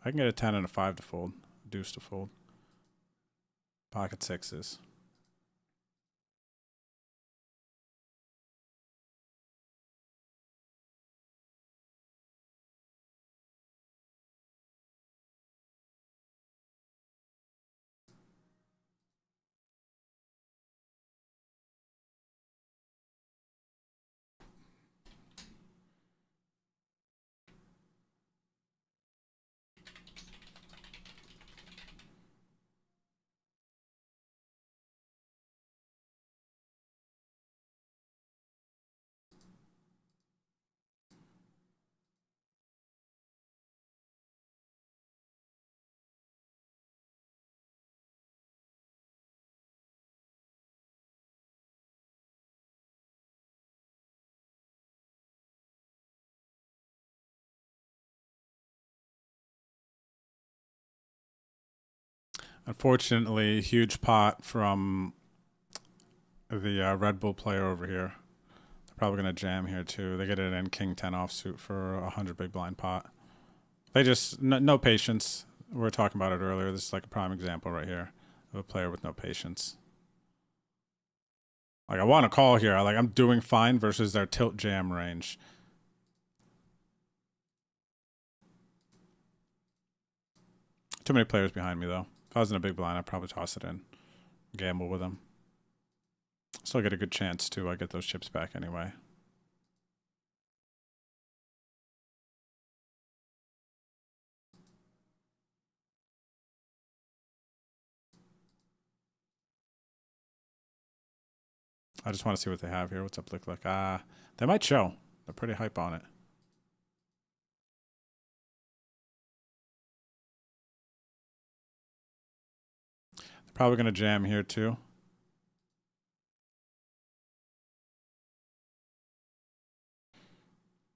I can get a 10 and a 5 to fold. Deuce to fold. Pocket sixes. Unfortunately, huge pot from the Red Bull player over here. They're probably going to jam here too. They get it in King 10 offsuit for 100 big blind pot. They just, no patience. We were talking about it earlier. This is like a prime example right here of a player with no patience. Like I want to call here. I'm doing fine versus their tilt jam range. Too many players behind me though. If I was in a big blind, I'd probably toss it in. Gamble with him. Still get a good chance to get those chips back anyway. I just want to see what they have here. What's up, look like? They might show. They're pretty hype on it. They're probably going to jam here too.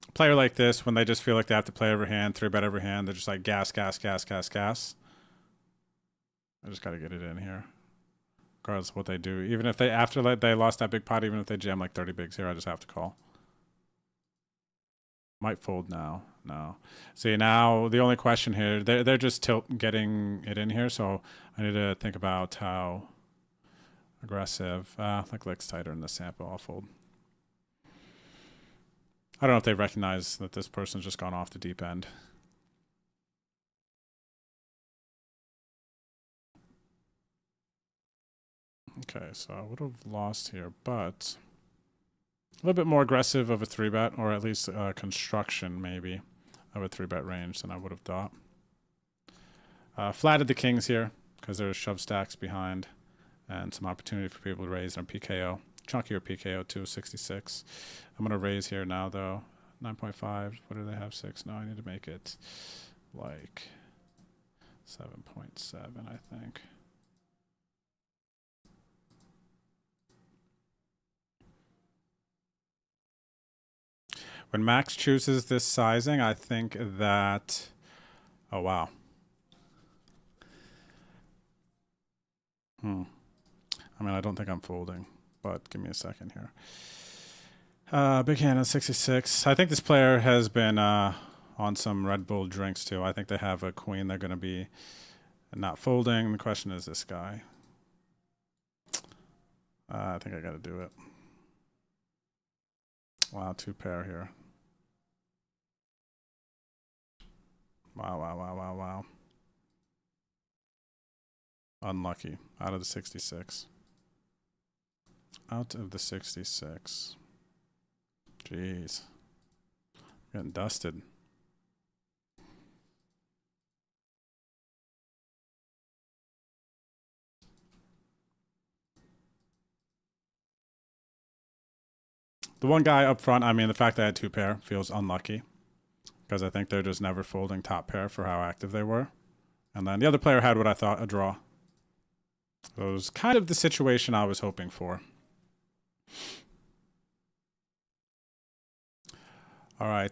A player like this, when they just feel like they have to play every hand, 3-bet every hand, they're just like gas, gas, gas, gas, gas. I just got to get it in here. Regardless of what they do. Even if they, after they lost that big pot, even if they jam like 30 bigs here, I just have to call. Might fold now. No. See, now the only question here, they're just getting it in here, so I need to think about how aggressive. Like Lick's tighter in the sample. I'll fold. I don't know if they recognize that this person's just gone off the deep end. Okay, so I would have lost here, but a little bit more aggressive of a 3-bet, or at least construction maybe of a 3-bet range than I would have thought. Flatted the kings here because there's shove stacks behind and some opportunity for people to raise and a PKO. Chunkier PKO too, 66. I'm going to raise here now though. 9.5. What do they have? 6? No, I need to make it like 7.7, I think. When Max chooses this sizing, I think that, oh wow. I mean, I don't think I'm folding, but give me a second here. Big hand at 66. I think this player has been on some Red Bull drinks too. I think they have a queen they're going to be not folding. The question is this guy. I think I got to do it. Wow, 2 pair here. Wow, wow, wow, wow, wow. Unlucky. Out of the 66. Out of the 66. Jeez. Getting dusted. The one guy up front, I mean, the fact that I had 2 pair feels unlucky because I think they're just never folding top pair for how active they were. And then the other player had what I thought a draw. So it was kind of the situation I was hoping for. All right.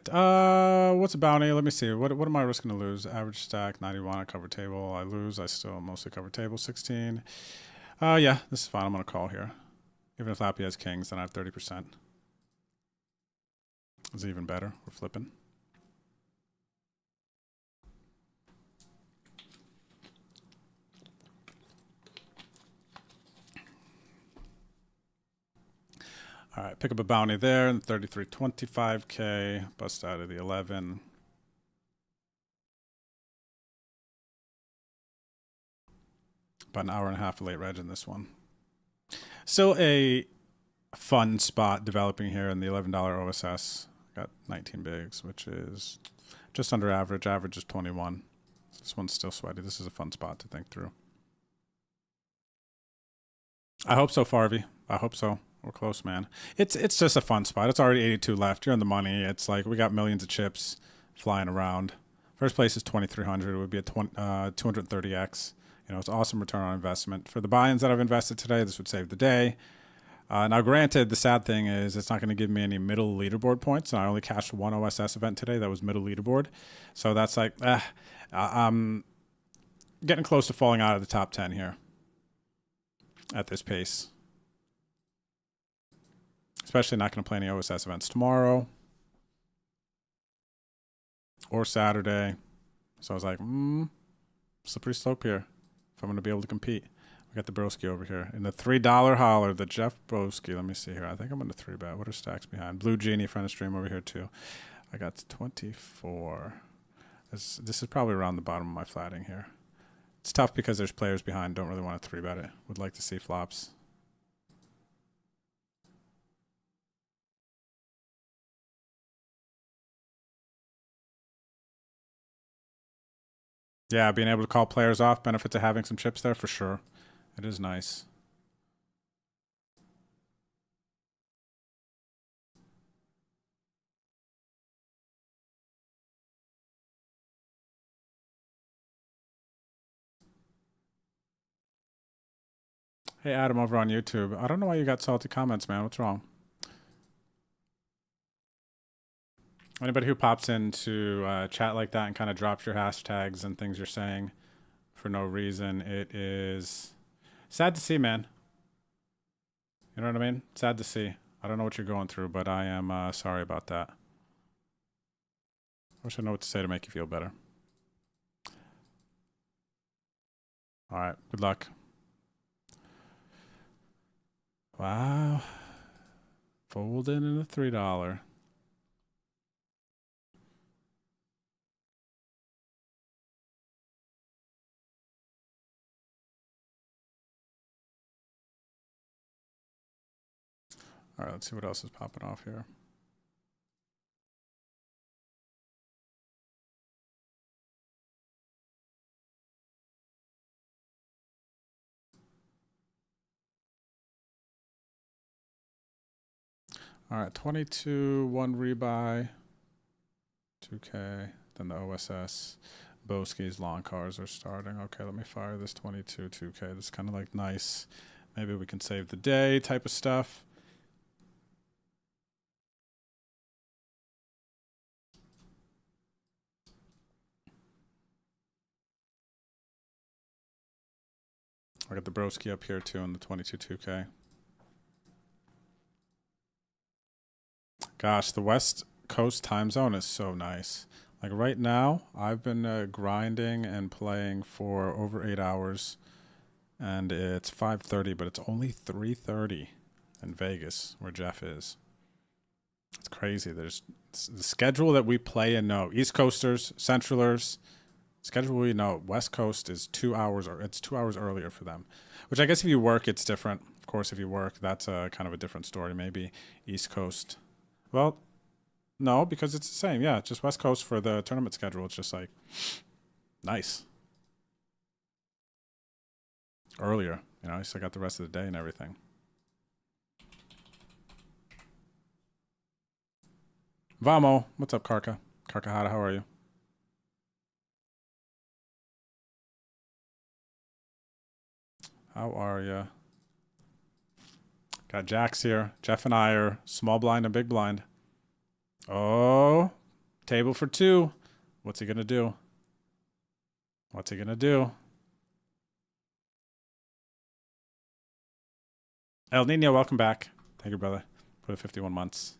What's a bounty? Let me see. What am I risking to lose? Average stack, 91. I cover table. I lose. I still mostly cover table, 16. Yeah, this is fine. I'm going to call here. Even if Lappy has kings, then I have 30%. It's even better. We're flipping. All right, pick up a bounty there, and 33.25K, bust out of the 11. About an hour and a half of late reg in this one. Still a fun spot developing here in the $11 OSS. Got 19 bigs, which is just under average. Average is 21. This one's still sweaty. This is a fun spot to think through. I hope so, Farvey. I hope so. We're close, man. It's just a fun spot. It's already 82 left. You're in the money. It's like we got millions of chips flying around. First place is 2,300. It would be a 230x. You know, it's awesome return on investment. For the buy-ins that I've invested today, this would save the day. Now, granted, the sad thing is it's not going to give me any middle leaderboard points. And I only cashed one OSS event today that was middle leaderboard. So that's like, I'm getting close to falling out of the top 10 here at this pace. Especially not going to play any OSS events tomorrow or Saturday. So I was like, slippery slope here if I'm going to be able to compete. We got the broski over here. In the $3 holler, the Jeff Broski. Let me see here. I think I'm going to 3-bet. What are stacks behind? Blue Genie, friend of stream over here too. I got 24. This is probably around the bottom of my flatting here. It's tough because there's players behind. Don't really want to 3-bet it. Would like to see flops. Yeah, being able to call players off, benefit to having some chips there for sure. It is nice. Hey, Adam over on YouTube. I don't know why you got salty comments, man. What's wrong? Anybody who pops into chat like that and kind of drops your hashtags and things you're saying for no reason, it is sad to see, man. You know what I mean? Sad to see. I don't know what you're going through, but I am sorry about that. I wish I know what to say to make you feel better. All right. Good luck. Wow. Folding in a $3. All right, let's see what else is popping off here. All right, 22, 1 rebuy, 2K, then the OSS. Boski's long cars are starting. Okay, let me fire this 22, 2K. This is kind of like nice. Maybe we can save the day type of stuff. I got the broski up here too on the 22, 2K. Gosh, the West Coast time zone is so nice. Like right now, I've been grinding and playing for over 8 hours, and it's 5:30, but it's only 3:30 in Vegas, where Jeff is. It's crazy. There's the schedule that we play and know. East Coasters, Centralers, schedule we know. West Coast is 2 hours, or it's 2 hours earlier for them. Which I guess if you work, it's different. Of course, if you work, that's a kind of a different story. Maybe East Coast. Well, no, because it's the same. Yeah, just West Coast for the tournament schedule. It's just like nice. Earlier, you know, I still got the rest of the day and everything. Vamo, what's up, Karka? Karkahata, how are you? How are you? Got Jax here. Jeff and I are small blind and big blind. Oh, table for two. What's he going to do? What's he going to do? El Nino, welcome back. Thank you, brother, for the 51 months.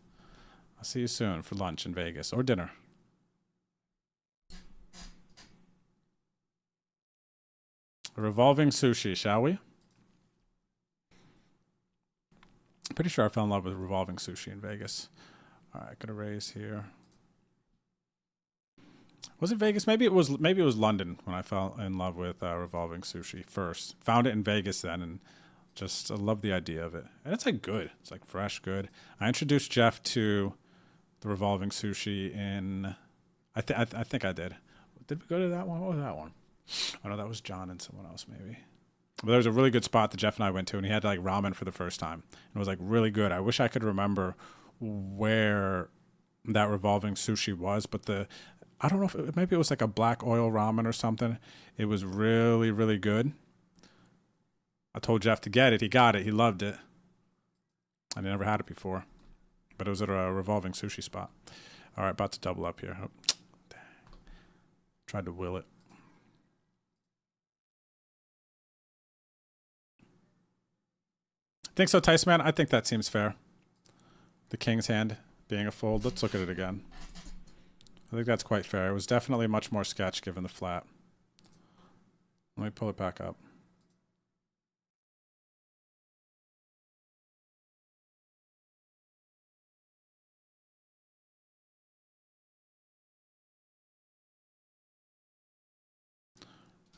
I'll see you soon for lunch in Vegas or dinner. Revolving sushi, shall we? Pretty sure I fell in love with revolving sushi in Vegas. All right, gonna raise here. Was it Vegas? Maybe it was London when I fell in love with revolving sushi first. Found it in Vegas then, and just love the idea of it. And it's like good. It's like fresh, good. I introduced Jeff to the revolving sushi in. I think I did. Did we go to that one? What was that one? Oh no, that was John and someone else maybe. But there was a really good spot that Jeff and I went to, and he had like ramen for the first time. It was like really good. I wish I could remember where that revolving sushi was, but I don't know if maybe it was like a black oil ramen or something. It was really, really good. I told Jeff to get it. He got it. He loved it. I never had it before, but it was at a revolving sushi spot. All right, about to double up here. Oh, dang. Tried to will it. Think so, Tyson Man? I think that seems fair. The king's hand being a fold. Let's look at it again. I think that's quite fair. It was definitely much more sketch given the flat. Let me pull it back up.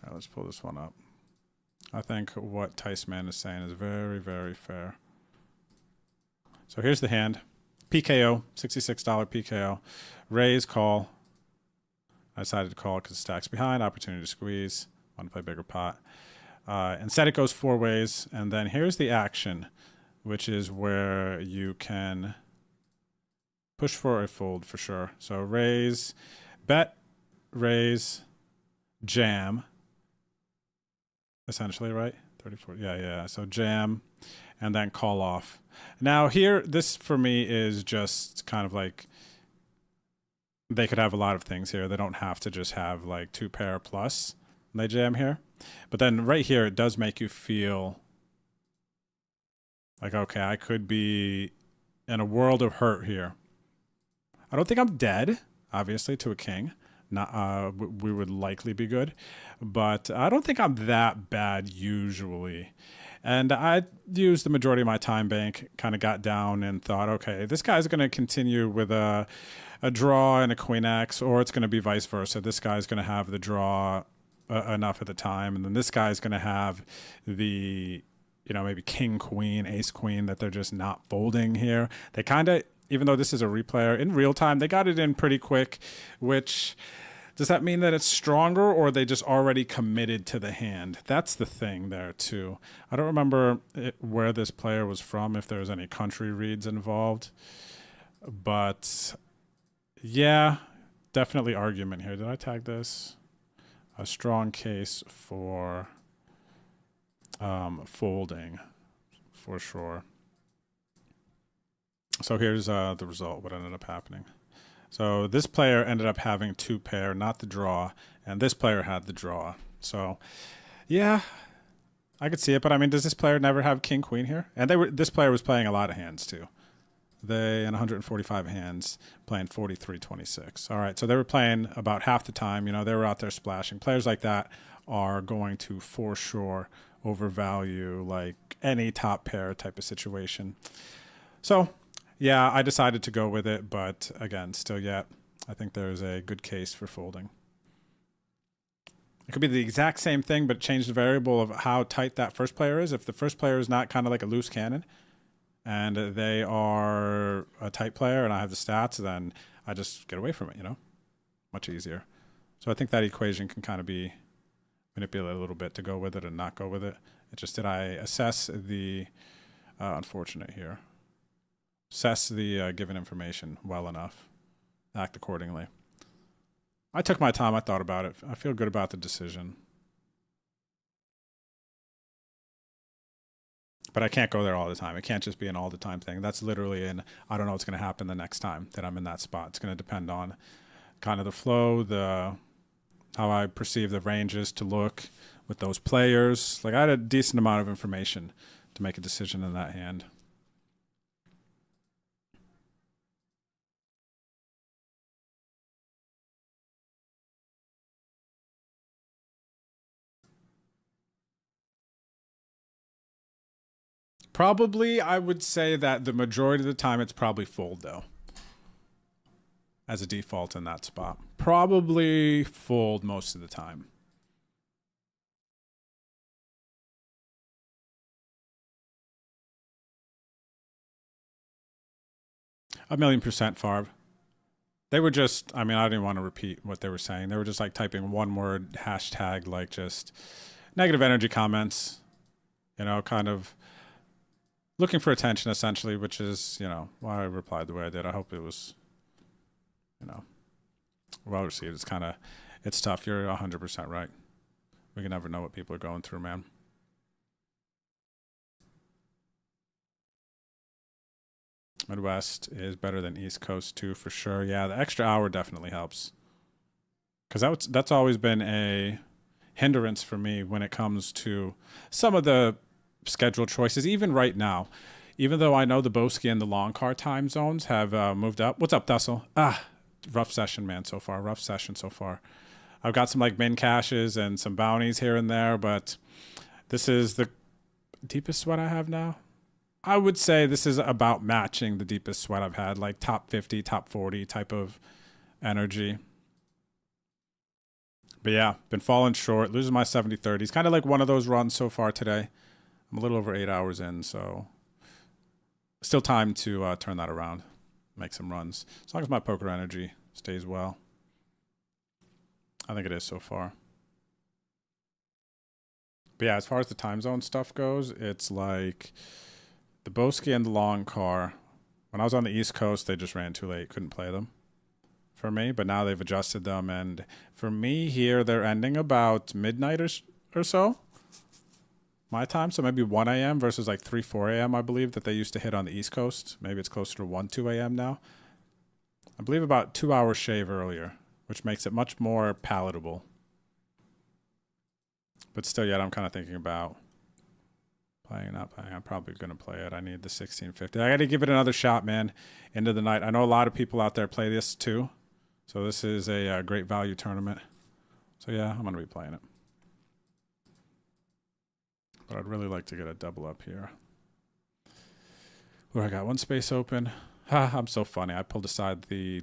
All right, let's pull this one up. I think what Ticeman is saying is very, very fair. So here's the hand. PKO, $66 PKO. Raise, call. I decided to call because stack's behind. Opportunity to squeeze. Want to play bigger pot. Instead, it goes 4 ways. And then here's the action, which is where you can push for a fold for sure. So raise, bet, raise, jam. Essentially, right? 34. Yeah. So jam and then call off. Now here, this for me is just kind of like they could have a lot of things here. They don't have to just have like 2 pair plus when they jam here. But then right here, it does make you feel like, okay, I could be in a world of hurt here. I don't think I'm dead, obviously, to a king. Not, we would likely be good, but I don't think I'm that bad usually. And I used the majority of my time bank, kind of got down and thought, okay, this guy's going to continue with a draw and a queen X, or it's going to be vice versa. This guy's going to have the draw enough at the time, and then this guy's going to have the, you know, maybe king, queen, ace, queen that they're just not folding here. They kind of, even though this is a replayer, in real time, they got it in pretty quick, which does that mean that it's stronger or they just already committed to the hand? That's the thing there too. I don't remember where this player was from, if there was any country reads involved, but yeah, definitely argument here. Did I tag this? A strong case for folding for sure. So here's the result, what ended up happening. So this player ended up having 2 pair, not the draw, and this player had the draw. So yeah, I could see it, but I mean, does this player never have king, queen here? And this player was playing a lot of hands too. They, in 145 hands, playing 43-26. All right, so they were playing about half the time. You know, they were out there splashing. Players like that are going to, for sure, overvalue like any top pair type of situation. So yeah, I decided to go with it, but again, still yet, I think there's a good case for folding. It could be the exact same thing, but change the variable of how tight that first player is. If the first player is not kind of like a loose cannon and they are a tight player and I have the stats, then I just get away from it, you know? Much easier. So I think that equation can kind of be manipulated a little bit to go with it and not go with it. It just, did I assess the, unfortunate here. Assess the given information well enough, act accordingly. I took my time, I thought about it. I feel good about the decision. But I can't go there all the time. It can't just be an all the time thing. That's literally an, I don't know what's going to happen the next time that I'm in that spot. It's going to depend on kind of the flow, how I perceive the ranges to look with those players. Like I had a decent amount of information to make a decision in that hand. Probably, I would say that the majority of the time it's probably fold though. As a default in that spot. Probably fold most of the time. A 1,000,000% Farb. They were just, I mean, I didn't want to repeat what they were saying. They were just like typing one word, hashtag, like just negative energy comments, you know, kind of looking for attention essentially, which is, you know, why I replied the way I did. I hope it was, you know, well received. It's kind of, it's tough. You're 100% right. We can never know what people are going through, man. Midwest is better than East Coast too, for sure. Yeah, the extra hour definitely helps. Because that's always been a hindrance for me when it comes to some of the schedule choices, even right now. Even though I know the Boski and the long car time zones have moved up. What's up, Dussel? Rough session, man, so far. Rough session so far. I've got some like min caches and some bounties here and there, but this is the deepest sweat I have now. I would say this is about matching the deepest sweat I've had, like top 50, top 40 type of energy. But yeah, been falling short, losing my 70-30s. Kind of like one of those runs so far today. I'm a little over 8 hours in, so still time to turn that around, make some runs. As long as my poker energy stays well. I think it is so far. But yeah, as far as the time zone stuff goes, it's like the Boski and the long car. When I was on the East Coast, they just ran too late. Couldn't play them for me. But now they've adjusted them. And for me here, they're ending about midnight or so. My time. So maybe 1 a.m. versus like 3, 4 a.m. I believe that they used to hit on the East Coast. Maybe it's closer to 1, 2 a.m. now. I believe about 2 hours shave earlier, which makes it much more palatable. But still, yet I'm kind of thinking about playing, not playing. I'm probably going to play it. I need the 1650. I got to give it another shot, man, into the night. I know a lot of people out there play this too. So this is a great value tournament. So yeah, I'm going to be playing it. But I'd really like to get a double up here. Where I got one space open. Ha, I'm so funny. I pulled aside the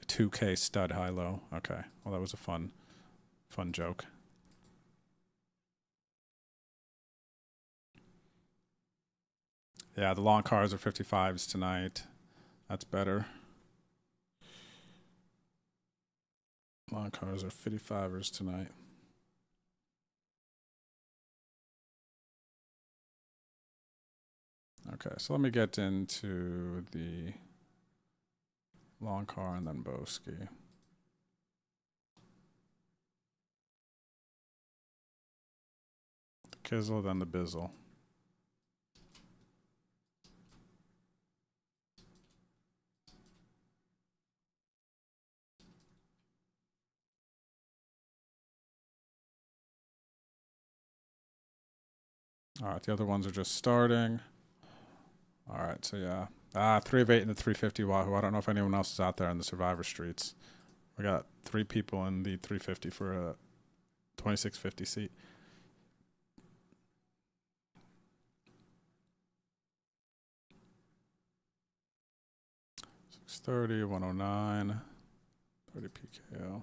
2K stud high-low. Okay. Well, that was a fun joke. Yeah, the long cars are 55s tonight. That's better. Long cars are 55ers tonight. Okay, so let me get into the long car and then Boski. The Kizzle, then the Bizzle. All right, the other ones are just starting. All right, so yeah. 3 of 8 in the 350 Wahoo. I don't know if anyone else is out there in the Survivor Streets. We got 3 people in the 350 for a 2650 seat. $630, 109, 30 PKO.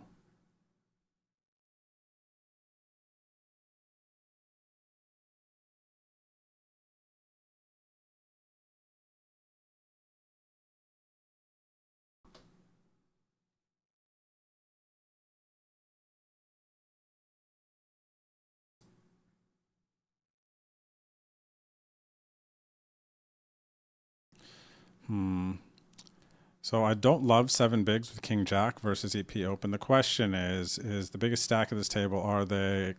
So I don't love 7 bigs with King Jack versus EP open. The question is the biggest stack of this table, are they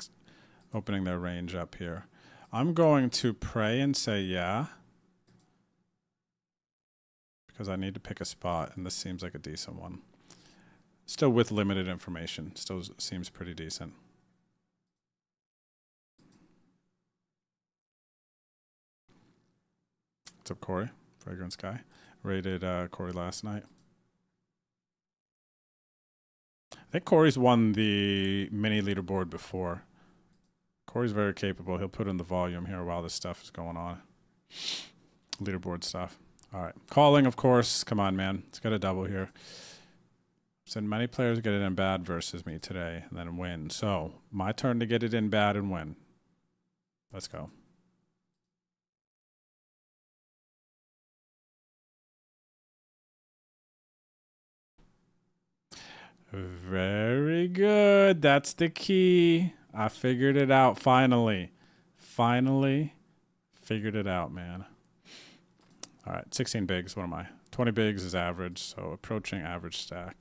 opening their range up here? I'm going to pray and say yeah, because I need to pick a spot, and this seems like a decent one. Still with limited information. Still seems pretty decent. What's up, Corey? Fragrance Guy. Rated Corey last night. I think Corey's won the mini leaderboard before. Corey's very capable. He'll put in the volume here while this stuff is going on. Leaderboard stuff. All right. Calling, of course. Come on, man. Let's get a double here. Said many players get it in bad versus me today and then win. So my turn to get it in bad and win. Let's go. Very good. That's the key. I figured it out finally. Finally figured it out, man. All right, 16 bigs. What am I? 20 bigs is average, so approaching average stack.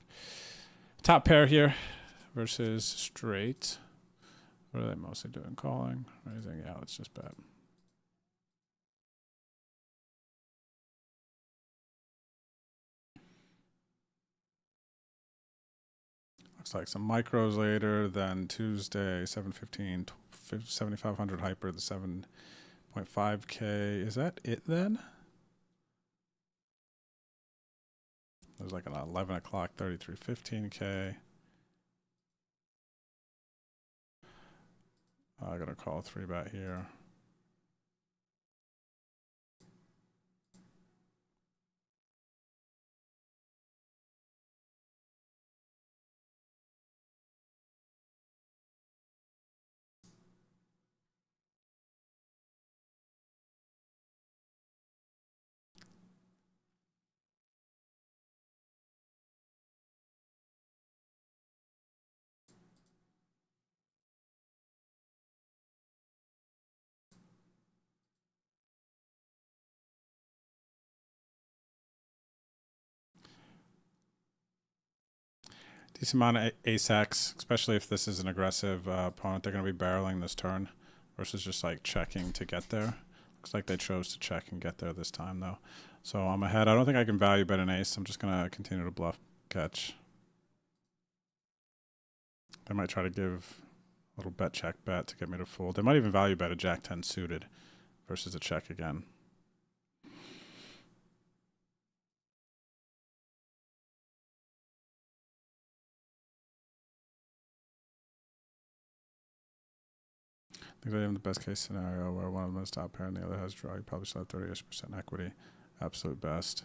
Top pair here versus straight. What are they mostly doing? Calling, raising? Yeah, let's just bet. Looks like some micros later, then Tuesday, 715, 7,500 hyper, the 7.5K. Is that it then? There's like an 11 o'clock, 3315K. I'm going to call 3-bet here. decent amount of ace-x, especially if this is an aggressive opponent. They're going to be barreling this turn versus just like checking to get there. Looks like they chose to check and get there this time though. So I'm ahead. I don't think I can value bet an ace. I'm just going to continue to bluff catch. They might try to give a little bet check bet to get me to fold. They might even value bet a jack 10 suited versus a check again. I think they have the best case scenario where one of them is top pair and the other has draw. You probably still have 30-ish% equity. Absolute best.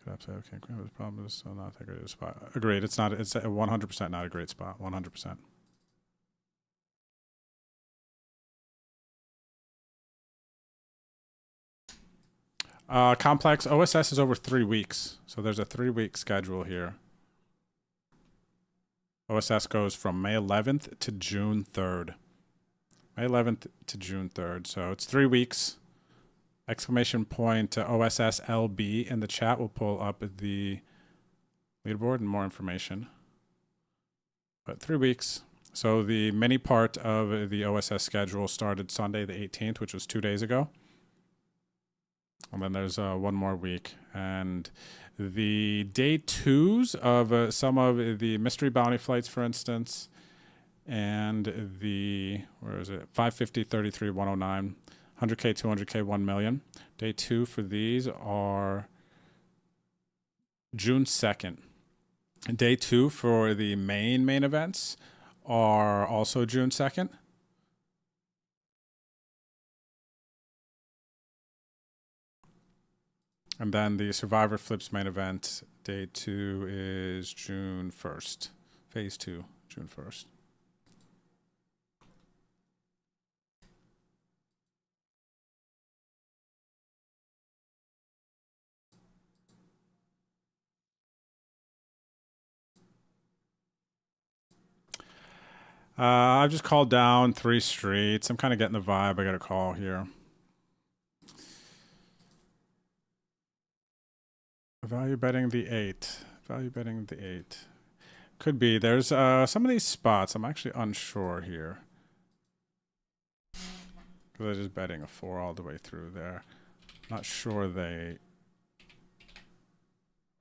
Could absolutely have king queen, but the problem is still not that great of a spot. Agreed. It's 100% not a great spot. 100%. Complex OSS is over 3 weeks, so there's a 3-week schedule here. OSS goes from May 11th to June 3rd. May 11th to June 3rd. So it's 3 weeks. Exclamation point OSS LB in the chat will pull up the leaderboard and more information. But 3 weeks. So the mini part of the OSS schedule started Sunday the 18th, which was 2 days ago. And then there's one more week. And the day twos of some of the mystery bounty flights, for instance, and the, where is it? 550, 33, 109, 100K, 200K, 1 million. Day two for these are June 2nd. And day two for the main events are also June 2nd. And then the Survivor Flips main event, day two is June 1st. Phase two, June 1st. I've just called down 3 streets. I'm kind of getting the vibe. I got a call here. Value betting the 8. Value betting the 8. Could be. There's some of these spots. I'm actually unsure here. Because they're just betting a 4 all the way through there. Not sure they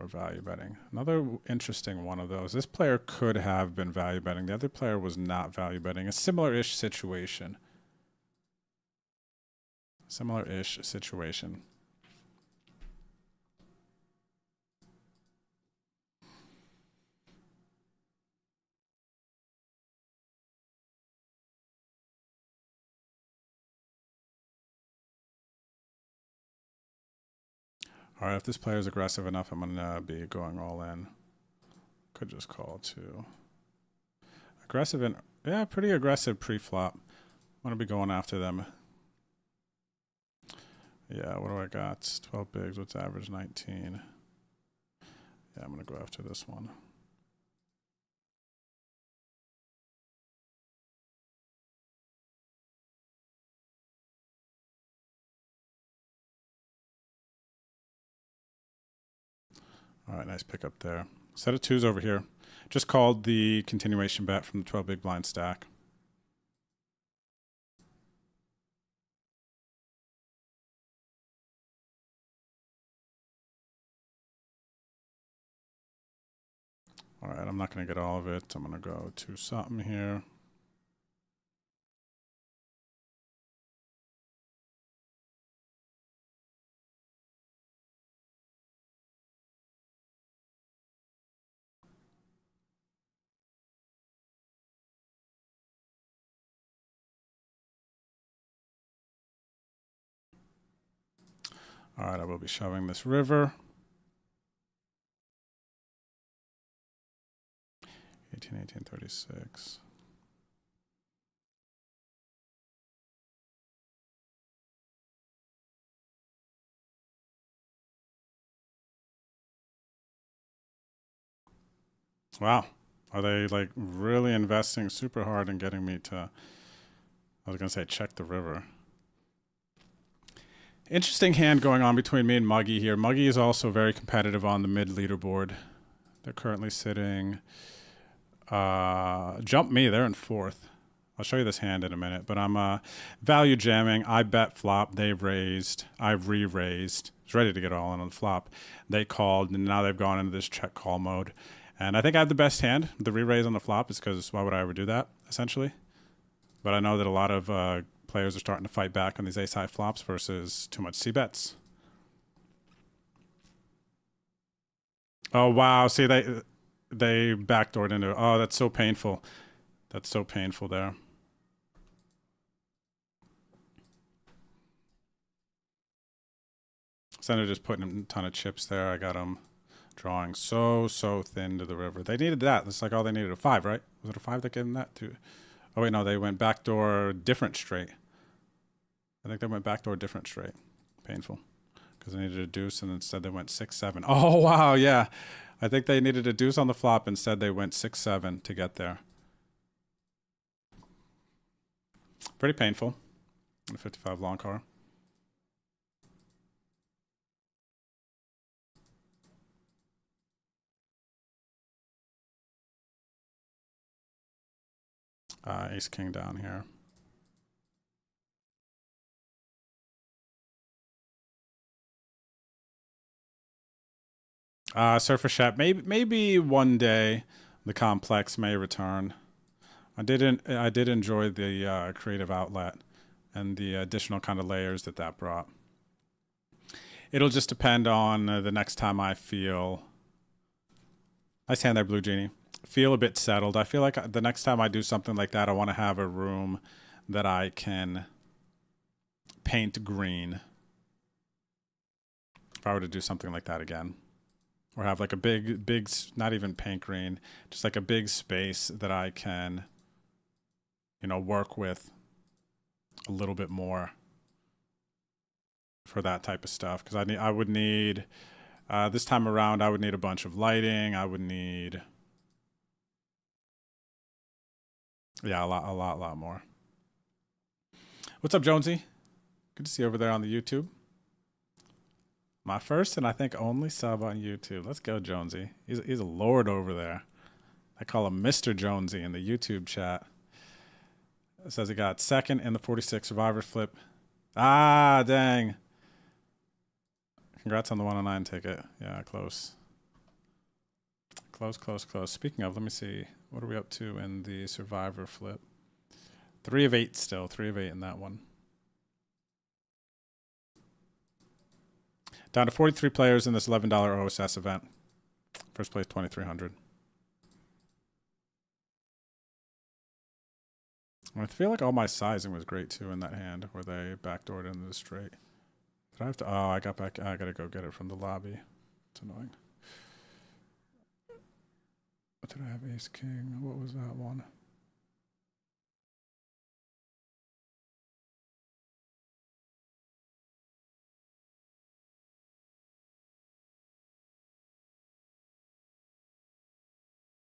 are value betting. Another interesting one of those. This player could have been value betting. The other player was not value betting. A similar-ish situation. Similar-ish situation. All right, if this player is aggressive enough, I'm going to be going all in. Could just call too. Aggressive and, yeah, pretty aggressive pre-flop. I'm going to be going after them. Yeah, what do I got? 12 bigs, what's average? 19. Yeah, I'm going to go after this one. All right, nice pickup there. Set of 2s over here. Just called the continuation bet from the 12 big blind stack. All right, I'm not going to get all of it. I'm going to go to something here. All right, I will be shoving this river. 1836. Wow. Are they like really investing super hard in getting me to, I was going to say check the river. Interesting hand going on between me and Muggy here. Muggy is also very competitive on the mid leaderboard. They're currently sitting. Jump me. They're in fourth. I'll show you this hand in a minute, but I'm value jamming. I bet flop. They've raised. I've re-raised. I was ready to get all in on the flop. They called, and now they've gone into this check call mode. And I think I have the best hand. The re-raise on the flop is because why would I ever do that, essentially? But I know that a lot of players are starting to fight back on these ace-high flops versus too much c-bets. Oh, wow. See, they backdoored into it. Oh, that's so painful. That's so painful there. Instead of just putting a ton of chips there, I got them drawing so thin to the river. They needed that. That's like all they needed. A 5, right? Was it a 5 that gave them that too? Oh, wait, no. They went backdoor different straight. I think they went backdoor different straight. Painful. Because they needed a deuce, and instead they went 6-7. Oh, wow, yeah. I think they needed a deuce on the flop. Instead, they went 6-7 to get there. Pretty painful. The 55 long car. Ace king down here. Surfer Chat. Maybe one day the complex may return. I did enjoy the creative outlet and the additional kind of layers that brought. It'll just depend on the next time I feel. Nice hand there, Blue Genie. Feel a bit settled. I feel like the next time I do something like that, I want to have a room that I can paint green. If I were to do something like that again. Or have like a big, not even paint green, just like a big space that I can, you know, work with a little bit more for that type of stuff. Because I would need, this time around, I would need a bunch of lighting. I would need, yeah, a lot more. What's up, Jonesy? Good to see you over there on the YouTube. My first and I think only sub on YouTube. Let's go, Jonesy. He's a lord over there. I call him Mr. Jonesy in the YouTube chat. It says he got second in the 46 Survivor flip. Ah, dang. Congrats on the 109 ticket. Yeah, close. Close. Speaking of, let me see. What are we up to in the Survivor flip? 3 of 8 still. 3 of 8 in that one. Down to 43 players in this $11 OSS event. First place, 2,300. I feel like all my sizing was great too in that hand where they backdoored into the straight. Did I have to? Oh, I got back. I gotta go get it from the lobby. It's annoying. What did I have? Ace King. What was that one?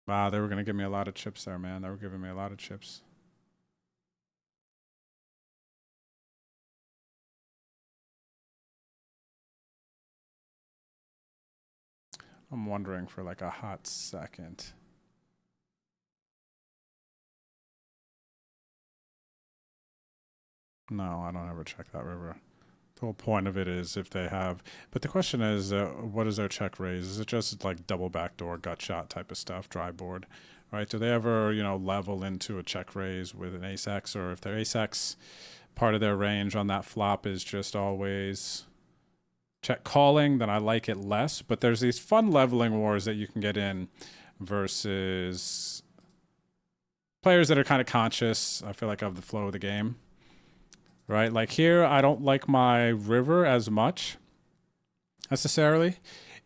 Wow, they were going to give me a lot of chips there, man. They were giving me a lot of chips. I'm wondering for like a hot second. No, I don't ever check that river. The whole point of it is if they have, but the question is, what is their check raise? Is it just like double backdoor, gut shot type of stuff, dry board, right? Do they ever, you know, level into a check raise with an ace X, or if their ace X, part of their range on that flop is just always check calling, then I like it less. But there's these fun leveling wars that you can get in versus players that are kind of conscious, I feel like, of the flow of the game. Right, like here, I don't like my river as much necessarily.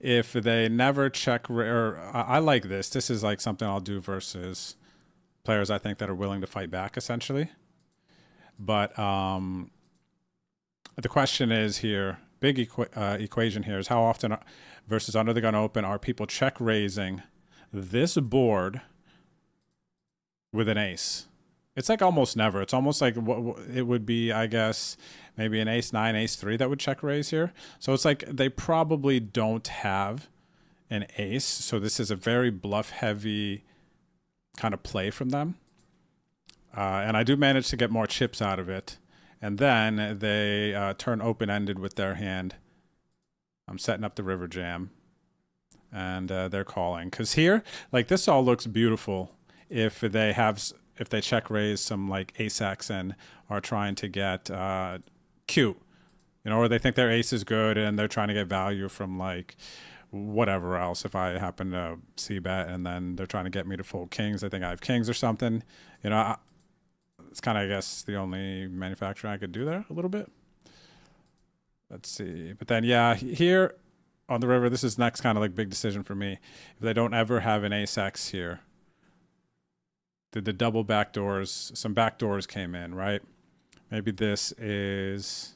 If they never check, or I like this. This is like something I'll do versus players I think that are willing to fight back, essentially. But the question is here, big equation here is how often versus under the gun open are people check raising this board with an ace? It's like almost never. It's almost like what it would be, I guess, maybe an ace 9, ace 3 that would check raise here. So it's like they probably don't have an ace. So this is a very bluff heavy kind of play from them. And I do manage to get more chips out of it. And then they turn open-ended with their hand. I'm setting up the river jam. And they're calling. Because here, like, this all looks beautiful if they check raise some, like, ace-x and are trying to get cute. You know, or they think their ace is good and they're trying to get value from, like, whatever else. If I happen to see bet and then they're trying to get me to fold kings, they think I have kings or something. You know, it's kind of, I guess, the only manufacturing I could do there a little bit. Let's see. But then, yeah, here on the river, this is next kind of like big decision for me. If they don't ever have an ace-x here, did the double backdoors, some backdoors came in, right? Maybe this is,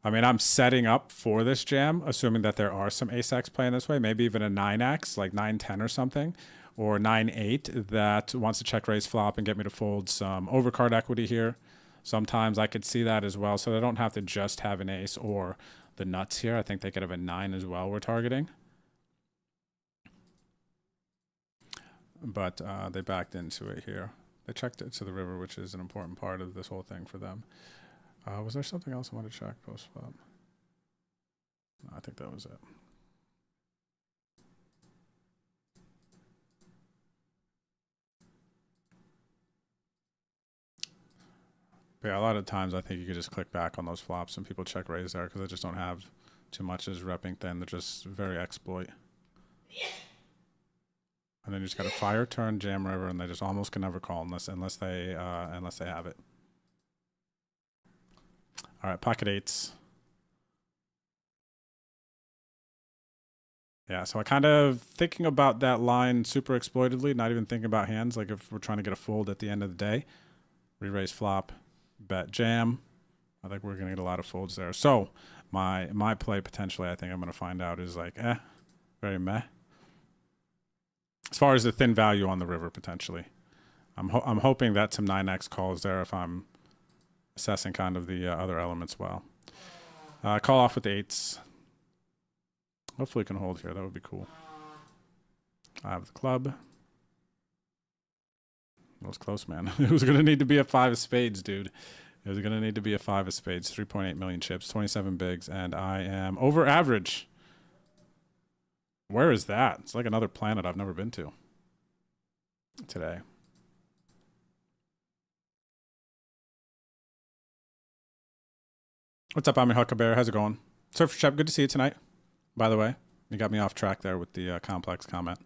I mean, I'm setting up for this jam, assuming that there are some ace-x playing this way, maybe even a 9x, like 9-10 or something, or 9-8 that wants to check raise flop and get me to fold some overcard equity here. Sometimes I could see that as well, so they don't have to just have an ace or the nuts here. I think they could have a 9 as well we're targeting. But they backed into it here. They checked it to the river, which is an important part of this whole thing for them. Was there something else I wanted to check post-flop? No, I think that was it. But yeah, a lot of times I think you could just click back on those flops and people check raise there because they just don't have too much as repping thin. They're just very exploit. And then you just got to fire, turn, jam river, and they just almost can never call unless they have it. All right, pocket eights. Yeah, so I kind of thinking about that line super exploitedly, not even thinking about hands. Like if we're trying to get a fold at the end of the day, re-raise flop, bet jam. I think we're going to get a lot of folds there. So my play potentially, I think I'm going to find out is like, very meh. As far as the thin value on the river, potentially. I'm hoping that some 9x calls there if I'm assessing kind of the other elements well. Call off with the eights. Hopefully it can hold here. That would be cool. I have the club. That was close, man. It was going to need to be a 5 of spades, dude. It was going to need to be a 5 of spades. 3.8 million chips, 27 bigs, and I am over average. Where is that? It's like another planet I've never been to today. What's up, I'm your Huckleberry. How's it going? Surfer Shep, good to see you tonight. By the way, you got me off track there with the complex comment.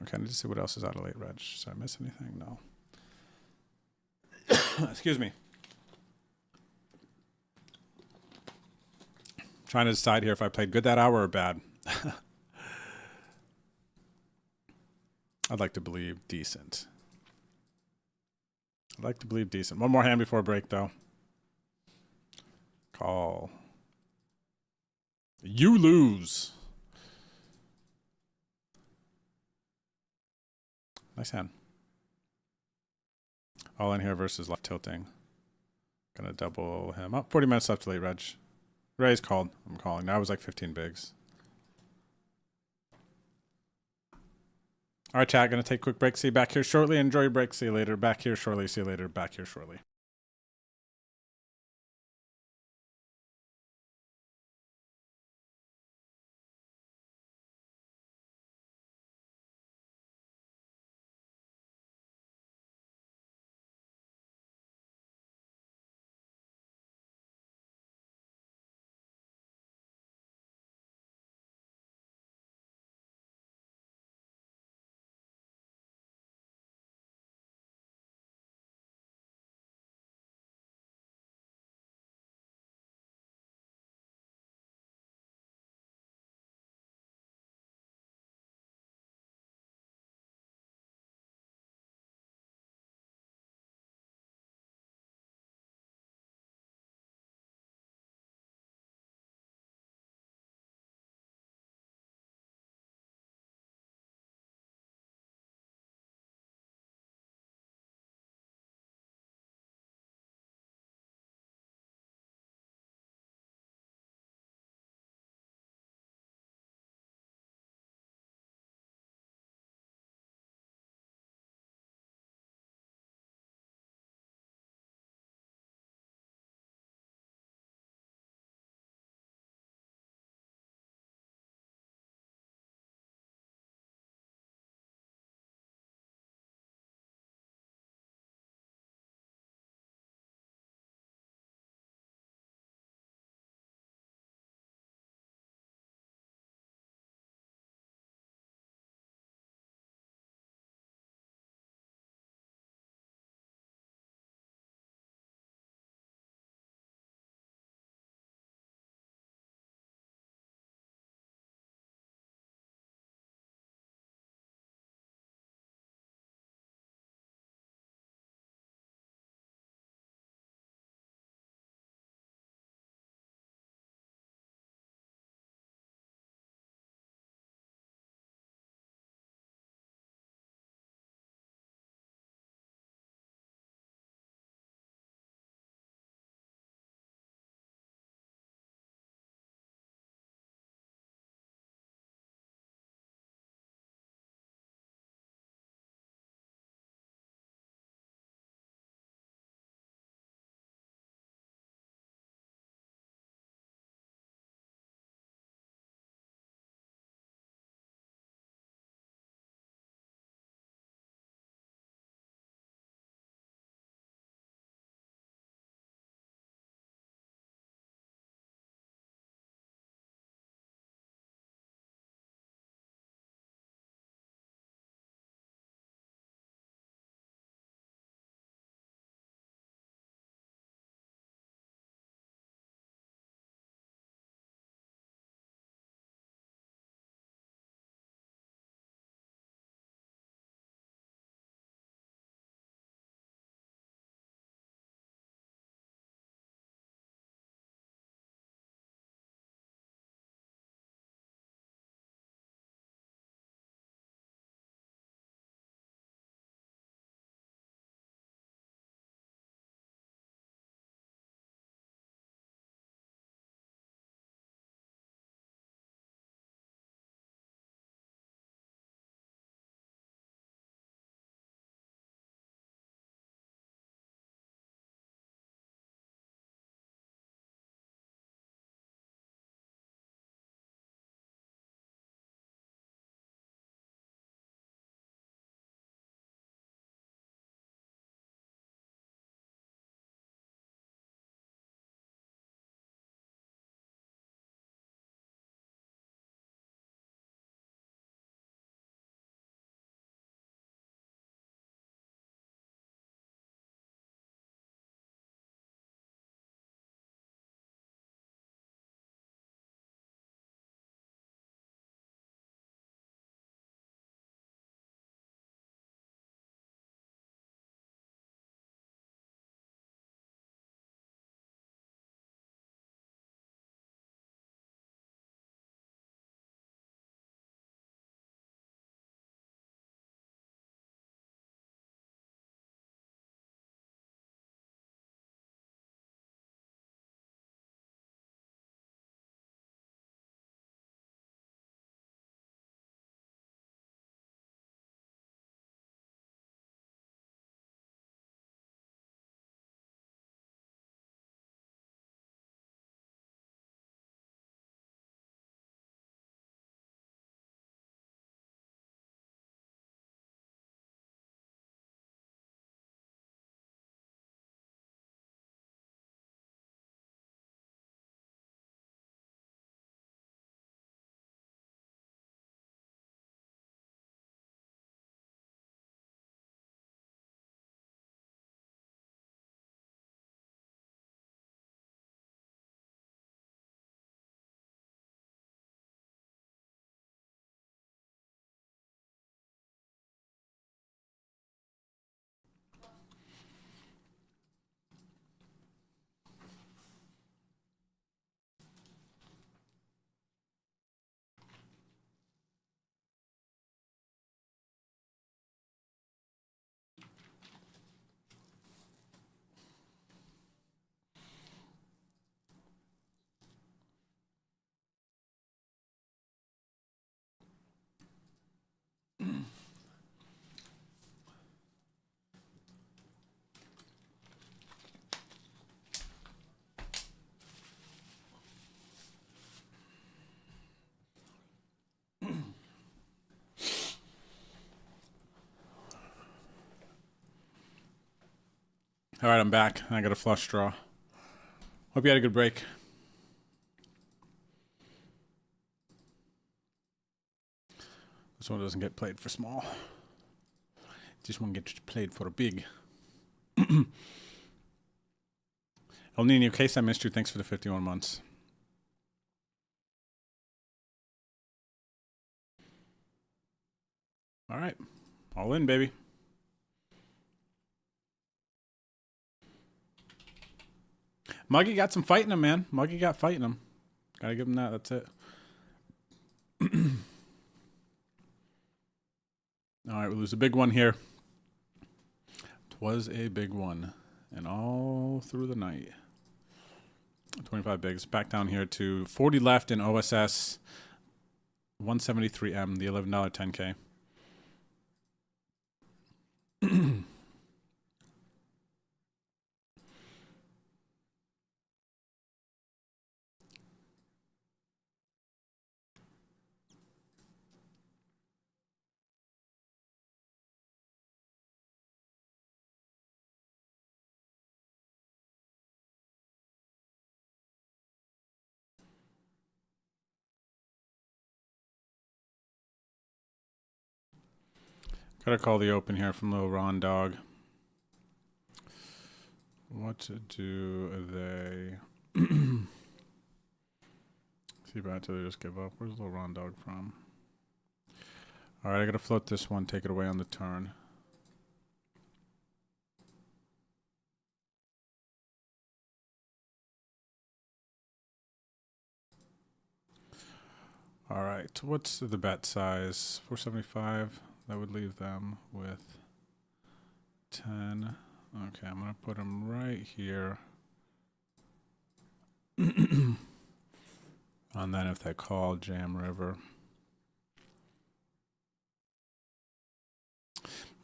Okay, I need to see what else is out of late reg. Did I miss anything? No. Excuse me. Trying to decide here if I played good that hour or bad. I'd like to believe decent. I'd like to believe decent. One more hand before break, though. Call. You lose. Nice hand. All in here versus left tilting. Gonna double him up. 40 minutes left to late reg. Raise called. I'm calling. That was like 15 bigs. All right, chat. Gonna take a quick break. See you back here shortly. Enjoy your break. See you later. Back here shortly. See you later. Back here shortly. All right, I'm back. I got a flush draw. Hope you had a good break. This one doesn't get played for small. This one gets played for big. El Nino, in case I missed you, thanks for the 51 months. All right. All in, baby. Muggy got some fighting him, man. Muggy got fighting him. Gotta give him that. That's it. All right, we lose a big one here. It was a big one. And all through the night. 25 bigs. Back down here to 40 left in OSS. 173M, the $11 10K. Gotta call the open here from little Ron Dog. What do they... See about to just give up. Where's little Ron Dog from? All right, I gotta float this one, take it away on the turn. All right, what's the bet size? 475. That would leave them with 10. Okay, I'm going to put them right here. And then if they call Jam River.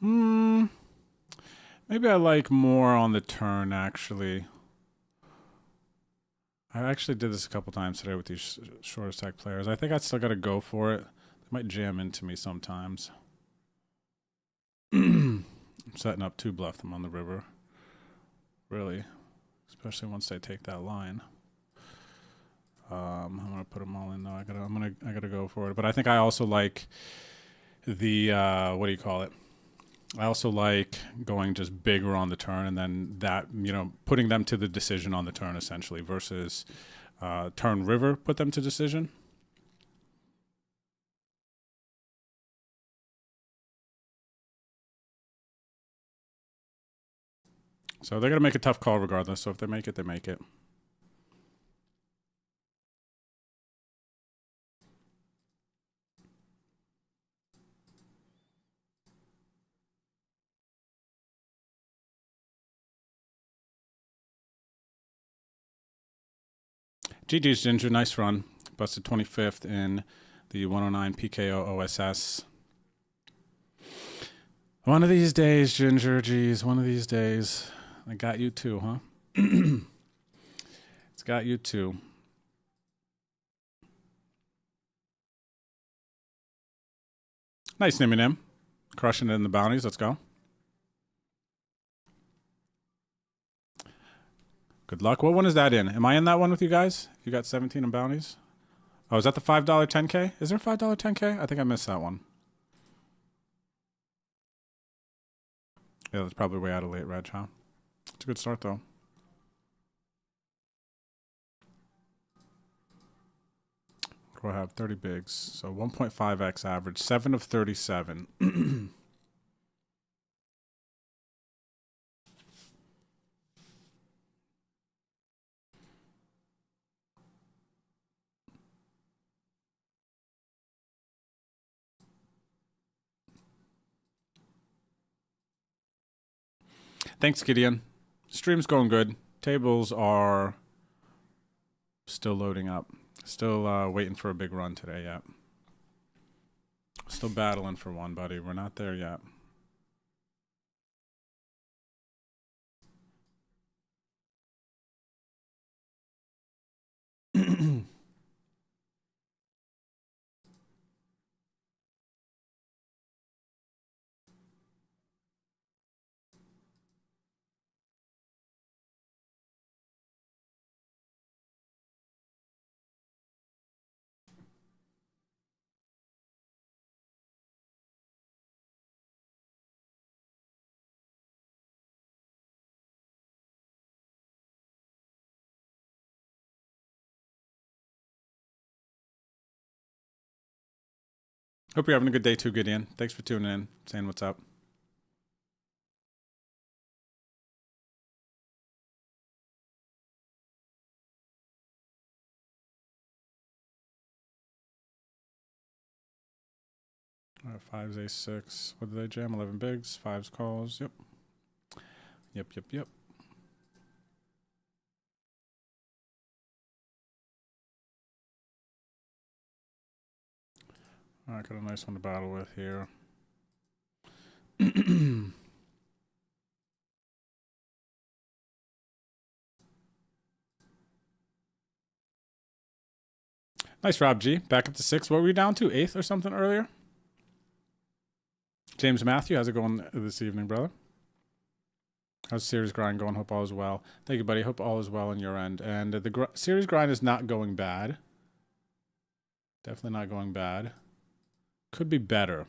Maybe I like more on the turn, actually. I actually did this a couple times today with these shorter stack players. I think I still got to go for it. They might jam into me sometimes. I'm setting up to bluff them on the river. Really. Especially once they take that line. I'm gonna put them all in though. I gotta go for it. But I think I also like the what do you call it? I also like going just bigger on the turn and then that, you know, putting them to the decision on the turn essentially versus turn river, put them to decision. So they're going to make a tough call regardless. So if they make it, they make it. GG's Ginger, nice run. Busted 25th in the 109 PKO OSS. One of these days, Ginger, geez, one of these days. I got you too, huh? It's got you too. Nice, Nim. Crushing it in the bounties. Let's go. Good luck. What one is that in? Am I in that one with you guys? You got 17 in bounties? Oh, is that the $5 10K? Is there a $5 10K? I think I missed that one. Yeah, that's probably way out of late, Reg, huh? It's a good start, though. What do I have? 30 bigs. So 1.5x average. 7 of 37. Thanks, Gideon. Stream's going good. Tables are still loading up. Still waiting for a big run today, yeah. Still battling for one, buddy. We're not there yet. Hope you're having a good day too, Gideon. Thanks for tuning in, saying what's up. All right, 5's A6. What did they jam? 11 bigs, 5's calls. Yep. Yep. All right, got a nice one to battle with here. Nice, Rob G. Back up to 6. What were we down to? 8th or something earlier? James Matthew, how's it going this evening, brother? How's series grind going? Hope all is well. Thank you, buddy. Hope all is well on your end. And the series grind is not going bad. Definitely not going bad. Could be better.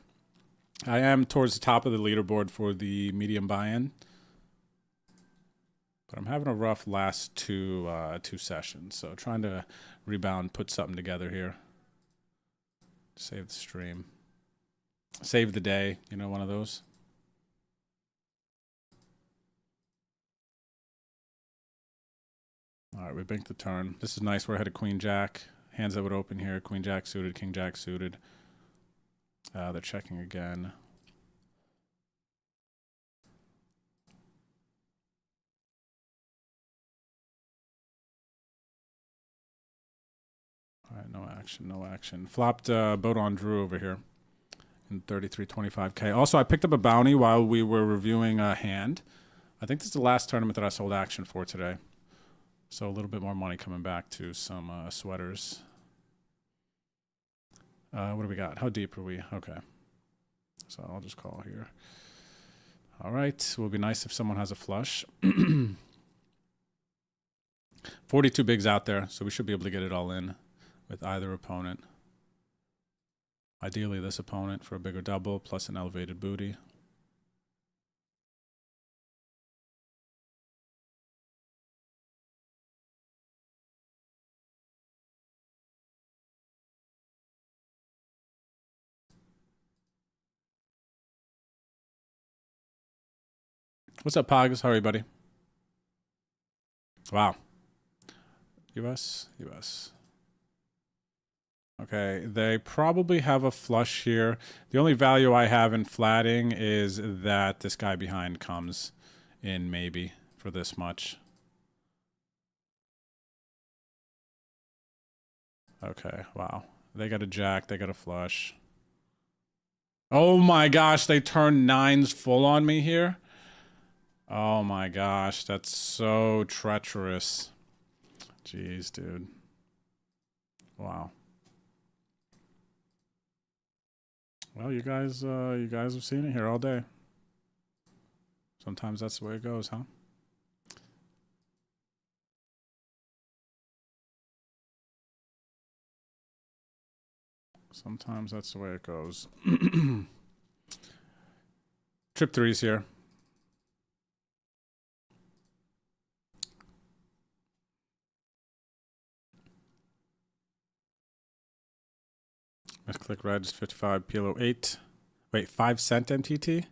I am towards the top of the leaderboard for the medium buy-in. But I'm having a rough last two sessions. So trying to rebound, put something together here. Save the stream. Save the day. You know, one of those. All right, we banked the turn. This is nice. We're ahead of Queen Jack. Hands that would open here. Queen Jack suited, King Jack suited. They're checking again. All right, no action, no action. Flopped boat on Drew over here in 33.25K. Also, I picked up a bounty while we were reviewing a hand. I think this is the last tournament that I sold action for today. So a little bit more money coming back to some sweaters. What do we got? How deep are we? Okay. So I'll just call here. All right. Will be nice if someone has a flush. 42 bigs out there, so we should be able to get it all in with either opponent. Ideally, this opponent for a bigger double plus an elevated booty. What's up, Pogs? How are you, buddy? Wow. US. Okay, they probably have a flush here. The only value I have in flatting is that this guy behind comes in maybe for this much. Okay, wow. They got a jack, they got a flush. Oh my gosh, they turned 9s full on me here. Oh my gosh, that's so treacherous. Jeez, dude. Wow. Well, you guys have seen it here all day. Sometimes that's the way it goes, huh? Sometimes that's the way it goes. Trip 3's here. Let's click red, just 55, Pilo 8. Wait, 5 cent MTT?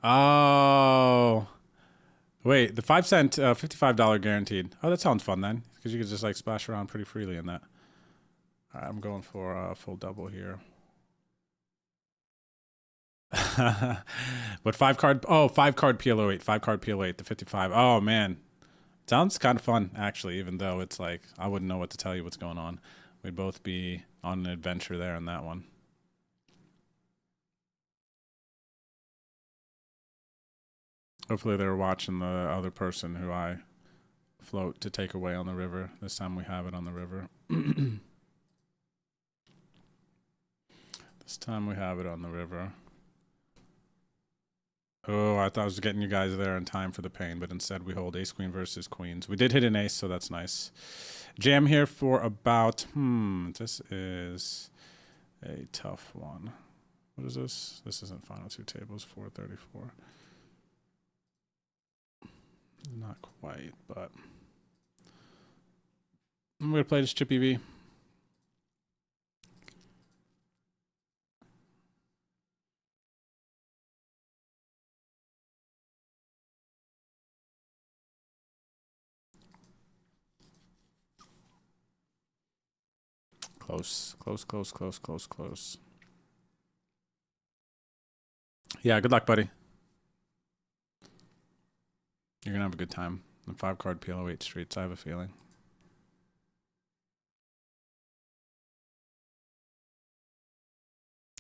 Oh. Wait, the 5 cent $55 guaranteed. Oh, that sounds fun then, because you can just like splash around pretty freely in that. All right, I'm going for a full double here. What 5 card? Oh, 5 card PLO 8. 5 card PLO 8, the 55. Oh, man. Sounds kind of fun, actually, even though it's like I wouldn't know what to tell you what's going on. We'd both be on an adventure there in that one. Hopefully they were watching the other person who I float to take away on the river. This time we have it on the river. This time we have it on the river. Oh, I thought I was getting you guys there in time for the pain, but instead we hold ace queen versus queens. We did hit an ace, so that's nice. Jam here for about, this is a tough one. What is this? This isn't final two tables, 434. Not quite, but I'm going to play this Chippy V. Close, close, close, close, close, close. Yeah, good luck, buddy. You're going to have a good time. The 5-card PLO8 streets, I have a feeling.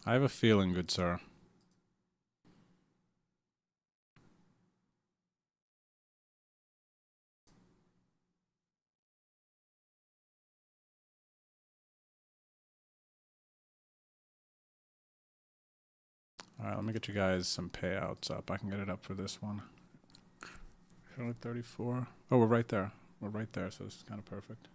I have a feeling, good sir. All right, let me get you guys some payouts up. I can get it up for this one. Only 34. Oh, we're right there. We're right there, so this is kind of perfect.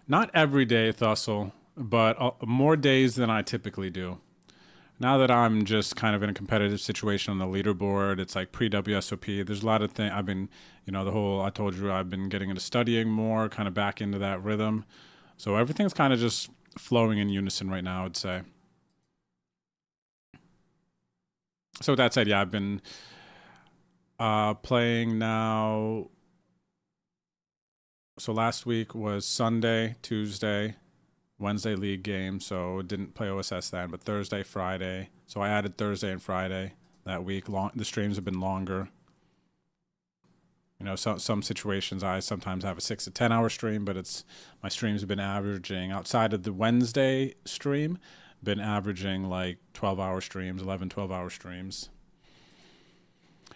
Not every day, Thussle, but more days than I typically do. Now that I'm just kind of in a competitive situation on the leaderboard, it's like pre-WSOP. There's a lot of things. I've been, I told you I've been getting into studying more, kind of back into that rhythm. So everything's kind of just flowing in unison right now, I'd say. So with that said, yeah, I've been playing now. So last week was Sunday, Tuesday, Wednesday league game, so didn't play OSS then, but Thursday, Friday. So I added Thursday and Friday that week. The streams have been longer. Some situations I sometimes have a 6 to 10 hour stream, but my streams have been averaging, outside of the Wednesday stream, been averaging like 12-hour streams, 11, 12-hour streams.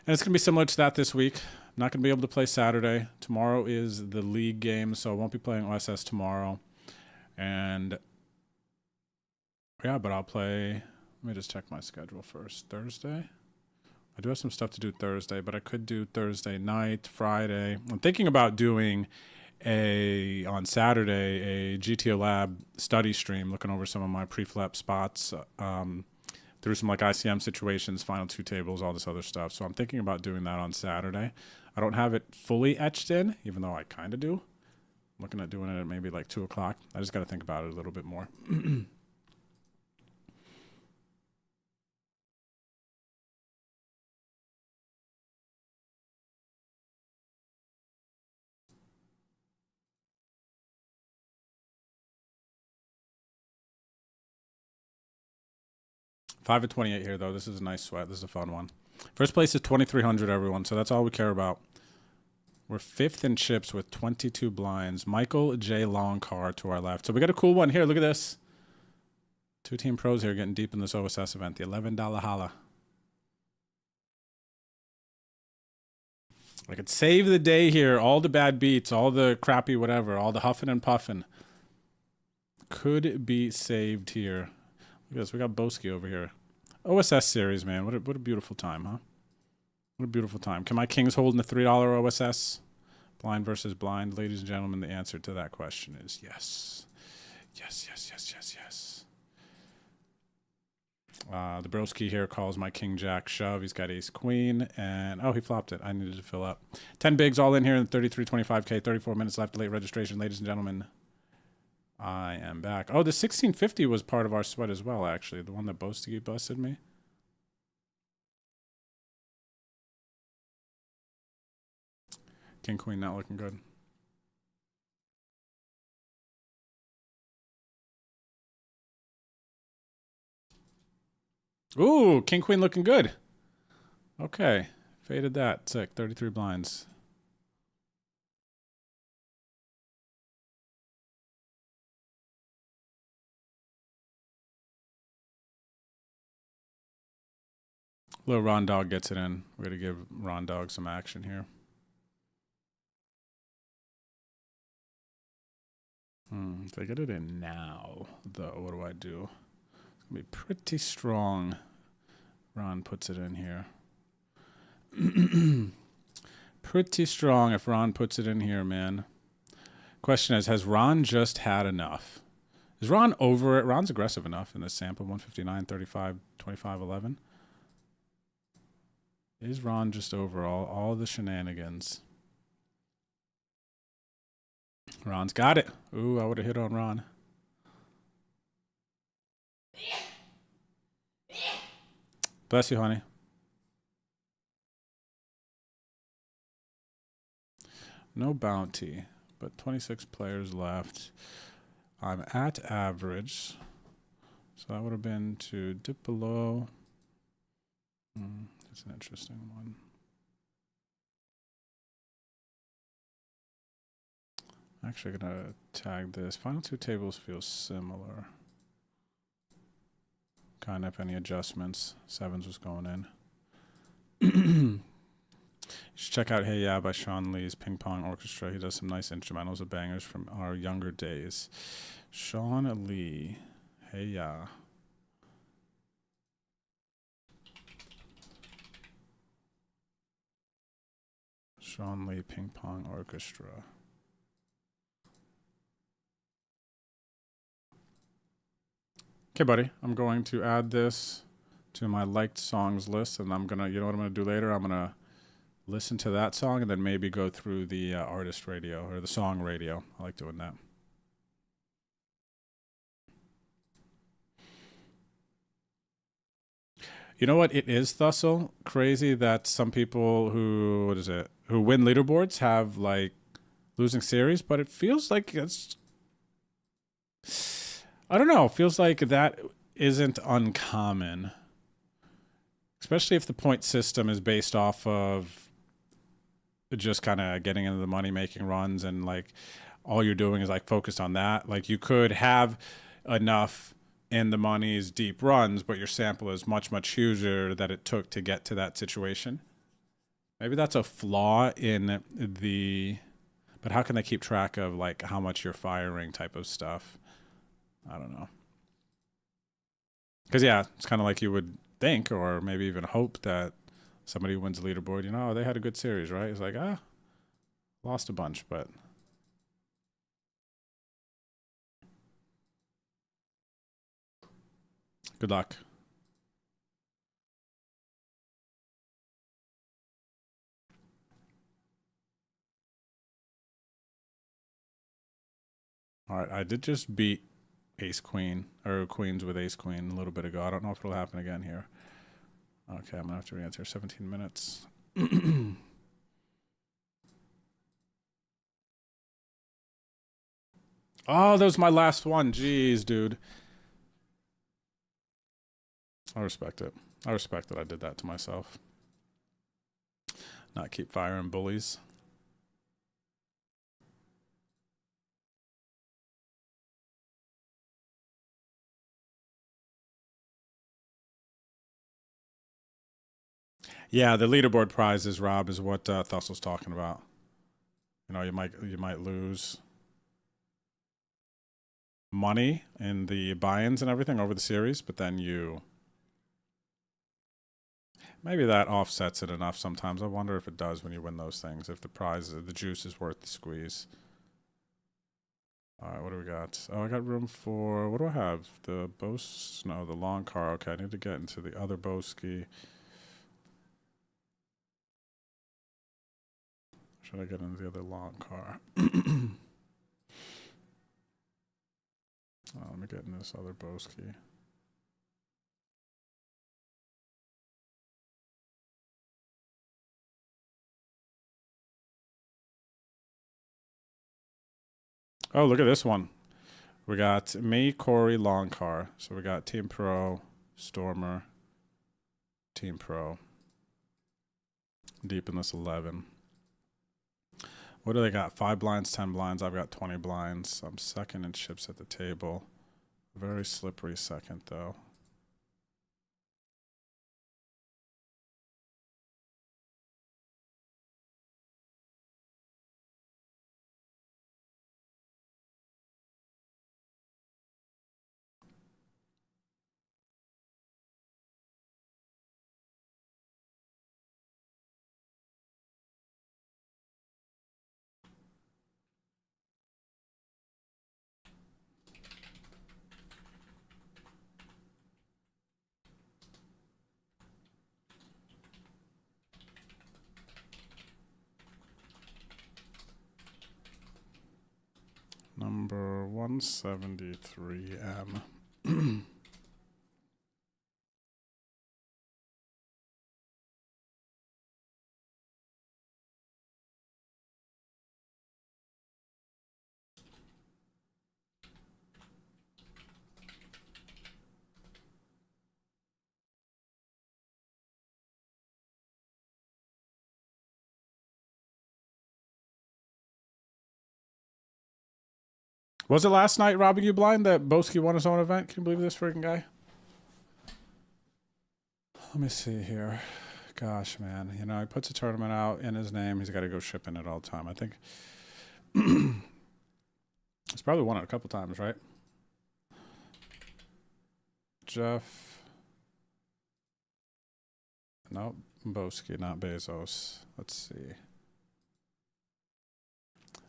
And it's going to be similar to that this week. I'm not going to be able to play Saturday. Tomorrow is the league game, so I won't be playing OSS tomorrow. And yeah, but I'll play. Let me just check my schedule first. Thursday. I do have some stuff to do Thursday, but I could do Thursday night, Friday. I'm thinking about doing on Saturday a GTO Lab study stream, looking over some of my pre-flap spots, through some like ICM situations, final 2 tables, all this other stuff. So I'm thinking about doing that on Saturday. I don't have it fully etched in, even though I kind of do. I'm looking at doing it at maybe like 2 o'clock. I just got to think about it a little bit more. 5 of 28 here, though. This is a nice sweat. This is a fun one. First place is 2,300, everyone, so that's all we care about. We're 5th in chips with 22 blinds. Michael J. Longcar to our left. So we got a cool one here. Look at this. 2 team pros here getting deep in this OSS event. The $11 holla. I could save the day here. All the bad beats, all the crappy whatever, all the huffing and puffing could be saved here. Look at this. We got Boski over here. OSS series, man. What a beautiful time, huh? What a beautiful time. Can my kings hold in the $3 OSS? Blind versus blind. Ladies and gentlemen, the answer to that question is yes. Yes, yes, yes, yes, yes. The broski here calls my king jack shove. He's got ace queen. And, oh, he flopped it. I needed to fill up. 10 bigs all in here in 33.25K. 34 minutes left. Late registration, ladies and gentlemen. I am back. Oh, the 1650 was part of our sweat as well, actually. The one that Boski busted me. King, queen not looking good. Ooh, king, queen looking good. Okay. Faded that. Sick. 33 blinds. Little Ron Dog gets it in. We're going to give Ron Dog some action here. If I get it in now, though, what do I do? It's going to be pretty strong. Ron puts it in here. Pretty strong if Ron puts it in here, man. Question is, has Ron just had enough? Is Ron over it? Ron's aggressive enough in this sample. 159, 35, 25, 11. Is Ron just over all the shenanigans? Ron's got it. Ooh, I would have hit on Ron. Bless you, honey. No bounty, but 26 players left. I'm at average. So that would have been to dip below. That's an interesting one. I'm actually going to tag this. Final two tables feel similar. Kind of any adjustments. Sevens was going in. You should check out Hey Ya by Sean Lee's Ping Pong Orchestra. He does some nice instrumentals of bangers from our younger days. Sean Lee, Hey Ya. Sean Lee Ping Pong Orchestra. Okay, buddy. I'm going to add this to my liked songs list, and I'm gonna, you know what I'm gonna do later? I'm gonna listen to that song and then maybe go through the artist radio or the song radio. I like doing that. You know what it is, Thussle? Crazy that some people who win leaderboards have like losing series, but it feels like it's, I don't know, it feels like that isn't uncommon. Especially if the point system is based off of just kind of getting into the money making runs and like all you're doing is like focused on that. Like you could have enough in the money's deep runs, but your sample is much, much huger that it took to get to that situation. Maybe that's a flaw in the, but how can they keep track of like how much you're firing type of stuff? I don't know. Because yeah, it's kind of like you would think or maybe even hope that somebody who wins the leaderboard, you know, they had a good series, right? It's like, lost a bunch, but good luck. All right, I did just beat ace queen or queens with ace queen a little bit ago. I don't know if it'll happen again here. Okay, I'm gonna have to re-enter 17 minutes. Oh, that was my last one. Jeez, dude. I respect it. I respect that I did that to myself. Not keep firing bullies. Yeah, the leaderboard prizes, Rob, is what Thustle's talking about. You know, you might lose money in the buy-ins and everything over the series, but then maybe that offsets it enough sometimes. I wonder if it does when you win those things, if the juice is worth the squeeze. All right, what do we got? Oh, I got room for, what do I have? The no, the long car. Okay, I need to get into the other Boski. Should I get into the other long car? Let me get in this other Boski. Oh, look at this one. We got me, Corey, long car. So we got Team Pro, Stormer, Team Pro. Deep in this 11. What do they got? 5 blinds, 10 blinds. I've got 20 blinds. I'm second in chips at the table. Very slippery second, though. 173M. Was it last night, robbing you blind, that Boski won his own event? Can you believe this freaking guy? Let me see here. Gosh, man. You know, he puts a tournament out in his name. He's got to go shipping it all the time. I think he's probably won it a couple times, right? Jeff. Nope. Boski, not Bezos. Let's see.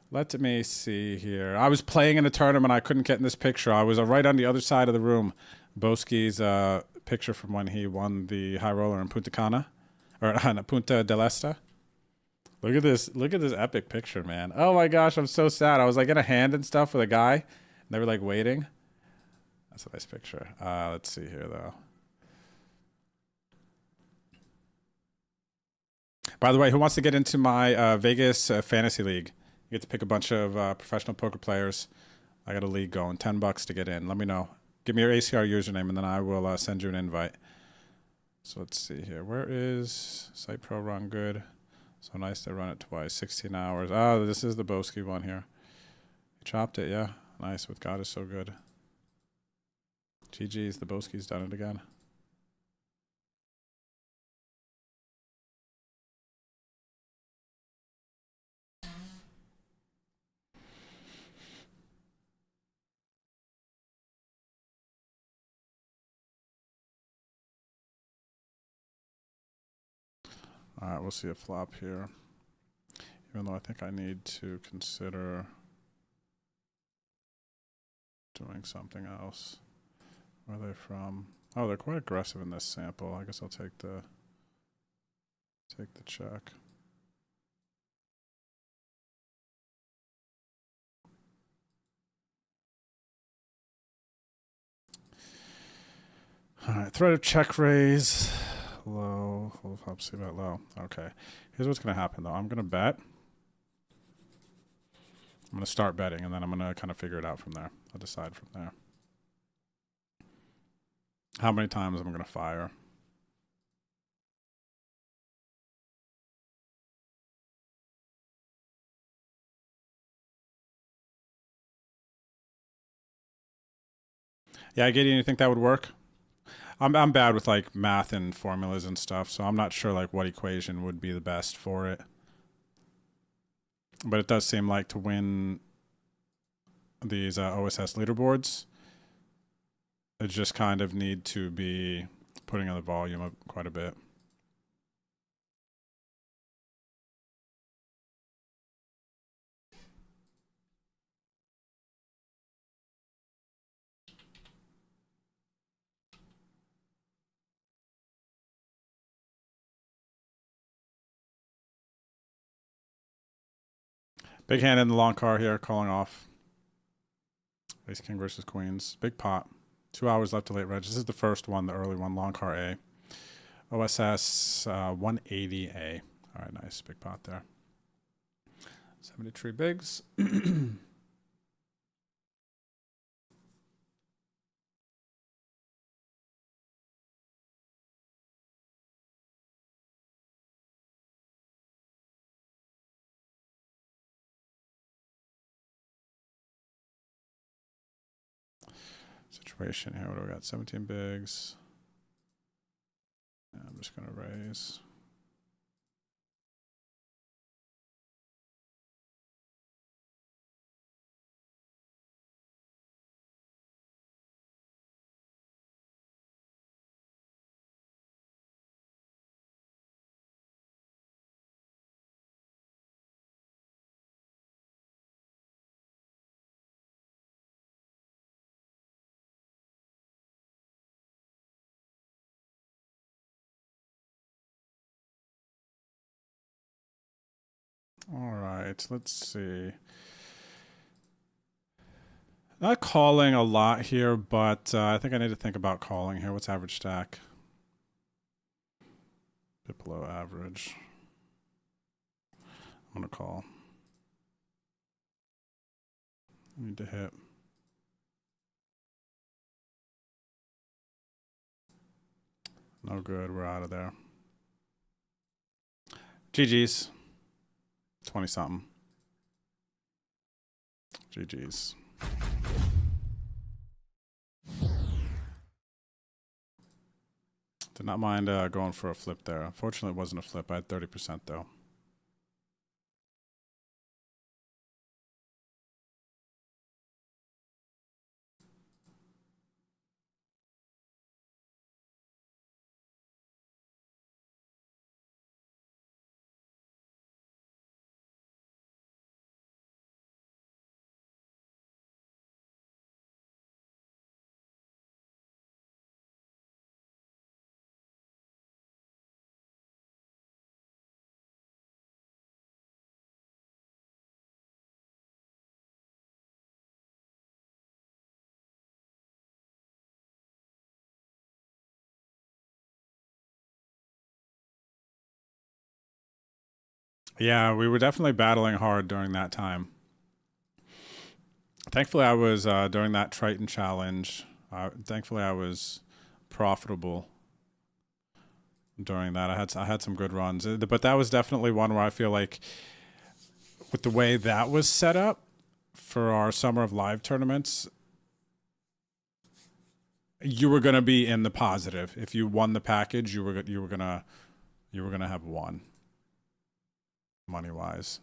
Let me see here. I was playing in a tournament. I couldn't get in this picture. I was right on the other side of the room. Boski's picture from when he won the high roller in Punta Cana, or Punta del Este. Look at this. Look at this epic picture, man. Oh my gosh, I'm so sad. I was like in a hand and stuff with a guy. And they were like waiting. That's a nice picture. Let's see here though. By the way, who wants to get into my Vegas fantasy league? You get to pick a bunch of professional poker players. I got a league going. $10 to get in. Let me know. Give me your ACR username, and then I will send you an invite. So let's see here. Where is Site Pro Run Good? So nice to run it twice. 16 hours. Oh, this is the Boski one here. You chopped it, yeah. Nice. With God is so good. GG's. The Boski's done it again. All right, we'll see a flop here. Even though I think I need to consider doing something else. Where are they from? Oh, they're quite aggressive in this sample. I guess I'll take the check. All right, threat of check raise. Low, full flop, see about low. Okay, here's what's going to happen though. I'm going to bet. I'm going to start betting, and then I'm going to kind of figure it out from there. I'll decide from there how many times I'm going to fire. Yeah, Gideon, you think that would work? I'm bad with like math and formulas and stuff, so I'm not sure like what equation would be the best for it. But it does seem like to win these OSS leaderboards, it just kind of need to be putting on the volume up quite a bit. Big hand in the long car here, calling off. Ace King versus Queens. Big pot. 2 hours left to late reg. This is the first one, the early one, long car A. OSS 180A. All right, nice. Big pot there. 73 bigs. Situation here. What do we got? 17 bigs. Yeah, I'm just going to raise. All right, let's see. Not calling a lot here, but I think I need to think about calling here. What's average stack? Bit below average. I'm going to call. I need to hit. No good. We're out of there. GG's. 20-something. GG's. Did not mind going for a flip there. Unfortunately, it wasn't a flip. I had 30% though. Yeah, we were definitely battling hard during that time. Thankfully, I was during that Triton challenge. Thankfully, I was profitable during that. I had some good runs, but that was definitely one where I feel like, with the way that was set up for our Summer of Live tournaments, you were going to be in the positive. If you won the package, you were gonna have won money wise.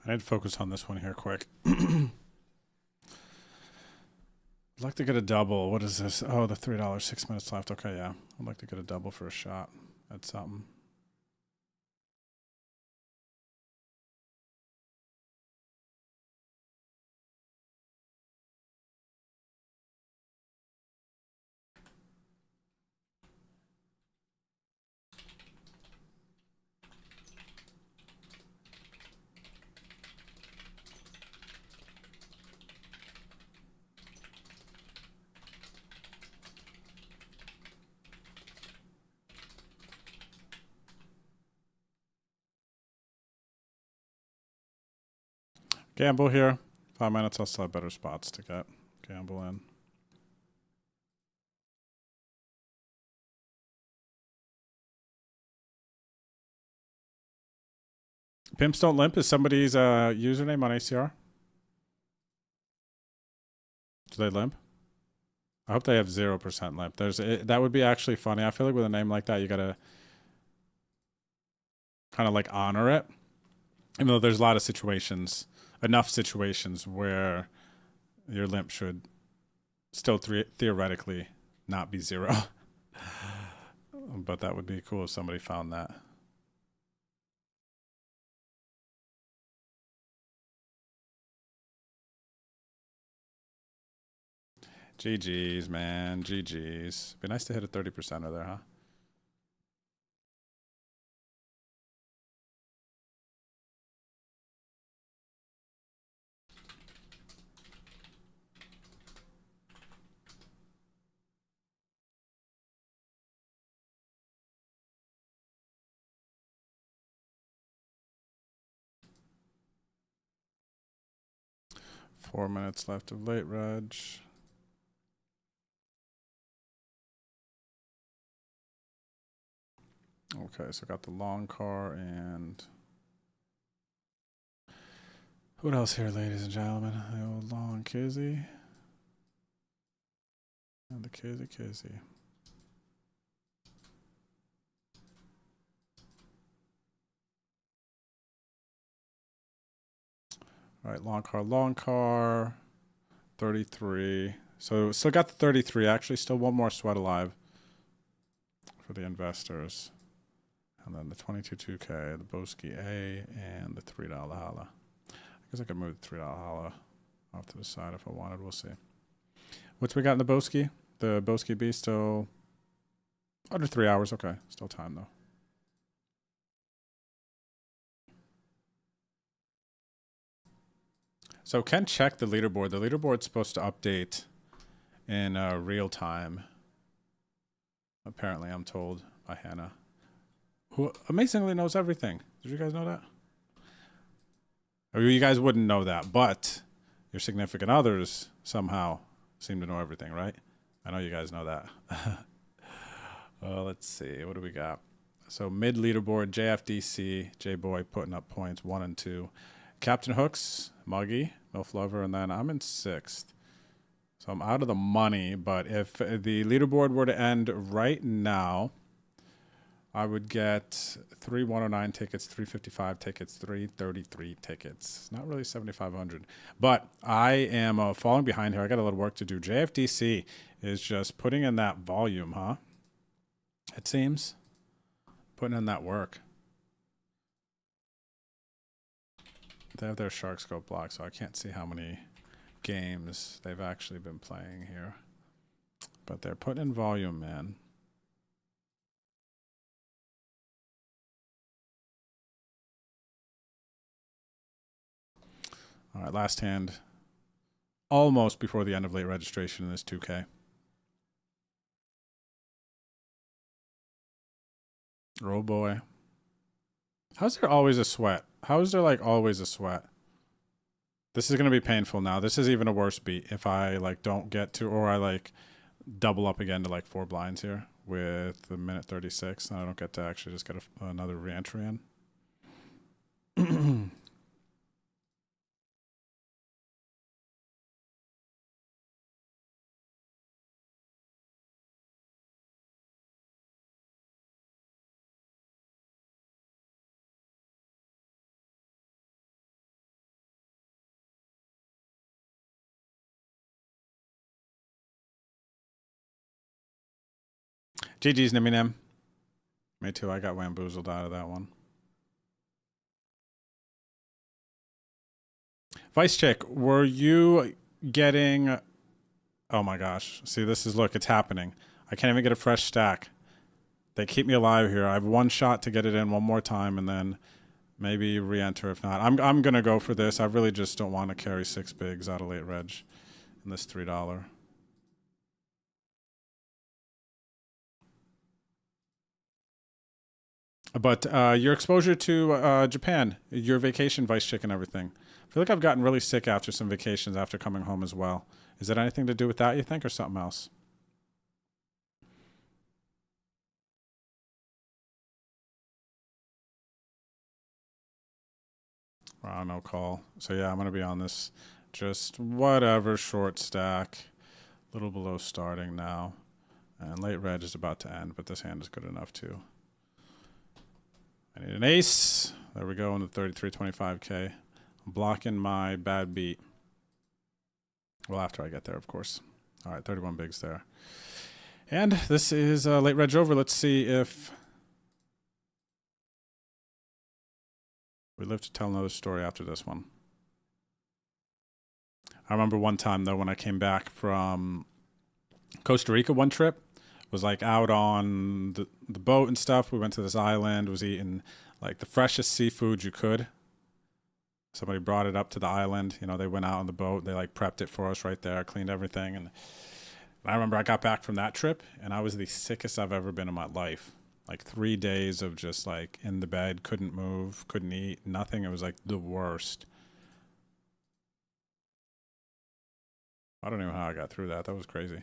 I need to focus on this one here quick. I'd like to get a double. What is this? Oh, the $3, 6 minutes left. Okay, yeah. I'd like to get a double for a shot at something. Gamble here. 5 minutes. I'll still have better spots to get. Gamble in. Pimps Don't Limp is somebody's username on ACR. Do they limp? I hope they have 0% limp. That would be actually funny. I feel like with a name like that, you gotta kind of like honor it. Even though there's a lot of situations, enough situations where your limp should still theoretically not be 0. But that would be cool if somebody found that. GG's, man. GG's. Be nice to hit a 30%er there, huh? 4 minutes left of late reg. Okay, so got the long car and what else here, ladies and gentlemen? The old long kizzy. And the kizzy. All right, long car, 33. So still got the 33. Actually, still one more sweat alive for the investors. And then the 22.2K, the Boski A, and the $3 holla. I guess I could move the $3 holla off to the side if I wanted. We'll see. What's we got in the Boski? The Boski B still under 3 hours. Okay, still time though. So Ken checked the leaderboard. The leaderboard's supposed to update in real time. Apparently, I'm told by Hannah, who amazingly knows everything. Did you guys know that? Or you guys wouldn't know that, but your significant others somehow seem to know everything, right? I know you guys know that. Let's see. What do we got? So mid leaderboard, JFDC, J-Boy putting up points 1 and 2. Captain Hooks, Muggy, Milf Lover, and then I'm in 6th. So I'm out of the money, but if the leaderboard were to end right now, I would get 3 109 tickets, 355 tickets, 333 tickets. Not really 7,500. But I am falling behind here. I got a little work to do. JFDC is just putting in that volume, huh? It seems. Putting in that work. They have their shark scope block, so I can't see how many games they've actually been playing here. But they're putting in volume, man. All right, last hand. Almost before the end of late registration in this 2K. Oh boy. How's there always a sweat? How is there like always a sweat? This is going to be painful now. This is even a worse beat if I like don't get to, or I like double up again to like 4 blinds here with the minute 36. And I don't get to actually just get another re-entry in. GG's Niminem. Me too. I got wamboozled out of that one. Vice Chick, were you getting... Oh my gosh. See, this is... Look, it's happening. I can't even get a fresh stack. They keep me alive here. I have one shot to get it in one more time and then maybe re-enter if not. I'm going to go for this. I really just don't want to carry 6 bigs out of late reg in this $3. But your exposure to Japan, your vacation, Vice Chick, and everything. I feel like I've gotten really sick after some vacations after coming home as well. Is that anything to do with that, you think, or something else? Wow, no call. So yeah, I'm going to be on this just whatever short stack. A little below starting now. And late reg is about to end, but this hand is good enough too. I need an ace. There we go in the 33.25K. I'm blocking my bad beat. Well, after I get there, of course. All right, 31 bigs there. And this is late reg over. Let's see if we live to tell another story after this one. I remember one time, though, when I came back from Costa Rica one trip, was like out on the boat and stuff. We went to this island, was eating like the freshest seafood you could. Somebody brought it up to the island. You know, they went out on the boat. They like prepped it for us right there, cleaned everything. And I remember I got back from that trip and I was the sickest I've ever been in my life. Like 3 days of just like in the bed, couldn't move, couldn't eat, nothing. It was like the worst. I don't even know how I got through that. That was crazy.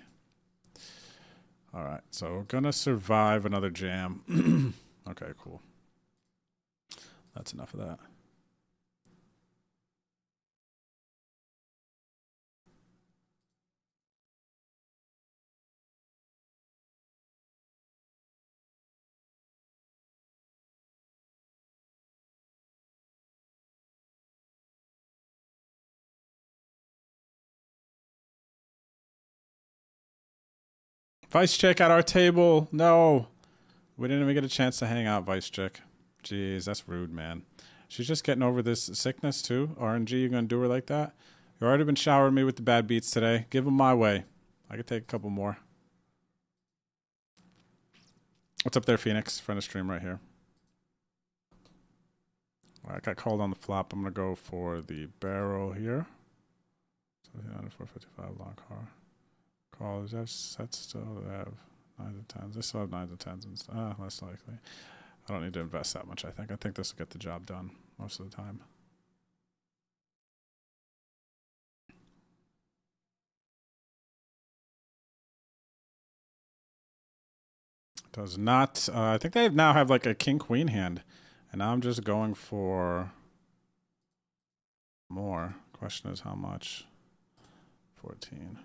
All right, so we're gonna survive another jam. Okay, cool. That's enough of that. Vice chick at our table. No. We didn't even get a chance to hang out, Vice chick. Jeez, that's rude, man. She's just getting over this sickness too. RNG, you gonna do her like that? You already been showering me with the bad beats today. Give them my way. I could take a couple more. What's up there, Phoenix? Friend of stream right here. I got called on the flop. I'm gonna go for the barrel here. So 455 long car. Call. Does that set still? They have 9s and 10s. They still have 9s and 10s and stuff. Less likely. I don't need to invest that much, I think. I think this will get the job done most of the time. Does not. I think they now have like a king-queen hand. And now I'm just going for more. Question is how much? 14.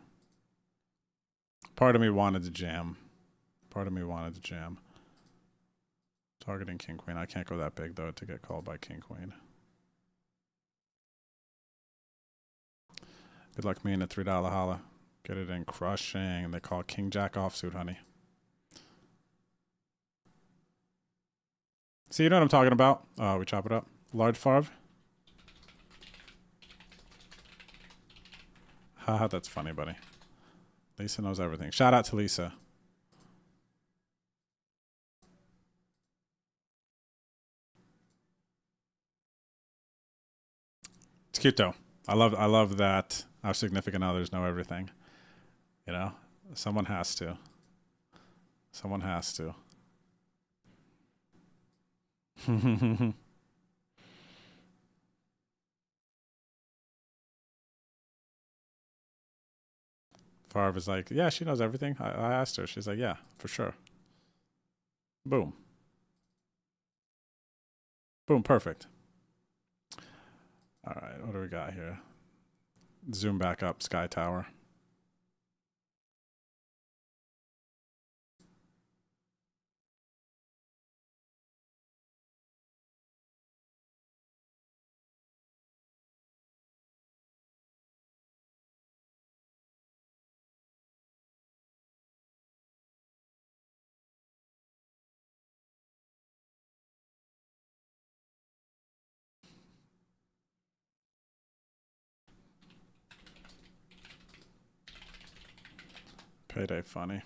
Part of me wanted to jam. Part of me wanted to jam. Targeting king-queen. I can't go that big, though, to get called by king-queen. Good luck me in a $3 holla. Get it in crushing. They call king-jack offsuit, honey. See, you know what I'm talking about? We chop it up. Large farv. Haha, that's funny, buddy. Lisa knows everything. Shout out to Lisa. It's cute though. I love that our significant others know everything. You know? Someone has to. Someone has to. Farv is like, yeah, she knows everything. I asked her. She's like, yeah, for sure. Boom. Boom, perfect. All right, what do we got here? Zoom back up, Sky Tower. Payday funny.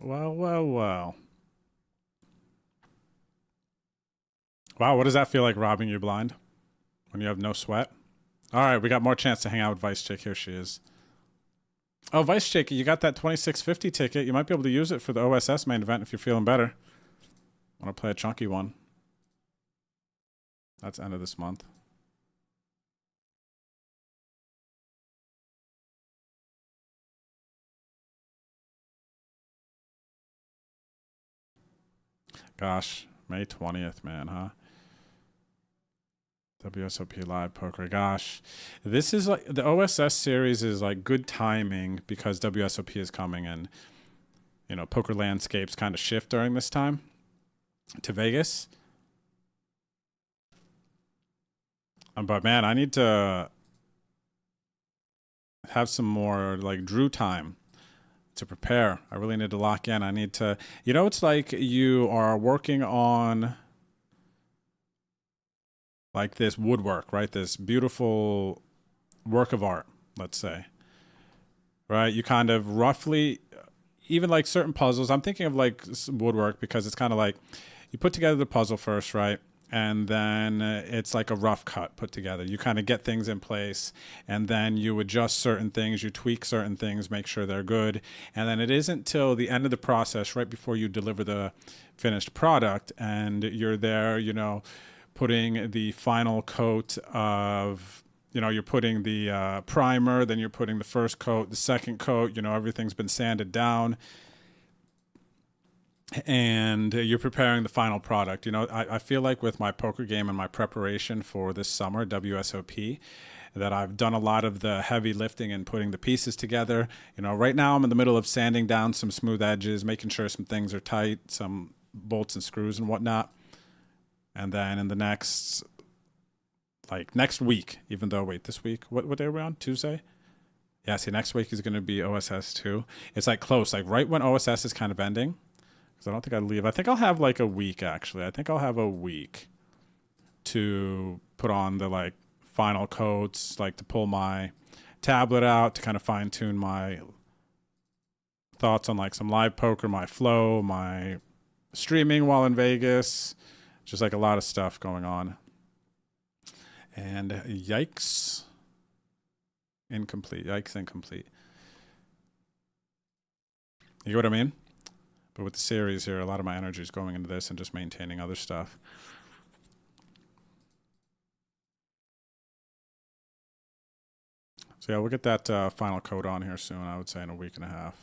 Well. Wow, what does that feel like, robbing you blind? When you have no sweat? All right, we got more chance to hang out with Vice Chick. Here she is. Oh, Vice Chick, you got that 2650 ticket. You might be able to use it for the OSS main event if you're feeling better. Want to play a chunky one. That's end of this month. Gosh, May 20th, man, huh? WSOP Live Poker. Gosh, this is like the OSS series is like good timing because WSOP is coming and, you know, poker landscapes kind of shift during this time to Vegas. But man, I need to have some more like Drew time to prepare. I really need to lock in. I need to, you know, it's like you are working on like this woodwork, right? This beautiful work of art, let's say, right? You kind of roughly, even like certain puzzles, I'm thinking of like woodwork because it's kind of like you put together the puzzle first, right? and then it's like a rough cut put together. You kind of get things in place, and then you adjust certain things, you tweak certain things, make sure they're good. And then it isn't till the end of the process, right before you deliver the finished product, and you're there, you know, putting the final coat of, you know, you're putting the primer, then you're putting the first coat, the second coat, you know, everything's been sanded down, and you're preparing the final product. You know, I feel like with my poker game and my preparation for this summer, WSOP, that I've done a lot of the heavy lifting and putting the pieces together. You know, right now I'm in the middle of sanding down some smooth edges, making sure some things are tight, some bolts and screws and whatnot. And then in the next week, even though, wait, this week, what day are we on? Tuesday? Yeah, see, next week is going to be OSS 2. It's like close, like right when OSS is kind of ending. Because I don't think I'd leave. I think I'll have like a week, actually. I think I'll have a week to put on the like final coats, like to pull my tablet out, to kind of fine tune my thoughts on like some live poker, my flow, my streaming while in Vegas. Just like a lot of stuff going on. And yikes. Incomplete. Yikes, incomplete. You get what I mean? But with the series here, a lot of my energy is going into this and just maintaining other stuff. So yeah, we'll get that final coat on here soon, I would say in a week and a half.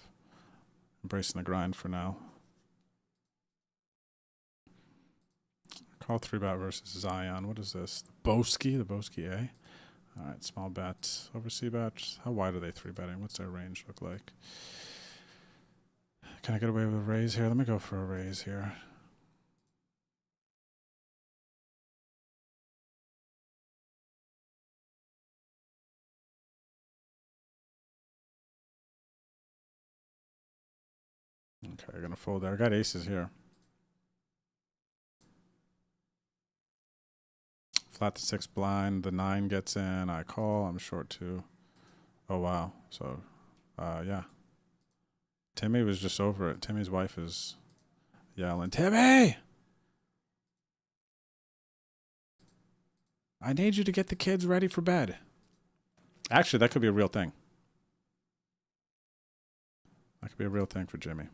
Embracing the grind for now. Call 3-bet versus Zion. What is this? The Boski, A. All right, small bet. Oversea bet. How wide are they 3-betting? What's their range look like? Can I get away with a raise here? Let me go for a raise here. Okay, I'm going to fold there. I got aces here. Flat to 6 blind. The 9 gets in. I call. I'm short 2. Oh, wow. So, yeah. Timmy was just over it. Timmy's wife is yelling, Timmy! I need you to get the kids ready for bed. Actually, that could be a real thing. That could be a real thing for Jimmy.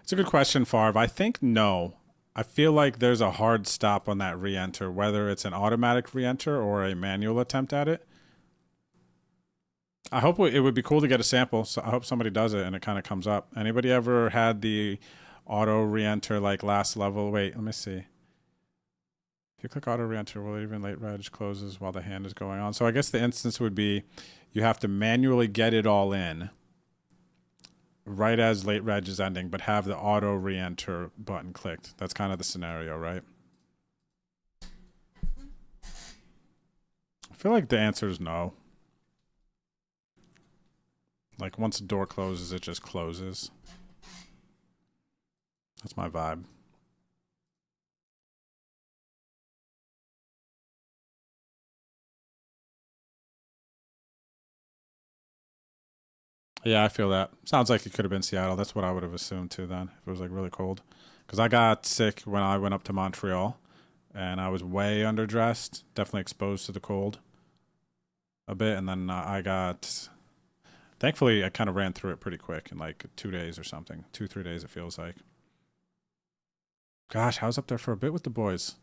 It's a good question, Farv. I think no. I feel like there's a hard stop on that re-enter, whether it's an automatic re-enter or a manual attempt at it. I hope it would be cool to get a sample. So I hope somebody does it and it kind of comes up. Anybody ever had the auto re-enter like last level? Wait, let me see. If you click auto re-enter, will it even late reg closes while the hand is going on? So I guess the instance would be you have to manually get it all in right as late reg is ending, but have the auto re-enter button clicked. That's kind of the scenario, right? I feel like the answer is no. Like once the door closes, it just closes. That's my vibe. Yeah, I feel that. Sounds like it could have been Seattle. That's what I would have assumed too then, if it was like really cold. Because I got sick when I went up to Montreal, and I was way underdressed, definitely exposed to the cold a bit, and then I got... Thankfully, I kind of ran through it pretty quick in like 2 days or something. 2-3 days, it feels like. Gosh, I was up there for a bit with the boys.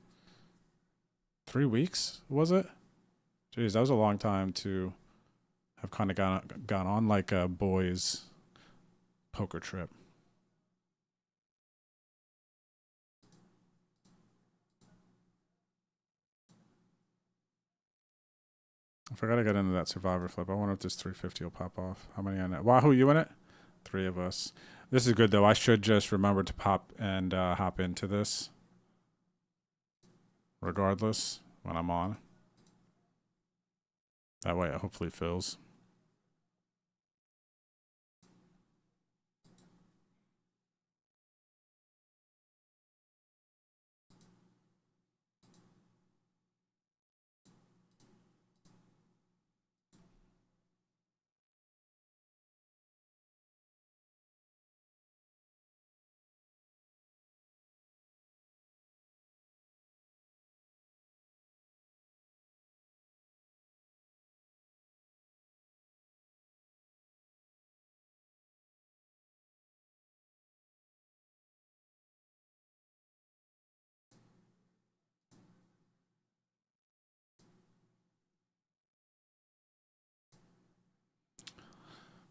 3 weeks, was it? Jeez, that was a long time to have kind of gone on like a boys' poker trip. I forgot to get into that survivor flip. I wonder if this 350 will pop off. How many on it? Wahoo, you in it? 3 of us. This is good, though. I should just remember to pop and hop into this regardless when I'm on. That way it hopefully fills.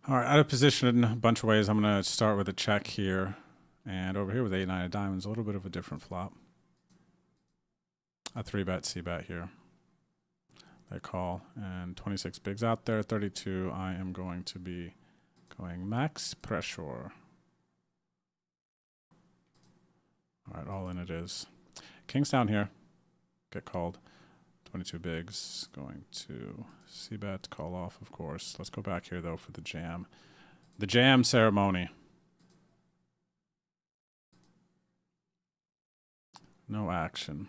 All right, out of position in a bunch of ways. I'm going to start with a check here. And over here with 8-9 of diamonds, a little bit of a different flop. A 3-bet, C-bet here. They call. And 26 bigs out there. 32, I am going to be going max pressure. All right, all in it is. King's down here. Get called. 22 bigs. Going to C-bet, call off, of course. Let's go back here, though, for the jam. The jam ceremony. No action.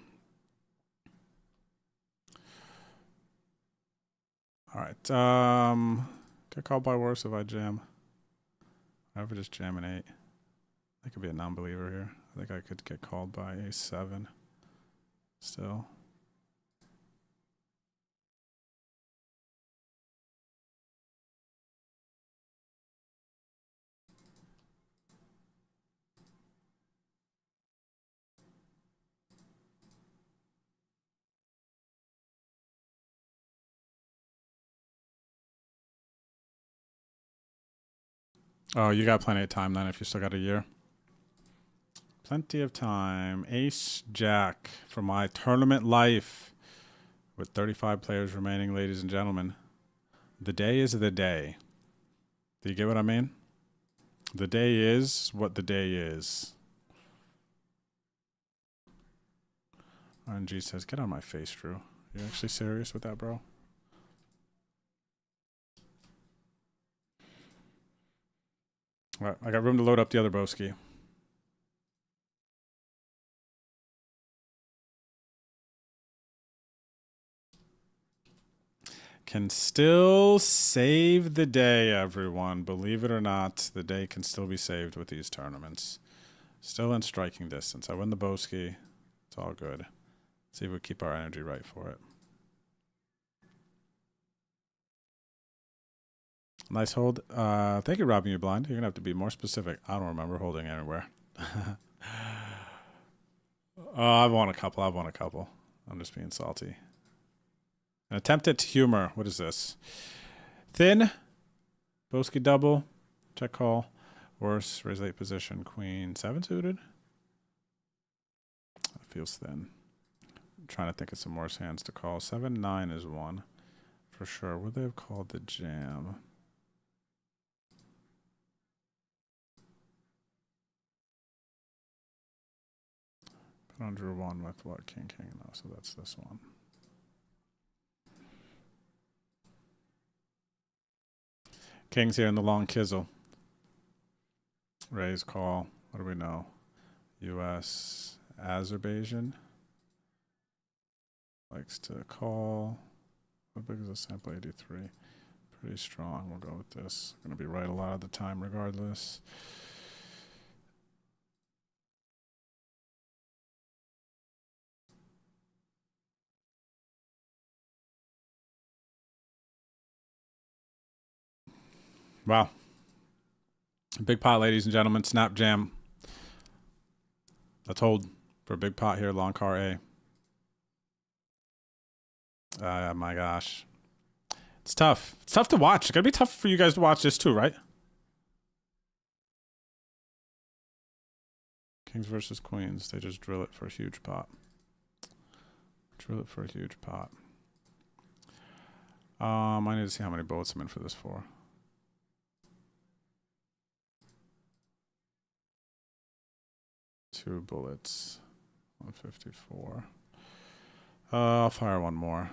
All right. Get called by worse if I jam. I ever just jam an 8. I could be a non-believer here. I think I could get called by a 7 still. Oh, you got plenty of time then if you still got a year. Plenty of time. Ace Jack for my tournament life with 35 players remaining, ladies and gentlemen. The day is the day. Do you get what I mean? The day is what the day is. RNG says, get on my face, Drew. You actually serious with that, bro? All right, I got room to load up the other broski. Can still save the day, everyone. Believe it or not, the day can still be saved with these tournaments. Still in striking distance. I win the broski. It's all good. See if we keep our energy right for it. Nice hold. Thank you, Robbing You Blind. You're going to have to be more specific. I don't remember holding anywhere. I've won a couple. I'm just being salty. An attempt at humor. What is this? Thin. Boski double. Check call. Worse. Raise late position. Queen 7 suited. That feels thin. I'm trying to think of some worse hands to call. 7-9 is one. For sure. Would they have called the jam? Under one with what? King. No, so that's this one. King's here in the long kizzle. Raise call. What do we know? U.S. Azerbaijan likes to call. How big is the sample? 83. Pretty strong. We'll go with this. Going to be right a lot of the time regardless. Wow. Big pot, ladies and gentlemen. Snap jam. Let's hold for a big pot here. Long car A. My gosh. It's tough. It's tough to watch. It's going to be tough for you guys to watch this too, right? Kings versus Queens. They just drill it for a huge pot. Drill it for a huge pot. I need to see how many bullets I'm in for this for. 2 bullets. 154. I'll fire one more.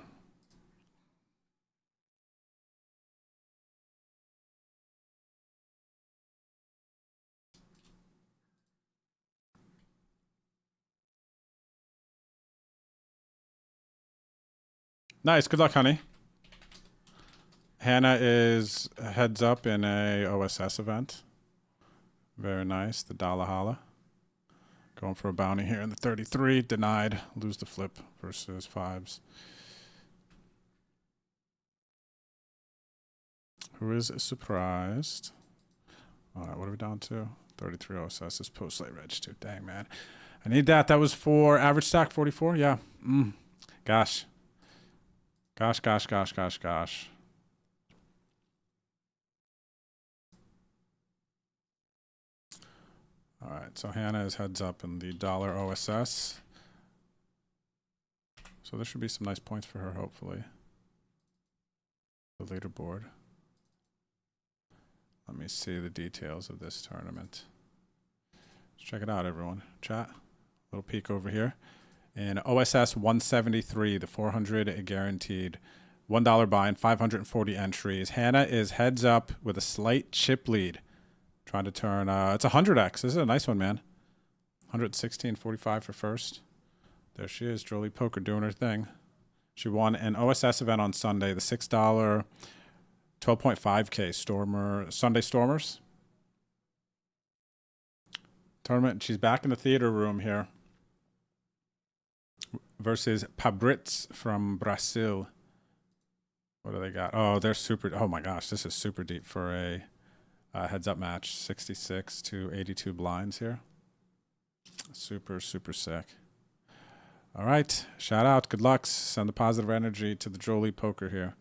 Nice. Good luck, honey. Hannah is heads up in a OSS event. Very nice. The Dalahala. Going for a bounty here in the 33. Denied. Lose the flip versus 5s. Who is surprised? All right, what are we down to? 33 OSS is post-late reg too. Dang, man. I need that. That was for average stack 44? Yeah. Gosh. Gosh. All right, so Hannah is heads up in the dollar OSS. So there should be some nice points for her, hopefully. The leaderboard. Let me see the details of this tournament. Let's check it out, everyone. Chat. Little peek over here. In OSS 173, the 400 guaranteed. $1 buy-in, 540 entries. Hannah is heads up with a slight chip lead. Trying to turn, it's a 100x. This is a nice one, man. 116.45 for first. There she is, Jolie Poker doing her thing. She won an OSS event on Sunday, the $6 12.5K Stormer Sunday Stormers tournament. She's back in the theater room here versus Pabritz from Brazil. What do they got? Oh, they're super. Oh my gosh, this is super deep for a heads up match. 66 to 82 blinds here. Super, super sick. All right, shout out, good luck. Send the positive energy to the Jolie Poker here.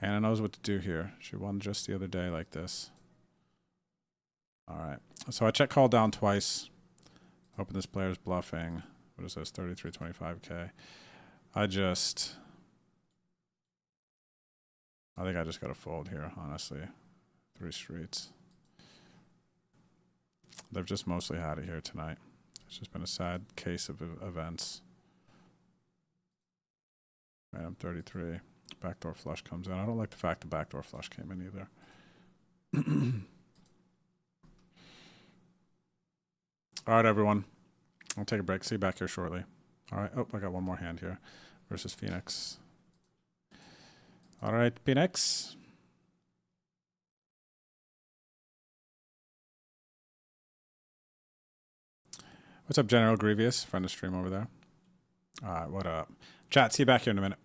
Hannah knows what to do here. She won just the other day like this. All right, so I check call down twice. Hoping this player's bluffing. What is this, 33.25K? I think I just got to fold here, honestly. 3 streets. They've just mostly had it here tonight. It's just been a sad case of events. Right, I'm 33. Backdoor flush comes in. I don't like the fact the backdoor flush came in either. All right, everyone. I'll take a break. See you back here shortly. All right. Oh, I got one more hand here versus Phoenix. All right, Phoenix. What's up, General Grievous? Friend of stream over there. All right, what up? Chat, see you back here in a minute.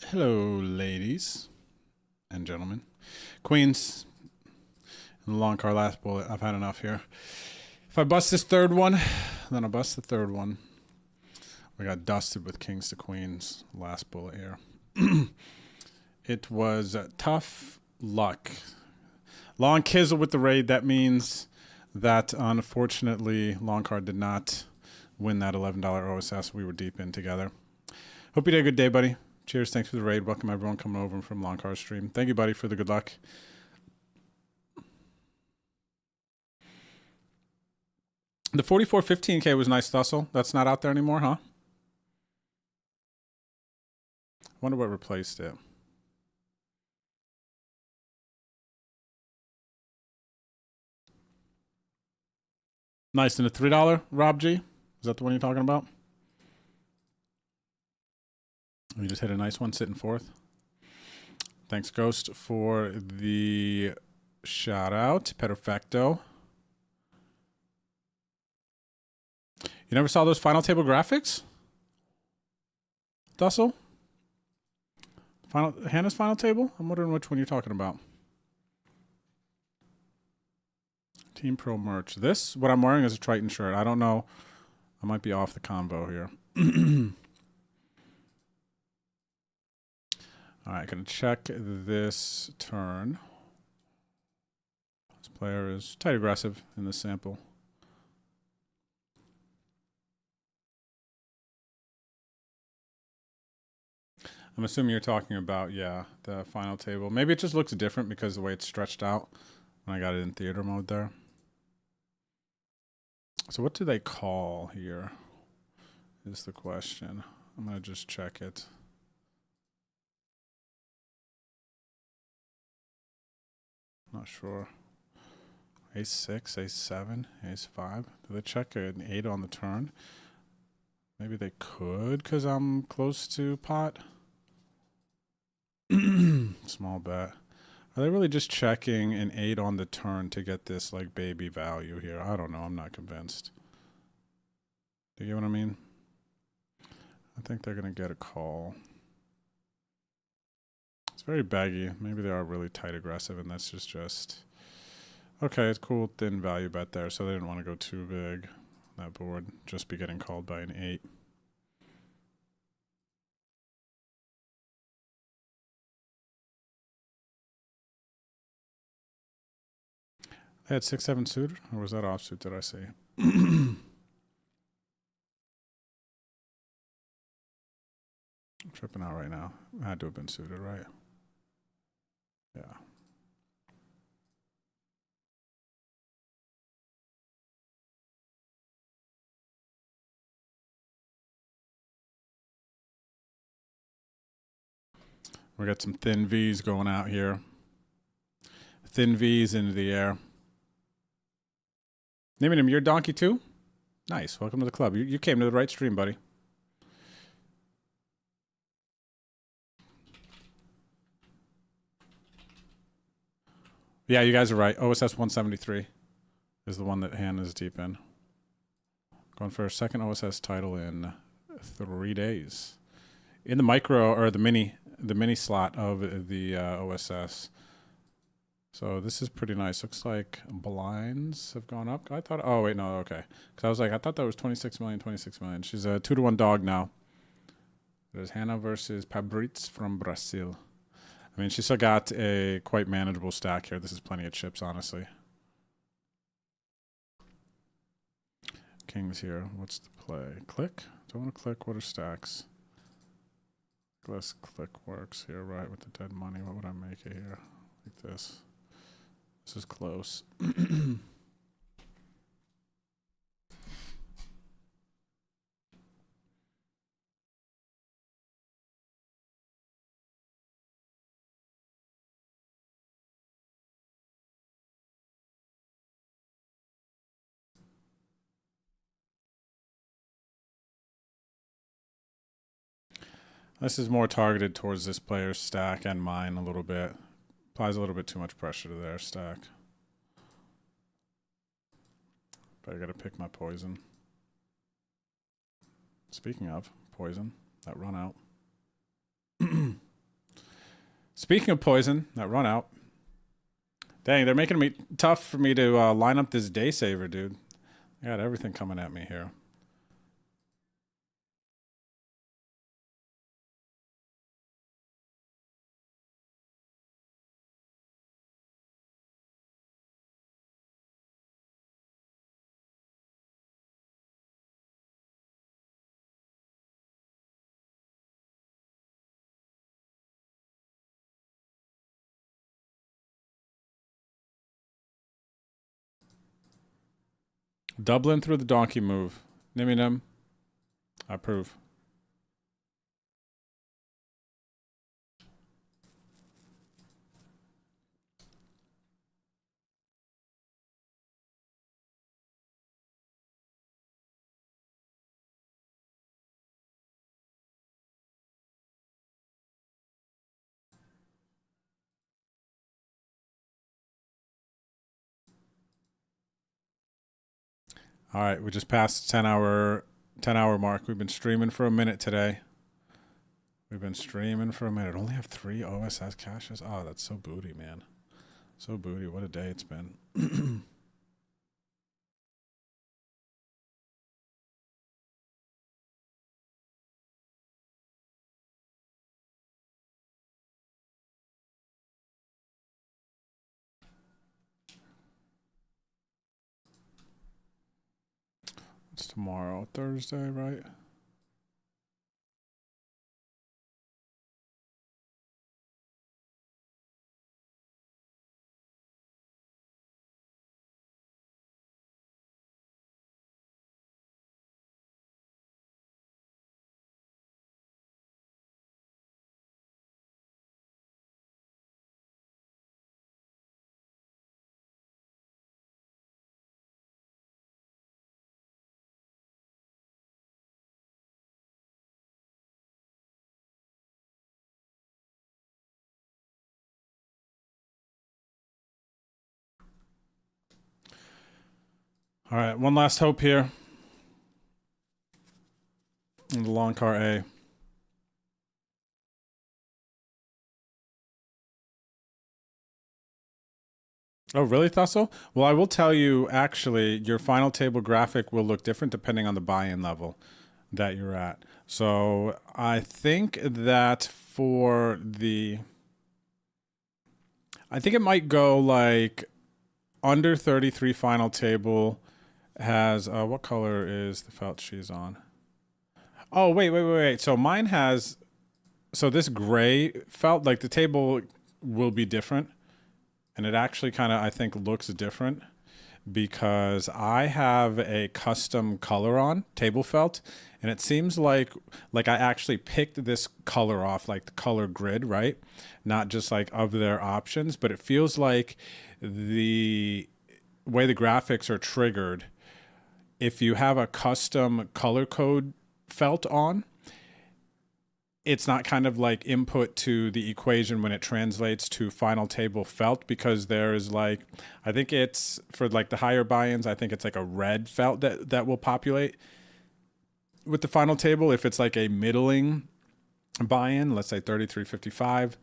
Hello, ladies and gentlemen. Queens. And the long car last bullet. I've had enough here. If I bust this third one, then I'll bust the third one. We got dusted with kings to queens. Last bullet here. It was tough luck. Long Kizzle with the raid. That means that, unfortunately, Long Card did not win that $11 OSS we were deep in together. Hope you had a good day, buddy. Cheers. Thanks for the raid. Welcome, everyone, coming over from Long Card stream. Thank you, buddy, for the good luck. The 4415K was nice, Thussle. That's not out there anymore, huh? I wonder what replaced it. Nice. And the $3, Rob G? Is that the one you're talking about? We just hit a nice one sitting fourth. Thanks, Ghost, for the shout out. Perfecto. You never saw those final table graphics? Dussel? Hannah's final table? I'm wondering which one you're talking about. Team Pro merch. This, what I'm wearing is a Triton shirt. I don't know. I might be off the convo here. All right, gonna check this turn. This player is tight aggressive in this sample. I'm assuming you're talking about, yeah, the final table. Maybe it just looks different because the way it's stretched out when I got it in theater mode there. So what do they call here is the question. I'm going to just check it. Not sure. Ace 6, Ace 7, Ace 5. Do they check an 8 on the turn? Maybe they could because I'm close to pot. Small bet. Are they really just checking an 8 on the turn to get this like baby value here? I don't know. I'm not convinced. Do you get what I mean? I think they're going to get a call. It's very baggy. Maybe they are really tight aggressive and that's just okay, it's cool thin value bet there. So they didn't want to go too big on that board. Just be getting called by an 8. They had 6-7 suited, or was that offsuit? Did I see? I'm tripping out right now. It had to have been suited, right? Yeah. We got some thin V's going out here. Thin V's into the air. Naming him your donkey too? Nice. Welcome to the club. You came to the right stream, buddy. Yeah, you guys are right. OSS 173 is the one that Hannah's deep in. Going for a second OSS title in 3 days. In the micro or the mini slot of the OSS. So this is pretty nice. Looks like blinds have gone up. I thought, oh wait, no, okay. Because I was like, I thought that was 26 million, 26 million. She's a 2-to-1 dog now. There's Hannah versus Pabritz from Brazil. I mean, she's still got a quite manageable stack here. This is plenty of chips, honestly. Kings here. What's the play? Click? Do I want to click? What are stacks? Less click works here, right, with the dead money. What would I make it here? Like this. This is close. This is more targeted towards this player's stack and mine a little bit. Applies a little bit too much pressure to their stack. But I gotta pick my poison. Speaking of poison, that run out. Speaking of poison, that run out. Dang, they're making me tough for me to line up this day saver, dude. I got everything coming at me here. Dublin through the donkey move. Nimmy I approve. All right, we just passed 10-hour mark. We've been streaming for a minute today. Only have 3 OSS caches. Oh, that's so booty, man. So booty. What a day it's been. It's tomorrow, Thursday, right? All right, one last hope here. In the long car A. Oh, really, Thussle? Well, I will tell you, actually, your final table graphic will look different depending on the buy-in level that you're at. So I think that for the... I think it might go like under 33 final table has... what color is the felt she's on? Oh, wait. So mine has... So this gray felt, like the table will be different. And it actually kind of, I think, looks different because I have a custom color on table felt, and it seems like I actually picked this color off, like the color grid, right? Not just like of their options, but it feels like the way the graphics are triggered, if you have a custom color code felt on, it's not kind of like input to the equation when it translates to final table felt, because there's like, I think it's for like the higher buy-ins, I think it's like a red felt that will populate with the final table. If it's like a middling buy-in, let's say 3355,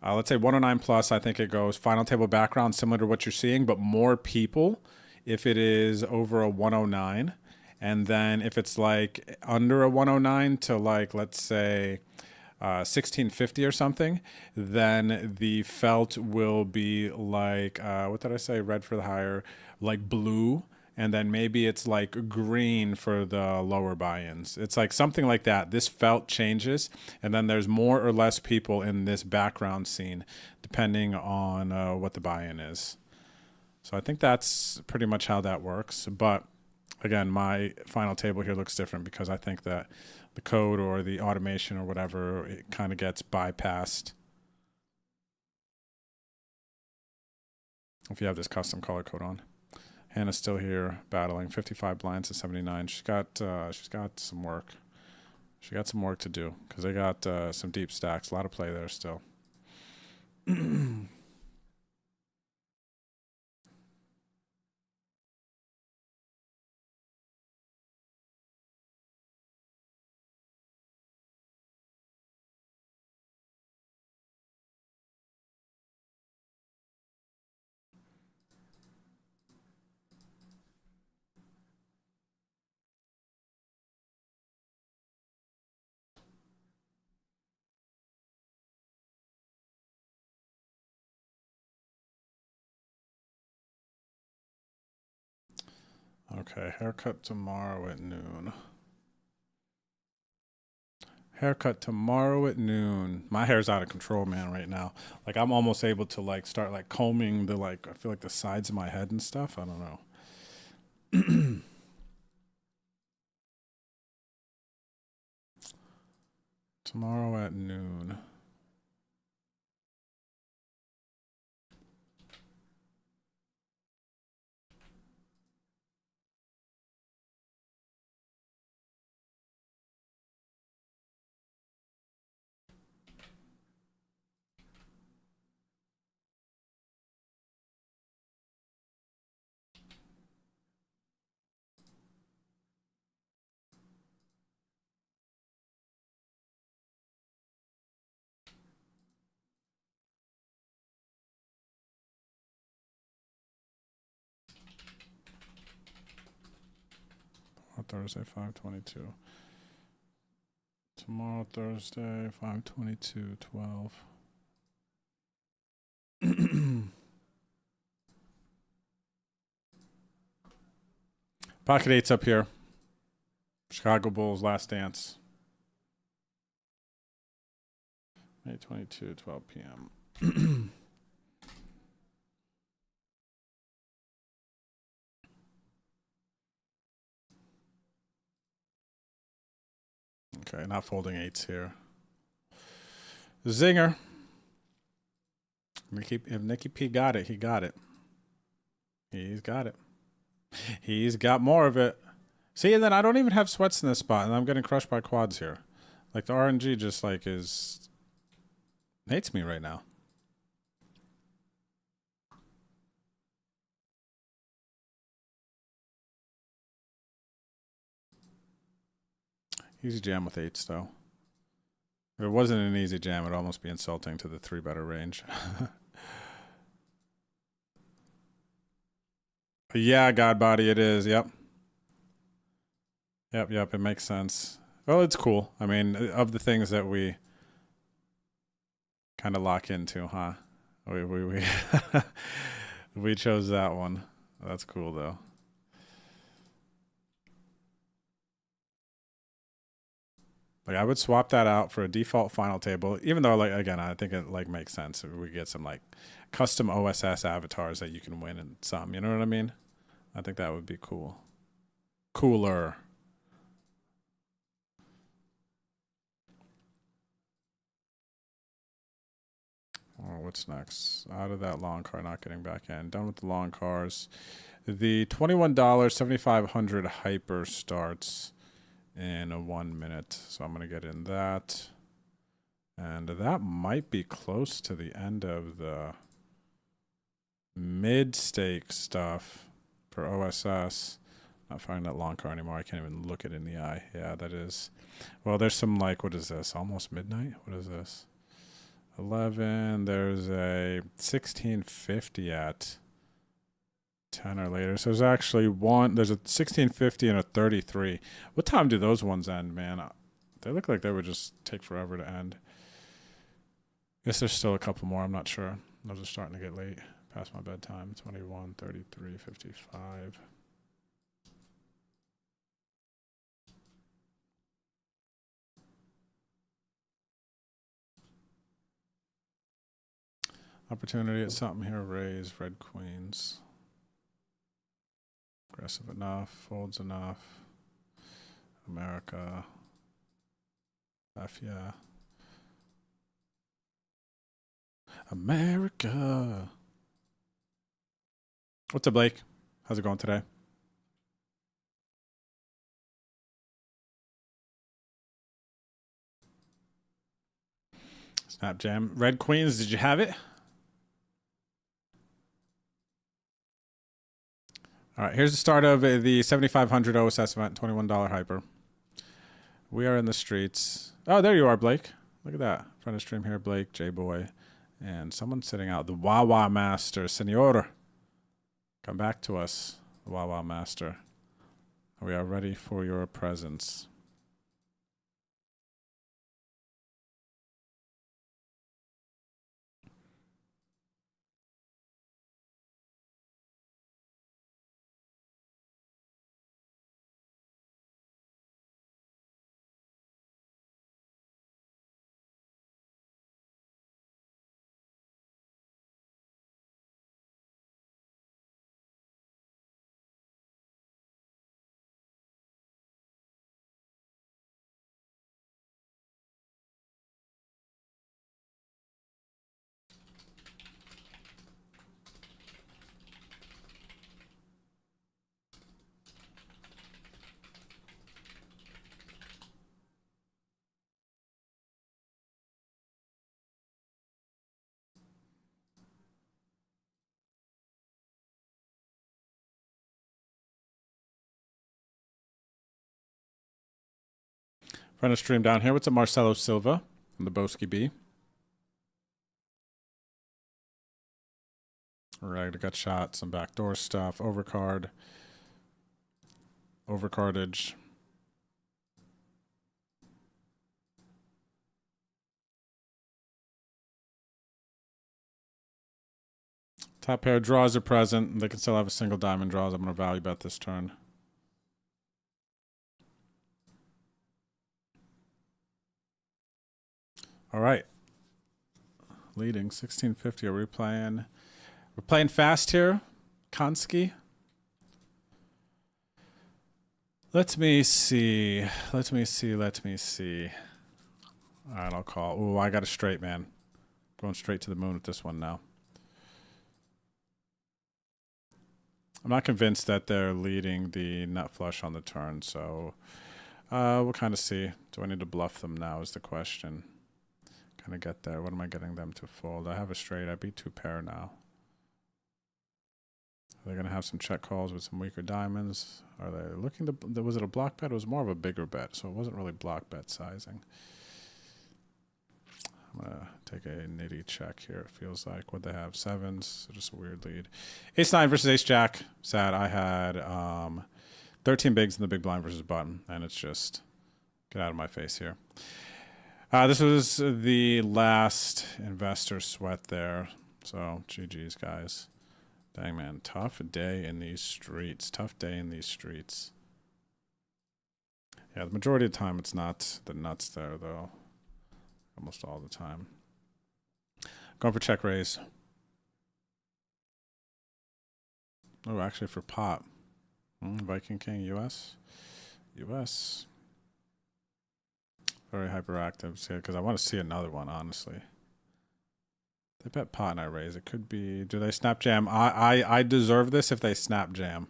let's say 109 plus, I think it goes final table background, similar to what you're seeing, but more people if it is over a 109. And then if it's like under a 109 to like, let's say 1650 or something, then the felt will be like, what did I say? Red for the higher, like blue. And then maybe it's like green for the lower buy-ins. It's like something like that. This felt changes. And then there's more or less people in this background scene, depending on what the buy-in is. So I think that's pretty much how that works. But again, my final table here looks different because I think that the code or the automation or whatever, it kind of gets bypassed if you have this custom color code on. Hannah's still here battling 55 blinds to 79. She's got some work. She got some work to do because they got some deep stacks. A lot of play there still. Okay, haircut tomorrow at noon. Haircut tomorrow at noon. My hair's out of control, man, right now. Like, I'm almost able to, like, start, like, combing the, like, I feel like the sides of my head and stuff. I don't know. Tomorrow at noon. Thursday, 5:22. Tomorrow, Thursday, 5:22, 12. Pocket eight's up here. Chicago Bulls last dance. May 22, 12 p.m. Okay, not folding eights here. Zinger. If Nicky P got it, he got it. He's got it. He's got more of it. See, and then I don't even have sweats in this spot, and I'm getting crushed by quads here. Like, the RNG just, like, hates me right now. Easy jam with eights, though. If it wasn't an easy jam, it'd almost be insulting to the 3-better range. Yeah, Godbody, it is. Yep. Yep, it makes sense. Well, it's cool. I mean, of the things that we kind of lock into, huh? We we chose that one. That's cool, though. Like, I would swap that out for a default final table, even though, like, again, I think it, like, makes sense if we get some, like, custom OSS avatars that you can win in some, you know what I mean? I think that would be cool. Cooler. Oh, what's next? Out of that long car, not getting back in. Done with the long cars. The $21 7,500 hyper starts in 1 minute. So I'm going to get in that. And that might be close to the end of the mid-stake stuff for OSS. Not finding that long car anymore. I can't even look it in the eye. Yeah, that is. Well, there's some, like, what is this? Almost midnight? What is this? 11. There's a 1650 at 10 or later. So there's actually there's a 1650 and a 33. What time do those ones end, man? They look like they would just take forever to end. Guess there's still a couple more. I'm not sure. Those are starting to get late. Past my bedtime. 21, 33, 55. Opportunity at something here. Raise, red queens. Aggressive enough, folds enough. America. F, yeah. America. What's up, Blake? How's it going today? Snap Jam. Red Queens, did you have it? All right, here's the start of the 7,500 OSS event, $21 hyper. We are in the streets. Oh, there you are, Blake. Look at that. Front of stream here, Blake, J-Boy, and someone sitting out. The Wawa Master, Senor. Come back to us, the Wawa Master. We are ready for your presence. Friend of stream down here. What's up, Marcelo Silva from the Boski B? Right, I got shot, some backdoor stuff, overcard, overcardage. Top pair draws are present. They can still have a single diamond draws. I'm going to value bet this turn. All right. Leading 1650. Are we playing? We're playing fast here. Konski. Let me see. All right, I'll call. Ooh, I got a straight, man. Going straight to the moon with this one now. I'm not convinced that they're leading the nut flush on the turn, so we'll kind of see. Do I need to bluff them now is the question. Kind of get there. What am I getting them to fold? I have a straight. I beat 2 pair now. Are they going to have some check calls with some weaker diamonds? Are they looking to... Was it a block bet? It was more of a bigger bet, so it wasn't really block bet sizing. I'm going to take a nitty check here, it feels like. What'd they have? 7s. So just a weird lead. Ace-9 versus Ace-Jack. Sad. I had 13 bigs in the big blind versus button, and it's just... Get out of my face here. This was the last investor sweat there. So, GG's, guys. Dang, man. Tough day in these streets. Tough day in these streets. Yeah, the majority of the time it's not the nuts there, though. Almost all the time. Going for check raise. Oh, actually for pot. Viking King, US. US. Very hyperactive, because I want to see another one, honestly. They bet pot and I raise. It could be... Do they snap jam? I deserve this if they snap jam.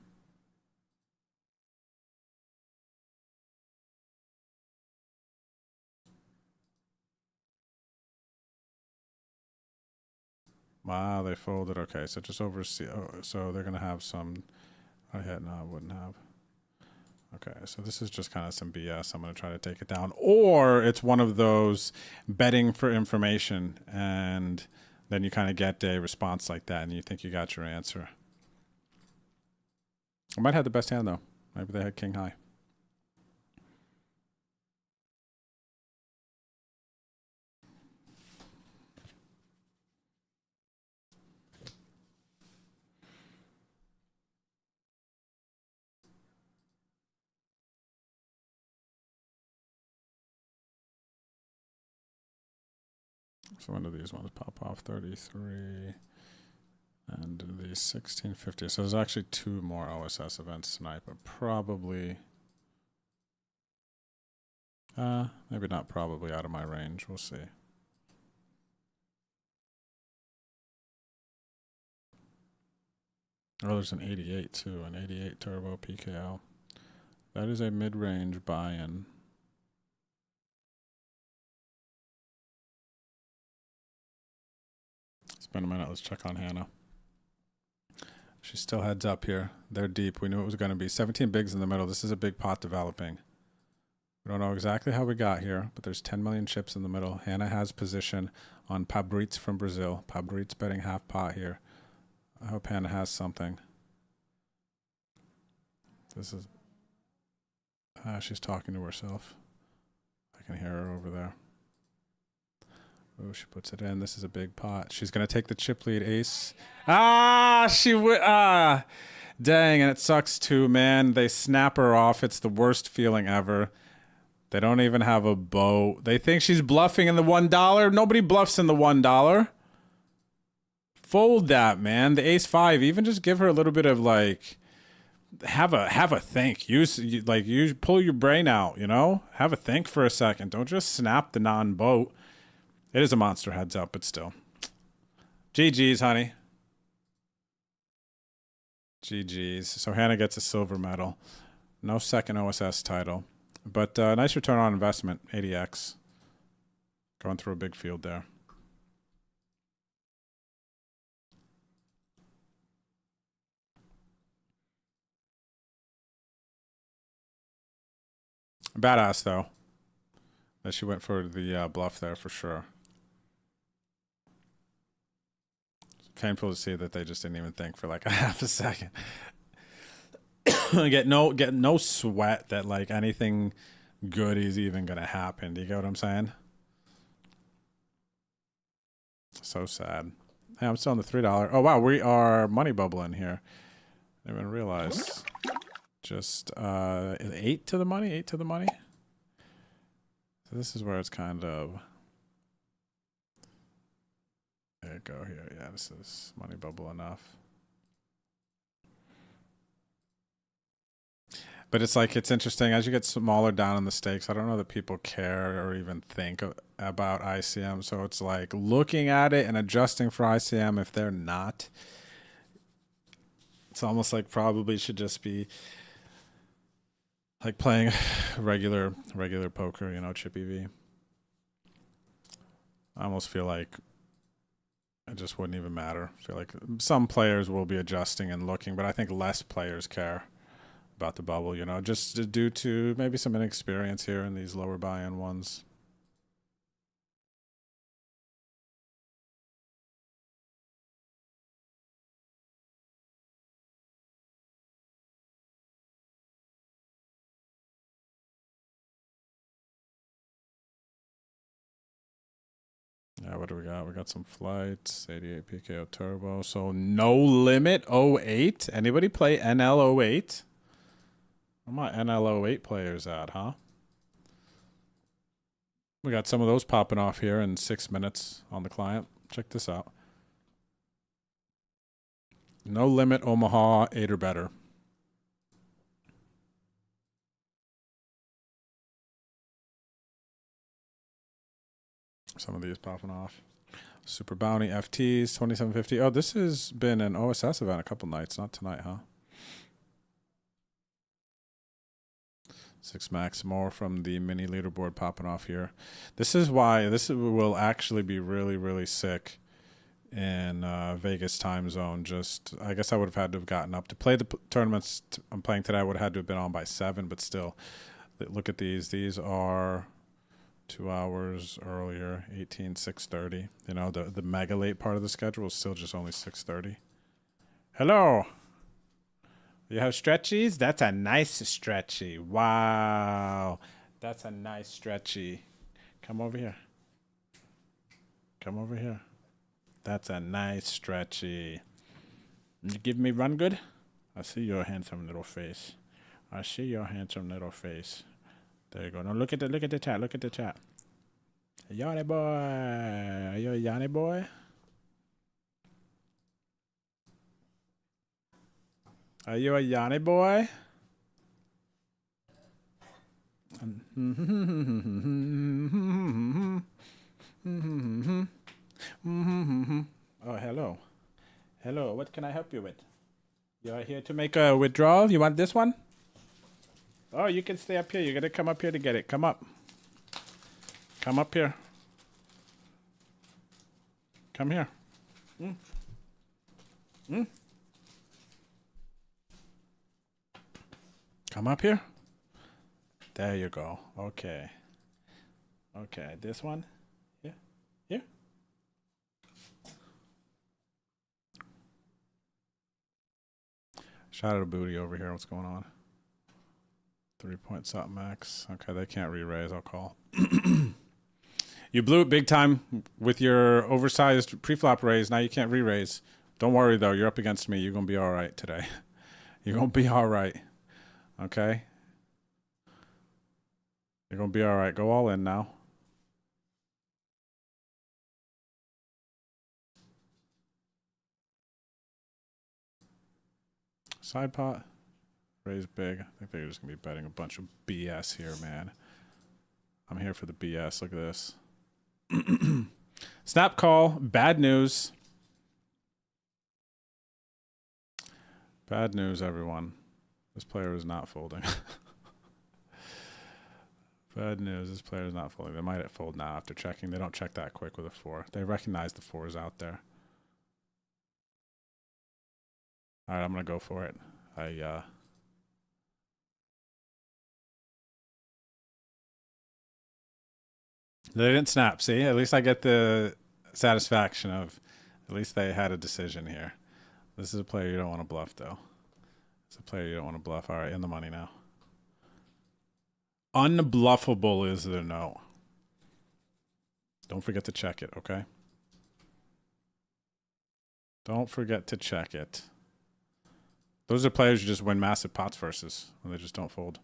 Wow, they folded. Okay, so just oversee. Oh, so they're going to have some... I had... No, I wouldn't have. Okay, so this is just kind of some BS. I'm going to try to take it down. Or it's one of those betting for information, and then you kind of get a response like that, and you think you got your answer. I might have the best hand, though. Maybe they had king high. So when do these ones pop off? 33 and the 1650. So there's actually 2 more OSS events tonight, but probably, maybe not probably out of my range. We'll see. Oh, there's an 88 too, an 88 turbo PKO. That is a mid-range buy-in. It's been a minute. Let's check on Hannah. She still heads up here. They're deep. We knew it was going to be 17 bigs in the middle. This is a big pot developing. We don't know exactly how we got here, but there's 10 million chips in the middle. Hannah has position on Pabrits from Brazil. Pabrits betting half pot here. I hope Hannah has something. This is... she's talking to herself. I can hear her over there. Oh, she puts it in. This is a big pot. She's going to take the chip lead, ace. She would. Dang, and it sucks too, man. They snap her off. It's the worst feeling ever. They don't even have a boat. They think she's bluffing in the $1. Nobody bluffs in the $1. Fold that, man. The ace-5. Even just give her a little bit of like... Have a think. Pull your brain out, you know? Have a think for a second. Don't just snap the non-boat. It is a monster heads up, but still. GG's, honey. GG's. So Hannah gets a silver medal. No second OSS title. But nice return on investment, 80x. Going through a big field there. Badass, though. But she went for the bluff there for sure. It's painful to see that they just didn't even think for like a half a second. get no sweat that like anything good is even gonna happen. Do you get what I'm saying? So sad. Hey, I'm still on the $3. Oh wow, we are money bubbling here. I didn't even realize. Just 8 to the money, 8 to the money. So this is where it's kind of. There you go here. Yeah, this is money bubble enough. But it's like, it's interesting as you get smaller down in the stakes. I don't know that people care or even think about ICM. So it's like looking at it and adjusting for ICM if they're not. It's almost like probably should just be like playing regular poker, you know, chippy V. I almost feel like it just wouldn't even matter. I feel like some players will be adjusting and looking, but I think less players care about the bubble, you know, just due to maybe some inexperience here in these lower buy-in ones. Yeah, what do we got? We got some flights, 88 PKO turbo. So no limit 08. Anybody play NL 08? Where my NL 08 players at, huh? We got some of those popping off here in 6 minutes on the client. Check this out. No limit Omaha 8 or better. Some of these popping off. Super Bounty FTs 2750. Oh, this has been an OSS event a couple nights, not tonight, huh? 6 max more from the mini leaderboard popping off here. This is why this will actually be really, really sick in Vegas time zone. Just, I guess I would have had to have gotten up to play the tournaments I'm playing today. I would have had to have been on by 7, but still, look at these. These are 2 hours earlier, 6:30. You know, the mega late part of the schedule is still just only 6:30. Hello. You have stretchies? That's a nice stretchy. Wow. That's a nice stretchy. Come over here. Come over here. That's a nice stretchy. You give me run good? I see your handsome little face. I see your handsome little face. There you go. Now look at the chat. Look at the chat. Yanni boy. Are you a Yanni boy? Are you a Yanni boy? Oh, hello. Hello, what can I help you with? You're here to make a withdrawal? You want this one? Oh, you can stay up here. You're going to come up here to get it. Come up. Come up here. Come here. Come up here. There you go. Okay. Okay, this one. Yeah. Here. Shout out to Booty over here. What's going on? 3 point something max. Okay, they can't re-raise. I'll call. You blew it big time with your oversized pre-flop raise. Now you can't re-raise. Don't worry, though. You're up against me. You're going to be all right today. You're going to be all right. Okay? You're going to be all right. Go all in now. Side pot. Raise big. I think they're just going to be betting a bunch of BS here, man. I'm here for the BS. Look at this. Snap call. Bad news. Bad news, everyone. This player is not folding. Bad news. This player is not folding. They might fold now after checking. They don't check that quick with a 4. They recognize the 4 is out there. All right, I'm going to go for it. They didn't snap. See, at least I get the satisfaction of at least they had a decision here. This is a player you don't want to bluff, though. It's a player you don't want to bluff. All right, in the money now. Unbluffable is the no. Don't forget to check it, okay? Don't forget to check it. Those are players you just win massive pots versus when they just don't fold.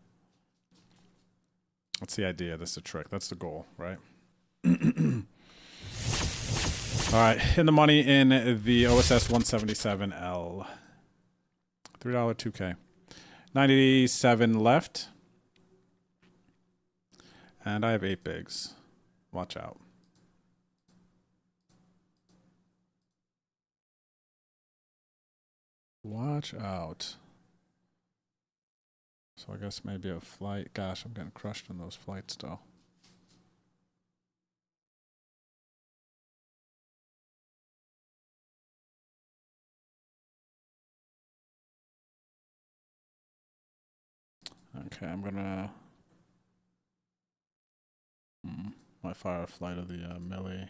That's the idea. That's the trick. That's the goal, right? All right, in the money in the OSS 177L. $3 2K. 97 left. And I have 8 bigs. Watch out. Watch out. So I guess maybe a flight. Gosh, I'm getting crushed in those flights, though. Okay, I'm gonna might fire a flight of the Millie.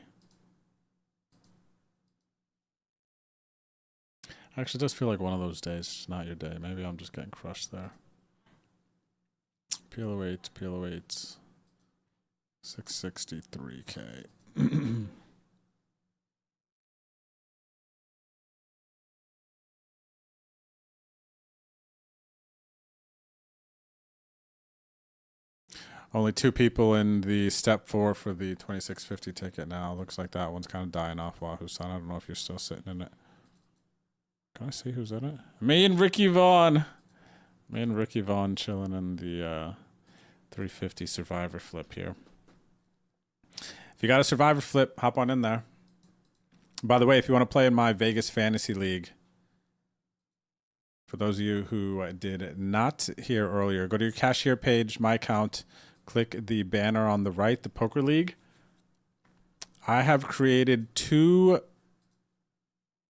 Actually, it does feel like one of those days. It's not your day. Maybe I'm just getting crushed there. PLO8, PLO8s. 663K. Only 2 people in the step 4 for the 2650 ticket now. Looks like that one's kind of dying off. Wahoo Son. I don't know if you're still sitting in it. Can I see who's in it? Me and Ricky Vaughn. Me and Ricky Vaughn chilling in the 350 Survivor flip here. If you got a Survivor flip, hop on in there. By the way, if you want to play in my Vegas Fantasy League, for those of you who did not hear earlier, go to your cashier page, my account, click the banner on the right, the Poker League. I have created 2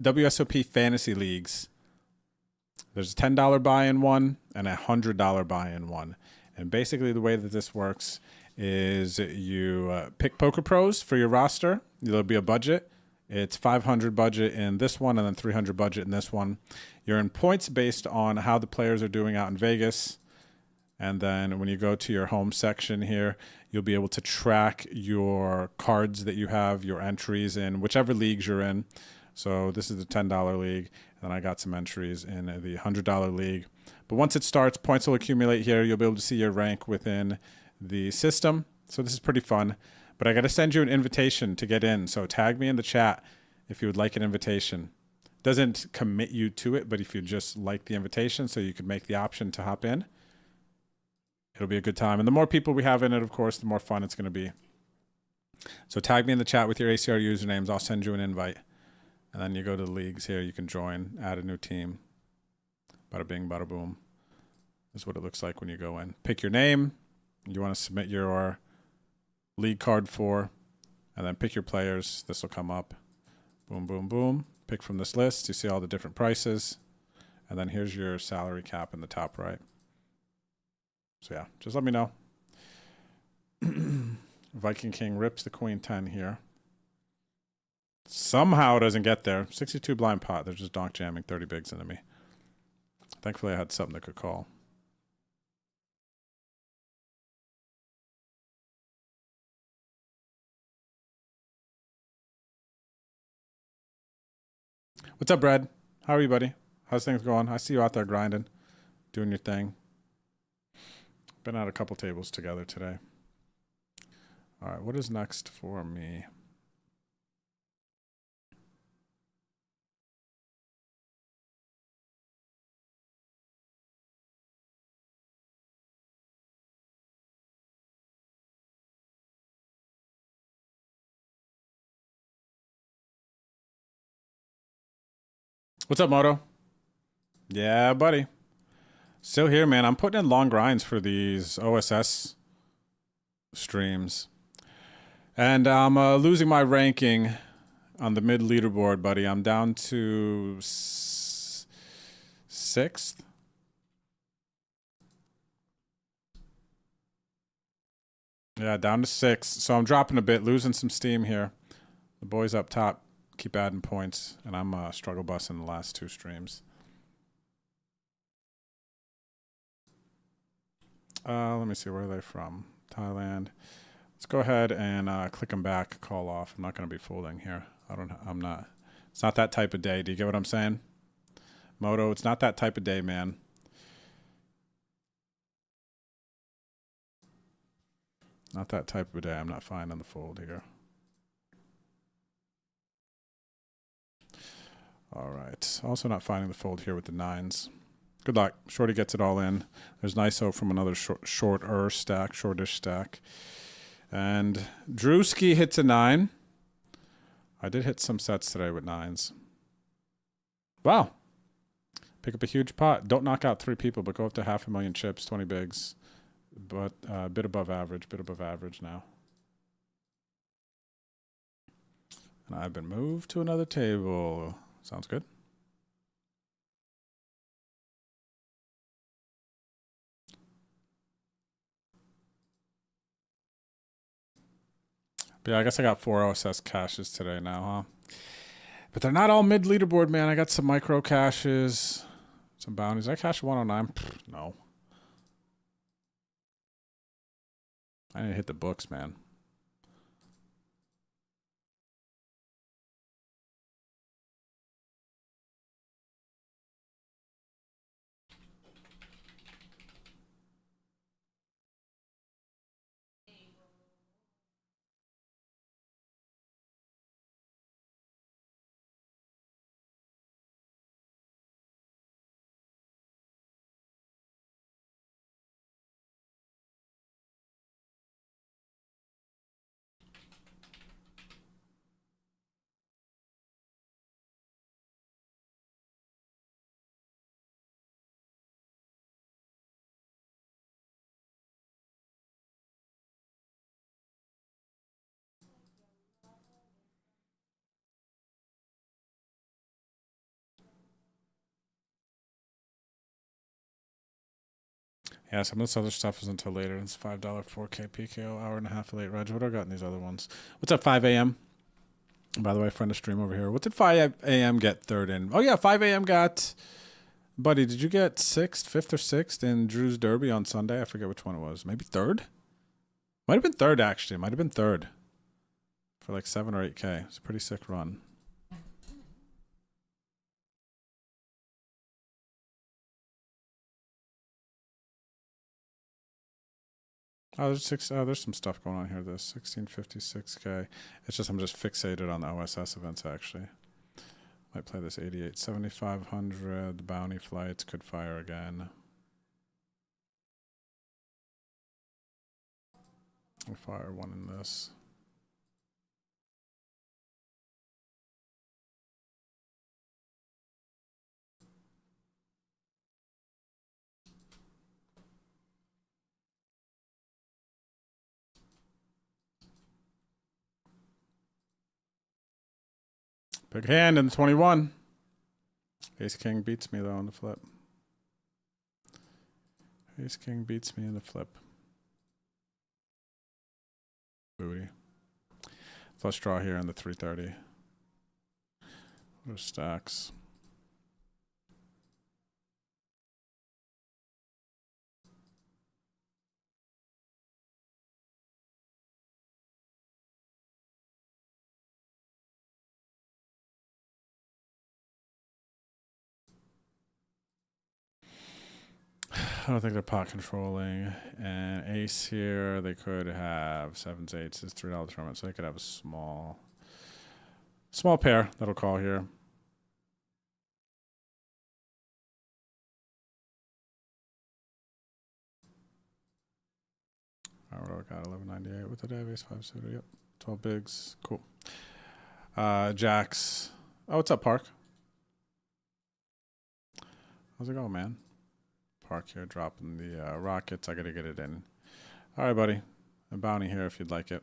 WSOP Fantasy Leagues. There's a $10 buy-in one and a $100 buy-in one. And basically the way that this works is you pick Poker Pros for your roster. There'll be a budget. It's 500 budget in this one and then 300 budget in this one. You're in points based on how the players are doing out in Vegas. And then when you go to your home section here, you'll be able to track your cards that you have, your entries in whichever leagues you're in. So this is the $10 league. And then I got some entries in the $100 league. But once it starts, points will accumulate here. You'll be able to see your rank within the system. So this is pretty fun. But I got to send you an invitation to get in. So tag me in the chat if you would like an invitation. Doesn't commit you to it, but if you just like the invitation so you could make the option to hop in, it'll be a good time. And the more people we have in it, of course, the more fun it's going to be. So tag me in the chat with your ACR usernames. I'll send you an invite. And then you go to the leagues here. You can join, add a new team. Bada bing, bada boom. This is what it looks like when you go in. Pick your name. You want to submit your league card for, and then pick your players. This will come up. Boom, boom, boom. Pick from this list. You see all the different prices. And then here's your salary cap in the top right. So yeah, just let me know. Viking King rips the Queen 10 here. Somehow it doesn't get there. 62 blind pot. They're just donk jamming 30 bigs into me. Thankfully I had something that could call. What's up, Brad? How are you, buddy? How's things going? I see you out there grinding, doing your thing. Been at a couple tables together today. All right, what is next for me? What's up, Moto? Yeah, buddy. Still here, man. I'm putting in long grinds for these OSS streams. And I'm losing my ranking on the mid leaderboard, buddy. I'm down to 6th. Yeah, down to 6. So I'm dropping a bit, losing some steam here. The boys up top keep adding points, and I'm struggle busing the last 2 streams. Let me see, where are they from? Thailand. Let's go ahead and click them back, call off. I'm not going to be folding here. I'm not. It's not that type of day. Do you get what I'm saying? Moto, it's not that type of day, man. Not that type of day. I'm not finding the fold here. All right. Also not finding the fold here with the 9s. Good luck. Shorty gets it all in. There's nice hope from another shortish stack. And Drewski hits a 9. I did hit some sets today with 9s. Wow. Pick up a huge pot. Don't knock out 3 people, but go up to 500,000 chips, 20 bigs. But a bit above average now. And I've been moved to another table. Sounds good. But yeah, I guess I got 4 OSS caches today now, huh? But they're not all mid leaderboard, man. I got some micro caches, some bounties. I cashed 109. No. I need to hit the books, man. Yeah, some of this other stuff is until later. It's $5 4K PKO, hour and a half late. Roger, what do I got in these other ones? What's up, 5 a.m.? By the way, friend of stream over here. What did 5 a.m. get third in? Oh, yeah, 5 a.m. got... Buddy, did you get 6th, 5th or 6th in Drew's Derby on Sunday? I forget which one it was. Maybe 3rd? Might have been 3rd, actually. Might have been 3rd. For like 7 or 8K. It's a pretty sick run. Oh, there's some stuff going on here. This 1656K. It's just I'm just fixated on the OSS events actually. Might play this 88, 7500. Bounty flights could fire again. I'll fire one in this. Big hand in the 21. Ace King beats me though on the flip. Ace King beats me in the flip. Booty. Flush draw here in the 330. Those stacks. I don't think they're pot controlling. And ace here, they could have 7s, 8s, is $3 tournament, so they could have a small pair that'll call here. All right, what do I got? 1198 with the ace 5 suited. Yep, 12 bigs. Cool. Jacks. Oh, what's up, Park? How's it going, man? Park here, dropping the rockets. I gotta get it in. All right, buddy. A bounty here if you'd like it.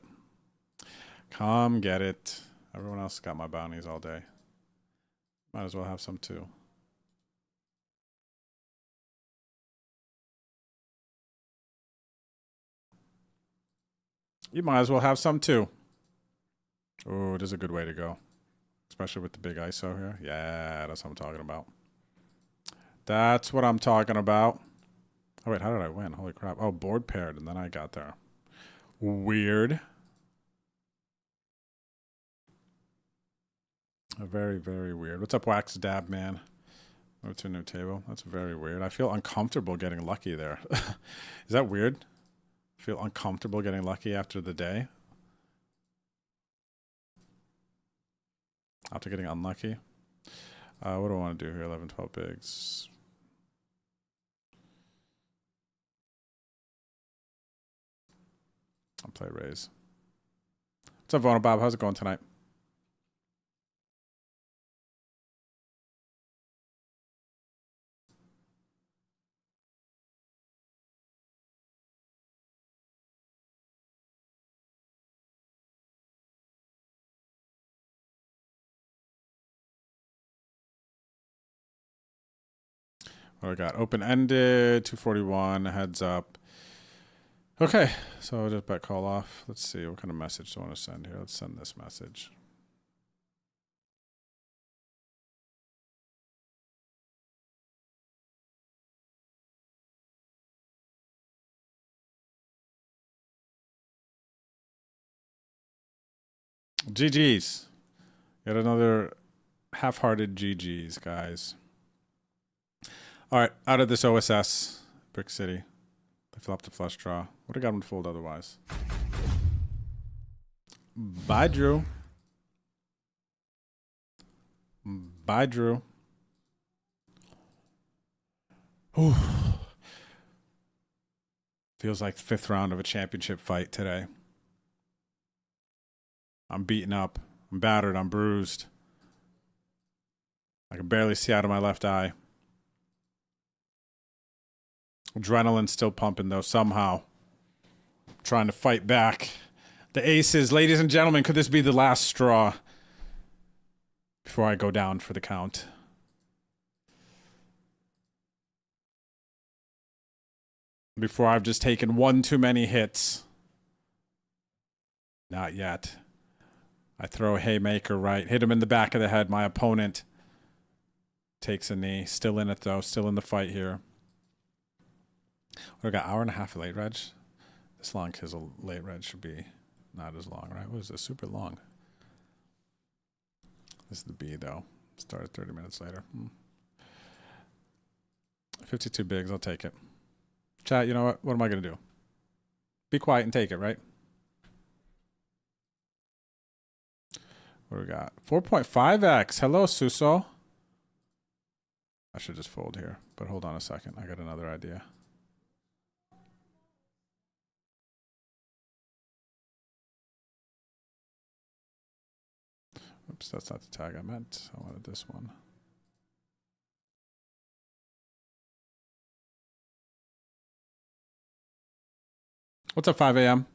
Come get it. Everyone else got my bounties all day. Might as well have some too. You might as well have some too. Oh, it is a good way to go. Especially with the big ISO here. Yeah, that's what I'm talking about. That's what I'm talking about. Oh, wait, how did I win? Holy crap. Oh, board paired, and then I got there. Weird. Very, very weird. What's up, Wax Dab, man? Move to a new table. That's very weird. I feel uncomfortable getting lucky there. Is that weird? Feel uncomfortable getting lucky after the day? After getting unlucky? What do I want to do here? 11, 12 bigs. I'll play raise. What's up, Vona Bob? How's it going tonight? What do I got? Open-ended, 241, heads up. Okay, so I'll just bet call off. Let's see, what kind of message do I want to send here? Let's send this message. GG's. Got another half-hearted GG's, guys. All right, out of this OSS, Brick City. They flopped a flush draw. Would have got him to fold otherwise. Bye, Drew. Bye, Drew. Ooh. Feels like the 5th round of a championship fight today. I'm beaten up. I'm battered. I'm bruised. I can barely see out of my left eye. Adrenaline's still pumping, though, somehow. Trying to fight back. The aces. Ladies and gentlemen, could this be the last straw before I go down for the count? Before I've just taken one too many hits. Not yet. I throw a haymaker right. Hit him in the back of the head. My opponent takes a knee. Still in it, though. Still in the fight here. We got hour and a half of late reg. This long kizzle late reg should be not as long, right? What is this? Super long. This is the B, though. Started 30 minutes later. 52 bigs. I'll take it. Chat, you know what? What am I going to do? Be quiet and take it, right? What do we got? 4.5x. Hello, Suso. I should just fold here, but hold on a second. I got another idea. Oops, that's not the tag I meant. I wanted this one. What's up, 5 a.m.?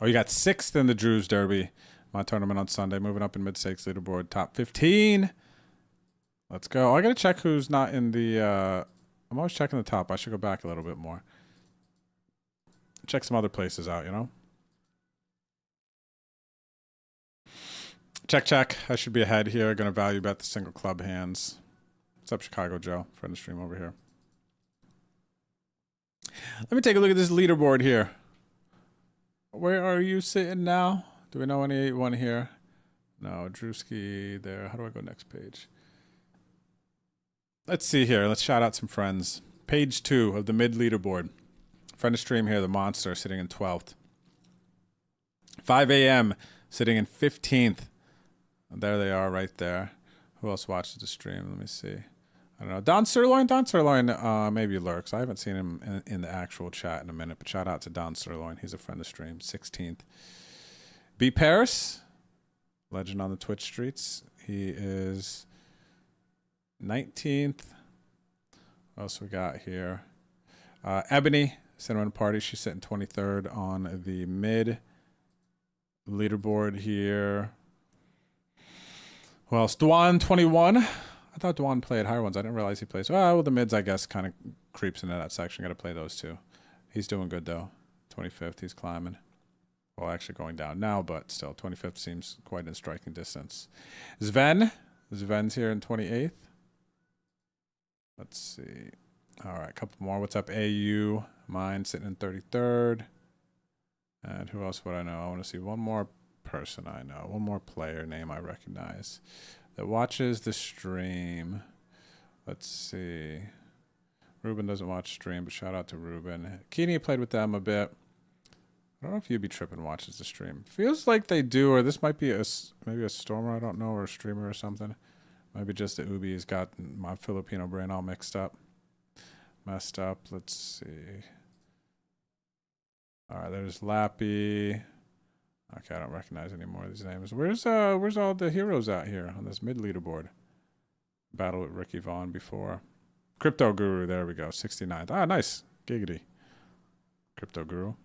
Oh, you got 6th in the Drews Derby. My tournament on Sunday. Moving up in mid-stakes leaderboard. Top 15. Let's go. Oh, I got to check who's not in the... I'm always checking the top. I should go back a little bit more. Check some other places out, you know? Check, check. I should be ahead here. Going to value bet the single club hands. What's up, Chicago Joe? Friend of stream over here. Let me take a look at this leaderboard here. Where are you sitting now? Do we know anyone here? No, Drewski there. How do I go next page? Let's see here. Let's shout out some friends. Page 2 of the mid leaderboard. Friend of stream here, the monster, sitting in 12th. 5 a.m. sitting in 15th. There they are right there. Who else watches the stream? Let me see. I don't know. Don Sirloin? Don Sirloin maybe lurks. I haven't seen him in the actual chat in a minute, but shout out to Don Sirloin. He's a friend of stream. 16th. B. Paris, legend on the Twitch streets. He is 19th. What else we got here? Ebony, Cinnamon Party. She's sitting 23rd on the mid leaderboard here. Who else? Dwan 21. I thought Dwan played higher ones. I didn't realize he plays. Well, the mids, I guess, kind of creeps into that section. Got to play those two. He's doing good, though. 25th. He's climbing. Well, actually going down now, but still 25th seems quite in striking distance. Sven's here in 28th. Let's see. All right, a couple more. What's up, AU? Mine sitting in 33rd. And who else would I know? I want to see one more person I know, one more player name I recognize that watches the stream. Let's see. Ruben doesn't watch stream, but shout out to Ruben. Keeney played with them a bit. I don't know if you'd be tripping watches the stream. Feels like they do, or this might be maybe a stormer, I don't know, or a streamer or something. Maybe just the Ubi's got my Filipino brain all messed up. Let's see. All right, there's Lappy. Okay, I don't recognize any more of these names. Where's all the heroes out here on this mid leaderboard? Battle with Ricky Vaughn before. Crypto Guru, there we go, 69th. Ah, nice. Giggity. Crypto Guru.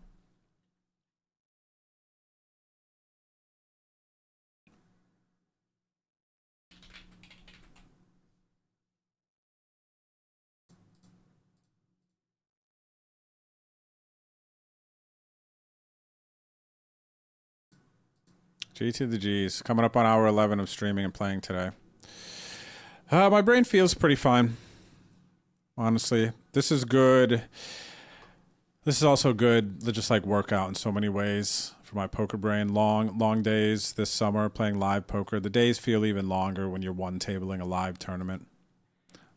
G to the G's. Coming up on hour 11 of streaming and playing today. My brain feels pretty fine. Honestly, this is good. This is also good, just like workout in so many ways for my poker brain. Long days this summer playing live poker. The days feel even longer when you're one tabling a live tournament.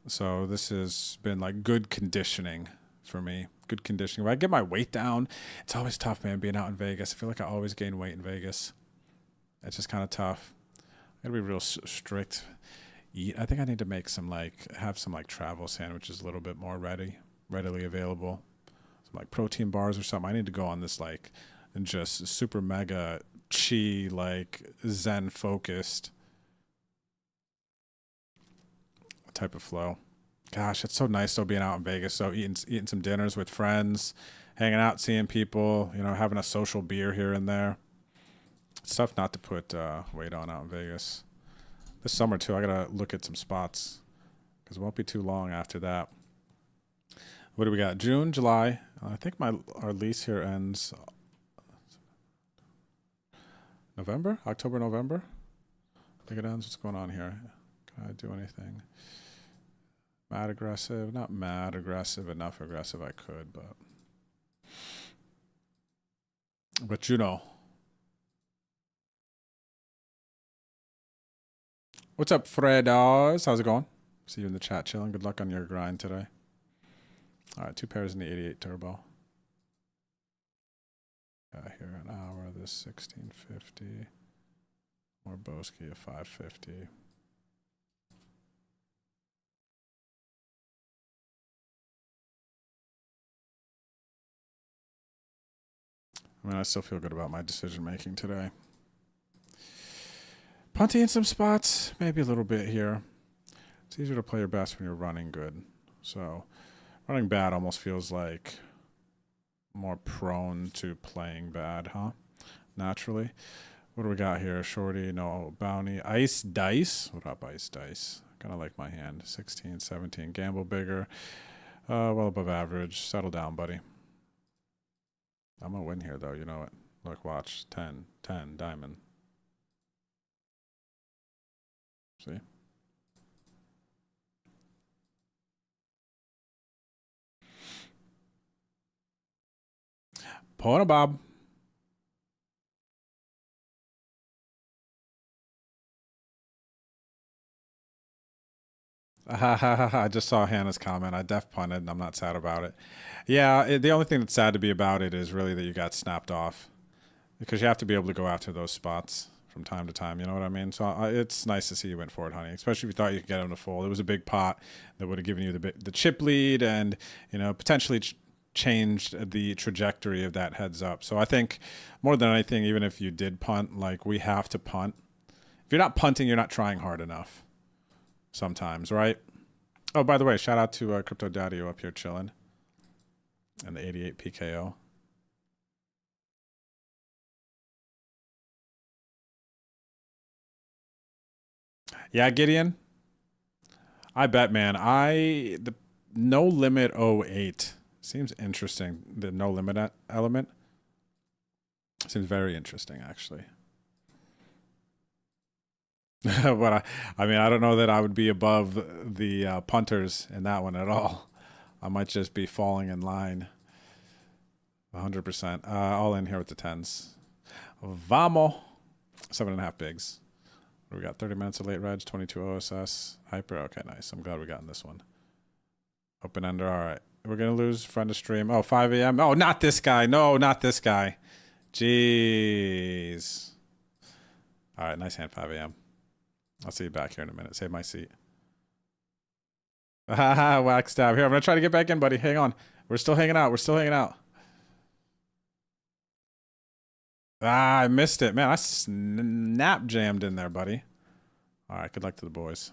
So this has been like good conditioning for me. Good conditioning. When I get my weight down, it's always tough, man, being out in Vegas. I feel like I always gain weight in Vegas. It's just kind of tough. I gotta be real strict. I think I need to make have some travel sandwiches a little bit more readily available. Some like protein bars or something. I need to go on this and just super mega chi Zen focused type of flow. Gosh, it's so nice though being out in Vegas. So eating some dinners with friends, hanging out, seeing people, having a social beer here and there. It's tough not to put weight on out in Vegas. This summer, too, I got to look at some spots because it won't be too long after that. What do we got? June, July. I think our lease here ends November? October, November? I think it ends. What's going on here? Can I do anything? Mad aggressive? Not mad aggressive. Enough aggressive I could, but... But What's up, Fredos? How's it going? See you in the chat chilling. Good luck on your grind today. All right, 2 pairs in the 88 turbo. Here an hour, this 1650. More Boski at 550. I mean, I still feel good about my decision making today. Punty in some spots, maybe a little bit here. It's easier to play your best when you're running good. So running bad almost feels like more prone to playing bad, huh? Naturally. What do we got here? Shorty, no bounty. Ice Dice. What up, Ice Dice? Kind of like my hand. 16, 17. Gamble bigger. Well above average. Settle down, buddy. I'm going to win here, though. You know it. Look, watch. 10, 10, diamond. See? Pona Bob. I just saw Hannah's comment. I def punted and I'm not sad about it. Yeah, the only thing that's sad to be about it is really that you got snapped off. Because you have to be able to go after those spots from time to time, you know what I mean? So it's nice to see you went for it, honey, especially if you thought you could get him to fold. It was a big pot that would have given you the chip lead and, potentially changed the trajectory of that heads up. So I think more than anything, even if you did punt, we have to punt. If you're not punting, you're not trying hard enough sometimes, right? Oh, by the way, shout out to Crypto Daddy up here chilling and the 88 PKO. Yeah, Gideon. I bet, man. The no limit 08 seems interesting. The no limit element. Seems very interesting, actually. But I mean, I don't know that I would be above the punters in that one at all. I might just be falling in line. 100%. All in here with the tens. Vamos. 7.5 bigs. What do we got? 30 minutes of late reg, 22 OSS. Hyper. Okay, nice. I'm glad we got in this one. Open ender. All right. We're going to lose friend of stream. Oh, 5 a.m. Oh, not this guy. No, not this guy. Jeez. All right. Nice hand, 5 a.m. I'll see you back here in a minute. Save my seat. Haha, whack stab. Here, I'm going to try to get back in, buddy. Hang on. We're still hanging out. We're still hanging out. Ah, I missed it. Man, I snap jammed in there, buddy. All right, good luck to the boys.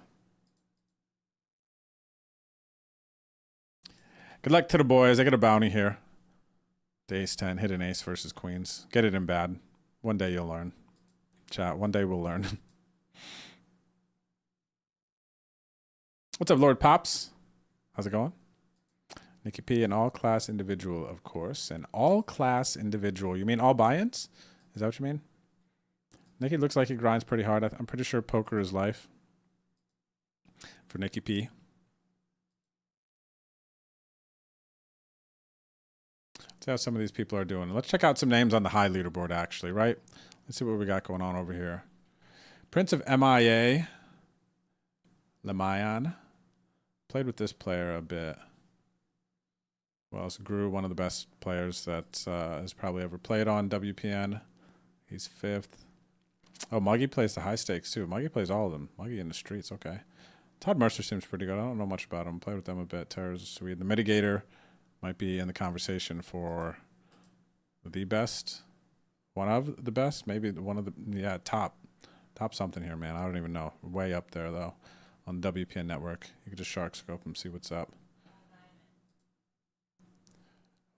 Good luck to the boys. I got a bounty here. The ace 10. Hit an ace versus queens. Get it in bad. One day you'll learn. Chat, one day we'll learn. What's up, Lord Pops? How's it going? Nikki P, an all-class individual, of course. An all-class individual. You mean all buy-ins? Is that what you mean? Nikki looks like he grinds pretty hard. I'm pretty sure poker is life for Nikki P. Let's see how some of these people are doing. Let's check out some names on the high leaderboard, actually, right? Let's see what we got going on over here. Prince of MIA. Lemayan. Played with this player a bit. Well, it's Gru, one of the best players that has probably ever played on WPN. He's 5th. Oh, Muggy plays the high stakes, too. Muggy plays all of them. Muggy in the streets, okay. Todd Mercer seems pretty good. I don't know much about him. Played with them a bit. Terror's Swede. The Mitigator might be in the conversation for the best. One of the best? Maybe one of the... Yeah, top. Top something here, man. I don't even know. Way up there, though, on the WPN network. You can just shark scope and see what's up.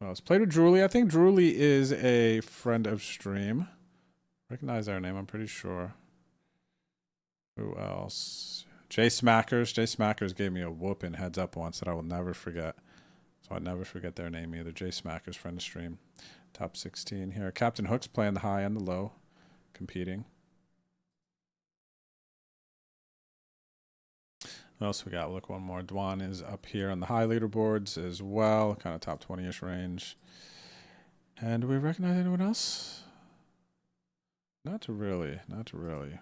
Well, it's played with Drooly. I think Drooly is a friend of stream. Recognize our name, I'm pretty sure. Who else? Jay Smackers. Jay Smackers gave me a whooping heads up once that I will never forget. So I'll never forget their name either. Jay Smackers, friend of stream. Top 16 here. Captain Hook's playing the high and the low. Competing. What else we got? Look, one more. Dwan is up here on the high leaderboards as well. Kind of top 20-ish range. And do we recognize anyone else? Not really. Not really.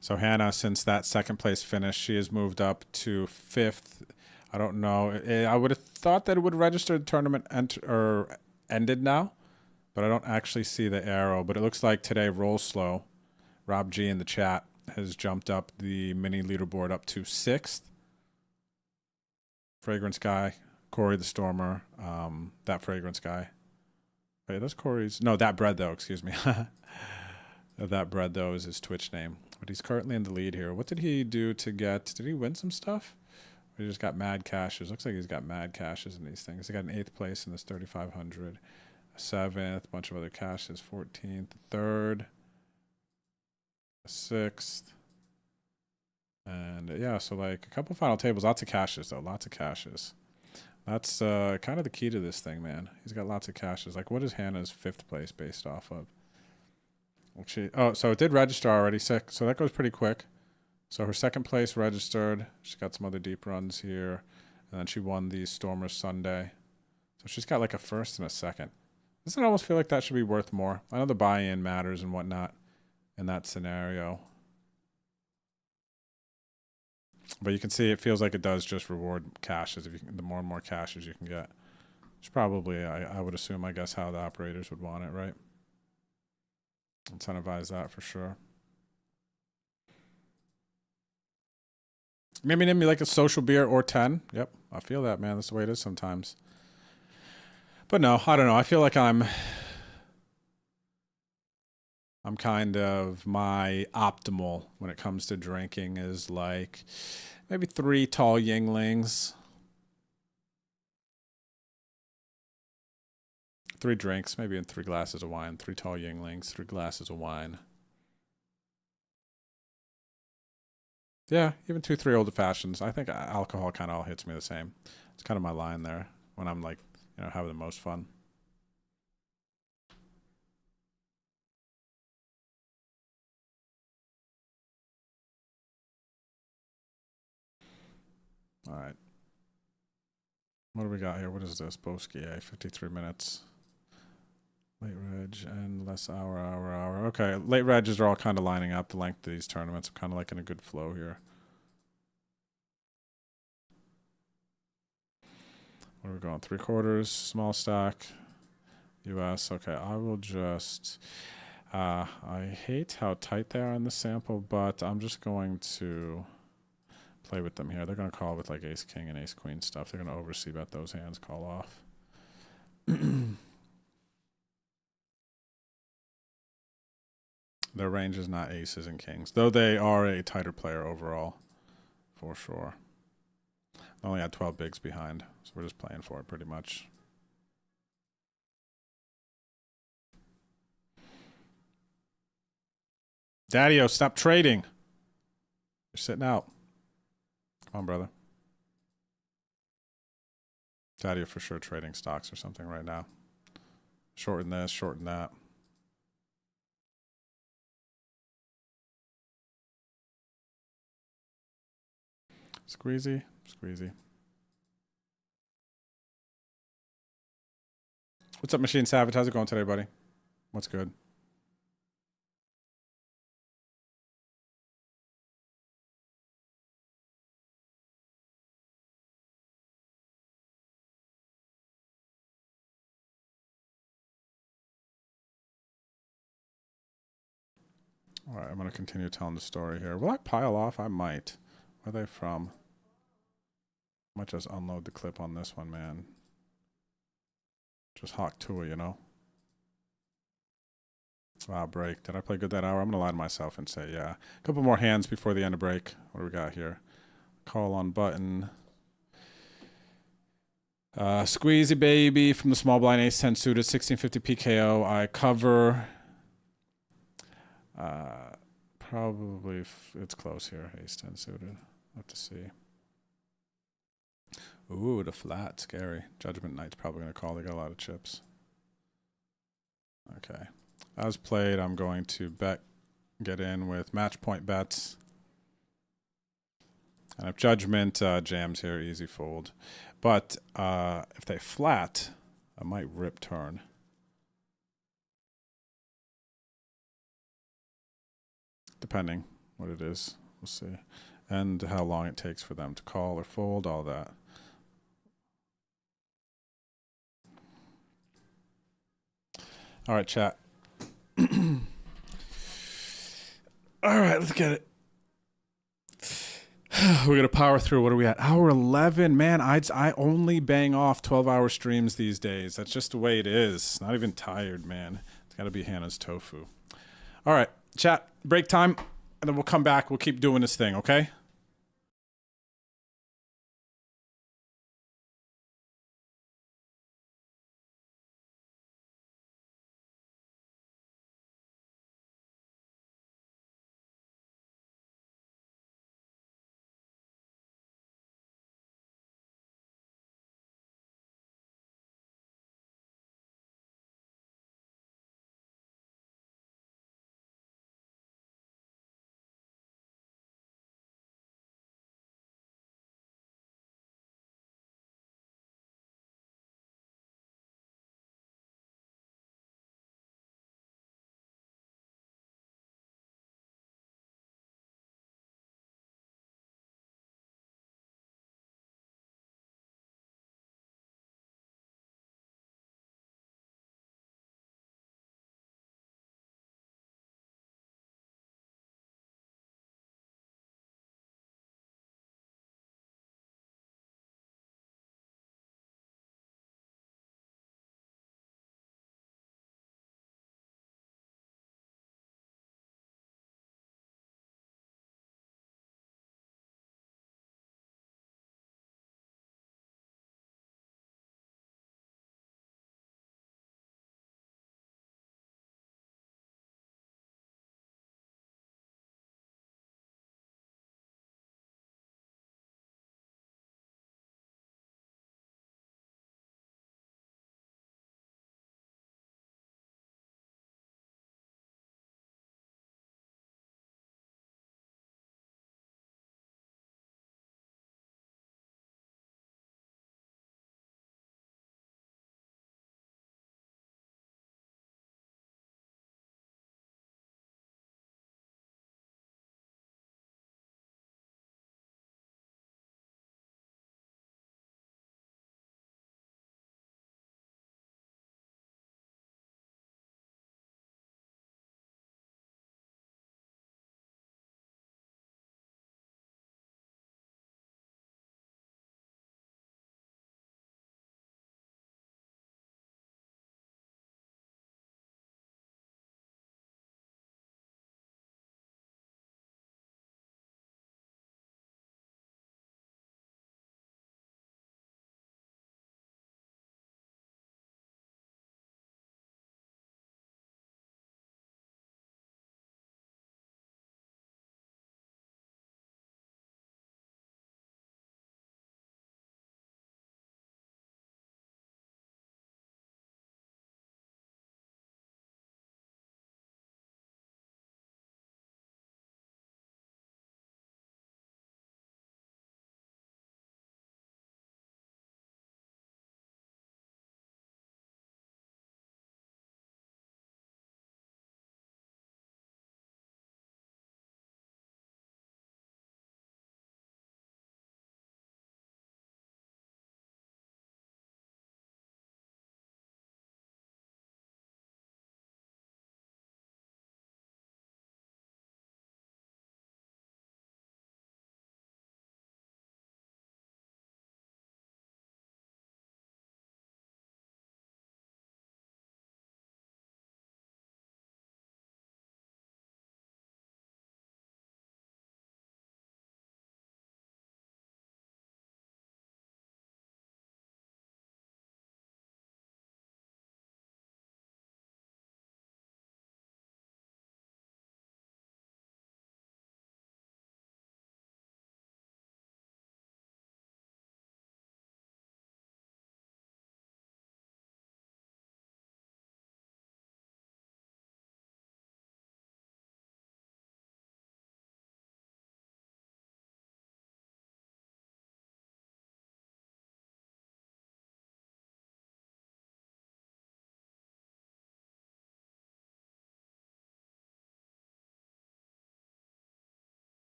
So Hannah, since that second place finish, she has moved up to 5th. I don't know. I would have thought that it would register the tournament ended now, but I don't actually see the arrow. But it looks like today Roll Slow, Rob G in the chat, has jumped up the mini leaderboard up to 6th. Fragrance Guy, Corey the Stormer, that Fragrance Guy. Wait, that's Corey's. No, That Bread, though, excuse me. That Bread, though, is his Twitch name. But he's currently in the lead here. What did he do to get... Did he win some stuff? Or he just got mad cashes. Looks like he's got mad cashes in these things. He got an 8th place in this 3,500. A 7th, a bunch of other cashes. 14th, 3rd. 6th. And yeah, so like a couple final tables. Lots of cashes, though. Lots of cashes. That's kind of the key to this thing, man. He's got lots of cashes. Like, what is Hannah's 5th place based off of? Actually, oh, so it did register already. So that goes pretty quick. So her 2nd place registered. She got some other deep runs here. And then she won the Stormers Sunday. So she's got like a 1st and a 2nd. Doesn't it almost feel like that should be worth more? I know the buy-in matters and whatnot in that scenario. But you can see it feels like it does just reward cashes. If you can, the more and more cashes you can get. It's probably, I would assume, I guess, how the operators would want it, right? Incentivize that for sure. Maybe name me like a social beer or 10. Yep, I feel that, man. That's the way it is sometimes. But no, I don't know. I feel like I'm kind of, my optimal when it comes to drinking is like maybe 3 tall Yinglings. 3 drinks, maybe in 3 glasses of wine. 3 tall Yinglings, 3 glasses of wine. Yeah, even 2, 3 old fashions. I think alcohol kind of all hits me the same. It's kind of my line there when I'm like, having the most fun. All right. What do we got here? What is this? Boski, 53 minutes. Late reg and less hour. Okay, late regs are all kind of lining up the length of these tournaments. I'm kind of like in a good flow here. What are we going? 3/4, small stack, US. Okay, I will just... I hate how tight they are on the sample, but I'm just going to play with them here. They're going to call with like ace king and ace queen stuff. They're going to oversee bet those hands call off. Their range is not aces and kings, though they are a tighter player overall, for sure. I only had 12 bigs behind, so we're just playing for it pretty much. Daddy-o, stop trading. You're sitting out. Come on, brother. Daddy-o for sure trading stocks or something right now. Shorten this, shorten that. Squeezy, squeezy. What's up, Machine Savage? How's it going today, buddy? What's good? All right, I'm going to continue telling the story here. Will I pile off? I might. Where are they from? I might just unload the clip on this one, man. Just hawk to it, Wow, break. Did I play good that hour? I'm going to lie to myself and say, yeah. A couple more hands before the end of break. What do we got here? Call on button. Squeezy baby from the small blind ace 10 suited 1650 PKO. I cover. Probably it's close here. Ace 10 suited. Have to see. Ooh, the flat. Scary. Judgment Knight's probably going to call. They got a lot of chips. Okay. As played, I'm going to get in with match point bets. And if Judgment jams here, easy fold. But if they flat, I might rip turn. Depending what it is. We'll see. And how long it takes for them to call or fold, all that. All right, chat. All right, let's get it. We're going to power through. What are we at? Hour 11. Man, I only bang off 12-hour streams these days. That's just the way it is. Not even tired, man. It's got to be Hannah's tofu. All right, chat. Break time. And then we'll come back. We'll keep doing this thing, okay?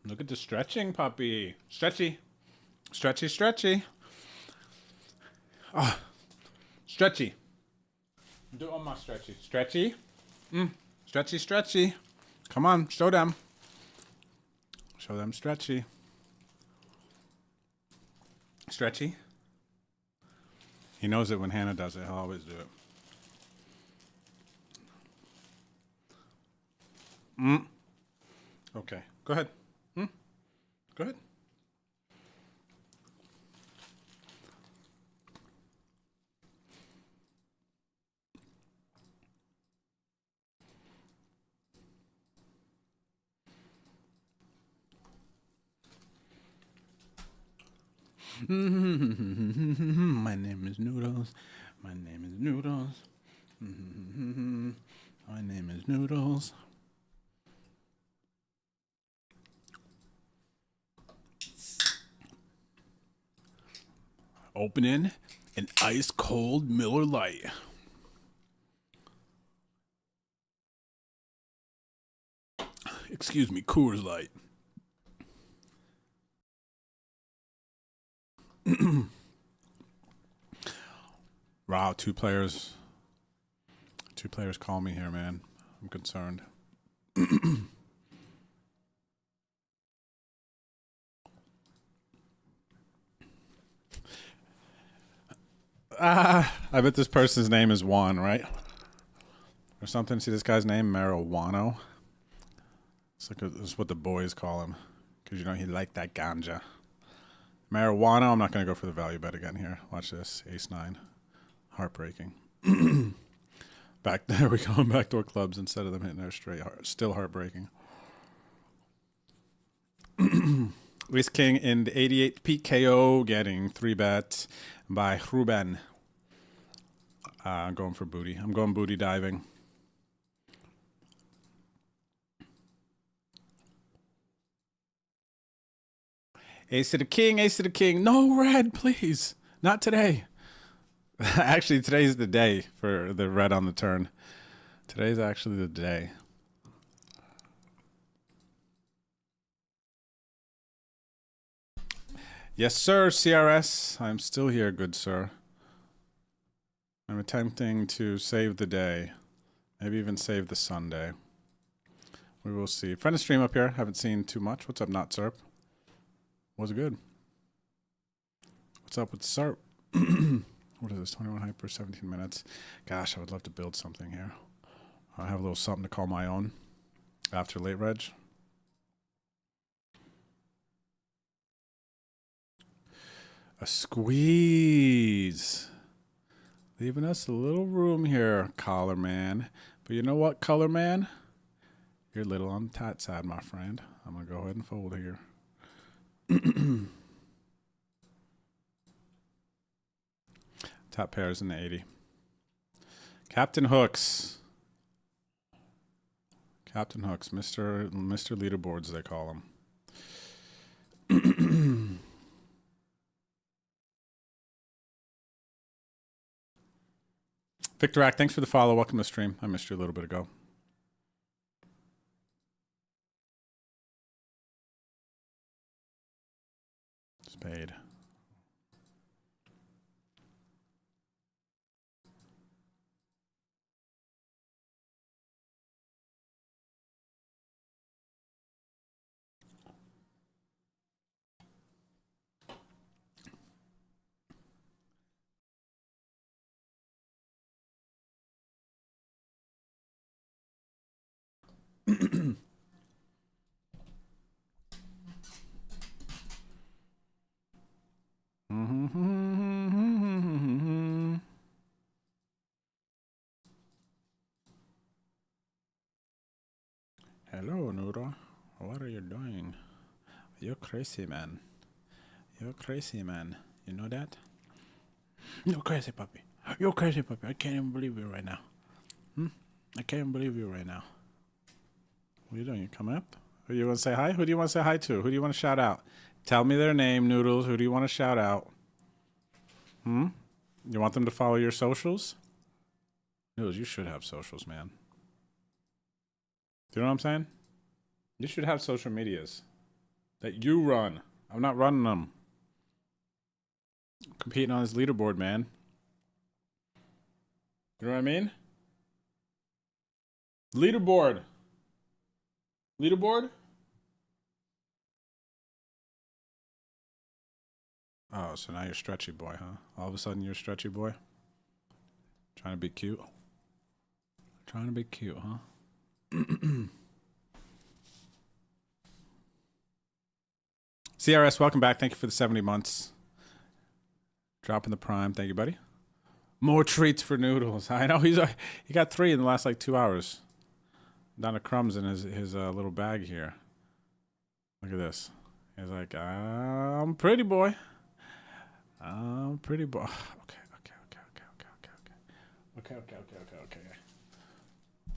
Look at the stretching, puppy. Stretchy. Stretchy, stretchy. Ah, stretchy. Do all my stretchy. Stretchy. Stretchy, stretchy. Come on, show them. Show them stretchy. Stretchy. He knows it when Hannah does it. He'll always do it. Okay, go ahead. Go ahead. My name is Noodles. My name is Noodles. My name is Noodles. Opening an ice cold Miller Lite. Excuse me, Coors Light. Wow, two players call me here, man. I'm concerned. I bet this person's name is Juan, right? Or something. See this guy's name, Marijuano. It's what the boys call him, because you know he liked that ganja. Marijuana. I'm not going to go for the value bet again here. Watch this. Ace-9. Heartbreaking. Back there we go. Backdoor clubs instead of them hitting their straight. Still heartbreaking. Ace King in the 88 PKO getting 3-bet by Ruben. I'm going for booty. I'm going booty diving. Ace to the king, ace to the king. No red, please. Not today. Actually, today's the day for the red on the turn. Today's actually the day. Yes, sir, CRS. I'm still here, good sir. I'm attempting to save the day. Maybe even save the Sunday. We will see. Friend of stream up here. Haven't seen too much. What's up, Not Serp? Was good. What's up with Serp? What is this? 21 hyper, 17 minutes. Gosh, I would love to build something here. I have a little something to call my own after late reg. A squeeze. Leaving us a little room here, Collar Man. But you know what, Color Man? You're a little on the tight side, my friend. I'm going to go ahead and fold here. Top pairs in the 80. Captain Hooks. Captain Hooks, Mr. Leaderboards, they call him. Victor Ack, thanks for the follow. Welcome to the stream. I missed you a little bit ago. Spade. Hello, Nura. What are you doing? You're crazy, man. You're crazy, man. You know that? You're crazy, puppy. You're crazy, puppy. I can't even believe you right now. I can't even believe you right now. What are you doing? You coming up? Who do you want to say hi? Who do you want to say hi to? Who do you want to shout out? Tell me their name, Noodles. Who do you want to shout out? You want them to follow your socials? Noodles, you should have socials, man. Do you know what I'm saying? You should have social medias. that you run. I'm not running them. I'm competing on this leaderboard, man. You know what I mean? Leaderboard. Leaderboard? Oh, so now you're stretchy boy, huh? All of a sudden you're a stretchy boy? Trying to be cute? Trying to be cute, huh? CRS, welcome back. Thank you for the 70 months. Dropping the prime. Thank you, buddy. More treats for Noodles. I know he got 3 in the last like 2 hours. Down to crumbs in his little bag here. Look at this. He's like, I'm pretty boy. I'm pretty boy. Okay.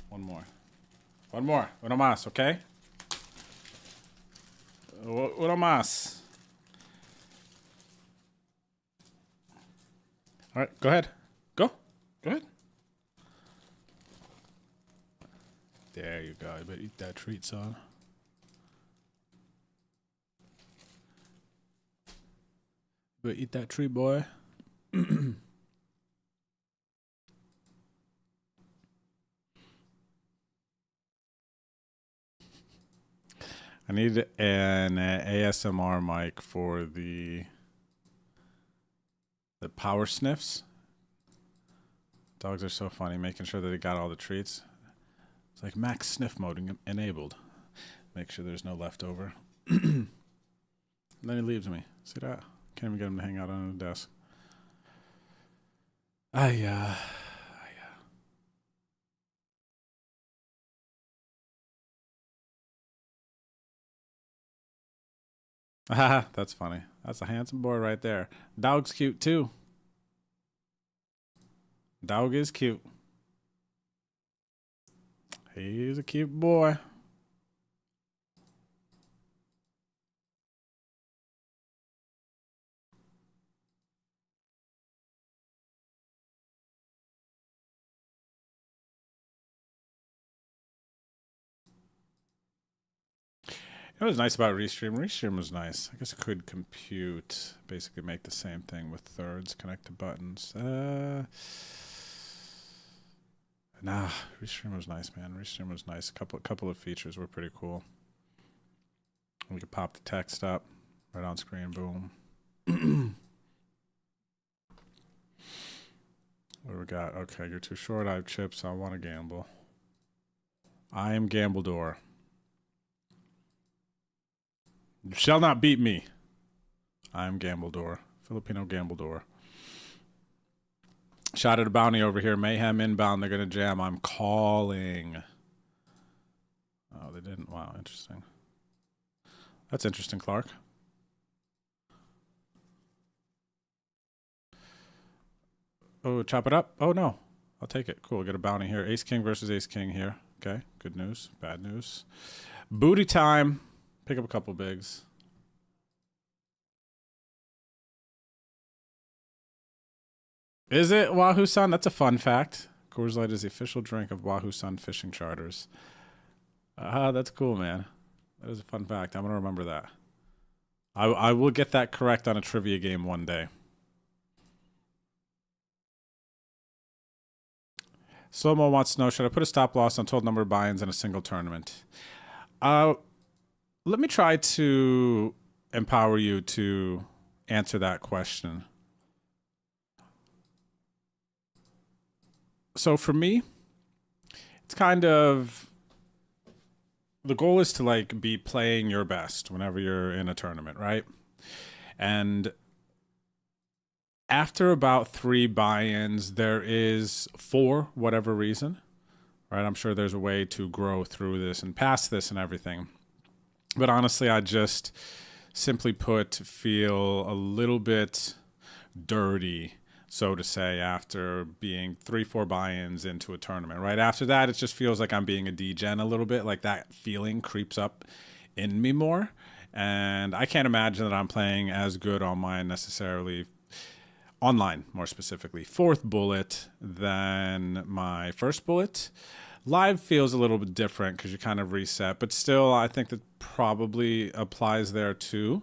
One more. Uno más, okay? Uno más. All right, go ahead. Go ahead. There you go. You better eat that treat, son. You better eat that treat, boy. I need an ASMR mic for the power sniffs. Dogs are so funny, making sure that they got all the treats. It's like max sniff mode enabled. Make sure there's no leftover. Then he leaves me. See that? Can't even get him to hang out on the desk. Haha, that's funny. That's a handsome boy right there. Dog's cute too. Dog is cute. He's a cute boy. You know what's nice about Restream? Restream was nice. I guess it could compute, basically make the same thing with thirds, connect to buttons. Nah, Restream was nice, man. Restream was nice. A couple of features were pretty cool. We could pop the text up right on screen, boom. What do we got? Okay, you're too short. I have chips. I want to gamble. I am Gambledore. You shall not beat me. I am Gambledore. Filipino Gambledore. Shot at a bounty over here. Mayhem inbound. They're going to jam. I'm calling. Oh, they didn't. Wow, interesting. That's interesting, Clark. Oh, chop it up. Oh, no. I'll take it. Cool. Get a bounty here. Ace King versus Ace King here. Okay. Good news. Bad news. Booty time. Pick up a couple bigs. Is it Wahoo Sun? That's a fun fact. Coors Light is the official drink of Wahoo Sun fishing charters. That's cool, man. That is a fun fact. I'm going to remember that. I will get that correct on a trivia game one day. Slow-mo wants to know, should I put a stop loss on total number of buy-ins in a single tournament? Let me try to empower you to answer that question. So for me, it's kind of, the goal is to like be playing your best whenever you're in a tournament, right? And after about 3 buy-ins, there is, for whatever reason, right? I'm sure there's a way to grow through this and past this and everything. But honestly, I just simply put feel a little bit dirty, so to say, after being 3-4 buy-ins into a tournament, right? After that, it just feels like I'm being a degen a little bit, like that feeling creeps up in me more. And I can't imagine that I'm playing as good on mine necessarily, online more specifically, 4th bullet than my 1st bullet. Live feels a little bit different because you kind of reset, but still, I think that probably applies there too.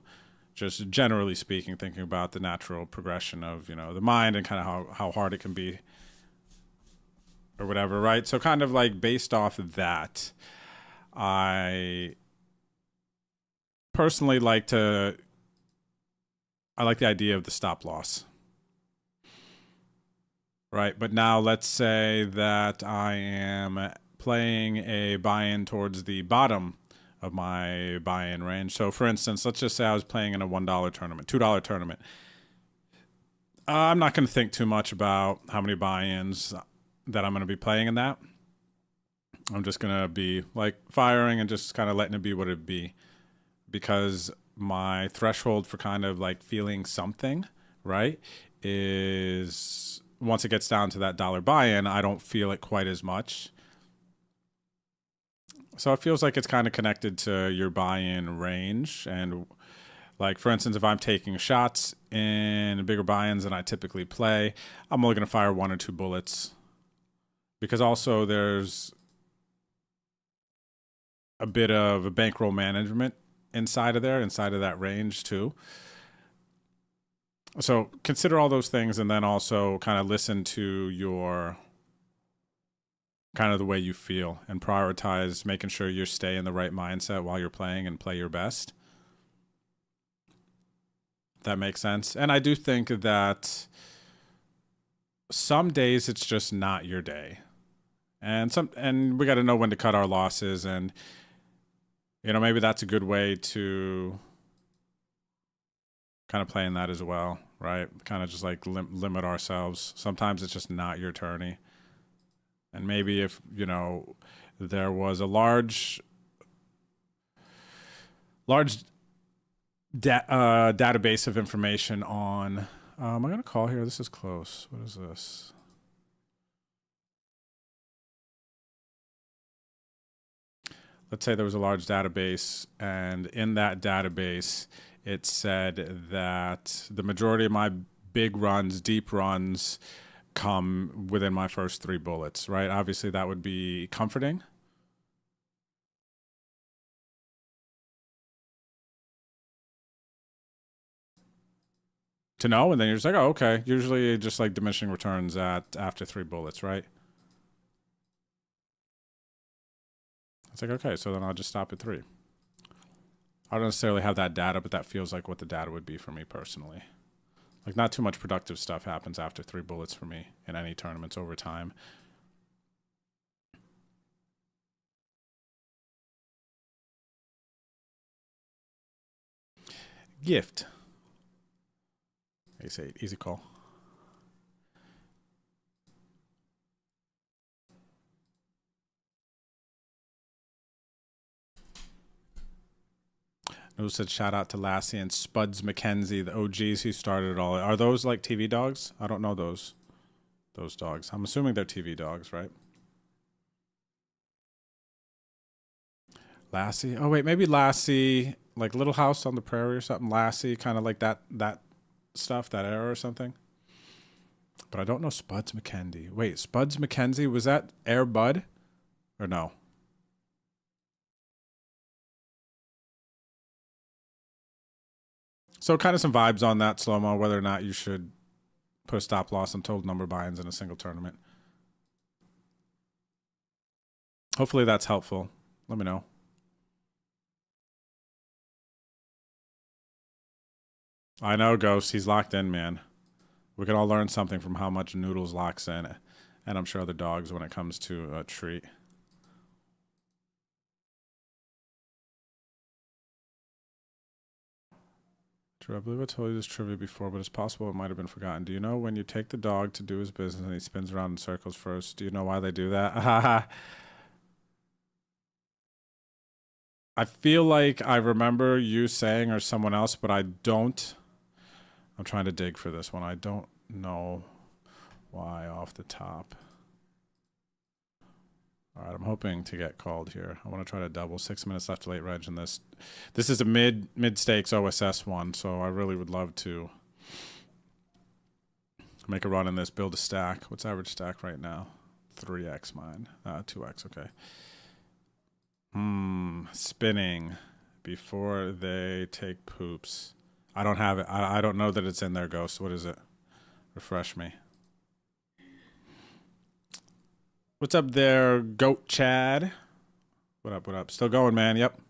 Just generally speaking, thinking about the natural progression of, the mind and kind of how hard it can be or whatever, right? So kind of like based off of that, I personally like the idea of the stop loss. Right, but now let's say that I am playing a buy-in towards the bottom of my buy-in range. So for instance, let's just say I was playing in a $1 tournament, $2 tournament. I'm not going to think too much about how many buy-ins that I'm going to be playing in that. I'm just going to be like firing and just kind of letting it be what it be, because my threshold for kind of like feeling something, right, is once it gets down to that dollar buy-in, I don't feel it quite as much. So it feels like it's kind of connected to your buy-in range. And like, for instance, if I'm taking shots in bigger buy-ins than I typically play, I'm only going to fire 1 or 2 bullets. Because also there's a bit of a bankroll management inside of that range too. So consider all those things, and then also kind of listen to your kind of the way you feel and prioritize making sure you stay in the right mindset while you're playing and play your best. If that makes sense. And I do think that some days it's just not your day. And we got to know when to cut our losses, and maybe that's a good way to kind of play in that as well. Right? Kind of just like limit ourselves. Sometimes it's just not your tourney. And maybe if, there was a large database of information on, am I going to call here? This is close. What is this? Let's say there was a large database, and in that database, it said that the majority of my big runs, deep runs, come within my first 3 bullets, right? Obviously, that would be comforting. To know, and then you're just like, oh, okay. Usually just like diminishing returns after 3 bullets, right? It's like, okay, so then I'll just stop at 3. I don't necessarily have that data, but that feels like what the data would be for me personally. Like, not too much productive stuff happens after 3 bullets for me in any tournaments over time. Gift. 8, easy call. Who said shout out to Lassie and Spuds McKenzie, the OGs who started it all. Are those like TV dogs? I don't know those dogs. I'm assuming they're TV dogs, right? Lassie. Oh wait, maybe Lassie, like Little House on the Prairie or something. Lassie, kind of like that stuff, that era or something. But I don't know Spuds McKenzie. Wait, Spuds McKenzie, was that Air Bud or no? So kind of some vibes on that, Slow-Mo, whether or not you should put a stop loss on total number of buy-ins in a single tournament. Hopefully that's helpful. Let me know. I know, Ghost. He's locked in, man. We can all learn something from how much Noodles locks in. And I'm sure other dogs when it comes to a treat. True, I believe I told you this trivia before, but it's possible it might have been forgotten. Do you know when you take the dog to do his business and he spins around in circles first, do you know why they do that? I feel like I remember you saying, or someone else, but I don't. I'm trying to dig for this one. I don't know why off the top. All right, I'm hoping to get called here. I want to try to double. 6 minutes left to late reg in this. This is a mid stakes OSS one, so I really would love to make a run in this. Build a stack. What's average stack right now? 3x mine. 2x, okay. Spinning before they take poops. I don't have it. I don't know that it's in there, Ghost. What is it? Refresh me. What's up there, Goat Chad? What up, what up? Still going, man. Yep.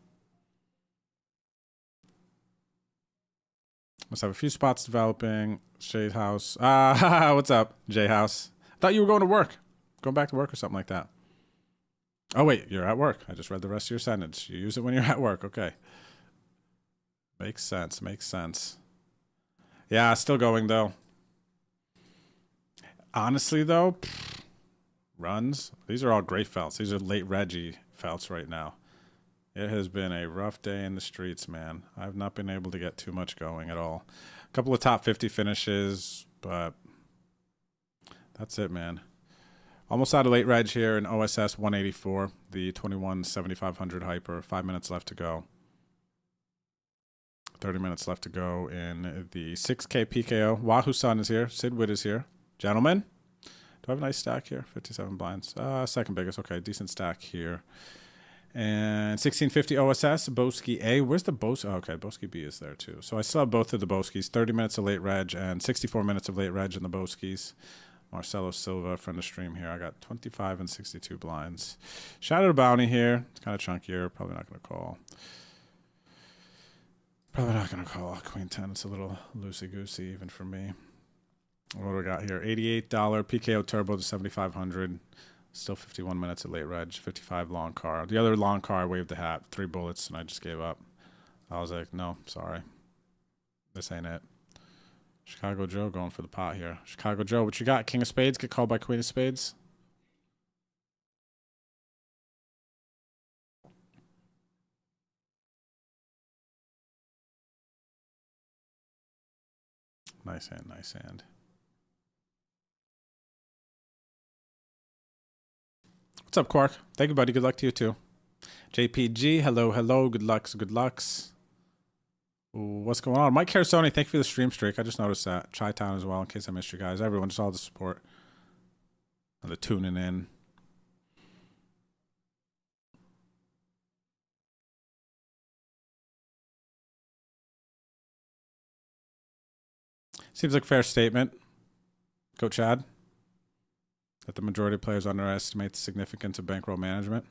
Must have a few spots developing. Shade House. What's up, J House? I thought you were going to work. Going back to work or something like that. Oh, wait. You're at work. I just read the rest of your sentence. You use it when you're at work. Okay. Makes sense. Makes sense. Yeah, still going, though. Honestly, though, runs. These are all great felts. These are late Reggie felts right now. It has been a rough day in the streets, man. I've not been able to get too much going at all. A couple of top 50 finishes, but that's it, man. Almost out of late reg here in OSS 184, the 21-7500 hyper. 5 minutes left to go. 30 minutes left to go in the 6K PKO. Wahoo Sun is here. Sid Witt is here. Gentlemen, do I have a nice stack here? 57 blinds. Second biggest. Okay, decent stack here. And 1650 OSS, Boski A. Where's the Boski? Oh, okay, Boski B is there too. So I still have both of the Boskis. 30 minutes of late reg and 64 minutes of late reg in the Boskis. Marcelo Silva, friend of stream here. I got 25 and 62 blinds. Shadow Bounty here. It's kind of chunkier. Probably not going to call. Probably not going to call Queen 10. It's a little loosey-goosey even for me. What do we got here? $88 PKO Turbo to 7,500. Still 51 minutes of late reg. 55 long car. The other long car, I waved the hat. 3 bullets, and I just gave up. I was like, no, sorry. This ain't it. Chicago Joe going for the pot here. Chicago Joe, what you got? King of Spades, get called by Queen of Spades. Nice hand, nice hand. What's up, Quark? Thank you, buddy. Good luck to you, too. JPG, hello, hello. Good lucks, good lucks. Ooh, what's going on? Mike Carsoni, thank you for the stream streak. I just noticed that. Chi-Town as well, in case I missed you guys. Everyone, just all the support. And the tuning in. Seems like a fair statement. Coach Chad. That the majority of players underestimate the significance of bankroll management.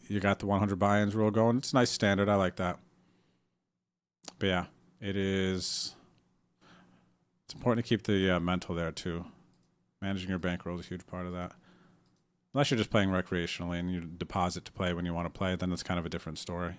You got the 100 buy-ins rule going. It's a nice standard. I like that. But yeah, it's important to keep the mental there too. Managing your bankroll is a huge part of that. Unless you're just playing recreationally and you deposit to play when you want to play, then it's kind of a different story.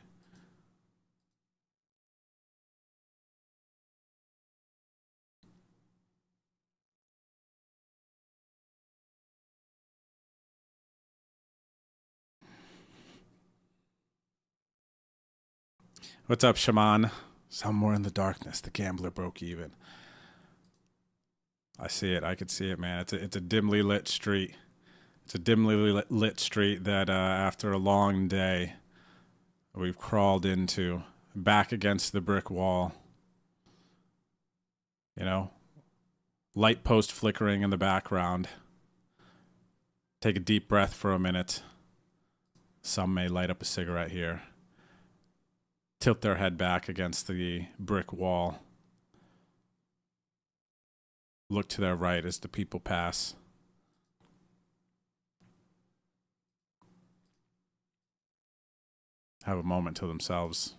What's up, Shaman? Somewhere in the darkness, the gambler broke even. I see it. I could see it, man. It's a dimly lit street. It's a dimly lit street that after a long day, we've crawled into, back against the brick wall. You know, light post flickering in the background. Take a deep breath for a minute. Some may light up a cigarette here. Tilt their head back against the brick wall. Look to their right as the people pass. Have a moment to themselves.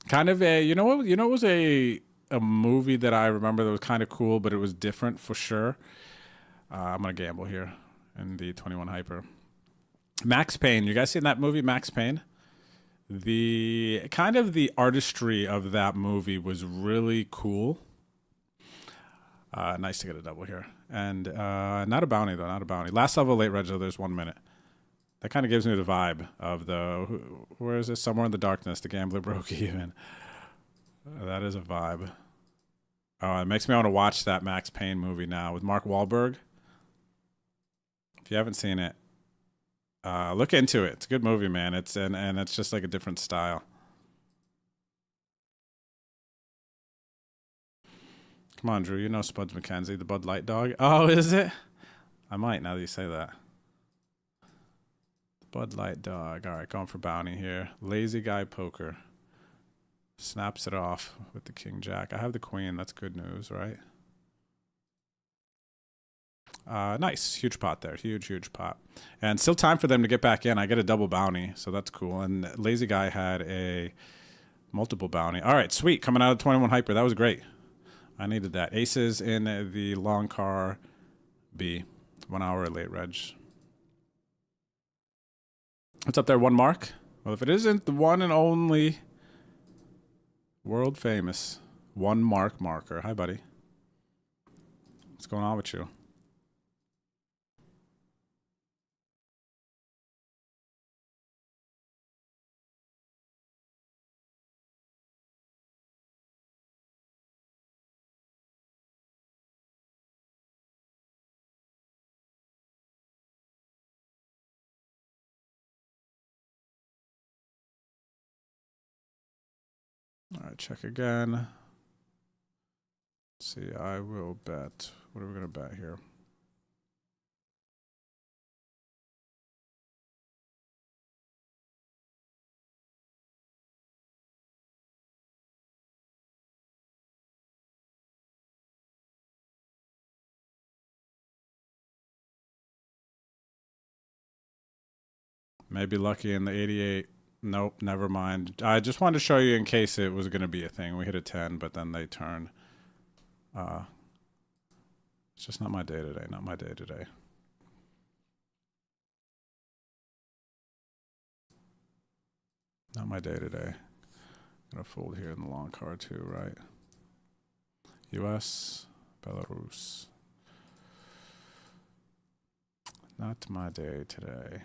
Kind of a, you know what was a movie that I remember that was kind of cool, but it was different for sure. I'm going to gamble here in the 21 Hyper. Max Payne. You guys seen that movie, Max Payne? The kind of the artistry of that movie was really cool. Nice to get a double here. And not a bounty, though. Not a bounty. Last level late reg, though, there's 1 minute. That kind of gives me the vibe of the... Where is this? Somewhere in the darkness. The gambler broke even. That is a vibe. Oh, it makes me want to watch that Max Payne movie now with Mark Wahlberg. If you haven't seen it, look into it. It's a good movie, man. And it's just like a different style. Come on, Drew. You know Spuds McKenzie, the Bud Light dog. Oh, is it? I might now that you say that. Bud Light dog. All right, going for bounty here. Lazy guy poker. Snaps it off with the king jack. I have the queen. That's good news, right? Nice. Huge pot there. Huge pot. And still time for them to get back in. I get a double bounty, so that's cool. And lazy guy had a multiple bounty. All right, sweet. Coming out of 21 hyper. That was great. I needed that. Aces in the long car B. 1 hour late reg. What's up there, one mark? Well, if it isn't the one and only world famous one mark marker. Hi, buddy. What's going on with you? All right, check again. Let's see, I will bet. What are we going to bet here? Maybe lucky in the 88. Nope, never mind. I just wanted to show you in case it was going to be a thing. We hit a 10, but then they turn. It's just not my day today. Not my day today. Not my day today. Gonna fold here in the long card too, right? U.S., Belarus. Not my day today.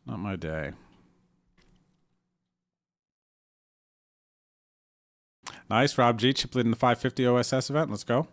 Not my day. Nice. Rob G. Chiplet in the 550 OSS event. Let's go.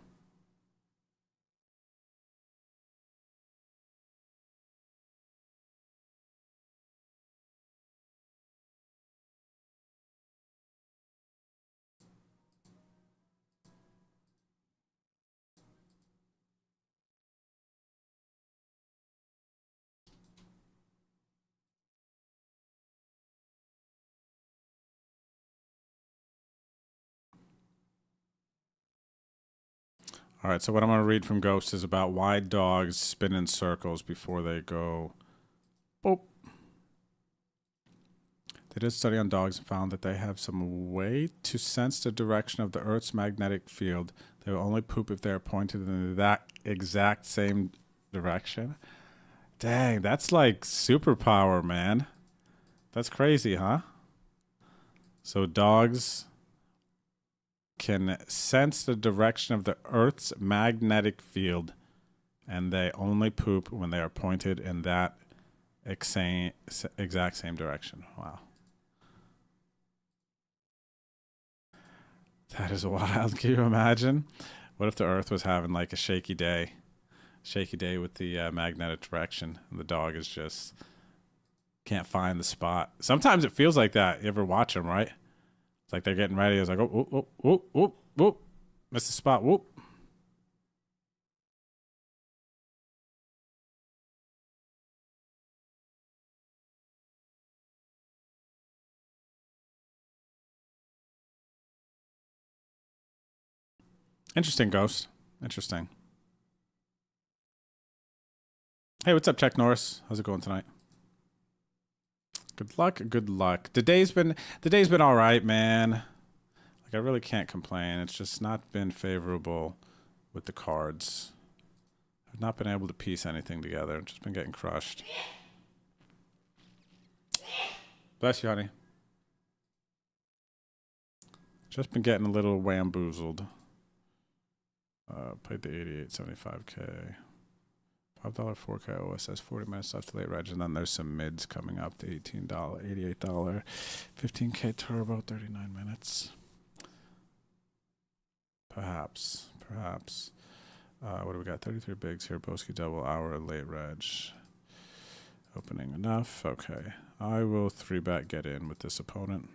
All right, so what I'm going to read from Ghost is about why dogs spin in circles before they go boop. They did a study on dogs and found that they have some way to sense the direction of the Earth's magnetic field. They will only poop if they are pointed in that exact same direction. Dang, that's like superpower, man. That's crazy, huh? So dogs can sense the direction of the Earth's magnetic field, and they only poop when they are pointed in that exact same direction. Wow. That is wild. Can you imagine? What if the Earth was having like a shaky day with the magnetic direction, and the dog is just can't find the spot? Sometimes it feels like that. You ever watch them, right? It's like they're getting ready. It's like, oh, whoop, whoop, whoop, whoop, whoop. Missed the spot, whoop. Interesting, Ghost. Interesting. Hey, what's up, Chuck Norris? How's it going tonight? Good luck, good luck. The day's been all right, man. Like, I really can't complain. It's just not been favorable with the cards. I've not been able to piece anything together. I've just been getting crushed. Bless you, honey. Just been getting a little wamboozled. Played the 88.75K. $5 4K OSS, 40 minutes left to late reg, and then there's some mids coming up. The $18, $88, 15K turbo, 39 minutes. Perhaps. Perhaps. What do we got? 33 bigs here. Boski double, hour, late reg. Opening enough. Okay. I will 3-bet get in with this opponent.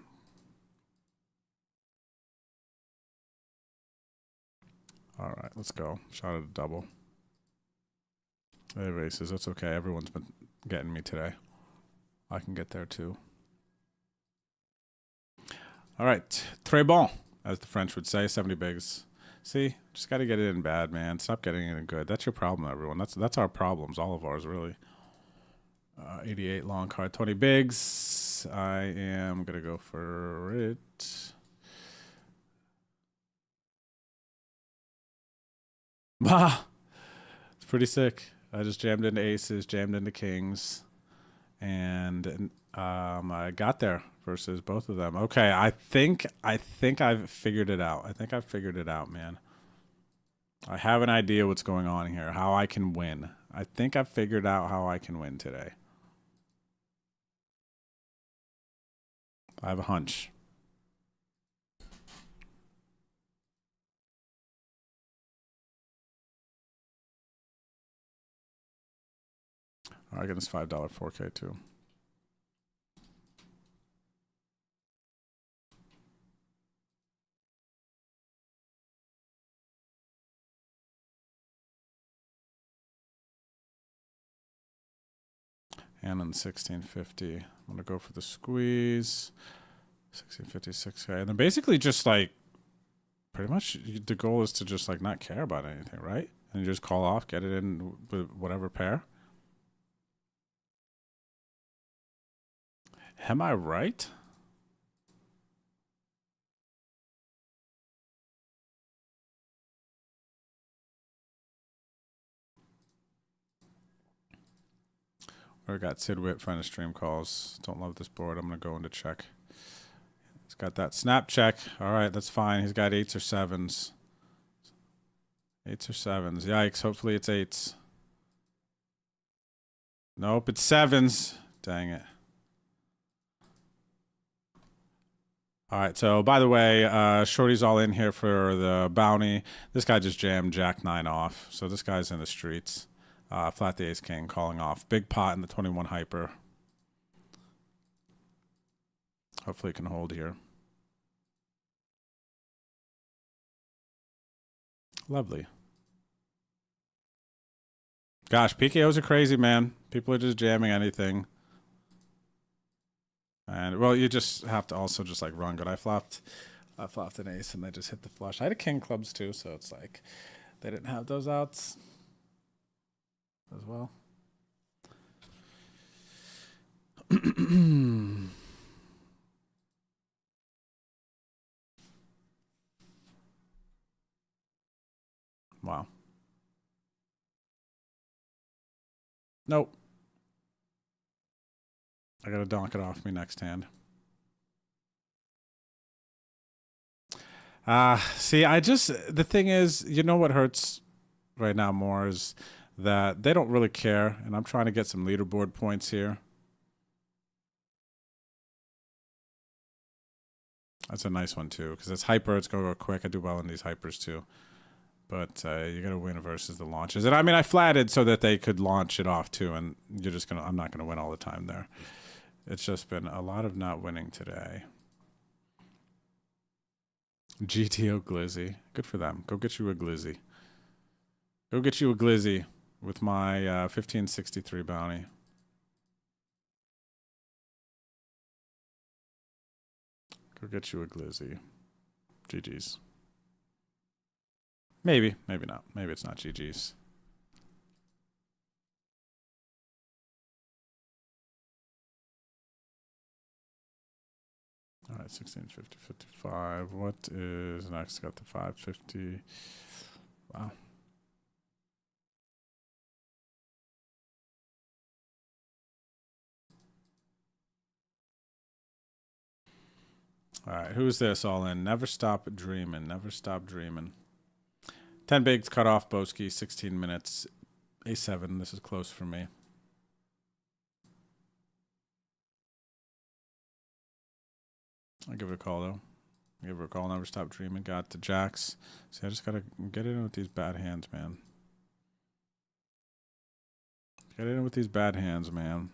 All right, let's go. Shot at a double. Hey, races. That's okay. Everyone's been getting me today. I can get there too. All right. Très bon, as the French would say. 70 bigs. See? Just got to get it in bad, man. Stop getting it in good. That's your problem, everyone. That's our problems. All of ours, really. 88 long card. 20 bigs. I am going to go for it. Bah! It's pretty sick. I just jammed into aces, jammed into kings, and I got there versus both of them. Okay, I think I've figured it out. I think I've figured it out, man. I have an idea what's going on here, how I can win. I think I've figured out how I can win today. I have a hunch. All right, I get this $5 4K too. And on 1650, I'm going to go for the squeeze. 1650, 6K. And then basically just like, pretty much the goal is to just like not care about anything, right? And you just call off, get it in with whatever pair. Am I right? I got Sid Witt, friend of stream calls. Don't love this board. I'm going to go into check. He's got that snap check. All right, that's fine. He's got 8s or 7s. 8s or 7s. Yikes. Hopefully it's 8s. Nope, it's 7s. Dang it. All right, so by the way, Shorty's all in here for the bounty. This guy just jammed Jack 9 off, so this guy's in the streets. Flat the ace king, calling off. Big pot in the 21 hyper. Hopefully it can hold here. Lovely. Gosh, PKOs are crazy, man. People are just jamming anything. And, well, you just have to also just, like, run good. I flopped an ace, and they just hit the flush. I had a king clubs, too, so it's like they didn't have those outs as well. Wow. Nope. I gotta donk it off me next hand. See, the thing is, you know what hurts right now more is that they don't really care, and I'm trying to get some leaderboard points here. That's a nice one, too, because it's hyper. It's going to go quick. I do well in these hypers, too. But you got to win versus the launches. And, I mean, I flatted so that they could launch it off, too, and I'm not going to win all the time there. It's just been a lot of not winning today. GTO Glizzy. Good for them. Go get you a Glizzy. Go get you a Glizzy with my 1563 bounty. Go get you a Glizzy. GG's. Maybe. Maybe not. Maybe it's not GG's. All right, 1650, 55. What is next? Got the 550. Wow. All right, who's this all in? Never stop dreaming. Never stop dreaming. 10 bigs cut off Boski, 16 minutes. A7, this is close for me. I'll give it a call, though. Give her a call, never stop dreaming. Got the jacks. See, I just gotta get in with these bad hands, man. Get in with these bad hands, man.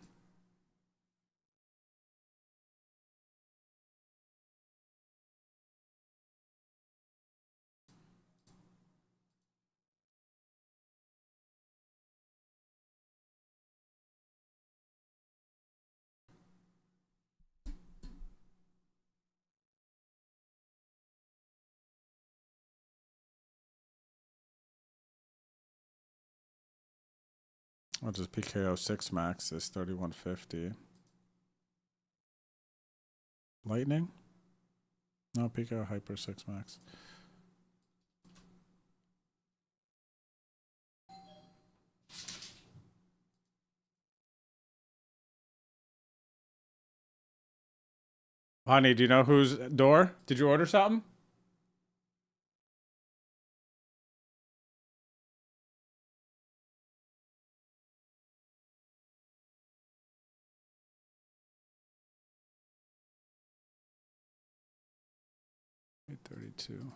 I'll just PKO 6 max is 3150. Lightning? No, PKO hyper 6 max. Honey, do you know whose door? Did you order something? $832.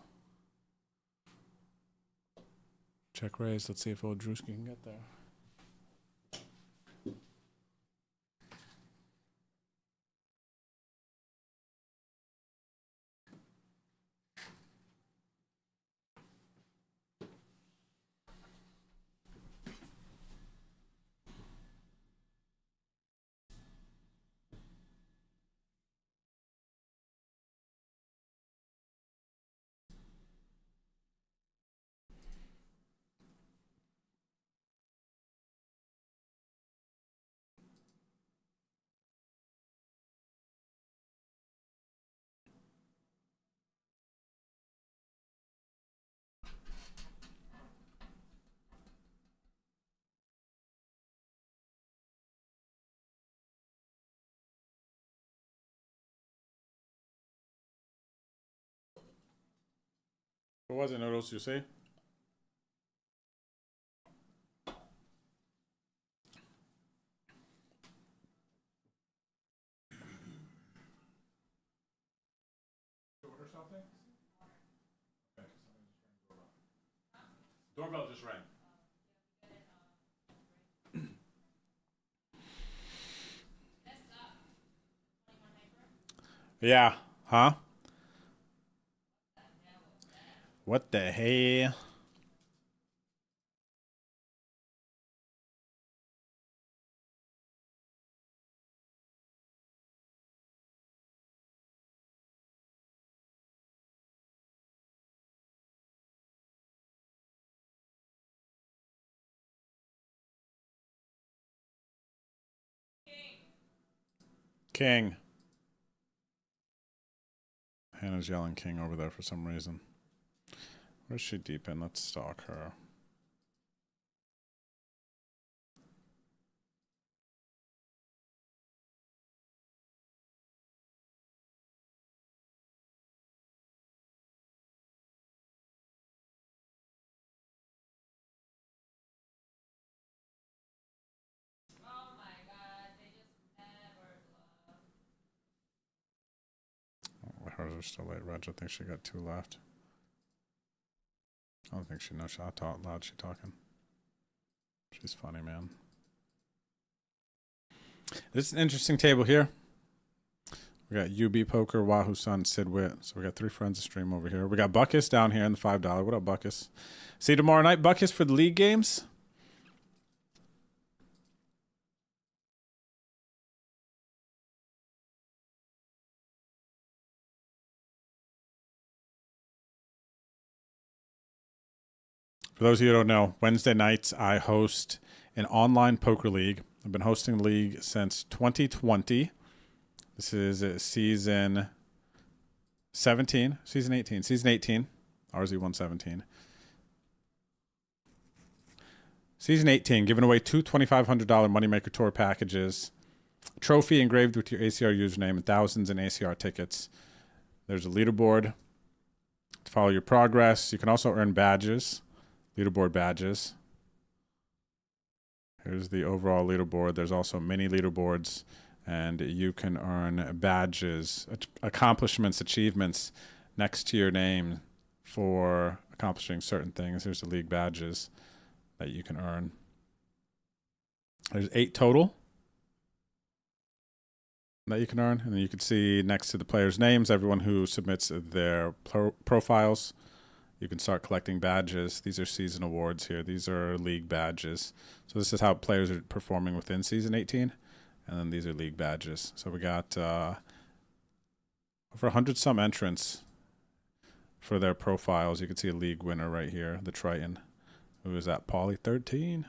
Check raise. Let's see if old Drewski can get there. What was it, Noodles, you say? Order something? Okay. Doorbell just rang. Yeah. Huh? What the hell? King. Hannah's yelling King over there for some reason. Where's she deep in? Let's stalk her. Hers are still late, Reg. I think she got 2 left. I don't think she knows how loud she's talking. She's funny, man. This is an interesting table here. We got UB Poker, Wahoo Sun, Sid Wit. So we got 3 friends to stream over here. We got Buckus down here in the $5. What up, Buckus? See you tomorrow night, Buckus, for the league games. For those of you who don't know, Wednesday nights I host an online poker league. I've been hosting the league since 2020. This is season 17, season 18, season 18, RZ117. Season 18, giving away 2 $2,500 Moneymaker Tour packages, trophy engraved with your ACR username, and thousands in ACR tickets. There's a leaderboard to follow your progress. You can also earn badges. Leaderboard badges. Here's the overall leaderboard. There's also mini leaderboards, and you can earn badges, accomplishments, achievements next to your name for accomplishing certain things. Here's the league badges that you can earn. There's 8 total that you can earn. And then you can see next to the players' names, everyone who submits their profiles. You can start collecting badges. These are season awards here. These are league badges. So this is how players are performing within season 18. And then these are league badges. So we got over 100 some entrants for their profiles. You can see a league winner right here, the Triton. Who is that? Paulie 13.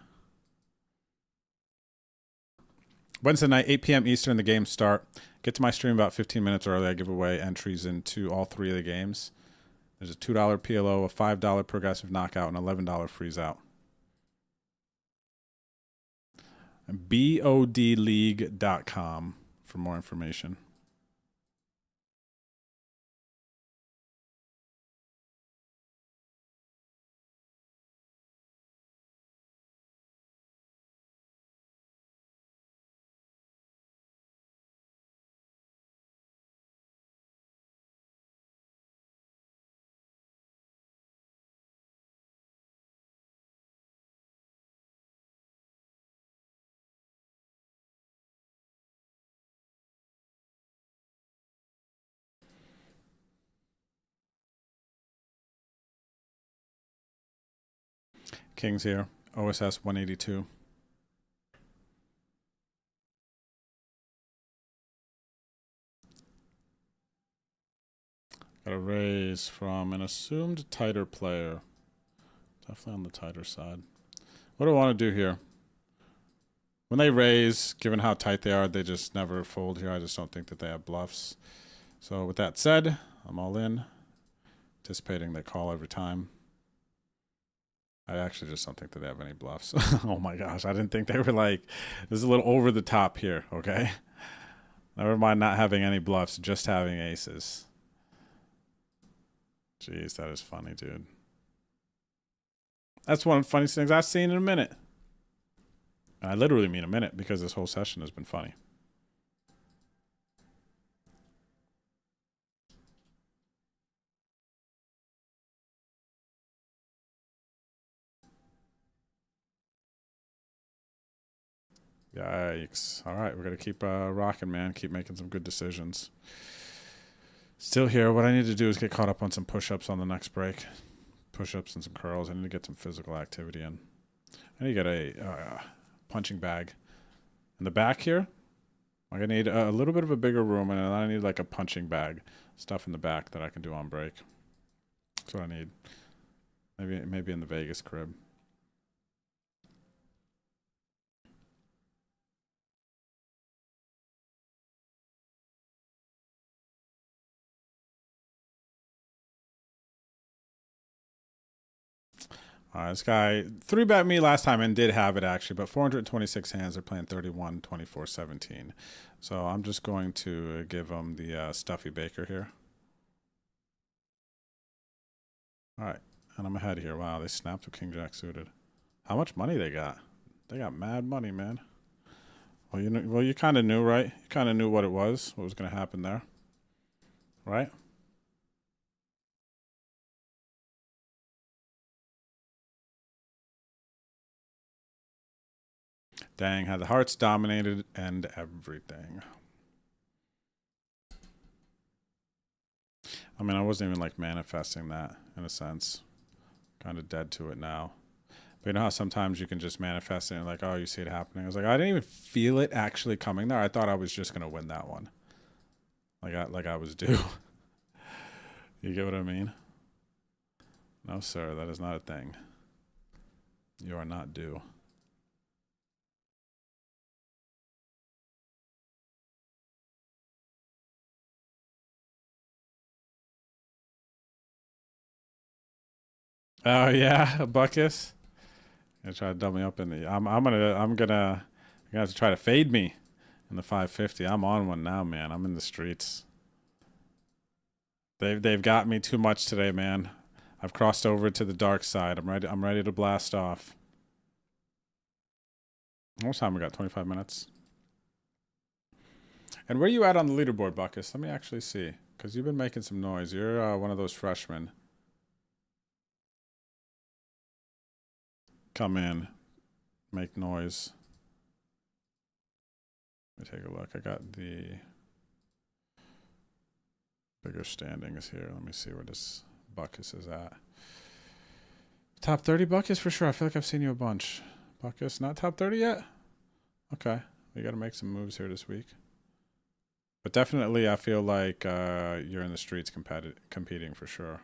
Wednesday night, 8 p.m. Eastern, the games start. Get to my stream about 15 minutes early. I give away entries into all 3 of the games. There's a $2 PLO, a $5 progressive knockout, and $11 freeze out. BODleague.com for more information. Kings here, OSS 182. Got a raise from an assumed tighter player. Definitely on the tighter side. What do I want to do here? When they raise, given how tight they are, they just never fold here. I just don't think that they have bluffs. So with that said, I'm all in. Anticipating they call every time. I actually just don't think that they have any bluffs. Oh my gosh, I didn't think they were like, this is a little over the top here, okay? Never mind not having any bluffs, just having aces. Jeez, that is funny, dude. That's one of the funniest things I've seen in a minute. And I literally mean a minute because this whole session has been funny. Yikes. All right, we're going to keep rocking, man. Keep making some good decisions. Still here. What I need to do is get caught up on some push-ups on the next break. Push-ups and some curls. I need to get some physical activity in. I need to get a punching bag. In the back here, I'm going to need a little bit of a bigger room, and I need like a punching bag. Stuff in the back that I can do on break. That's what I need. Maybe in the Vegas crib. This guy 3-bet me last time and did have it actually, but 426 hands. They're playing 31, 24, 17. So I'm just going to give him the Stuffy Baker here. All right, and I'm ahead here. Wow, they snapped with King Jack suited. How much money they got? They got mad money, man. Well, you kind of knew, right? You kind of knew what it was, what was going to happen there, right? Dang, had the hearts dominated and everything. I mean, I wasn't even like manifesting that in a sense. Kind of dead to it now. But you know how sometimes you can just manifest it and like, oh, you see it happening. I was like, I didn't even feel it actually coming there. I thought I was just going to win that one. Like I was due. You get what I mean? No, sir, that is not a thing. You are not due. Oh yeah, a Buckus. Gonna try to double me up in the. I'm gonna have to try to fade me in the 550. I'm on one now, man. I'm in the streets. They've got me too much today, man. I've crossed over to the dark side. I'm ready to blast off. How much time we got? 25 minutes. And where are you at on the leaderboard, Buckus? Let me actually see. because you've been making some noise. You're one of those freshmen. Come in, make noise. Let me take a look. I got the bigger standings here. Let me see where this Buckus is at. Top 30 Buckus for sure. I feel like I've seen you a bunch. Buckus, not top 30 yet? Okay. We got to make some moves here this week. But definitely I feel like you're in the streets competing for sure.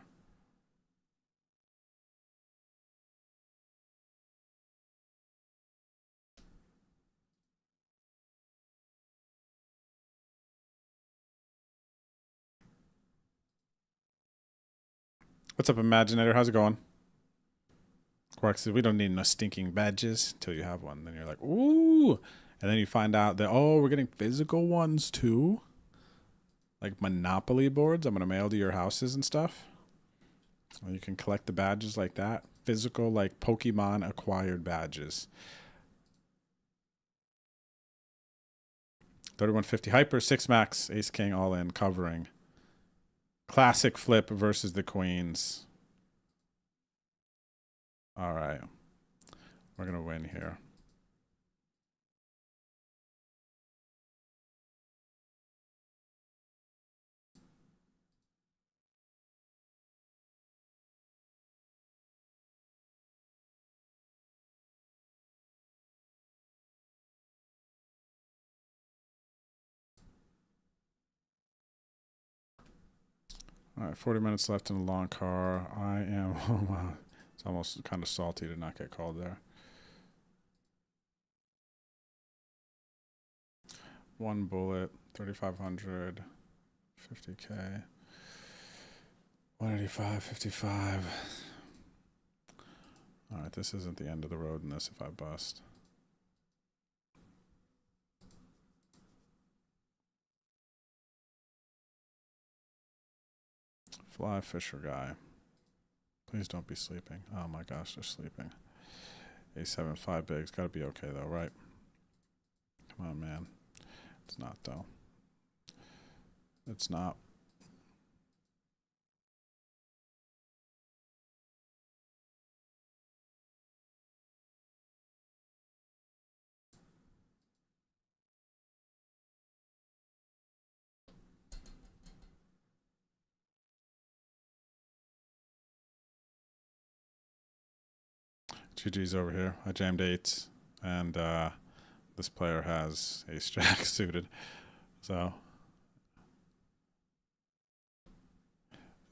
What's up, Imaginator? How's it going? Quark says, we don't need no stinking badges until you have one. Then you're like, ooh. And then you find out that, oh, we're getting physical ones too. Like Monopoly boards I'm going to mail to your houses and stuff. Well, you can collect the badges like that. Physical, like Pokemon acquired badges. 3150 Hyper, 6 Max, Ace King all in, covering. Classic flip versus the Queens. All right. We're going to win here. All right, 40 minutes left in the long car. I am, oh wow, it's almost kind of salty to not get called there. One bullet, 3,500, 50K, 185, 55. All right, this isn't the end of the road in this if I bust. Fly Fisher guy. Please don't be sleeping. Oh my gosh, they're sleeping. A7, 5 bigs. Gotta be okay though, right? Come on, man. It's not though. It's not. GG's over here. I jammed 8s, and this player has ace jack suited. So,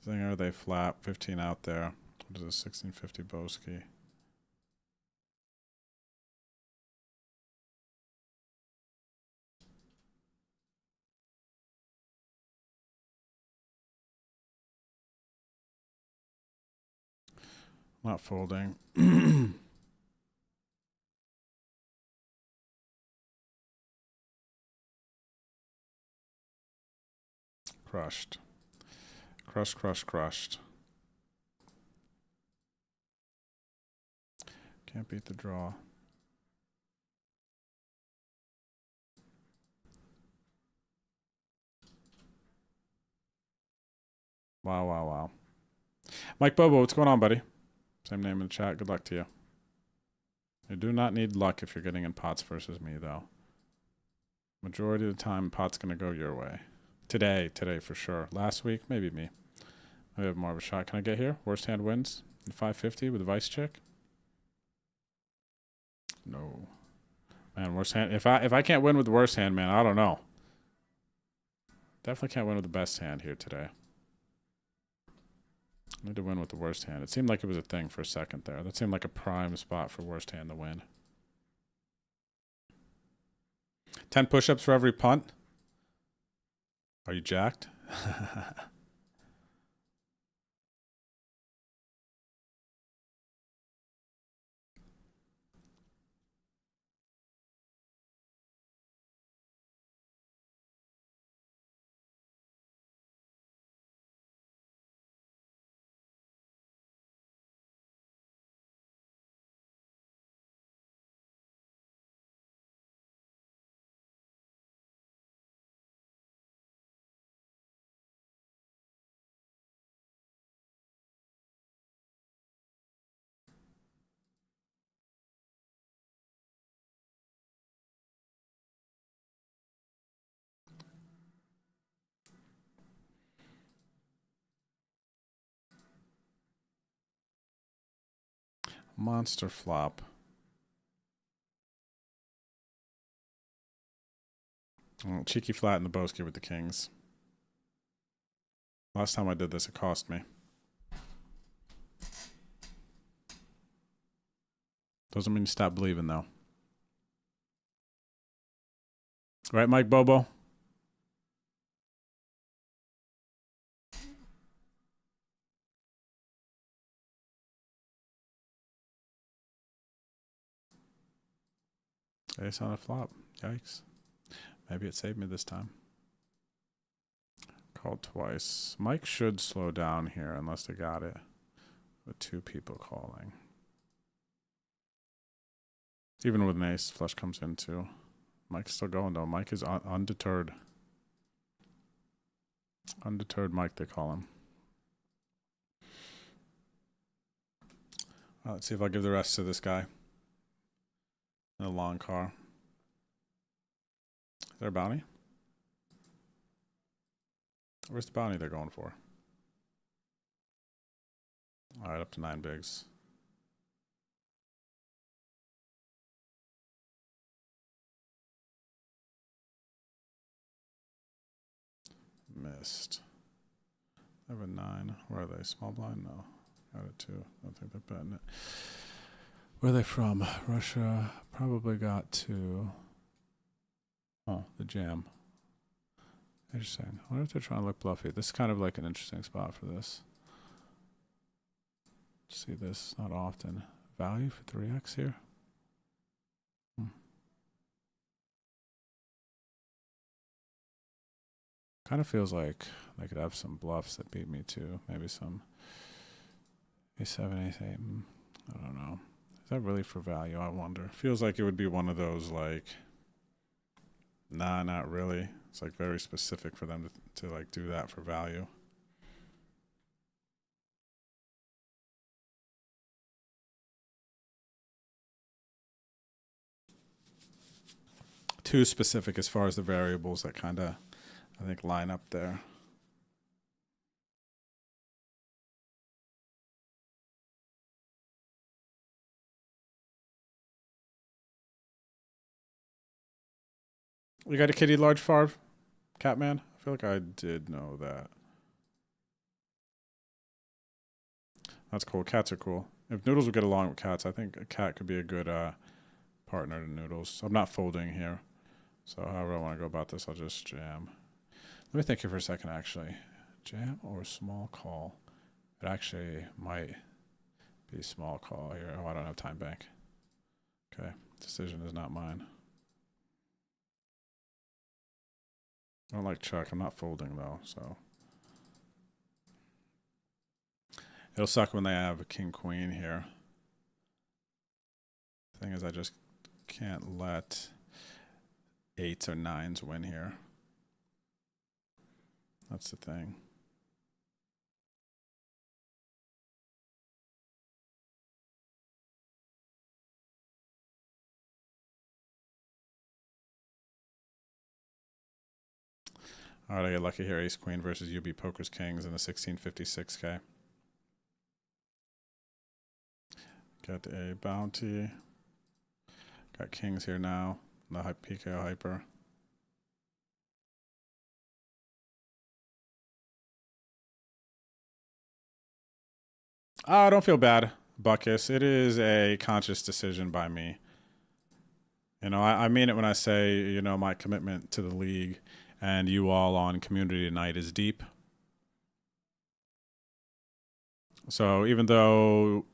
Zinger, they flap 15 out there. What is this? 1650 Boski. Not folding. Crushed. Crushed. Can't beat the draw. Wow. Mike Bobo, what's going on, buddy? Same name in the chat. Good luck to you. You do not need luck if you're getting in pots versus me, though. Majority of the time, pot's going to go your way. Today for sure. Last week, maybe me. I have more of a shot. Can I get here? Worst hand wins. 550 with a vice check. No. Man, worst hand. If I can't win with the worst hand, man, I don't know. Definitely can't win with the best hand here today. I need to win with the worst hand. It seemed like it was a thing for a second there. That seemed like a prime spot for worst hand to win. 10 push-ups for every punt. Are you jacked? Monster flop. Oh, cheeky flat in the Boski with the kings. Last time I did this, it cost me. Doesn't mean you stop believing, though. Right, Mike Bobo? Ace on a flop. Yikes. Maybe it saved me this time. Called twice. Mike should slow down here unless they got it with two people calling. Even with an ace, flush comes in too. Mike's still going though. Mike is undeterred. Undeterred Mike, they call him. Let's see if I'll give the rest to this guy. In a long car. Is there a bounty? Where's the bounty they're going for? All right, up to 9 bigs. Missed. I have a 9. Where are they? Small blind? No. Got it too. I don't think they're betting it. Where are they from? Russia. Probably got to. Oh, the jam. Interesting. I wonder if they're trying to look bluffy. This is kind of like an interesting spot for this. See this not often. Value for 3x here. Kind of feels like they could have some bluffs that beat me too. Maybe some A7, A8. I don't know. Is that really for value? I wonder. Feels like it would be one of those like, nah, not really. It's like very specific for them to like do that for value. Too specific as far as the variables that kind of, I think, line up there. You got a kitty large farv, Catman? I feel like I did know that. That's cool. Cats are cool. If Noodles would get along with cats, I think a cat could be a good partner to Noodles. I'm not folding here. So however I want to go about this, I'll just jam. Let me think here for a second, actually. Jam or small call? It actually might be small call here. Oh, I don't have time bank. Okay, decision is not mine. I don't like Chuck. I'm not folding, though, so. It'll suck when they have a king-queen here. Thing is, I just can't let 8s or 9s win here. That's the thing. All right, I get lucky here. Ace Queen versus UB Poker's Kings in the 1656K. Got a bounty. Got kings here now. The PKO hyper. Oh, don't feel bad, Buckus. It is a conscious decision by me. You know, I mean it when I say, you know, my commitment to the league and you all on community tonight is deep. So even though,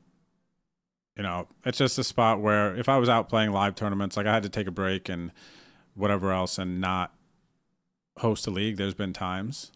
you know, it's just a spot where if I was out playing live tournaments, like I had to take a break and whatever else and not host a league, there's been times.